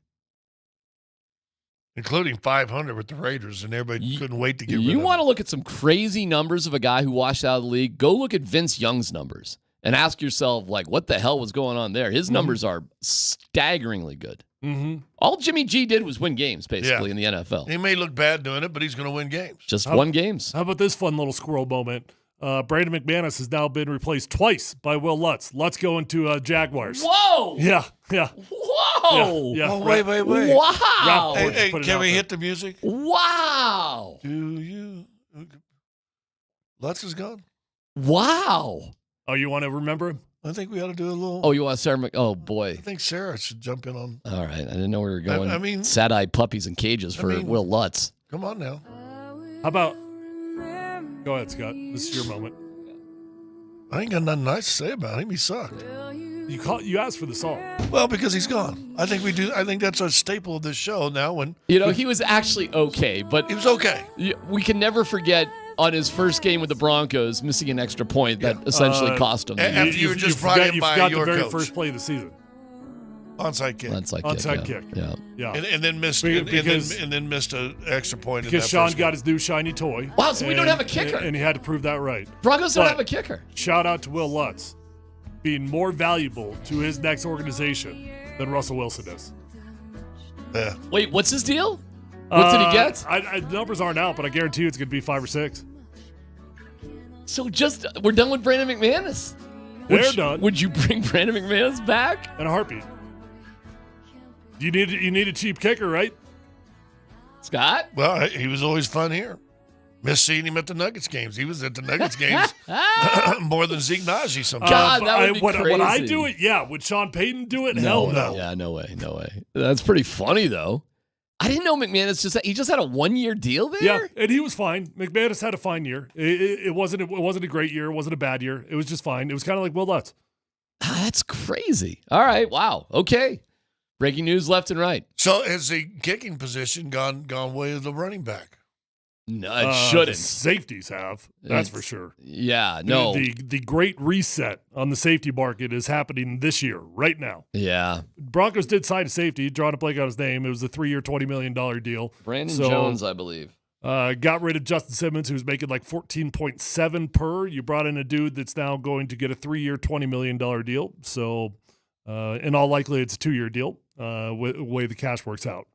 including 500 with the Raiders, and everybody couldn't wait to get rid You of want him. to look at some crazy numbers of a guy who washed out of the league? Go look at Vince Young's numbers and ask yourself, like, what the hell was going on there? His numbers are staggeringly good. Mm-hmm. All Jimmy G did was win games, basically, in the NFL. He may look bad doing it, but he's going to win games. Just won games. How about this fun little squirrel moment? Brandon McManus has now been replaced twice by Will Lutz. Lutz going to Jaguars. Whoa! Yeah. Whoa! Yeah. Oh, wait. Wow! Hey, can we hit the music? Wow! Do you? Lutz is gone. Wow! Oh, you want to remember him? I think we ought to do a little. Oh, you want Sarah oh, boy. I think Sarah should jump in on. All right. I didn't know we were going I mean, sad-eyed puppies in cages for Will Lutz. Come on now. How about? Go ahead, Scott. This is your moment. I ain't got nothing nice to say about him. He sucked. You asked for the song. Well, because he's gone. I think we do. I think that's a staple of this show now. When he was actually okay, but he was okay. We can never forget on his first game with the Broncos missing an extra point that essentially cost him. After you were just brought in by forgot your the very coach. first play of the season. Onside kick. Onside kick. Yeah. And then missed. Because- and then missed an extra point. Because in that Sean first got game. his new shiny toy. Wow, so we don't have a kicker. And he had to prove that right. Broncos don't But have a kicker. Shout out to Will Lutz being more valuable to his next organization than Russell Wilson is. Yeah. Wait, what's his deal? What did he get? Numbers aren't out, but I guarantee you it's going to be 5 or 6. So we're done with Brandon McManus. They're done. Would you bring Brandon McManus back? In a heartbeat. You need a cheap kicker, right? Scott? Well, he was always fun here. Miss seeing him at the Nuggets games. He was at the Nuggets games more than Zeke Najee sometimes. God, that would be Would I crazy. do it? Yeah. Would Sean Payton do it? Hell no. Yeah, no way. That's pretty funny though. I didn't know McManus just had a 1-year deal there. Yeah, and he was fine. McManus had a fine year. It wasn't a great year. It wasn't a bad year. It was just fine. It was kind of like Will Lutz. That's crazy. All right. Wow. Okay. Breaking news left and right. So has the kicking position gone way of the running back? No, it shouldn't. The safeties have. That's for sure. Yeah, no. The great reset on the safety market is happening this year, right now. Yeah. Broncos did sign a safety, drawing a blank on his name. It was a 3-year, $20 million deal. Brandon Jones, I believe. Got rid of Justin Simmons, who's making like 14.7 per. You brought in a dude that's now going to get a 3-year, $20 million deal. So, in all likelihood, it's a 2-year deal. With the way the cash works out.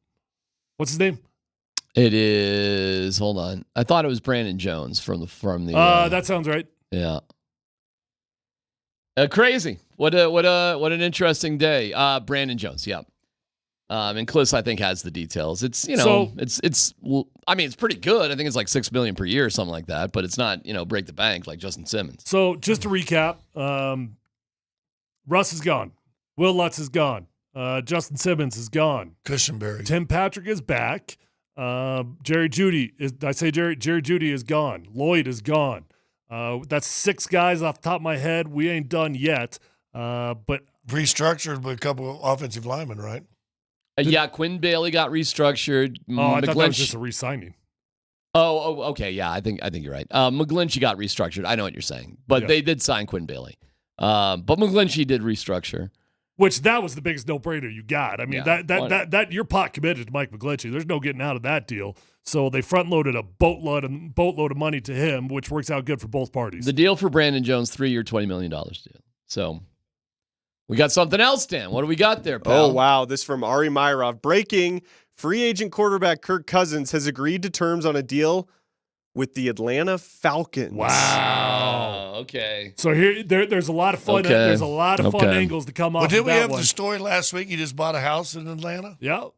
What's his name? It is. Hold on. I thought it was Brandon Jones from the. That sounds right. Yeah. Crazy. What an interesting day. Brandon Jones. Yeah. And Kliss, I think, has the details. It's it's pretty good. I think it's like $6 million per year or something like that. But it's not break the bank like Justin Simmons. So just to recap, Russ is gone. Will Lutz is gone. Justin Simmons is gone. Cushenberry. Tim Patrick is back. Jerry Jeudy is gone. Lloyd is gone. That's 6 guys off the top of my head. We ain't done yet. But restructured with a couple of offensive linemen, right? Yeah, Quinn Bailey got restructured. I thought that was just a re-signing. Oh, okay. Yeah, I think you're right. McGlinchey got restructured. I know what you're saying, but they did sign Quinn Bailey. But McGlinchey did restructure. Which that was the biggest no-brainer you got. I mean, that you're pot committed to Mike McGlinchey. There's no getting out of that deal. So they front-loaded a boatload of money to him, which works out good for both parties. The deal for Brandon Jones, 3-year, $20 million deal. So we got something else, Dan. What do we got there, pal? Oh, wow. This from Ari Myrov. Breaking, free agent quarterback Kirk Cousins has agreed to terms on a deal with the Atlanta Falcons. Wow. Okay. So there's a lot of fun. Okay. There's a lot of fun angles to come off. Well, did of we that have one. the story last week? He just bought a house in Atlanta. Yeah.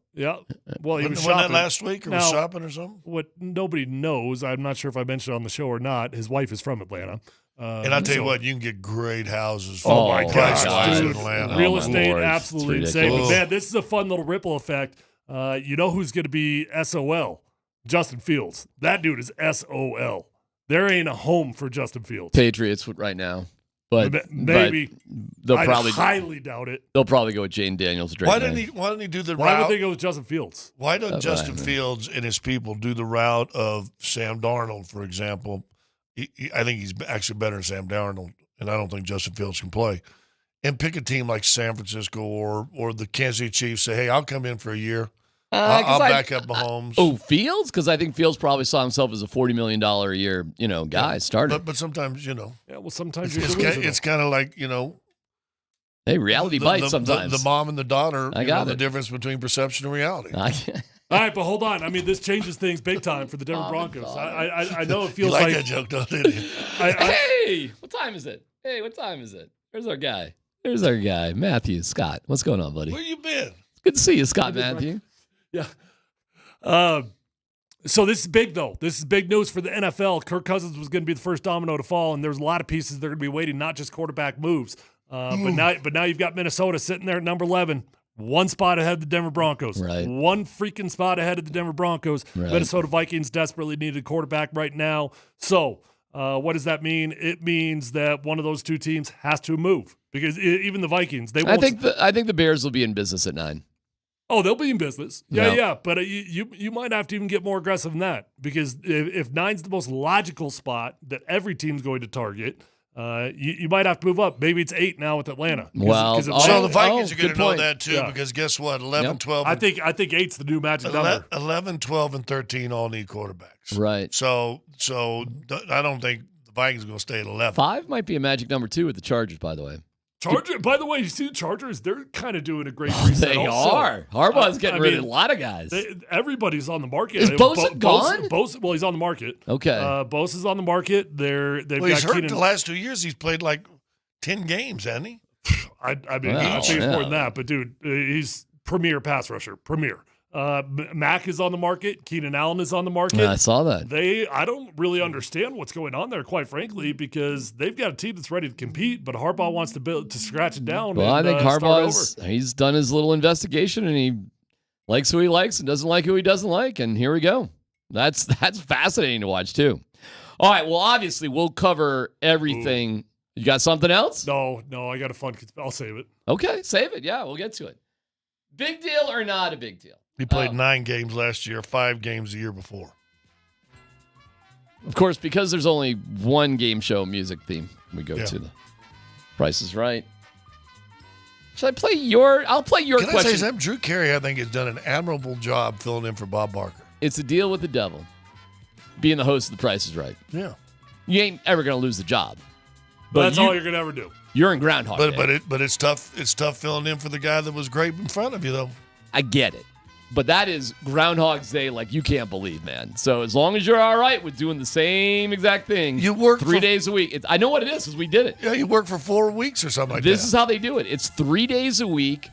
Well, he was Wasn't shopping. that last week or was shopping or something? What nobody knows, I'm not sure if I mentioned it on the show or not. His wife is from Atlanta. And I tell you what, you can get great houses. Oh my price gosh, wise in dude. Atlanta. Real estate, absolutely insane. But Ugh. man, this is a fun little ripple effect. You know who's going to be SOL? Justin Fields. That dude is SOL. There ain't a home for Justin Fields. Patriots right now. But Maybe. but they'll I probably highly doubt it. They'll probably go with Jane Daniels. Why didn't he do the Why route? would they go with Justin Fields? Why doesn't Justin right. Fields and his people do the route of Sam Darnold, for example? I think he's actually better than Sam Darnold, and I don't think Justin Fields can play. And pick a team like San Francisco or the Kansas City Chiefs. Say, hey, I'll come in for a year. I'll back up Mahomes. Fields? Because I think Fields probably saw himself as a $40 million a year, guy starting. But sometimes, Yeah, well, sometimes it's kind of like, Hey, reality bites sometimes. The mom and the daughter, I got the it. difference between perception and reality. All right, but hold on. I mean, this changes things big time for the Denver Broncos. I know it You feels like that joke, don't you? Hey, what time is it? There's our guy. There's our guy, Matthew Scott. What's going on, buddy? Where you been? It's good to see you, Scott Matthew. Yeah. So this is big, though. This is big news for the NFL. Kirk Cousins was going to be the first domino to fall, and there's a lot of pieces that are going to be waiting, not just quarterback moves. But now you've got Minnesota sitting there at number 11, one spot ahead of the Denver Broncos. Right. One freaking spot ahead of the Denver Broncos. Right. Minnesota Vikings desperately need a quarterback right now. So what does that mean? It means that one of those two teams has to move because even the Vikings, they won't. I think the Bears will be in business at 9. Oh, they'll be in business. Yeah. Yeah. But you might have to even get more aggressive than that because if 9's the most logical spot that every team's going to target, you might have to move up. Maybe it's 8 now with Atlanta. Well, so the Vikings are going good to know point. that too because guess what? 11, 12. I think 8's the new magic number. 11, 12, and 13 all need quarterbacks. Right. So I don't think the Vikings are going to stay at 11. 5 might be a magic number 2 with the Chargers, by the way. By the way, you see the Chargers, they're kind of doing a great reset. They also. are. Harbaugh's getting rid of a lot of guys. Everybody's on the market. Is Bosa gone? Well, he's on the market. Okay. Bosa's on the market. They've He's got hurt Keenan. the last 2 years. He's played like 10 games, hasn't he? I mean, I think it's more than that. But, dude, he's premier pass rusher. Premier. Mack is on the market. Keenan Allen is on the market. I saw that. I don't really understand what's going on there, quite frankly, because they've got a team that's ready to compete, but Harbaugh wants to scratch it down. Well, I think Harbaugh he's done his little investigation and he likes who he likes and doesn't like who he doesn't like, and here we go. That's fascinating to watch too. All right, well, obviously we'll cover everything. Ooh. You got something else? No, I got a fun. I'll save it. Okay, save it. Yeah, we'll get to it. Big deal or not a big deal? He played 9 games last year, 5 games the year before. Of course, because there's only one game show music theme, we go to the Price is Right. Should I play I'll play your question. question. I say something? Drew Carey, I think, has done an admirable job filling in for Bob Barker. It's a deal with the devil, being the host of The Price is Right. Yeah. You ain't ever going to lose the job. But that's all you're going to ever do. You're in Groundhog Day. But it's tough. It's tough filling in for the guy that was great in front of you, though. I get it. But that is Groundhog's Day like you can't believe, man. So as long as you're all right with doing the same exact thing, you work 3 days a week. I know what it is because we did it. Yeah, you work for 4 weeks or something like that. This is how they do it. It's 3 days a week,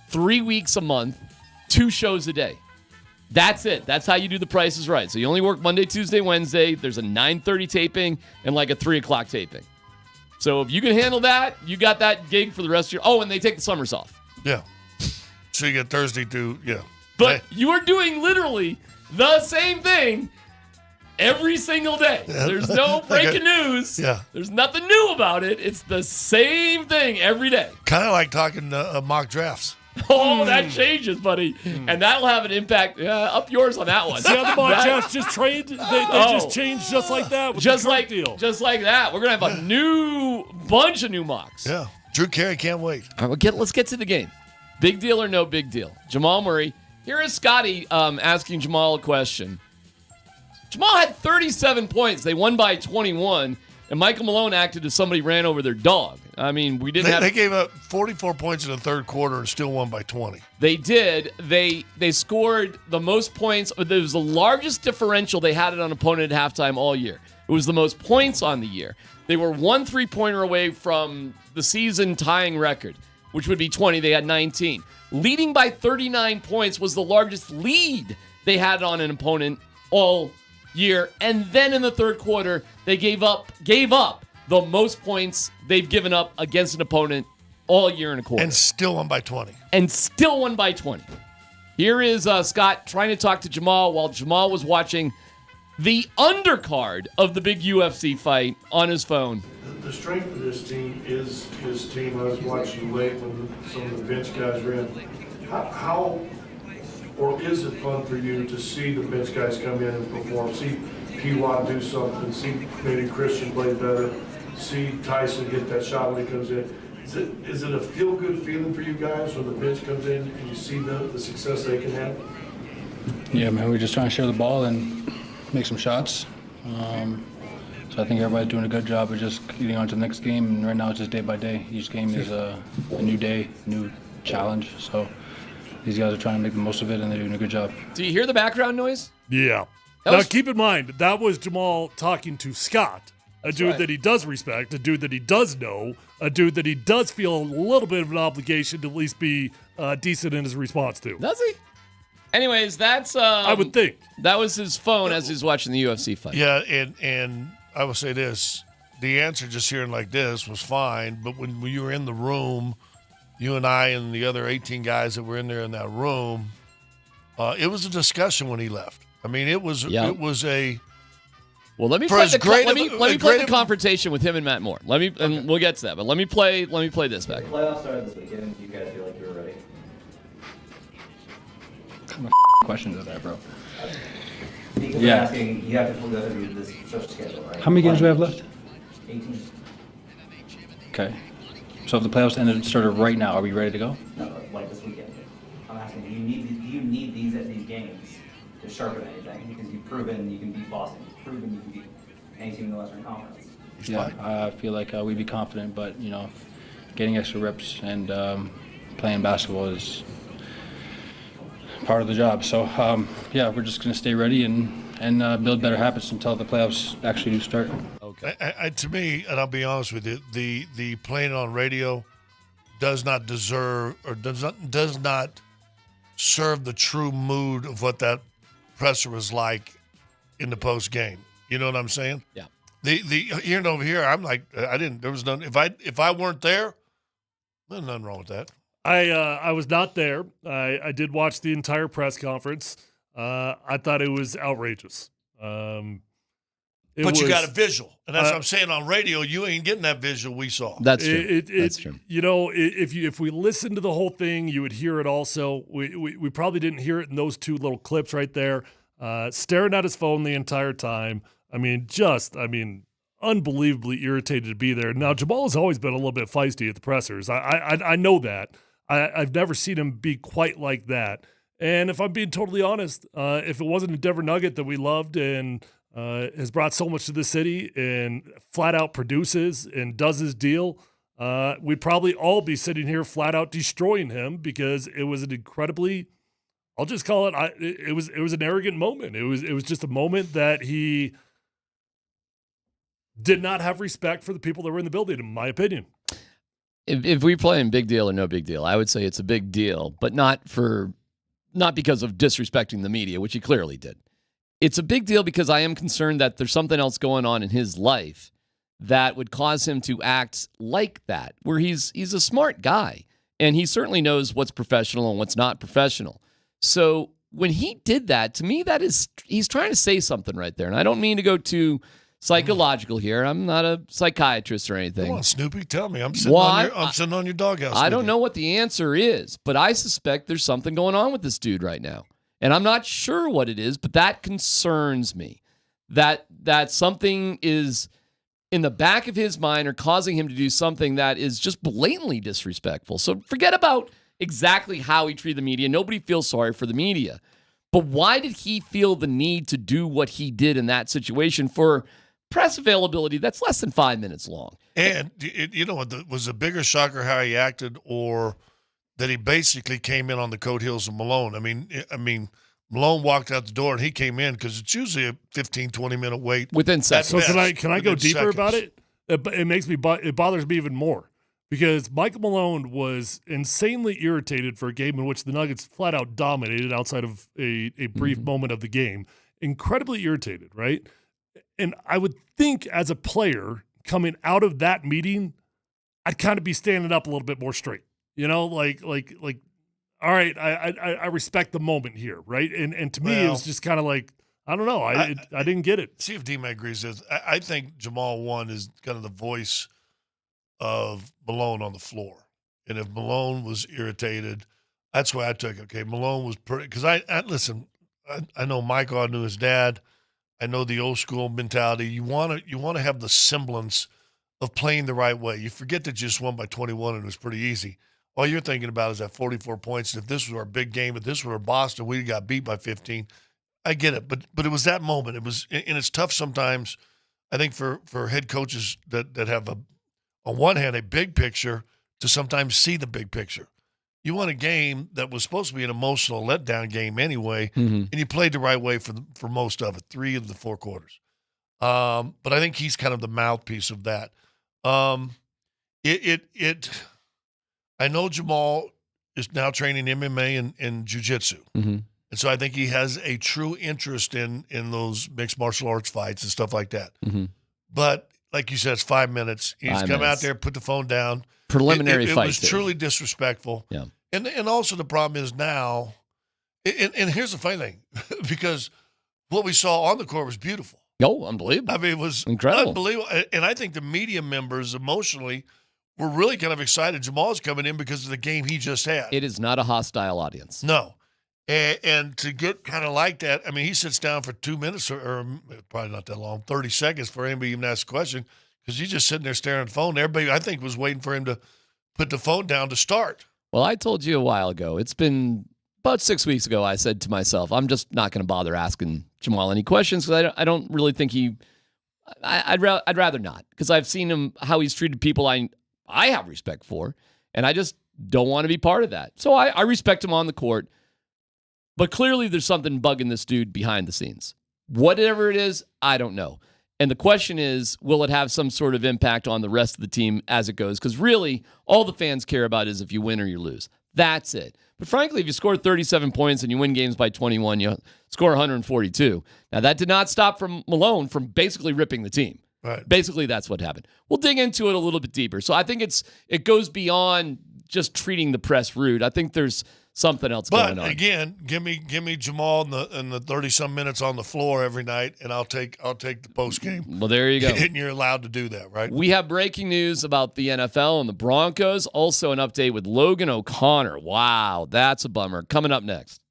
3 weeks a month, 2 shows a day. That's it. That's how you do The Price is Right. So you only work Monday, Tuesday, Wednesday. There's a 9:30 taping and like a 3 o'clock taping. So if you can handle that, you got that gig for the rest of your... Oh, and they take the summers off. Yeah. So you get Thursday to, But you are doing literally the same thing every single day. There's no breaking news. Yeah. There's nothing new about it. It's the same thing every day. Kind of like talking mock drafts. Oh, that changes, buddy. And that'll have an impact. Up yours on that one. See how the mock drafts just trade? They just changed just like that with just the like deal. Just like that. We're going to have a bunch of new mocks. Yeah. Drew Carey can't wait. All right, let's get to the game. Big deal or no big deal? Jamal Murray. Here is Scotty asking Jamal a question. Jamal had 37 points. They won by 21. And Michael Malone acted as somebody ran over their dog. I mean, we didn't have... They gave up 44 points in the third quarter and still won by 20. They did. They scored the most points. It was the largest differential they had on an opponent at halftime all year. It was the most points on the year. They were 1 3-pointer away from the season tying record, which would be 20. They had 19. Leading by 39 points was the largest lead they had on an opponent all year. And then in the third quarter, they gave up the most points they've given up against an opponent all year and a quarter. And still won by 20. Here is Scott trying to talk to Jamal while Jamal was watching the undercard of the big UFC fight on his phone. the strength of this team is his team. I was watching late when some of the bench guys were in. How or is it fun for you to see the bench guys come in and perform? See P-Watt do something, see maybe Christian play better, see Tyson get that shot when he comes in. Is it a feel-good feeling for you guys when the bench comes in and you see the success they can have? Yeah, man, we're just trying to share the ball and make some shots. So I think everybody's doing a good job of just getting on to the next game, and right now it's just day by day. Each game is a new day, new challenge. So these guys are trying to make the most of it, and they're doing a good job. Do you hear the background noise? Yeah. That Now, was- keep in mind, that was Jamal talking to Scott, a dude right. that he does respect, a dude that he does know, a dude that he does feel a little bit of an obligation to at least be decent in his response to. Does he? Anyways, that's I would think. That was his phone as he's watching the UFC fight. Yeah, and I will say this. The answer just hearing like this was fine, but when you were in the room, you and I and the other 18 guys that were in there in that room, it was a discussion when he left. I mean, it was a. Well, let me For play as the great let of me a- let me a play great the of- confrontation with him and Matt Moore. And we'll get to that. But let me play this back. Playoffs started this weekend. Do you guys feel like you're ready? What kind of questions are that, bro? Because I'm Yeah. asking, you have to go through this stretch schedule, right? How many games do we have left? 18. Okay. So if the playoffs started right now, are we ready to go? No, like this weekend. I'm asking, do you need these at these games to sharpen anything? Because you've proven you can beat Boston. You've proven you can beat any team in the Western Conference. Yeah, I feel like we'd be confident, but getting extra reps and playing basketball is part of the job. So yeah, we're just going to stay ready and build better habits until the playoffs actually do start. Okay. To me, and I'll be honest with you, the playing on radio does not deserve or does not serve the true mood of what that presser was like in the post game. You know what I'm saying? Yeah. The hearing over here, I'm like, there was none. If I weren't there, there's nothing wrong with that. I was not there. I did watch the entire press conference. I thought it was outrageous. But you got a visual, and that's what I'm saying. On radio, you ain't getting that visual we saw. That's true. That's true. You know, if we listened to the whole thing, you would hear it also. We probably didn't hear it in those two little clips right there. Staring at his phone the entire time. I mean, unbelievably irritated to be there. Now, Jamal has always been a little bit feisty at the pressers. I know that. I've never seen him be quite like that. And if I'm being totally honest, if it wasn't a Denver Nugget that we loved and has brought so much to the city and flat out produces and does his deal, we'd probably all be sitting here flat out destroying him because it was an incredibly, I'll just call it, it was an arrogant moment. It was just a moment that he did not have respect for the people that were in the building, in my opinion. If we play in big deal or no big deal, I would say it's a big deal, but not because of disrespecting the media, which he clearly did. It's a big deal because I am concerned that there's something else going on in his life that would cause him to act like that, where he's a smart guy, and he certainly knows what's professional and what's not professional. So when he did that, to me, he's trying to say something right there. And I don't mean to go too psychological here. I'm not a psychiatrist or anything. Come on, Snoopy, tell me. I'm sitting on your doghouse. I don't know what the answer is, but I suspect there's something going on with this dude right now. And I'm not sure what it is, but that concerns me. That something is in the back of his mind or causing him to do something that is just blatantly disrespectful. So forget about exactly how he treated the media. Nobody feels sorry for the media. But why did he feel the need to do what he did in that situation for press availability that's less than 5 minutes long? And you know what was a bigger shocker, how he acted, or that he basically came in on the coattails of Malone. I mean, Malone walked out the door and he came in because it's usually a 15, 20-minute wait. Within seconds. So can I go Within deeper seconds. about it? It bothers me even more because Michael Malone was insanely irritated for a game in which the Nuggets flat out dominated outside of a brief moment of the game. Incredibly irritated, right? And I would think as a player coming out of that meeting, I'd kind of be standing up a little bit more straight. You know, like, all right, I respect the moment here, right? And to me, it was just kind of like, I don't know, I didn't get it. See if D-Mac agrees with this. I think Jamal, one, is kind of the voice of Malone on the floor. And if Malone was irritated, that's why I took it. Okay, Malone was pretty, because listen, I know Michael, I knew his dad. I know the old school mentality. You want to have the semblance of playing the right way. You forget that you just won by 21 and it was pretty easy. All you're thinking about is that 44 points. And if this was our big game, if this were Boston, we got beat by 15. I get it, but it was that moment. It was, and it's tough sometimes, I think, for head coaches that have on one hand a big picture to sometimes see the big picture. You won a game that was supposed to be an emotional letdown game anyway, and you played the right way for most of it, 3 of the 4 quarters. But I think he's kind of the mouthpiece of that. I know Jamal is now training MMA and jiu-jitsu. And so I think he has a true interest in those mixed martial arts fights and stuff like that. But like you said, it's 5 minutes. He's come out there, put the phone down. Preliminary It fight. was truly disrespectful. Yeah. And also the problem is now, and here's the funny thing, because what we saw on the court was beautiful. Oh, unbelievable. I mean, it was incredible. Unbelievable. And I think the media members emotionally were really kind of excited. Jamal's coming in because of the game he just had. It is not a hostile audience. No. And to get kind of like that, I mean, he sits down for 2 minutes or probably not that long, 30 seconds for anybody even to ask a question, because he's just sitting there staring at the phone. Everybody, I think, was waiting for him to put the phone down to start. Well, I told you a while ago. It's been about 6 weeks ago. I said to myself, I'm just not going to bother asking Jamal any questions because I don't really think he. I'd rather not, because I've seen him, how he's treated people I have respect for, and I just don't want to be part of that. So I respect him on the court, but clearly there's something bugging this dude behind the scenes. Whatever it is, I don't know. And the question is, will it have some sort of impact on the rest of the team as it goes? Because really, all the fans care about is if you win or you lose. That's it. But frankly, if you score 37 points and you win games by 21, you score 142. Now, that did not stop from Malone from basically ripping the team. Right. Basically, that's what happened. We'll dig into it a little bit deeper. So I think it goes beyond just treating the press rude. I think there's something else going on. But again, give me Jamal in the 30-some minutes on the floor every night, and I'll take the post game. Well, there you go. And you're allowed to do that, right? We have breaking news about the NFL and the Broncos. Also, an update with Logan O'Connor. Wow, that's a bummer. Coming up next.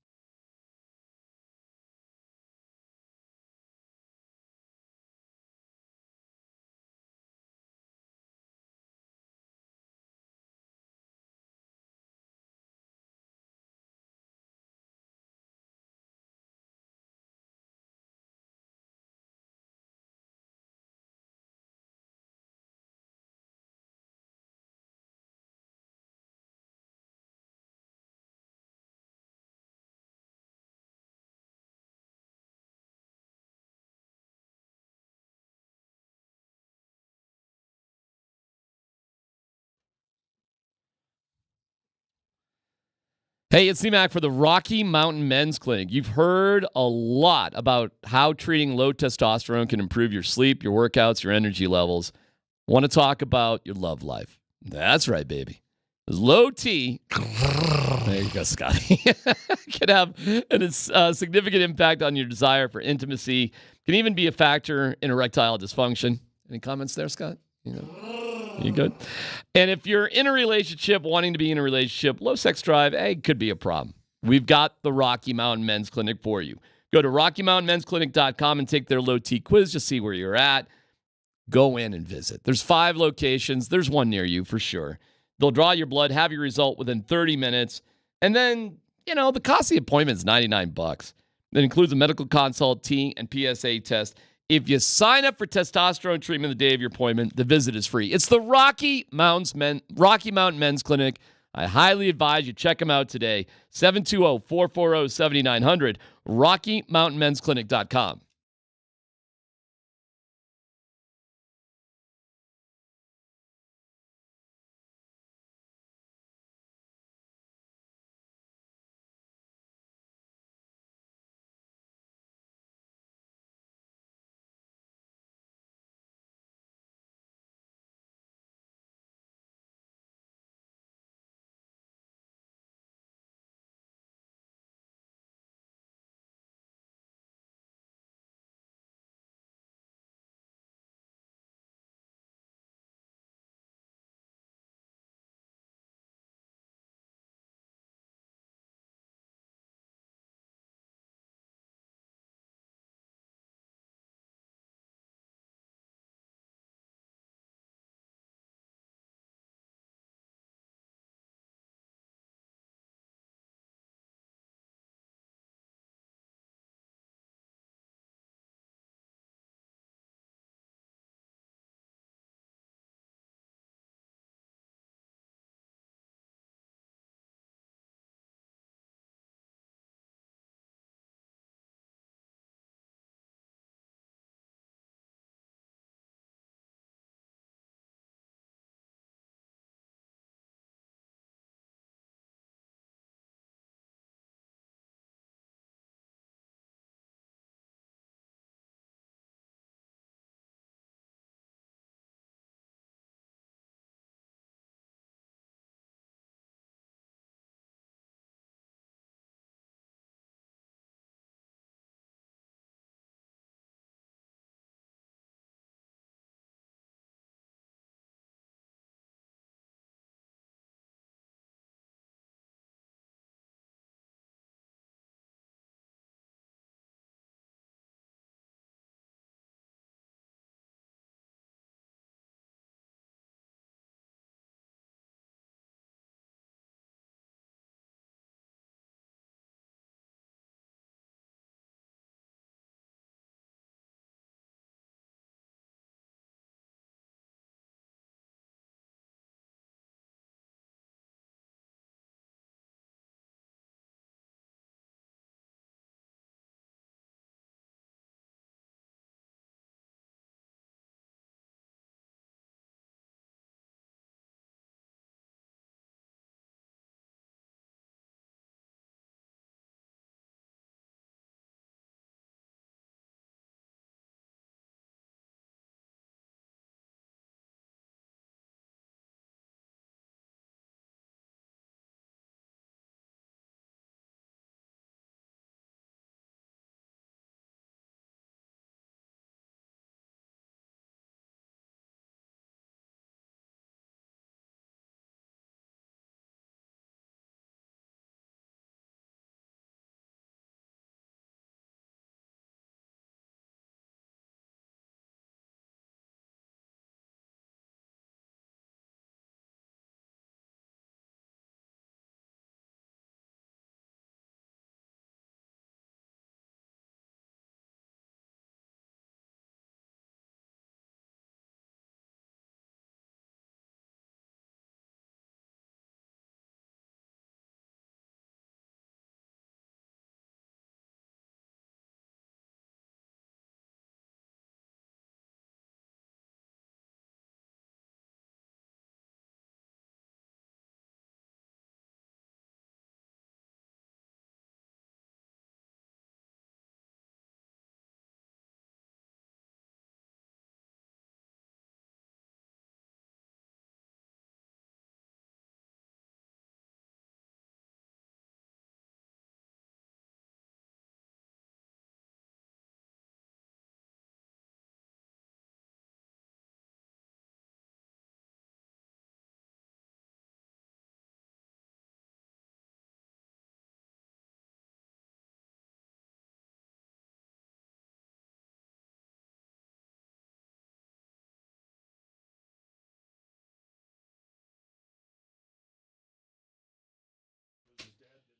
Hey, it's C-Mac for the Rocky Mountain Men's Clinic. You've heard a lot about how treating low testosterone can improve your sleep, your workouts, your energy levels. Want to talk about your love life. That's right, baby. Low T, there you go, Scotty, can have a significant impact on your desire for intimacy, can even be a factor in erectile dysfunction. Any comments there, Scott? You good? And if you're in a relationship, wanting to be in a relationship, low sex drive, could be a problem. We've got the Rocky Mountain Men's Clinic for you. Go to RockyMountainMen'sClinic.com and take their low T quiz to see where you're at. Go in and visit. There's 5 locations. There's one near you for sure. They'll draw your blood, have your result within 30 minutes. And then, the cost of the appointment is $99. That includes a medical consult, T, and PSA test. If you sign up for testosterone treatment the day of your appointment, the visit is free. It's the Rocky Mountain Men's Clinic. I highly advise you check them out today. 720-440-7900, RockyMountainMen'sClinic.com.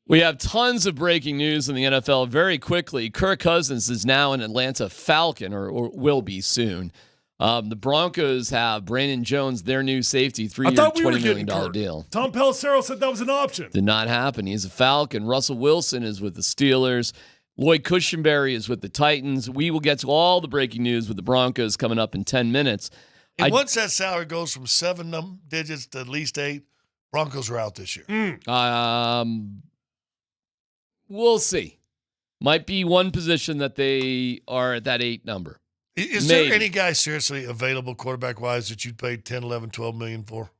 We have tons of breaking news in the NFL very quickly. Kirk Cousins is now an Atlanta Falcon, or will be soon. The Broncos have Brandon Jones, their new safety, I three-year, thought we were $20 million getting Kirk. deal. Tom Pelissero said that was an option. Did not happen. He's a Falcon. Russell Wilson is with the Steelers. Lloyd Cushenberry is with the Titans. We will get to all the breaking news with the Broncos coming up in 10 minutes. And once that salary goes from 7 digits to at least 8, Broncos are out this year. We'll see. Might be one position that they are at that 8 number. Is there any guy seriously available quarterback-wise that you'd pay 10, 11, 12 million for?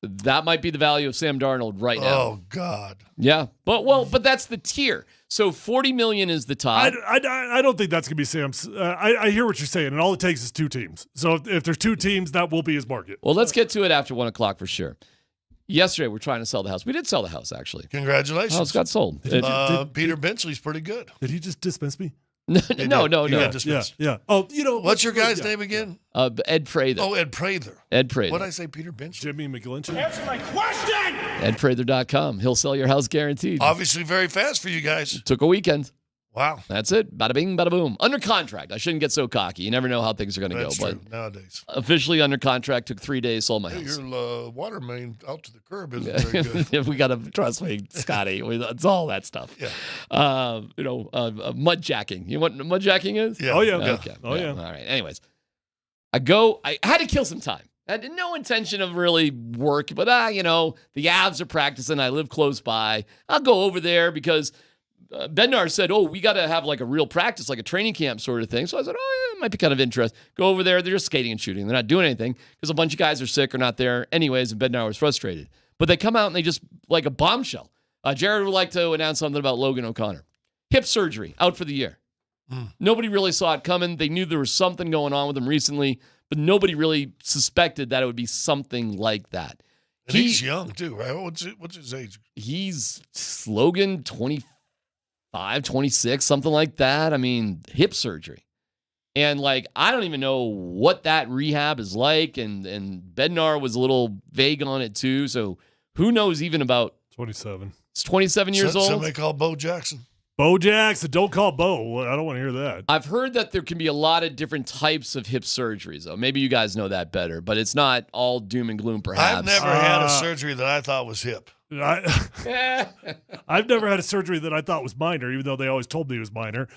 That might be the value of Sam Darnold right now. Oh, God. Yeah. But that's the tier. So $40 million is the top. I don't think that's going to be Sam's. I hear what you're saying, and all it takes is 2 teams. So if there's 2 teams, that will be his market. Well, let's get to it after 1 o'clock for sure. Yesterday, we're trying to sell the house. We did sell the house, actually. Congratulations. House got sold. Peter Benchley's pretty good. Did he just dismiss me? No. Yeah. Oh, what's your guy's name again? Ed Prather. Oh, Ed Prather. Ed Prather. What did I say, Peter Benchley? Jimmy McGlinchey. Answer my question! EdPrather.com. He'll sell your house guaranteed. Obviously very fast for you guys. Took a weekend. Wow. That's it. Bada bing, bada boom. Under contract. I shouldn't get so cocky. You never know how things are going to go. That's But true nowadays. officially under contract, took 3 days, sold my house. Your water main out to the curb isn't very good. If we got to, trust me, Scotty, it's all that stuff. Yeah. Mud jacking. You know what mud jacking is? Yeah. Oh, yeah. Okay. Oh, yeah. All right. Anyways, I had to kill some time. I had no intention of really work, but the Avs are practicing. I live close by. I'll go over there because Bednar said, we got to have like a real practice, like a training camp sort of thing. So I said, it might be kind of interesting. Go over there. They're just skating and shooting. They're not doing anything because a bunch of guys are sick or not there anyways, and Bednar was frustrated. But they come out and they just, like a bombshell. Jared would like to announce something about Logan O'Connor. Hip surgery, out for the year. Nobody really saw it coming. They knew there was something going on with him recently, but nobody really suspected that it would be something like that. And he's young too, right? What's his age? He's Logan, 25, 26, something like that. I mean, hip surgery. And I don't even know what that rehab is like. And Bednar was a little vague on it too. So who knows even about 27. It's 27 years old. Somebody call Bo Jackson. Bo Jackson. Don't call Bo. I don't want to hear that. I've heard that there can be a lot of different types of hip surgeries, though. Maybe you guys know that better, but it's not all doom and gloom, perhaps. I've never had a surgery that I thought was hip. I've never had a surgery that I thought was minor, even though they always told me it was minor.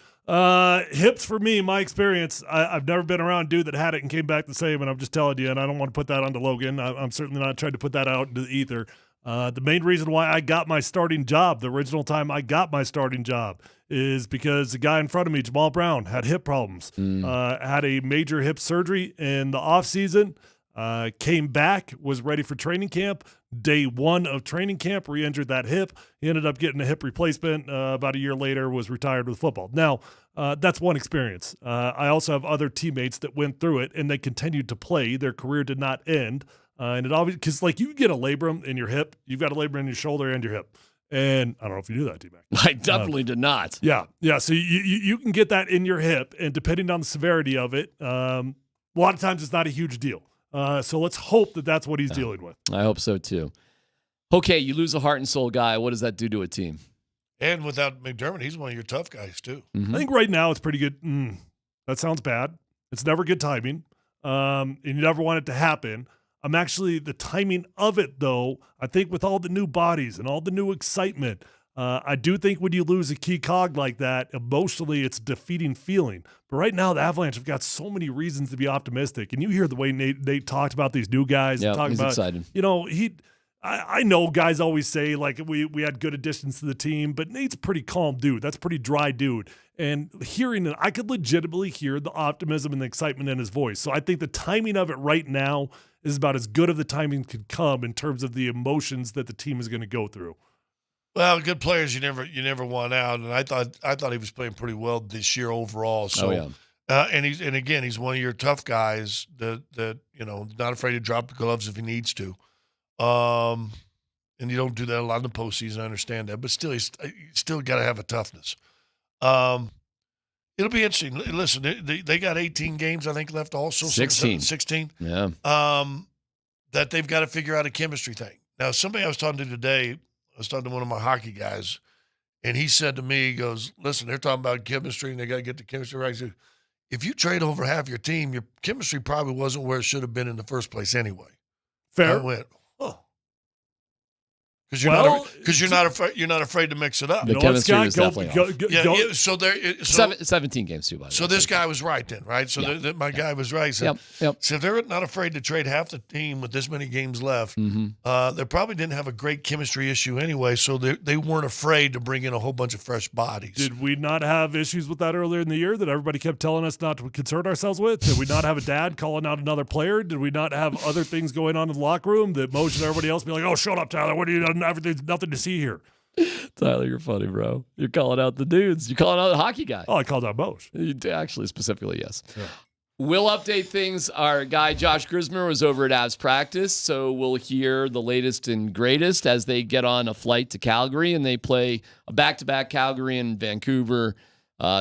Hips, for me, my experience, I've never been around a dude that had it and came back the same, and I'm just telling you, and I don't want to put that onto Logan. I'm certainly not trying to put that out into the ether. The main reason why I got my starting job, the original time I got my starting job, is because the guy in front of me, Jamal Brown, had hip problems, had a major hip surgery in the offseason, came back, was ready for training camp. Day 1 of training camp, re-injured that hip. He ended up getting a hip replacement. About a year later, was retired with football. Now, that's one experience. I also have other teammates that went through it, and they continued to play. Their career did not end. And it obviously, because you get a labrum in your hip, you've got a labrum in your shoulder and your hip. And I don't know if you knew that, T-Mac. I definitely did not. Yeah. So you can get that in your hip, and depending on the severity of it, a lot of times it's not a huge deal. So let's hope that that's what he's dealing with. I hope so, too. Okay, you lose a heart and soul guy. What does that do to a team? And without McDermott, he's one of your tough guys, too. Mm-hmm. I think right now it's pretty good. That sounds bad. It's never good timing. And you never want it to happen. I'm actually, the timing of it, though, I think with all the new bodies and all the new excitement, I do think when you lose a key cog like that, emotionally, it's a defeating feeling. But right now, the Avalanche have got so many reasons to be optimistic. And you hear the way Nate talked about these new guys. Yeah, talking he's about, excited. I know guys always say, we had good additions to the team, but Nate's a pretty calm dude. That's a pretty dry dude. And hearing it, I could legitimately hear the optimism and the excitement in his voice. So I think the timing of it right now is about as good of the timing could come in terms of the emotions that the team is going to go through. Well, good players you never want out, and I thought he was playing pretty well this year overall. So, and again, he's one of your tough guys that not afraid to drop the gloves if he needs to. And you don't do that a lot in the postseason. I understand that, but still, he's still got to have a toughness. It'll be interesting. Listen, they got 18 games, I think, left also. 16. Yeah. That they've got to figure out a chemistry thing. Now, somebody I was talking to today, I was talking to one of my hockey guys, And he said to me, he goes, listen, they're talking about chemistry and they got to get the chemistry right. He said, if you trade over half your team, your chemistry probably wasn't where it should have been in the first place anyway. Fair. I went, oh. Because you're not afraid to mix it up. The chemistry was definitely off. So there, 17 games too, by the way. So this guy was right then, right? So my guy was right. So, Yep. so if they're not afraid to trade half the team with this many games left, they probably didn't have a great chemistry issue anyway. So they weren't afraid to bring in a whole bunch of fresh bodies. Did we not have issues with that earlier in the year that everybody kept telling us not to concern ourselves with? Did we not have a dad calling out another player? Did we not have other things going on in the locker room that motioned everybody else be like, oh, shut up, Tyler. What are you? Everything's nothing to see here. Tyler, you're funny, bro. You're calling out the dudes. You're calling out the hockey guy. Oh, I called out Bosch. You actually, specifically, yes. Yeah. We'll update things. Our guy, Josh Grismer, was over at Avs practice, so we'll hear the latest and greatest as they get on a flight to Calgary, and they play a back-to-back Calgary and Vancouver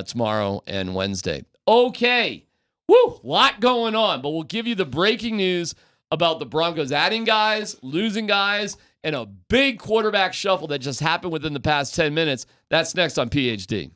tomorrow and Wednesday. Okay. Woo! Lot going on, but we'll give you the breaking news about the Broncos adding guys, losing guys, and a big quarterback shuffle that just happened within the past 10 minutes. That's next on PhD.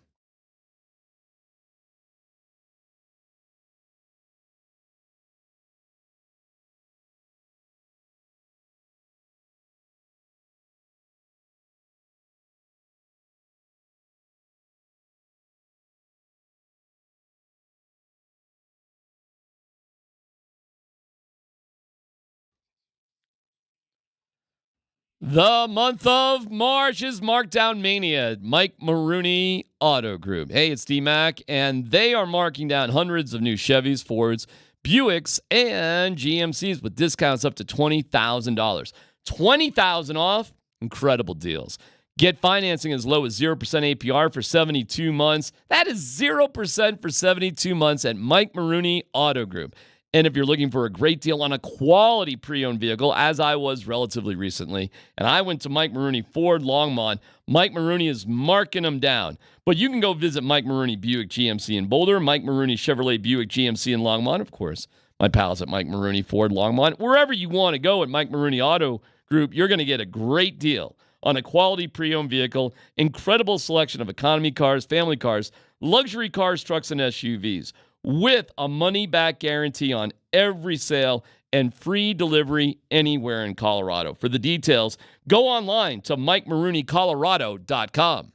The month of March is Markdown Mania, Mike Maroney Auto Group. Hey, it's D-Mac, and they are marking down hundreds of new Chevys, Fords, Buicks, and GMCs with discounts up to $20,000. $20,000 off? Incredible deals. Get financing as low as 0% APR for 72 months. That is 0% for 72 months at Mike Maroney Auto Group. And if you're looking for a great deal on a quality pre-owned vehicle, as I was relatively recently, and I went to Mike Maroney Ford Longmont, Mike Maroney is marking them down. But you can go visit Mike Maroney Buick GMC in Boulder, Mike Maroney Chevrolet Buick GMC in Longmont, of course, my pals at Mike Maroney Ford Longmont. Wherever you want to go at Mike Maroney Auto Group, you're going to get a great deal on a quality pre-owned vehicle, incredible selection of economy cars, family cars, luxury cars, trucks, and SUVs, with a money-back guarantee on every sale and free delivery anywhere in Colorado. For the details, go online to MikeMaroneyColorado.com.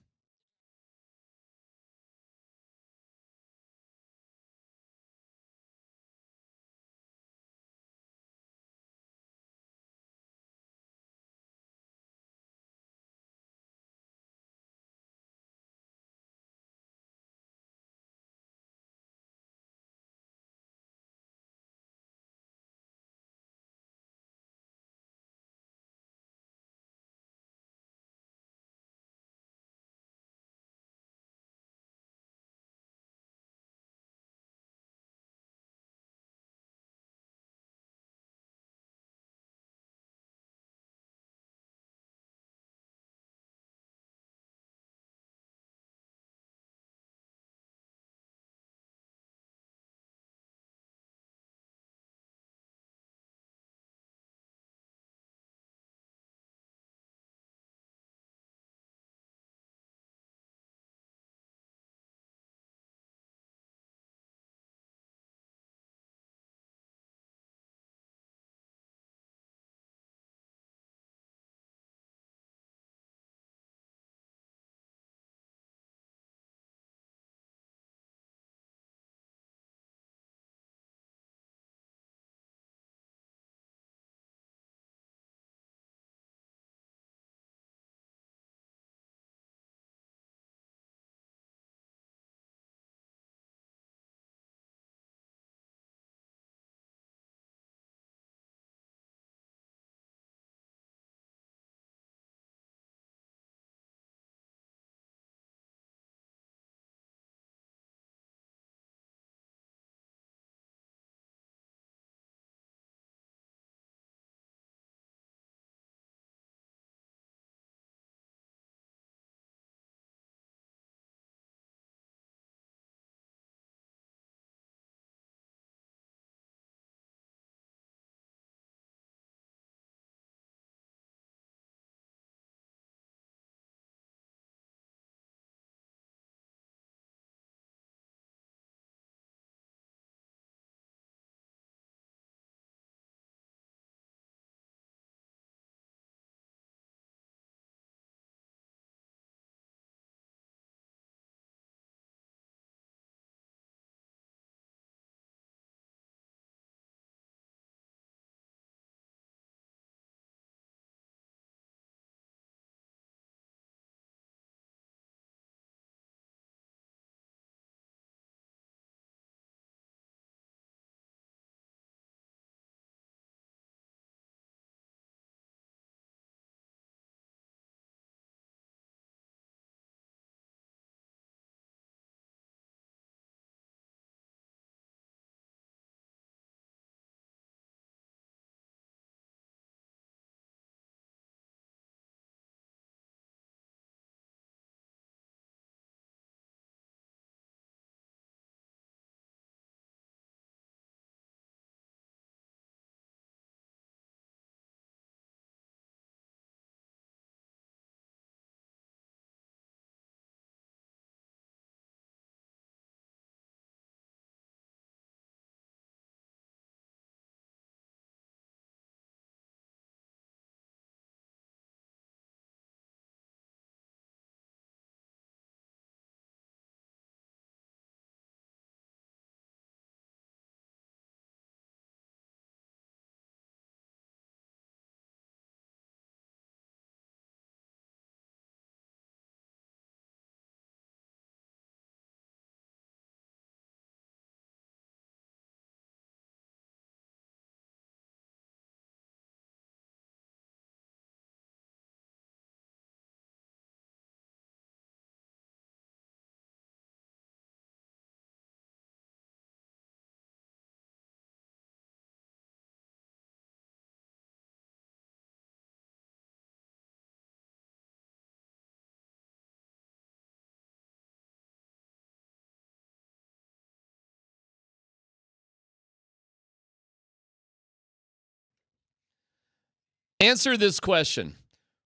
Answer this question.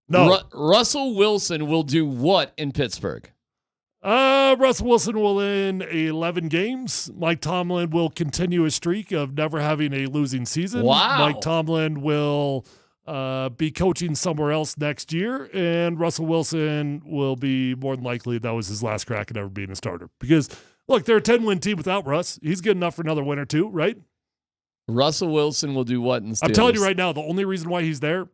No. Russell Wilson will do what in Pittsburgh? Russell Wilson will win 11 games. Mike Tomlin will continue a streak of never having a losing season. Wow. Mike Tomlin will be coaching somewhere else next year, and Russell Wilson will be more than likely that was his last crack at ever being a starter. Because, look, they're a 10-win team without Russ. He's good enough for another win or two, right? Russell Wilson will do what in Steelers? I'm telling you right now, the only reason why he's there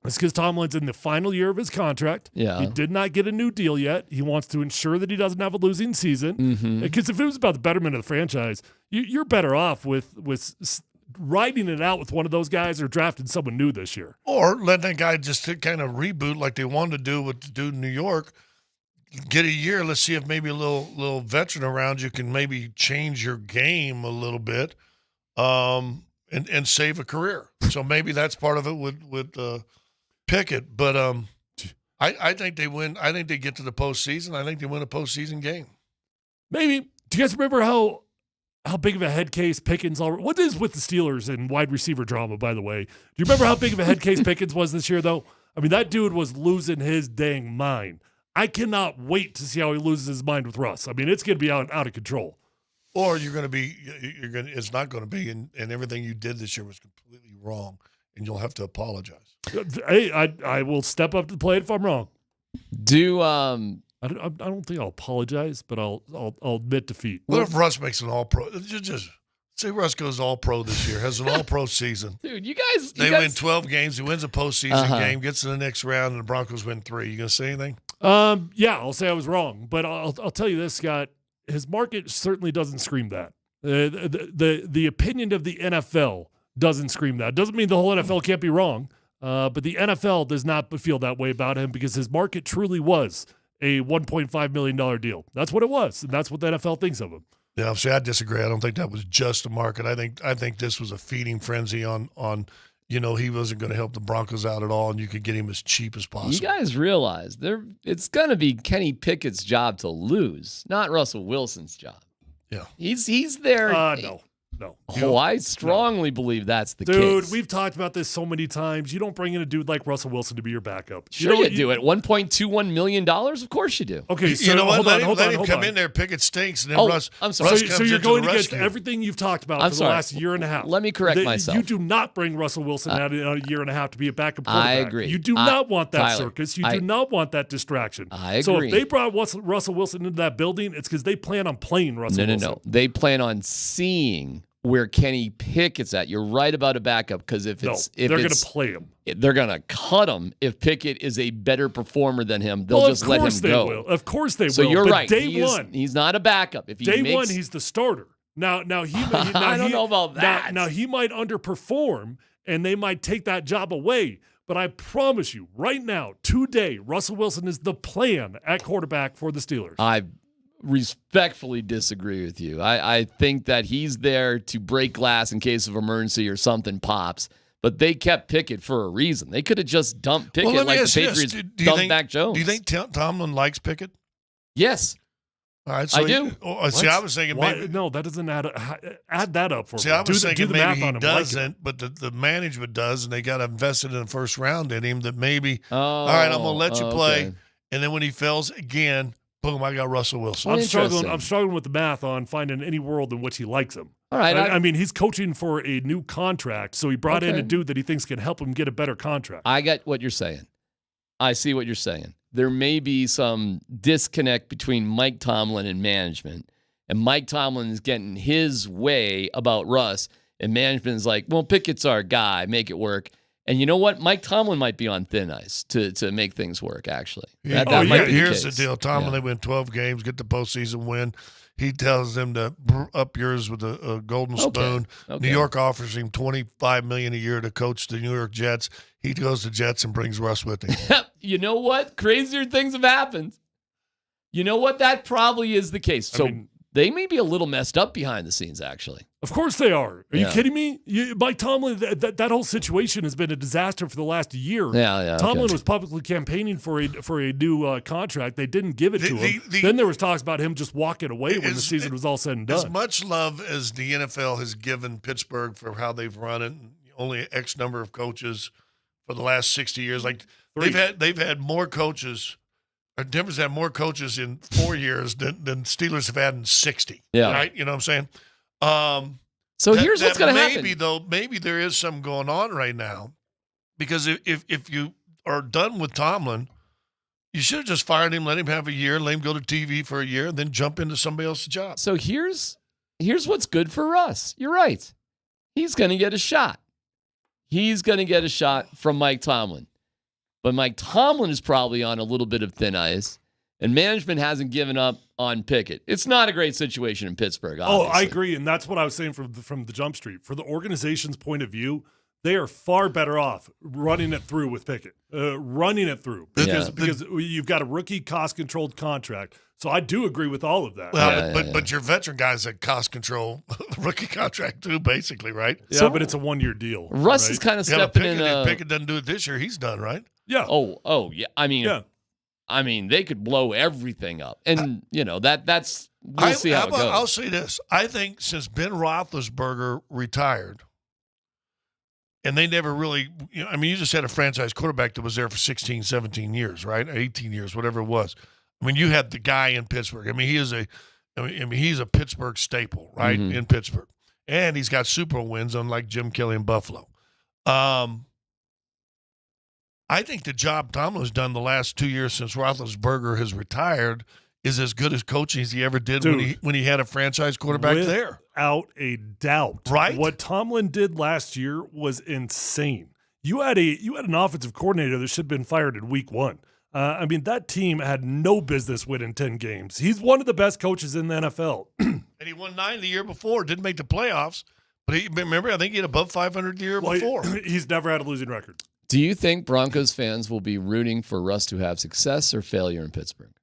is because Tomlin's in the final year of his contract. Yeah. He did not get a new deal yet. He wants to ensure that he doesn't have a losing season. Mhm. Because if it was about the betterment of the franchise, you're better off with riding it out with one of those guys or drafting someone new this year. Or let that guy just kind of reboot like they wanted to do with the dude in New York. Get a year. Let's see if maybe a little veteran around you can maybe change your game a little bit, and save a career. So maybe that's part of it with Pickett. But I think they win. I think they get to the postseason. I think they win a postseason game. Maybe. Do you guys remember how big of a head case Pickens already? What is with the Steelers and wide receiver drama, by the way? Do you remember how big of a head case Pickens was this year, though? I mean, that dude was losing his dang mind. I cannot wait to see how he loses his mind with Russ. I mean, it's going to be out of control. Or it's not going to be, and everything you did this year was completely wrong, and you'll have to apologize. Hey, I will step up to the plate if I'm wrong. I don't think I'll apologize, but I'll admit defeat. What if Russ makes an All-Pro? Just say Russ goes All-Pro this year, has an All-Pro season. Dude, you guys win 12 games. He wins a postseason Uh-huh. game, gets to the next round, and the Broncos win 3. You gonna say anything? Yeah, I'll say I was wrong, but I'll tell you this, Scott. His market certainly doesn't scream that. The opinion of the NFL doesn't scream that. Doesn't mean the whole NFL can't be wrong, but the NFL does not feel that way about him because his market truly was a $1.5 million deal. That's what it was, and that's what the NFL thinks of him. Yeah, see, I disagree. I don't think that was just a market. I think this was a feeding frenzy on he wasn't going to help the Broncos out at all, and you could get him as cheap as possible. You guys realize it's going to be Kenny Pickett's job to lose, not Russell Wilson's job. Yeah. He's there. No. Oh, I strongly believe that's the Dude, case. we've talked about this so many times. You don't bring in a dude like Russell Wilson to be your backup. Sure you do it. $1.21 million? Of course you do. Okay, so you know what? hold Let on, him come in there, Pickett stinks, and then Oh, Russ. I'm sorry. Russ So comes you're into going the against rescue. everything you've talked about I'm for sorry. the last year and a half. Let me correct myself. You do not bring Russell Wilson out in a year and a half to be a backup quarterback. I agree. You do not want that Tyler, circus. You do not want that distraction. I So agree. if they brought Russell Wilson into that building, it's because they plan on playing Russell Wilson. No. They plan on seeing where Kenny Pickett's at. You're right about a backup because if they're going to play him. They're going to cut him if Pickett is a better performer than him. They'll Well, just let him go. Will. Of course they So will. you're but right. Day one, He's not a backup. If he day makes, one, he's the starter. Now he I don't know about that. Now he might underperform, and they might take that job away. But I promise you, right now, today, Russell Wilson is the plan at quarterback for the Steelers. I respectfully disagree with you. I think that he's there to break glass in case of emergency or something pops. But they kept Pickett for a reason. They could have just dumped Pickett Well, let me like the ask you Patriots this. Do you dumped think- Mac Jones. Do you think Tomlin likes Pickett? Yes. All right, I do. See, I was thinking Why- maybe. No, that doesn't add that up for See, me. I was do thinking the maybe math he on him. Like it. doesn't, but the management does, and they got invested in the first round in him. That maybe, all right, I'm going to let you play, okay. and then when he fails again, boom, I got Russell Wilson. I'm struggling with the math on finding any world in which he likes him. All right, I mean, he's coaching for a new contract, so he brought in Okay. a dude that he thinks can help him get a better contract. I get what you're saying. I see what you're saying. There may be some disconnect between Mike Tomlin and management, and Mike Tomlin is getting his way about Russ, and management is like, well, Pickett's our guy, make it work. And you know what? Mike Tomlin might be on thin ice to make things work, actually. That might be Here's case. the deal. Tomlin, Yeah. they win 12 games, get the postseason win. He tells them to up yours with a golden spoon. Okay. New York offers him $25 million a year to coach the New York Jets. He goes to Jets and brings Russ with him. You know what? Crazier things have happened. You know what? That probably is the case. So they may be a little messed up behind the scenes, actually. Of course they are. Are you Yeah. kidding me? Mike Tomlin, that whole situation has been a disaster for the last year. Yeah, Tomlin okay. was publicly campaigning for a new contract. They didn't give it to him. the- Then there was talks about him just walking away when the As- season was all said and As done. much love as the NFL has given Pittsburgh for how they've run it, only X number of coaches for the last 60 years. Like they've had more coaches. Denver's had more coaches in 4 years than Steelers have had in 60. Yeah. Right? You know what I'm saying? So here's what's going to happen. Maybe there is something going on right now, because if you are done with Tomlin, you should have just fired him, let him have a year, let him go to TV for a year, and then jump into somebody else's job. So here's what's good for Russ. You're right. He's going to get a shot. He's going to get a shot from Mike Tomlin. But Mike Tomlin is probably on a little bit of thin ice, and management hasn't given up on Pickett. It's not a great situation in Pittsburgh, obviously. Oh, I agree, and that's what I was saying from the jump street. For the organization's point of view, they are far better off running it through with Pickett. Because you've got a rookie cost-controlled contract. So I do agree with all of that. Well, but your veteran guys that cost control rookie contract too, basically, right? Yeah, but it's a 1-year deal. Russ is kind of stepping in. If Pickett doesn't do it this year, he's done, right? Yeah. Oh, yeah. I mean, they could blow everything up, and that's. We'll see how it goes. I'll say this: I think since Ben Roethlisberger retired, and they never really, you just had a franchise quarterback that was there for 16, 17 years, right? 18 years, whatever it was. I mean, you had the guy in Pittsburgh. I mean, he's a Pittsburgh staple, right? Mm-hmm. In Pittsburgh, and he's got Super Bowl wins, unlike Jim Kelly in Buffalo. I think the job Tomlin's done the last 2 years since Roethlisberger has retired is as good as coaching as he ever did when he had a franchise quarterback there. Without a doubt. Right? What Tomlin did last year was insane. You had an offensive coordinator that should have been fired in week 1. That team had no business winning 10 games. He's one of the best coaches in the NFL. And he won 9 the year before, didn't make the playoffs. But remember, I think he had above 500 the year before. He's never had a losing record. Do you think Broncos fans will be rooting for Russ to have success or failure in Pittsburgh?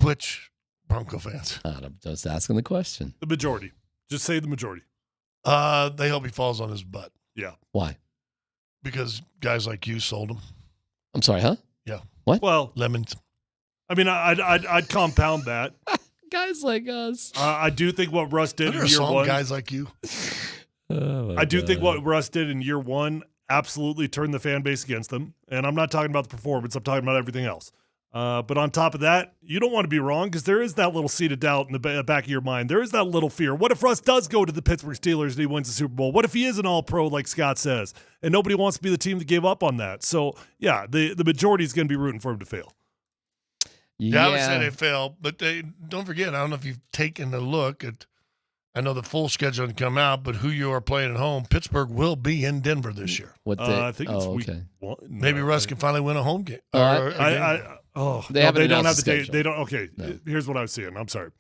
Which Bronco fans? I'm just asking the question. The majority. Just say the majority. They hope he falls on his butt. Yeah. Why? Because guys like you sold him. I'm sorry, huh? Yeah. What? Well, lemons. I'd compound that. Guys like us. I do think what Russ did in year 1. Guys like you. I do think what Russ did in year 1 absolutely turned the fan base against them. And I'm not talking about the performance. I'm talking about everything else. But on top of that, you don't want to be wrong because there is that little seed of doubt in the back of your mind. There is that little fear. What if Russ does go to the Pittsburgh Steelers and he wins the Super Bowl? What if he is an all-pro like Scott says? And nobody wants to be the team that gave up on that. So, yeah, the majority is going to be rooting for him to fail. Yeah, I would say they fail. But don't forget, I don't know if you've taken a look at, I know the full schedule didn't come out, but who you are playing at home, Pittsburgh will be in Denver this year. What day? I think it's week 1. Maybe Russ can finally win a home game. They don't have the date. schedule. They don't. Okay, here's what I was seeing. I'm sorry.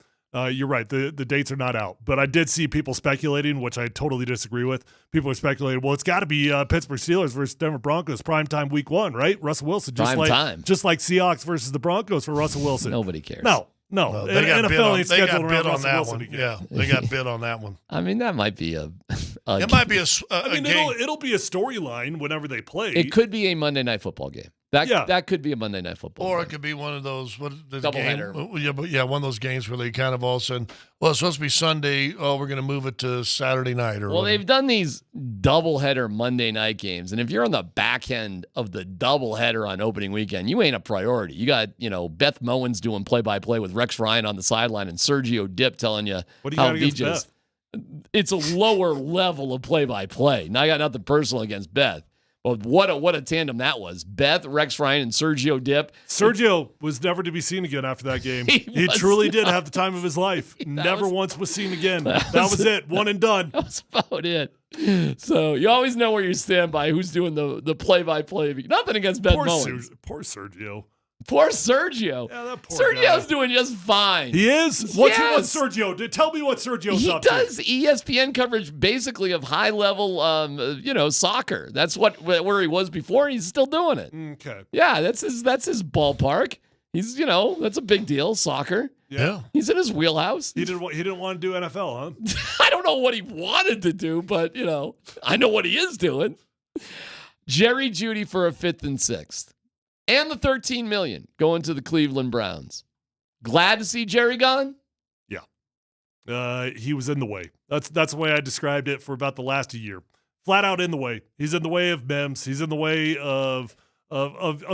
You're right. The dates are not out, but I did see people speculating, which I totally disagree with. People are speculating, well, it's got to be Pittsburgh Steelers versus Denver Broncos primetime week 1, right? Russell Wilson, just like Seahawks versus the Broncos for Russell Wilson. Nobody cares. No, they got NFL ain't bid scheduled around on Russell that Wilson one. again. Yeah, they got bid on that one. That might be a it might be a game. It'll be a storyline whenever they play. It could be a Monday Night Football game. That could be a Monday Night Football Or game. it could be one of those Doubleheader. one of those games where they kind of all of a sudden, well, it's supposed to be Sunday. Oh, we're going to move it to Saturday night. Well, they've done these doubleheader Monday night games, and if you're on the back end of the doubleheader on opening weekend, you ain't a priority. You got Beth Mowins doing play-by-play with Rex Ryan on the sideline and Sergio Dip telling you what do you how got against VJs. Beth? It's a lower level of play-by-play. Now I got nothing personal against Beth. Well, what a tandem that was. Beth, Rex Ryan, and Sergio Dip. Sergio was never to be seen again after that game. He truly did have the time of his life. Never once was seen again. That was it. One and done. That's about it. So you always know where you stand by who's doing the play-by-play. Nothing against Beth Mowins. Poor Sergio. Poor Sergio. Yeah, that poor Sergio's guy. doing just fine. He is? What's Sergio? Tell me what Sergio's he up to. He does ESPN coverage basically of high-level, soccer. That's where he was before, and he's still doing it. Okay. Yeah, that's his ballpark. He's, that's a big deal, soccer. Yeah. He's in his wheelhouse. He didn't want to do NFL, huh? I don't know what he wanted to do, but, I know what he is doing. Jerry Jeudy for a 5th and 6th. And the $13 million going to the Cleveland Browns. Glad to see Jerry gone? Yeah. He was in the way. That's the way I described it for about the last year. flat out in the way. He's in the way of Mims. He's in the way of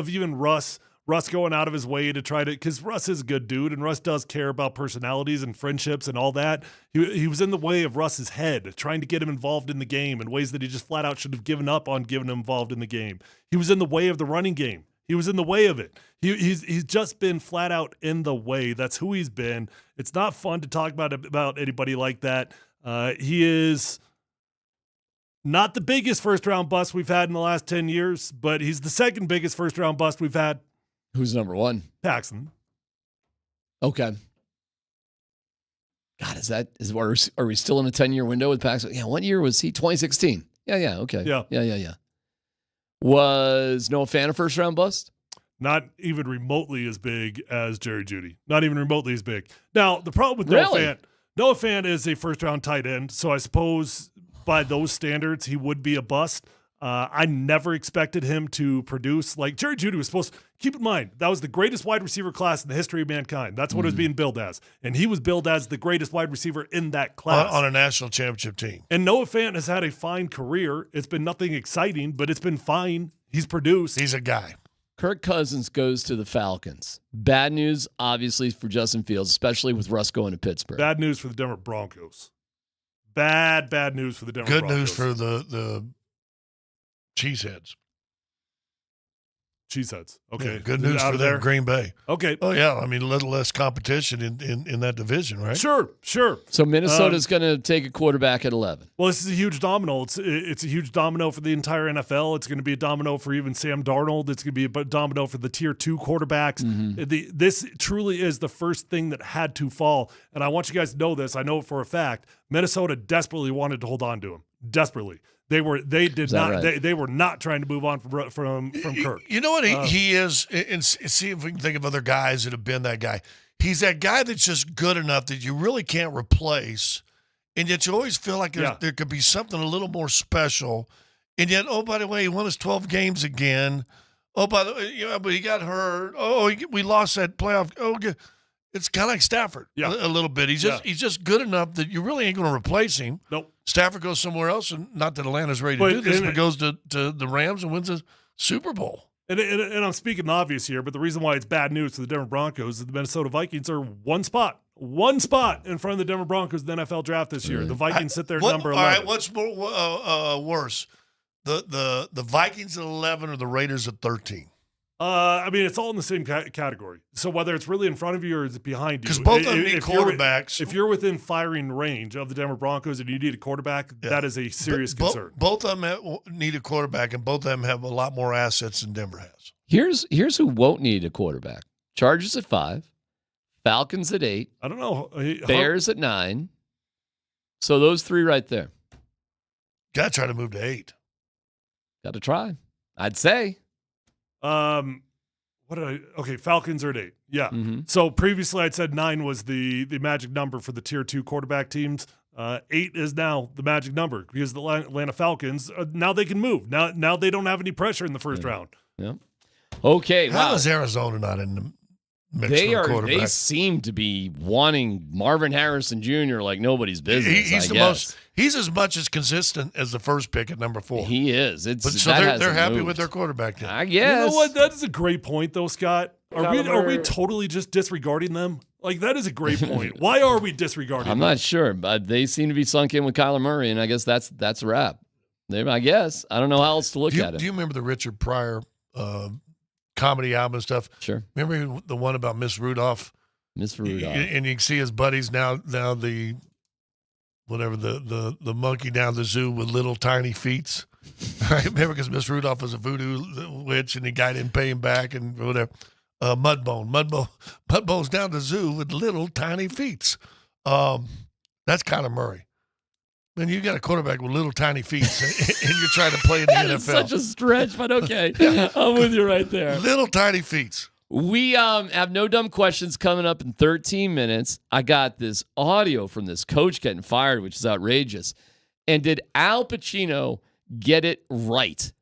even Russ. Russ going out of his way to try to, because Russ is a good dude and Russ does care about personalities and friendships and all that. He was in the way of Russ's head, trying to get him involved in the game in ways that he just flat out should have given up on getting him involved in the game. He was in the way of the running game. He was in the way of it. He's just been flat out in the way. That's who he's been. It's not fun to talk about anybody like that. He is not the biggest first-round bust we've had in the last 10 years, but he's the second biggest first-round bust we've had. Who's number one? Paxton. Okay. God, are we still in a 10-year window with Paxton? Yeah, what year was he? 2016. Yeah, okay. Yeah. Was Noah Fant a first-round bust? Not even remotely as big as Jerry Jeudy. Not even remotely as big. Now, the problem with Really? Noah Fant is a first-round tight end, so I suppose by those standards, he would be a bust. I never expected him to produce like Jerry Jeudy was supposed to. Keep in mind, that was the greatest wide receiver class in the history of mankind. That's what it was being billed as. And he was billed as the greatest wide receiver in that class. On a national championship team. And Noah Fant has had a fine career. It's been nothing exciting, but it's been fine. He's produced. He's a guy. Kirk Cousins goes to the Falcons. Bad news, obviously, for Justin Fields, especially with Russ going to Pittsburgh. Bad news for the Denver Broncos. Bad news for the Denver Good Broncos. news for the Cheeseheads. Cheeseheads. Okay. Yeah, good news out for of them, there. Green Bay. Okay. Oh, yeah. I mean, a little less competition in that division, right? Sure. So Minnesota's going to take a quarterback at 11. Well, this is a huge domino. It's a huge domino for the entire NFL. It's going to be a domino for even Sam Darnold. It's going to be a domino for the tier 2 quarterbacks. This truly is the first thing that had to fall. And I want you guys to know this. I know it for a fact. Minnesota desperately wanted to hold on to him. Desperately. They were not trying to move on from Kirk. You know what he is? And see if we can think of other guys that have been that guy. He's that guy that's just good enough that you really can't replace, and yet you always feel like there could be something a little more special. And yet, oh, by the way, he won his 12 games again. Oh, by the way, but he got hurt. Oh, we lost that playoff. Oh, it's kind of like Stafford a little bit. He's just good enough that you really ain't going to replace him. Nope. Stafford goes somewhere else, and not that Atlanta's ready to do this, but goes to the Rams and wins a Super Bowl. And I'm speaking obvious here, but the reason why it's bad news to the Denver Broncos is the Minnesota Vikings are one spot in front of the Denver Broncos in the NFL draft this year. The Vikings sit there at number 11. All right, what's more worse, the Vikings at 11 or the Raiders at 13? I mean, it's all in the same category. So whether it's really in front of you or it's behind you. Because both of them need quarterbacks. If you're within firing range of the Denver Broncos and you need a quarterback, that is a serious concern. Both of them need a quarterback, and both of them have a lot more assets than Denver has. Here's who won't need a quarterback. Chargers at 5. Falcons at 8. I don't know. Bears at 9. So those 3 right there. Got to try to move to 8. Got to try. I'd say. Falcons are at 8. Yeah. So previously I'd said 9 was the magic number for the tier 2 quarterback teams. 8 is now the magic number because the Atlanta Falcons, now they can move. Now they don't have any pressure in the first round. Yeah. Okay. How is Arizona not in the mix for a quarterback? They seem to be wanting Marvin Harrison Jr. like nobody's business. He's as much as consistent as the first pick at number 4. He is. So they're happy with their quarterback then. I guess. You know what? That is a great point, though, Scott. Are we totally just disregarding them? Like, that is a great point. Why are we disregarding them? I'm not sure, but they seem to be sunk in with Kyler Murray, and I guess that's a wrap. I guess. I don't know how else to look at it. Do you remember the Richard Pryor comedy album and stuff? Sure. Remember the one about Miss Rudolph? Miss Rudolph. And you can see his buddies now the whatever the monkey down the zoo with little tiny feet. Right? Remember, because Miss Rudolph was a voodoo witch and the guy didn't pay him back and whatever. Mudbone's down the zoo with little tiny feet. That's Kyler Murray. Man, you got a quarterback with little tiny feet and you're trying to play in the NFL. It's such a stretch, but okay. I'm with you right there. Little tiny feet. We have no dumb questions coming up in 13 minutes. I got this audio from this coach getting fired, which is outrageous. And did Al Pacino get it right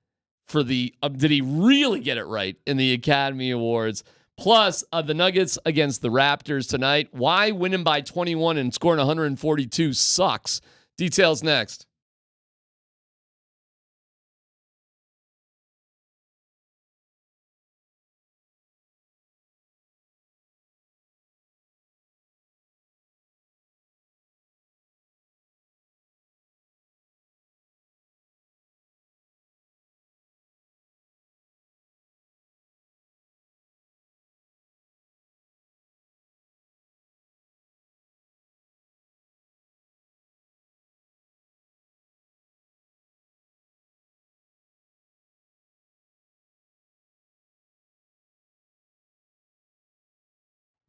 for the did he really get it right in the Academy Awards? Plus, the Nuggets against the Raptors tonight. Why winning by 21 and scoring 142 sucks? Details next.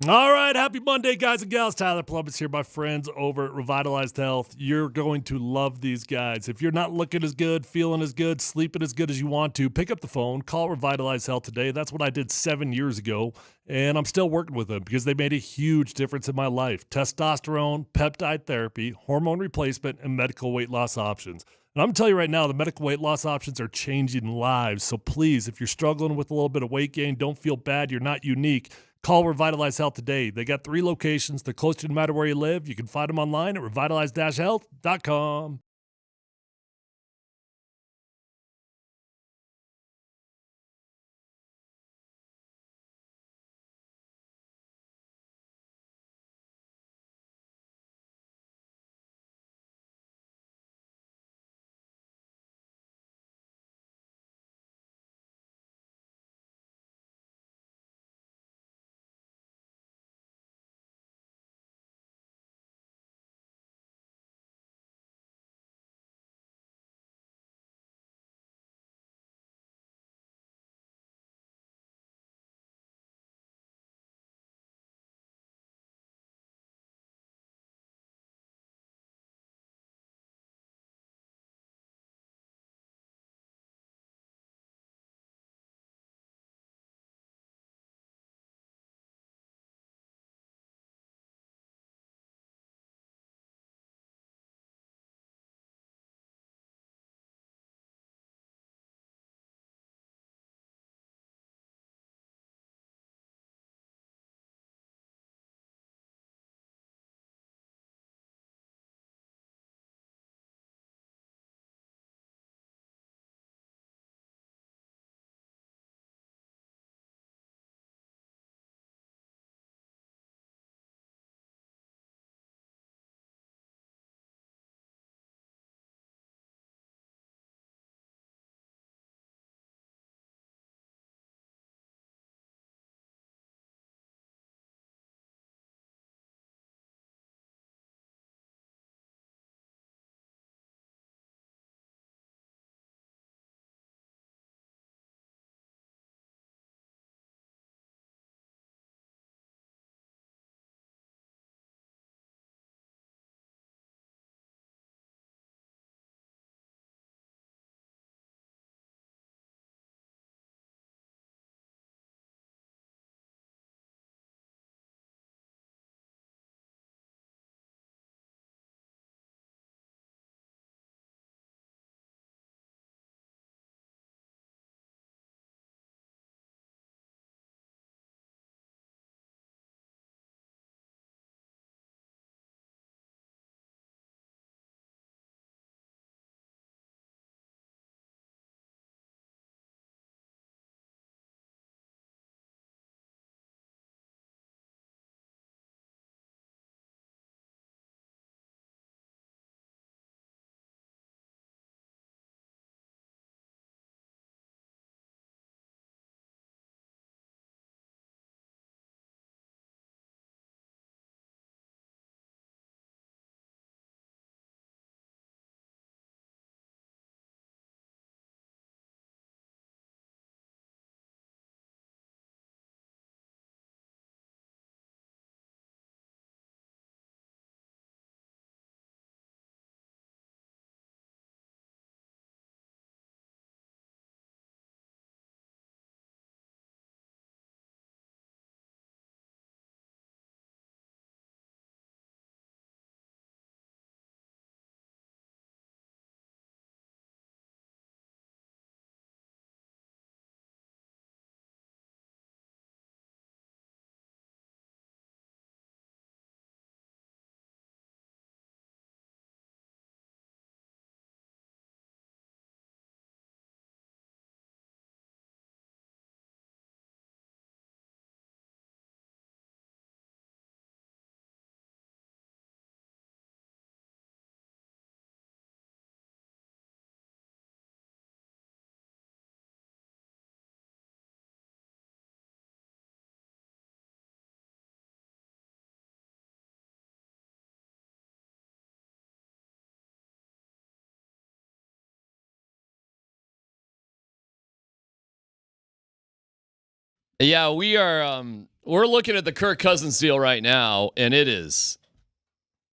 All right, happy Monday, guys and gals. Tyler Plumbus here, my friends over at Revitalized Health. You're going to love these guys. If you're not looking as good, feeling as good, sleeping as good as you want to, pick up the phone, call Revitalized Health today. That's what I did 7 years ago, and I'm still working with them because they made a huge difference in my life. Testosterone, peptide therapy, hormone replacement, and medical weight loss options. And I'm going to tell you right now, the medical weight loss options are changing lives. So please, if you're struggling with a little bit of weight gain, don't feel bad. You're not unique. Call Revitalize Health today. They got 3 locations. They're close to you no matter where you live. You can find them online at revitalize-health.com. Yeah, we are we're looking at the Kirk Cousins deal right now, and it is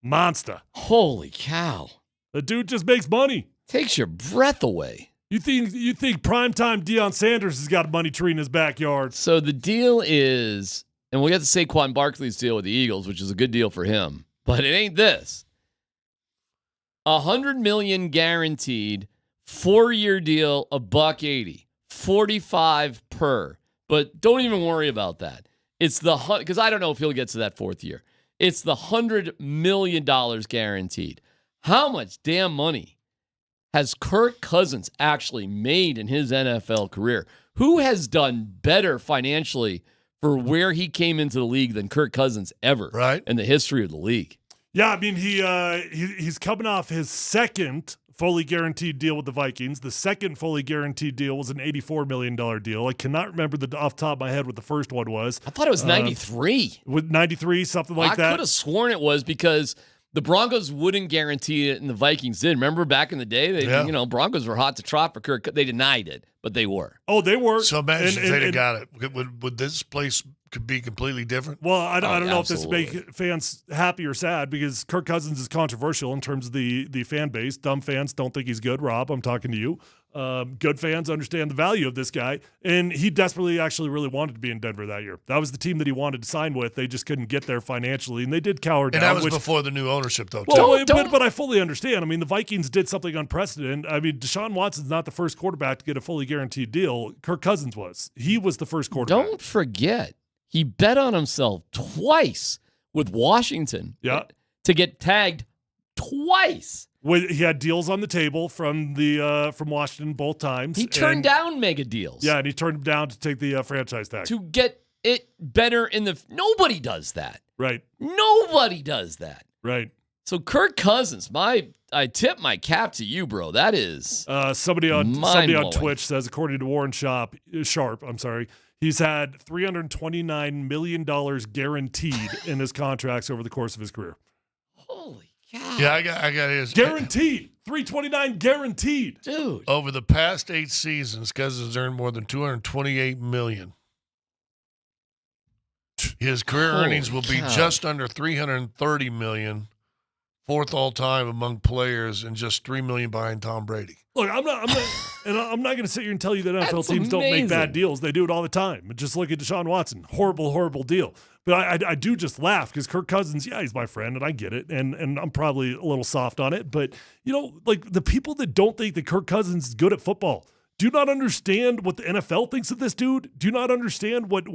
monster. Holy cow! The dude just makes money. Takes your breath away. You think primetime Deion Sanders has got a money tree in his backyard? So the deal is, and we'll get to Saquon Barkley's deal with the Eagles, which is a good deal for him, but it ain't this. $100 million guaranteed, 4-year deal, $180, 45 per. But don't even worry about that. It's because I don't know if he'll get to that 4th year. It's the $100 million guaranteed. How much damn money has Kirk Cousins actually made in his NFL career? Who has done better financially for where he came into the league than Kirk Cousins ever in the history of the league? Yeah, I mean, he's coming off his second fully guaranteed deal with the Vikings. The second fully guaranteed deal was an $84 million deal. I cannot remember off the top of my head what the first one was. I thought it was 93. With 93, something like that. I could have sworn it was because the Broncos wouldn't guarantee it and the Vikings did. Remember back in the day, Broncos were hot to trot for Kirk. They denied it, but they were. Oh, they were. So imagine if they'd have got it. Would this place could be completely different? Well, I don't know if this absolutely. makes fans happy or sad because Kirk Cousins is controversial in terms of the fan base. Dumb fans don't think he's good. Rob, I'm talking to you. Good fans understand the value of this guy, and he desperately actually really wanted to be in Denver that year. That was the team that he wanted to sign with. They just couldn't get there financially, and they did cower down. And that was before the new ownership, though. Well, but I fully understand. I mean, the Vikings did something unprecedented. I mean, Deshaun Watson's not the first quarterback to get a fully guaranteed deal. Kirk Cousins was. He was the first quarterback. Don't forget, he bet on himself twice with Washington to get tagged twice. He had deals on the table from Washington both times. He turned down mega deals. Yeah, and he turned them down to take the franchise tag. To get it better in the... Nobody does that. Right. Nobody does that. Right. So Kirk Cousins, I tip my cap to you, bro. That is somebody on Twitch says, according to Warren Sharp, he's had $329 million guaranteed in his contracts over the course of his career. Holy cow. Yeah, I got his. Guaranteed. $329 guaranteed. Dude. Over the past 8 seasons, Cousins earned more than $228 million. His career earnings will be just under $330 million, 4th all time among players, and just $3 million behind Tom Brady. Look, I'm not going to sit here and tell you that NFL teams don't make bad deals. They do it all the time. Just look at Deshaun Watson. Horrible, horrible deal. But I do just laugh because Kirk Cousins, he's my friend, and I get it, and I'm probably a little soft on it. But, like the people that don't think that Kirk Cousins is good at football do not understand what the NFL thinks of this dude, do not understand what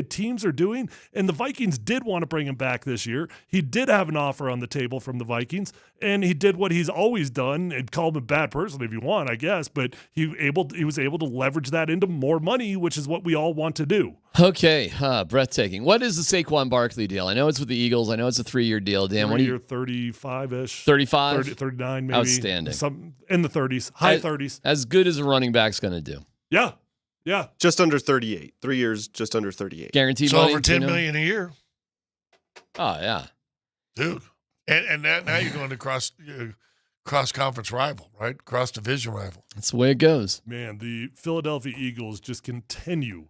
teams are doing. And the Vikings did want to bring him back this year. He did have an offer on the table from the Vikings, and he did what he's always done, and call him a bad person if you want, I guess, but he was able to leverage that into more money, which is what we all want to do. Okay, breathtaking. What is the Saquon Barkley deal? I know it's with the Eagles. I know it's a 3-year deal. Dan, what do you... 35-ish. 35? 39 maybe. Outstanding. Some in the 30s, high 30s. As good as a running back's going to do. Yeah. Yeah. Just under 38. 3 years, just under 38. Guaranteed so money. Over $10 million a year. Oh, yeah. Dude. And now you're going to cross-conference rival, right? Cross-division rival. That's the way it goes. Man, the Philadelphia Eagles just continue.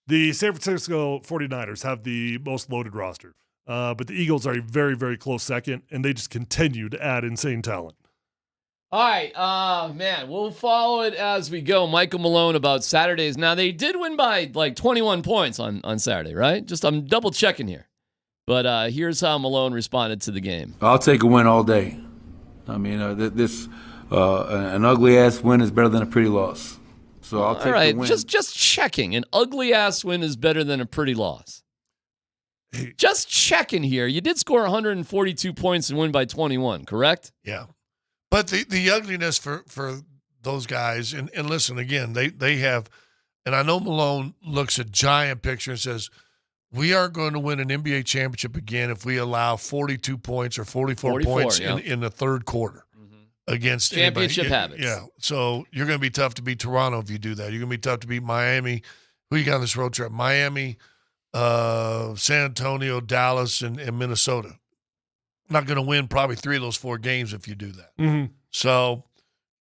The San Francisco 49ers have the most loaded roster, but the Eagles are a very, very close second, and they just continue to add insane talent. All right, man, we'll follow it as we go. Michael Malone about Saturdays. Now, they did win by like 21 points on Saturday, right? I'm double checking here. But here's how Malone responded to the game. I'll take a win all day. I mean, an ugly-ass win is better than a pretty loss. So I'll take the win. Just checking. An ugly-ass win is better than a pretty loss. Just checking here. You did score 142 points and win by 21, correct? Yeah. But the ugliness for those guys, and listen, again, they have, and I know Malone looks at giant picture and says, we are going to win an NBA championship again if we allow 42 points or 44 points in the third quarter against championship habits. Yeah. So you're going to be tough to beat Toronto if you do that. You're going to be tough to beat Miami. Who you got on this road trip? Miami, San Antonio, Dallas, and Minnesota. Not going to win probably 3 of those 4 games if you do that. Mm-hmm. So,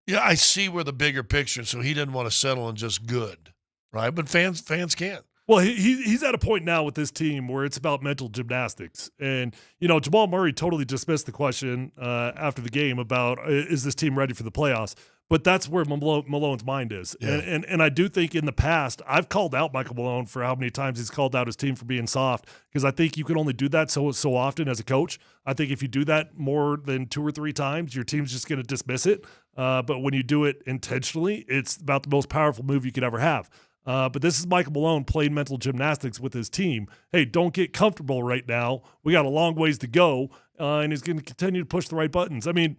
yeah, I see where the bigger picture. So he didn't want to settle on just good, right? But fans can. Well, he's at a point now with this team where it's about mental gymnastics. And, Jamal Murray totally dismissed the question after the game about is this team ready for the playoffs? But that's where Malone's mind is. Yeah. And I do think in the past, I've called out Michael Malone for how many times he's called out his team for being soft, because I think you can only do that so often as a coach. I think if you do that more than 2 or 3 times, your team's just going to dismiss it. But when you do it intentionally, it's about the most powerful move you could ever have. But this is Michael Malone playing mental gymnastics with his team. Hey, don't get comfortable right now. We got a long ways to go, and he's going to continue to push the right buttons. I mean,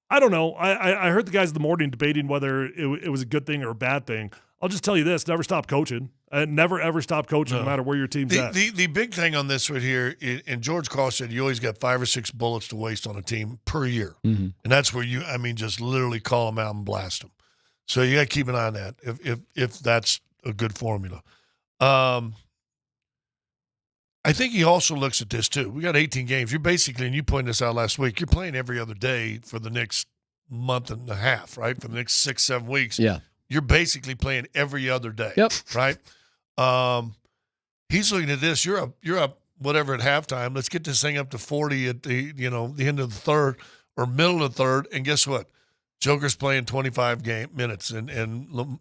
I don't know. I heard the guys in the morning debating whether it was a good thing or a bad thing. I'll just tell you this: never stop coaching. Never ever stop coaching, no matter where your team's at. The big thing on this right here, and George Carl said, you always got 5 or 6 bullets to waste on a team per year, and that's where just literally call them out and blast them. So you got to keep an eye on that if that's a good formula. I think he also looks at this too. We got 18 games. You're basically, and you pointed this out last week, you're playing every other day for the next month and a half, right? For the next 6-7 weeks. Yeah. You're basically playing every other day. Yep. Right? He's looking at this. You're up whatever at halftime. Let's get this thing up to 40 at the end of the third or middle of the third. And guess what? Joker's playing 25 minutes and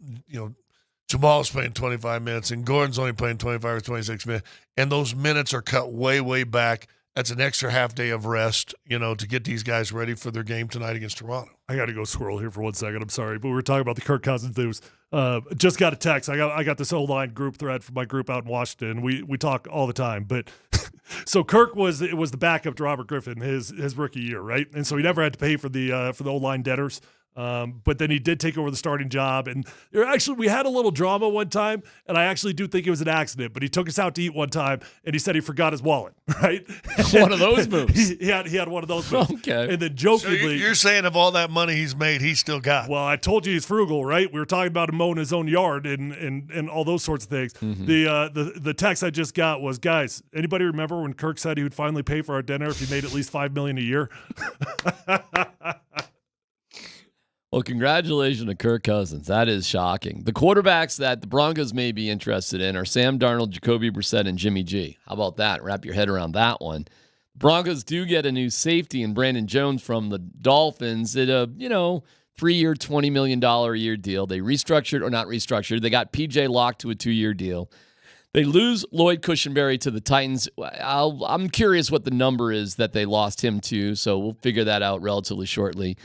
Jamal's playing 25 minutes, and Gordon's only playing 25 or 26 minutes, and those minutes are cut way, way back. That's an extra half day of rest, to get these guys ready for their game tonight against Toronto. I got to go squirrel here for 1 second. I'm sorry, but we were talking about the Kirk Cousins news. Just got a text. I got this O-line group thread from my group out in Washington. We talk all the time, but so Kirk was the backup to Robert Griffin his rookie year, right? And so he never had to pay for the O-line debtors. But then he did take over the starting job, and we had a little drama one time, and I actually do think it was an accident, but he took us out to eat one time, and he said he forgot his wallet, right? One of those moves. He had one of those moves. Okay. And then jokingly. So you're saying of all that money he's made, he still got. Well, I told you he's frugal, right? We were talking about him mowing his own yard and all those sorts of things. Mm-hmm. The text I just got was, guys, anybody remember when Kirk said he would finally pay for our dinner if he made at least $5 million a year? Well, congratulations to Kirk Cousins. That is shocking. The quarterbacks that the Broncos may be interested in are Sam Darnold, Jacoby Brissett, and Jimmy G. How about that? Wrap your head around that one. Broncos do get a new safety in Brandon Jones from the Dolphins at a, 3-year, $20 million a year deal. They restructured or not restructured. They got PJ locked to a 2-year deal. They lose Lloyd Cushenberry to the Titans. I'm curious what the number is that they lost him to, so we'll figure that out relatively shortly.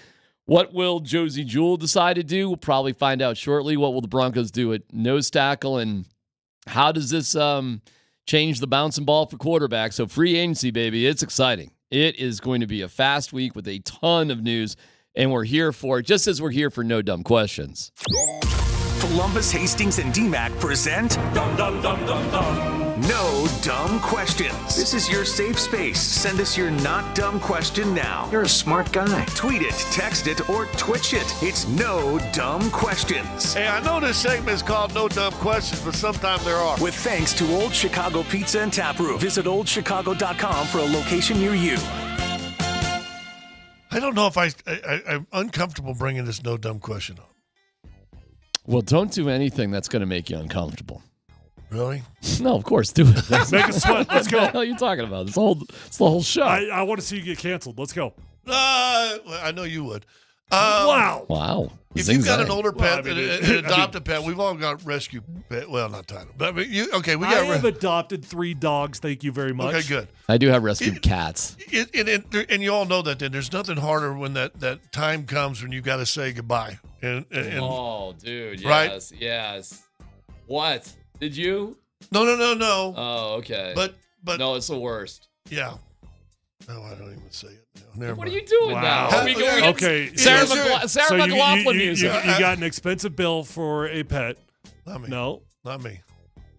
What will Josie Jewell decide to do? We'll probably find out shortly. What will the Broncos do at nose tackle? And how does this change the bouncing ball for quarterbacks? So free agency, baby, it's exciting. It is going to be a fast week with a ton of news, and we're here for it, just as we're here for No Dumb Questions. Columbus, Hastings, and DMAC present Dum Dum Dum Dum Dum. No Dumb Questions. This is your safe space. Send us your not dumb question now. You're a smart guy. Tweet it, text it, or Twitch it. It's No Dumb Questions. Hey, I know this segment is called No Dumb Questions, but sometimes there are. With thanks to Old Chicago Pizza and Tap Room. Visit oldchicago.com for a location near you. I don't know if I'm uncomfortable bringing this No Dumb Question up. Well, don't do anything that's going to make you uncomfortable. Really? No, of course, do it. Make us sweat. Let's go. What the hell are you talking about? It's the whole show. I want to see you get canceled. Let's go. I know you would. Wow. If you've got an older pet, an adopted pet, we've all got rescue pet. Well, not title. But we got. I have adopted 3 dogs. Thank you very much. Okay, good. I do have rescued cats. And you all know that. Then there's nothing harder when that time comes when you got to say goodbye. And oh, dude. Right? Yes. What? Did you? No. Oh, okay. But no, it's the worst. Yeah. No, I don't even say it now. Never What mind. are you doing now? Are we going Okay. Sarah So McLaughlin you music. got an expensive bill for a pet. Not me. No. Not me.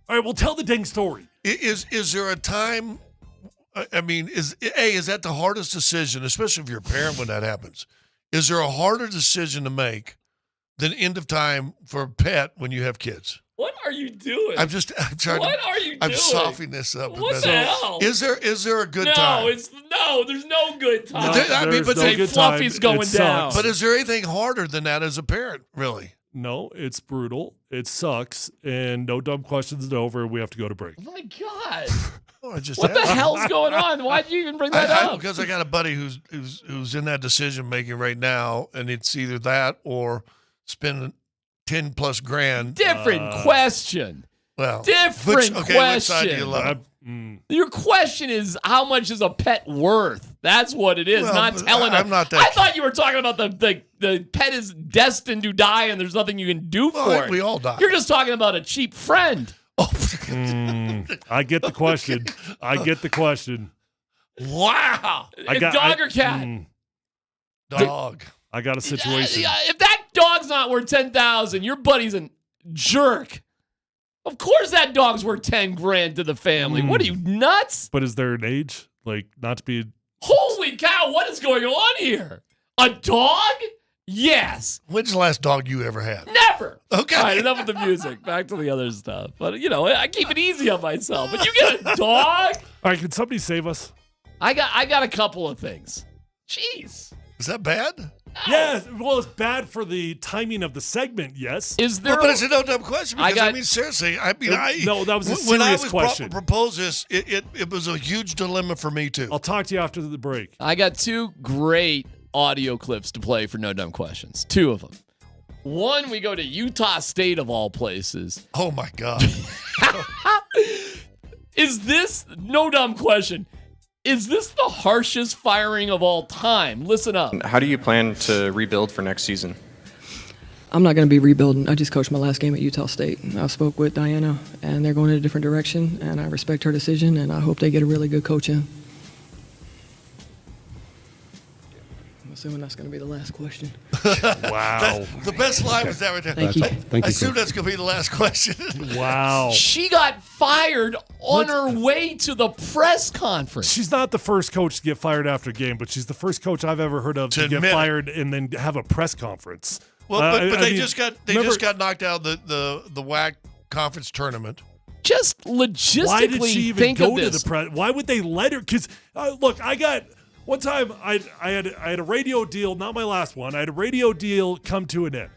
All right, well, tell the dang story. Is there a time? I mean, is that the hardest decision, especially if you're a parent when that happens? Is there a harder decision to make than end of time for a pet when you have kids? What are you doing? I'm trying What are you I'm doing? softening this up. What the hell? Is there a good no, time? there's no good time. I mean, but no good time. Fluffy's going It down. sucks. But is there anything harder than that as a parent, really? No, it's brutal. It sucks. And no dumb questions is over. We have to go to break. Oh my God. I just What the asked. hell's going on? Why'd you even bring that up? Because I got a buddy who's in that decision making right now, and it's either that or spend 10 plus grand. Different question. Well, Different which side do you question. love? Your question is how much is a pet worth? That's what it is. Well, not but telling I'm them. not that I thought you were talking about the pet is destined to die and there's nothing you can do for it. We all die. You're just talking about a cheap friend. I get the question. I get the question. Wow. Dog or cat? Dog. I got a situation. If that dog's not worth $10,000, your buddy's a jerk. Of course that dog's worth 10 grand to the family. What are you, nuts? But is there an age? Like, not to be. Holy cow, what is going on here? A dog? Yes. When's the last dog you ever had? Never. Okay. All right, enough with the music. Back to the other stuff. But, I keep it easy on myself. But you get a dog? All right, can somebody save us? I got a couple of things. Jeez. Is that bad? Yes. Well, it's bad for the timing of the segment, yes. Is there? But it's a no dumb question because I mean, seriously, No, that was a when I serious was question. proposed this, it was a huge dilemma for me too. I'll talk to you after the break. I got two great audio clips to play for No Dumb Questions. Two of them. One, we go to Utah State of all places. Oh my God. Is this, no dumb question, is this the harshest firing of all time? Listen up. How do you plan to rebuild for next season? I'm not going to be rebuilding. I just coached my last game at Utah State. I spoke with Diana, and they're going in a different direction, and I respect her decision, and I hope they get a really good coach in. I'm assuming that's going to be the last question. Wow. The best line was that right there. Thank you. I assume that's going to be the last question. Wow. She got fired on her way to the press conference. She's not the first coach to get fired after a game, but she's the first coach I've ever heard of to get admit it. fired and then have a press conference. Well, but I they mean, just got knocked out of the WAC conference tournament. Just logistically, why did she even think go of to this. the press? Why would they let her? Because look, I got one time I had a radio deal, not my last one. I had a radio deal come to an end,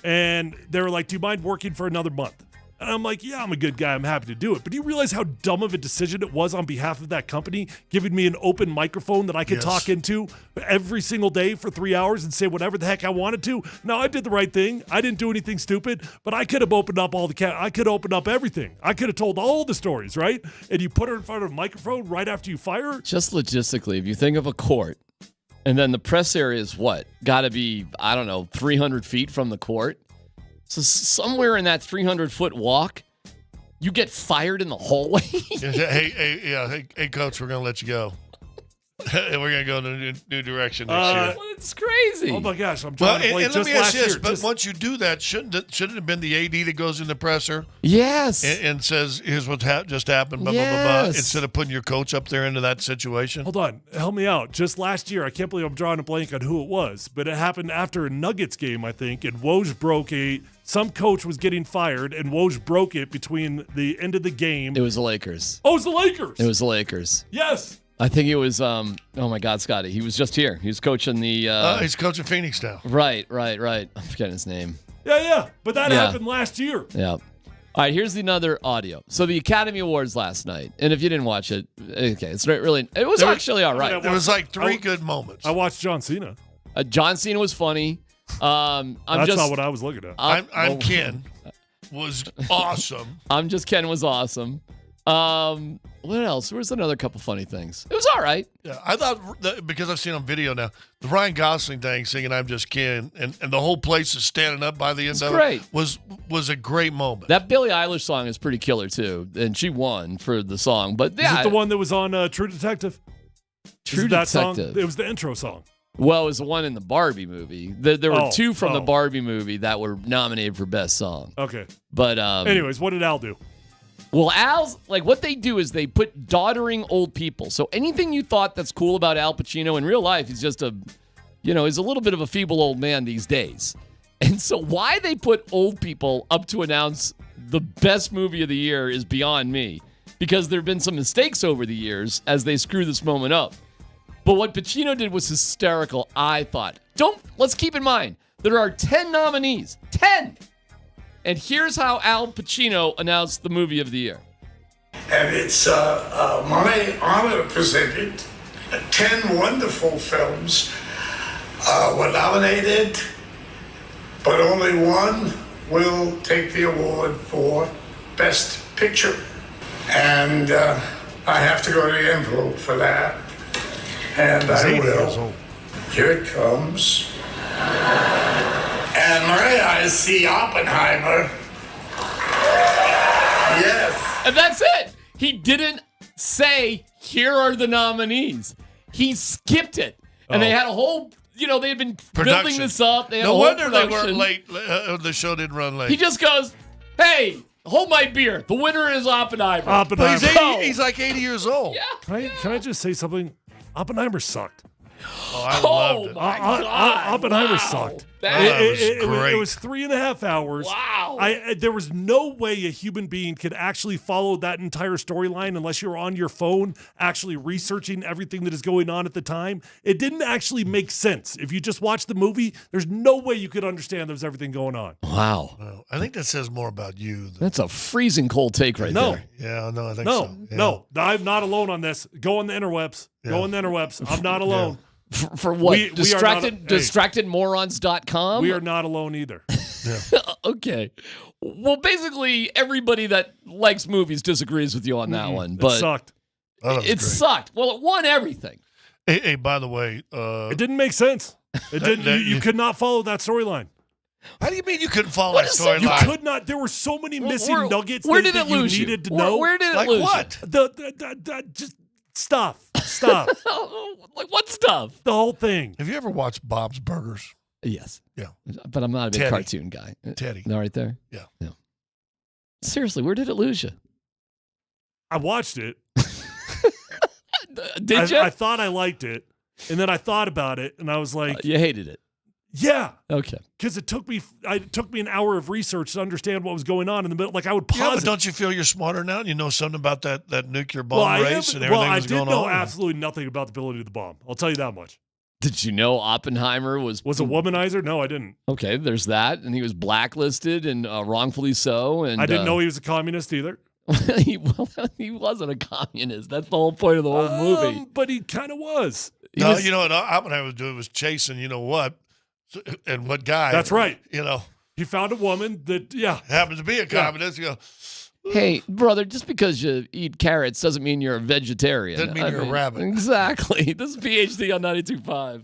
and they were like, "Do you mind working for another month?" And I'm like, "Yeah, I'm a good guy. I'm happy to do it." But do you realize how dumb of a decision it was on behalf of that company, giving me an open microphone that I could talk into every single day for 3 hours and say whatever the heck I wanted to? No, I did the right thing. I didn't do anything stupid, but I could have opened up I could have opened up everything. I could have told all the stories, right? And you put her in front of a microphone right after you fire her? Just logistically, if you think of a court, and then the press area is what? Got to be, 300 feet from the court. So somewhere in that 300-foot walk, you get fired in the hallway. Hey, coach, we're going to let you go. We're going to go in a new direction next year. It's crazy. Oh my gosh, I'm trying to play and just let me last ask this, year. but once you do that, shouldn't it have been the AD that goes in the presser? Yes. And says, here's what just happened, blah, blah, blah, blah, Yes. instead of putting your coach up there into that situation? Hold on, help me out. Just last year, I can't believe I'm drawing a blank on who it was, but it happened after a Nuggets game, I think, and Woj broke some coach was getting fired, and Woj broke it between the end of the game. It was the Lakers. Oh, it was the Lakers. It was the Lakers. Yes. I think it was, oh my God, Scotty. He was just here. He was coaching the... he's coaching Phoenix now. Right. I'm forgetting his name. Yeah. But that happened last year. Yeah. All right, here's another audio. So the Academy Awards last night, and if you didn't watch it, okay, it's not really... It was actually all right. There was like three good moments. I watched John Cena. John Cena was funny. That's not what I was looking at. I'm Ken. Was awesome. Ken was awesome. What else? There was another couple funny things. It was all right. Yeah, I thought because I've seen on video now the Ryan Gosling thing, singing "I'm Just Ken," and the whole place is standing up by the end of great. it was a great moment. That Billie Eilish song is pretty killer too, and she won for the song. But yeah, Is it the one that was on True Detective? True Is it that song? Detective. It was the intro song. Well, it was the one in the Barbie movie. There were two from the oh. Barbie movie that were nominated for Best Song. Okay. But anyways, what did Al do? Well, Al's, like, what they do is they put doddering old people. So anything you thought that's cool about Al Pacino in real life, he's just he's a little bit of a feeble old man these days. And so why they put old people up to announce the best movie of the year is beyond me. Because there have been some mistakes over the years as they screw this moment up. But what Pacino did was hysterical, I thought. Let's keep in mind there are 10 nominees. 10. And here's how Al Pacino announced the movie of the year. And it's my honor to present it. 10 wonderful films were nominated, but only one will take the award for Best Picture. And I have to go to the envelope for that. And I will. Here it comes. And may I see Oppenheimer? Yes. And that's it. He didn't say, here are the nominees. He skipped it. And they had a whole, they had been building this up. They had No a whole wonder they production. weren't late. The show didn't run late. He just goes, hey, hold my beer. The winner is Oppenheimer. Oppenheimer. But he's like 80 years old. Yeah. Can I just say something? Oppenheimer sucked. Oh, I loved it. My God. Oppenheimer Wow. sucked. That was great. It was 3.5 hours. Wow. There was no way a human being could actually follow that entire storyline unless you're on your phone actually researching everything that is going on at the time. It didn't actually make sense. If you just watch the movie, there's no way you could understand there's everything going on. Wow. Well, I think that says more about you. That's a freezing cold take right No. there. Yeah, no, I think No, so. Yeah. no, I'm not alone on this. Go on the interwebs. Go on the interwebs. I'm not alone. For what? We are not- hey. Distractedmorons.com? We are not alone either. Okay. Well, basically, everybody that likes movies disagrees with you on that one. But it sucked. Oh, that was it great. sucked. Well, it won everything. Hey, by the way, It didn't make sense. It didn't. You could not follow that storyline. how do you mean you couldn't follow What that is that? You storyline? could not. There were so many missing where- nuggets where that, did it that you lose you? needed to Where- know. where did it Like lose you? what? Just stuff. Like what stuff? The whole thing. Have you ever watched Bob's Burgers? Yes. Yeah. But I'm not a big Teddy. cartoon guy. Teddy. No, right there? Yeah. No. Seriously, where did it lose you? I watched it. Did you? I thought I liked it, and then I thought about it, and I was like, You hated it. yeah. Okay. Because it took me an hour of research to understand what was going on in the middle. Like I would Yeah, pause but it. don't you feel you're smarter now? You know something about that nuclear bomb Well, I race am- and everything well, I that's did going know on? absolutely nothing about the ability of the bomb. I'll tell you that much. Did you know Oppenheimer was a womanizer? No, I didn't. Okay, there's that, and he was blacklisted and wrongfully so. And I didn't know he was a communist either. he wasn't a communist. That's the whole point of the whole movie. But he kind of was. No, you know what Oppenheimer was doing was chasing, you know what, and what guy. That's right. You know, He found a woman that, happens to be a communist. You go, Hey, brother, just because you eat carrots doesn't mean you're a vegetarian. Doesn't mean you're a rabbit. Exactly. This is PhD on 92.5.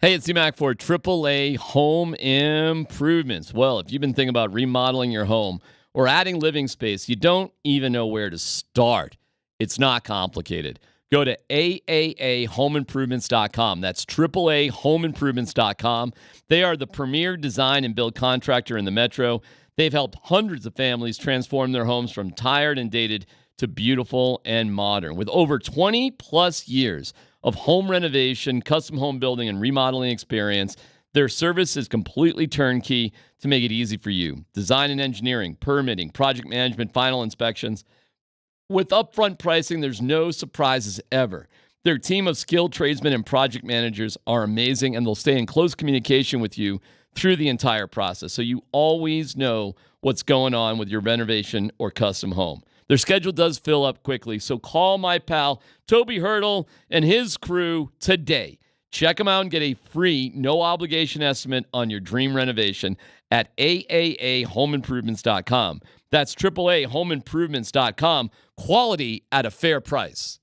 Hey, it's C-Mac for AAA Home Improvements. Well, if you've been thinking about remodeling your home or adding living space, you don't even know where to start. It's not complicated. Go to AAAHomeImprovements.com. That's AAAHomeImprovements.com. They are the premier design and build contractor in the metro. They've helped hundreds of families transform their homes from tired and dated to beautiful and modern. With over 20 plus years of home renovation, custom home building, and remodeling experience, their service is completely turnkey to make it easy for you. Design and engineering, permitting, project management, final inspections. With upfront pricing, there's no surprises ever. Their team of skilled tradesmen and project managers are amazing, and they'll stay in close communication with you through the entire process, so you always know what's going on with your renovation or custom home. Their schedule does fill up quickly, so call my pal Toby Hurdle and his crew today. Check them out and get a free, no-obligation estimate on your dream renovation at AAAHomeImprovements.com. That's AAAHomeImprovements.com. Quality at a fair price.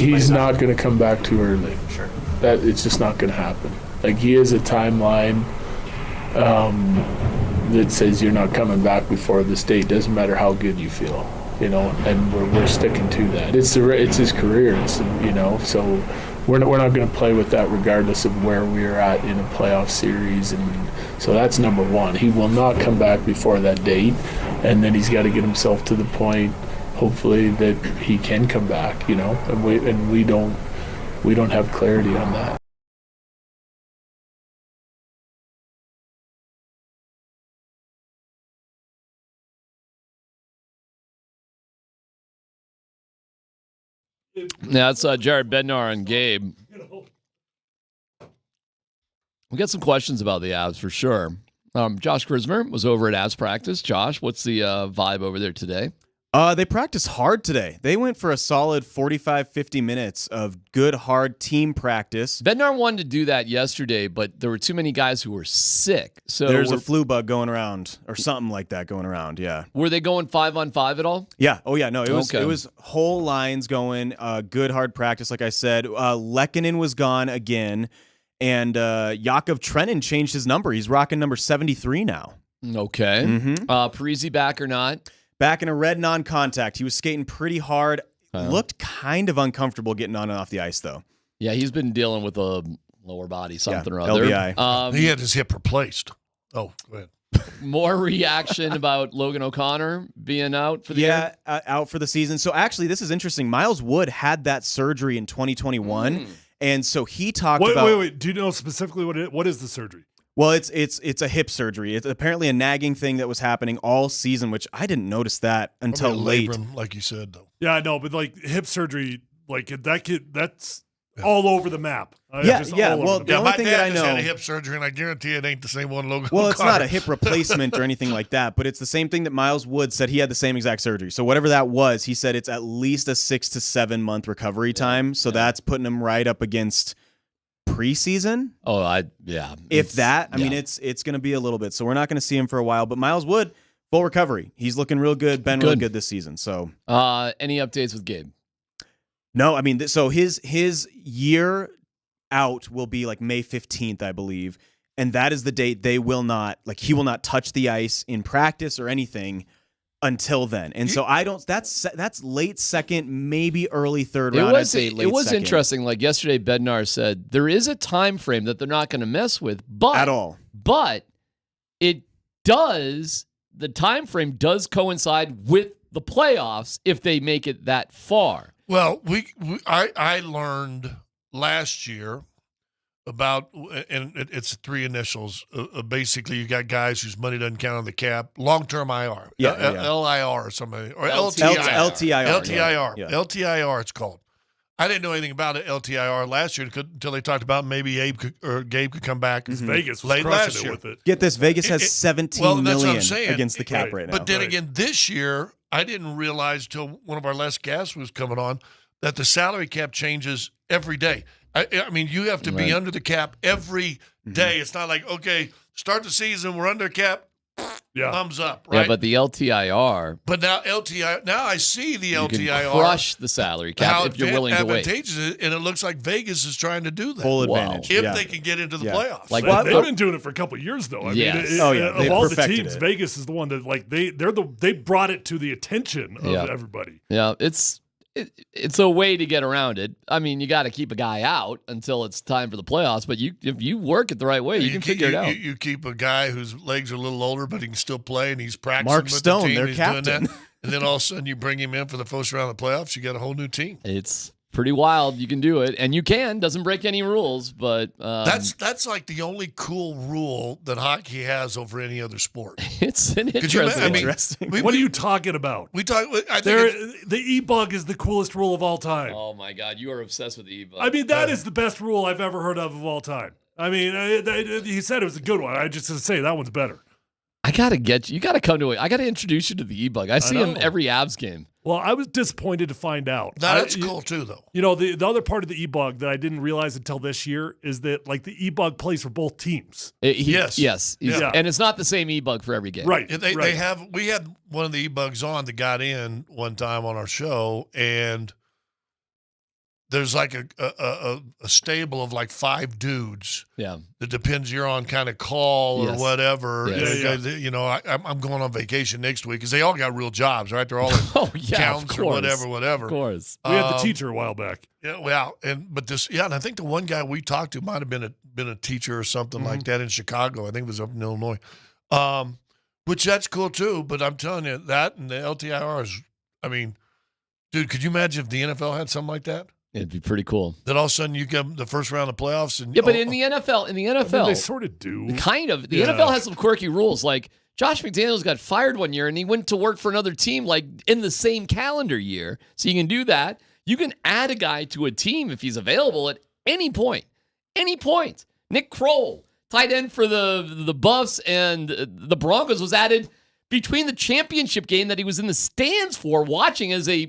he's not going to come back too early. Sure. That it's just not going to happen. Like, he has a timeline that says you're not coming back before this date. Doesn't matter how good you feel, and we're sticking to that. It's his career. So we're not going to play with that regardless of where we're at in a playoff series. And so that's number one. He will not come back before that date, and then he's got to get himself to the point, hopefully, that he can come back. And we don't have clarity on that. That's Jared Bednar and Gabe. We got some questions about the Avs for sure. Josh Grismer was over at Avs practice. Josh, what's the vibe over there today? They practiced hard today. They went for a solid 45, 50 minutes of good, hard team practice. Bednar wanted to do that yesterday, but there were too many guys who were sick. So there's a flu bug going around or something like that going around, yeah. Were they going 5-on-5 at all? Yeah. Oh, yeah. No, it was whole lines going, good, hard practice, like I said. Lehkonen was gone again, and Yakov Trenin changed his number. He's rocking number 73 now. Okay. Mm-hmm. Parise back or not? Back in a red non-contact. He was skating pretty hard. Looked kind of uncomfortable getting on and off the ice, though. Yeah, he's been dealing with a lower body something or other. LBI. He had his hip replaced. Oh, go ahead. More reaction about Logan O'Connor being out for the year? Out for the season. So actually, this is interesting. Miles Wood had that surgery in 2021, and so he talked about. Wait. Do you know specifically what is the surgery? Well, it's a hip surgery. It's apparently a nagging thing that was happening all season, which I didn't notice that until late. Labrum, like you said, though. Yeah, I know, but like hip surgery, like that's all over the map. Well, the only thing that I know, had a hip surgery, and I guarantee it ain't the same one. Logan. Well, it's O'Connor. not a hip replacement or anything like that, but it's the same thing that Miles Wood said. He had the same exact surgery. So whatever that was, he said it's at least a 6 to 7 month recovery time. So that's putting him right up against preseason. If that, I mean, it's going to be a little bit. So we're not going to see him for a while. But Miles Wood, full recovery. He's looking real good. Been real good this season. So, any updates with Gabe? No, I mean, so his year out will be like May 15th, I believe, and that is the date he will not touch the ice in practice or anything until then. And so that's late second, maybe early third round. I'd say late it was second. interesting. Like yesterday, Bednar said there is a time frame that they're not going to mess with, but at all. But the time frame does coincide with the playoffs if they make it that far. Well, I learned last year about, and it's 3 initials. Basically, you got guys whose money doesn't count on the cap. Long-term IR, LIR or something, or LTIR. LTIR, it's called. I didn't know anything about it, LTIR, last year until they talked about maybe Gabe could come back. Vegas was late last crushing year. with it. Get this, Vegas has $17 million saying. against the cap right now. But then again, this year, I didn't realize till one of our last guests was coming on that the salary cap changes every day. I mean, you have to be under the cap every day. It's not like, okay, start the season, we're under cap, thumbs up, right? Yeah, but the LTIR. But now I see the LTIR. You can crush the salary cap if you're willing to wait. Advantageous, and it looks like Vegas is trying to do that. Full advantage. If they can get into the playoffs. Like, they've been doing it for a couple of years, though. I mean, of all the teams, Vegas is the one that they brought it to the attention of everybody. Yeah, it's a way to get around it. I mean, you got to keep a guy out until it's time for the playoffs, but if you work it the right way, you can figure it out. You keep a guy whose legs are a little older, but he can still play, and he's practicing Mark with Stone, the team. their He's captain. doing that, and then all of a sudden you bring him in for the first round of the playoffs, you got a whole new team. It's pretty wild. You can do it, and you can. Doesn't break any rules, but that's like the only cool rule that hockey has over any other sport. It's an interesting. What are you talking about? We talk. I think the e-bug is the coolest rule of all time. Oh my God, you are obsessed with the e-bug. I mean, that is the best rule I've ever heard of all time. I mean, he said it was a good one. I just say that one's better. I gotta get you. You gotta come to it. I gotta introduce you to the e-bug. I see him every Avs game. Well, I was disappointed to find out. That's cool too, though. You know, the other part of the e-bug that I didn't realize until this year is that like the e-bug plays for both teams. Yes. And it's not the same e-bug for every game. Right. They have. We had one of the e-bugs on that got in one time on our show, and there's like a stable of like 5 dudes. Yeah. That depends you're on kind of call or Yes. whatever. Yes. You know, I'm going on vacation next week because they all got real jobs, right? They're all in counts or whatever. Of course. We had the teacher a while back. Yeah, well, and I think the one guy we talked to might have been a teacher or something like that in Chicago. I think it was up in Illinois. Which that's cool too, but I'm telling you, that and the LTIRs, I mean, dude, could you imagine if the NFL had something like that? It'd be pretty cool. That all of a sudden you get the first round of playoffs and Yeah, but in the NFL, I mean, they sort of do. kind of. The Yeah. NFL has some quirky rules. Like Josh McDaniels got fired one year and he went to work for another team like in the same calendar year. So you can do that. You can add a guy to a team if he's available at any point. Any point. Nick Kroll, tight end for the Buffs and the Broncos, was added between the championship game that he was in the stands for watching as a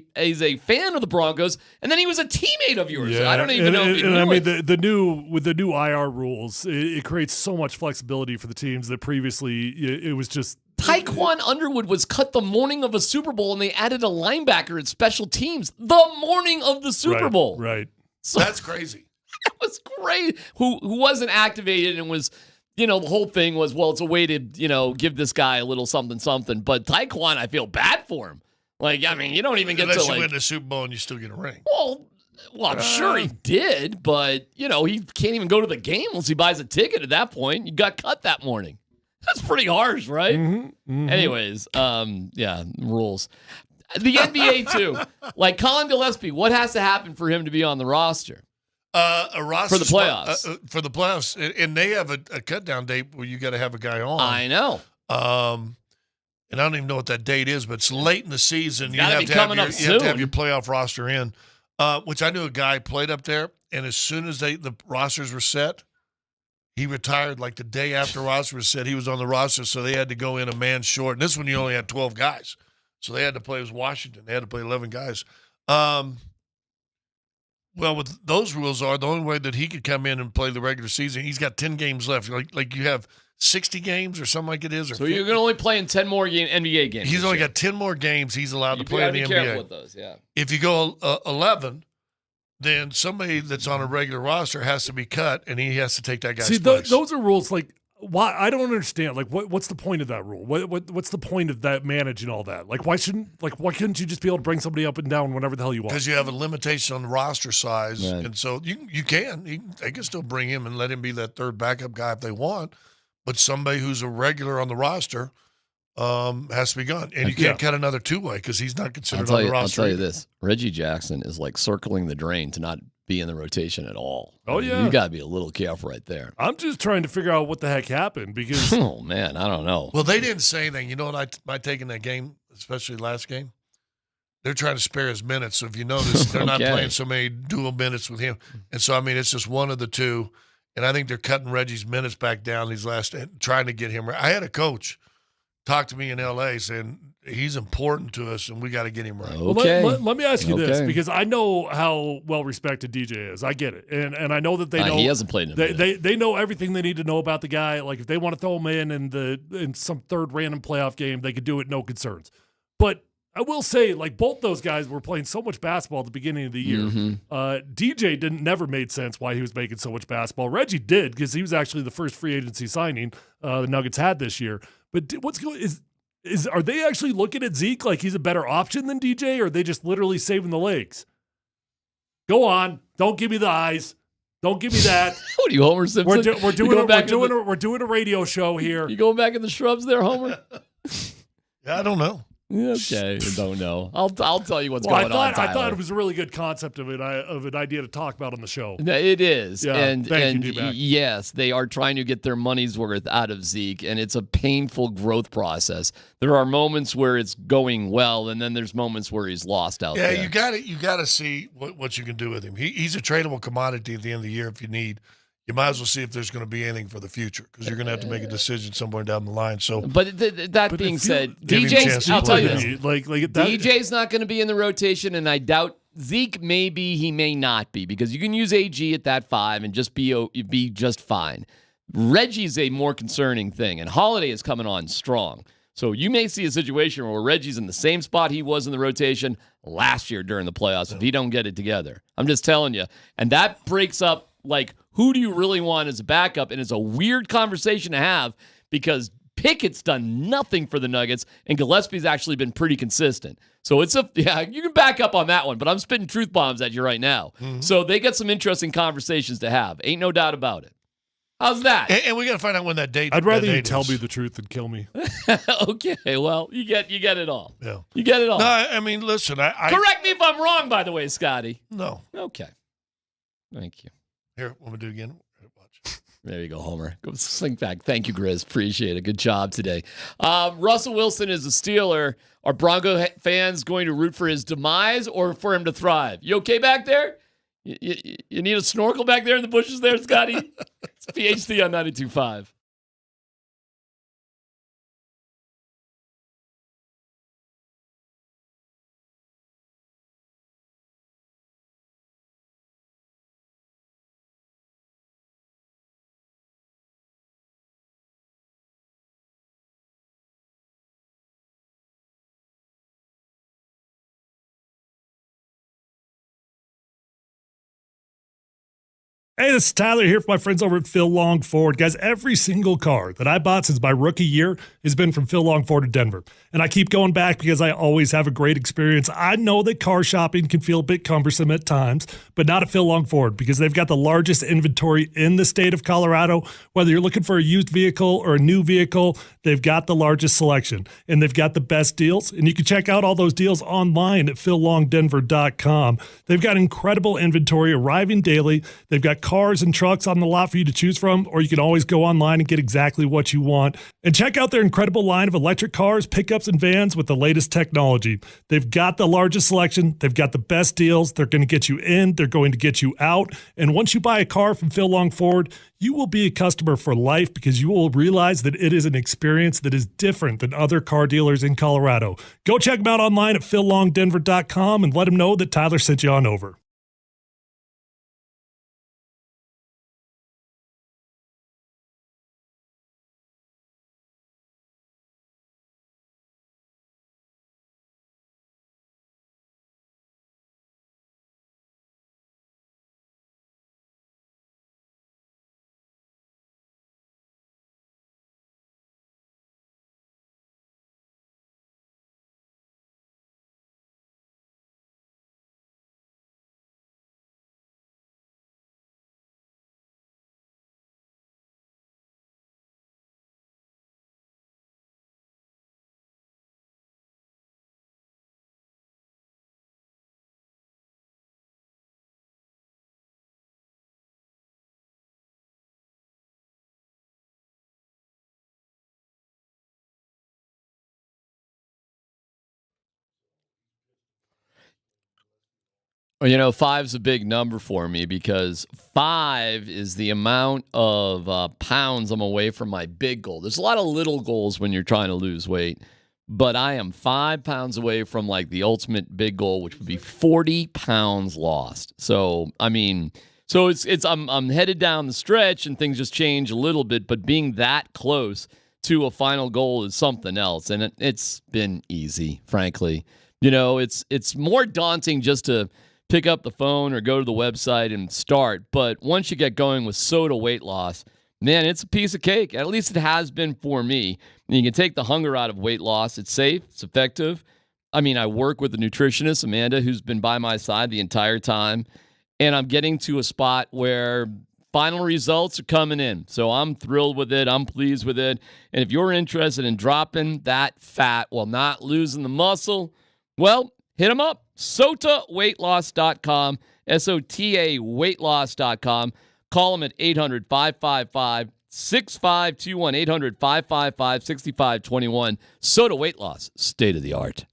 fan of the Broncos, and then he was a teammate of yours. I don't even know if you and knew I mean, it. the new IR rules, it creates so much flexibility for the teams that previously it was just. Taekwon Underwood was cut the morning of a Super Bowl, and they added a linebacker at special teams the morning of the Super Bowl. Right. So that's crazy. That was great. Who wasn't activated and was, the whole thing was, well, it's a way to, give this guy a little something. But Taekwon, I feel bad for him. Like, I mean, you don't even get Unless to you win the Super Bowl and you still get a ring. Well, I'm sure he did, but he can't even go to the game unless he buys a ticket at that point. You got cut that morning. That's pretty harsh, right? Anyways, rules. The NBA too. Like Colin Gillespie, what has to happen for him to be on the roster? A roster For the playoffs. for the playoffs, and they have a cut down date where you got to have a guy on. I know. And I don't even know what that date is, but it's late in the season. You gotta have be to have coming your, up you have to have soon. your playoff roster in. Which I knew a guy played up there, and as soon as the rosters were set, he retired like the day after roster was set. He was on the roster, so they had to go in a man short. And this one you only had 12 guys, so they had to play. It was Washington. They had to play 11 guys. Well, with those rules the only way that he could come in and play the regular season, he's got 10 games left. Like you have 60 games or something like it is. Or So you're going to only play in 10 more NBA games. He's this only year. got 10 more games he's allowed to You play gotta in the be NBA. careful with those, yeah. If you go 11, then somebody that's on a regular roster has to be cut, and he has to take that guy's See, place. those are rules like why I don't understand. Like, what's the point of that rule? What's the point of that managing all that? Like, why couldn't you just be able to bring somebody up and down whenever the hell you want? Because you have a limitation on the roster size, Right. and so they can still bring him and let him be that third backup guy if they want, but somebody who's a regular on the roster has to be gone, and you can't cut another two-way because he's not considered on the roster. I'll tell you this. Reggie Jackson is like circling the drain to not be in the rotation at all. Oh, yeah. You got to be a little careful right there. I'm just trying to figure out what the heck happened because Oh, man, I don't know. Well, they didn't say anything. You know what I take in that game, especially last game? They're trying to spare his minutes. So if you notice, they're not Okay. playing so many dual minutes with him. And so, I mean, it's just one of the two. And I think they're cutting Reggie's minutes back down these last, trying to get him. I had a coach talk to me in L.A. saying he's important to us and we got to get him right. Well, let me ask you this, because I know how well respected DJ is. I get it, and I know that they know he hasn't played in a minute. they know everything they need to know about the guy. Like if they want to throw him in some third random playoff game, they could do it, no concerns. But I will say, like both those guys were playing so much basketball at the beginning of the year. DJ never made sense why he was making so much basketball. Reggie did because he was actually the first free agency signing the Nuggets had this year. But what's going is are they actually looking at Zeke like he's a better option than DJ, or are they just literally saving the legs? Go on, don't give me the eyes. Don't give me that. What are you, Homer Simpson? We're doing a radio show here. You going back in the shrubs there, Homer? Yeah, I don't know. Okay, I don't know. I'll tell you what's Well, going on, I thought Tyler. it was a really good concept of an idea to talk about on the show. No, it is. Yeah, and thank you, D-Mac. yes, they are trying to get their money's worth out of Zeke, and it's a painful growth process. There are moments where it's going well, and then there's moments where he's lost out Yeah, there. you got to see what you can do with him. He's a tradable commodity at the end of the year if you need. You might as well see if there's going to be anything for the future because you're going to have to make a decision somewhere down the line. So, But that being said, Give him a chance DJ's, to I'll tell play you now. this. Like that, DJ's not going to be in the rotation, and I doubt Zeke may be, he may not be, because you can use AG at that 5 and just be just fine. Reggie's a more concerning thing, and Holiday is coming on strong. So you may see a situation where Reggie's in the same spot he was in the rotation last year during the playoffs if he don't get it together. I'm just telling you. And that breaks up, like, who do you really want as a backup? And it's a weird conversation to have because Pickett's done nothing for the Nuggets, and Gillespie's actually been pretty consistent. So you can back up on that one, but I'm spitting truth bombs at you right now. Mm-hmm. So they got some interesting conversations to have. Ain't no doubt about it. How's that? And we got to find out when that date. I'd rather that you date tell is. me the truth than kill me. Okay, well, you get it all. Yeah. You get it all. No, I mean, listen. Correct me if I'm wrong, by the way, Scotty. No. Okay. Thank you. Here, want me to do it again? Watch. There you go, Homer. Go slink back. Thank you, Grizz. Appreciate it. Good job today. Russell Wilson is a Steeler. Are Bronco fans going to root for his demise or for him to thrive? You okay back there? You need a snorkel back there in the bushes there, Scotty? It's PhD on 92.5. Hey, this is Tyler here for my friends over at Phil Long Ford. Guys, every single car that I bought since my rookie year has been from Phil Long Ford in Denver. And I keep going back because I always have a great experience. I know that car shopping can feel a bit cumbersome at times, but not at Phil Long Ford because they've got the largest inventory in the state of Colorado. Whether you're looking for a used vehicle or a new vehicle, they've got the largest selection and they've got the best deals. And you can check out all those deals online at phillongdenver.com. They've got incredible inventory arriving daily. They've got cars and trucks on the lot for you to choose from, or you can always go online and get exactly what you want. And check out their incredible line of electric cars, pickups, and vans with the latest technology. They've got the largest selection. They've got the best deals. They're going to get you in. They're going to get you out. And once you buy a car from Phil Long Ford, you will be a customer for life because you will realize that it is an experience that is different than other car dealers in Colorado. Go check them out online at phillongdenver.com and let them know that Tyler sent you on over. Well, you know, 5's a big number for me because 5 is the amount of pounds I'm away from my big goal. There's a lot of little goals when you're trying to lose weight, but I am 5 pounds away from like the ultimate big goal, which would be 40 pounds lost. So, I mean, I'm headed down the stretch and things just change a little bit, but being that close to a final goal is something else, and it's been easy, frankly. You know, it's more daunting just to pick up the phone or go to the website and start. But once you get going with SOTA weight loss, man, it's a piece of cake. At least it has been for me. And you can take the hunger out of weight loss. It's safe. It's effective. I mean, I work with a nutritionist, Amanda, who's been by my side the entire time. And I'm getting to a spot where final results are coming in. So I'm thrilled with it. I'm pleased with it. And if you're interested in dropping that fat while not losing the muscle, well, hit them up. SOTAweightloss.com, SOTA weightloss.com. Call them at 800-555-6521, 800-555-6521. SOTA Weight Loss, state of the art.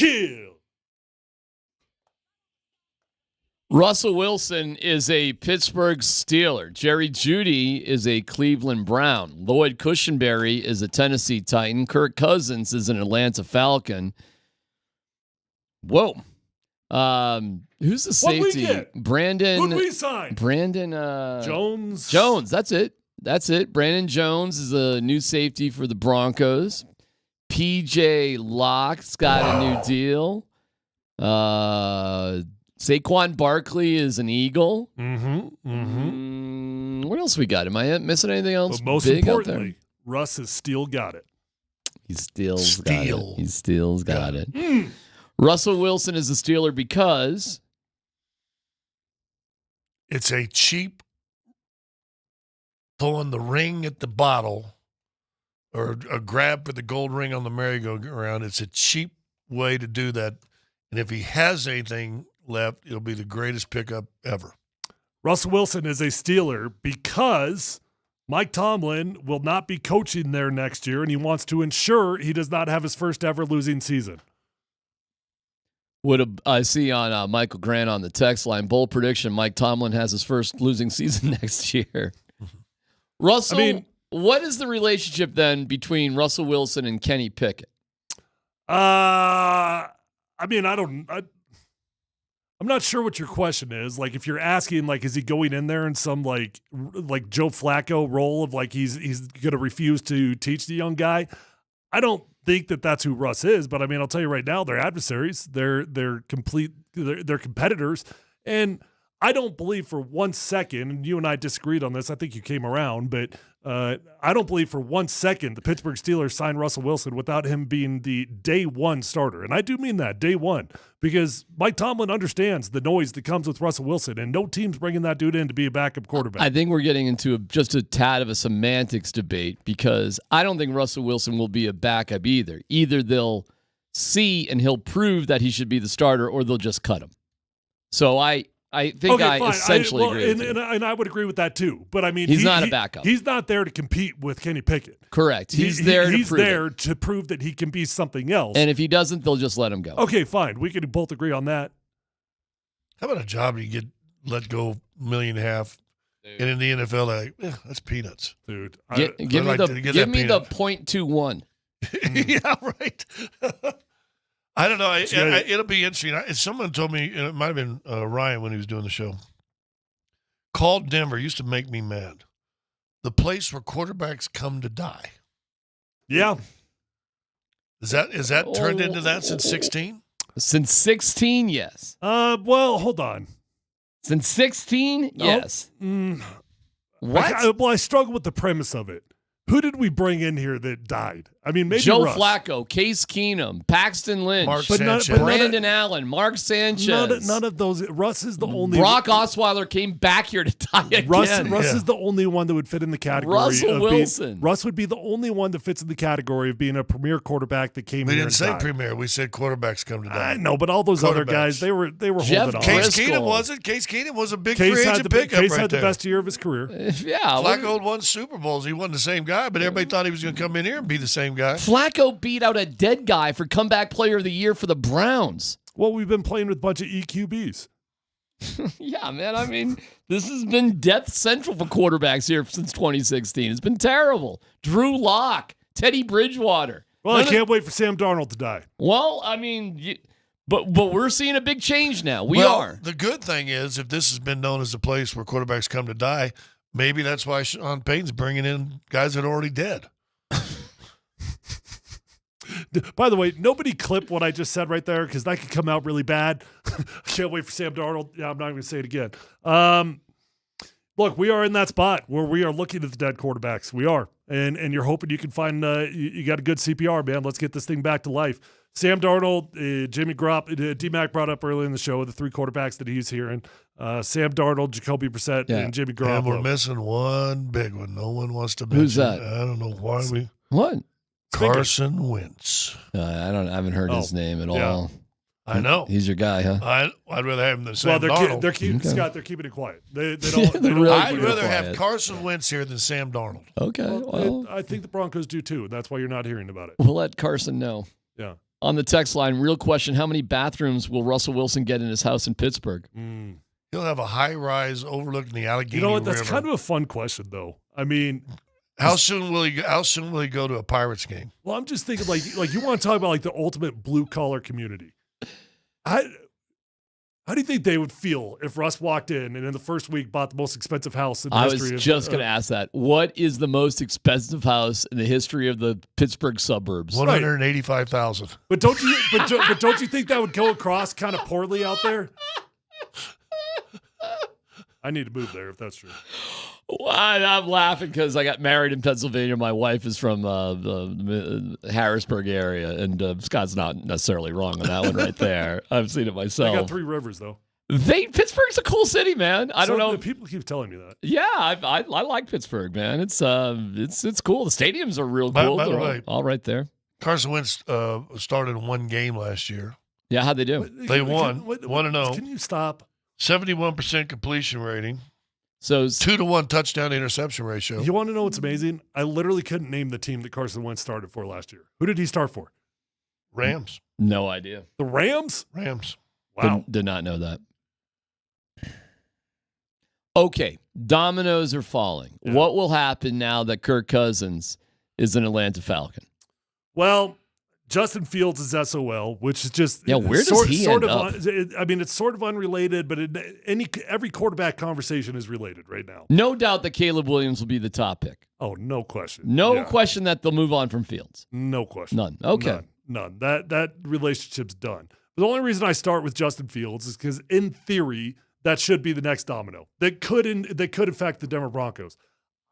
Kill. Russell Wilson is a Pittsburgh Steeler. Jerry Jeudy is a Cleveland Brown. Lloyd Cushenberry is a Tennessee Titan. Kirk Cousins is an Atlanta Falcon. Whoa. Who's the What'd we safety? get? Brandon. Who'd we sign? Brandon Jones. Jones. That's it. Brandon Jones is a new safety for the Broncos. PJ Locke's got a new deal. Saquon Barkley is an Eagle. What else we got? Am I missing anything else? But most big out there? importantly, Russ has still got it. He still's got it. He still's got it. Russell Wilson is a Steeler because it's a cheap throwing the ring at the bottle or a grab for the gold ring on the merry-go-round. It's a cheap way to do that. And if he has anything left, it'll be the greatest pickup ever. Russell Wilson is a Steeler because Mike Tomlin will not be coaching there next year, and he wants to ensure he does not have his first ever losing season. I see on Michael Grant on the text line, bold prediction, Mike Tomlin has his first losing season next year. Russell, what is the relationship then between Russell Wilson and Kenny Pickett? I'm not sure what your question is. Like, if you're asking, like, is he going in there in some like Joe Flacco role of like he's going to refuse to teach the young guy? I don't think that that's who Russ is. But I mean, I'll tell you right now, they're adversaries. They're competitors, and I don't believe for 1 second. And you and I disagreed on this. I think you came around, but I don't believe for 1 second the Pittsburgh Steelers signed Russell Wilson without him being the day one starter. And I do mean that, day one, because Mike Tomlin understands the noise that comes with Russell Wilson, and no team's bringing that dude in to be a backup quarterback. I think we're getting into just a tad of a semantics debate because I don't think Russell Wilson will be a backup either. Either they'll see and he'll prove that he should be the starter, or they'll just cut him. So I think I essentially agree with you. And I would agree with that too. But I mean, he's not a backup. He's not there to compete with Kenny Pickett. Correct. He's there to prove that he can be something else. And if he doesn't, they'll just let him go. Okay, fine. We can both agree on that. How about a job you get let go $1.5 million, and in the NFL, like, that's peanuts, dude. Give me the 0.21. Yeah, right. I don't know. It'll be interesting. Someone told me, it might have been Ryan when he was doing the show, called Denver used to make me mad. The place where quarterbacks come to die. Yeah. Is that turned into that since 16? Since 16, yes. Well, hold on. Since 16, yes. What? I struggle with the premise of it. Who did we bring in here that died? I mean, maybe Joe Russ. Flacco, Case Keenum, Paxton Lynch, Mark Sanchez. Brandon Allen, Mark Sanchez. None of those. Russ is the only. Brock Osweiler came back here to die again. Russ is the only one that would fit in the category. Russell Wilson. Russ would be the only one that fits in the category of being a premier quarterback that came We here. didn't say died. premier. We said quarterbacks come to die. I know, but all those other guys, they were Jeff holding on. Case Keenum wasn't. Case Keenum was a big free agent pickup Case right had there. the best year of his career. Yeah. Flacco won Super Bowls. He wasn't the same guy, but everybody thought he was going to come in here and be the same guy. Flacco beat out a dead guy for comeback player of the year for the Browns. Well, we've been playing with a bunch of EQBs. Yeah, man. I mean, this has been death central for quarterbacks here since 2016. It's been terrible. Drew Lock, Teddy Bridgewater. Well, I can't wait for Sam Darnold to die. Well, I mean, but we're seeing a big change now. We Well, are. The good thing is, if this has been known as the place where quarterbacks come to die, maybe that's why Sean Payton's bringing in guys that are already dead. By the way, nobody clip what I just said right there because that could come out really bad. I can't wait for Sam Darnold. Yeah, I'm not going to say it again. Look, we are in that spot where we are looking at the dead quarterbacks. We are. And you're hoping you can find you got a good CPR, man. Let's get this thing back to life. Sam Darnold, Jimmy Garoppolo, D-Mac brought up earlier in the show the three quarterbacks that he's hearing. Sam Darnold, Jacoby Brissett, and Jimmy Garoppolo. And we're missing one big one. No one wants to mention. Who's that? I don't know why we. What? Carson Wentz. I haven't heard his name at all. I know. He's your guy, huh? I'd rather have him than Sam Darnold. Scott, they're keeping it quiet. They don't I'd rather have Carson Wentz here than Sam Darnold. Okay. Well, I think the Broncos do too. That's why you're not hearing about it. We'll let Carson know. Yeah. On the text line, real question, how many bathrooms will Russell Wilson get in his house in Pittsburgh? He'll have a high-rise overlooking the Allegheny You know what? That's River. kind of a fun question, though. I mean, How soon will he go to a Pirates game? well, I'm just thinking, like you want to talk about like the ultimate blue collar community. How do you think they would feel if Russ walked in and in the first week bought the most expensive house in the I history was of just going to ask that. What is the most expensive house in the history of the Pittsburgh suburbs? $185,000. But don't you? But don't you think that would go across kind of poorly out there? I need to move there if that's true. Well, I'm laughing because I got married in Pennsylvania. My wife is from the Harrisburg area, and Scott's not necessarily wrong on that one right there. I've seen it myself. I got Three Rivers though. Pittsburgh's a cool city, man. I don't know. People keep telling me that. Yeah, I like Pittsburgh, man. It's cool. The stadiums are real cool. By the They're way, all right there. Carson Wentz started one game last year. Yeah, how'd they do? They won 1-0. Can you stop? 71% completion rating. So 2-to-1 touchdown to interception ratio. You want to know what's amazing? I literally couldn't name the team that Carson Wentz started for last year. Who did he start for? Rams. No idea. The Rams? Rams. Wow. Did not know that. Okay, dominoes are falling. Yeah. What will happen now that Kirk Cousins is an Atlanta Falcon? Well, Justin Fields is SOL, which is just where does he end up? I mean, it's sort of unrelated, but every quarterback conversation is related right now. No doubt that Caleb Williams will be the top pick. Oh, no question. No question that they'll move on from Fields. No question. None. Okay. None. That relationship's done. The only reason I start with Justin Fields is because, in theory, that should be the next domino. That could affect the Denver Broncos.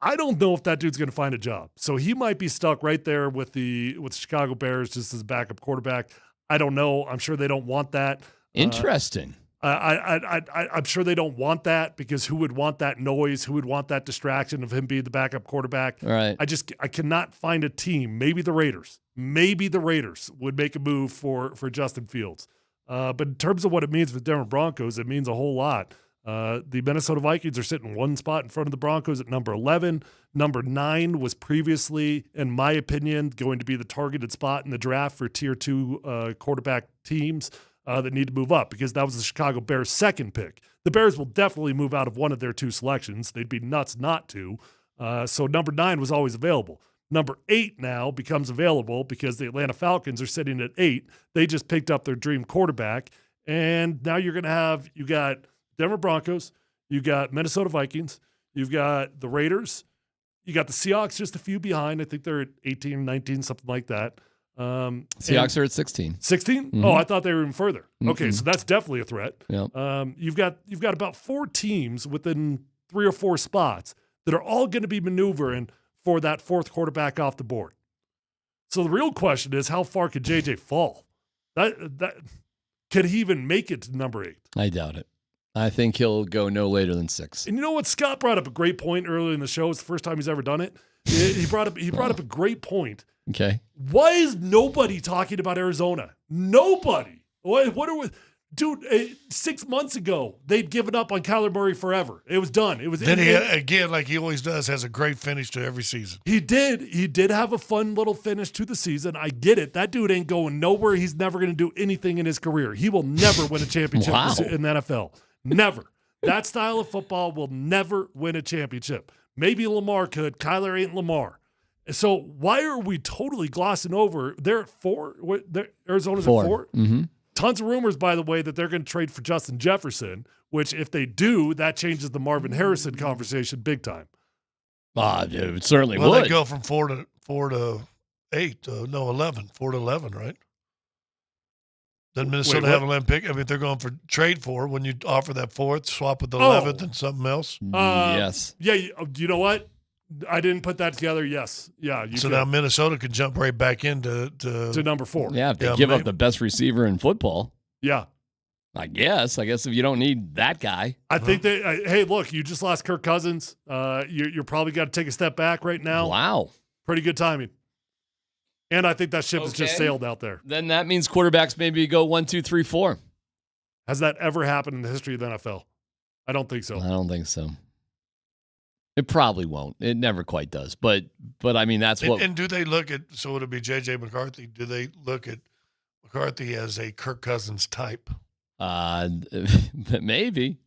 I don't know if that dude's going to find a job. So he might be stuck right there with the Chicago Bears just as a backup quarterback. I don't know. I'm sure they don't want that. Interesting. I'm sure they don't want that because who would want that noise? Who would want that distraction of him being the backup quarterback? All right. I cannot find a team. Maybe the Raiders would make a move for Justin Fields. But in terms of what it means for the Denver Broncos, it means a whole lot. The Minnesota Vikings are sitting one spot in front of the Broncos at number 11. Number 9 was previously, in my opinion, going to be the targeted spot in the draft for tier 2 quarterback teams that need to move up because that was the Chicago Bears' second pick. The Bears will definitely move out of one of their 2 selections. They'd be nuts not to. So number 9 was always available. Number 8 now becomes available because the Atlanta Falcons are sitting at 8. They just picked up their dream quarterback. And now you're going to you got Denver Broncos, you got Minnesota Vikings, you've got the Raiders, you got the Seahawks just a few behind. I think they're at 18, 19, something like that. Seahawks are at 16. 16? Mm-hmm. Oh, I thought they were even further. Okay, so that's definitely a threat. Yep. You've got about 4 teams within 3 or 4 spots that are all going to be maneuvering for that 4th quarterback off the board. So the real question is, how far could JJ fall? That could he even make it to number 8? I doubt it. I think he'll go no later than 6. And you know what? Scott brought up a great point earlier in the show. It's the first time he's ever done it. He brought up a great point. Okay. Why is nobody talking about Arizona? Nobody. What are we? Dude, 6 months ago, they'd given up on Kyler Murray forever. It was done. It was. Then he, again, like he always does, has a great finish to every season. He did. He did have a fun little finish to the season. I get it. That dude ain't going nowhere. He's never going to do anything in his career. He will never win a championship in the NFL. Never. That style of football will never win a championship. Maybe Lamar could. Kyler ain't Lamar. So why are we totally glossing over? They're at 4. Arizona's 4. at 4. Mm-hmm. Tons of rumors, by the way, that they're going to trade for Justin Jefferson, which if they do, that changes the Marvin Harrison conversation big time. It certainly would. They go from 4 to 8. 11. 4 to 11, right? Doesn't Minnesota have an 11 pick? I mean, they're going for trade for when you offer that 4th, swap with the 11th and something else. Yes. Yeah. You know what? I didn't put that together. Yes. Yeah. So now Minnesota can jump right back into number 4. Yeah. If they give up the best receiver in football. Yeah. I guess if you don't need that guy. I think hey, look, you just lost Kirk Cousins. You're probably got to take a step back right now. Wow. Pretty good timing. And I think that ship has just sailed out there. Then that means quarterbacks maybe go 1, 2, 3, 4. Has that ever happened in the history of the NFL? I don't think so. I don't think so. It probably won't. It never quite does. But I mean, that's what. And do they look at? So it'll be J.J. McCarthy. Do they look at McCarthy as a Kirk Cousins type? Maybe.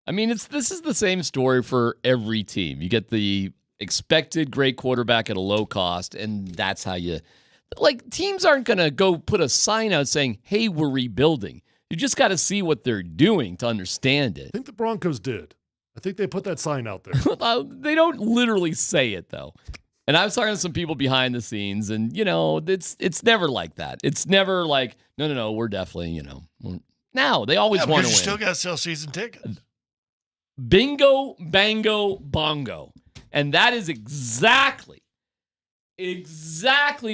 I mean, this is the same story for every team. You get the expected great quarterback at a low cost, and that's how you teams aren't going to go put a sign out saying, "Hey, we're rebuilding." You just got to see what they're doing to understand it. I think the Broncos did. I think they put that sign out there. They don't literally say it though. And I was talking to some people behind the scenes, and it's never like that. It's never like, no, we're definitely, no, they always want to win. You still got to sell season tickets. Bingo, bango, bongo. And that is exactly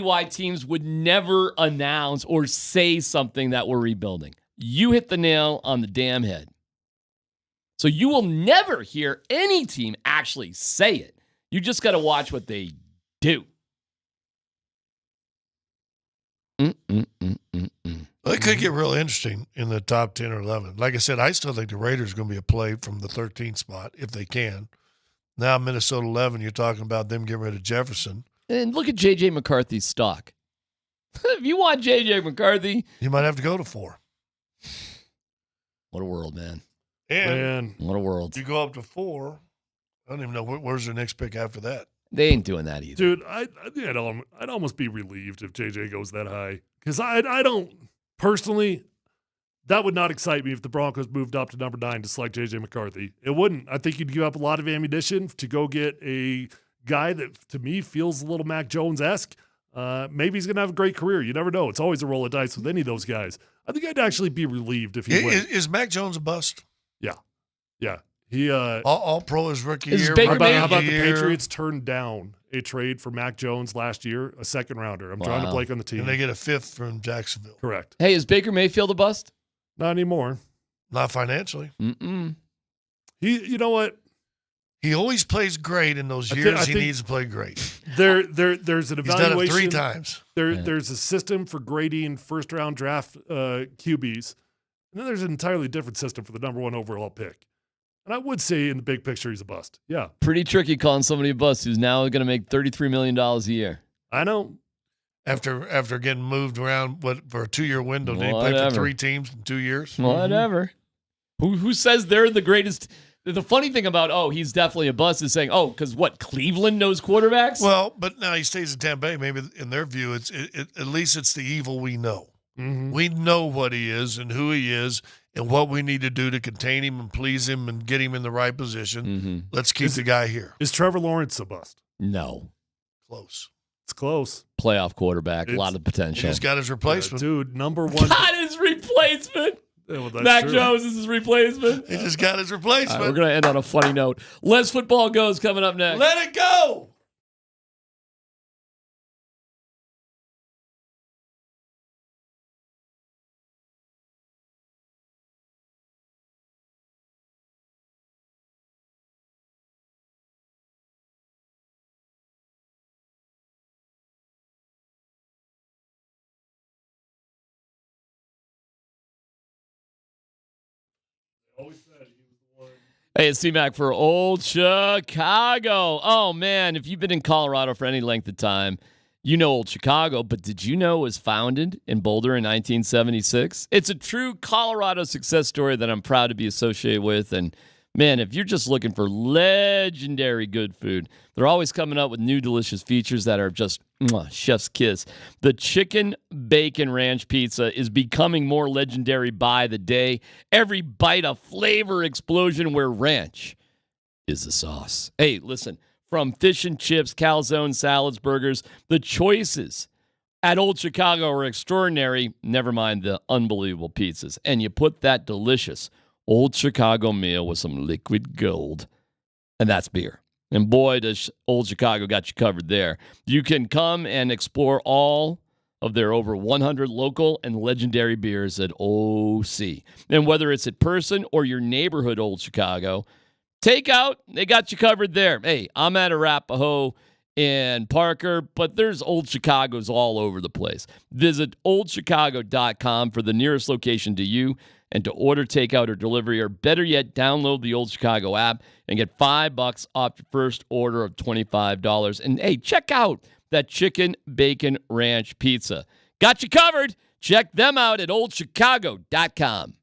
why teams would never announce or say something that we're rebuilding. You hit the nail on the damn head. So you will never hear any team actually say it. You just got to watch what they do. Well, it could get real interesting in the top 10 or 11. Like I said, I still think the Raiders are going to be a play from the 13th spot if they can. Now Minnesota 11, you're talking about them getting rid of Jefferson. And look at J.J. McCarthy's stock. If you want J.J. McCarthy, you might have to go to 4. What a world, man. And what a world. You go up to 4. I don't even know where's their next pick after that. They ain't doing that either. Dude, I'd almost be relieved if JJ goes that high. Because I don't, personally, that would not excite me if the Broncos moved up to number 9 to select JJ McCarthy. It wouldn't. I think you'd give up a lot of ammunition to go get a guy that, to me, feels a little Mac Jones-esque. Maybe he's going to have a great career. You never know. It's always a roll of dice with any of those guys. I think I'd actually be relieved if he went. Is Mac Jones a bust? Yeah. Yeah. He all pro his rookie year. How about the Patriots turned down a trade for Mac Jones last year, a second rounder? I'm trying to blank on the team. And they get a 5th from Jacksonville. Correct. Hey, is Baker Mayfield a bust? Not anymore. Not financially. You know what? He always plays great in those years. He needs to play great. There's an evaluation. He's done it 3 times. There's a system for grading first-round draft QBs, and then there's an entirely different system for the number 1 overall pick. And I would say in the big picture, he's a bust. Yeah. Pretty tricky calling somebody a bust who's now going to make $33 million a year. I know. After getting moved around for a 2-year window, did he play for 3 teams in 2 years? Whatever. Who says they're the greatest? The funny thing about, he's definitely a bust is saying, because what, Cleveland knows quarterbacks? Well, but now he stays in Tampa Bay. Maybe in their view, at least it's the evil we know. Mm-hmm. We know what he is and who he is and what we need to do to contain him and please him and get him in the right position. Mm-hmm. Let's keep the guy here. Is Trevor Lawrence a bust? No. Close. It's close. Playoff quarterback, a lot of potential. He's got his replacement. Dude, number 1. Got his replacement. Yeah, well, Mac Jones is his replacement. He just got his replacement. We're going to end on a funny note. Les Football Goes coming up next. Let it go. Hey, it's T-Mac for Old Chicago. Oh, man, if you've been in Colorado for any length of time, you know Old Chicago, but did you know it was founded in Boulder in 1976? It's a true Colorado success story that I'm proud to be associated with, and man, if you're just looking for legendary good food, they're always coming up with new delicious features that are just chef's kiss. The Chicken Bacon Ranch Pizza is becoming more legendary by the day. Every bite a flavor explosion where ranch is the sauce. Hey, listen, from fish and chips, calzone, salads, burgers, the choices at Old Chicago are extraordinary, never mind the unbelievable pizzas. And you put that delicious Old Chicago meal with some liquid gold, and that's beer. And boy, does Old Chicago got you covered there. You can come and explore all of their over 100 local and legendary beers at OC. And whether it's in person or your neighborhood Old Chicago, takeout, they got you covered there. Hey, I'm at Arapahoe and Parker, but there's Old Chicagos all over the place. Visit oldchicago.com for the nearest location to you and to order takeout or delivery, or better yet, download the Old Chicago app and get $5 off your first order of $25. And hey, check out that Chicken Bacon Ranch Pizza. Got you covered. Check them out at oldchicago.com.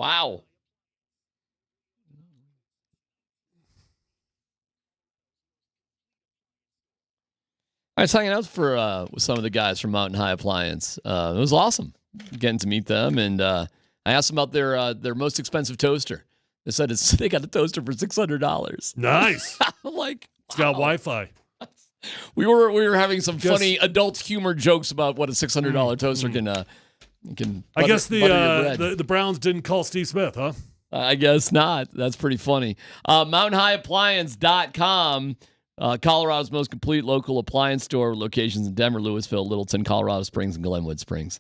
Wow. I was hanging out with some of the guys from Mountain High Appliance. It was awesome getting to meet them, and I asked them about their most expensive toaster. They said they got a toaster for $600. Nice. I'm like, it's got Wi-Fi. We were having some funny adult humor jokes about what a $600 toaster can. I guess butter your bread. the Browns didn't call Steve Smith, huh? I guess not. That's pretty funny. MountainHighAppliance.com, Colorado's most complete local appliance store with locations in Denver, Louisville, Littleton, Colorado Springs, and Glenwood Springs.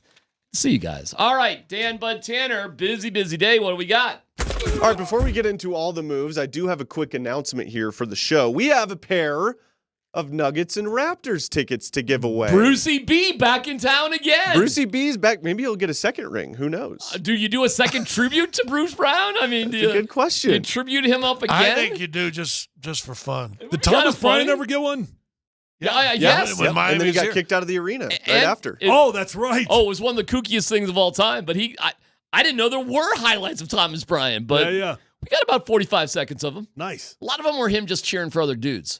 See you guys. All right, Dan Bud Tanner, busy day. What do we got? All right, before we get into all the moves, I do have a quick announcement here for the show. We have a pair of Nuggets and Raptors tickets to give away. Brucey B back in town again. Brucey B's back. Maybe he'll get a second ring. Who knows? Do you do a second tribute to Bruce Brown? I mean, That's a good question. You tribute him up again? I think you do just for fun. Did Thomas Bryant ever get one? Yes. When Miami and then he was got here. kicked out of the arena right And after. That's right. Oh, it was one of the kookiest things of all time. But I didn't know there were highlights of Thomas Bryant. But we got about 45 seconds of them. Nice. A lot of them were him just cheering for other dudes.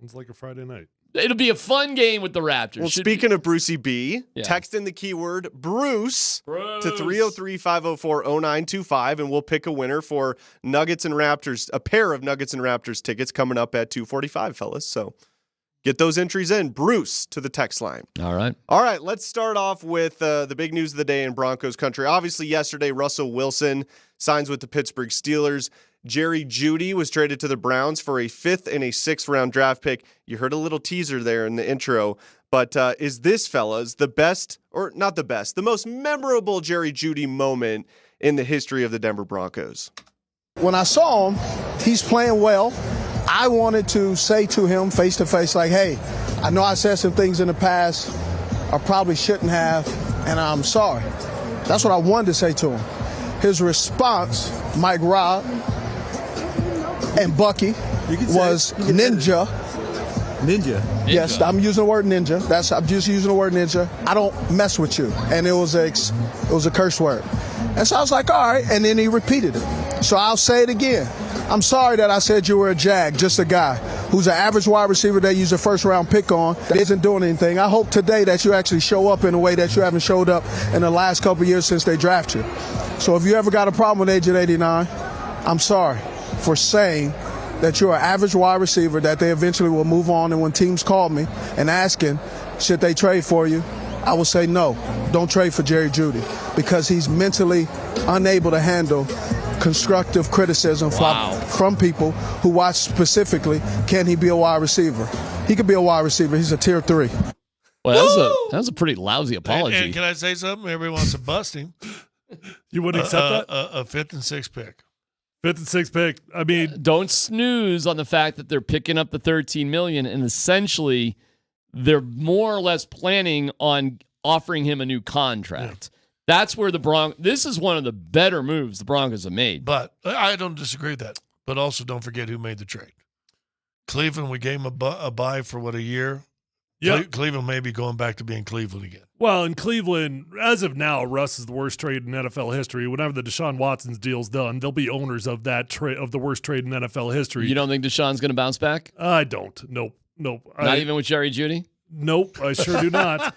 It's like a Friday night. It'll be a fun game with the Raptors. Well, speaking of Brucey B, text in the keyword Bruce to 303-504-0925, and we'll pick a winner for Nuggets and Raptors, a pair of Nuggets and Raptors tickets coming up at 2:45, fellas. So get those entries in. Bruce to the text line. All right. All right, let's start off with the big news of the day in Broncos country. Obviously, yesterday, Russell Wilson signs with the Pittsburgh Steelers. Jerry Jeudy was traded to the Browns for a 5th and a 6th round draft pick. You heard a little teaser there in the intro. But is this, fellas, the best, or not the best, the most memorable Jerry Jeudy moment in the history of the Denver Broncos? When I saw him, he's playing well. I wanted to say to him face to face, like, hey, I know I said some things in the past I probably shouldn't have, and I'm sorry. That's what I wanted to say to him. His response, Mike Robb and Bucky, was ninja. Ninja. Yes, I'm using the word ninja. I'm just using the word ninja. I don't mess with you. And it was a curse word. And so I was like, all right. And then he repeated it. So I'll say it again. I'm sorry that I said you were a jag, just a guy who's an average wide receiver they use a first-round pick on that isn't doing anything. I hope today that you actually show up in a way that you haven't showed up in the last couple of years since they drafted you. So if you ever got a problem with Agent 89, I'm sorry for saying that you're an average wide receiver that they eventually will move on. And when teams call me and asking, should they trade for you, I will say no, don't trade for Jerry Jeudy because he's mentally unable to handle constructive criticism from people who watch specifically, can he be a wide receiver? He could be a wide receiver. He's a tier 3. Well, that was a pretty lousy apology. And can I say something? Everybody wants to bust him. You wouldn't accept that? A 5th and 6th pick. 5th and 6th pick. I mean, don't snooze on the fact that they're picking up the $13 million, and essentially they're more or less planning on offering him a new contract. Yeah. That's where this is one of the better moves the Broncos have made. But I don't disagree with that. But also don't forget who made the trade. Cleveland, we gave him a buy for a year. Yeah. Cleveland may be going back to being Cleveland again. Well, in Cleveland, as of now, Russ is the worst trade in NFL history. Whenever the Deshaun Watson's deal's done, they'll be owners of that of the worst trade in NFL history. You don't think Deshaun's going to bounce back? I don't. Nope. Not even with Jerry Jeudy? Nope, I sure do not.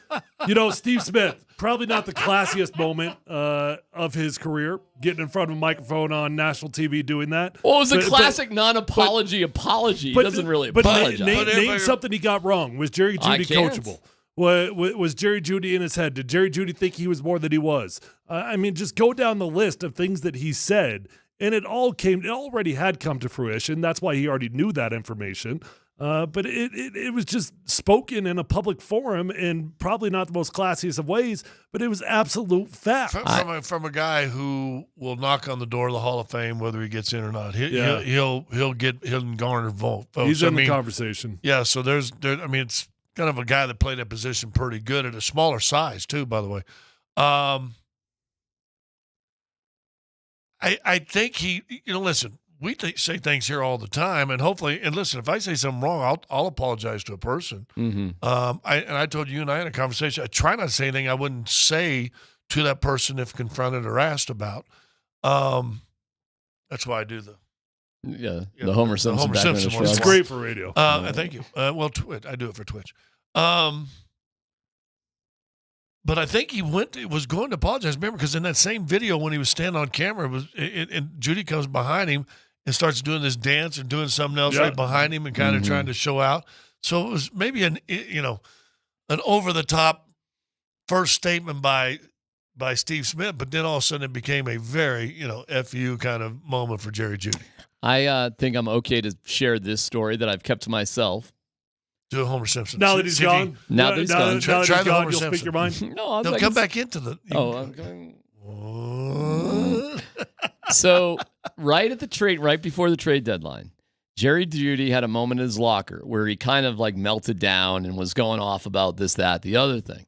Steve Smith, probably not the classiest moment of his career, getting in front of a microphone on national TV doing that. Well, it was a classic non-apology apology. He doesn't really apologize. Name something he got wrong. Was Jerry Jeudy coachable? Was Jerry Jeudy in his head? Did Jerry Jeudy think he was more than he was? I mean, just go down the list of things that he said, and it already had come to fruition. That's why he already knew that information. But it was just spoken in a public forum in probably not the most classiest of ways, but it was absolute fact. From a guy who will knock on the door of the Hall of Fame, whether he gets in or not. He'll garner votes. He's in the conversation. Yeah, so there's it's kind of a guy that played that position pretty good at a smaller size too, by the way. I think he, listen, we say things here all the time, and hopefully, and listen, if I say something wrong, I'll apologize to a person. Mm-hmm. I told you and I in a conversation, I try not to say anything I wouldn't say to that person if confronted or asked about. That's why I do the Homer Simpson. Homer Simpson one. It's great for radio. Thank you. Well, I do it for Twitch. But I think he was going to apologize. Remember, because in that same video when he was standing on camera, and Judy comes behind him and starts doing this dance or doing something else right behind him and kind of trying to show out. So it was maybe an over the top first statement by Steve Smith, but then all of a sudden it became a very FU kind of moment for Jerry Jeudy. I think I'm okay to share this story that I've kept to myself. Do a Homer Simpson. Now that he's gone. Now that he's gone. Now that Try he's the gone, Homer you'll Simpson. speak your mind. No, They'll come back into the. I'm going. So right before the trade deadline, Jerry Jeudy had a moment in his locker where he kind of like melted down and was going off about this, that, the other thing.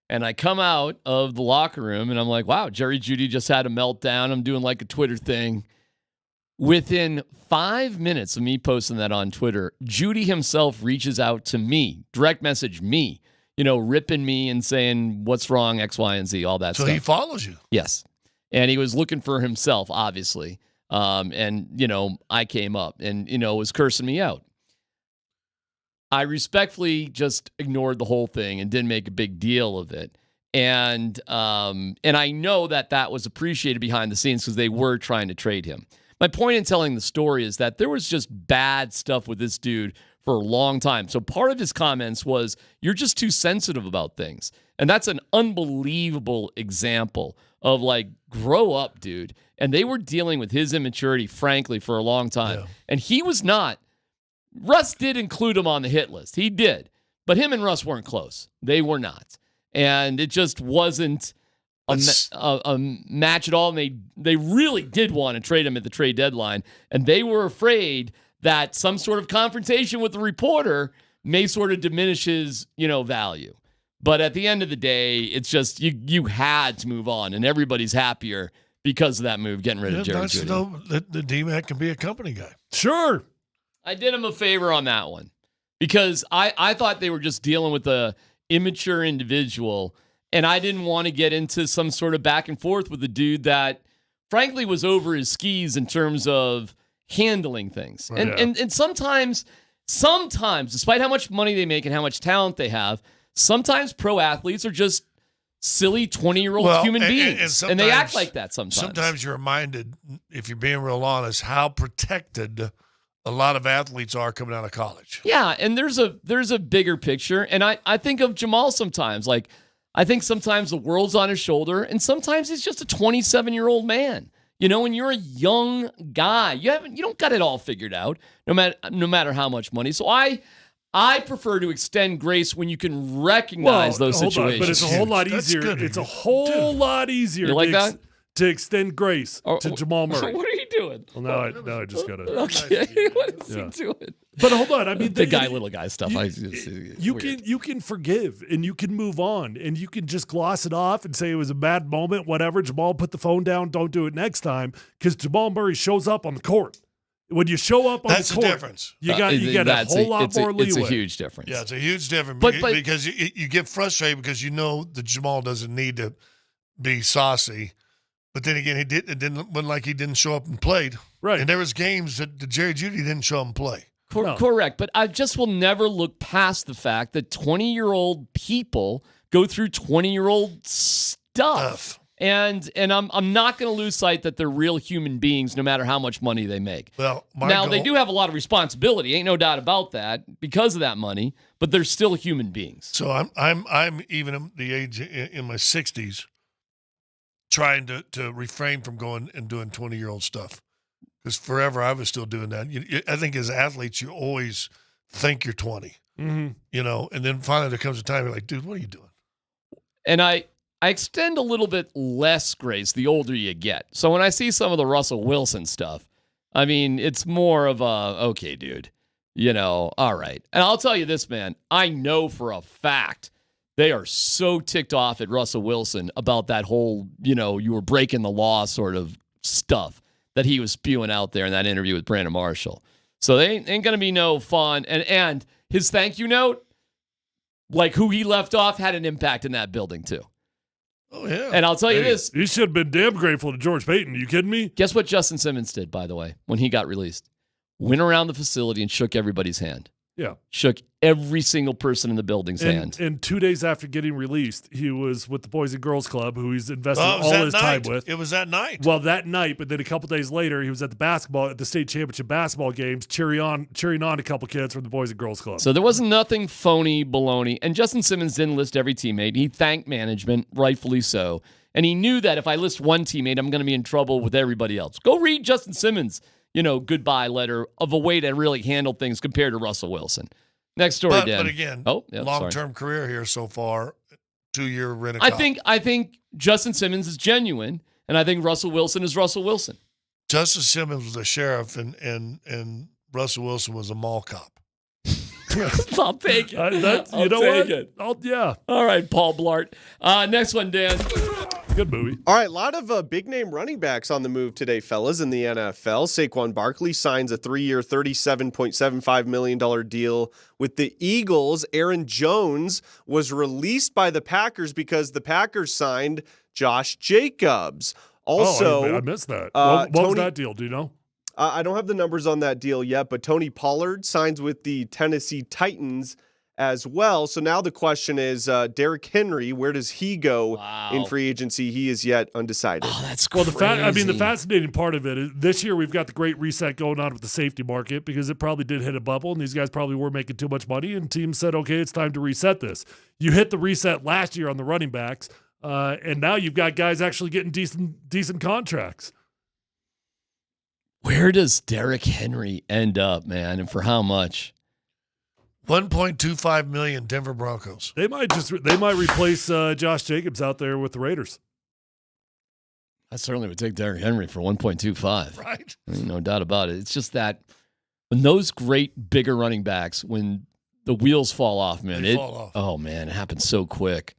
And I come out of the locker room and I'm like, wow, Jerry Jeudy just had a meltdown. I'm doing like a Twitter thing. Within 5 minutes of me posting that on Twitter, Jeudy himself reaches out to me, direct message me, ripping me and saying, what's wrong, X, Y, and Z, all that stuff. So he follows you. Yes. And he was looking for himself, obviously. And I came up and, was cursing me out. I respectfully just ignored the whole thing and didn't make a big deal of it. And I know that was appreciated behind the scenes because they were trying to trade him. My point in telling the story is that there was just bad stuff with this dude for a long time. So part of his comments was, you're just too sensitive about things. And that's an unbelievable example of grow up, dude. And they were dealing with his immaturity, frankly, for a long time. Yeah. And he was not. Russ did include him on the hit list. He did. But him and Russ weren't close. They were not. And it just wasn't a match at all. And they really did want to trade him at the trade deadline. And they were afraid that some sort of confrontation with the reporter may sort of diminish his, value. But at the end of the day, it's just you had to move on, and everybody's happier because of that move, getting rid of Jerry Jeudy. Know that the D-Mac can be a company guy. Sure. I did him a favor on that one because I thought they were just dealing with a immature individual, and I didn't want to get into some sort of back and forth with a dude that, frankly, was over his skis in terms of handling things. Yeah. And sometimes, despite how much money they make and how much talent they have, sometimes pro athletes are just silly 20-year-old human beings. And they act like that sometimes. Sometimes you're reminded, if you're being real honest, how protected a lot of athletes are coming out of college. Yeah, and there's a bigger picture. And I think of Jamal sometimes. I think sometimes the world's on his shoulder, and sometimes he's just a 27-year-old man. When you're a young guy, you don't got it all figured out, no matter how much money. So I prefer to extend grace when you can recognize those situations. But it's a whole lot easier. It's a whole lot easier to extend grace to Jamal Murray. What are you doing? Well, now I just got to. Okay, what is he doing? But hold on. I mean, little guy stuff. You can forgive and you can move on and you can just gloss it off and say it was a bad moment, whatever. Jamal, put the phone down. Don't do it next time, because Jamal Murray shows up on the court. When you show up on the court, difference. You get a whole lot more leeway. It's a huge difference. Yeah, it's a huge difference. But because you get frustrated because that Jamal doesn't need to be saucy. But then again, it wasn't like he didn't show up and played. Right. And there was games that Jerry Jeudy didn't show up and play. Correct. But I just will never look past the fact that 20-year-old people go through 20-year-old stuff. And I'm not going to lose sight that they're real human beings, no matter how much money they make. Well, they do have a lot of responsibility, ain't no doubt about that, because of that money. But they're still human beings. So I'm even at the age in my 60s, trying to refrain from going and doing 20-year-old stuff, because forever I was still doing that. I think as athletes, you always think you're 20, and then finally there comes a time you're like, dude, what are you doing? And I extend a little bit less grace the older you get. So when I see some of the Russell Wilson stuff, I mean, it's more of okay, dude, all right. And I'll tell you this, man, I know for a fact they are so ticked off at Russell Wilson about that whole, you were breaking the law sort of stuff that he was spewing out there in that interview with Brandon Marshall. So they ain't going to be no fun. And his thank you note, who he left off, had an impact in that building too. Oh, yeah. And I'll tell you this. He should have been damn grateful to George Payton. Are you kidding me? Guess what Justin Simmons did, by the way, when he got released? Went around the facility and shook everybody's hand. Yeah. Shook every single person in the building's hand. And 2 days after getting released, he was with the Boys and Girls Club, who he's invested Oh, it was all that his night. time with. It was that night. Well, that night, but then a couple days later, he was at the state championship basketball games, cheering on a couple kids from the Boys and Girls Club. So there wasn't nothing phony baloney. And Justin Simmons didn't list every teammate. He thanked management, rightfully so. And he knew that if I list one teammate, I'm going to be in trouble with everybody else. Go read Justin Simmons, goodbye letter of a way to really handle things compared to Russell Wilson. Next story, Dan. But again, sorry. long-term career here so far, 2-year rent-a-cop. I think Justin Simmons is genuine, and I think Russell Wilson is Russell Wilson. Justin Simmons was a sheriff, and Russell Wilson was a mall cop. I'll take it. You know what? Yeah. All right, Paul Blart. Next one, Dan. Good movie. All right, a lot of big-name running backs on the move today, fellas, in the NFL. Saquon Barkley signs a 3-year, $37.75 million deal with the Eagles. Aaron Jones was released by the Packers because the Packers signed Josh Jacobs. Also, I missed that. What was that deal? Do you know? I don't have the numbers on that deal yet, but Tony Pollard signs with the Tennessee Titans as well. So now the question is, Derrick Henry, where does he go in free agency? He is yet undecided. Oh, that's Well, crazy. the fascinating part of it is this year we've got the great reset going on with the safety market because it probably did hit a bubble and these guys probably were making too much money and teams said, okay, it's time to reset this. You hit the reset last year on the running backs, and now you've got guys actually getting decent contracts. Where does Derrick Henry end up, man, and for how much? $1.25 million, Denver Broncos. They might replace Josh Jacobs out there with the Raiders. I certainly would take Derrick Henry for 1.25. Right. No doubt about it. It's just that when those great bigger running backs, when the wheels fall off, man, They fall off. Oh man, it happens so quick.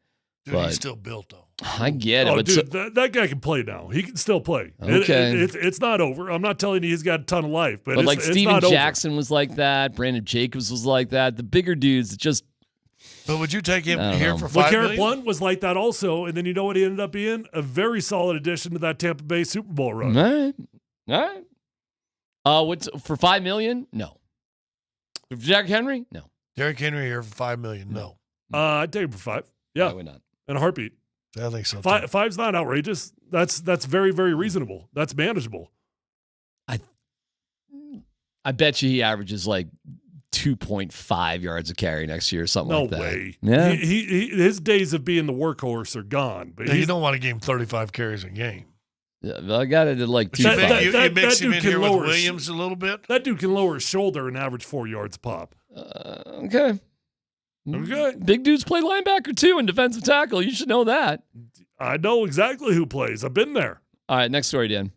Dude, he's still built, though. I get it. Oh, but dude, that guy can play now. He can still play. Okay. It's not over. I'm not telling you he's got a ton of life, but like it's Steven not over. Jackson was like that. Brandon Jacobs was like that. The bigger dudes, just. But would you take him I don't here know. for $5 million? LeGarrette Blount was like that also, and then you know what he ended up being? A very solid addition to that Tampa Bay Super Bowl run. All right. What's for $5 million? No. For Derrick Henry? No. Derrick Henry here for $5 million? No. I'd take him for 5. Yeah, Why would not? in a heartbeat. I think so. Five's not outrageous. That's very, very reasonable. That's manageable. I bet you he averages like 2.5 yards a carry next year or something No like that. way. Yeah. His days of being the workhorse are gone. But Now, you don't want to give him 35 carries a game. Yeah, I got it at like You 2.5. you mix him dude in can here with lower Williams a little bit. That dude can lower his shoulder and average 4 yards a pop. Okay. Okay. Big dudes play linebacker too and defensive tackle. You should know that. I know exactly who plays. I've been there. All right, next story, Dan.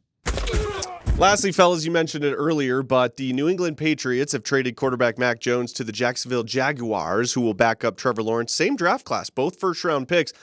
Lastly, fellas, you mentioned it earlier, but the New England Patriots have traded quarterback Mac Jones to the Jacksonville Jaguars, who will back up Trevor Lawrence. Same draft class, both first-round picks.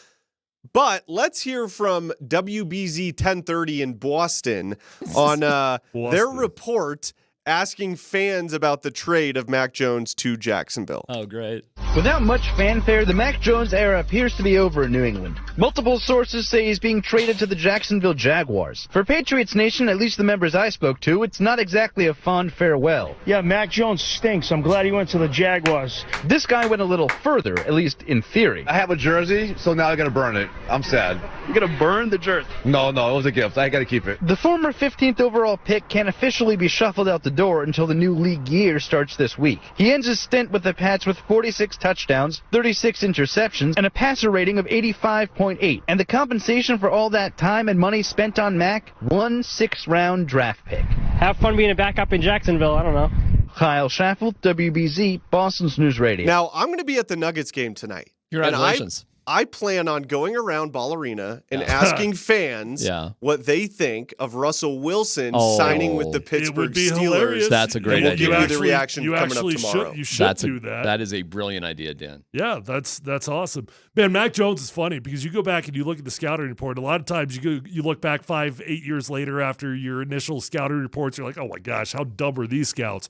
But let's hear from WBZ 1030 in Boston on their report asking fans about the trade of Mac Jones to Jacksonville. Oh, great. Without much fanfare, the Mac Jones era appears to be over in New England. Multiple sources say he's being traded to the Jacksonville Jaguars. For Patriots Nation, at least the members I spoke to, it's not exactly a fond farewell. Yeah, Mac Jones stinks. I'm glad he went to the Jaguars. This guy went a little further, at least in theory. I have a jersey, so now I gotta burn it. I'm sad. You're gonna burn the jersey? No, it was a gift. I gotta keep it. The former 15th overall pick can't officially be shuffled out the door until the new league year starts this week. He ends his stint with the Pats with 46 touchdowns, 36 interceptions, and a passer rating of 85.8. And the compensation for all that time and money spent on Mac? 1 6th-round draft pick. Have fun being a backup in Jacksonville. I don't know. Kyle Schaffel, WBZ, Boston's News Radio. Now, I'm going to be at the Nuggets game tonight. Congratulations. And I plan on going around Ball Arena and asking fans what they think of Russell Wilson signing with the Pittsburgh Steelers. Hilarious. That's a great we'll idea. give you the reaction coming up tomorrow. You should do that. That is a brilliant idea, Dan. Yeah, that's awesome. Man, Mac Jones is funny because you go back and you look at the scouting report. A lot of times you look back 5-8 years later after your initial scouting reports, you're like, oh my gosh, how dumb are these scouts?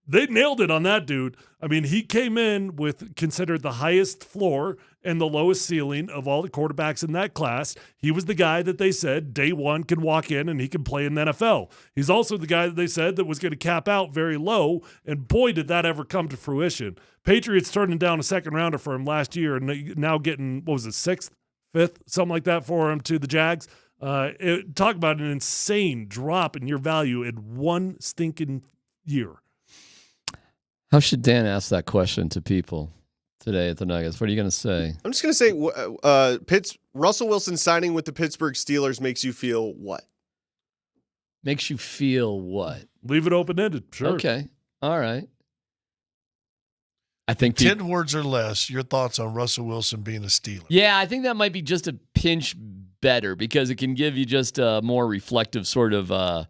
they nailed it on that dude. I mean, he came in with considered the highest floor and the lowest ceiling of all the quarterbacks in that class. He was the guy that they said day one can walk in and he can play in the NFL. He's also the guy that they said that was going to cap out very low, and boy, did that ever come to fruition. Patriots turning down a second rounder for him last year and now getting, what was it, sixth, fifth, something like that for him to the Jags. Talk about an insane drop in your value in one stinking year. How should Dan ask that question to people today at the Nuggets? What are you going to say? I'm just going to say Russell Wilson signing with the Pittsburgh Steelers makes you feel what? Makes you feel what? Leave it open-ended, sure. Okay. All right. I think 10 words or less, your thoughts on Russell Wilson being a Steeler. Yeah, I think that might be just a pinch better because it can give you just a more reflective sort of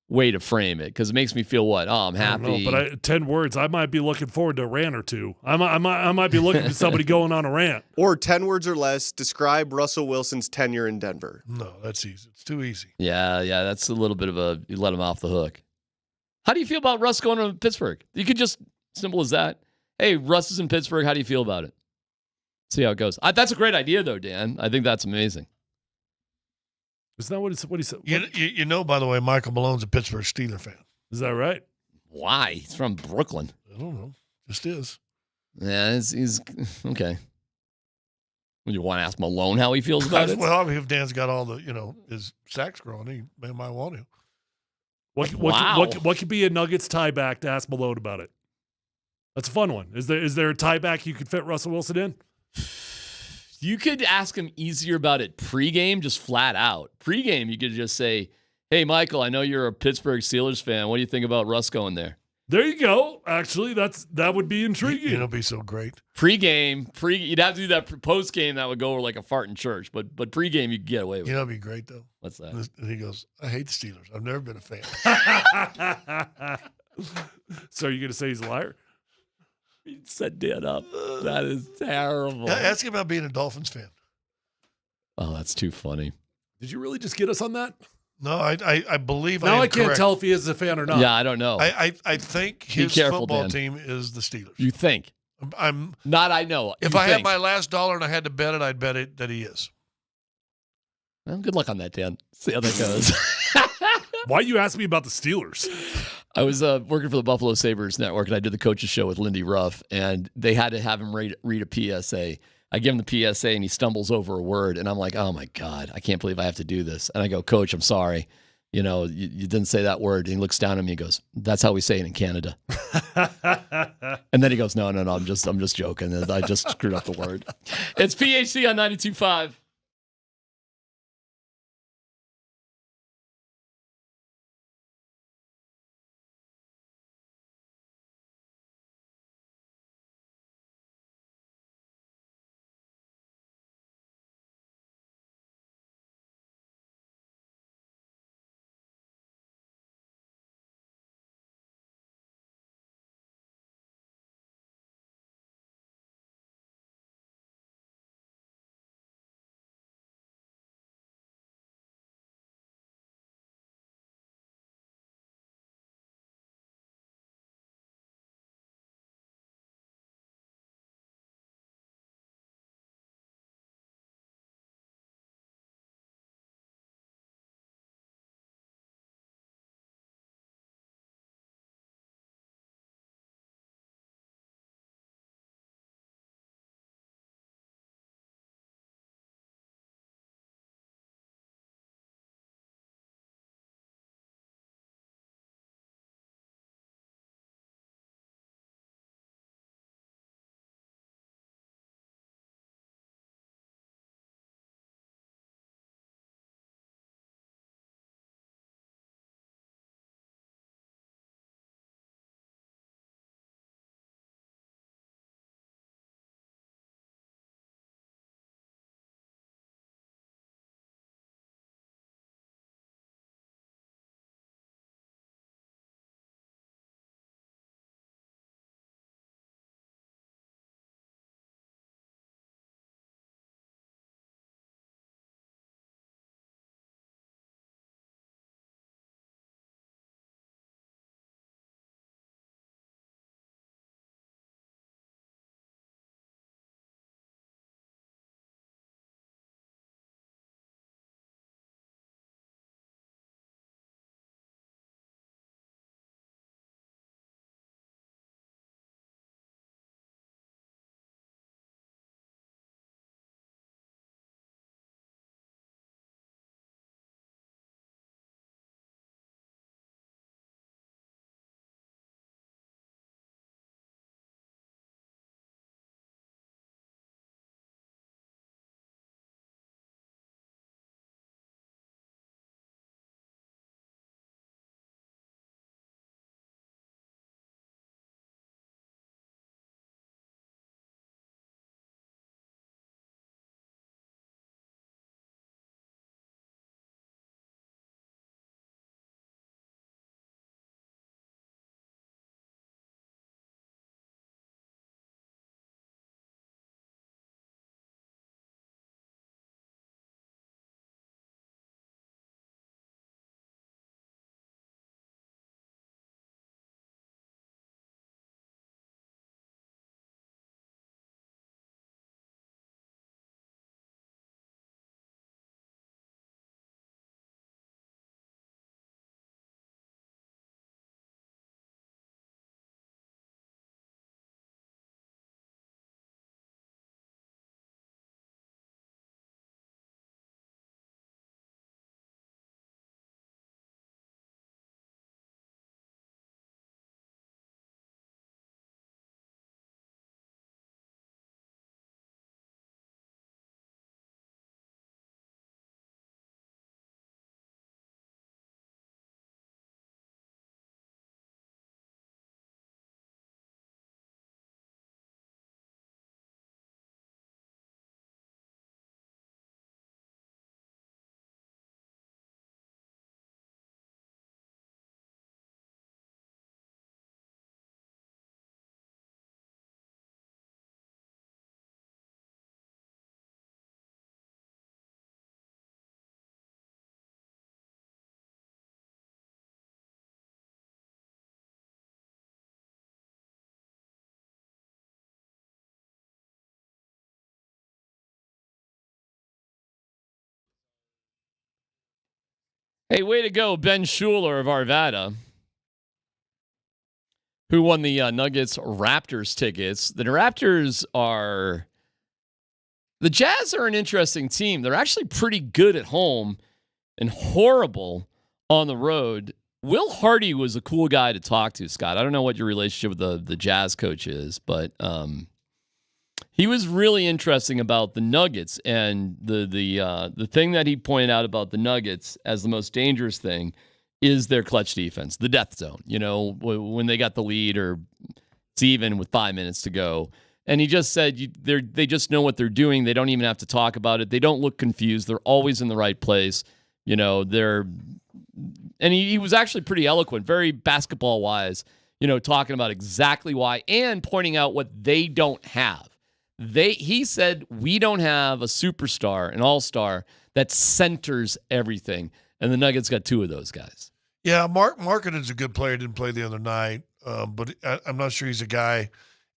way to frame it, because it makes me feel what? Oh, I'm happy. I don't know, but 10 words, I might be looking forward to a rant or two. I might be looking for somebody going on a rant. Or 10 words or less, describe Russell Wilson's tenure in Denver. No, that's easy. It's too easy. Yeah, that's a little bit of you let him off the hook. How do you feel about Russ going to Pittsburgh? You could just, simple as that. Hey, Russ is in Pittsburgh. How do you feel about it? See how it goes. That's a great idea, though, Dan. I think that's amazing. Is that what he said? You know, by the way, Michael Malone's a Pittsburgh Steeler fan. Is that right? Why? He's from Brooklyn. I don't know. Just is. Yeah, he's okay. Would you want to ask Malone how he feels about it? Well, I mean, if Dan's got all the, his sacks growing, he might want to. What could be a Nuggets tie back to ask Malone about it? That's a fun one. Is there a tie back you could fit Russell Wilson in? You could ask him easier about it pregame, just flat out. Pregame, you could just say, hey, Michael, I know you're a Pittsburgh Steelers fan. What do you think about Russ going there? There you go. Actually, that would be intriguing. It'll be so great. Pregame, you'd have to do that postgame. That would go over like a fart in church. But pregame, you could get away with it. It'd be great, though. What's that? And he goes, I hate the Steelers. I've never been a fan. So are you going to say he's a liar? You set Dan up. That is terrible. Ask him about being a Dolphins fan. Oh, that's too funny. Did you really just get us on that? No, I believe now I am I can't correct. tell if he is a fan or not. Yeah, I don't know. I think his football team is the Steelers. You think? I'm not. I know. If I had my last dollar and I had to bet it, I'd bet it that he is. Well, good luck on that, Dan. See how that goes. Why you ask me about the Steelers? I was working for the Buffalo Sabres network, and I did the coaches show with Lindy Ruff, and they had to have him read a PSA. I give him the PSA, and he stumbles over a word, and I'm like, oh, my God, I can't believe I have to do this. And I go, Coach, I'm sorry. You didn't say that word. And he looks down at me and goes, that's how we say it in Canada. And then he goes, no, I'm just joking. I just screwed up the word. It's PHC on 92.5. Hey, way to go, Ben Schuler of Arvada, who won the Nuggets Raptors tickets. The Raptors are... The Jazz are an interesting team. They're actually pretty good at home and horrible on the road. Will Hardy was a cool guy to talk to, Scott. I don't know what your relationship with the Jazz coach is, but he was really interesting about the Nuggets, and the thing that he pointed out about the Nuggets as the most dangerous thing is their clutch defense, the death zone. You know, when they got the lead or it's even with 5 minutes to go. And he just said they just know what they're doing. They don't even have to talk about it. They don't look confused. They're always in the right place. You know, and he was actually pretty eloquent, very basketball wise, you know, talking about exactly why and pointing out what they don't have. He said, we don't have a superstar, an all-star that centers everything. And the Nuggets got two of those guys. Yeah, Markkanen's a good player. Didn't play the other night, but I'm not sure he's a guy.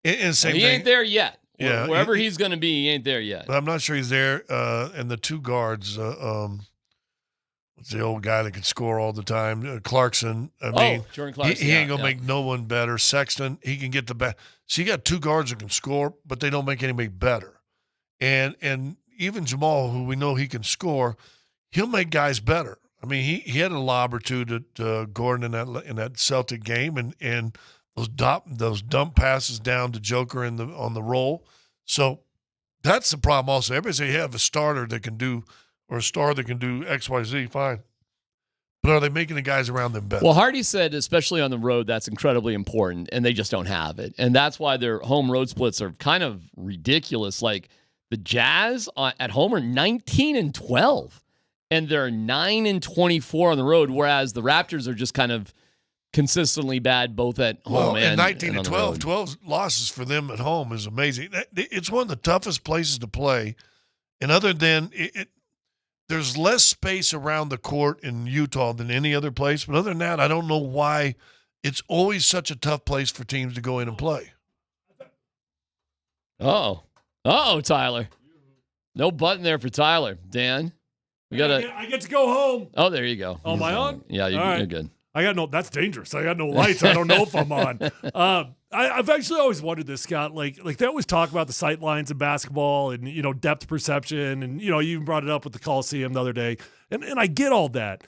And same he thing, ain't there yet. Yeah, Wherever he's going to be, he ain't there yet. But I'm not sure he's there. And the two guards, what's the old guy that can score all the time? Clarkson. I mean, Jordan Clarkson. He ain't going to make no one better. Sexton, he can get the back. So you got two guards that can score, but they don't make anybody better. And even Jamal, who we know he can score, he'll make guys better. I mean, he had a lob or two to Gordon in that Celtic game, and those dump passes down to Joker on the roll. So that's the problem also. Everybody say you have a starter that can do, or a star that can do X, Y, Z, fine. But are they making the guys around them better? Well, Hardy said, especially on the road, that's incredibly important, and they just don't have it. And that's why their home road splits are kind of ridiculous. Like the Jazz at home are 19-12, and they're 9-24 on the road, whereas the Raptors are just kind of consistently bad both at home and 19 and to on the 12, road. 12 losses for them at home is amazing. It's one of the toughest places to play. And other than there's less space around the court in Utah than any other place. But other than that, I don't know why it's always such a tough place for teams to go in and play. Uh-oh, Tyler. No button there for Tyler. Dan, we got I get to go home. Oh, there you go. Oh, am I on? Yeah, All right. you're good. I got no. That's dangerous. I got no lights. I don't know if I'm on. I've actually always wondered this, Scott. Like they always talk about the sight lines in basketball and depth perception, and you even brought it up with the Coliseum the other day. And I get all that.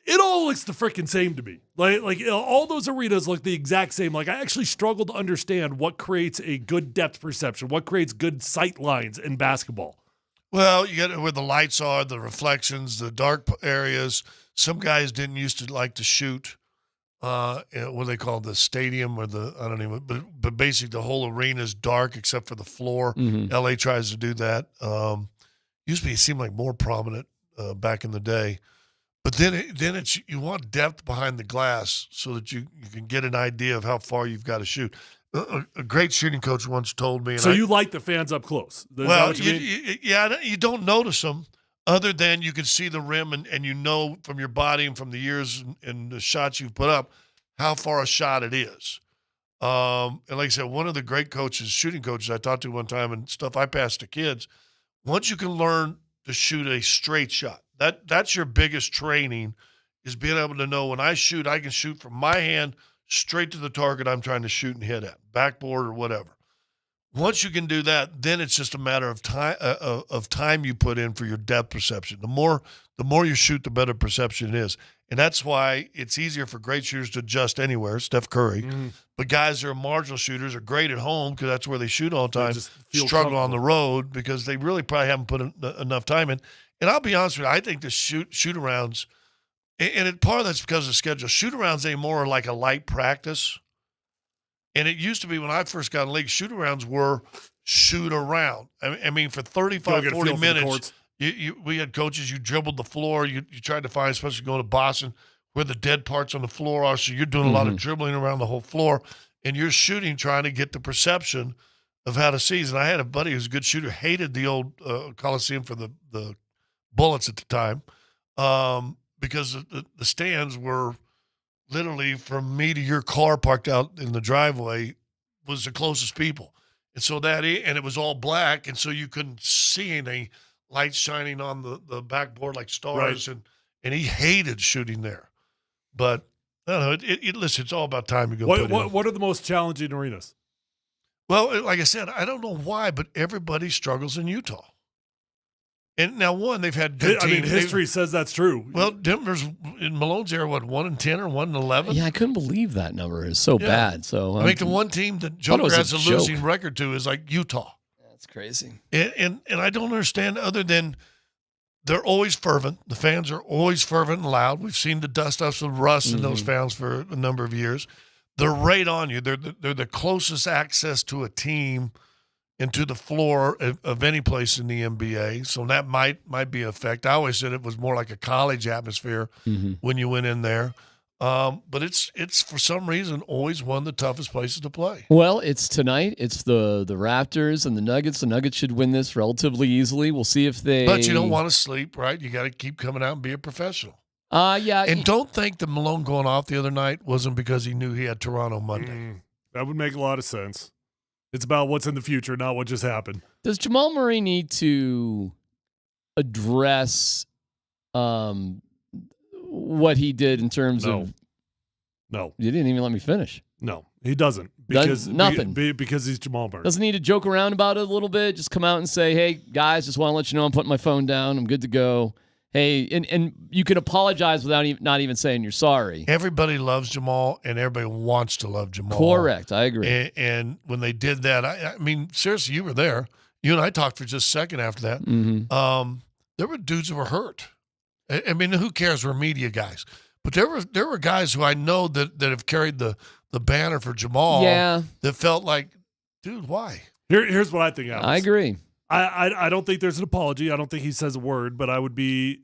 It all looks the freaking same to me. Like all those arenas look the exact same. Like I actually struggle to understand what creates a good depth perception, what creates good sight lines in basketball. Well, you got where the lights are, the reflections, the dark areas. Some guys didn't used to like to shoot. What do they call the stadium or I don't even. But basically, the whole arena is dark except for the floor. Mm-hmm. LA tries to do that. Used to be, it seemed like more prominent back in the day. But then it's you want depth behind the glass so that you can get an idea of how far you've got to shoot. A great shooting coach once told me. So you like the fans up close? Is that what you mean? You don't notice them other than you can see the rim and you know from your body and from the years and the shots you've put up how far a shot it is. And like I said, one of the great coaches, shooting coaches I talked to one time and stuff I passed to kids, once you can learn to shoot a straight shot, that's your biggest training is being able to know when I shoot, I can shoot from my hand straight to the target I'm trying to shoot and hit at, backboard or whatever. Once you can do that, then it's just a matter of time you put in for your depth perception. The more you shoot, the better perception it is. And that's why it's easier for great shooters to adjust anywhere, Steph Curry. Mm-hmm. But guys that are marginal shooters are great at home because that's where they shoot all the time, struggle on the road because they really probably haven't put enough time in. And I'll be honest with you, I think the shoot-arounds, and part of that's because of the schedule, shoot-arounds anymore are like a light practice. And it used to be when I first got in the league, shoot-arounds were shoot around. I mean, for 35, 40 minutes, we had coaches, you dribbled the floor. You tried to find, especially going to Boston, where the dead parts on the floor are. So you're doing a lot of dribbling around the whole floor. And you're shooting, trying to get the perception of how to see. And I had a buddy who was a good shooter, hated the old Coliseum for the bullets at the time because the stands were literally from me to your car parked out in the driveway was the closest people. And so and it was all black. And so you couldn't see any lights shining on the backboard like stars. Right. and he hated shooting there. But I don't know. Listen, it's all about time. You go. What are the most challenging arenas? Well, like I said, I don't know why, but everybody struggles in Utah. And now, they've had good teams. I mean, history says that's true. Well, Denver's in Malone's era, 1-10 or 1-11? Yeah, I couldn't believe that number is so bad. So I think the one team that Joker has a losing record to is like Utah. That's crazy. And I don't understand other than they're always fervent. The fans are always fervent and loud. We've seen the dust-ups with Russ and those fans for a number of years. They're right on you. They're the closest access to a team and to the floor of any place in the NBA. So that might be an effect. I always said it was more like a college atmosphere when you went in there. But it's for some reason always one of the toughest places to play. Well, it's tonight. It's the Raptors and the Nuggets. The Nuggets should win this relatively easily. We'll see if they. But you don't want to sleep, right? You got to keep coming out and be a professional. Yeah. And don't think that Malone going off the other night wasn't because he knew he had Toronto Monday. That would make a lot of sense. It's about what's in the future, not what just happened. Does Jamal Murray need to address what he did in terms of? No. You didn't even let me finish. No, he doesn't. Nothing. Because he's Jamal Murray. Doesn't need to joke around about it a little bit. Just come out and say, hey, guys, just want to let you know I'm putting my phone down. I'm good to go. Hey, and you can apologize without not even saying you're sorry. Everybody loves Jamal, and everybody wants to love Jamal. Correct. I agree. And when they did that, I mean, seriously, you were there. You and I talked for just a second after that. There were dudes who were hurt. I mean, who cares? We're media guys. But there were guys who I know that have carried the banner for Jamal that felt like, dude, why? Here's what I think, Alex. I agree. I don't think there's an apology. I don't think he says a word, but I would be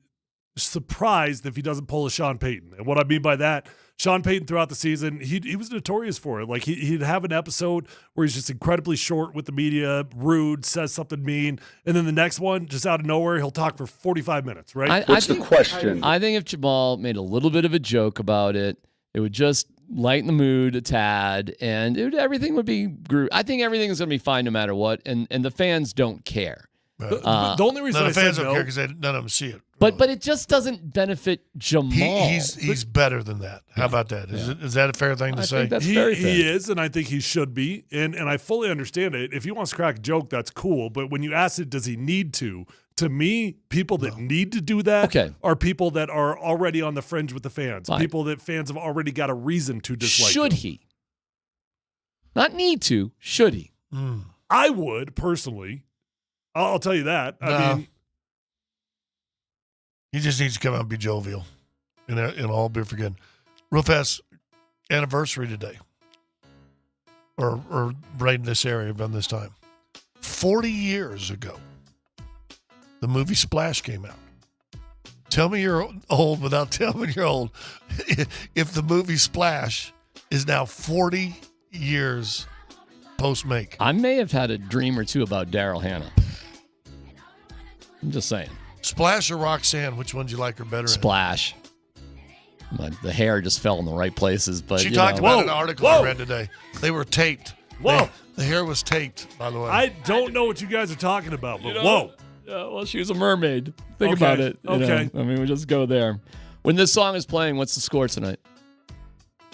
surprised if he doesn't pull a Sean Payton. And what I mean by that, Sean Payton throughout the season, he was notorious for it. Like he'd have an episode where he's just incredibly short with the media, rude, says something mean, and then the next one, just out of nowhere, he'll talk for 45 minutes, right? What's the question? I think if Jamal made a little bit of a joke about it, it would just lighten the mood a tad, and everything would be. I think everything is going to be fine no matter what, and the fans don't care. The only reason the fans don't care because none of them see it. But it just doesn't benefit Jamal. He's better than that. How about that? Is that a fair thing to say? Think that's very fair. He is, and I think he should be. And I fully understand it. If he wants to crack a joke, that's cool. But when you ask it, does he need to me, people that need to do that are people that are already on the fringe with the fans. Fine. People that fans have already got a reason to dislike. Should them. he? Not need to. Should he? I would personally. I'll tell you that. I mean, he just needs to come out and be jovial, and all be forgiven. Real fast, anniversary today, or right in this area around this time. 40 years ago, the movie Splash came out. Tell me you're old without telling me you're old. If the movie Splash is now 40 years post-make. I may have had a dream or two about Daryl Hannah. I'm just saying. Splash or Roxanne, which one do you like her better? Splash. The hair just fell in the right places. But she talked about an article I read today. They were taped. Whoa. The hair was taped, by the way. I don't know what you guys are talking about, but whoa. Yeah, well, she was a mermaid. Think about it. You know? I mean, we just go there. When this song is playing, what's the score tonight?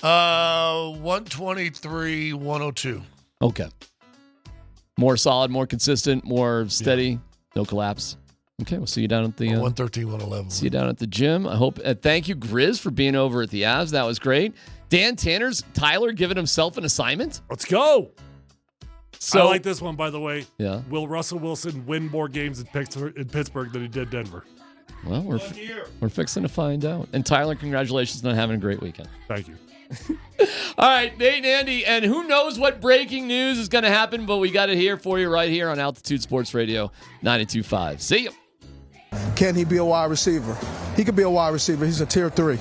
123-102. Okay. More solid, more consistent, more steady. No collapse. Okay, we'll see you down at the 113-111. See you down at the gym. I hope. Thank you, Grizz, for being over at the Avs. That was great. Dan Tanner's Tyler giving himself an assignment. Let's go. So I like this one, by the way. Yeah. Will Russell Wilson win more games in Pittsburgh than he did Denver? Well, we're fixing to find out. And Tyler, congratulations on having a great weekend. Thank you. All right, Nate and Andy, and who knows what breaking news is going to happen, but we got it here for you right here on Altitude Sports Radio 92.5. See you. Can he be a wide receiver? He could be a wide receiver. He's a tier 3.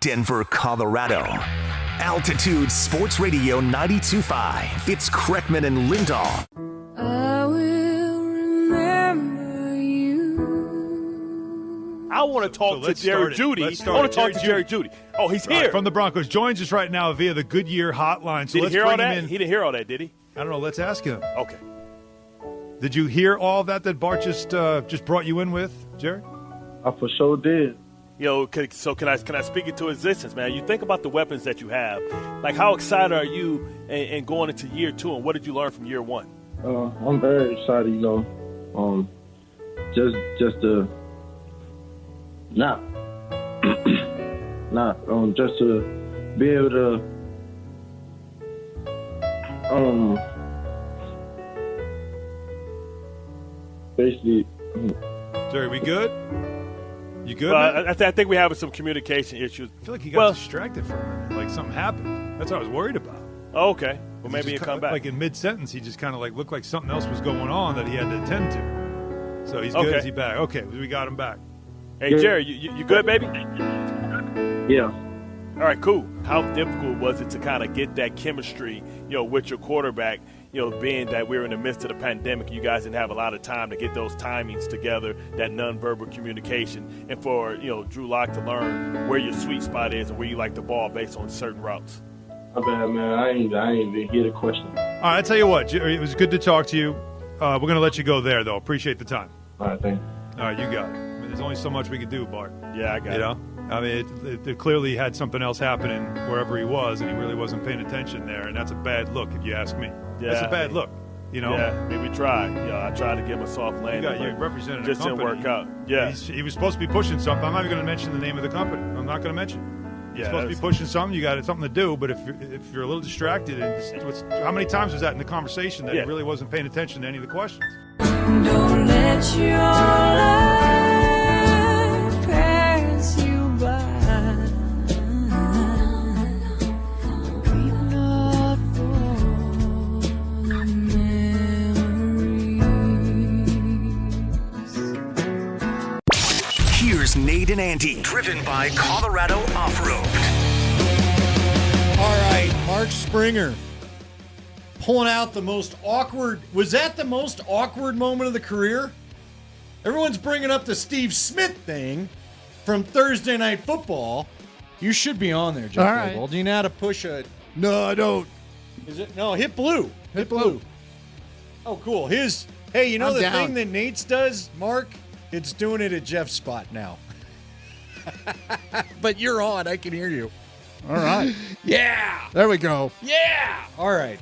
Denver, Colorado. Altitude Sports Radio 92.5. It's Kreckman and Lindahl. I will remember you. I want to talk to Jerry Judy. I want to talk to Jerry Judy. Oh, he's here. From the Broncos. Joins us right now via the Goodyear hotline. So Did he let's hear bring all that? him in. He didn't hear all that, did he? I don't know. Let's ask him. Okay. Did you hear all that Bart just brought you in with, Jerry? I for sure did. You know, so can I speak into existence, man? You think about the weapons that you have. Like, how excited are you in going into year 2, and what did you learn from year 1? I'm very excited, you know. Just to just to be able to basically. Jerry, we good? You good? Well, I think we're having some communication issues. I feel like he got distracted for a minute. Like something happened. That's what I was worried about. Oh, okay. Well, maybe he'll come back. Like in mid-sentence, he just kind of like looked like something else was going on that he had to attend to. So he's good. Okay. Is he back? Okay, we got him back. Hey, Jerry, you good, baby? Yeah. All right, cool. How difficult was it to kind of get that chemistry, with your quarterback, being that we're in the midst of the pandemic, you guys didn't have a lot of time to get those timings together, that nonverbal communication, and for, Drew Lock to learn where your sweet spot is and where you like the ball based on certain routes? My bad, man. I ain't even hear the question. All right, I tell you what, Jerry, it was good to talk to you. We're going to let you go there, though. Appreciate the time. All right, thank you. All right, you got it. I mean, there's only so much we can do, Bart. Yeah, I got it. I mean, it clearly had something else happening wherever he was, and he really wasn't paying attention there, and that's a bad look, if you ask me. Yeah. That's a bad look, Yeah, maybe try. I tried to give him a soft landing. You represented just a company. didn't work out. Yeah. He was supposed to be pushing something. I'm not even going to mention the name of the company. I'm not going to mention it. You're supposed to be pushing something. You got something to do, but if you're a little distracted, how many times was that in the conversation that he really wasn't paying attention to any of the questions? Don't let your life pass you by. Weep not for the memories. Here's Nate and Andy, driven by Colorado Off-Road. All right, Mark Springer pulling out the most awkward. Was that the most awkward moment of the career? Everyone's bringing up the Steve Smith thing from Thursday Night Football. You should be on there, Jeff. All right. Goldwald. Do you know how to push a? No, I don't. Is it no? Hit blue. Hit blue. Oh, cool. Hey, you know I'm the down. thing that Nate's does, Mark? It's doing it at Jeff's spot now. But you're on. I can hear you. All right. Yeah. There we go. Yeah. All right.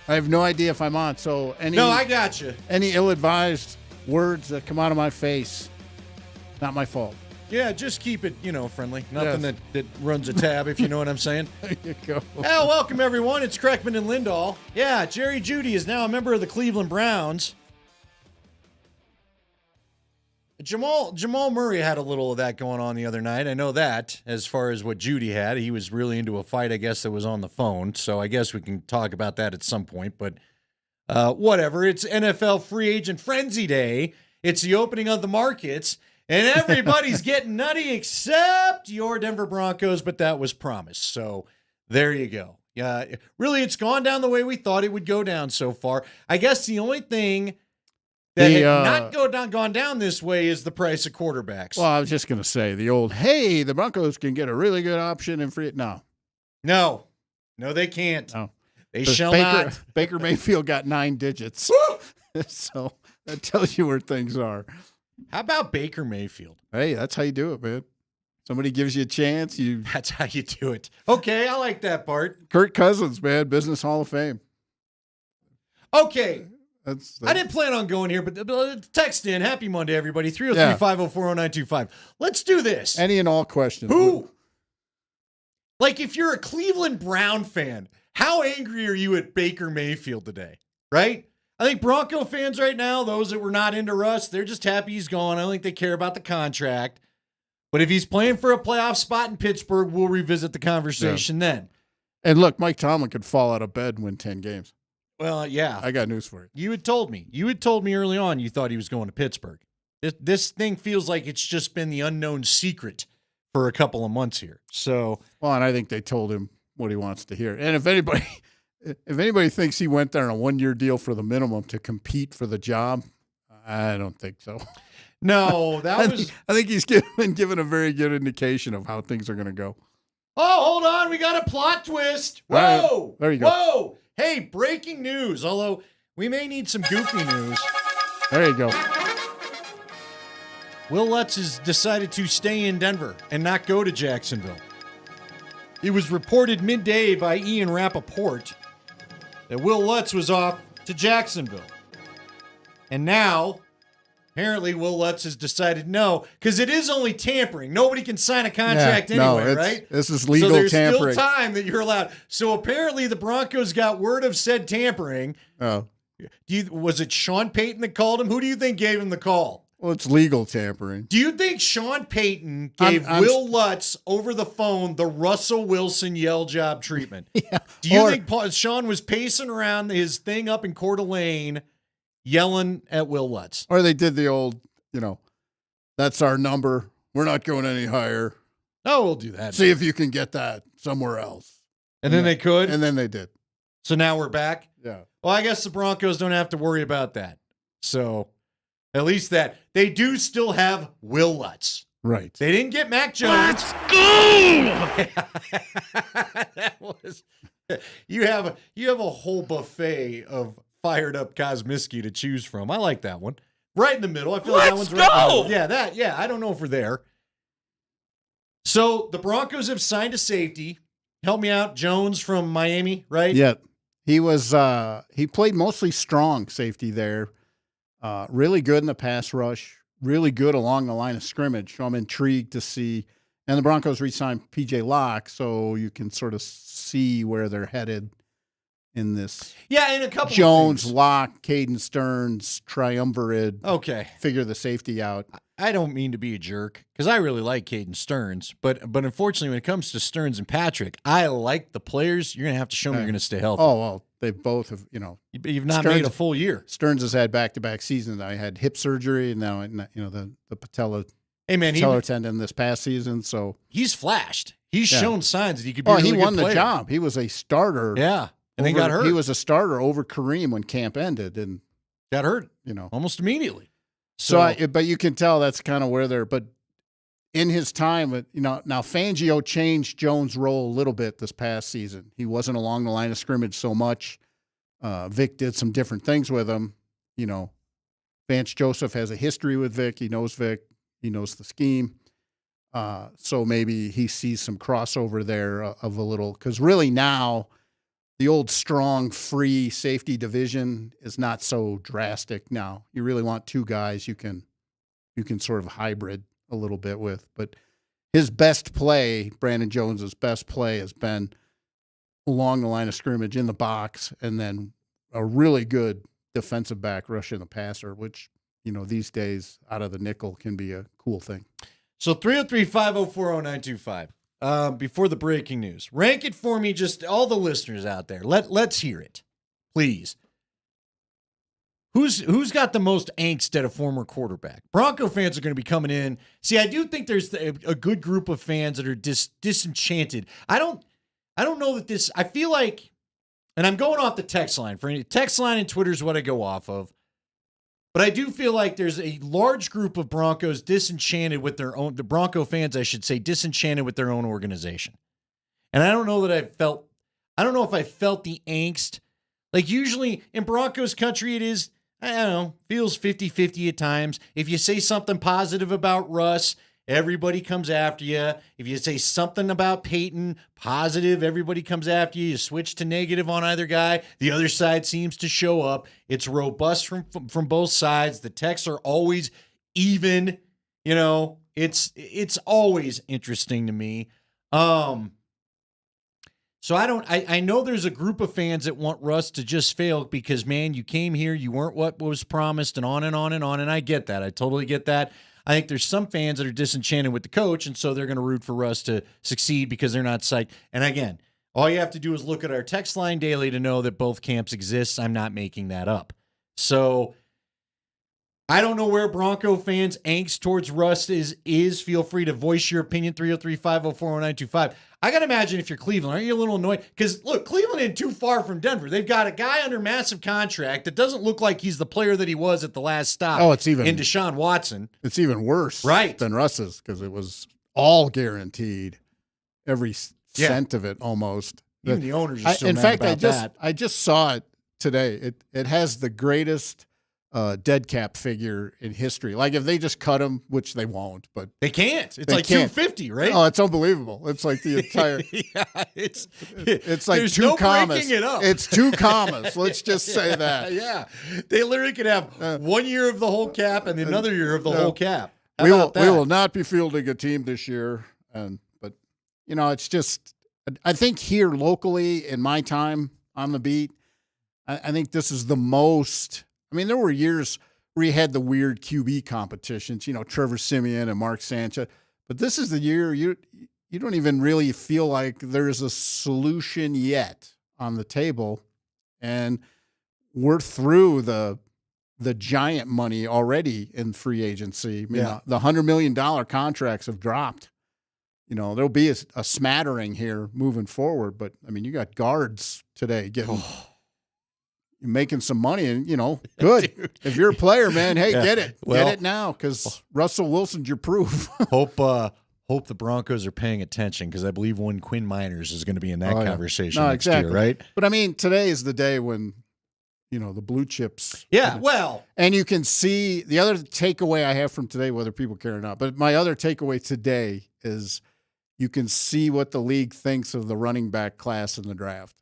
I have no idea if I'm on. So No, I got you. Any ill-advised words that come out of my face, not my fault. Yeah, just keep it, friendly. Nothing that runs a tab, if you know what I'm saying. There you go. Well, welcome, everyone. It's Kreckman and Lindahl. Yeah, Jerry Judy is now a member of the Cleveland Browns. Jamal Murray had a little of that going on the other night. I know that, as far as what Judy had. He was really into a fight, I guess, that was on the phone. So I guess we can talk about that at some point. But whatever. It's NFL free agent frenzy day. It's the opening of the markets. And everybody's getting nutty except your Denver Broncos, but that was promised. So there you go. Yeah, really, it's gone down the way we thought it would go down so far. I guess the only thing that had not gone down this way is the price of quarterbacks. Well, I was just going to say the old, hey, the Broncos can get a really good option in free. No, they can't. No, they shall not. Baker Mayfield got 9 digits. So that tells you where things are. How about Baker Mayfield? Hey, that's how you do it, man. Somebody gives you a chance. That's how you do it. Okay, I like that part. Kirk Cousins, man, Business Hall of Fame. Okay. That's I didn't plan on going here, but text in. Happy Monday, everybody. 303-504-0925. Let's do this. Any and all questions. Who? Like, if you're a Cleveland Brown fan, how angry are you at Baker Mayfield today? Right? I think Bronco fans right now, those that were not into Russ, they're just happy he's gone. I don't think they care about the contract. But if he's playing for a playoff spot in Pittsburgh, we'll revisit the conversation then. And look, Mike Tomlin could fall out of bed and win 10 games. Well, yeah. I got news for you. You had told me. You had told me early on you thought he was going to Pittsburgh. This thing feels like it's just been the unknown secret for a couple of months here. So, well, and I think they told him what he wants to hear. And if anybody thinks he went there on a 1-year deal for the minimum to compete for the job, I don't think so. No, I think he's been given a very good indication of how things are going to go. oh, hold on. We got a plot twist. All right, Whoa. there you go. Whoa. Hey, breaking news. Although we may need some goofy news. There you go. Will Lutz has decided to stay in Denver and not go to Jacksonville. It was reported midday by Ian Rappaport that Will Lutz was off to Jacksonville. And now, apparently, Will Lutz has decided no, because it is only tampering. Nobody can sign a contract anyway, right? This is legal so there's tampering. still time that you're allowed. So apparently the Broncos got word of said tampering. Oh. Was it Sean Payton that called him? Who do you think gave him the call? Well, it's legal tampering. Do you think Sean Payton gave Will Lutz over the phone the Russell Wilson yell job treatment? Yeah. Do you think Sean was pacing around his thing up in Coeur d'Alene yelling at Will Lutz? Or they did the old, that's our number. We're not going any higher. Oh, we'll do that. See if you can get that somewhere else. And then they could? And then they did. So now we're back? Yeah. Well, I guess the Broncos don't have to worry about that. So at least that. They do still have Will Lutz. Right. They didn't get Mac Jones. Let's go! That was you have a whole buffet of fired up Kosmiski to choose from. I like that one. Right in the middle. I feel like that one's right in the middle. Yeah, I don't know if we're there. So the Broncos have signed a safety. Help me out, Jones from Miami, right? Yeah. He was he played mostly strong safety there. Really good in the pass rush, really good along the line of scrimmage. So I'm intrigued to see. And the Broncos re-signed PJ Locke, so you can sort of see where they're headed in this. Yeah, in a couple Jones, of things. Locke, Caden Stearns, triumvirate. Okay. Figure the safety out. I don't mean to be a jerk because I really like Caden Stearns, but unfortunately, when it comes to Stearns and Patrick, I like the players. You're going to have to show me you're going to stay healthy. Oh, well, they both have, You've not made a full year. Stearns has had back-to-back seasons. I had hip surgery, and now, the patella tendon this past season. So he's flashed. He's shown signs that he could be a really he won good the player. job. He was a starter. Yeah, and then got hurt. He was a starter over Kareem when camp ended, and got hurt. Almost immediately. But you can tell that's kind of where they're. But in his time, now Fangio changed Jones' role a little bit this past season. He wasn't along the line of scrimmage so much. Vic did some different things with him. Vance Joseph has a history with Vic. He knows Vic. He knows the scheme. So maybe he sees some crossover there of a little, because really now the old strong free safety division is not so drastic now. You really want two guys you can sort of hybrid a little bit with. But his best play, Brandon Jones's best play, has been along the line of scrimmage in the box, and then a really good defensive back rushing the passer, which these days out of the nickel can be a cool thing. So 303-504-0925. Before the breaking news, rank it for me, just all the listeners out there. Let's hear it, please. Who's got the most angst at a former quarterback? Bronco fans are going to be coming in. See, I do think there's a good group of fans that are disenchanted. I don't know that this. I feel like, and I'm going off the text line. Text line and Twitter is what I go off of. But I do feel like there's a large group of Broncos disenchanted with their own, the Bronco fans, I should say, disenchanted with their own organization. And I don't know that I don't know if I felt the angst. Like usually in Broncos country, it is, I don't know, feels 50-50 at times. If you say something positive about Russ, everybody comes after you. If you say something about Peyton, positive, everybody comes after you. You switch to negative on either guy. The other side seems to show up. It's robust from both sides. The texts are always even. It's always interesting to me. So I know there's a group of fans that want Russ to just fail because, man, you came here, you weren't what was promised, and on and on and on. And I get that. I totally get that. I think there's some fans that are disenchanted with the coach, and so they're going to root for Russ to succeed because they're not psyched. And again, all you have to do is look at our text line daily to know that both camps exist. I'm not making that up. So I don't know where Bronco fans' angst towards Russ is. Feel free to voice your opinion, 303-504-0925. I got to imagine if you're Cleveland, aren't you a little annoyed? Because, look, Cleveland ain't too far from Denver. They've got a guy under massive contract that doesn't look like he's the player that he was at the last stop. Oh, it's even in Deshaun Watson. It's even worse right. than Russ's because it was all guaranteed, every cent of it almost. Even the owners are still in mad fact, about I just saw it today. It has the greatest dead cap figure in history. Like if they just cut him, which they won't, but they can't. It's they like can't. 250, right? Oh, it's unbelievable. It's like the entire. It's like there's two no commas. breaking it up. It's 2 commas. Let's just say that. Yeah, they literally could have 1 year of the whole cap and another year of the whole cap. How We about that? will not be fielding a team this year, but it's just. I think here locally in my time on the beat, I think this is the most. I mean, there were years where you had the weird QB competitions, Trevor Siemian and Mark Sanchez, but this is the year you don't even really feel like there's a solution yet on the table, and we're through the giant money already in free agency. I mean, the $100 million contracts have dropped. There'll be a smattering here moving forward, but I mean, you got guards today getting making some money, and good. If you're a player, man, hey, get it, get it now, because Russell Wilson's your proof. Hope the Broncos are paying attention, because I believe one Quinn Miners is going to be in that conversation next year, right? But I mean, today is the day when the blue chips. Yeah, well, and you can see the other takeaway I have from today, whether people care or not. But my other takeaway today is you can see what the league thinks of the running back class in the draft.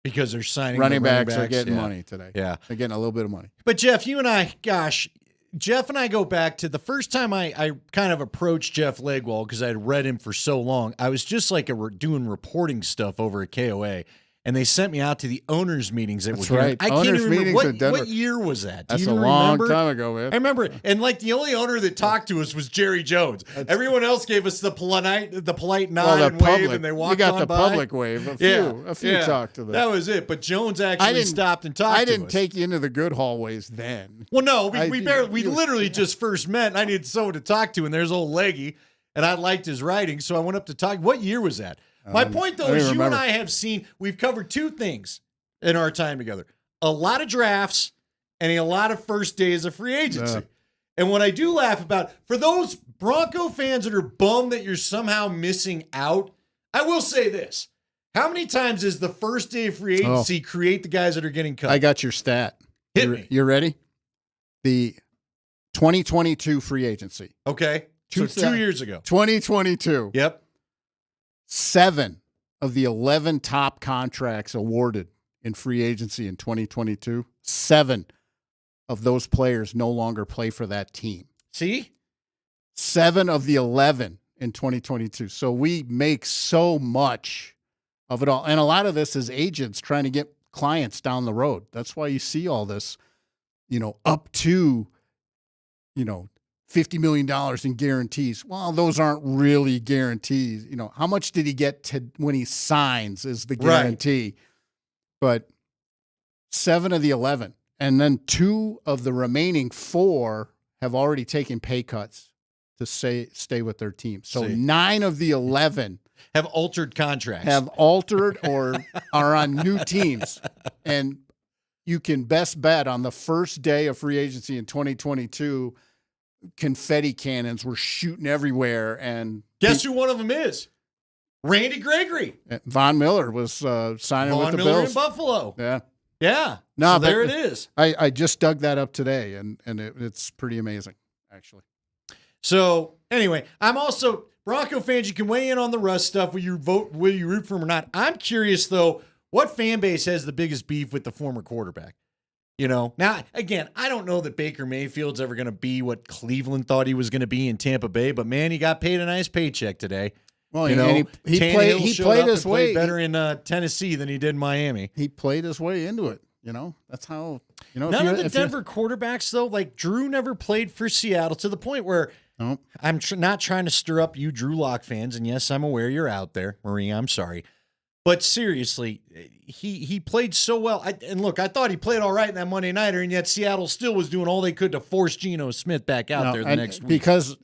Because they're signing running the backs are getting money today. Yeah. They're getting a little bit of money. But Jeff, Jeff and I go back to the first time I kind of approached Jeff Legwall because I had read him for so long. I was just like doing reporting stuff over at KOA. And they sent me out to the owners' meetings that That's were right. I can't Owners' even meetings in remember Denver. what year was that. Do That's you a even long remember? time ago, man. I remember it. And like the only owner that talked to us was Jerry Jones. Everyone else gave us the polite nod and wave, and they walked You got on the by. public wave. A few talked to them. That was it. But Jones actually stopped and talked to us. I didn't take you into the good hallways then. Well, no, we literally just first met, and I needed someone to talk to, and there's old Leggy, and I liked his writing, so I went up to talk. What year was that? My point, though, is you and I have seen, we've covered two things in our time together. A lot of drafts and a lot of first days of free agency. Yeah. And what I do laugh about, for those Bronco fans that are bummed that you're somehow missing out, I will say this. How many times does the first day of free agency create the guys that are getting cut? I got your stat. Hit me. You ready? The 2022 free agency. Okay. So 2 years ago. 2022. Yep. 7 of the 11 top contracts awarded in free agency in 2022, 7 of those players no longer play for that team. See? 7 of the 11 in 2022. So we make so much of it all. And a lot of this is agents trying to get clients down the road. That's why you see all this, up to, $50 million in guarantees. Well, those aren't really guarantees. How much did he get when he signs is the guarantee. Right. But 7 of the 11. And then 2 of the remaining 4 have already taken pay cuts to stay with their team. So 9 of the 11 have altered contracts. Have altered or are on new teams. And you can best bet on the first day of free agency in 2022, confetti cannons were shooting everywhere. And guess who one of them is? Randy Gregory. Von Miller was signing with the Miller Bills. in Buffalo. Yeah. Yeah. No, so there it is. I just dug that up today, and it's pretty amazing, actually. So anyway, I'm also Bronco fans. You can weigh in on the Russ stuff. Will you root for him or not? I'm curious though. What fan base has the biggest beef with the former quarterback? Now again, I don't know that Baker Mayfield's ever going to be what Cleveland thought he was going to be in Tampa Bay, but man, he got paid a nice paycheck today. Well, he played his way better in Tennessee than he did in Miami. He played his way into it. That's how. None of the Denver quarterbacks though, like Drew, never played for Seattle to the point where I'm not trying to stir up you Drew Lock fans. And yes, I'm aware you're out there, Marie. I'm sorry, But seriously, he played so well. And look, I thought he played all right in that Monday Nighter, and yet Seattle still was doing all they could to force Geno Smith back out there the next week. Because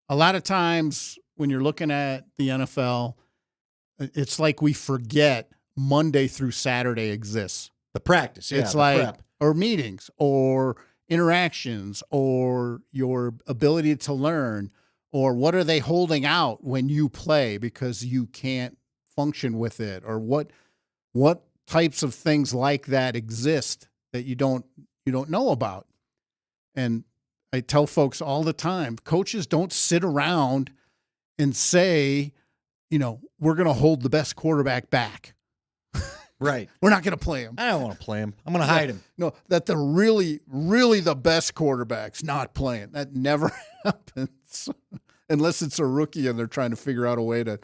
a lot of times when you're looking at the NFL, it's like we forget Monday through Saturday exists. The practice, yeah. It's the like, prep. or meetings, or interactions, or your ability to learn, or what are they holding out when you play because you can't function with it, or what types of things like that exist that you don't know about. And I tell folks all the time, coaches don't sit around and say, we're going to hold the best quarterback back. Right. We're not going to play him. I don't want to play him. I'm going to hide him. No, that the really, really the best quarterback's not playing. That never happens unless it's a rookie and they're trying to figure out a way to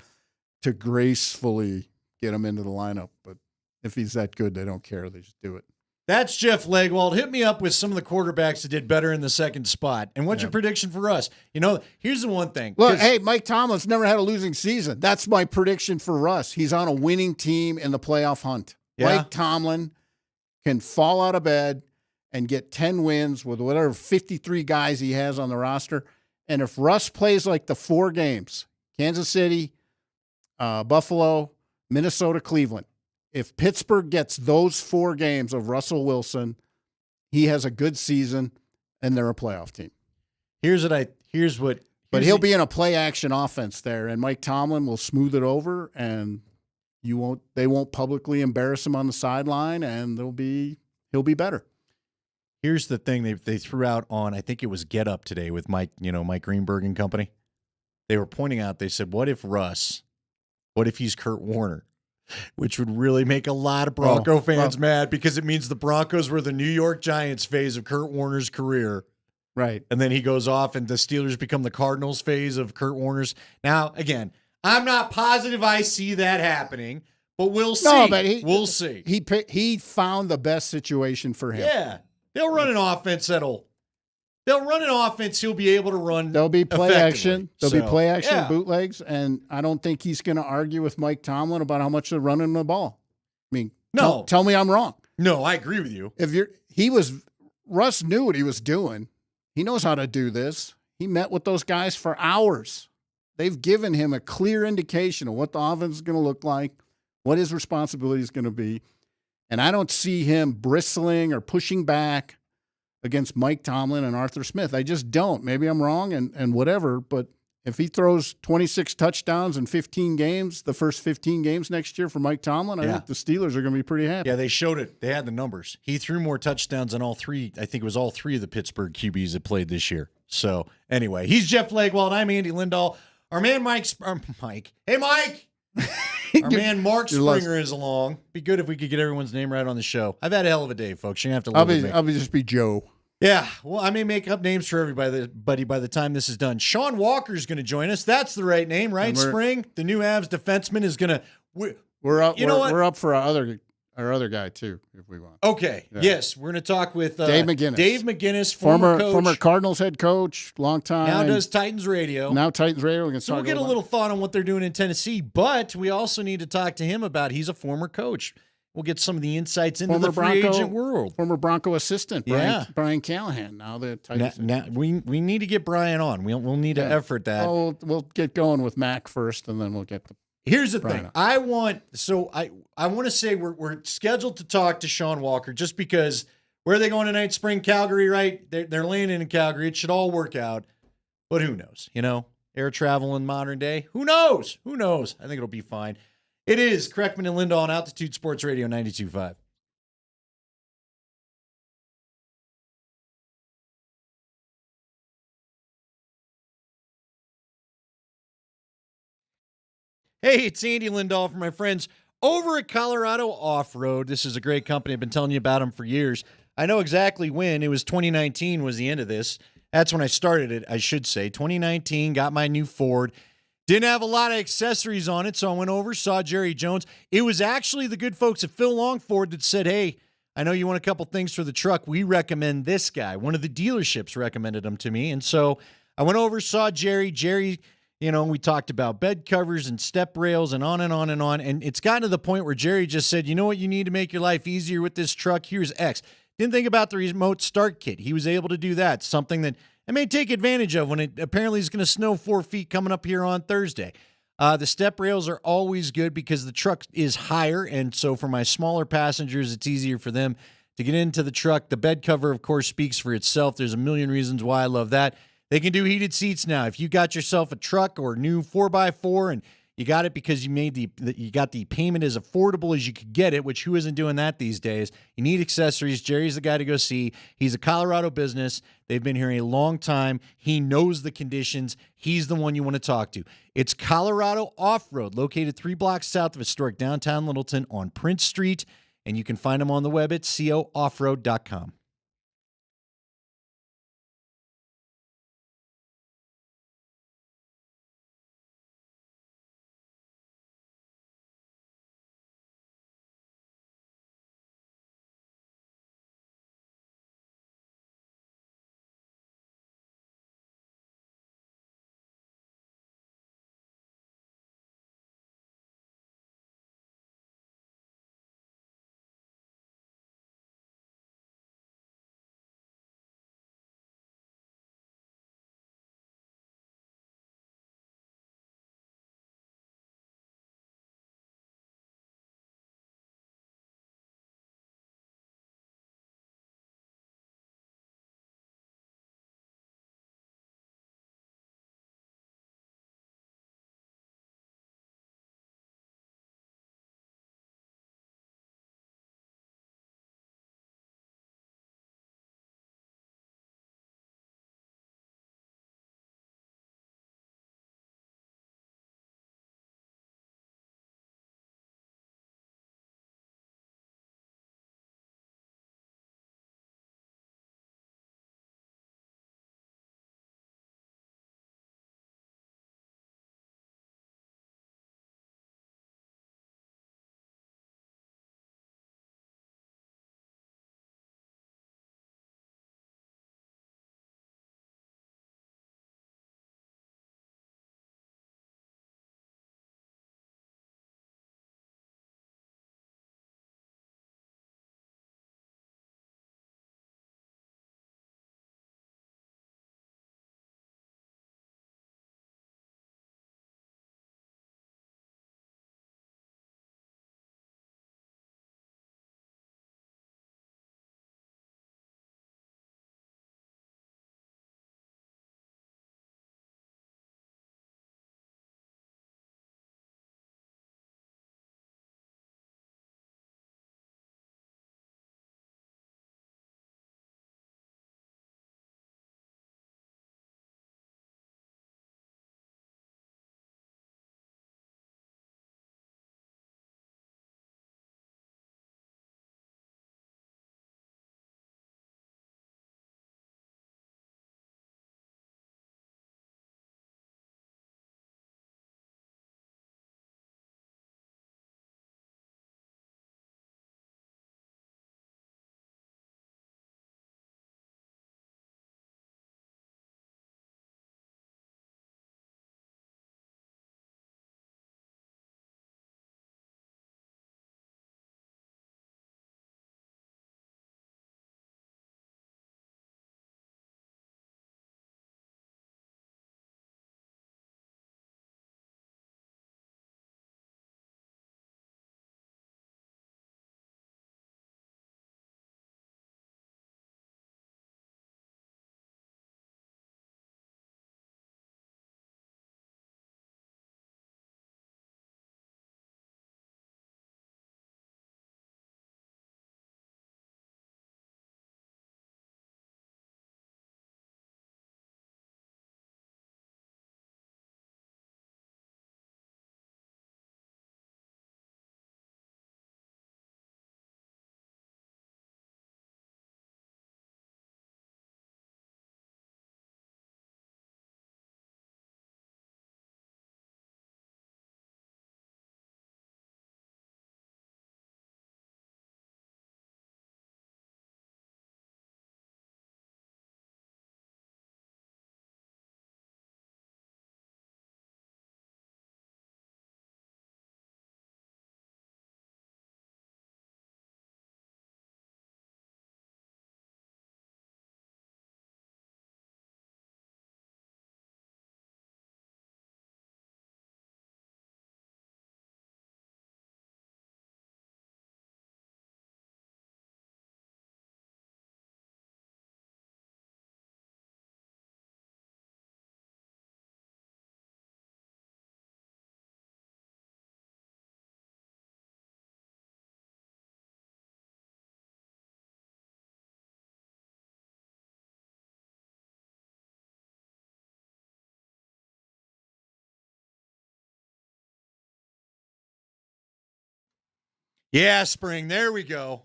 gracefully get him into the lineup. But if he's that good, they don't care. They just do it. That's Jeff Legwold. Hit me up with some of the quarterbacks that did better in the second spot. And what's your prediction for us? Here's the one thing. Look, hey, Mike Tomlin's never had a losing season. That's my prediction for Russ. He's on a winning team in the playoff hunt. Yeah. Mike Tomlin can fall out of bed and get 10 wins with whatever 53 guys he has on the roster. And if Russ plays like the 4 games, Kansas City, Buffalo, Minnesota, Cleveland, if Pittsburgh gets those 4 games of Russell Wilson, he has a good season, and they're a playoff team. But he'll be in a play-action offense there, and Mike Tomlin will smooth it over, and they won't publicly embarrass him on the sideline, and he'll be better. Here's the thing they threw out on, I think it was Get Up today with Mike Greenberg and company. They were pointing out, they said, what if he's Kurt Warner? Which would really make a lot of Bronco fans mad because it means the Broncos were the New York Giants phase of Kurt Warner's career. Right. And then he goes off and the Steelers become the Cardinals phase of Kurt Warner's. Now, again, I'm not positive I see that happening, but we'll see. No, but we'll see. He found the best situation for him. Yeah. They'll run an offense he'll be able to run. There'll be play action. There'll be play action yeah. bootlegs, and I don't think he's going to argue with Mike Tomlin about how much they're running the ball. I mean, no. Tell me I'm wrong. No, I agree with you. Russ knew what he was doing. He knows how to do this. He met with those guys for hours. They've given him a clear indication of what the offense is going to look like, what his responsibility is going to be. And I don't see him bristling or pushing back against Mike Tomlin and Arthur Smith. I just don't. Maybe I'm wrong and whatever, but if he throws 26 touchdowns in 15 games, the first 15 games next year for Mike Tomlin, I think the Steelers are going to be pretty happy. Yeah, they showed it. They had the numbers. He threw more touchdowns than all 3. I think it was all 3 of the Pittsburgh QBs that played this year. So anyway, he's Jeff Legwold. I'm Andy Lindahl. Our man Mike. Hey, Mike. Our man Mark Springer is along. Be good if we could get everyone's name right on the show. I've had a hell of a day, folks. You're going to have to live with me. I'll just be Joe. Yeah, well, I may make up names for everybody by the time this is done. Sean Walker's going to join us. That's the right name, right? Spring, the new Avs defenseman, is going to. We're up. We're up for our other guy too, if we want. Okay. Yeah. Yes, we're going to talk with Dave McGinnis. Dave McGinnis, former Cardinals head coach, long time. Now does Titans radio. We're going to get a little thought on what they're doing in Tennessee, but we also need to talk to him about he's a former coach. We'll get some of the insights into the free agent world. Former Bronco assistant, Brian Callahan. Now the Titans. Now we need to get Brian on. We'll need to effort that. We'll get going with Mac first, and then we'll get the. Here's the thing. I want to say we're scheduled to talk to Sean Walker just because where are they going tonight? Spring, Calgary, right? They're landing in Calgary. It should all work out, but who knows? Air travel in modern day. Who knows? I think it'll be fine. It is Kreckman and Lindahl on Altitude Sports Radio 92.5. Hey, it's Andy Lindahl from my friends over at Colorado Off-Road. This is a great company. I've been telling you about them for years. I know exactly when. It was 2019 was the end of this. That's when I started it, I should say. 2019, got my new Ford. Didn't have a lot of accessories on it, so I went over, saw Jerry Jones. It was actually the good folks at Phil Longford that said, hey, I know you want a couple things for the truck. We recommend this guy. One of the dealerships recommended him to me. And so I went over, saw Jerry. Jerry We talked about bed covers and step rails and on and on and on. And it's gotten to the point where Jerry just said, you know what you need to make your life easier with this truck? Here's X. Didn't think about the remote start kit. He was able to do that, something that I may take advantage of when it apparently is going to snow 4 feet coming up here on Thursday. The step rails are always good because the truck is higher, and so for my smaller passengers, it's easier for them to get into the truck. The bed cover, of course, speaks for itself. There's a million reasons why I love that. They can do heated seats now. If you got yourself a truck or a new 4x4 and you got it because you got the payment as affordable as you could get it, which who isn't doing that these days? You need accessories. Jerry's the guy to go see. He's a Colorado business. They've been here a long time. He knows the conditions. He's the one you want to talk to. It's Colorado Off-Road, located 3 blocks south of historic downtown Littleton on Prince Street, and you can find him on the web at cooffroad.com. Yeah, Spring. There we go.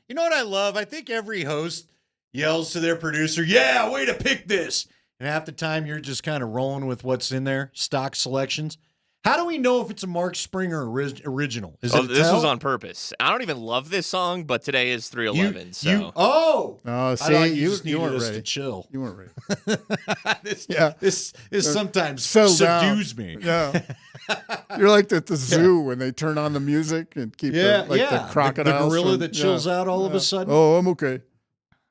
You know what I love? I think every host yells to their producer, "Yeah, way to pick this." And half the time you're just kind of rolling with what's in there, stock selections. How do we know if it's a Mark Springer original? Is it this was on purpose. I don't even love this song, but today is 311. See, you weren't ready to chill. You weren't ready. This sometimes Settle subdues down. me. Yeah, you're like at the zoo when they turn on the music and keep the crocodiles. The gorilla that chills out all of a sudden. Oh, I'm okay.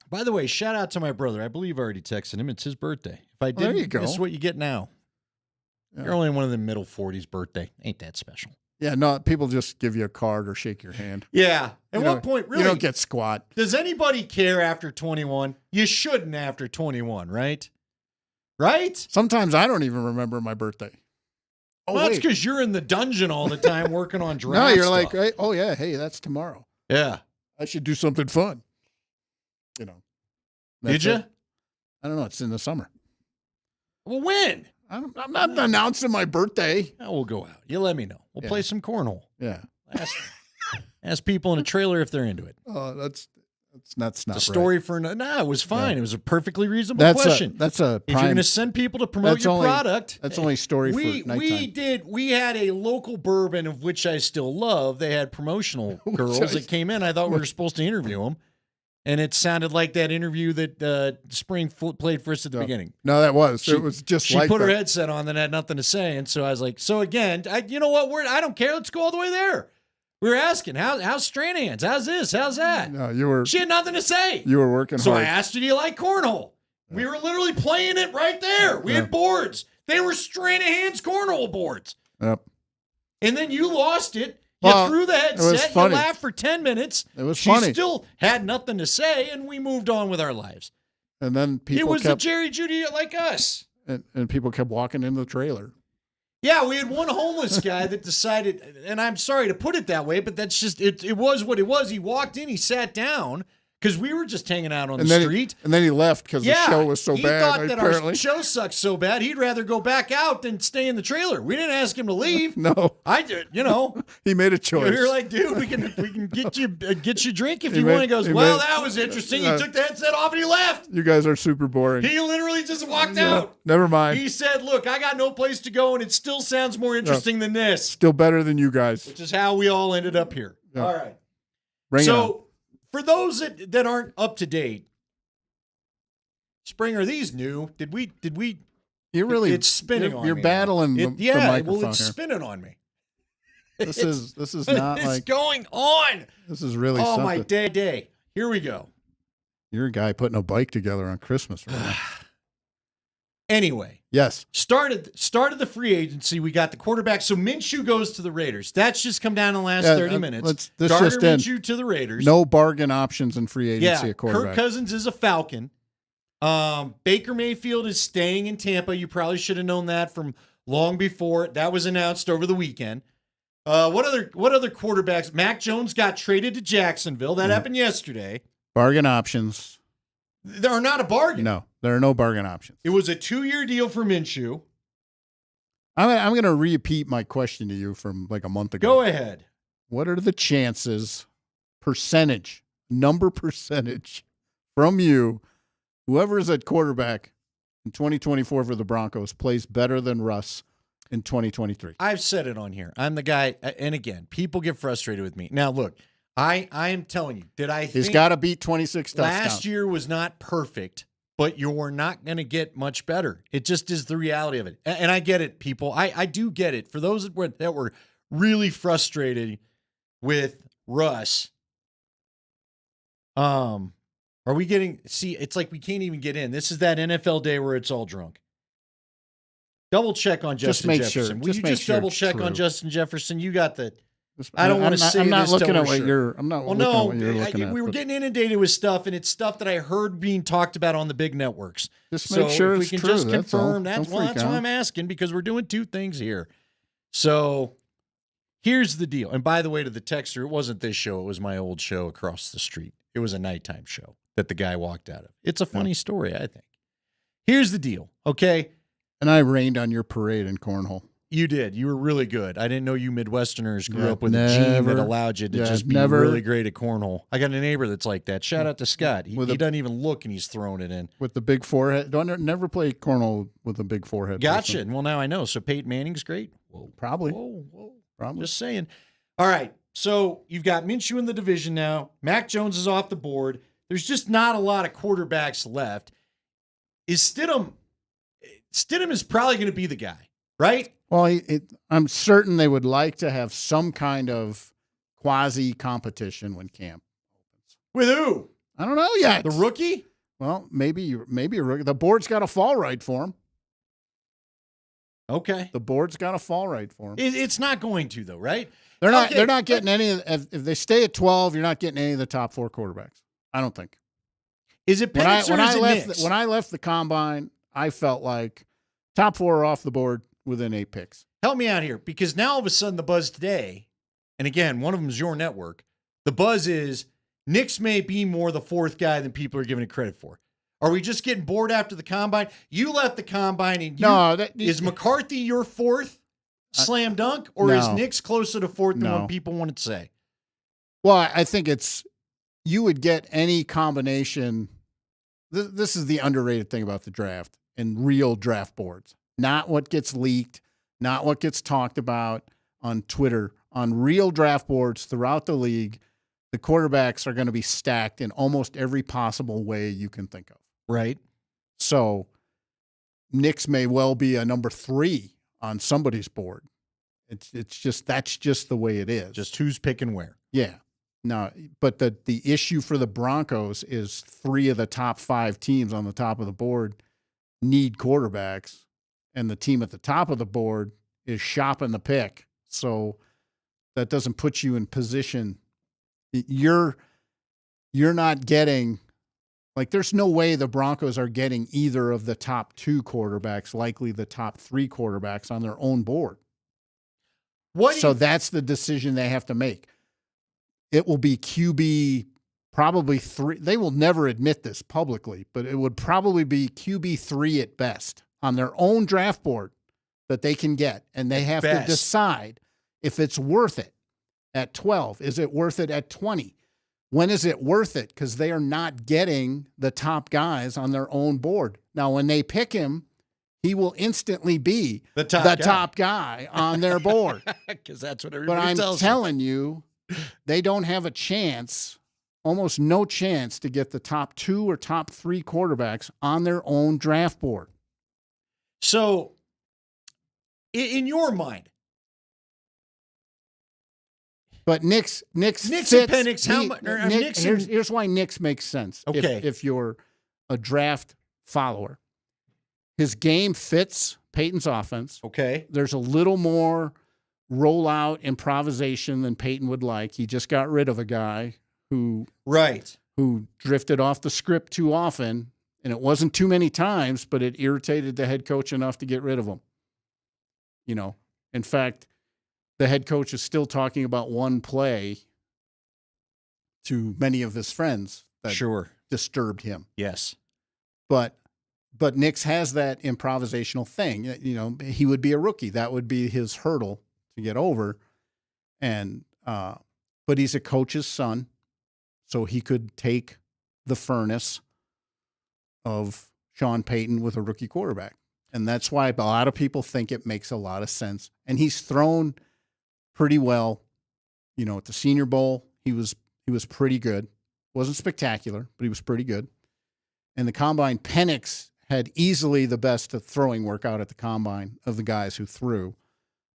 By the way, shout out to my brother. I believe I already texted him. It's his birthday. If I didn't, there you go. This is what you get now. Yeah. You're only one of the middle 40s birthday. Ain't that special? Yeah, no, people just give you a card or shake your hand. Yeah. At what point, really? You don't get squat. Does anybody care after 21? You shouldn't after 21, right? Right? Sometimes I don't even remember my birthday. Oh, well, that's because you're in the dungeon all the time working on draft No, you're stuff. like, hey, oh, yeah, hey, that's tomorrow. Yeah. I should do something fun. You know. Did you? I don't know. It's in the summer. Well, when? I'm not announcing my birthday. We'll go out. You let me know. We'll play some cornhole. Yeah. Ask people in a trailer if they're into it. Oh, that's not It's a story right. for it was fine. Yeah. It was a perfectly reasonable That's question. That's a if you're prime. going to send people to promote that's your only- product, That's only story for nighttime. We had a local bourbon of which I still love. They had promotional girls that came in. I thought we were supposed to interview them. And it sounded like that interview that Spring played for us at the beginning. No, that was. It was just she like put her that. headset on and had nothing to say. And so I was like, so again, you know what? I don't care. Let's go all the way there. We were asking, how's Stranahan's? How's this? How's that? No, you were. She had nothing to say. You were working So hard. I asked her, do you like cornhole? We were literally playing it right there. We had boards. They were Stranahan's cornhole boards. Yep. And then you lost it. You threw the it was headset. You funny. laughed for 10 minutes. It was she funny. still had nothing to say, and we moved on with our lives. And then people it was kept, a Jerry Judy like us. and people kept walking into the trailer. Yeah, we had one homeless guy that decided, and I'm sorry to put it that way, but that's just, it was what it was. He walked in, he sat down, because we were just hanging out on the street. And then he left because the show was so he bad. thought that apparently. our show sucked so bad, he'd rather go back out than stay in the trailer. We didn't ask him to leave. No. I did, you know. He made a choice. You're like, dude, we can get you a drink if He you made- want. He goes, he well, made- that was interesting. He took the headset off and he left. You guys are super boring. He literally just walked Yeah, out. never mind. He said, look, I got no place to go, and it still sounds more interesting than this, Still better than you guys. which is how we all ended up here. Yeah. All right. Bring it on. So, for those that aren't up to date, Spring, are these new? Did we? You're really It's spinning on You're me. battling the microphone well, it's here. spinning on me. This is What not is like going on? this is really Oh something. my day. Here we go. You're a guy putting a bike together on Christmas right now. Anyway, Yes. started the free agency. We got the quarterback. So Minshew goes to the Raiders. That's just come down in the last Yeah, 30 minutes. this Gardner just in. Minshew to the Raiders. No bargain options in free agency Yeah, at quarterback. Kirk Cousins is a Falcon. Baker Mayfield is staying in Tampa. You probably should have known that from long before. That was announced over the weekend. What other quarterbacks? Mac Jones got traded to Jacksonville. That happened yesterday. Bargain options. They are not a bargain. No, there are no bargain options. It was a 2-year deal for Minshew. I'm going to repeat my question to you from like a month ago. Go ahead. What are the chances, number percentage from you, whoever is at quarterback in 2024 for the Broncos plays better than Russ in 2023? I've said it on here. I'm the guy, and again, people get frustrated with me. Now, look, I am telling you, He's got to beat 26 touchdowns. last year was not perfect, but you're not going to get much better. It just is the reality of it. And I get it, people. I do get it. For those that were really frustrated with Russ, are we getting, see, it's like we can't even get in. This is that NFL day where it's all drunk. Double check on Just Justin make Jefferson. sure- Will just you make just sure double it's check on true. Justin Jefferson? You got the. I don't want to say I'm not this looking till at we're what sure. you're. I'm not Well, looking no, at what you're looking at. we were but getting inundated with stuff, and it's stuff that I heard being talked about on the big networks. Just So make sure if we it's can true, just that's all. confirm, Don't that's freak why out. I'm asking, because we're doing two things here. So here's the deal. And by the way, to the texter, it wasn't this show. It was my old show across the street. It was a nighttime show that the guy walked out of. It's a funny story, I think. Here's the deal, okay? And I rained on your parade in cornhole. You did. You were really good. I didn't know you Midwesterners grew up with a gene that allowed you to just be really great at cornhole. I got a neighbor that's like that. Shout out to Scott. He doesn't even look, and he's throwing it in. With the big forehead. Don't never play cornhole with a big forehead. Gotcha. person. Well, now I know. So Peyton Manning's great? Whoa. Probably. Whoa. Probably. Just saying. All right. So you've got Minshew in the division now. Mac Jones is off the board. There's just not a lot of quarterbacks left. Is Stidham is probably going to be the guy, right? Well, I'm certain they would like to have some kind of quasi competition when camp opens. With who? I don't know yet. The rookie? Well, maybe a rookie. The board's got to fall right for him. Okay. The board's got to fall right for him. It's not going to, though, right? They're not. Okay. They're not getting any. If they stay at 12, you're not getting any of the top 4 quarterbacks. I don't think. Is it Penix or is it Nix? When I left the combine, I felt like top 4 are off the board within 8 picks. Help me out here, because now all of a sudden the buzz today, and again, one of them is your network. The buzz is Nix may be more the 4th guy than people are giving it credit for. Are we just getting bored after the combine? You left the combine, and is McCarthy your 4th slam dunk, or is Nix closer to 4th than what people want to say? Well, I think you would get any combination. This is the underrated thing about the draft and real draft boards. Not what gets leaked, not what gets talked about on Twitter. On real draft boards throughout the league, the quarterbacks are going to be stacked in almost every possible way you can think of. Right. So Nix may well be a number 3 on somebody's board. That's just the way it is. Just who's picking where. Yeah. No, but the issue for the Broncos is 3 of the top 5 teams on the top of the board need quarterbacks, and the team at the top of the board is shopping the pick. So that doesn't put you in position. You're not getting, like, there's no way the Broncos are getting either of the top 2 quarterbacks, likely the top 3 quarterbacks on their own board. So that's the decision they have to make. It will be QB probably 3. They will never admit this publicly, but it would probably be QB 3 at best on their own draft board that they can get. And they have to decide if it's worth it at 12. Is it worth it at 20? When is it worth it? Because they are not getting the top guys on their own board. Now, when they pick him, he will instantly be the top guy on their board. Because that's what everybody tells you. But I'm telling you, they don't have a chance, almost no chance, to get the top 2 or top 3 quarterbacks on their own draft board. So, in your mind, but Nix fits, and Penix, here's why Nix makes sense. Okay, if you're a draft follower, his game fits Peyton's offense. Okay, there's a little more rollout improvisation than Peyton would like. He just got rid of a guy who drifted off the script too often, and it wasn't too many times, but it irritated the head coach enough to get rid of him. You know, in fact, the head coach is still talking about one play to many of his friends that disturbed him. Yes. But Nix has that improvisational thing. You know, he would be a rookie. That would be his hurdle to get over. And but he's a coach's son, so he could take the furnace of Sean Payton with a rookie quarterback. And that's why a lot of people think it makes a lot of sense. And he's thrown pretty well. You know, at the Senior Bowl, he was pretty good. Wasn't spectacular, but he was pretty good. And the Combine, Penix had easily the best throwing workout at the Combine of the guys who threw.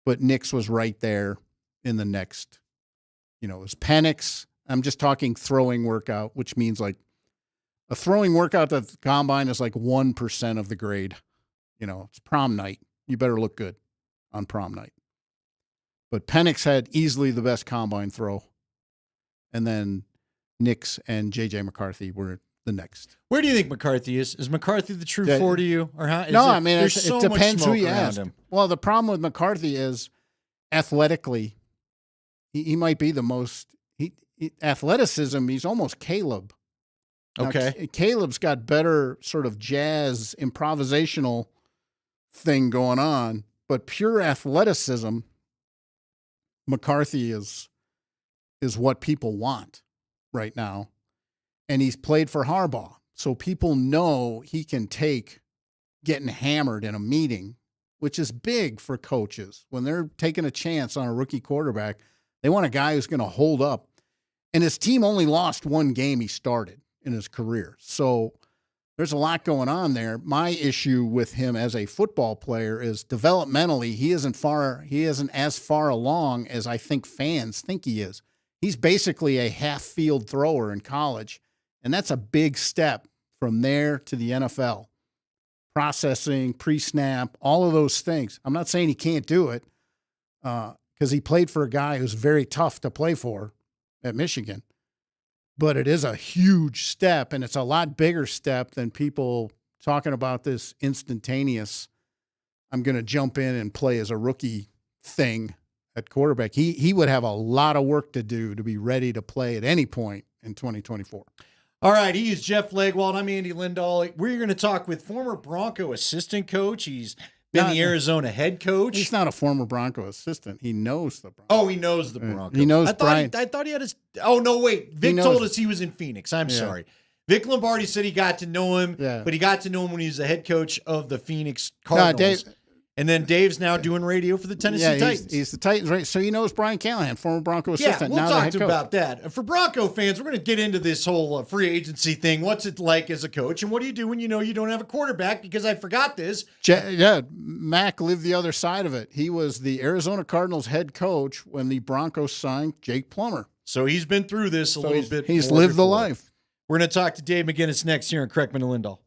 But Nix was right there in the next, you know, it was Penix. I'm just talking throwing workout, which means like a throwing workout at the Combine is like 1% of the grade. You know, it's prom night. You better look good on prom night. But Penix had easily the best Combine throw. And then Nix and J.J. McCarthy were the next. Where do you think McCarthy is? Is McCarthy the true 4 to you? Or how? I mean, it depends who you ask. Well, the problem with McCarthy is athletically, he might be the most athleticism. He's almost Caleb. Okay. Now, Caleb's got better sort of jazz improvisational thing going on, but pure athleticism, McCarthy is what people want right now. And he's played for Harbaugh. So people know he can take getting hammered in a meeting, which is big for coaches. When they're taking a chance on a rookie quarterback, they want a guy who's going to hold up. And his team only lost one game he started in his career. So there's a lot going on there. My issue with him as a football player is developmentally, he isn't as far along as I think fans think he is. He's basically a half-field thrower in college, and that's a big step from there to the NFL. Processing, pre-snap, all of those things. I'm not saying he can't do it because he played for a guy who's very tough to play for at Michigan. But it is a huge step, and it's a lot bigger step than people talking about this instantaneous, I'm going to jump in and play as a rookie thing at quarterback. He would have a lot of work to do to be ready to play at any point in 2024. All right, he is Jeff Legwald. I'm Andy Lindahl. We're going to talk with former Bronco assistant coach. He's been the Arizona head coach. He's not a former Bronco assistant. He knows the Broncos. Oh, he knows the Broncos. He knows Brian. I thought he had his. Oh, no, wait. Vic told us he was in Phoenix. I'm sorry. Vic Lombardi said he got to know him, but he got to know him when he was the head coach of the Phoenix Cardinals. And then Dave's now doing radio for the Tennessee Titans. He's the Titans, right? So he knows Brian Callahan, former Bronco assistant. Yeah, we'll now talk to him about that. For Bronco fans, we're going to get into this whole free agency thing. What's it like as a coach? And what do you do when you know you don't have a quarterback? Because I forgot this. Mac lived the other side of it. He was the Arizona Cardinals head coach when the Broncos signed Jake Plummer. So he's been through this a little bit. He's lived the life. We're going to talk to Dave McGinnis next here on Kreckman and Lindahl.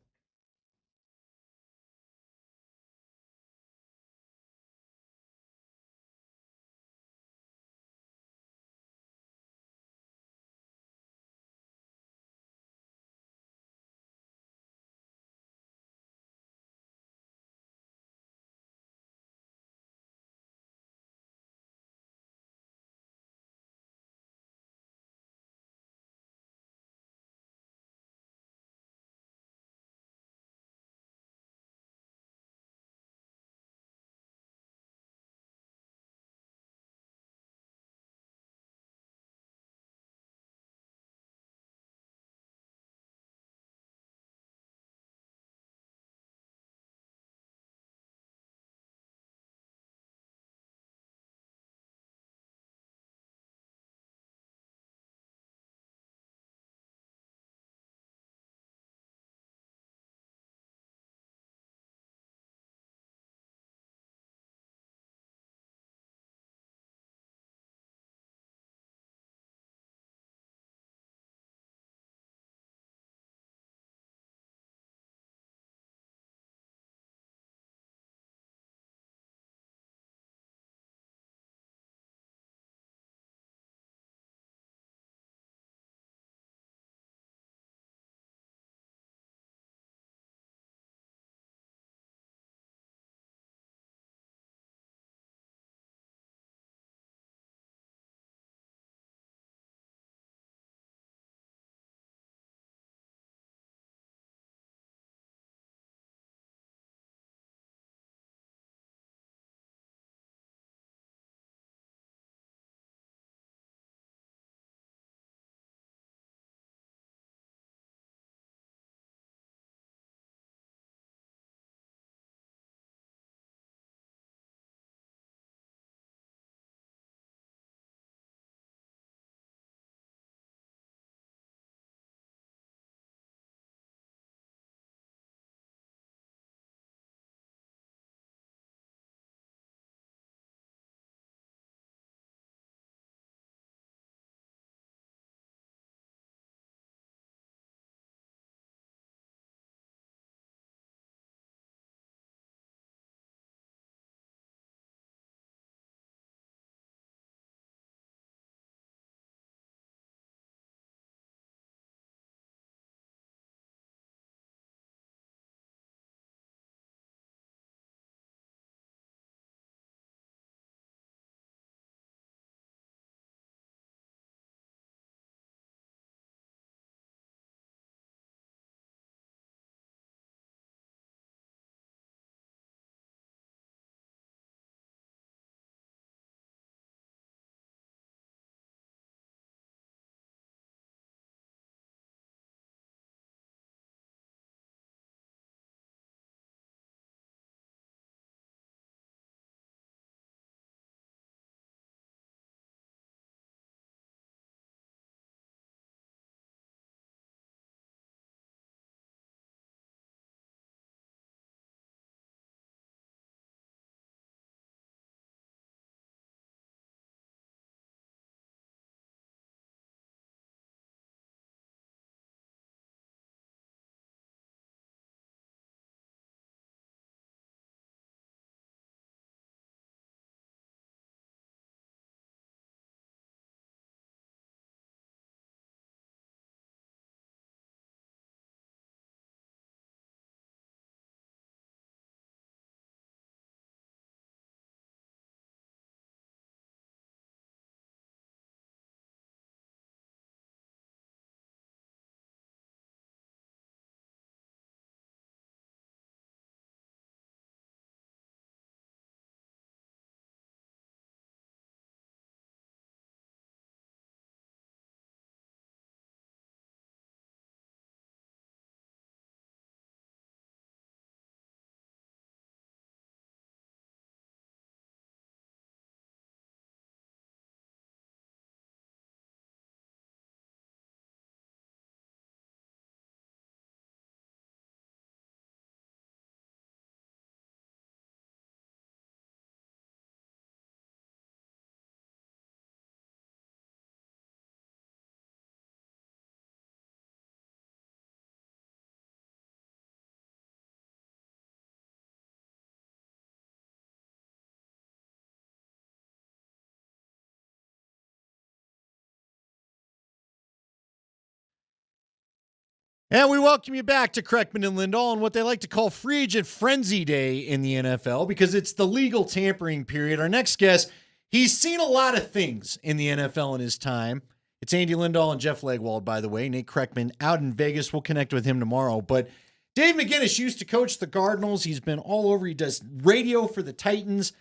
And we welcome you back to Kreckman and Lindahl on what they like to call Free Agent Frenzy Day in the NFL because it's the legal tampering period. Our next guest, he's seen a lot of things in the NFL in his time. It's Andy Lindahl and Jeff Legwold, by the way. Nate Kreckman out in Vegas. We'll connect with him tomorrow. But Dave McGinnis used to coach the Cardinals. He's been all over. He does radio for the Titans.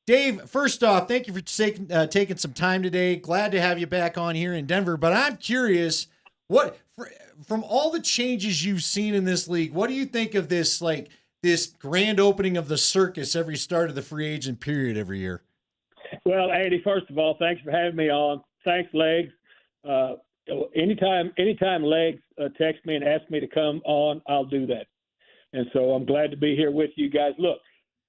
Dave, first off, thank you for taking some time today. Glad to have you back on here in Denver. But I'm curious, from all the changes you've seen in this league, what do you think of this grand opening of the circus every start of the free agent period every year? Well, Andy, first of all, thanks for having me on. Thanks, Legs. Anytime Legs text me and ask me to come on, I'll do that. And so I'm glad to be here with you guys. Look,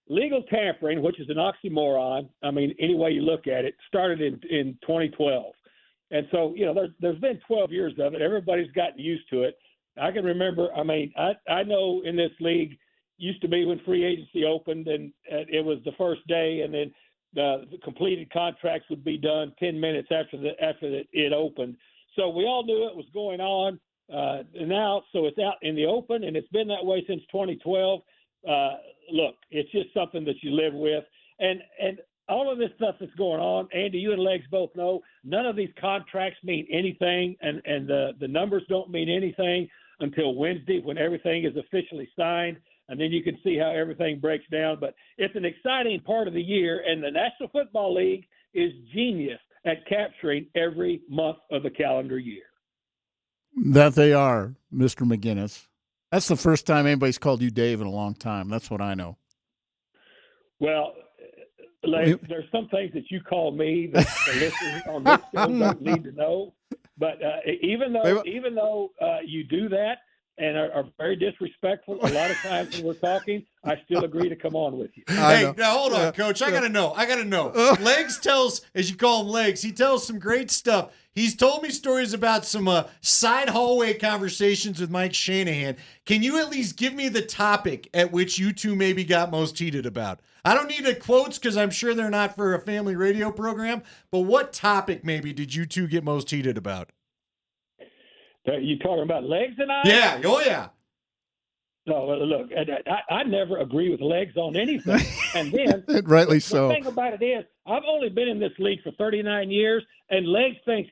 legal tampering, which is an oxymoron, I mean, any way you look at it, started in 2012. And so, there's been 12 years of it. Everybody's gotten used to it. I can remember, I know in this league used to be when free agency opened and it was the first day and then the completed contracts would be done 10 minutes after it opened. So we all knew it was going on now. So it's out in the open and it's been that way since 2012. Look, it's just something that you live with. And all of this stuff that's going on, Andy, you and Legs both know, none of these contracts mean anything, and the numbers don't mean anything until Wednesday when everything is officially signed, and then you can see how everything breaks down. But it's an exciting part of the year, and the National Football League is genius at capturing every month of the calendar year. That they are, Mr. McGinnis. That's the first time anybody's called you Dave in a long time. That's what I know. Well, there's some things that you call me that the listeners on this show don't need to know. But even though you do that and are very disrespectful a lot of times when we're talking, I still agree to come on with you. Hey, now hold on, Coach. I gotta know. Legs tells, as you call him Legs, he tells some great stuff. He's told me stories about some side hallway conversations with Mike Shanahan. Can you at least give me the topic at which you two maybe got most heated about? I don't need the quotes because I'm sure they're not for a family radio program, but what topic maybe did you two get most heated about? You talking about Legs and I? Yeah. Oh, yeah. No, look, I never agree with Legs on anything. And then, rightly so. The thing about it is, I've only been in this league for 39 years, and Legs thinks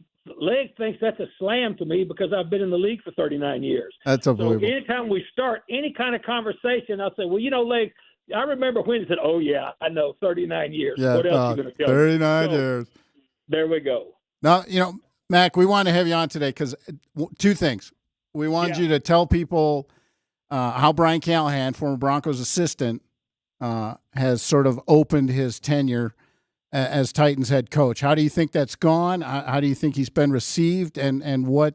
that's a slam to me because I've been in the league for 39 years. That's unbelievable. So anytime we start any kind of conversation, I'll say, well, Legs, I remember when he said, oh, yeah, I know, 39 years. Yeah, what else are you going to tell 39 years. There we go. Now, Mac, we want to have you on today because two things. We wanted you to tell people how Brian Callahan, former Broncos assistant, has sort of opened his tenure as Titans head coach. How do you think that's gone? How do you think he's been received? And what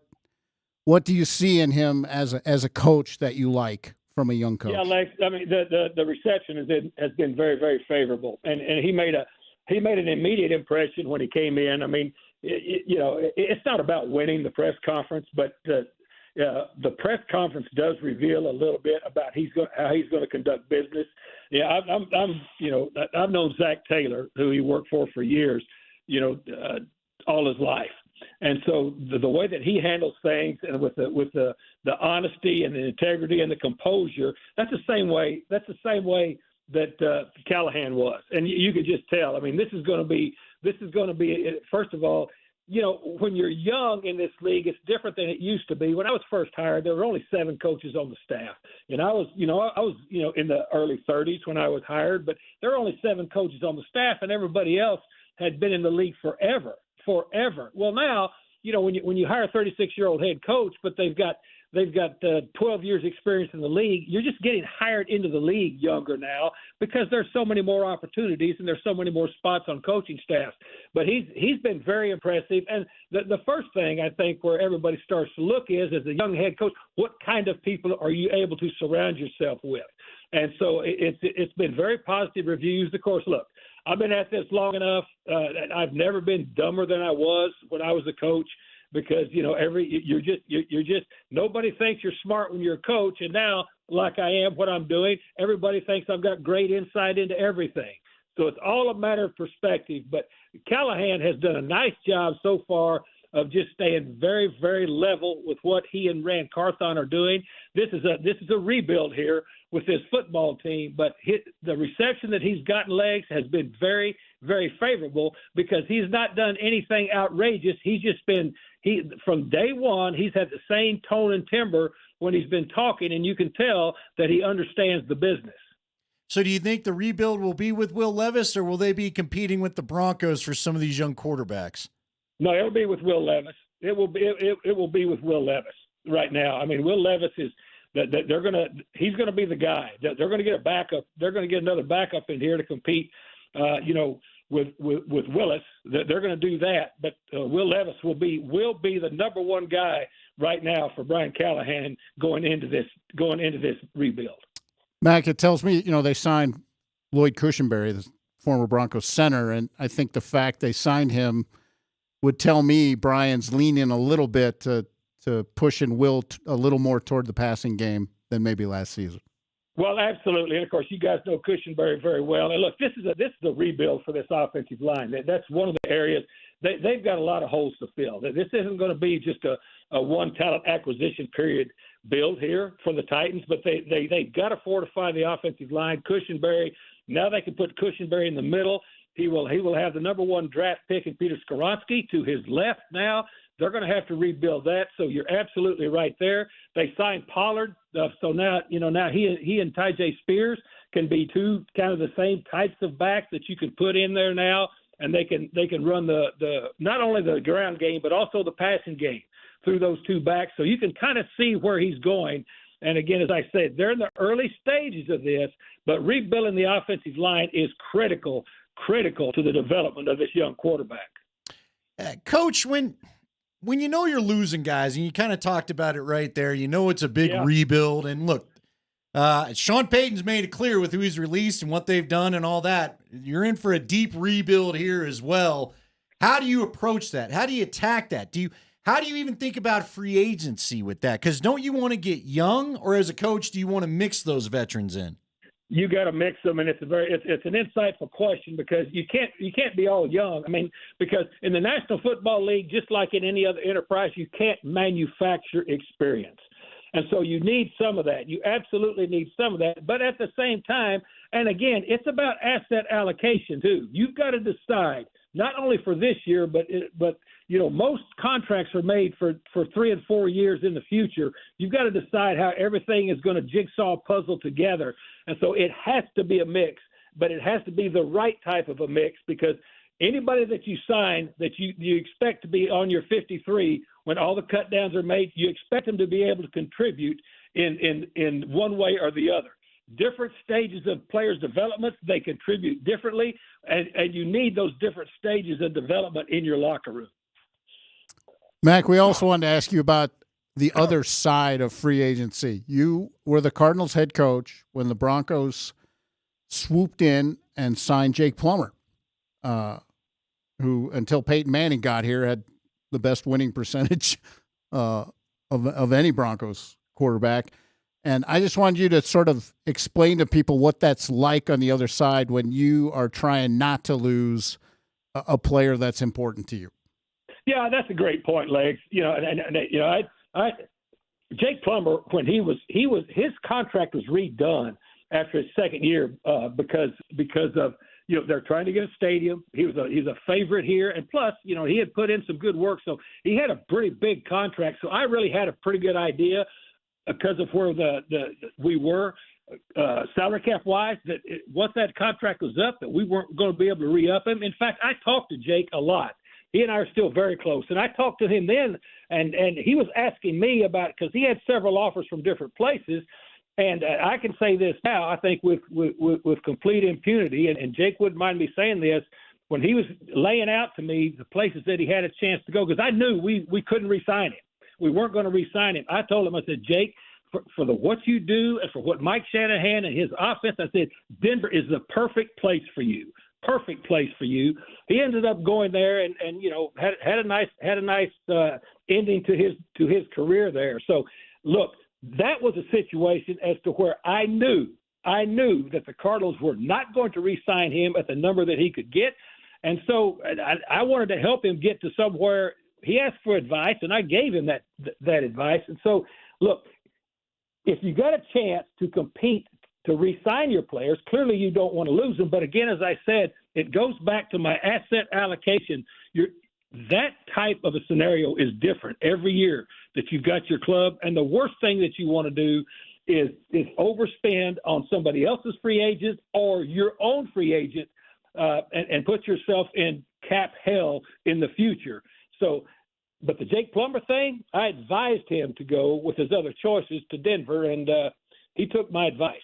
do you see in him as a coach that you like from a young coach? Yeah, Lex, the reception has been very, very favorable, and he made an immediate impression when he came in. I mean, it's not about winning the press conference, but the press conference does reveal a little bit about how he's going to conduct business. Yeah, I've known Zach Taylor, who he worked for years, all his life. And so the way that he handles things and with the honesty and the integrity and the composure, that's the same way that Callahan was. And you could just tell. I mean, this is going to be first of all, when you're young in this league, it's different than it used to be. When I was first hired, there were only 7 coaches on the staff. And I was in the early 30s when I was hired, but there were only 7 coaches on the staff and everybody else had been in the league forever. Well, now, when you hire a 36-year-old head coach, but they've got 12 years experience in the league, you're just getting hired into the league younger now because there's so many more opportunities and there's so many more spots on coaching staffs. But he's been very impressive. And the first thing I think where everybody starts to look is, as a young head coach, what kind of people are you able to surround yourself with? And so it's been very positive reviews. Of course, look, I've been at this long enough. I've never been dumber than I was when I was a coach. Because you're just nobody thinks you're smart when you're a coach, and now, like I am, what I'm doing, everybody thinks I've got great insight into everything. So it's all a matter of perspective. But Callahan has done a nice job so far of just staying very, very level with what he and Rand Carthon are doing. This is a rebuild here with this football team, but the reception that he's gotten, Legs, has been very, very favorable because he's not done anything outrageous. He's just been from day one, he's had the same tone and timbre when he's been talking, and you can tell that he understands the business. So do you think the rebuild will be with Will Levis, or will they be competing with the Broncos for some of these young quarterbacks? No, it'll be with Will Levis. It will be with Will Levis right now. I mean, Will Levis is that he's gonna be the guy. They're gonna get a backup. They're gonna get another backup in here to compete. With Willis, they're going to do that. But Will Levis will be the number one guy right now for Brian Callahan going into this rebuild. Mac, it tells me, they signed Lloyd Cushenberry, the former Broncos center, and I think the fact they signed him would tell me Brian's leaning a little bit to pushing Will a little more toward the passing game than maybe last season. Well, absolutely, and of course, you guys know Cushenberry very well. And look, this is a rebuild for this offensive line. That's one of the areas they've got a lot of holes to fill. This isn't going to be just a one talent acquisition period build here for the Titans, but they've got to fortify the offensive line. Cushenberry, now they can put Cushenberry in the middle. He will have the number one draft pick in Peter Skoronski to his left now. They're going to have to rebuild that. So you're absolutely right there. They signed Pollard, so now he and Tyjae Spears can be two kind of the same types of backs that you can put in there now, and they can run the not only the ground game but also the passing game through those two backs. So you can kind of see where he's going. And again, as I said, they're in the early stages of this, but rebuilding the offensive line is critical to the development of this young quarterback. Coach, when you're losing guys, and you kind of talked about it right there, it's a big rebuild. And look, Sean Payton's made it clear with who he's released and what they've done and all that. You're in for a deep rebuild here as well. How do you approach that? How do you attack that? How do you even think about free agency with that? Because don't you want to get young, or as a coach, do you want to mix those veterans in? You got to mix them, and it's an insightful question because you can't be all young. I mean, because in the National Football League, just like in any other enterprise, you can't manufacture experience, and so you need some of that. You absolutely need some of that, but at the same time, and again, it's about asset allocation too. You've got to decide not only for this year, but most contracts are made for 3 and 4 years in the future. You've got to decide how everything is going to jigsaw puzzle together. And so it has to be a mix, but it has to be the right type of a mix, because anybody that you sign that you expect to be on your 53 when all the cut downs are made, you expect them to be able to contribute in one way or the other. Different stages of players' development, they contribute differently, and you need those different stages of development in your locker room. Mac, we also wanted to ask you about the other side of free agency. You were the Cardinals head coach when the Broncos swooped in and signed Jake Plummer, who, until Peyton Manning got here, had the best winning percentage of any Broncos quarterback. And I just wanted you to sort of explain to people what that's like on the other side when you are trying not to lose a player that's important to you. Yeah, that's a great point, Legs. Jake Plummer, when his contract was redone after his second year because of they're trying to get a stadium. He's a favorite here, and plus he had put in some good work, so he had a pretty big contract. So I really had a pretty good idea because of where we were salary cap wise, that once that contract was up, that we weren't going to be able to re-up him. In fact, I talked to Jake a lot. He and I are still very close, and I talked to him then, and he was asking me about, because he had several offers from different places, and I can say this now, I think with complete impunity, and Jake wouldn't mind me saying this, when he was laying out to me the places that he had a chance to go, because I knew we couldn't re-sign him. We weren't going to re-sign him. I told him, I said, Jake, for what you do and for what Mike Shanahan and his offense, I said, Denver is the perfect place for you. Perfect place for you. He ended up going there and had a nice ending to his career there. So look, that was a situation as to where I knew that the Cardinals were not going to re-sign him at the number that he could get, and so I wanted to help him get to somewhere he asked for advice, and I gave him that advice. And so, look, if you got a chance to compete to re-sign your players, clearly you don't want to lose them. But again, as I said, it goes back to my asset allocation. That type of a scenario is different every year that you've got your club. And the worst thing that you want to do is overspend on somebody else's free agent or your own free agent and put yourself in cap hell in the future. So, but the Jake Plummer thing, I advised him to go with his other choices to Denver, and he took my advice.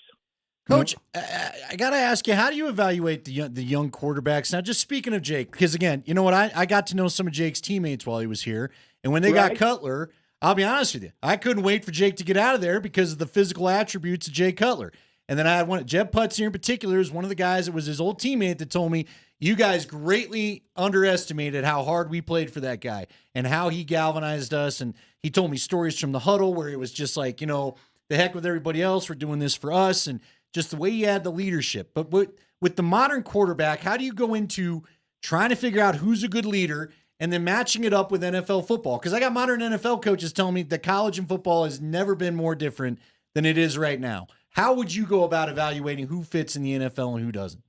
Coach, I got to ask you, how do you evaluate the young quarterbacks? Now, just speaking of Jake, because, again, you know what? I got to know some of Jake's teammates while he was here, and when they got Cutler, I'll be honest with you, I couldn't wait for Jake to get out of there because of the physical attributes of Jay Cutler. And then I had one, Jeb Putzer in particular, is one of the guys that was his old teammate that told me, you guys greatly underestimated how hard we played for that guy and how he galvanized us. And he told me stories from the huddle where it was just like, the heck with everybody else, we're doing this for us. And just the way he had the leadership. But with the modern quarterback, how do you go into trying to figure out who's a good leader and then matching it up with NFL football? Because I got modern NFL coaches telling me that college and football has never been more different than it is right now. How would you go about evaluating who fits in the NFL and who doesn't?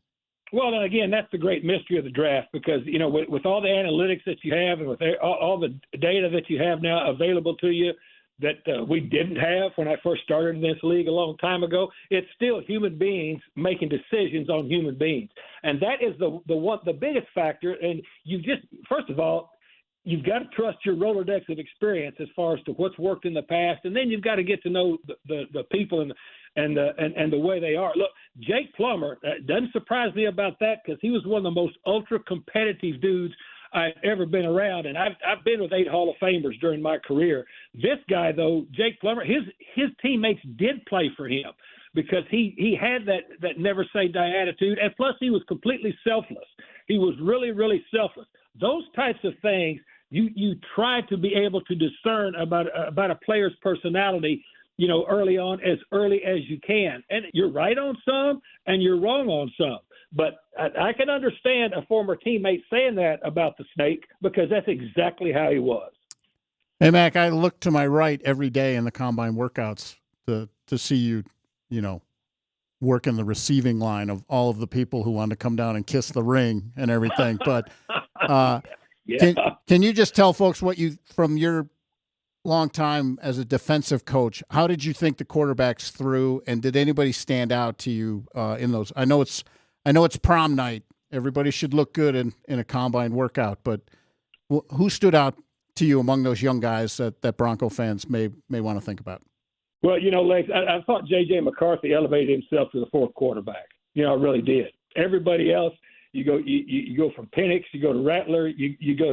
Well, again, that's the great mystery of the draft because, with all the analytics that you have and with all the data that you have now available to you, that we didn't have when I first started in this league a long time ago. It's still human beings making decisions on human beings. And that is the biggest factor. And first of all, you've got to trust your Rolodex of experience as far as to what's worked in the past. And then you've got to get to know the people and the way they are. Look, Jake Plummer, doesn't surprise me about that because he was one of the most ultra competitive dudes I've ever been around, and I've been with 8 Hall of Famers during my career. This guy, though, Jake Plummer, his teammates did play for him because he had that never say die attitude, and plus he was completely selfless. He was really, really selfless. Those types of things you try to be able to discern about a player's personality, early on, as early as you can. And you're right on some, and you're wrong on some. But I can understand a former teammate saying that about the Snake because that's exactly how he was. Hey, Mac, I look to my right every day in the combine workouts to see you, work in the receiving line of all of the people who want to come down and kiss the ring and everything. But can you just tell folks from your long time as a defensive coach, how did you think the quarterbacks threw, and did anybody stand out to you in those? I know it's prom night. Everybody should look good in a combine workout, but who stood out to you among those young guys that Bronco fans may want to think about? Well, Lex, I thought J.J. McCarthy elevated himself to the fourth quarterback. I really did. Everybody else, you go from Penix, you go to Rattler, you go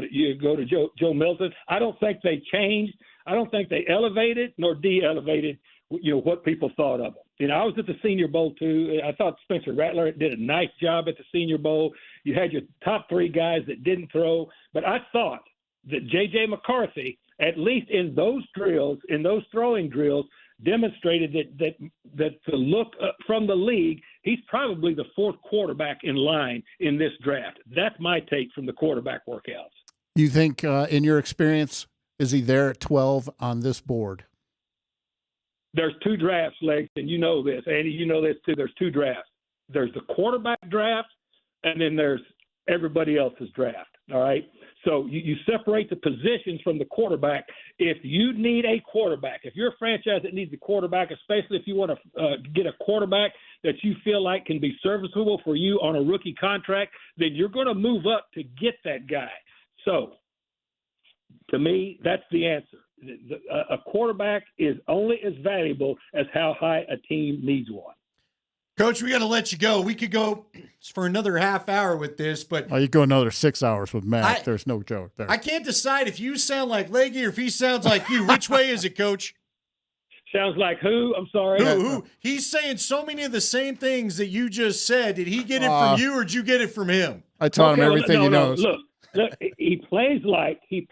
to Joe Milton. I don't think they changed. I don't think they elevated nor de-elevated, what people thought of them. I was at the Senior Bowl too. I thought Spencer Rattler did a nice job at the Senior Bowl. You had your top 3 guys that didn't throw, but I thought that J.J. McCarthy, at least in those drills, in those throwing drills, demonstrated that to look from the league, he's probably the 4th quarterback in line in this draft. That's my take from the quarterback workouts. You think, in your experience, is he there at 12 on this board? There's 2 drafts, Lex, and you know this. Andy, you know this too. There's 2 drafts. There's the quarterback draft, and then there's everybody else's draft, all right? So you separate the positions from the quarterback. If you need a quarterback, if you're a franchise that needs a quarterback, especially if you want to get a quarterback that you feel like can be serviceable for you on a rookie contract, then you're going to move up to get that guy. So to me, that's the answer. A quarterback is only as valuable as how high a team needs one. Coach, we got to let you go. We could go for another half hour with this, but you go another 6 hours with Mac. There's no joke there. I can't decide if you sound like Leggy or if he sounds like you. Which way is it, Coach? Sounds like who? I'm sorry. Who? He's saying so many of the same things that you just said. Did he get it from you or did you get it from him? I taught him everything he knows. Look, he plays like he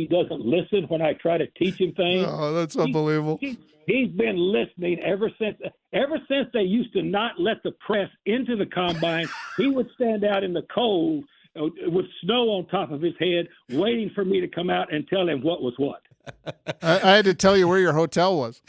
doesn't listen when I try to teach him things. Oh, that's unbelievable. He's been listening ever since they used to not let the press into the combine. He would stand out in the cold with snow on top of his head, waiting for me to come out and tell him what was what. I had to tell you where your hotel was.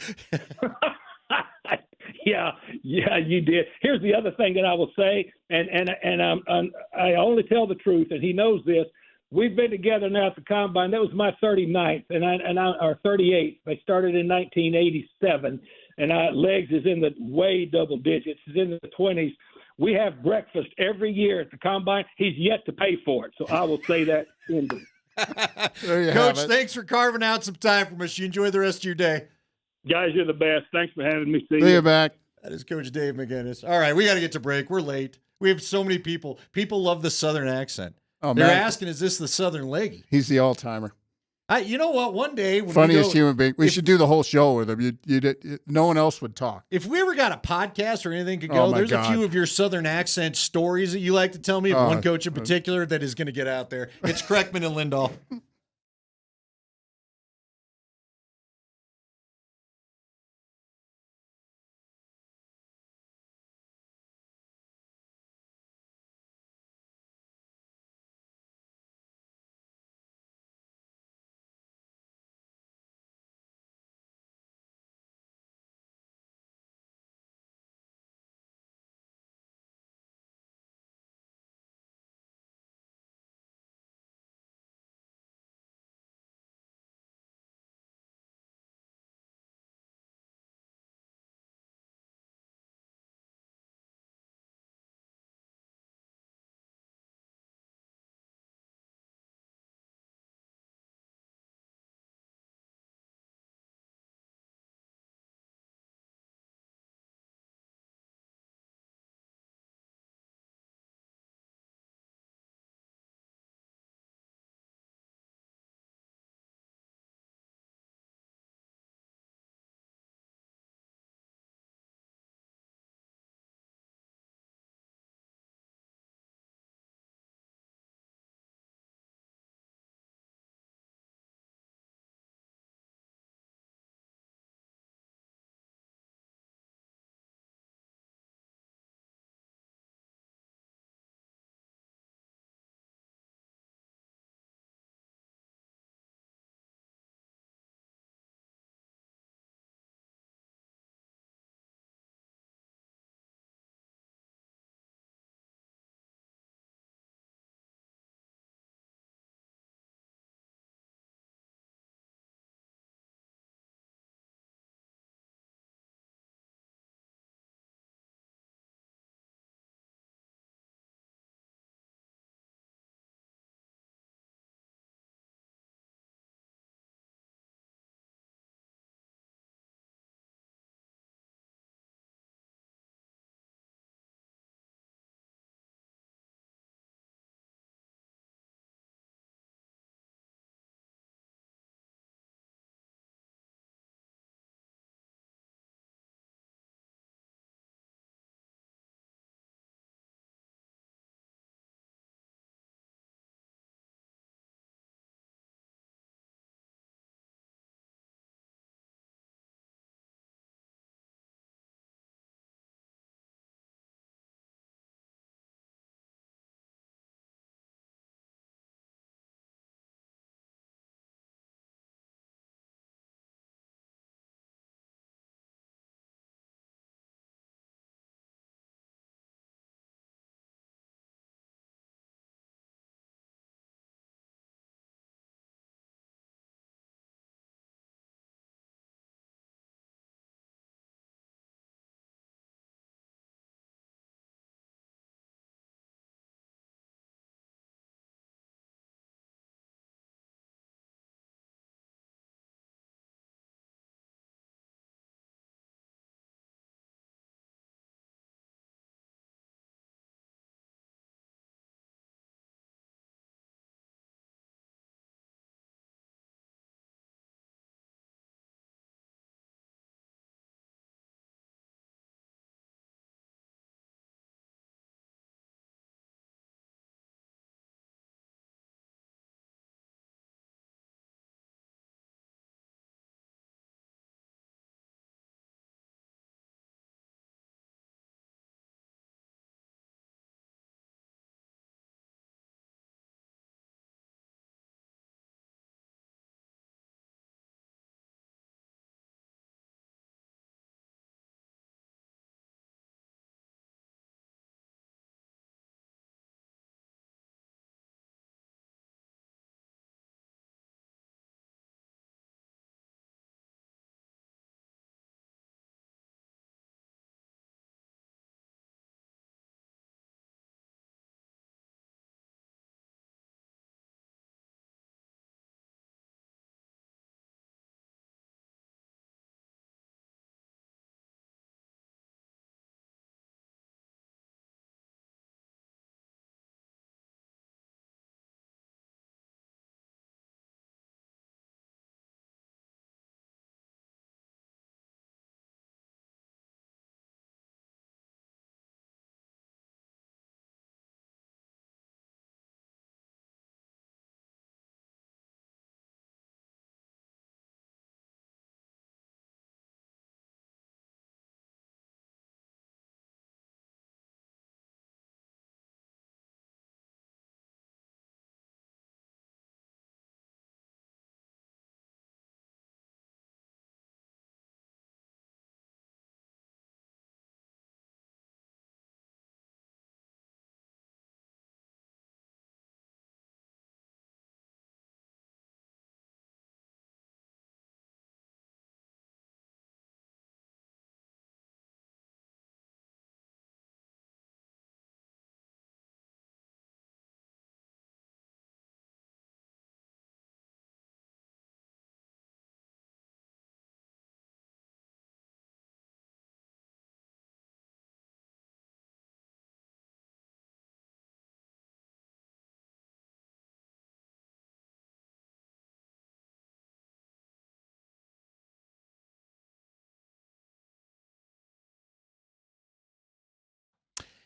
Yeah, you did. Here's the other thing that I will say, and I only tell the truth, and he knows this. We've been together now at the combine. That was my 39th, or 38th. They started in 1987, and legs is in the way double digits. Is in the 20s. We have breakfast every year at the combine. He's yet to pay for it, so I will say that. Coach, thanks for carving out some time from us. You enjoy the rest of your day. Guys, you're the best. Thanks for having me. See you back. That is Coach Dave McGinnis. All right, we got to get to break. We're late. We have so many people. People love the Southern accent. Oh, They're man. asking, is this the Southern Leggy? He's the all-timer. You know what? One day, when Funniest human being. We should do the whole show with him. No one else would talk. if we ever got a podcast or anything could go, my there's God. a few of your Southern accent stories that you like to tell me. Of one coach in uh, particular that is going to get out there. It's Kreckman and Lindahl.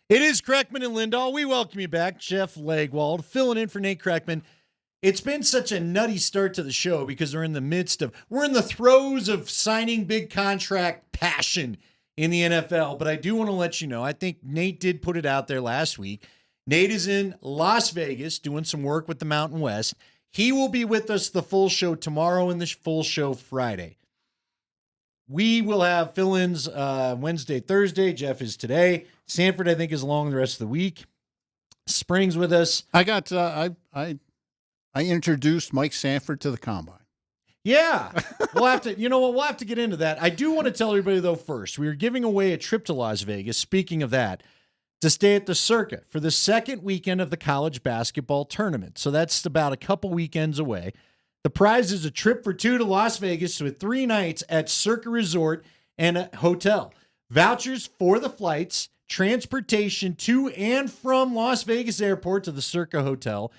It is Kreckman and Lindahl. We welcome you back. Jeff Legwald filling in for Nate Kreckman. It's been such a nutty start to the show because we're in the throes of signing big contract passion in the NFL. But I do want to let you know, I think Nate did put it out there last week. Nate is in Las Vegas doing some work with the Mountain West. He will be with us the full show tomorrow and the full show Friday. We will have fill-ins Wednesday, Thursday. Jeff is today. Sanford, I think, is along the rest of the week. Spring's with us. I got I introduced Mike Sanford to the combine. Yeah, we'll have to. You know what? We'll have to get into that. I do want to tell everybody though. First, we are giving away a trip to Las Vegas. Speaking of that, to stay at the Circa for the second weekend of the college basketball tournament. So that's about a couple weekends away. The prize is a trip for two to Las Vegas with 3 nights at Circa Resort and a hotel. Vouchers for the flights, transportation to and from Las Vegas Airport to the Circa Hotel,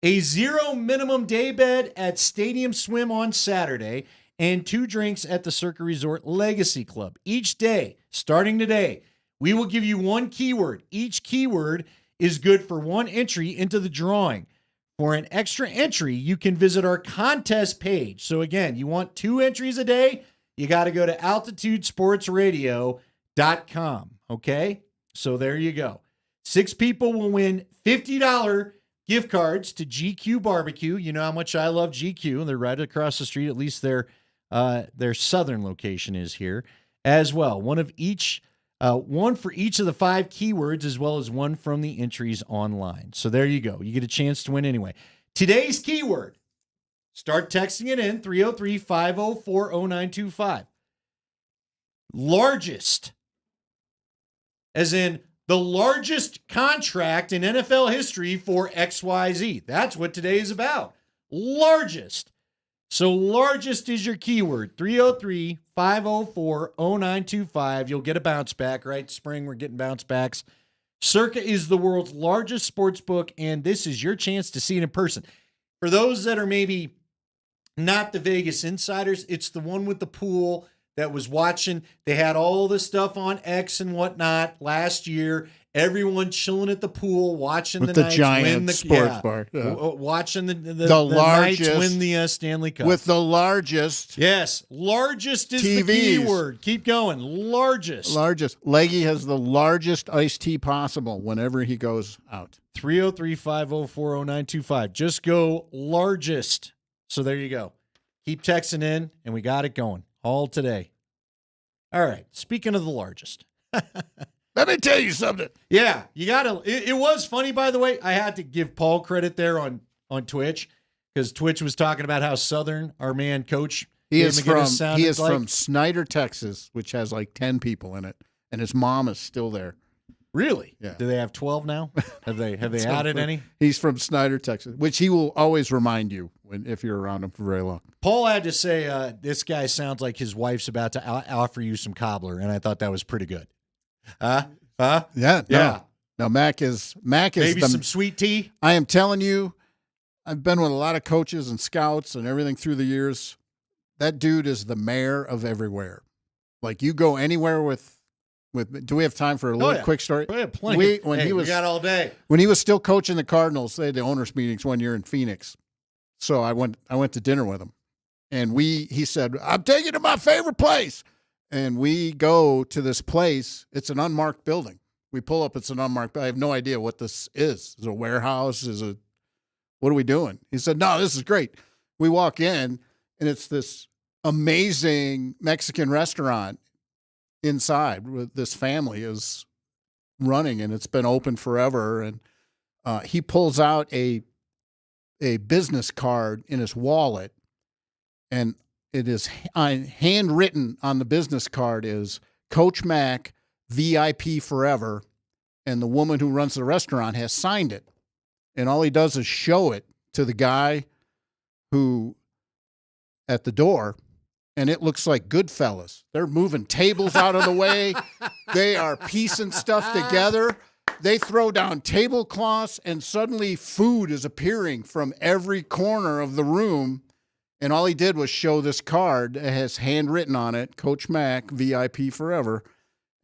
a 0 minimum day bed at Stadium Swim on Saturday, and 2 drinks at the Circa Resort Legacy Club. Each day, starting today, we will give you 1 keyword. Each keyword is good for 1 entry into the drawing. For an extra entry, you can visit our contest page. So again, you want 2 entries a day, you got to go to altitudesportsradio.com. Okay? So there you go. 6 people will win $50 gift cards to GQ Barbecue. You know how much I love GQ. They're right across the street. At least their southern location is here as well. One for each of the 5 keywords, as well as 1 from the entries online. So there you go. You get a chance to win anyway. Today's keyword. Start texting it in, 303-504-0925. Largest. As in the largest contract in NFL history for XYZ. That's what today is about. Largest. So largest is your keyword, 303-504-0925. You'll get a bounce back, right? Spring, we're getting bounce backs. Circa is the world's largest sports book, and this is your chance to see it in person. For those that are maybe not the Vegas insiders, it's the one with the pool that was watching. They had all the stuff on X and whatnot last year. Everyone chilling at the pool, watching with the the Knights giant win the sports bar, watching the largest, Knights win the Stanley Cup with the largest. Yes, largest is TVs. the key word. Keep going. Largest. Leggy has the largest iced tea possible whenever he goes out. 303-504-0925. Just go largest. So there you go. Keep texting in, and we got it going all today. All right. Speaking of the largest. Let me tell you something. Yeah, you got to. It was funny, by the way. I had to give Paul credit there on Twitch because Twitch was talking about how Southern, our man Coach, He is from Snyder, Texas, which has like 10 people in it, and his mom is still there. Really? Yeah. Do they have 12 now? Have they added any? He's from Snyder, Texas, which he will always remind you if you're around him for very long. Paul had to say, this guy sounds like his wife's about to offer you some cobbler, and I thought that was pretty good. Yeah. No, Mac is maybe some sweet tea. I am telling you, I've been with a lot of coaches and scouts and everything through the years. That dude is the mayor of everywhere. Like you go anywhere with. Do we have time for a little quick story? We have plenty. We got all day. When he was still coaching the Cardinals, they had the owners meetings one year in Phoenix. So I went to dinner with him, and he said, "I'm taking you to my favorite place." And we go to this place. It's an unmarked building. We pull up. It's an unmarked. I have no idea what this is. Is it a warehouse? What are we doing? He said, "No, this is great." We walk in, and it's this amazing Mexican restaurant inside. This family is running, and it's been open forever. And he pulls out a business card in his wallet, and it is handwritten on the business card is Coach Mac, VIP forever, and the woman who runs the restaurant has signed it. And all he does is show it to the guy who at the door, and it looks like Goodfellas. They're moving tables out of the way. They are piecing stuff together. They throw down tablecloths, and suddenly food is appearing from every corner of the room. And all he did was show this card that has handwritten on it, Coach Mac, VIP forever.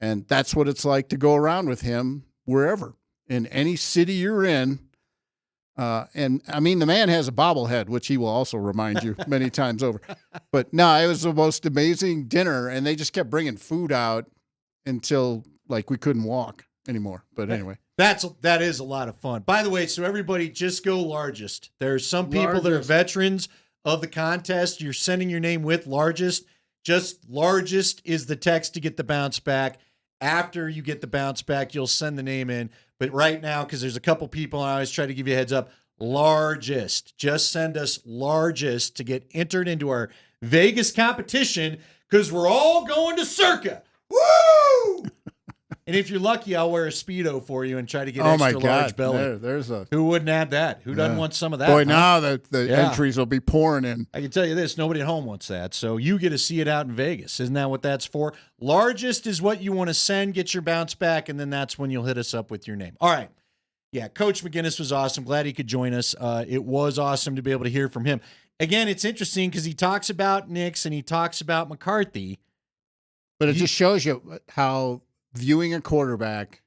And that's what it's like to go around with him wherever, in any city you're in. And I mean, the man has a bobblehead, which he will also remind you many times over. But no, it was the most amazing dinner, and they just kept bringing food out until like we couldn't walk anymore. But anyway. That is a lot of fun. By the way, so everybody just go largest. There's some people that are veterans of the contest. You're sending your name with largest. Just largest is the text to get the bounce back. After you get the bounce back, you'll send the name in. But right now, because there's a couple people, and I always try to give you a heads up, largest. Just send us largest to get entered into our Vegas competition because we're all going to Circa. Woo! And if you're lucky, I'll wear a Speedo for you and try to get extra large belly. There's a Who wouldn't add that? Who doesn't want some of that? Boy, huh? now the entries will be pouring in. I can tell you this, nobody at home wants that. So you get to see it out in Vegas. Isn't that what that's for? Largest is what you want to send, get your bounce back, and then that's when you'll hit us up with your name. All right. Yeah, Coach McGinnis was awesome. Glad he could join us. It was awesome to be able to hear from him. Again, it's interesting because he talks about Nix and he talks about McCarthy. But it just shows you how viewing a quarterback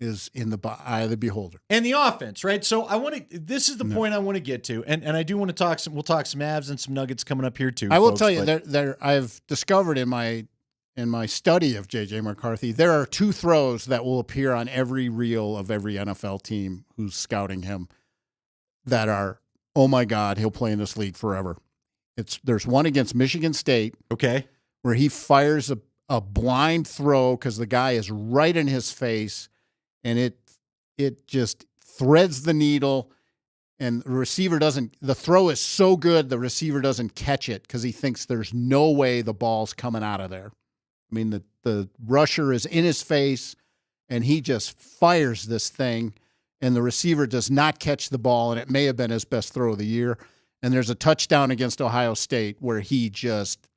is in the eye of the beholder. And the offense, right? So this is the point I want to get to. And I do want to we'll talk some Mavs and some Nuggets coming up here too. I will tell you there I've discovered in my study of JJ McCarthy, there are 2 throws that will appear on every reel of every NFL team who's scouting him that are, oh my God, he'll play in this league forever. There's one against Michigan State. Okay. Where he fires a blind throw because the guy is right in his face, and it just threads the needle, and the receiver doesn't. The throw is so good, the receiver doesn't catch it because he thinks there's no way the ball's coming out of there. I mean, the rusher is in his face, and he just fires this thing, and the receiver does not catch the ball, and it may have been his best throw of the year. And there's a touchdown against Ohio State where he just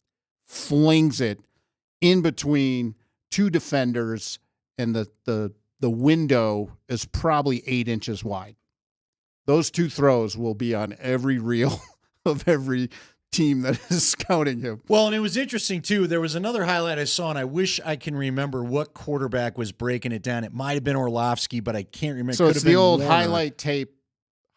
flings it in between 2 defenders, and the window is probably 8 inches wide. Those 2 throws will be on every reel of every team that is scouting him. Well, and it was interesting, too. There was another highlight I saw, and I wish I can remember what quarterback was breaking it down. It might have been Orlovsky, but I can't remember. So it's the old highlight tape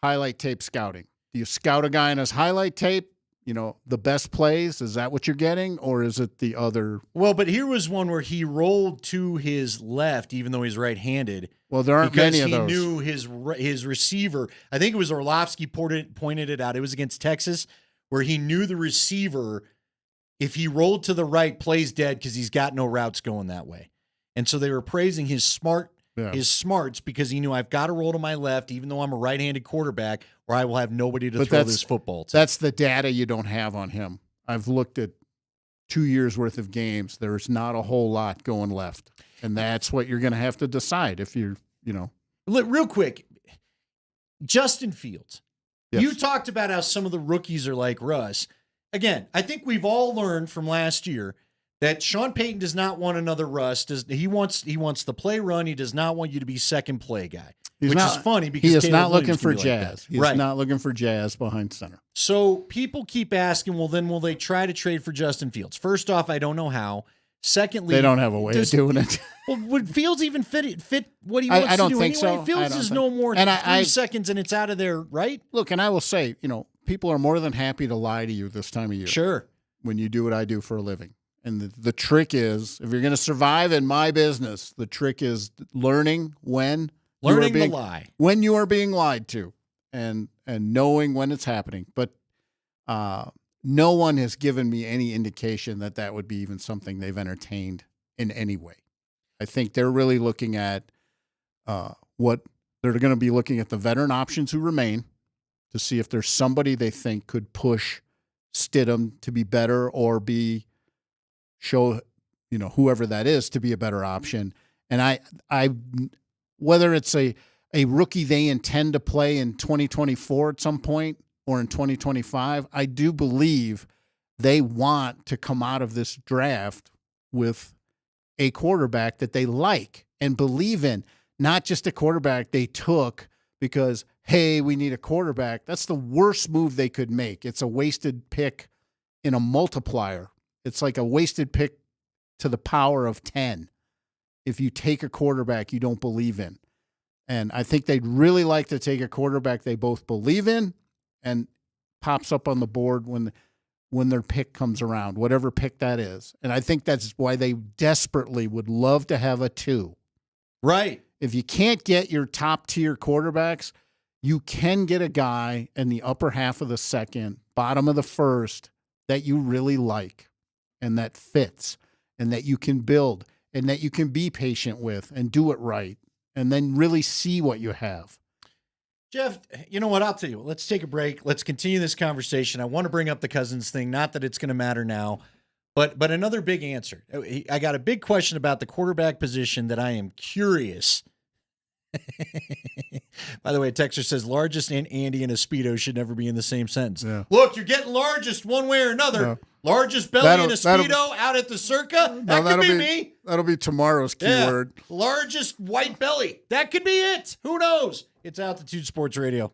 scouting. Do you scout a guy in his highlight tape? You know, the best plays, is that what you're getting, or is it the other? Well, but here was one where he rolled to his left, even though he's right-handed. Well, there aren't many of those. Because he knew his receiver. I think it was Orlovsky pointed it out. It was against Texas, where he knew the receiver, if he rolled to the right, plays dead because he's got no routes going that way. And so they were praising his smarts because he knew I've got to roll to my left, even though I'm a right-handed quarterback, or I will have nobody to throw this football to. That's the data you don't have on him. I've looked at 2 years worth of games. There's not a whole lot going left. And that's what you're going to have to decide if you're, Real quick, Justin Fields. Yes. You talked about how some of the rookies are like Russ. Again, I think we've all learned from last year that Sean Payton does not want another Russ. He wants the play run. He does not want you to be second play guy. Which is funny because he is Caleb not looking Williams for can be Jazz. like He's not looking for Jazz behind center. So people keep asking, well, then will they try to trade for Justin Fields? First off, I don't know how. Secondly, they don't have a way of doing it. Well, would Fields even fit what he wants I don't to do think anyway? so. Fields is no more than 3 seconds and it's out of there, right? Look, and I will say, people are more than happy to lie to you this time of year. Sure. When you do what I do for a living. And the trick is, if you're going to survive in my business, the trick is learning the lie. When you are being lied to and knowing when it's happening. But no one has given me any indication that would be even something they've entertained in any way. I think they're really looking at what they're going to be looking at the veteran options who remain to see if there's somebody they think could push Stidham to be better or show whoever that is to be a better option. And I whether it's a rookie they intend to play in 2024 at some point or in 2025, I do believe they want to come out of this draft with a quarterback that they like and believe in, not just a quarterback they took because, hey, we need a quarterback. That's the worst move they could make. It's a wasted pick in a multiplier. It's like a wasted pick to the power of 10 if you take a quarterback you don't believe in. And I think they'd really like to take a quarterback they both believe in and pops up on the board when their pick comes around, whatever pick that is. And I think that's why they desperately would love to have a 2. Right. If you can't get your top-tier quarterbacks, you can get a guy in the upper half of the second, bottom of the first, that you really like and that fits and that you can build and that you can be patient with and do it right and then really see what you have. Jeff, you know what? I'll tell you. Let's take a break. Let's continue this conversation. I want to bring up the Cousins thing. Not that it's going to matter now, but another big answer. I got a big question about the quarterback position that I am curious. By the way, Texter says largest and Andy and a Speedo should never be in the same sentence. Yeah. Look, you're getting largest one way or another. Yeah. Largest belly and a Speedo out at the Circa. That could be me. That'll be tomorrow's keyword. Yeah. Largest white belly. That could be it. Who knows? It's Altitude Sports Radio.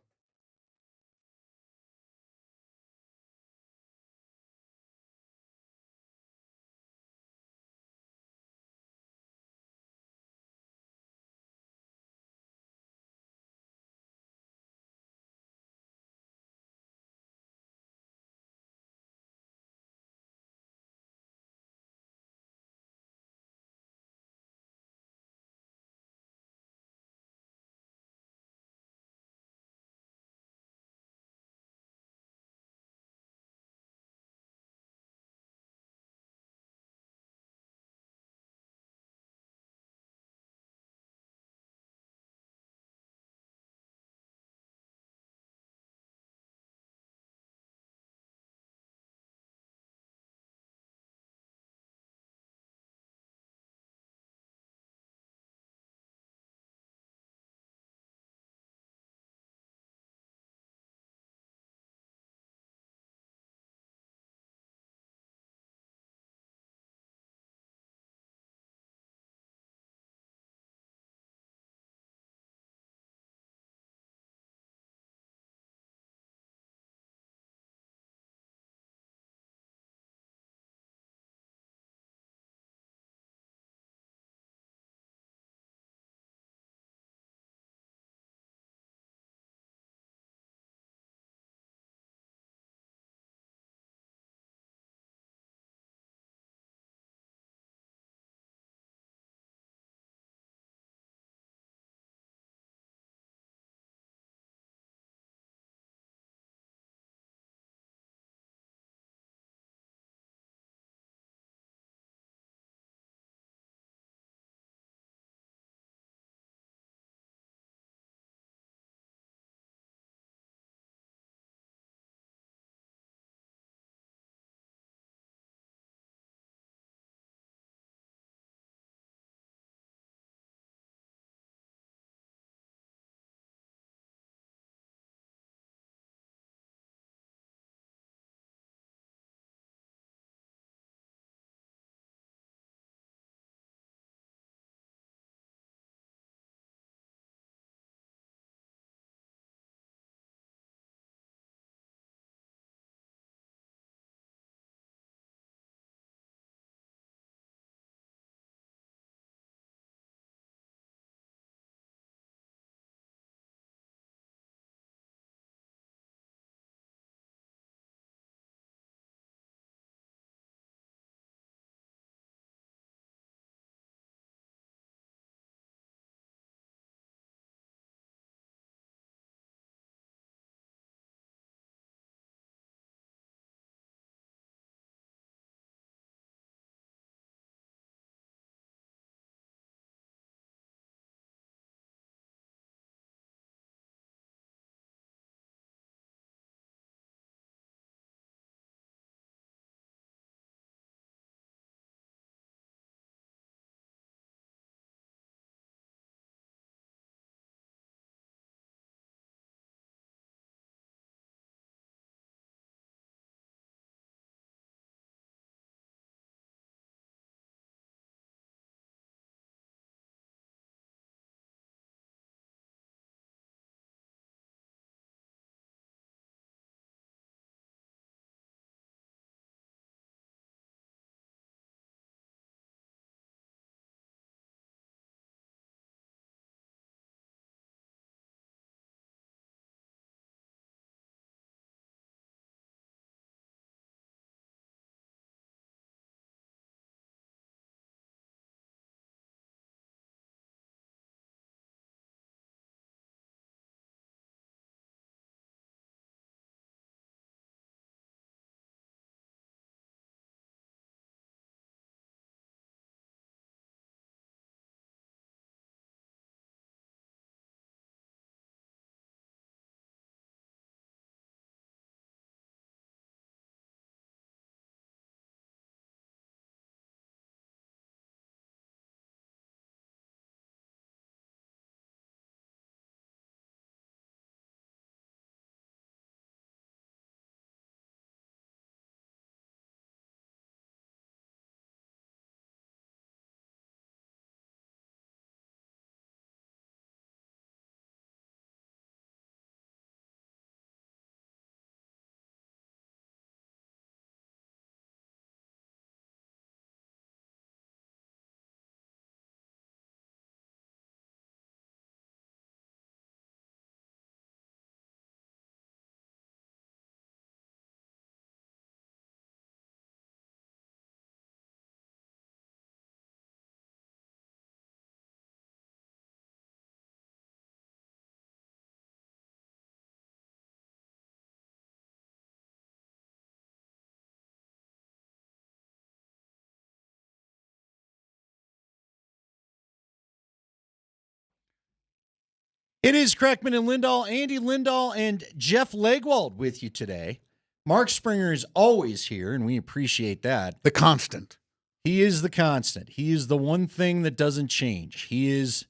It is Kreckman and Lindahl, Andy Lindahl, and Jeff Legwald with you today. Mark Springer is always here, and we appreciate that. The constant. He is the constant. He is the one thing that doesn't change. He is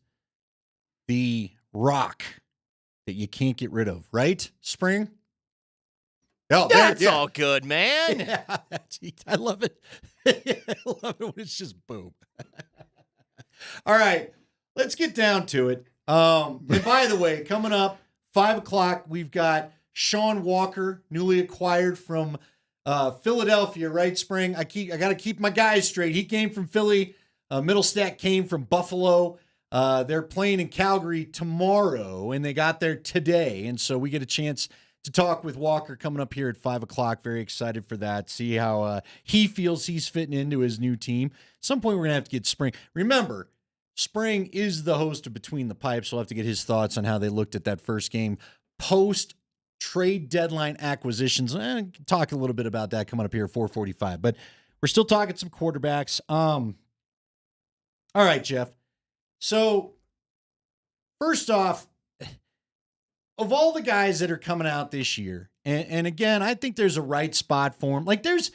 the rock that you can't get rid of, right, Spring? Oh, that's all good, man. Yeah, I love it. I love it when it's just boom. All right, let's get down to it. And by the way, coming up, 5 o'clock, we've got Sean Walker, newly acquired from Philadelphia, right, Spring? I got to keep my guys straight. He came from Philly. Middlestat came from Buffalo. They're playing in Calgary tomorrow, and they got there today. And so we get a chance to talk with Walker coming up here at 5 o'clock. Very excited for that. See how he feels he's fitting into his new team. At some point, we're going to have to get Spring. Remember, Spring is the host of Between the Pipes. We'll have to get his thoughts on how they looked at that first game post-trade deadline acquisitions. Talk a little bit about that coming up here at 4:45. But we're still talking some quarterbacks. All right, Jeff. So, first off, of all the guys that are coming out this year, and again, I think there's a right spot for them. Like, there's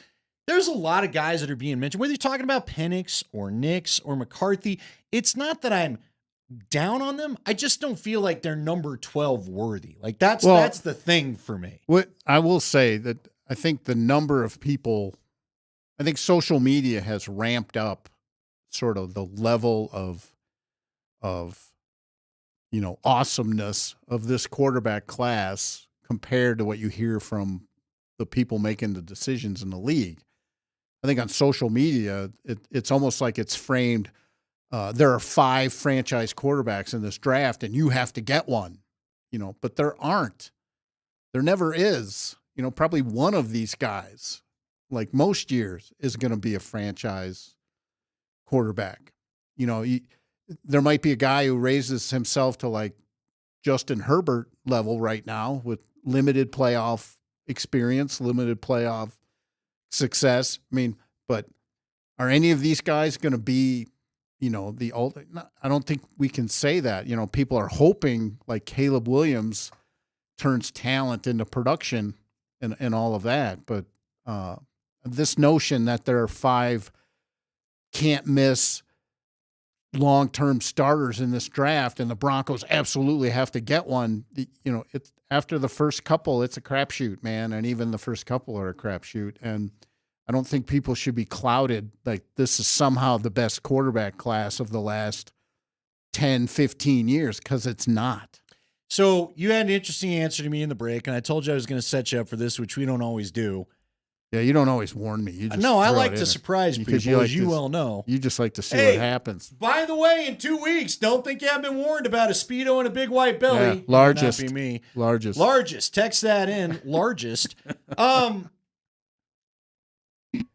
a lot of guys that are being mentioned, whether you're talking about Penix or Nix or McCarthy. It's not that I'm down on them. I just don't feel like they're number 12 worthy. Like, that's the thing for me. What I will say that I think the number of people, I think social media has ramped up sort of the level of awesomeness of this quarterback class compared to what you hear from the people making the decisions in the league. I think on social media, it's almost like it's framed, there are 5 franchise quarterbacks in this draft and you have to get one, but there aren't. There never is. Probably one of these guys, like most years, is going to be a franchise quarterback. There might be a guy who raises himself to like Justin Herbert level right now with limited playoff experience, limited playoff success. But are any of these guys going to be, the old? I don't think we can say that. People are hoping like Caleb Williams turns talent into production and all of that. But this notion that there are 5 can't miss long-term starters in this draft and the Broncos absolutely have to get one, it's after the first couple, it's a crapshoot, man. And even the first couple are a crapshoot. And I don't think people should be clouded like this is somehow the best quarterback class of the last 10, 15 years, because it's not. So you had an interesting answer to me in the break, and I told you I was going to set you up for this, which we don't always do. Yeah, you don't always warn me. You just no, I like to surprise people, as you well know. You just like to see what happens. By the way, in 2 weeks, don't think you haven't been warned about a Speedo and a big white belly. Yeah, largest. Not be me. Largest. Text that in. Largest.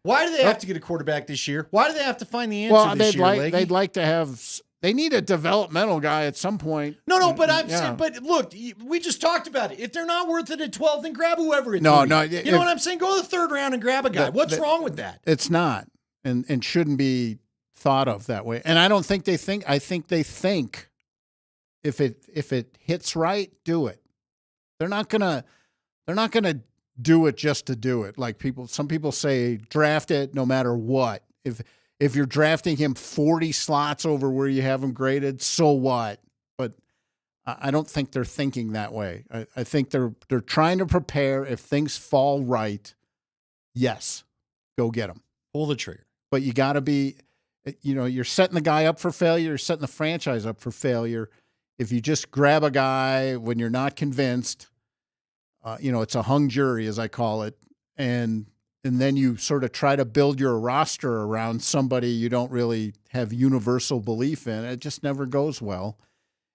Why do they have to get a quarterback this year? Why do they have to find the answer this year, they'd like to have. They need a developmental guy at some point. No, but I'm saying, but look, we just talked about it. If they're not worth it at 12, then grab whoever. You know what I'm saying? Go to the third round and grab a guy. What's wrong with that? It's not, and shouldn't be thought of that way. And I don't think they think. I think they think if it hits right, do it. They're not gonna do it just to do it. Like some people say, draft it no matter what. If you're drafting him 40 slots over where you have him graded, so what? But I don't think they're thinking that way. I think they're trying to prepare. If things fall right, yes, go get him. Pull the trigger. But you got to be, you're setting the guy up for failure. You're setting the franchise up for failure. If you just grab a guy when you're not convinced, it's a hung jury, as I call it, and then you sort of try to build your roster around somebody you don't really have universal belief in. It just never goes well.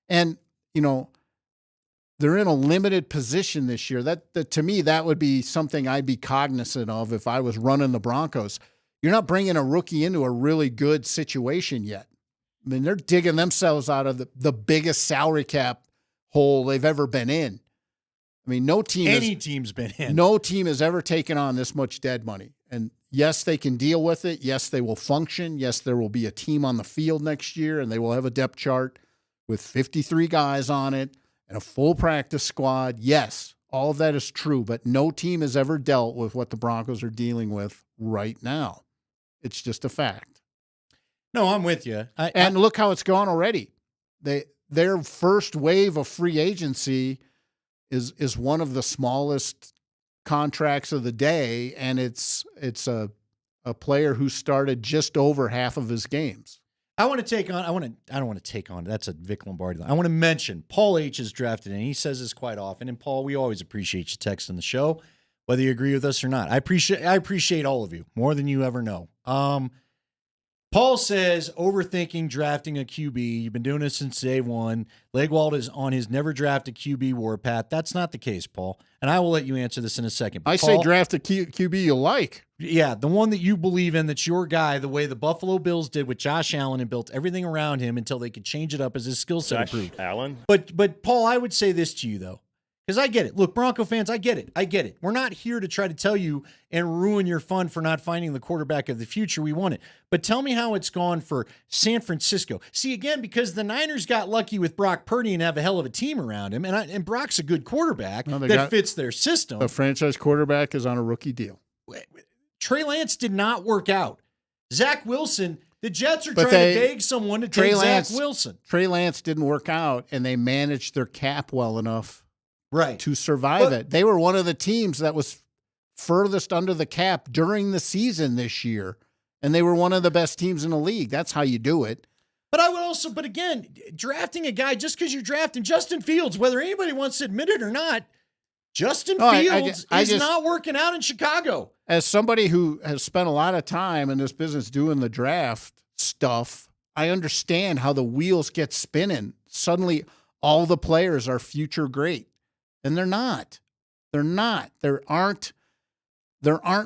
And, they're in a limited position this year. That to me, that would be something I'd be cognizant of if I was running the Broncos. You're not bringing a rookie into a really good situation yet. I mean, they're digging themselves out of the biggest salary cap hole they've ever been in. I mean, team's been in. No team has ever taken on this much dead money. And yes, they can deal with it. Yes, they will function. Yes, there will be a team on the field next year, and they will have a depth chart with 53 guys on it, and a full practice squad. Yes, all of that is true, but no team has ever dealt with what the Broncos are dealing with right now. It's just a fact. No, I'm with you. And look how it's gone already. Their first wave of free agency is one of the smallest contracts of the day, and it's a player who started just over half of his games. I don't want to take on. That's a Vic Lombardi. I want to mention Paul H is drafted in. He says this quite often. And Paul, we always appreciate you texting the show, whether you agree with us or not. I appreciate all of you more than you ever know. Paul says, overthinking drafting a QB. You've been doing this since day one. Legwald is on his never draft a QB warpath. That's not the case, Paul. And I will let you answer this in a second. But Paul, say draft a QB you like. Yeah, the one that you believe in, that's your guy, the way the Buffalo Bills did with Josh Allen and built everything around him until they could change it up as his skill set improved. Allen? But Paul, I would say this to you, though. Because I get it. Look, Bronco fans, I get it. We're not here to try to tell you and ruin your fun for not finding the quarterback of the future. We want it. But tell me how it's gone for San Francisco. See, again, because the Niners got lucky with Brock Purdy and have a hell of a team around him, and Brock's a good quarterback that fits their system. The franchise quarterback is on a rookie deal. Trey Lance did not work out. Zach Wilson, the Jets are trying to beg someone to take Zach Wilson. Trey Lance didn't work out, and they managed their cap well enough to survive it. They were one of the teams that was furthest under the cap during the season this year, and they were one of the best teams in the league. That's how you do it. But I would also, again, drafting a guy just because you're drafting Justin Fields, whether anybody wants to admit it or not, Justin Fields is not working out in Chicago. As somebody who has spent a lot of time in this business doing the draft stuff, I understand how the wheels get spinning. Suddenly, all the players are future great. And they're not. They're not. There aren't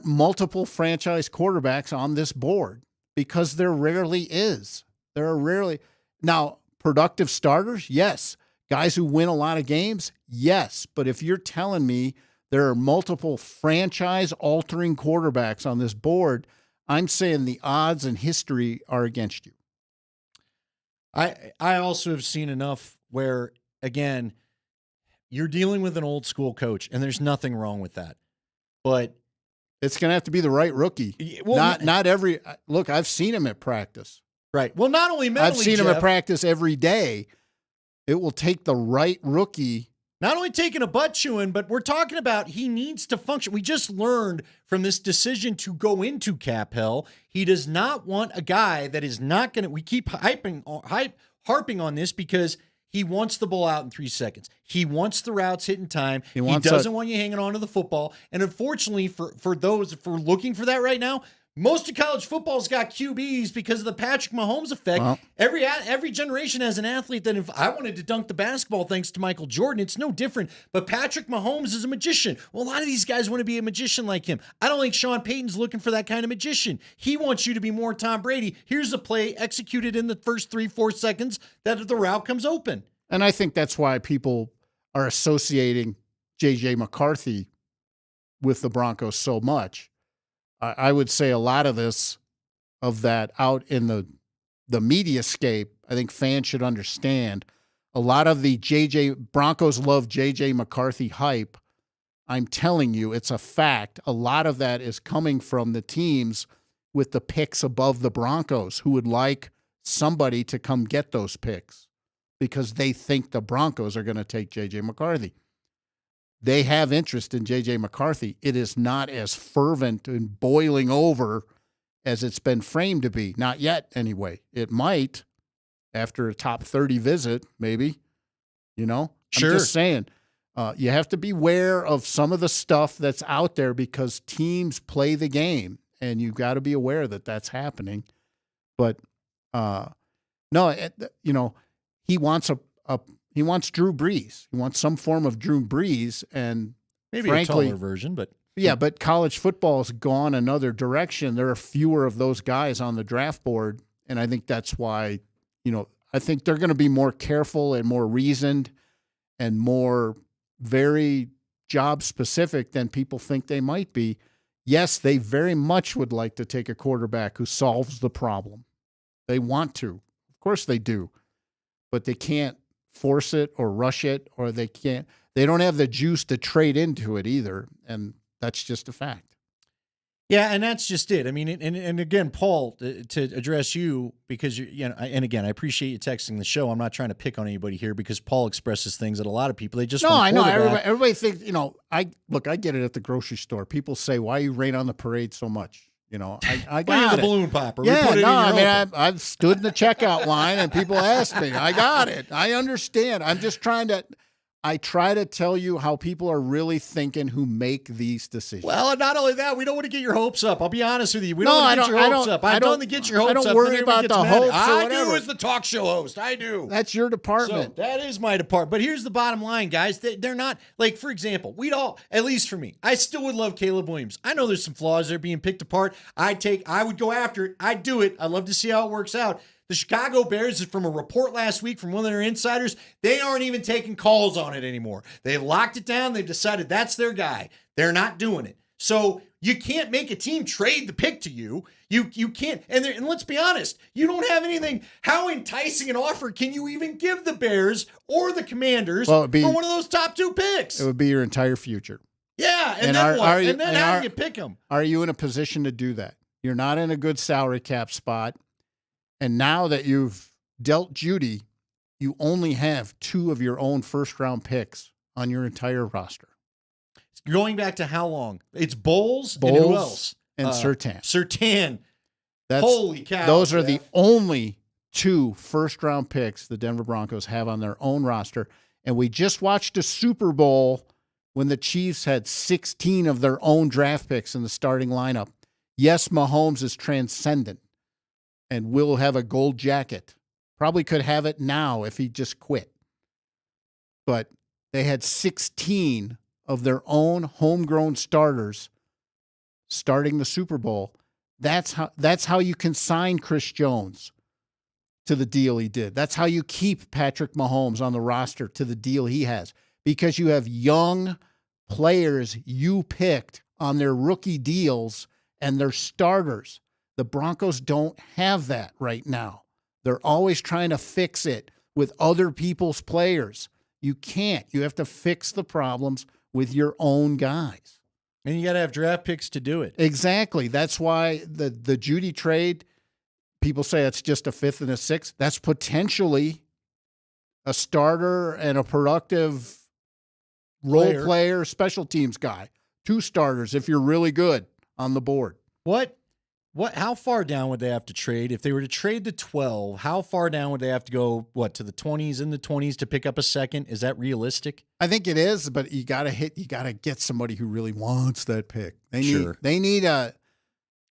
multiple franchise quarterbacks on this board because there rarely is. There are rarely. Now, productive starters, yes. Guys who win a lot of games, yes. But if you're telling me there are multiple franchise-altering quarterbacks on this board, I'm saying the odds and history are against you. I also have seen enough where, again, you're dealing with an old school coach, and there's nothing wrong with that. But it's going to have to be the right rookie. Well, not every look. I've seen him at practice. Right. Well, not only mentally, I've seen him at practice every day. It will take the right rookie. Not only taking a butt chewing, but we're talking about he needs to function. We just learned from this decision to go into cap hell, he does not want a guy that is not going to. We keep harping on this because he wants the ball out in 3 seconds. He wants the routes hit in time. He doesn't want you hanging on to the football. And unfortunately, for those, if we're looking for that right now, most of college football's got QBs because of the Patrick Mahomes effect. Well, every generation has an athlete that if I wanted to dunk the basketball thanks to Michael Jordan, it's no different. But Patrick Mahomes is a magician. Well, a lot of these guys want to be a magician like him. I don't think Sean Payton's looking for that kind of magician. He wants you to be more Tom Brady. Here's a play executed in the first 3-4 seconds that the route comes open. And I think that's why people are associating J.J. McCarthy with the Broncos so much. I would say a lot of that out in the mediascape, I think fans should understand. A lot of the Broncos love J.J. McCarthy hype. I'm telling you, it's a fact. A lot of that is coming from the teams with the picks above the Broncos who would like somebody to come get those picks because they think the Broncos are going to take J.J. McCarthy. They have interest in J.J. McCarthy. It is not as fervent and boiling over as it's been framed to be. Not yet, anyway. It might after a top 30 visit, maybe. You know? Sure. I'm just saying. You have to beware of some of the stuff that's out there because teams play the game, and you've got to be aware that that's happening. But, no, he wants he wants Drew Brees. He wants some form of Drew Brees, and maybe frankly, a taller version, but yeah. But college football has gone another direction. There are fewer of those guys on the draft board, and I think that's why. I think they're going to be more careful and more reasoned, and more very job specific than people think they might be. Yes, they very much would like to take a quarterback who solves the problem. They want to, of course, they do. But they can't force it or rush it, or they don't have the juice to trade into it either. And that's just a fact. Yeah, and that's just it. I mean, and again, Paul, to address you, because and again, I appreciate you texting the show. I'm not trying to pick on anybody here, because Paul expresses things that a lot of people, they just I know. Everybody thinks, I get it at the grocery store. People say, "Why you rain on the parade so much?" I got the balloon popper. Yeah, I've stood in the checkout line and people ask me. I got it. I understand. I'm just I try to tell you how people are really thinking who make these decisions. Well, and not only that, we don't want to get your hopes up. I'll be honest with you. We don't want to get your hopes up. I don't get your hopes up. I don't worry about the hopes or I whatever. do as the talk show host. I do. That's your department. So that is my department. But here's the bottom line, guys. They're not, like, for example, we'd all, at least for me, I still would love Caleb Williams. I know there's some flaws there being picked apart. I would go after it. I'd do it. I'd love to see how it works out. The Chicago Bears, from a report last week from one of their insiders, they aren't even taking calls on it anymore. They've locked it down. They've decided that's their guy. They're not doing it. So you can't make a team trade the pick to you. You can't. And let's be honest, you don't have anything. How enticing an offer can you even give the Bears or the Commanders for one of those top 2 picks? It would be your entire future. Yeah, and then what? And then how do you pick them? Are you in a position to do that? You're not in a good salary cap spot. And now that you've dealt Jeudy, you only have 2 of your own first-round picks on your entire roster. Going back to how long? It's Bowles and who else? And Surtain. Surtain. Holy cow. Those are the only 2 first-round picks the Denver Broncos have on their own roster. And we just watched a Super Bowl when the Chiefs had 16 of their own draft picks in the starting lineup. Yes, Mahomes is transcendent and will have a gold jacket. Probably could have it now if he just quit. But they had 16 of their own homegrown starters starting the Super Bowl. That's how you can sign Chris Jones to the deal he did. That's how you keep Patrick Mahomes on the roster to the deal he has, because you have young players you picked on their rookie deals and their starters. The Broncos don't have that right now. They're always trying to fix it with other people's players. You can't. You have to fix the problems with your own guys. And you got to have draft picks to do it. Exactly. That's why the Jeudy trade, people say it's just a 5th and a 6th. That's potentially a starter and a productive role player, special teams guy. 2 starters if you're really good on the board. How far down would they have to trade? If they were to trade the 12, how far down would they have to go, to the 20s, in the 20s to pick up a second? Is that realistic? I think it is, but you got to get somebody who really wants that pick. They need a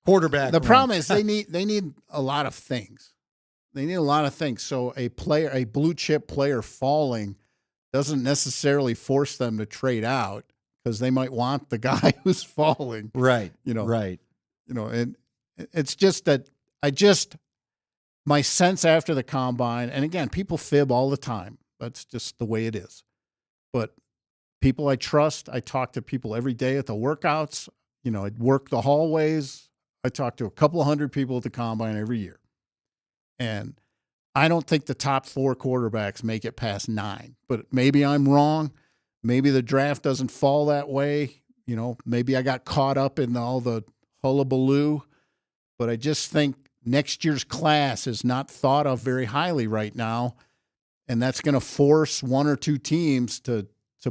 quarterback. The problem is they need a lot of things. They need a lot of things. So a blue chip player falling doesn't necessarily force them to trade out, because they might want the guy who's falling. Right. Right. And it's just that my sense after the combine, and again, people fib all the time. That's just the way it is. But people I trust, I talk to people every day at the workouts. I'd work the hallways. I talk to a couple of hundred people at the combine every year. And I don't think the top 4 quarterbacks make it past 9. But maybe I'm wrong. Maybe the draft doesn't fall that way. Maybe I got caught up in all the hullabaloo. But I just think next year's class is not thought of very highly right now. And that's going to force 1 or 2 teams to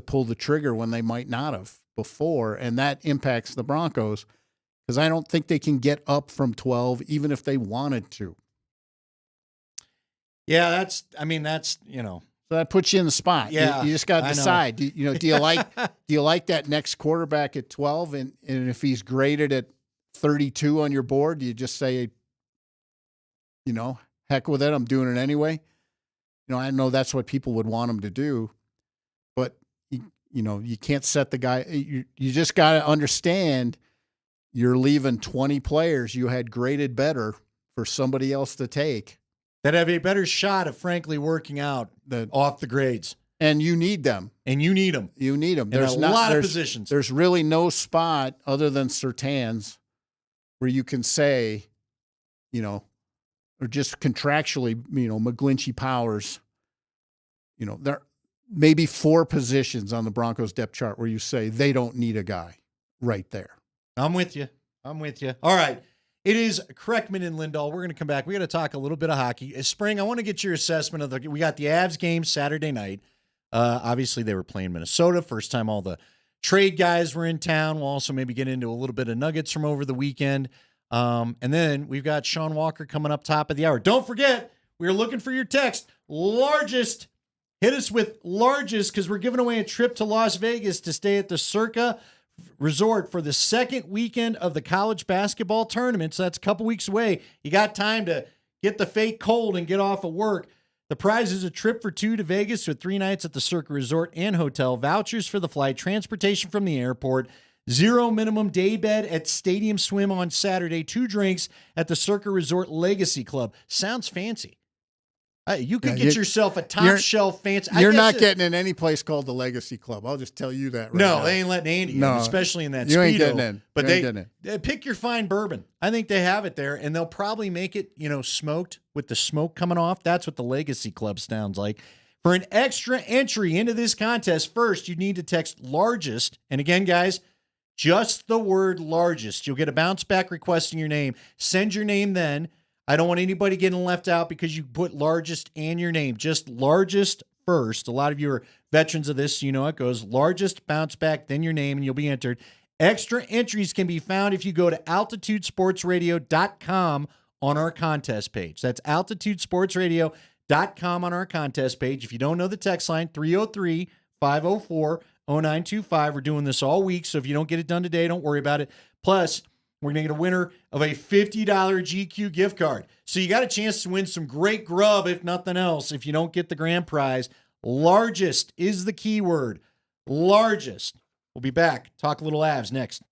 pull the trigger when they might not have before. And that impacts the Broncos, because I don't think they can get up from 12, even if they wanted to. Yeah, that's. So that puts you in the spot. Yeah, you just got to decide. Do you like that next quarterback at 12? And if he's graded at 32 on your board, do you just say, heck with it, I'm doing it anyway? I know that's what people would want him to do, but you can't set the guy. You just got to understand you're leaving 20 players you had graded better for somebody else to take that have a better shot of frankly working out off the grades. And you need them. You need them. There's a lot of positions. There's really no spot other than Surtain's where you can say, or just contractually, McGlinchey Powers, there may be 4 positions on the Broncos depth chart where you say they don't need a guy right there. I'm with you. All right. It is Kreckman and Lindahl. We're going to come back. We got to talk a little bit of hockey. Spring, I want to get your assessment of we got the Avs game Saturday night. Obviously, they were playing Minnesota. First time all the trade guys were in town. We'll also maybe get into a little bit of nuggets from over the weekend. And then we've got Sean Walker coming up top of the hour. Don't forget, we're looking for your text. Largest. Hit us with largest because we're giving away a trip to Las Vegas to stay at the Circa Resort for the second weekend of the college basketball tournament. So that's a couple weeks away. You got time to get the fake cold and get off of work. The prize is a trip for 2 to Vegas with 3 nights at the Circa Resort and Hotel, vouchers for the flight, transportation from the airport, 0 minimum day bed at Stadium Swim on Saturday, 2 drinks at the Circa Resort Legacy Club. Sounds fancy. You could get yourself a top shelf fancy. You're not getting in any place called the Legacy Club. I'll just tell you that right now. No, they ain't letting Andy in, especially in that you Speedo. Ain't getting in. But they pick your fine bourbon. I think they have it there, and they'll probably make it, smoked with the smoke coming off. That's what the Legacy Club sounds like. For an extra entry into this contest, first you need to text largest. And again, guys, just the word largest. You'll get a bounce back requesting your name. Send your name then. I don't want anybody getting left out because you put largest and your name. Just largest first. A lot of you are veterans of this, you know it goes largest, bounce back, then your name, and you'll be entered. Extra entries can be found if you go to altitudesportsradio.com on our contest page. That's altitudesportsradio.com on our contest page. If you don't know the text line, 303-504-0925. We're doing this all week, so if you don't get it done today, don't worry about it. Plus, we're going to get a winner of a $50 GQ gift card. So you got a chance to win some great grub, if nothing else, if you don't get the grand prize. Largest is the keyword. Largest. We'll be back. Talk a little Avs next.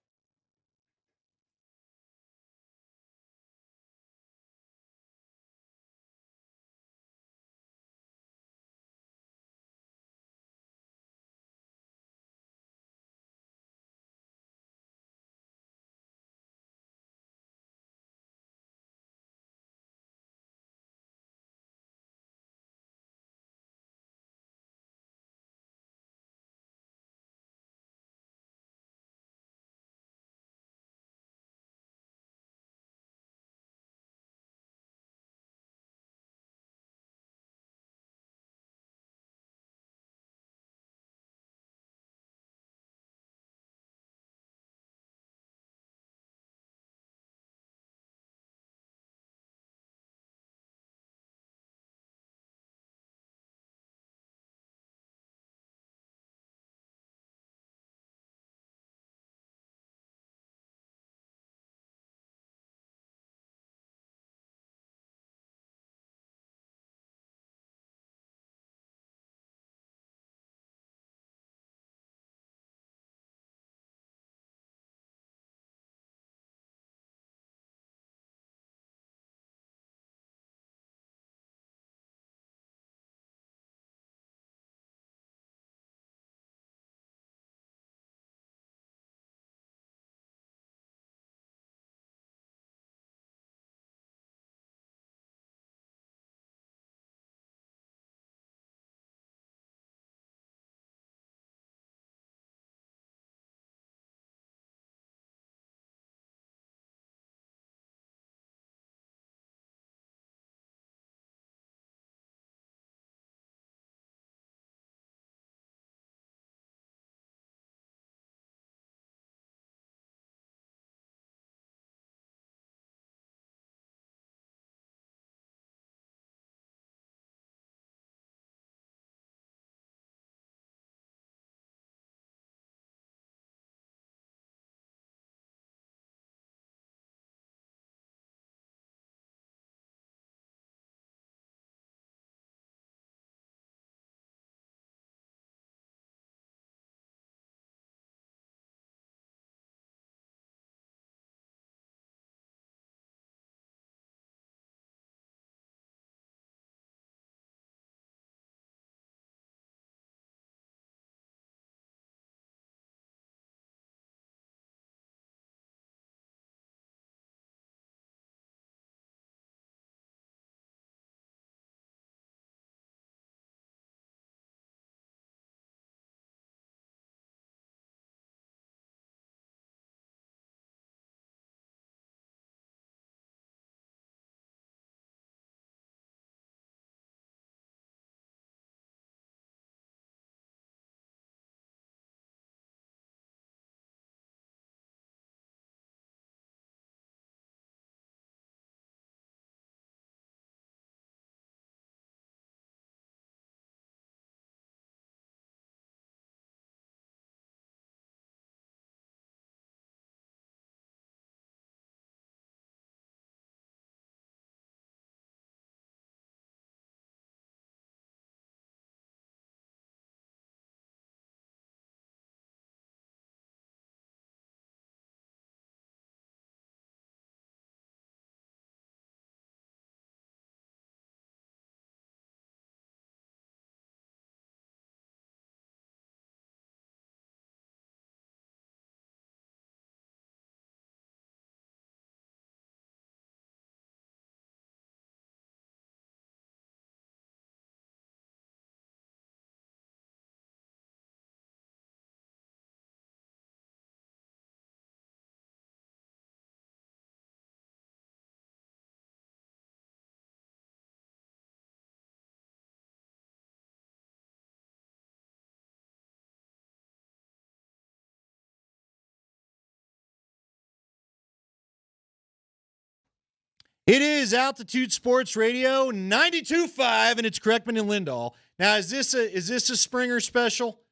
It is Altitude Sports Radio 92.5, and it's Kreckman and Lindahl. Now, is this a Springer special?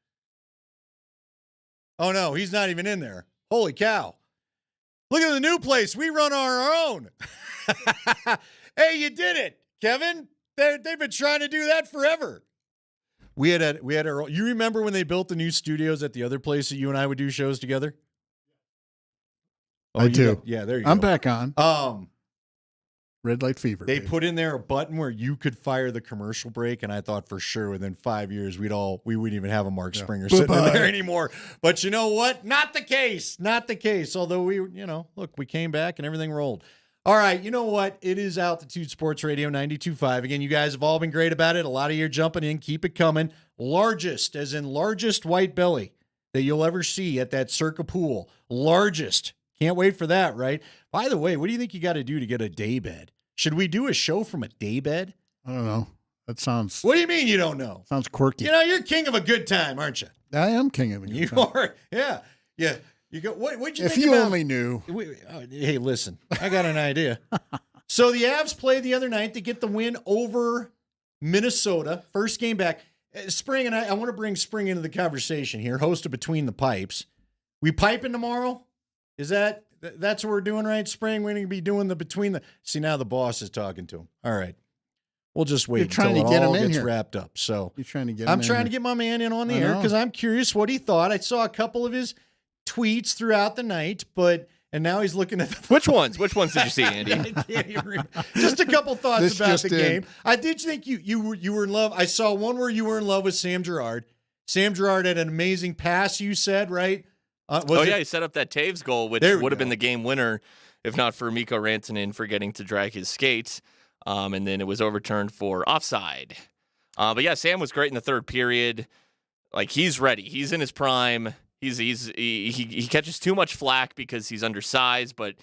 Oh, no, he's not even in there. Holy cow. Look at the new place. We run our own. Hey, you did it, Kevin. They've been trying to do that forever. We had our. You remember when they built the new studios at the other place that you and I would do shows together? I do. Yeah, there you I'm go. back on. Red Light Fever. They put in there a button where you could fire the commercial break, and I thought for sure within 5 years we wouldn't even have a Mark Springer sitting in there anymore. But you know what? Not the case. Not the case. Although we came back and everything rolled. All right, you know what? It is Altitude Sports Radio 92.5. Again, you guys have all been great about it. A lot of you are jumping in. Keep it coming. Largest, as in largest white belly that you'll ever see at that Circa pool. Largest. Can't wait for that, right? By the way, what do you think you got to do to get a day bed? Should we do a show from a day bed? I don't know. That sounds. What do you mean you don't know? Sounds quirky. You're king of a good time, aren't you? I am king of a good time. You are. Yeah. Yeah. You go. What'd you think If you about, only knew. Hey, listen. I got an idea. So the Avs played the other night to get the win over Minnesota. First game back. Spring, and I want to bring Spring into the conversation here. Host of Between the Pipes. We piping tomorrow? Is that's what we're doing, right? Spring, we're going to be doing the between the. See, now the boss is talking to him. All right. We'll just wait until it all gets wrapped up. So you're trying to get. I'm trying to get my man in on the air because I'm curious what he thought. I saw a couple of his tweets throughout the night, and now he's looking at Which ones? Which ones did you see, Andy? I can't even remember. Just a couple thoughts about the game. I did think you were in love. I saw one where you were in love with Sam Girard. Sam Girard had an amazing pass. You said right. He set up that Taves goal, which would have been the game winner if not for Mikko Rantanen forgetting to drag his skates. And then it was overturned for offside. But yeah, Sam was great in the third period. Like, he's ready. He's in his prime. He catches too much flack because he's undersized, but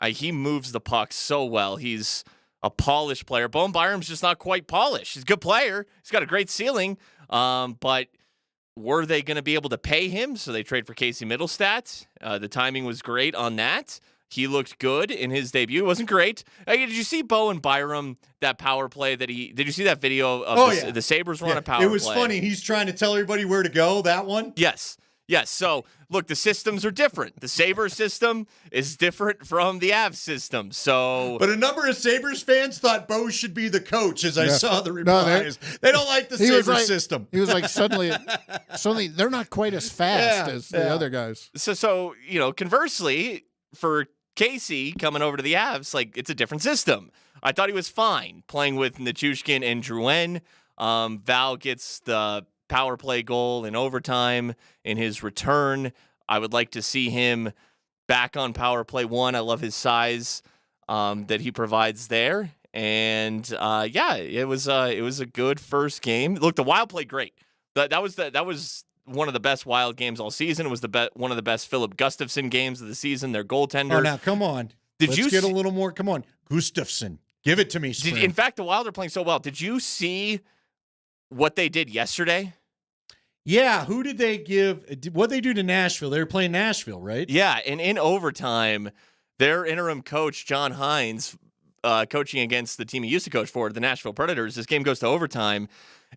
he moves the puck so well. He's a polished player. Bowen Byram's just not quite polished. He's a good player. He's got a great ceiling. But were they going to be able to pay him? So they trade for Casey Middlestat. The timing was great on that. He looked good in his debut. It wasn't great. Did you see Bowen Byram, that power play did you see that video of the Sabres run a power play? It was funny. He's trying to tell everybody where to go, that one? Yes. So, look, the systems are different. The Sabres system is different from the Avs system. So, but a number of Sabres fans thought Bo should be the coach, as I saw the replies. They don't like the Sabres system. He was like, suddenly they're not quite as fast as the other guys. So conversely, for Casey coming over to the Avs, like, it's a different system. I thought he was fine playing with Nichushkin and Drouin. Val gets the power play goal in overtime in his return. I would like to see him back on power play one. I love his size that he provides there. And it was a good first game. Look, the Wild played great. That was one of the best Wild games all season. It was one of the best Philip Gustafsson games of the season. Their goaltender. Oh, now come on. Let's get a little more. Come on, Gustafsson. Give it to me. In fact, the Wild are playing so well. Did you see what they did yesterday? Yeah, who did they give? What they do to Nashville? They were playing Nashville, right? Yeah, and in overtime, their interim coach, John Hines, coaching against the team he used to coach for, the Nashville Predators. This game goes to overtime,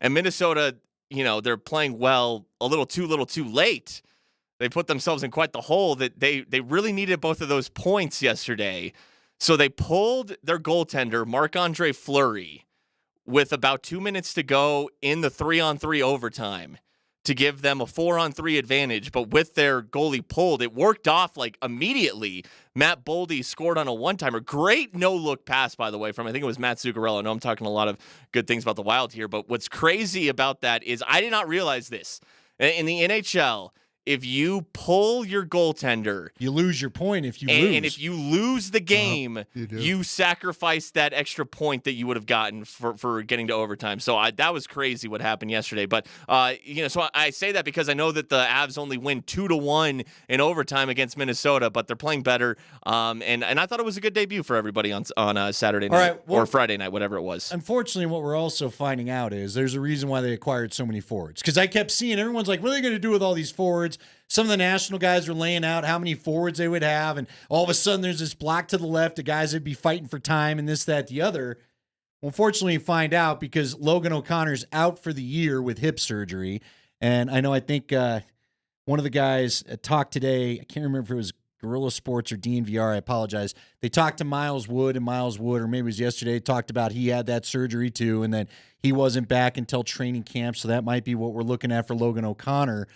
and Minnesota, they're playing well a little too late. They put themselves in quite the hole that they really needed both of those points yesterday. So they pulled their goaltender, Marc-Andre Fleury, with about 2 minutes to go in the 3-on-3 overtime to give them a 4-on-3 advantage. But with their goalie pulled, it worked off like immediately. Matt Boldy scored on a one-timer. Great no-look pass, by the way, from I think it was Matt Zuccarello. I know I'm talking a lot of good things about the Wild here, but what's crazy about that is I did not realize this. In the NHL, if you pull your goaltender, you lose your point if you lose. And if you lose the game, you sacrifice that extra point that you would have gotten for getting to overtime. So that was crazy what happened yesterday. But, so I say that because I know that the Avs only win 2-1 in overtime against Minnesota, but they're playing better. And I thought it was a good debut for everybody on Saturday night or Friday night, whatever it was. Unfortunately, what we're also finding out is there's a reason why they acquired so many forwards. Because I kept seeing everyone's like, what are they going to do with all these forwards? forwards. Some of the national guys are laying out how many forwards they would have, and all of a sudden there's this block to the left of guys that'd be fighting for time and this, that, the other. Unfortunately, you find out because Logan O'Connor's out for the year with hip surgery. And I think one of the guys talked today, I can't remember if it was Guerrilla Sports or DNVR, I apologize. They talked to Miles Wood, and Miles Wood, or maybe it was yesterday, talked about he had that surgery too, and that he wasn't back until training camp, so that might be what we're looking at for Logan O'Connor.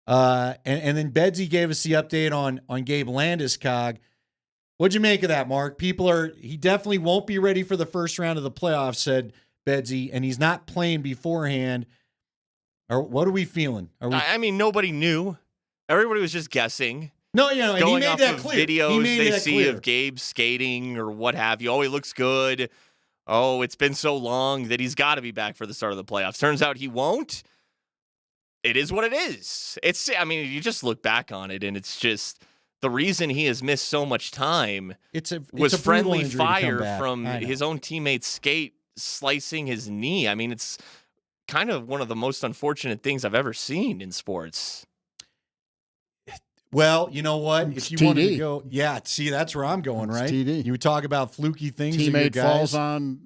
And then Bedsy gave us the update on Gabe Landeskog. What'd you make of that, Mark? He definitely won't be ready for the first round of the playoffs, said Bedsy, and he's not playing beforehand. Or what are we feeling? I mean, nobody knew. Everybody was just guessing. No, and going he made off that of clear. videos they see clear. of Gabe skating or what have you. Oh, he looks good. Oh, it's been so long that he's got to be back for the start of the playoffs. Turns out he won't. It is what it is. You just look back on it, and it's just the reason he has missed so much time was friendly fire from his own teammate's skate slicing his knee. I mean, it's kind of one of the most unfortunate things I've ever seen in sports. Well, you know what? It's if you wanted TD. to go, see, that's where I'm going, It's right? TD. You would talk about fluky things. that your Teammate guys, falls on,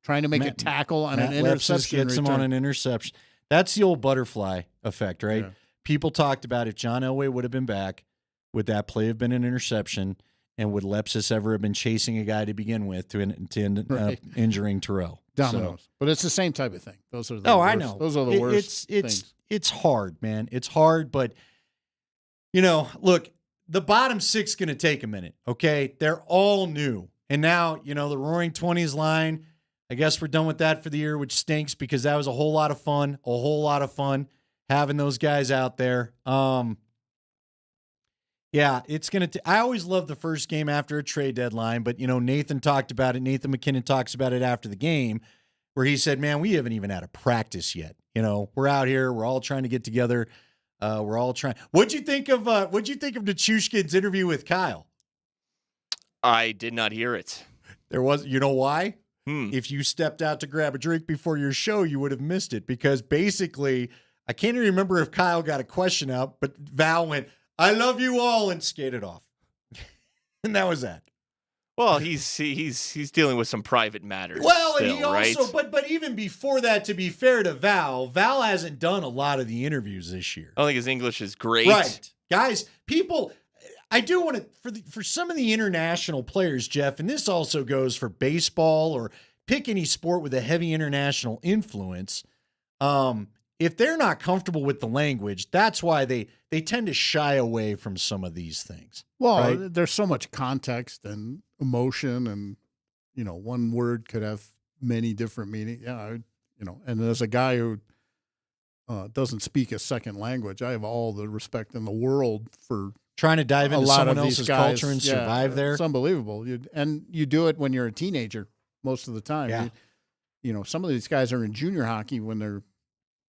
trying to make a tackle on an interception. Gets him on an interception. That's the old butterfly effect, right? Yeah. People talked about if John Elway would have been back, would that play have been an interception, and would Lepsis ever have been chasing a guy to begin with to end up injuring Terrell? Dominoes. So, but it's the same type of thing. Those are the I worst. know. Those are the worst things. It's hard, man. It's hard, but look, the bottom six going to take a minute, okay? They're all new. And now, the Roaring 20s line, I guess we're done with that for the year, which stinks because that was a whole lot of fun having those guys out there. Yeah, it's going to I always love the first game after a trade deadline, but Nathan talked about it. Nathan McKinnon talks about it after the game where he said, "Man, we haven't even had a practice yet. We're out here, we're all trying to get together. We're all trying." What'd you think of Nichushkin's interview with Kyle? I did not hear it. There was, why? If you stepped out to grab a drink before your show, you would have missed it because basically, I can't even remember if Kyle got a question out, but Val went, "I love you all," and skated off. And that was that. Well, he's dealing with some private matters. Well, still, and he also, right? but even before that, to be fair to Val hasn't done a lot of the interviews this year. I don't think his English is great. Right. Guys, I do want to, for some of the international players, Jeff, and this also goes for baseball or pick any sport with a heavy international influence. If they're not comfortable with the language, that's why they tend to shy away from some of these things. Well, right? There's so much context and emotion, and one word could have many different meanings. Yeah, and as a guy who doesn't speak a second language, I have all the respect in the world for trying to dive into someone else's guys, culture and survive there. It's unbelievable. You do it when you're a teenager most of the time. Yeah. Some of these guys are in junior hockey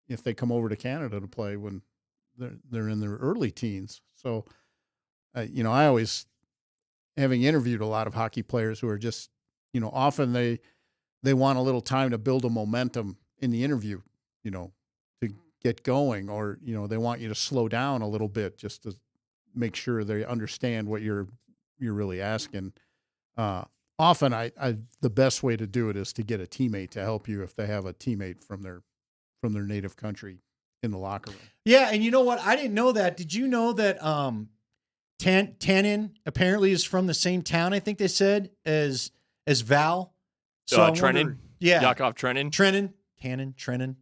if they come over to Canada to play when they're in their early teens. So, I always, having interviewed a lot of hockey players who are just, often they want a little time to build a momentum in the interview, to get going, or, they want you to slow down a little bit just to make sure they understand what you're really asking. Often the best way to do it is to get a teammate to help you if they have a teammate from their native country in the locker room. Yeah, and you know what? I didn't know that. Did you know that Tannen apparently is from the same town, I think they said, as Val? So Trennan? Yeah. Yakov Trennan? Trennan.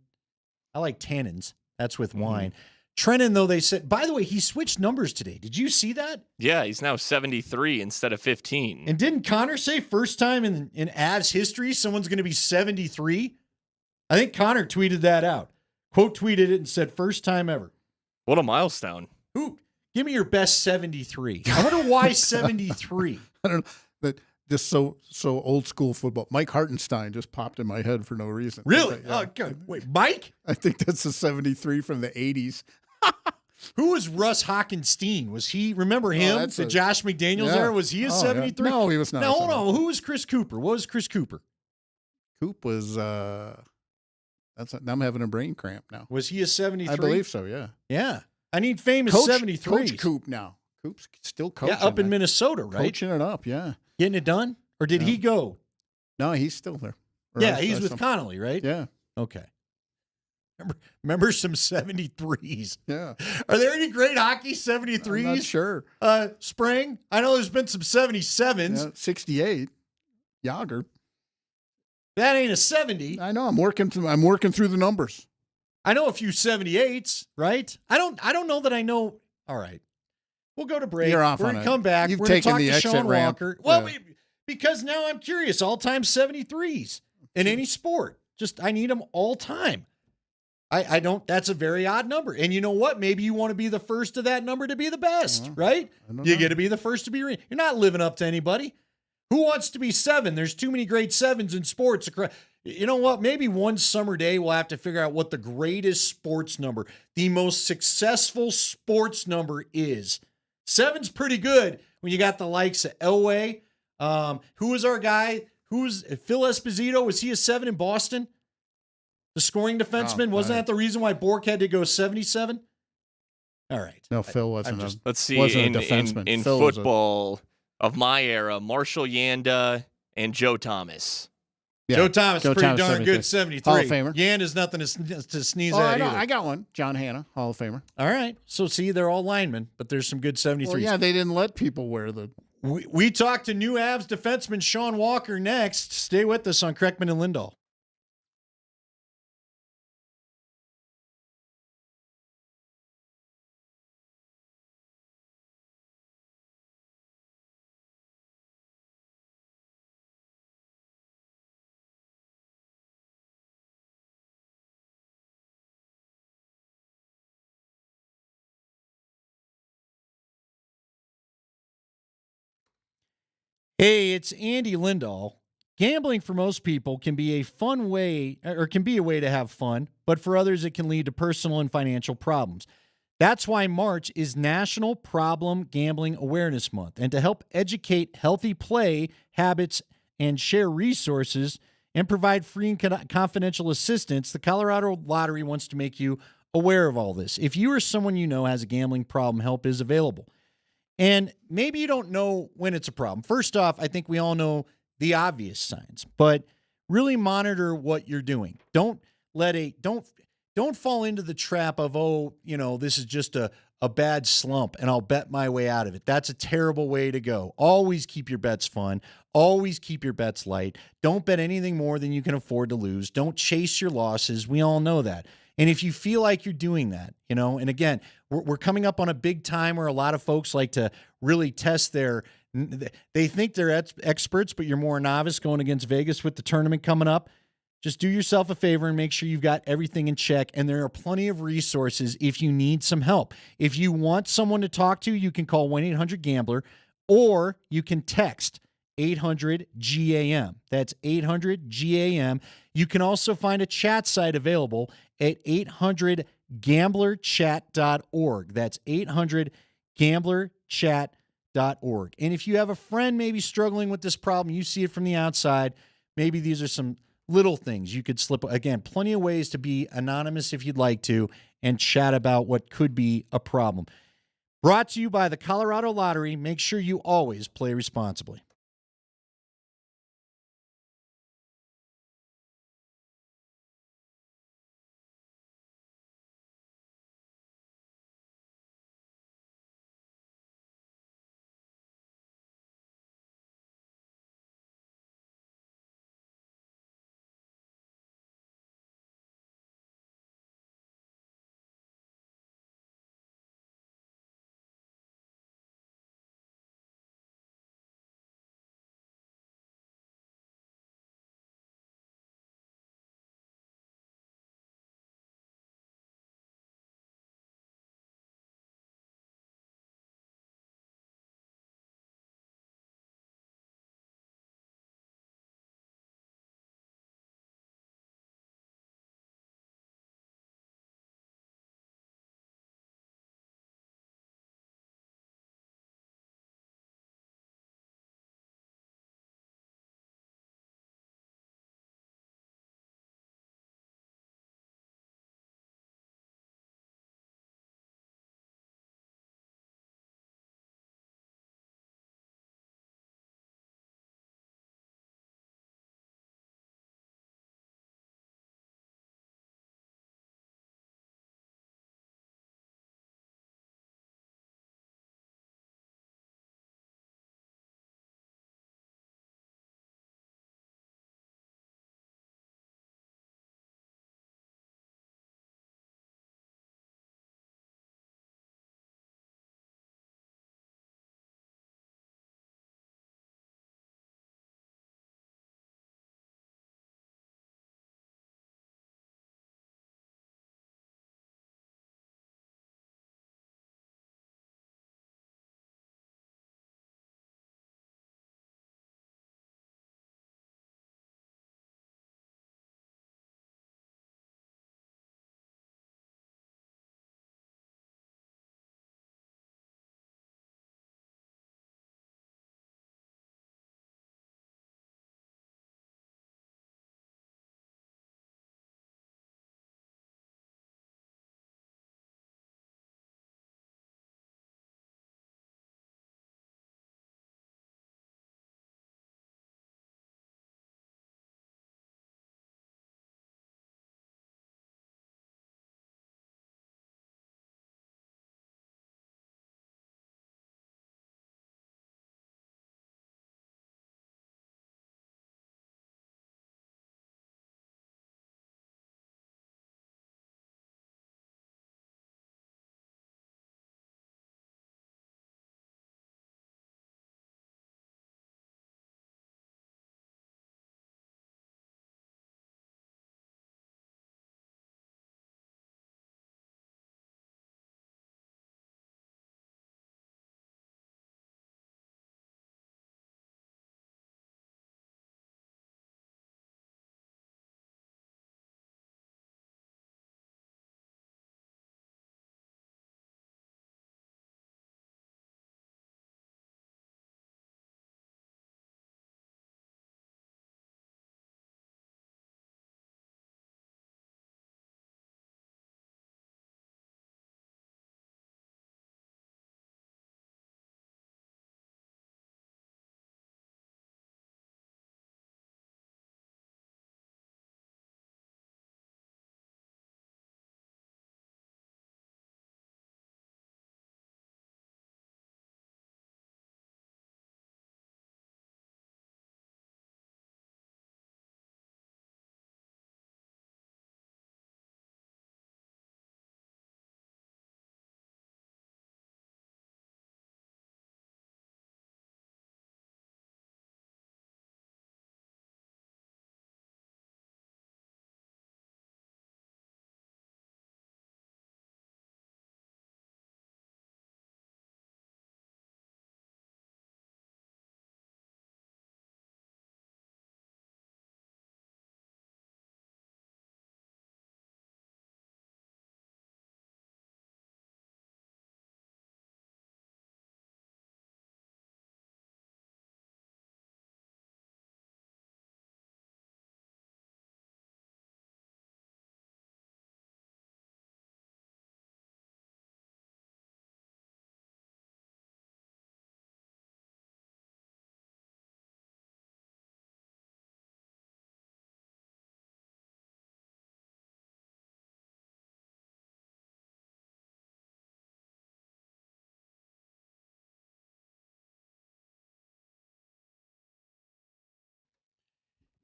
I like tannins. That's with wine. Trennan, though, they said, by the way, he switched numbers today. Did you see that? Yeah, he's now 73 instead of 15. And didn't Connor say first time in Avs history someone's going to be 73? I think Connor tweeted that out. Quote tweeted it and said, first time ever. What a milestone. Who? Give me your best 73. I wonder why 73. I don't know. But just so old school football. Mike Hartenstein just popped in my head for no reason. Really? Yeah. Oh, good. Wait, Mike? I think that's a 73 from the 80s. Who was Russ Hockenstein? Was he, remember him? The Josh McDaniels era? Was he a 73? Yeah. No, he was not. Now, hold on. Who was Chris Cooper? What was Chris Cooper? Coop was, now I'm having a brain cramp now. Was he a 73? I believe so, yeah. Yeah. I need famous Coach, 73. Coach Coop now. Coop's still coaching. Yeah, up in Minnesota, right? Coaching it up, yeah. Getting it done? Or did he go? No, he's still there. Or Yeah, I- he's I- with some- Connolly, right? Yeah. Okay. Remember some 73s. Yeah. Are there any great hockey 73s? I'm not sure. Spring? I know there's been some 77s. Yeah, 68. Yager. That ain't a 70. I know. I'm working through the numbers. I know a few 78s, right? I don't know that I know. All right. We'll go to break. You're off We're on going it. to come back. You've We're going to taken talk the to exit Sean ramp. Walker. Well, Yeah. because now I'm curious. All-time 73s in any sport. Just I need them all time. I don't. That's a very odd number. And you know what? Maybe you want to be the first of that number to be the best, right? You get to be the first to be. You're not living up to anybody. Who wants to be 7? There's too many great 7s in sports. You know what? Maybe one summer day we'll have to figure out what the greatest sports number, the most successful sports number is. 7's pretty good when you got the likes of Elway. Who was our guy? Who's Phil Esposito? Was he a 7 in Boston? The scoring defenseman? Wasn't that the reason why Bork had to go 77? All right. No, Phil wasn't. Let's see. Wasn't a In defenseman. Phil was a- football of my era, Marshall Yanda and Joe Thomas. Yeah. Joe Thomas, Joe pretty Thomas, darn 73. good 73. Hall of Famer. Yan is nothing to sneeze Oh, at I know. either. I got one. John Hanna, Hall of Famer. All right. So, see, they're all linemen, but there's some good 73s. Well, yeah, they didn't let people wear the. We talk to new Avs defenseman Sean Walker next. Stay with us on Kreckman and Lindahl. Hey, it's Andy Lindahl. Gambling for most people can be a fun way, or can be a way to have fun, but for others it can lead to personal and financial problems. That's why March is National Problem Gambling Awareness Month. And to help educate healthy play habits and share resources and provide free and confidential assistance, the Colorado Lottery wants to make you aware of all this. If you or someone you know has a gambling problem, help is available. And maybe you don't know when it's a problem. First off, I think we all know the obvious signs, but really monitor what you're doing. Don't fall into the trap of, this is just a bad slump and I'll bet my way out of it. That's a terrible way to go. Always keep your bets fun. Always keep your bets light. Don't bet anything more than you can afford to lose. Don't chase your losses. We all know that. And if you feel like you're doing that, and again, we're coming up on a big time where a lot of folks like to really test they think they're experts, but you're more a novice going against Vegas with the tournament coming up. Just do yourself a favor and make sure you've got everything in check. And there are plenty of resources if you need some help. If you want someone to talk to, you can call 1-800-GAMBLER or you can text 800-GAM. That's 800-GAM. You can also find a chat site available at 800gamblerchat.org. That's 800gamblerchat.org. And if you have a friend maybe struggling with this problem, you see it from the outside, maybe these are some little things you could slip. Again, plenty of ways to be anonymous if you'd like to and chat about what could be a problem. Brought to you by the Colorado Lottery. Make sure you always play responsibly.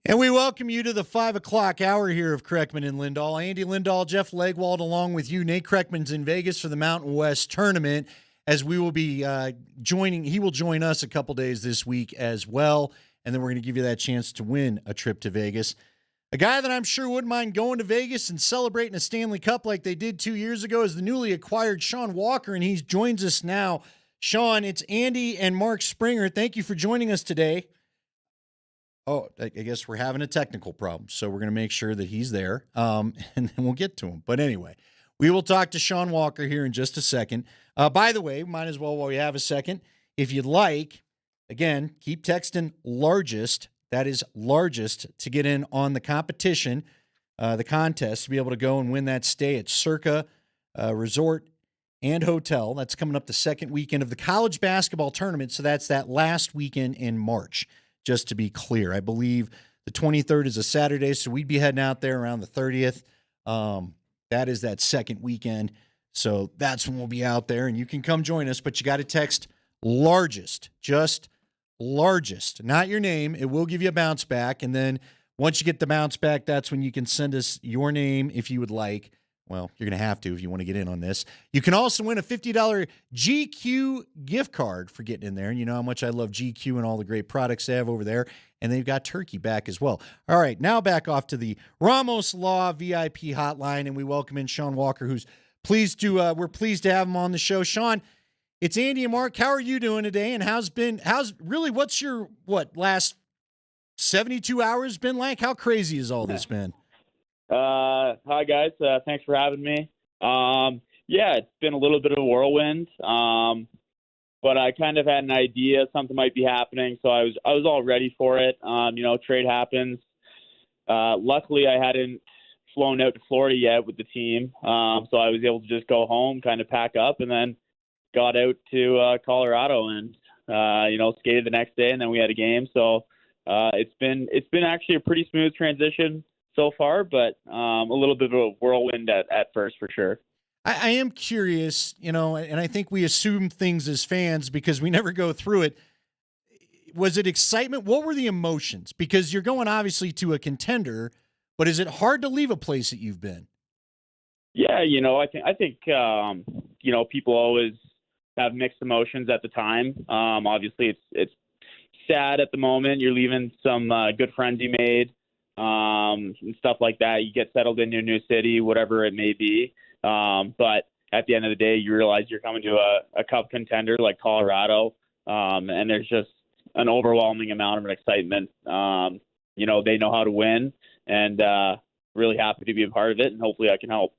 And we welcome you to the 5 o'clock hour here of Kreckman and Lindahl. Andy Lindahl, Jeff Legwald, along with you. Nate Kreckman's in Vegas for the Mountain West Tournament, as we will be joining. He will join us a couple days this week as well, and then we're going to give you that chance to win a trip to Vegas. A guy that I'm sure wouldn't mind going to Vegas and celebrating a Stanley Cup like they did 2 years ago is the newly acquired Sean Walker, and he joins us now. Sean, it's Andy and Mark Springer. Thank you for joining us today. Oh, I guess we're having a technical problem, so we're going to make sure that he's there, and then we'll get to him. But anyway, we will talk to Sean Walker here in just a second. By the way, might as well, while we have a second, if you'd like, again, keep texting largest, that is largest, to get in on the competition, the contest, to be able to go and win that stay at Circa Resort and Hotel. That's coming up the second weekend of the college basketball tournament, so that's that last weekend in March. Just to be clear, I believe the 23rd is a Saturday, so we'd be heading out there around the 30th. That is that second weekend, so that's when we'll be out there, and you can come join us, but you got to text largest, just largest, not your name. It will give you a bounce back, and then once you get the bounce back, that's when you can send us your name if you would like. Well, you're going to have to if you want to get in on this. You can also win a $50 GQ gift card for getting in there. And you know how much I love GQ and all the great products they have over there. And they've got turkey back as well. All right, now back off to the Ramos Law VIP hotline. And we welcome in Sean Walker, who's pleased to, we're pleased to have him on the show. Sean, it's Andy and Mark. How are you doing today? And what's your, last 72 hours been like? How crazy has all this been? Hi guys. Thanks for having me. Yeah, it's been a little bit of a whirlwind. But I kind of had an idea something might be happening, so I was all ready for it. Trade happens. Luckily I hadn't flown out to Florida yet with the team. So I was able to just go home, kind of pack up, and then got out to Colorado and skated the next day, and then we had a game. So it's been actually a pretty smooth transition so far, but a little bit of a whirlwind at first for sure. I am curious, and I think we assume things as fans because we never go through it. Was it excitement? What were the emotions? Because you're going obviously to a contender, but is it hard to leave a place that you've been? Yeah, I think people always have mixed emotions at the time. Obviously it's sad at the moment. You're leaving some good friends you made. And stuff like that. You get settled into a new city, whatever it may be. But at the end of the day, you realize you're coming to a cup contender like Colorado. And there's just an overwhelming amount of excitement. They know how to win, and really happy to be a part of it, and hopefully I can help.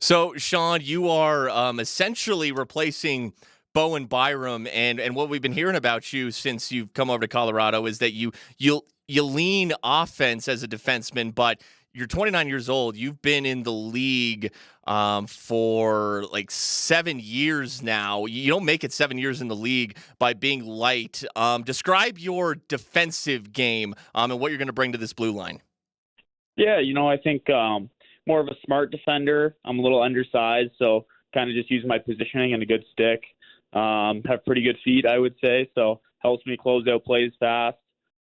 So, Sean, you are essentially replacing Bowen Byram, and what we've been hearing about you since you've come over to Colorado is that you lean offense as a defenseman, but you're 29 years old. You've been in the league for like 7 years now. You don't make it 7 years in the league by being light. Describe your defensive game and what you're going to bring to this blue line. Yeah, I think more of a smart defender. I'm a little undersized, so kind of just use my positioning and a good stick. Have pretty good feet, I would say, so helps me close out plays fast.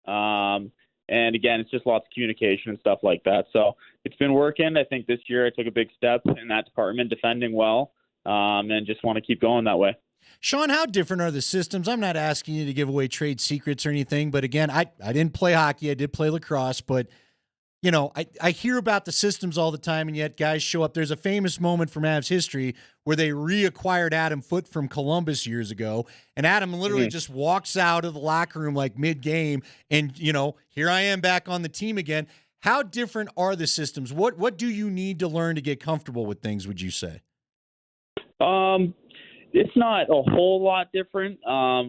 And again, it's just lots of communication and stuff like that. So it's been working. I think this year I took a big step in that department, defending well, and just want to keep going that way. Sean, how different are the systems? I'm not asking you to give away trade secrets or anything, but again, I didn't play hockey. I did play lacrosse, but I hear about the systems all the time, and yet guys show up. There's a famous moment from Avs history where they reacquired Adam Foote from Columbus years ago, and Adam literally just walks out of the locker room like mid-game, and, here I am back on the team again. How different are the systems? What do you need to learn to get comfortable with things, would you say? It's not a whole lot different.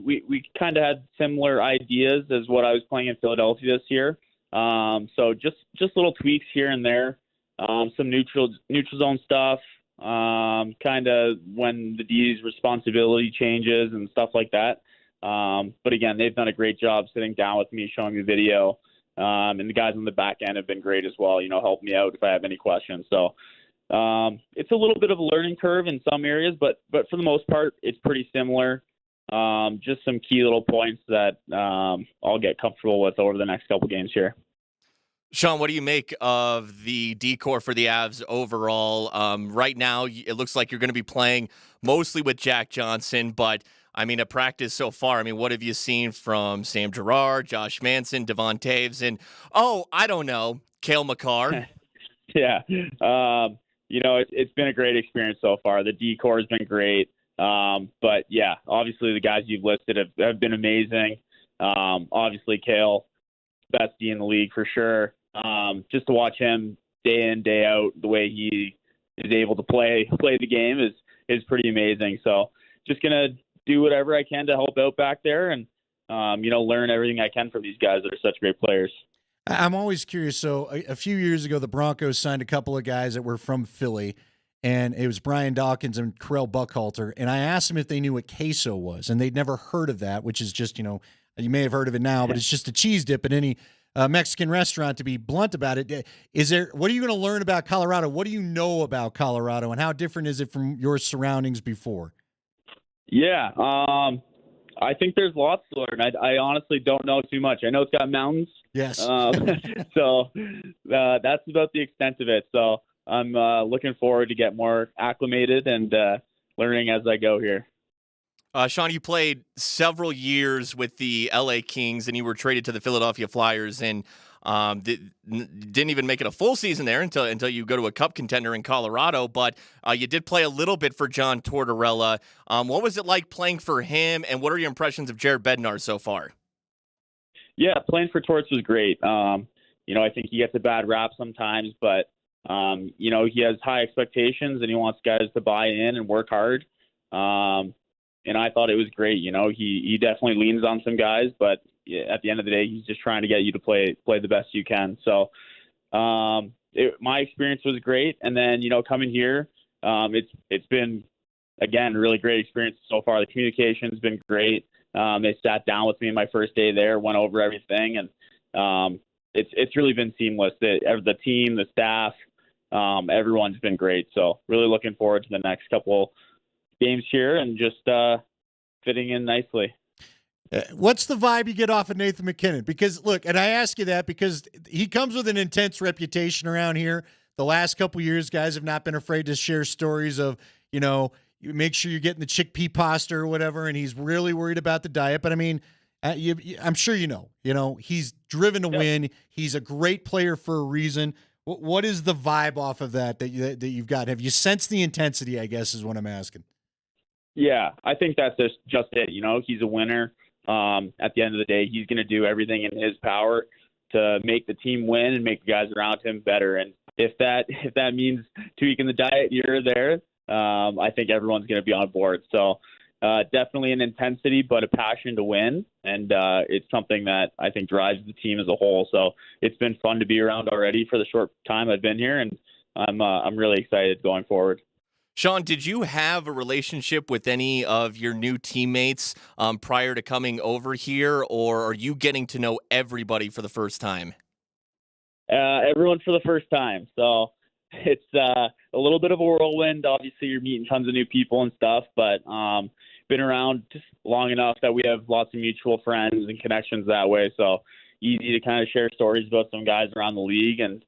We kind of had similar ideas as what I was playing in Philadelphia this year. So just little tweaks here and there, some neutral zone stuff, kind of when the D's responsibility changes and stuff like that. But again, they've done a great job sitting down with me, showing me video. And the guys on the back end have been great as well, helping me out if I have any questions. So, it's a little bit of a learning curve in some areas, but for the most part, it's pretty similar. Just some key little points that, I'll get comfortable with over the next couple games here. Sean, what do you make of the decor for the Avs overall? Right now, it looks like you're going to be playing mostly with Jack Johnson, but I mean, at practice so far, I mean, what have you seen from Sam Girard, Josh Manson, Devon Taves, and, I don't know, Cale Makar? Yeah. It's been a great experience so far. The decor has been great. But, yeah, obviously the guys you've listed have been amazing. Obviously, Cale, best D in the league for sure. Just to watch him day in, day out, the way he is able to play the game is pretty amazing. So just going to do whatever I can to help out back there and, learn everything I can from these guys that are such great players. I'm always curious. So a few years ago, the Broncos signed a couple of guys that were from Philly, and it was Brian Dawkins and Karel Buckhalter. And I asked them if they knew what queso was, and they'd never heard of that, which is just, you may have heard of it now, but it's just a cheese dip at any Mexican restaurant, to be blunt about it. What are you going to learn about Colorado? What do you know about Colorado, and how different is it from your surroundings before? Yeah, I think there's lots to learn. I honestly don't know too much. I know it's got mountains. Yes. So that's about the extent of it. So I'm looking forward to get more acclimated and learning as I go here. Sean, you played several years with the LA Kings, and you were traded to the Philadelphia Flyers, and didn't even make it a full season there until you go to a cup contender in Colorado. But you did play a little bit for John Tortorella. What was it like playing for him, and what are your impressions of Jared Bednar so far? Yeah, playing for Torts was great. I think he gets a bad rap sometimes, but he has high expectations and he wants guys to buy in and work hard. And I thought it was great. He definitely leans on some guys, but at the end of the day, he's just trying to get you to play the best you can. So my experience was great. And then, coming here, it's been, again, a really great experience so far. The communication's been great. They sat down with me my first day there, went over everything, and it's really been seamless. The team, the staff, everyone's been great. So really looking forward to the next couple games here and just fitting in nicely. What's the vibe you get off of Nathan MacKinnon? Because, look, and I ask you that because he comes with an intense reputation around here. The last couple years, guys have not been afraid to share stories of, you make sure you're getting the chickpea pasta or whatever, and he's really worried about the diet. But, I mean, I'm sure he's driven to win. He's a great player for a reason. What is the vibe off of that you've got? Have you sensed the intensity, I guess, is what I'm asking. Yeah, I think that's just it. He's a winner. At the end of the day, he's going to do everything in his power to make the team win and make the guys around him better. And if that means tweaking the diet here or there, I think everyone's going to be on board. So definitely an intensity, but a passion to win. And it's something that I think drives the team as a whole. So it's been fun to be around already for the short time I've been here. And I'm really excited going forward. Sean, did you have a relationship with any of your new teammates prior to coming over here, or are you getting to know everybody for the first time? Everyone for the first time. So it's a little bit of a whirlwind. Obviously, you're meeting tons of new people and stuff, but been around just long enough that we have lots of mutual friends and connections that way. So easy to kind of share stories about some guys around the league. And,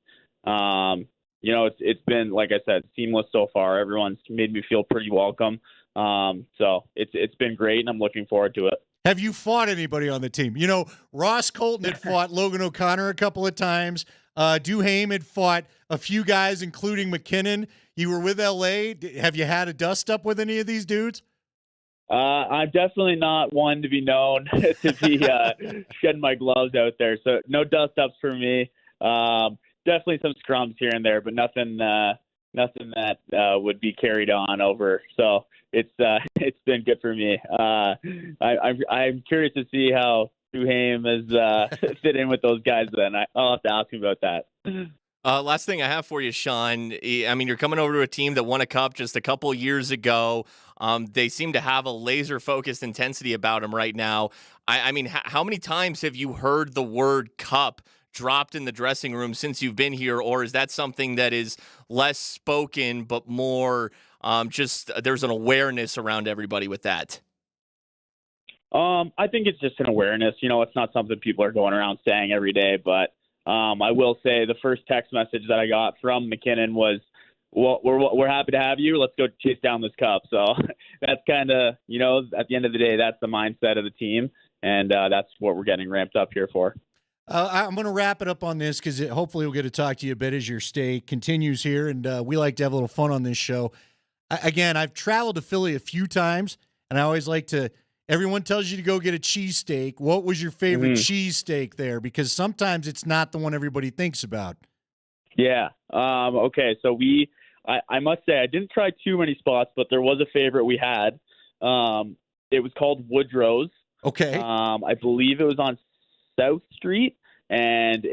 it's been, like I said, seamless so far. Everyone's made me feel pretty welcome. So it's been great, and I'm looking forward to it. Have you fought anybody on the team? Ross Colton had fought Logan O'Connor a couple of times. Duhaime had fought a few guys, including MacKinnon. You were with LA. Have you had a dust up with any of these dudes? I'm definitely not one to be known to be shedding my gloves out there. So no dust ups for me. Definitely some scrums here and there, but nothing that would be carried on over. So it's been good for me. I'm curious to see how Duhaime has fit in with those guys. Then I'll have to ask him about that. Last thing I have for you, Sean. I mean, you're coming over to a team that won a cup just a couple years ago. They seem to have a laser-focused intensity about them right now. I mean, how many times have you heard the word cup dropped in the dressing room since you've been here, or is that something that is less spoken but more just there's an awareness around everybody with that? I think it's just an awareness. It's not something people are going around saying every day, but I will say the first text message that I got from McKinnon was, well, we're happy to have you. Let's go chase down this cup. So that's kind of, at the end of the day, that's the mindset of the team. And that's what we're getting ramped up here for. I'm going to wrap it up on this because hopefully we'll get to talk to you a bit as your stay continues here. And we like to have a little fun on this show. Again, I've traveled to Philly a few times, and I always like to – everyone tells you to go get a cheesesteak. What was your favorite cheesesteak there? Because sometimes it's not the one everybody thinks about. Yeah. Okay, so I must say I didn't try too many spots, but there was a favorite we had. It was called Woodrow's. Okay. I believe it was on South Street, and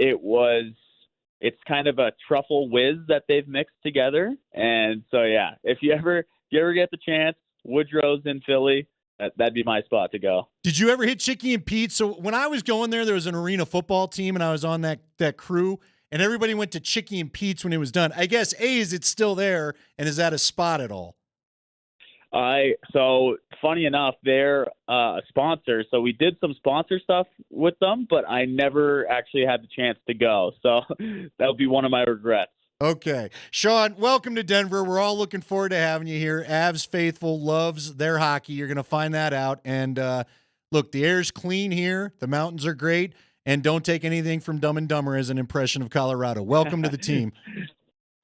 it's kind of a truffle whiz that they've mixed together. And so, yeah, if you ever get the chance, Woodrow's in Philly, that'd be my spot to go. Did you ever hit Chicky and Pete? So when I was going there was an arena football team, and I was on that crew, and everybody went to Chicky and Pete's when it was done. I guess, is it still there, and is that a spot at all? So funny enough, they're a sponsor. So we did some sponsor stuff with them, but I never actually had the chance to go. So that'll be one of my regrets. Okay. Sean, welcome to Denver. We're all looking forward to having you here. Avs faithful loves their hockey. You're going to find that out. And look, the air's clean here. The mountains are great. And don't take anything from Dumb and Dumber as an impression of Colorado. Welcome to the team.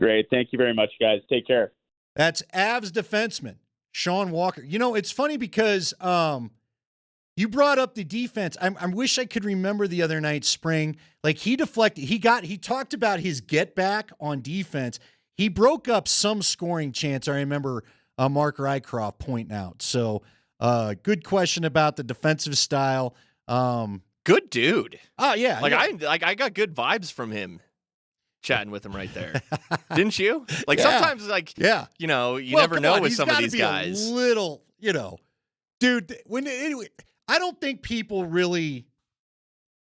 Great. Thank you very much, guys. Take care. That's Avs defenseman Sean Walker. It's funny because you brought up the defense. I wish I could remember the other night, Spring. Like he deflected. He talked about his get back on defense. He broke up some scoring chance. I remember Mark Rycroft pointing out. So good question about the defensive style. Good dude. Oh yeah. I got good vibes from him. Chatting with him right there. Didn't you? Sometimes you never know with some of these guys. A little, dude, I don't think people really,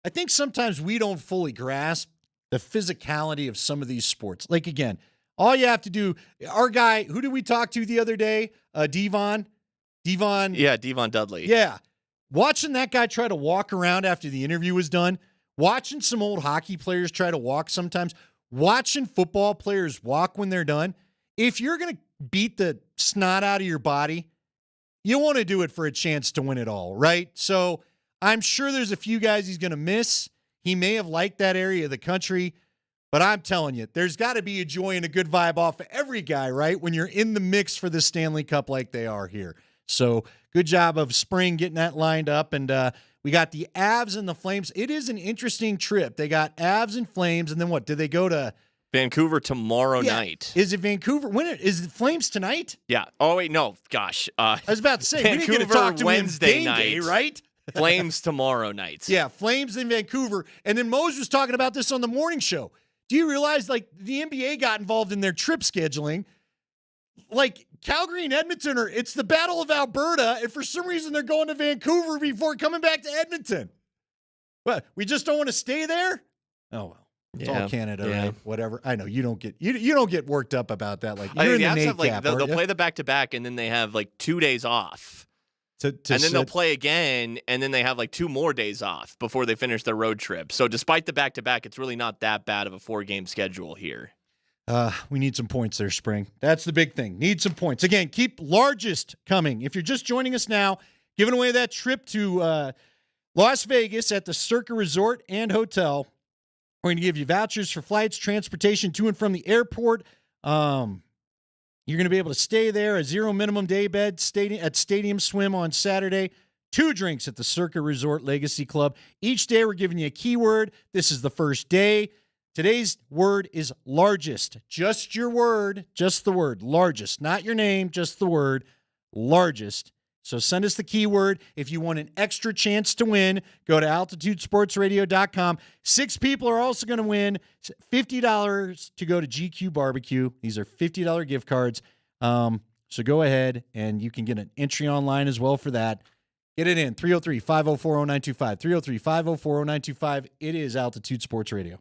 I think sometimes we don't fully grasp the physicality of some of these sports. Like, again, all you have to do, our guy, who did we talk to the other day? Devon. Yeah, Devon Dudley. Yeah. Watching that guy try to walk around after the interview was done, watching some old hockey players try to walk sometimes, watching football players walk when they're done, if you're going to beat the snot out of your body, you want to do it for a chance to win it all, right? So I'm sure there's a few guys he's going to miss. He may have liked that area of the country, but I'm telling you, there's got to be a joy and a good vibe off of every guy, right, when you're in the mix for the Stanley Cup like they are here. So good job of Spring getting that lined up, and we got the Avs and the Flames. It is an interesting trip. They got Avs and Flames, and then what? Did they go to Vancouver tomorrow night? Is it Vancouver? Is it Flames tonight? Yeah. Oh wait, no. Gosh. I was about to say Vancouver we didn't get to talk to Wednesday him night, day, right? Flames tomorrow night. Yeah, Flames in Vancouver, and then Mose was talking about this on the morning show. Do you realize the NBA got involved in their trip scheduling? Calgary and Edmonton it's the Battle of Alberta, and for some reason they're going to Vancouver before coming back to Edmonton. What? We just don't want to stay there? Oh well. It's all Canada, right? Whatever. I know you don't get worked up about that. You're in the NACAP, they'll play the back-to-back, and then they have 2 days off. And then they'll play again, and then they have 2 more days off before they finish their road trip. So despite the back-to-back, it's really not that bad of a 4-game schedule here. We need some points there, Spring. That's the big thing. Need some points. Again, keep largest coming. If you're just joining us now, giving away that trip to Las Vegas at the Circa Resort and Hotel. We're going to give you vouchers for flights, transportation to and from the airport. You're going to be able to stay there, a 0 minimum day bed at Stadium Swim on Saturday, 2 drinks at the Circa Resort Legacy Club. Each day we're giving you a keyword. This is the first day. Today's word is largest. Just your word, just the word, largest. Not your name, just the word, largest. So send us the keyword. If you want an extra chance to win, go to altitudesportsradio.com. 6 people are also going to win $50 to go to GQ Barbecue. These are $50 gift cards. So go ahead, and you can get an entry online as well for that. Get it in, 303-504-0925, 303-504-0925. It is Altitude Sports Radio.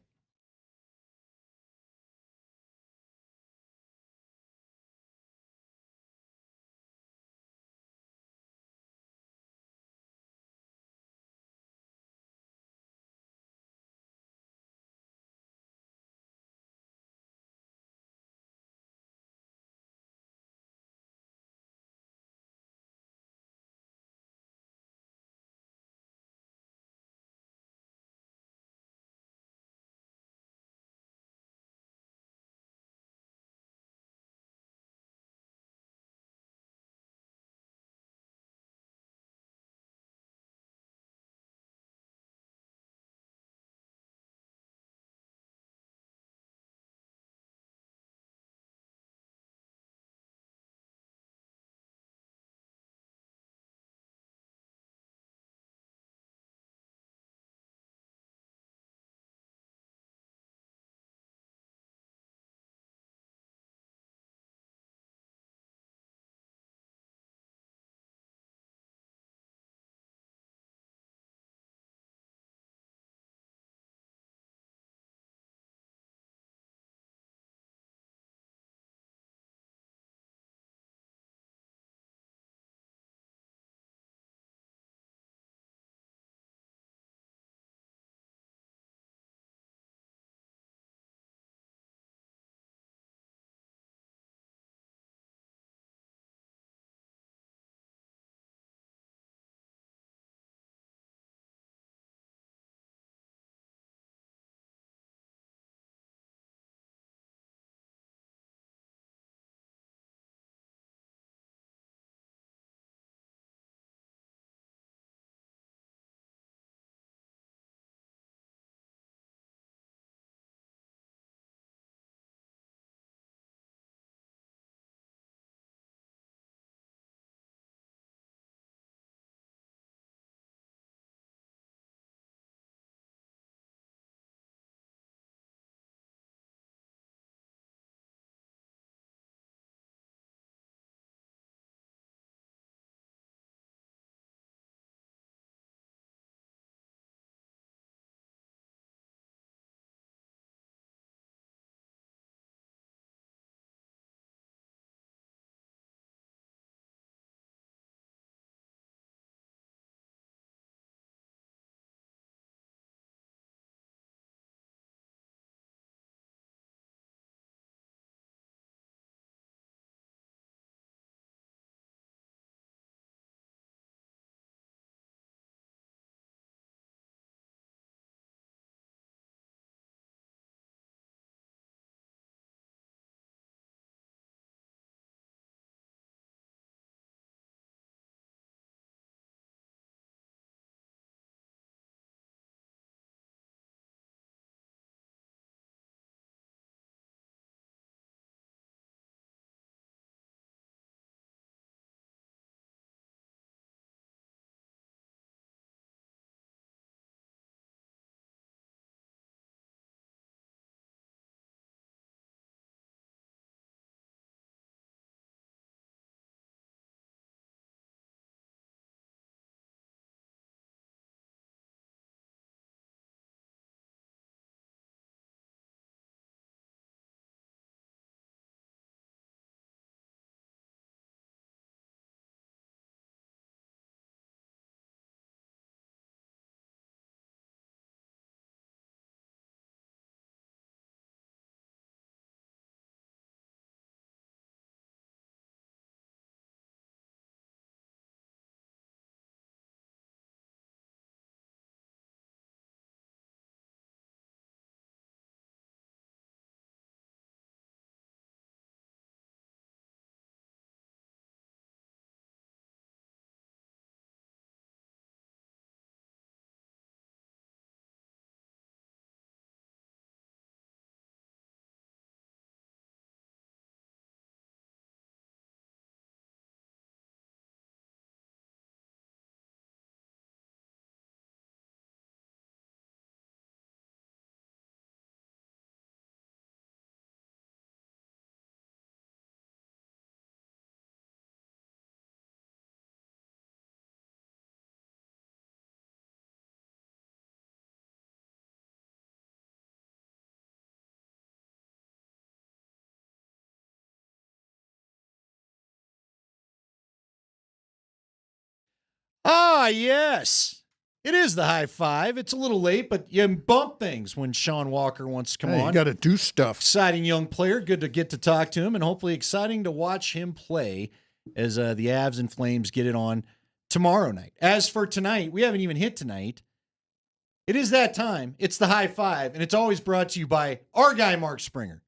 yes. It is the high five. It's a little late, but you bump things when Sean Walker wants to come on. You got to do stuff. Exciting young player. Good to get to talk to him, and hopefully exciting to watch him play as the Avs and Flames get it on tomorrow night. As for tonight, we haven't even hit tonight. It is that time. It's the high five, and it's always brought to you by our guy, Mark Springer.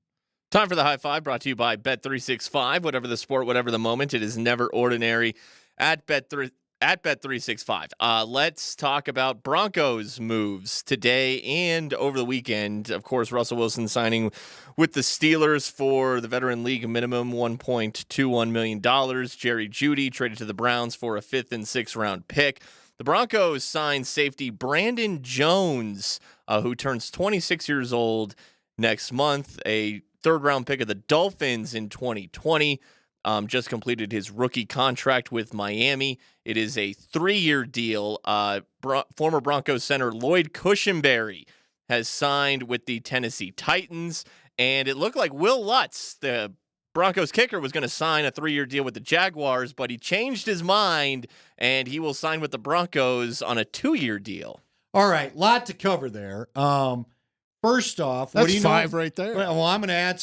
Time for the high five, brought to you by Bet365. Whatever the sport, whatever the moment, it is never ordinary at Bet365. Let's talk about Broncos moves today and over the weekend. Of course, Russell Wilson signing with the Steelers for the veteran league minimum $1.21 million. Jerry Jeudy traded to the Browns for a 5th and 6th round pick. The Broncos signed safety Brandon Jones, who turns 26 years old next month, a 3rd round pick of the Dolphins in 2020. Just completed his rookie contract with Miami. It is a 3-year deal. Former Broncos center Lloyd Cushenberry has signed with the Tennessee Titans, and it looked like Will Lutz, the Broncos kicker, was going to sign a 3-year deal with the Jaguars, but he changed his mind, and he will sign with the Broncos on a 2-year deal. All right, lot to cover there. First off, that's what do you 5 know? right there. Well, I'm going to add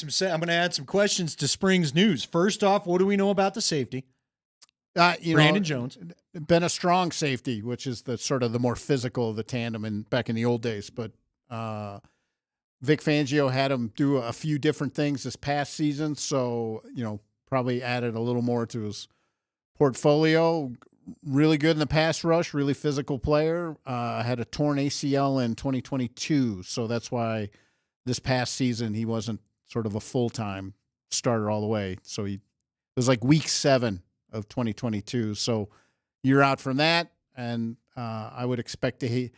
some questions to Spring's news. First off, what do we know about the safety? Brandon Jones. Been a strong safety, which is the sort of the more physical of the tandem back in the old days. But Vic Fangio had him do a few different things this past season, so probably added a little more to his portfolio. Really good in the pass rush, really physical player. Had a torn ACL in 2022, so that's why this past season he wasn't sort of a full-time starter all the way. So it was like week 7 of 2022. So you're out from that, and I would expect him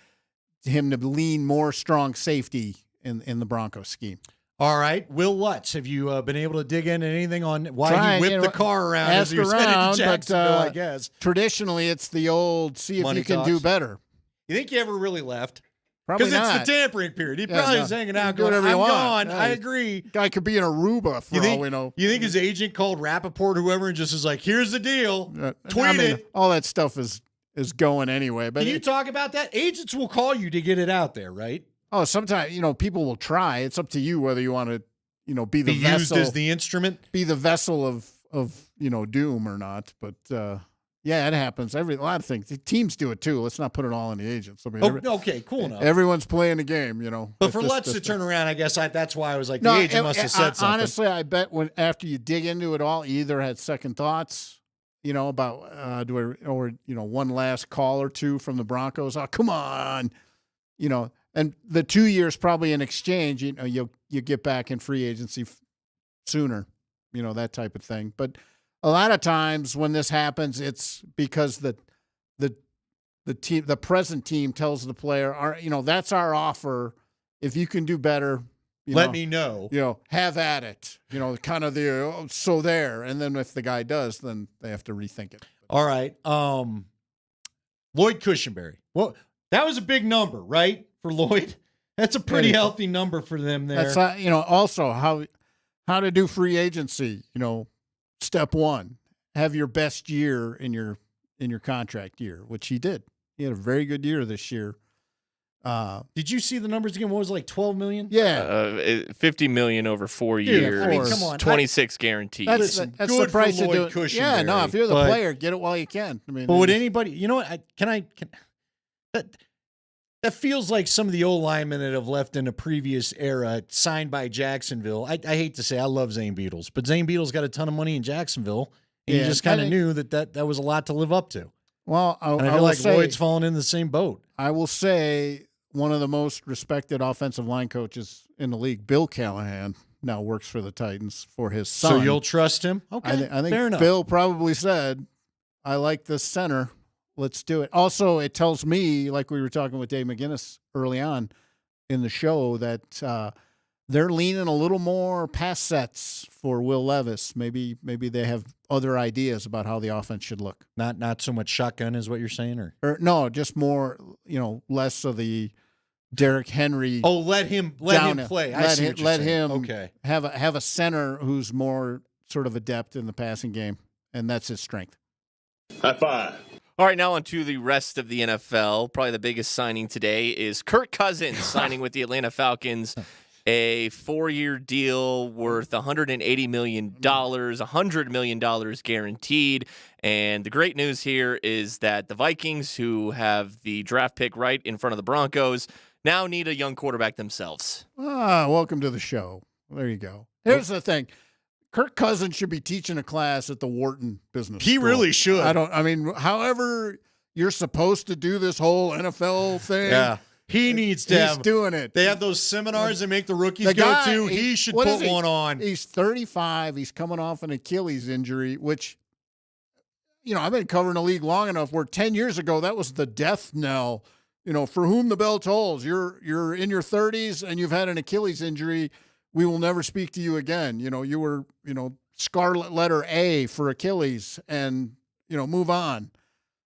to lean more strong safety in the Broncos scheme. All right. Will Lutz, have you been able to dig into anything on why he whipped the car around as he was headed to Jacksonville, I guess? Traditionally, it's the old see if Money you can talks. do better. You think he ever really left? Probably Because not. it's the tampering period. He probably was hanging out going, I'm gone. I agree. Guy could be in Aruba for all we know. You think his agent called Rappaport, whoever, and just was like, here's the deal. Tweet it. All that stuff is going anyway. But Can you talk about that? Agents will call you to get it out there, right? Oh, sometimes, people will try. It's up to you whether you want to, be the Be vessel. used as the instrument? Be the vessel of doom or not. But, yeah, it happens. A lot of things. The teams do it, too. Let's not put it all on the agents. I mean, okay, cool enough. Everyone's playing the game, But for Lutz to turn around, I guess that's why I was like, the agent must have said something. Honestly, I bet after you dig into it all, you either had second thoughts, about one last call or two from the Broncos. Oh, come on. And the 2 years probably in exchange, you get back in free agency sooner, that type of thing. But a lot of times when this happens, it's because the present team tells the player, that's our offer. If you can do better, let me know. Have at it. Kind of so there. And then if the guy does, then they have to rethink it. All right. Lloyd Cushenberry. Well, that was a big number, right? For Lloyd. That's a pretty healthy number for them there. That's also how to do free agency. Step 1, have your best year in your contract year, which he did. He had a very good year this year. Did you see the numbers again? What was it, like $12 million? Yeah, $50 million over 4 years. I mean, come on, 26 guaranteed. That's the price of doing. Yeah, no, if you're the player, get it while you can. I mean, but would anybody? You know what? That feels like some of the old linemen that have left in a previous era, signed by Jacksonville. I hate to say I love Zane Beadles, but Zane Beadles got a ton of money in Jacksonville, and you just kind of knew that was a lot to live up to. Well, I feel like Lloyd's falling in the same boat. I will say one of the most respected offensive line coaches in the league, Bill Callahan, now works for the Titans for his son. So you'll trust him? Okay, I think fair enough. Bill probably said, I like this center. Let's do it. Also, it tells me, like we were talking with Dave McGinnis early on in the show, that they're leaning a little more pass sets for Will Levis. Maybe they have other ideas about how the offense should look. Not so much shotgun is what you're saying, or no, just more, less of the Derrick Henry. Oh, let him play. Let him have a center who's more sort of adept in the passing game, and that's his strength. High five. All right, now on to the rest of the NFL. Probably the biggest signing today is Kirk Cousins signing with the Atlanta Falcons. A 4-year deal worth $180 million, $100 million guaranteed. And the great news here is that the Vikings, who have the draft pick right in front of the Broncos, now need a young quarterback themselves. Welcome to the show. There you go. Here's the thing. Kirk Cousins should be teaching a class at the Wharton Business School. He really should. However you're supposed to do this whole NFL thing. Yeah. He needs to He's doing it. They have those seminars they make the rookies go to. He should put one on. He's 35. He's coming off an Achilles injury, which, I've been covering the league long enough where 10 years ago, that was the death knell. For whom the bell tolls. You're in your 30s and you've had an Achilles injury. We will never speak to you again. You were, scarlet letter A for Achilles and, move on.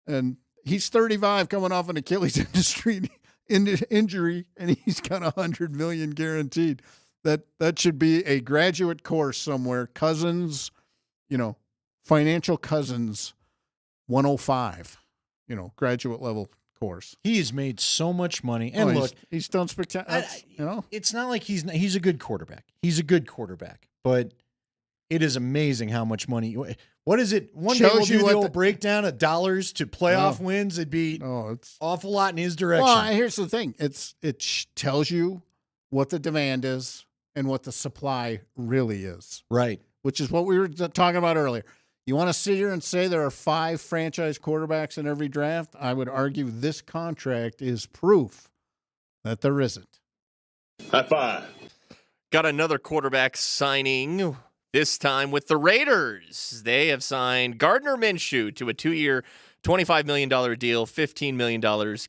And he's 35 coming off an Achilles injury, and he's got $100 million guaranteed. That should be a graduate course somewhere. Cousins, Financial Cousins 105, graduate level course. He has made so much money. And look, he's done spectacular. It's not like he's a good quarterback. He's a good quarterback, but it is amazing how much money. What is it? One day we'll do the old breakdown of dollars to playoff wins. It'd be it's awful lot in his direction. Well, here's the thing. It tells you what the demand is and what the supply really is. Right. Which is what we were talking about earlier. You want to sit here and say there are 5 franchise quarterbacks in every draft? I would argue this contract is proof that there isn't. High five. Got another quarterback signing, this time with the Raiders. They have signed Gardner Minshew to a 2-year, $25 million deal, $15 million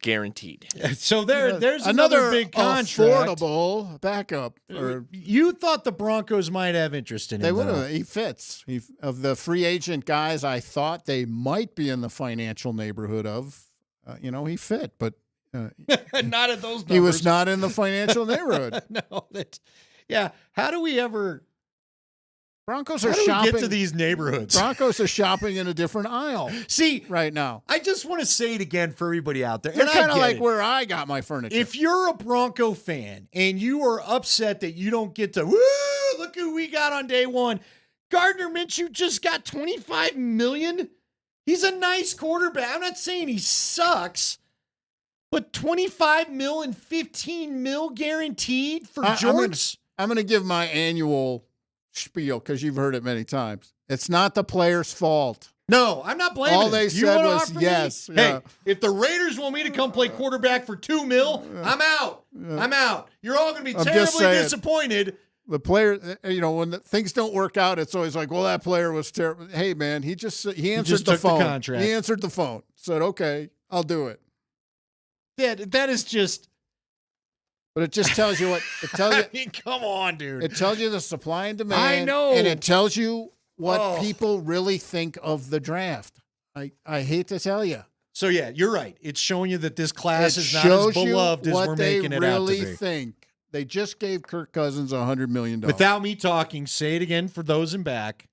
guaranteed. So there's another big contract. Affordable backup. You thought the Broncos might have interest in him. They would have. He fits. Of the free agent guys, I thought they might be in the financial neighborhood of. He fit, but not at those numbers. He was not in the financial neighborhood. Yeah. How do we ever? Broncos How are do shopping. we get to these neighborhoods? Broncos are shopping in a different aisle. See, right now. I just want to say it again for everybody out there. They're And kind of like it. where I got my furniture. If you're a Bronco fan and you are upset that you don't get to, look who we got on day one. Gardner Minshew just got $25 million. He's a nice quarterback. I'm not saying he sucks, but $25 million and $15 million guaranteed for Jorts. I'm going to give my annual spiel because you've heard it many times. It's not the player's fault. No, I'm not blaming All they him. said was yes. Hey, if the Raiders want me to come play quarterback for $2 million, I'm out. I'm out. You're all going to be terribly disappointed. The player, when things don't work out, it's always like, well, that player was terrible. Hey, man, he answered the phone. The contract. He answered the phone. Said, okay, I'll do it. Yeah, that is just. But it just tells you what it tells you. I mean, come on, dude. It tells you the supply and demand. I know. And it tells you what people really think of the draft. I hate to tell you. So, yeah, you're right. It's showing you that this class is not as beloved as we're making it out to be. What they really think. They just gave Kirk Cousins $100 million. Without me talking, say it again for those in back.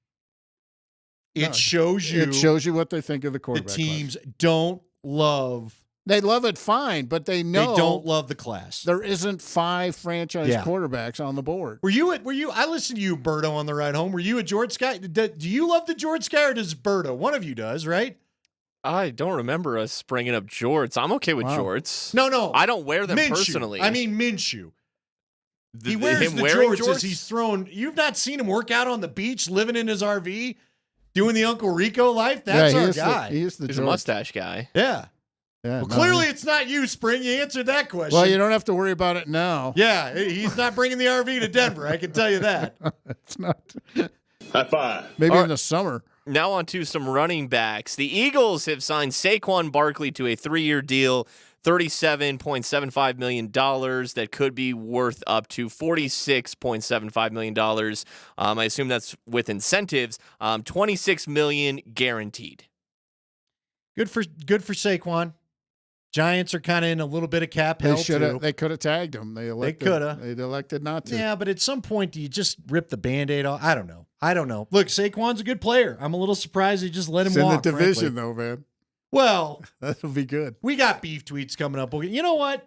It shows you what they think of the quarterback. The teams don't love. They love it fine, but they know they don't love the class. There isn't 5 franchise quarterbacks on the board. Were you? I listened to you, Berto, on the ride home. Were you a George guy? Do you love the George guy or does Berto? One of you does, right? I don't remember us bringing up jorts. I'm okay with jorts. No. I don't wear them Minshew. personally. I mean Minshew. He wears the jorts as he's thrown. You've not seen him work out on the beach, living in his RV, doing the Uncle Rico life? That's our guy. He's a mustache guy. Yeah. Yeah, well, clearly it's not you, Spring. You answered that question. Well, you don't have to worry about it now. Yeah, he's not bringing the RV to Denver. I can tell you that. It's not. High five. Maybe in the summer. Now on to some running backs. The Eagles have signed Saquon Barkley to a 3-year deal, $37.75 million that could be worth up to $46.75 million. I assume that's with incentives. $26 million guaranteed. Good for Saquon. Giants are kind of in a little bit of cap hell too. They could have tagged him. They could have. They elected not to. Yeah, but at some point, do you just rip the Band-Aid off? I don't know. Look, Saquon's a good player. I'm a little surprised they just let him walk. In the division, frankly. though, man. Well, that'll be good. We got beef tweets coming up. You know what?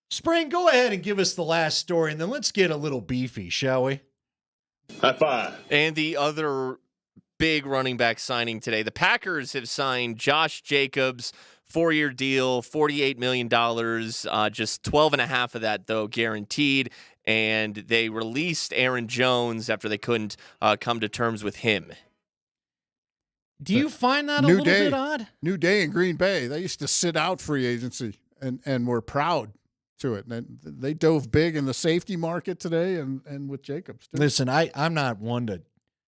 Spring, go ahead and give us the last story, and then let's get a little beefy, shall we? High five. And the other big running back signing today, the Packers have signed Josh Jacobs, 4-year deal, $48 million, just 12.5 of that, though, guaranteed. And they released Aaron Jones after they couldn't come to terms with him. Do you find that a little bit odd? New day in Green Bay. They used to sit out free agency and were proud to it. And they dove big in the safety market today and with Jacobs, too. Listen, I'm not one to –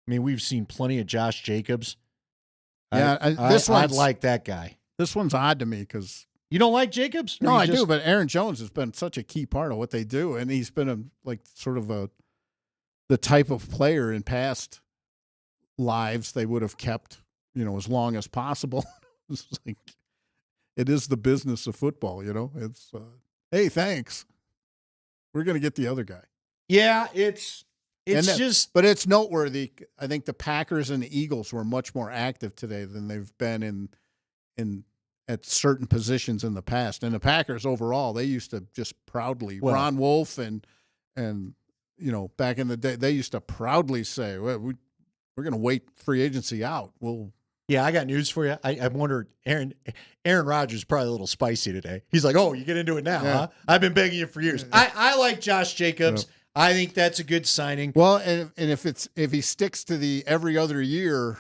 I mean, we've seen plenty of Josh Jacobs. Yeah, I'd like that guy. This one's odd to me because – You don't like Jacobs? No, I do, but Aaron Jones has been such a key part of what they do, and he's been the type of player in past lives they would have kept, as long as possible. It's like, it is the business of football, It's hey, thanks. We're going to get the other guy. Yeah, it's but it's noteworthy. I think the Packers and the Eagles were much more active today than they've been in at certain positions in the past. And the Packers overall, they used to just proudly, Ron Wolf and back in the day, they used to proudly say, well, we're going to wait free agency out. Yeah, I got news for you. I wondered, Aaron Rodgers is probably a little spicy today. He's like, oh, you get into it now, huh? I've been begging you for years. I like Josh Jacobs. Yeah. I think that's a good signing. Well, and if he sticks to the every other year,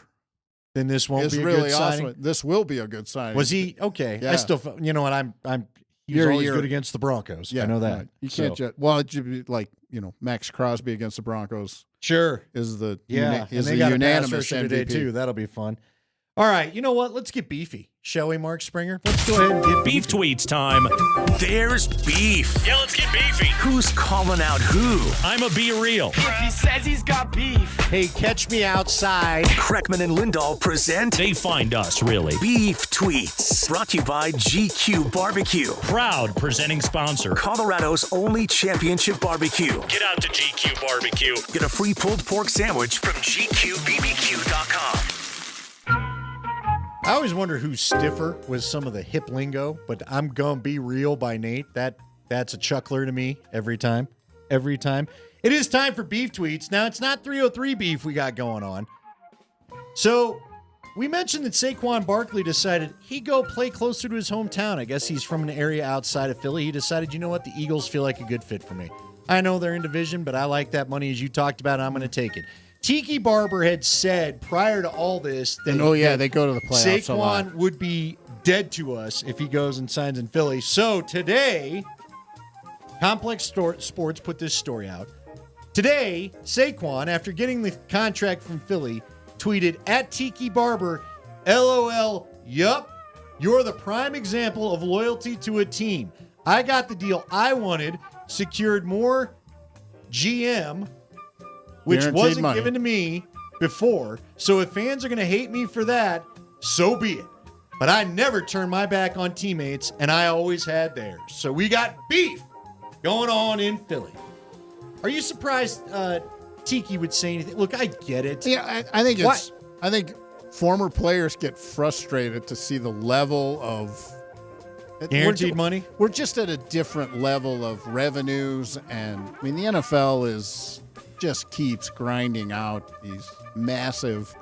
then this won't be a really good signing. Awesome. This will be a good signing. Was he okay? Yeah. I still, what he was always good against the Broncos. Yeah, I know that. Right. You can't just it should be like Max Crosby against the Broncos. Sure, is the and is they the got unanimous a MVP today too. That'll be fun. All right, you know what? Let's get beefy, shall we, Mark Springer? Let's go ahead and get beef tweets time. There's beef. Yeah, let's get beefy. Who's calling out who? I'm a Be Real. If he says he's got beef. Hey, catch me outside. Kreckman and Lindahl present They Find Us, really. Beef Tweets. Brought to you by GQ Barbecue. Proud presenting sponsor. Colorado's only championship barbecue. Get out to GQ Barbecue. Get a free pulled pork sandwich from GQBBQ.com. I always wonder who's stiffer with some of the hip lingo, but I'm gonna be real by Nate. That's a chuckler to me every time. Every time. It is time for beef tweets. Now, it's not 303 beef we got going on. So, we mentioned that Saquon Barkley decided he'd go play closer to his hometown. I guess he's from an area outside of Philly. He decided, you know what, the Eagles feel like a good fit for me. I know they're in division, but I like that money as you talked about. I'm going to take it. Tiki Barber had said prior to all this that they go to the playoffs. Saquon would be dead to us if he goes and signs in Philly. So today, Complex Sports put this story out. Today, Saquon, after getting the contract from Philly, tweeted at Tiki Barber, LOL, yup, you're the prime example of loyalty to a team. I got the deal I wanted, secured more GM, which Guaranteed wasn't money. given to me before. So if fans are going to hate me for that, so be it. But I never turned my back on teammates, and I always had theirs. So we got beef going on in Philly. Are you surprised Tiki would say anything? Look, I get it. Yeah, I think I think former players get frustrated to see the level of guaranteed money. We're just at a different level of revenues, and I mean the NFL just keeps grinding out these massive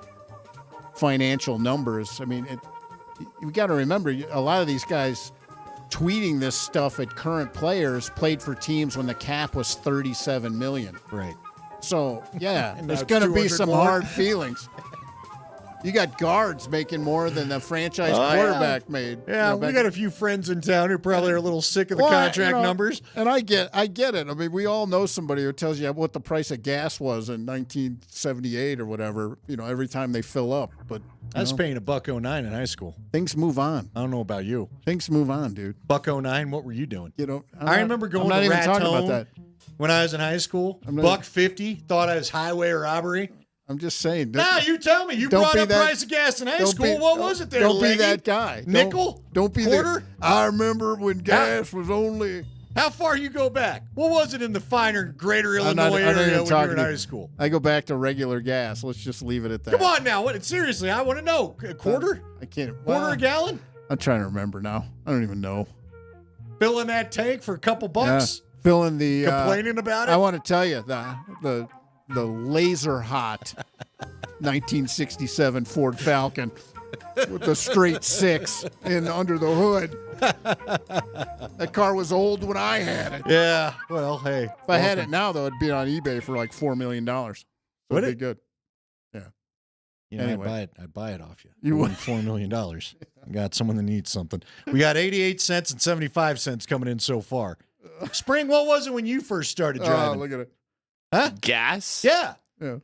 financial numbers. I mean, you got to remember a lot of these guys tweeting this stuff at current players played for teams when the cap was $37 million. Right. So yeah, And there's now going to it's be 200 some more. hard feelings. You got guards making more than the franchise Oh, quarterback made. Yeah, we got a few friends in town who probably are a little sick of the contract numbers. And I get it. I mean, we all know somebody who tells you what the price of gas was in 1978 or whatever, every time they fill up. But I was paying $1.09 in high school. Things move on. I don't know about you. Things move on, dude. $1.09, what were you doing? I remember going I'm not to even talking Raton about that. when I was in high school. $1.50, thought I was highway robbery. I'm just saying. Now you tell me. You don't brought be up that- price of gas in high don't school. be- What was it there? Don't be Leggy? that guy. Nickel? Don't be Quarter? I remember when gas was only How far you go back? What was it in the finer, greater Illinois area when you were in high school? I go back to regular gas. Let's just leave it at that. Come on now. What? Seriously, I want to know. A quarter? I can't. Quarter a gallon? I'm trying to remember now. I don't even know. Filling that tank for a couple bucks? Filling the... Complaining about it? I want to tell you, the laser hot 1967 Ford Falcon with the straight 6 in under the hood. That car was old when I had it. Yeah. Well, hey. If I had it now, though, it'd be on eBay for like $4 million. So Would it'd it? be good. Yeah. You know, Anyway. I'd buy it off you. You would. $4 million. I got someone that needs something. We got 88 cents and 75 cents coming in so far. Spring, what was it when you first started driving? Oh, look at it. Huh? Gas? Yeah. Yeah.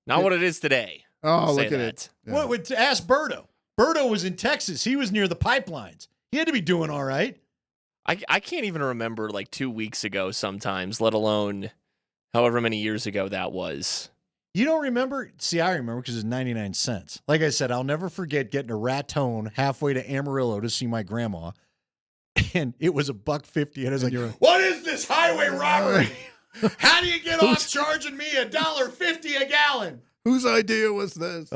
Not what it is today. Oh, Say look at that. it. Yeah. What would ask Berto? Berto was in Texas. He was near the pipelines. He had to be doing all right. I can't even remember like 2 weeks ago sometimes, let alone however many years ago that was. You don't remember? See, I remember because it was 99 cents. Like I said, I'll never forget getting a Raton halfway to Amarillo to see my grandma. And it was $1.50. And I was like, what is this highway robbery? How do you get off charging me $1.50 a gallon? Whose idea was this?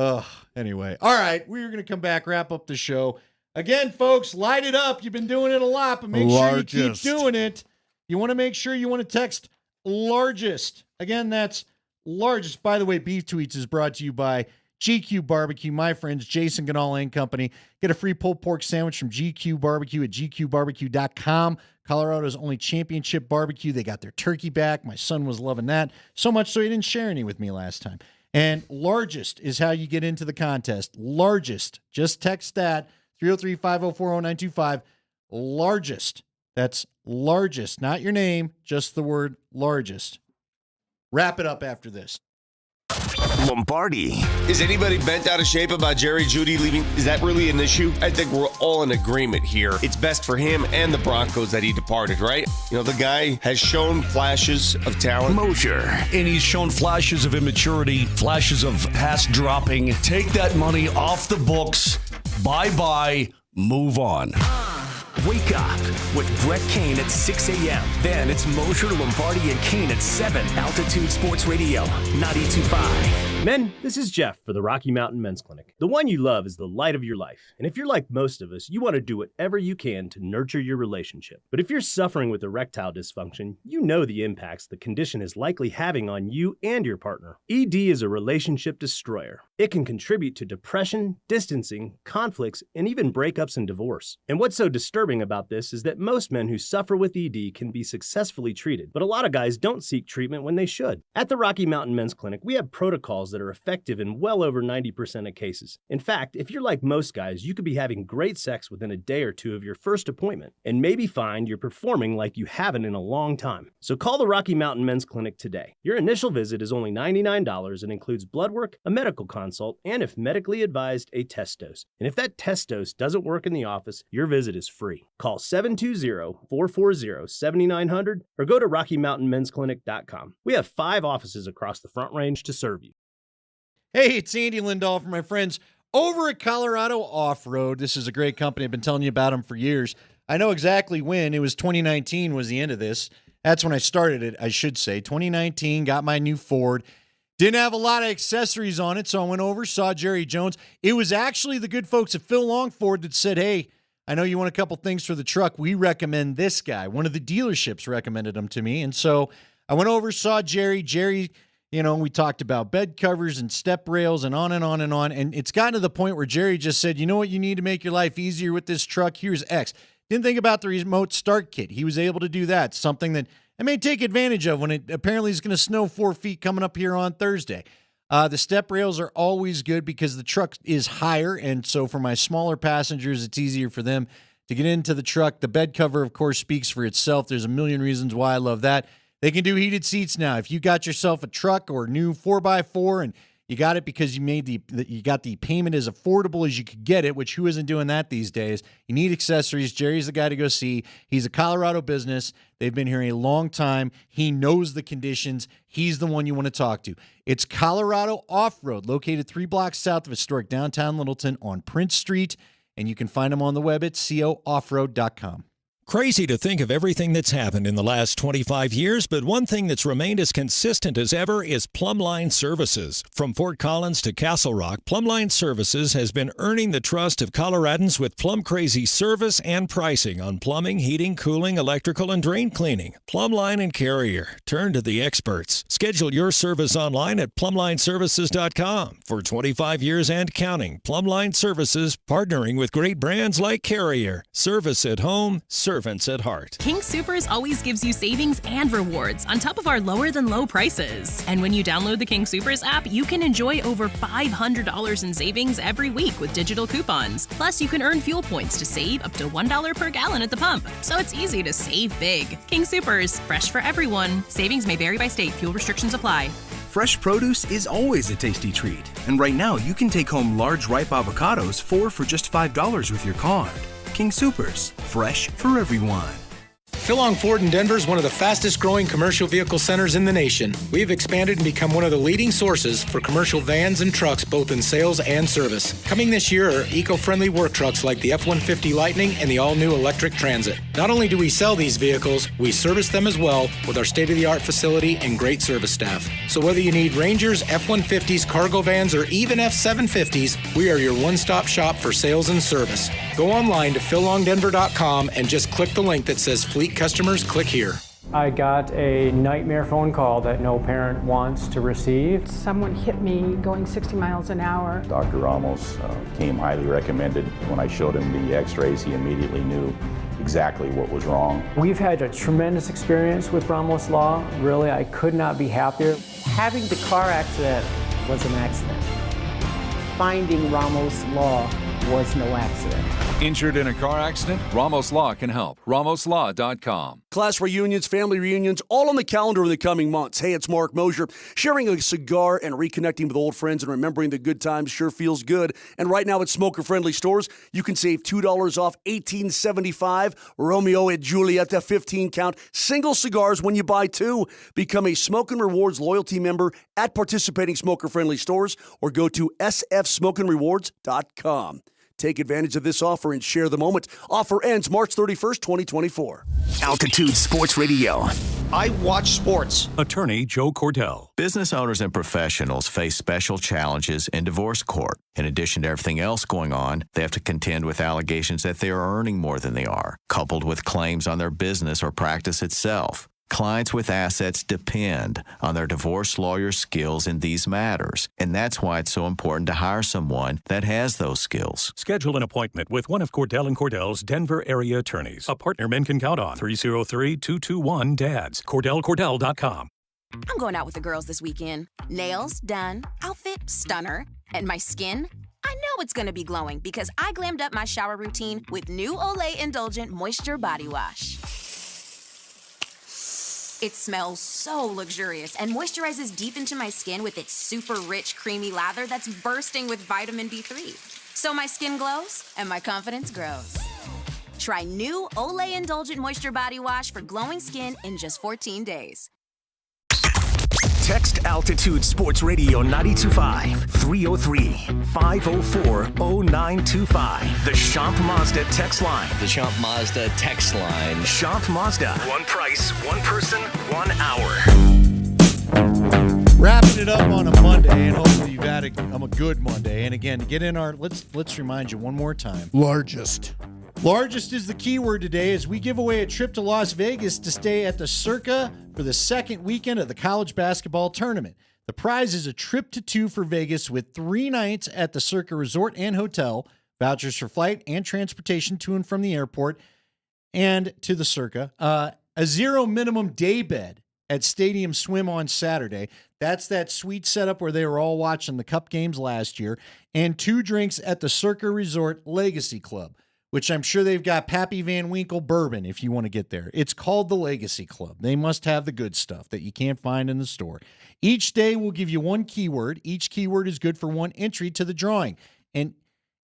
Anyway. All right. We're going to come back, wrap up the show. Again, folks, light it up. You've been doing it a lot, but make sure you keep doing it. You want to make sure you want to text largest. Again, that's largest. By the way, Beef Tweets is brought to you by GQ Barbecue. My friends, Jason Ganal and Company. Get a free pulled pork sandwich from GQ Barbecue at gqbarbecue.com. Colorado's only championship barbecue. They got their turkey back. My son was loving that so much so he didn't share any with me last time. And largest is how you get into the contest. Largest. Just text that, 303-504-0925. Largest. That's largest. Not your name, just the word largest. Wrap it up after this. Lombardi. Is anybody bent out of shape about Jerry Jeudy leaving? Is that really an issue? I think we're all in agreement here. It's best for him and the Broncos that he departed, right? You know, the guy has shown flashes of talent. Mosier. And he's shown flashes of immaturity, flashes of pass dropping. Take that money off the books. Bye-bye. Move on. Wake up with Brett Kane at 6 a.m. Then it's Mosier, Lombardi, and Kane at 7. Altitude Sports Radio, 92.5. Men, this is Jeff for the Rocky Mountain Men's Clinic. The one you love is the light of your life. And if you're like most of us, you want to do whatever you can to nurture your relationship. But if you're suffering with erectile dysfunction, you know the impacts the condition is likely having on you and your partner. ED is a relationship destroyer. It can contribute to depression, distancing, conflicts, and even breakups and divorce. And what's so disturbing about this is that most men who suffer with ED can be successfully treated, but a lot of guys don't seek treatment when they should. At the Rocky Mountain Men's Clinic, we have protocols that are effective in well over 90% of cases. In fact, if you're like most guys, you could be having great sex within a day or two of your first appointment, and maybe find you're performing like you haven't in a long time. So call the Rocky Mountain Men's Clinic today. Your initial visit is only $99 and includes blood work, a medical consult, and if medically advised, a test dose. And if that test dose doesn't work in the office, your visit is free. Call 720-440-7900 or go to RockyMountainMen'sClinic.com. We have 5 offices across the Front Range to serve you. Hey, it's Andy Lindahl from my friends over at Colorado Off-Road. This is a great company. I've been telling you about them for years. I know exactly when. It was 2019 was the end of this. That's when I started it, I should say. 2019, got my new Ford. Didn't have a lot of accessories on it, so I went over, saw Jerry Jones. It was actually the good folks at Phil Longford that said, hey, I know you want a couple things for the truck. We recommend this guy. One of the dealerships recommended him to me. And so I went over, saw Jerry. Jerry, you know, we talked about bed covers and step rails and on and on and on. And it's gotten to the point where Jerry just said, you know what you need to make your life easier with this truck? Here's X. Didn't think about the remote start kit. He was able to do that. Something that I may take advantage of when it apparently is going to snow 4 feet coming up here on Thursday. The step rails are always good because the truck is higher. And so for my smaller passengers, it's easier for them to get into the truck. The bed cover, of course, speaks for itself. There's a million reasons why I love that. They can do heated seats now. If you got yourself a truck or a new 4x4 and you got it because you got the payment as affordable as you could get it, which who isn't doing that these days? You need accessories. Jerry's the guy to go see. He's a Colorado business. They've been here a long time. He knows the conditions. He's the one you want to talk to. It's Colorado Off-Road, located 3 blocks south of historic downtown Littleton on Prince Street, and you can find them on the web at cooffroad.com. Crazy to think of everything that's happened in the last 25 years, but one thing that's remained as consistent as ever is Plumline Services. From Fort Collins to Castle Rock, Plumline Services has been earning the trust of Coloradans with plum-crazy service and pricing on plumbing, heating, cooling, electrical, and drain cleaning. Plumline and Carrier. Turn to the experts. Schedule your service online at plumlineservices.com. For 25 years and counting, Plumline Services, partnering with great brands like Carrier. Service at home, servants at heart. King Soopers always gives you savings and rewards on top of our lower-than-low prices. And when you download the King Soopers app, you can enjoy over $500 in savings every week with digital coupons. Plus, you can earn fuel points to save up to $1 per gallon at the pump. So it's easy to save big. King Soopers, fresh for everyone. Savings may vary by state. Fuel restrictions apply. Fresh produce is always a tasty treat. And right now, you can take home large ripe avocados, 4 for just $5 with your card. King Soopers, fresh for everyone. Philong Ford in Denver is one of the fastest growing commercial vehicle centers in the nation. We have expanded and become one of the leading sources for commercial vans and trucks, both in sales and service. Coming this year are eco-friendly work trucks like the F-150 Lightning and the all-new electric Transit. Not only do we sell these vehicles, we service them as well with our state-of-the-art facility and great service staff. So whether you need Rangers, F-150s, cargo vans, or even F-750s, we are your one-stop shop for sales and service. Go online to phillongdenver.com and just click the link that says Fleet Customers, click here. I got a nightmare phone call that no parent wants to receive. Someone hit me going 60 miles an hour. Dr. Ramos came highly recommended. When I showed him the x-rays, he immediately knew exactly what was wrong. We've had a tremendous experience with Ramos Law. Really, I could not be happier. Having the car accident was an accident. Finding Ramos Law was no accident. Injured in a car accident? Ramos Law can help. RamosLaw.com. Class reunions, family reunions, all on the calendar in the coming months. Hey, it's Mark Mosier. Sharing a cigar and reconnecting with old friends and remembering the good times sure feels good. And right now at smoker-friendly stores, you can save $2 off $18.75 Romeo and Julieta 15-count single cigars when you buy two. Become a Smokin' Rewards loyalty member at participating smoker-friendly stores or go to sfsmokinrewards.com. Take advantage of this offer and share the moment. Offer ends March 31st, 2024. Altitude Sports Radio. I watch sports. Attorney Joe Cordell. Business owners and professionals face special challenges in divorce court. In addition to everything else going on, they have to contend with allegations that they are earning more than they are, coupled with claims on their business or practice itself. Clients with assets depend on their divorce lawyer's skills in these matters, and that's why it's so important to hire someone that has those skills. Schedule an appointment with one of Cordell & Cordell's Denver area attorneys, a partner men can count on. 303-221-DADS. CordellCordell.com. I'm going out with the girls this weekend. Nails done, outfit stunner, and my skin? I know it's going to be glowing because I glammed up my shower routine with new Olay Indulgent Moisture Body Wash. It smells so luxurious and moisturizes deep into my skin with its super rich, creamy lather that's bursting with vitamin B3. So my skin glows and my confidence grows. Try new Olay Indulgent Moisture Body Wash for glowing skin in just 14 days. Text Altitude Sports Radio 925-303-504-0925. The Champ Mazda text line. The Champ Mazda text line. Champ Mazda. One price, one person, 1 hour. Wrapping it up on a Monday, and hopefully you've had a good Monday. And again, to get in our, let's remind you one more time. Largest. Largest is the keyword today as we give away a trip to Las Vegas to stay at the Circa for the second weekend of the college basketball tournament. The prize is a trip to 2 for Vegas with 3 nights at the Circa Resort and Hotel, vouchers for flight and transportation to and from the airport and to the Circa, a 0 minimum day bed at Stadium Swim on Saturday. That's that sweet setup where they were all watching the Cup games last year, and 2 drinks at the Circa Resort Legacy Club, which I'm sure they've got Pappy Van Winkle bourbon if you want to get there. It's called the Legacy Club. They must have the good stuff that you can't find in the store. Each day we'll give you 1 keyword. Each keyword is good for 1 entry to the drawing. And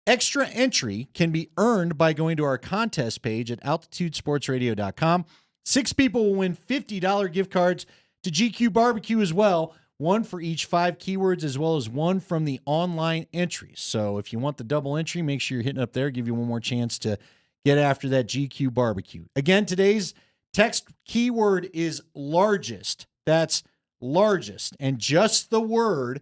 extra entry can be earned by going to our contest page at altitudesportsradio.com. 6 people will win $50 gift cards to GQ Barbecue as well. 1 for each 5 keywords, as well as 1 from the online entries. So if you want the double entry, make sure you're hitting up there. Give you one more chance to get after that GQ barbecue. Again, today's text keyword is largest. That's largest. And just the word,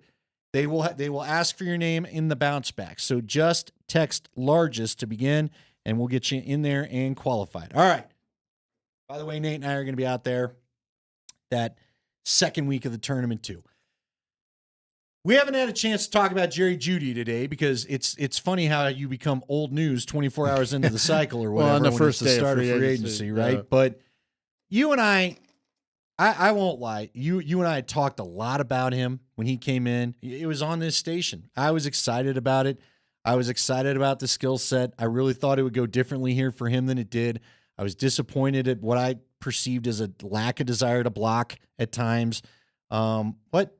they will ask for your name in the bounce back. So just text largest to begin, and we'll get you in there and qualified. All right. By the way, Nate and I are going to be out there that second week of the tournament too. We haven't had a chance to talk about Jerry Jeudy today because it's funny how you become old news 24 hours into the cycle or whatever on the when first it's the day start of of free agency, right? yeah. But you and I won't lie. You and I talked a lot about him when he came in. It was on this station. I was excited about it. I was excited about the skill set. I really thought it would go differently here for him than it did. I was disappointed at what I perceived as a lack of desire to block at times. But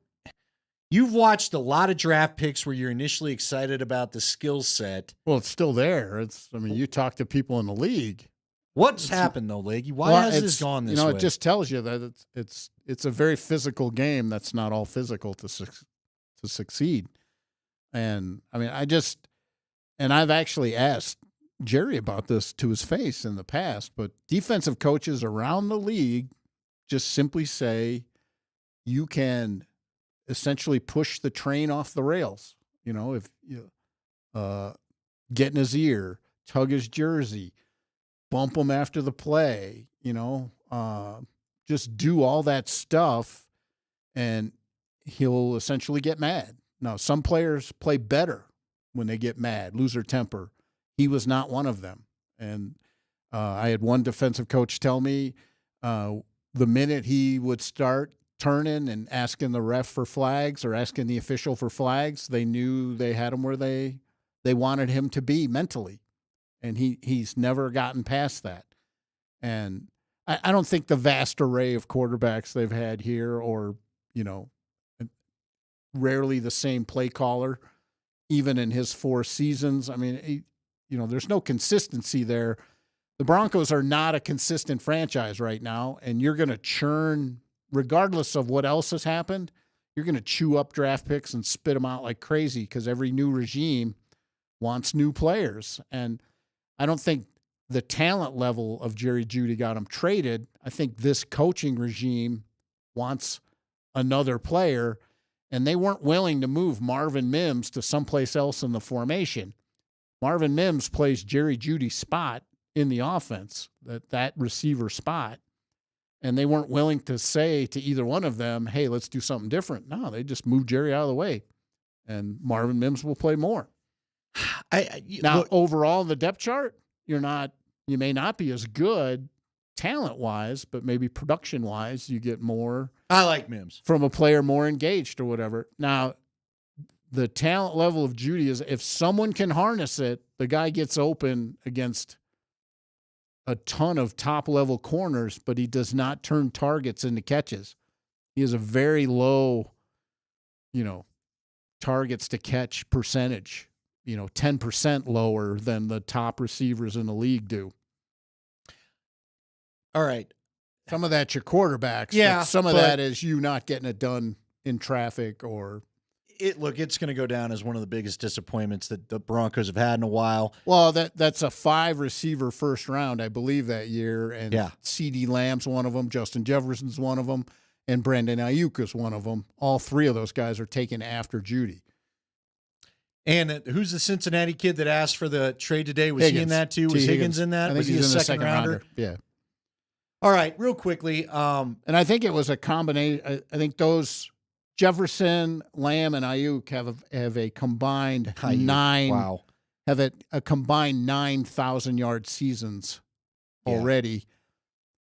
you've watched a lot of draft picks where you're initially excited about the skill set. Well, it's still there. You talk to people in the league. What's happened though, Leggy? Why has this gone this way? It just tells you that it's a very physical game that's not all physical to succeed. And I mean, I've actually asked Jerry about this to his face in the past, but defensive coaches around the league just simply say you can essentially push the train off the rails. If you get in his ear, tug his jersey, bump him after the play, just do all that stuff, and he'll essentially get mad. Now, some players play better when they get mad, lose their temper. He was not one of them. And I had one defensive coach tell me the minute he would start turning and asking the ref for flags or asking the official for flags, they knew they had him where they wanted him to be mentally. And he's never gotten past that. And I don't think the vast array of quarterbacks they've had here, or, rarely the same play caller, even in his 4 seasons. I mean, there's no consistency there. The Broncos are not a consistent franchise right now, and you're going to churn, regardless of what else has happened, you're going to chew up draft picks and spit them out like crazy because every new regime wants new players. And I don't think the talent level of Jerry Jeudy got him traded. I think this coaching regime wants another player, and they weren't willing to move Marvin Mims to someplace else in the formation. Marvin Mims plays Jerry Jeudy's spot in the offense, that receiver spot, and they weren't willing to say to either one of them, hey, let's do something different. No, they just moved Jerry out of the way, and Marvin Mims will play more. Overall, the depth chart, you may not be as good talent-wise, but maybe production-wise, you get more. I like Mims. From a player more engaged or whatever. Now, the talent level of Jeudy is if someone can harness it, the guy gets open against a ton of top-level corners, but he does not turn targets into catches. He has a very low, targets to catch percentage. 10% lower than the top receivers in the league do. All right. Some of that's your quarterbacks. Yeah. But some of that is you not getting it done in traffic or. It's going to go down as one of the biggest disappointments that the Broncos have had in a while. Well, that's a 5-receiver first round, I believe, that year. And CeeDee Lamb's one of them. Justin Jefferson's one of them. And Brandon Ayuk is one of them. All 3 of those guys are taken after Jeudy. And who's the Cincinnati kid that asked for the trade today? Was Higgins. He in that too? Was Higgins in that? Was he a second rounder? Yeah. All right, real quickly. And I think it was a combination. I think those Jefferson, Lamb, and Ayuk have a combined 9. Wow. Have a combined 9,000-yard seasons already.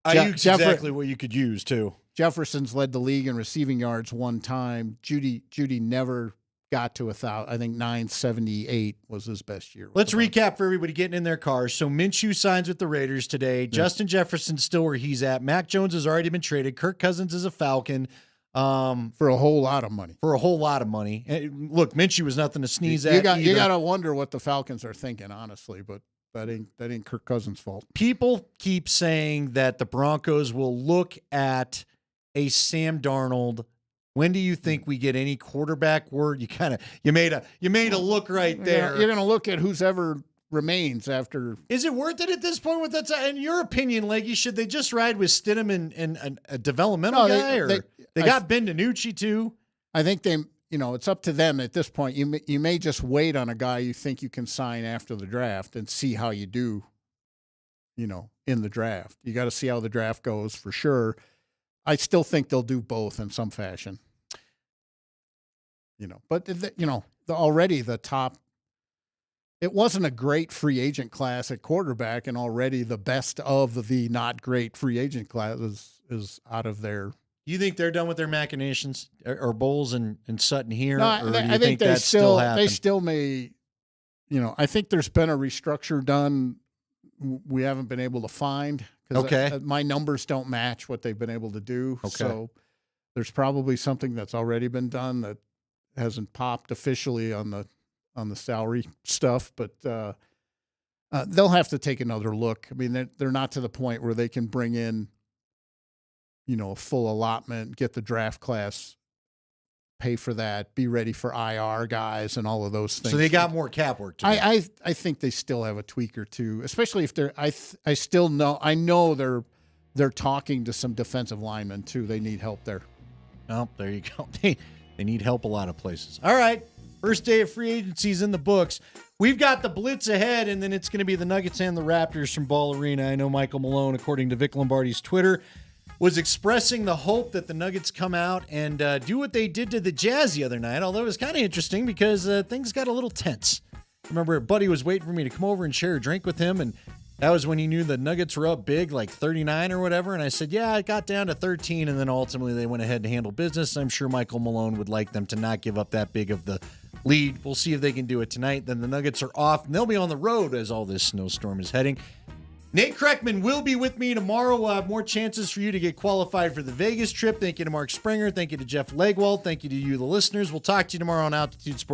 Ayuk's exactly what you could use too. Jefferson's led the league in receiving yards one time. Jeudy never got to 1,000. I think 978 was his best year. Let's recap for everybody getting in their cars. So Minshew signs with the Raiders today. Yeah. Justin Jefferson's still where he's at. Mac Jones has already been traded. Kirk Cousins is a Falcon. For a whole lot of money. And look, Minshew was nothing to sneeze at. You got to wonder what the Falcons are thinking, honestly, but that ain't Kirk Cousins' fault. People keep saying that the Broncos will look at a Sam Darnold. When do you think we get any quarterback word? You made a look right there. You're going to look at who's ever remains after. Is it worth it at this point with that? In your opinion, Leggy, should they just ride with Stidham and a developmental guy? They got Ben DiNucci too? I think it's up to them at this point. You may just wait on a guy you think you can sign after the draft and see how you do, in the draft. You got to see how the draft goes for sure. I still think they'll do both in some fashion. But already the top. It wasn't a great free agent class at quarterback, and already the best of the not great free agent class is out of there. You think they're done with their machinations, or Bowles and Sutton here? No, or do you I think that still happens? They still may. I think there's been a restructure done. We haven't been able to find. Okay. My numbers don't match what they've been able to do. Okay. So there's probably something that's already been done that hasn't popped officially on the salary stuff, but they'll have to take another look. I mean, they're not to the point where they can bring in, a full allotment, get the draft class, pay for that, be ready for IR guys and all of those things. So they got more cap work to do. I think they still have a tweak or two, especially if I know they're talking to some defensive linemen too. They need help there. Oh, there you go. They need help a lot of places. All right. First day of free agency's in the books. We've got the Blitz ahead, and then it's going to be the Nuggets and the Raptors from Ball Arena. I know Michael Malone, according to Vic Lombardi's Twitter, was expressing the hope that the Nuggets come out and do what they did to the Jazz the other night, although it was kind of interesting because things got a little tense. I remember Buddy was waiting for me to come over and share a drink with him, and that was when he knew the Nuggets were up big, like 39 or whatever, and I said, yeah, it got down to 13, and then ultimately they went ahead and handled business. I'm sure Michael Malone would like them to not give up that big of the lead. We'll see if they can do it tonight. Then the Nuggets are off, and they'll be on the road as all this snowstorm is heading. Nate Kreckman will be with me tomorrow. We'll have more chances for you to get qualified for the Vegas trip. Thank you to Mark Springer. Thank you to Jeff Legwald. Thank you to you, the listeners. We'll talk to you tomorrow on Altitude Sports.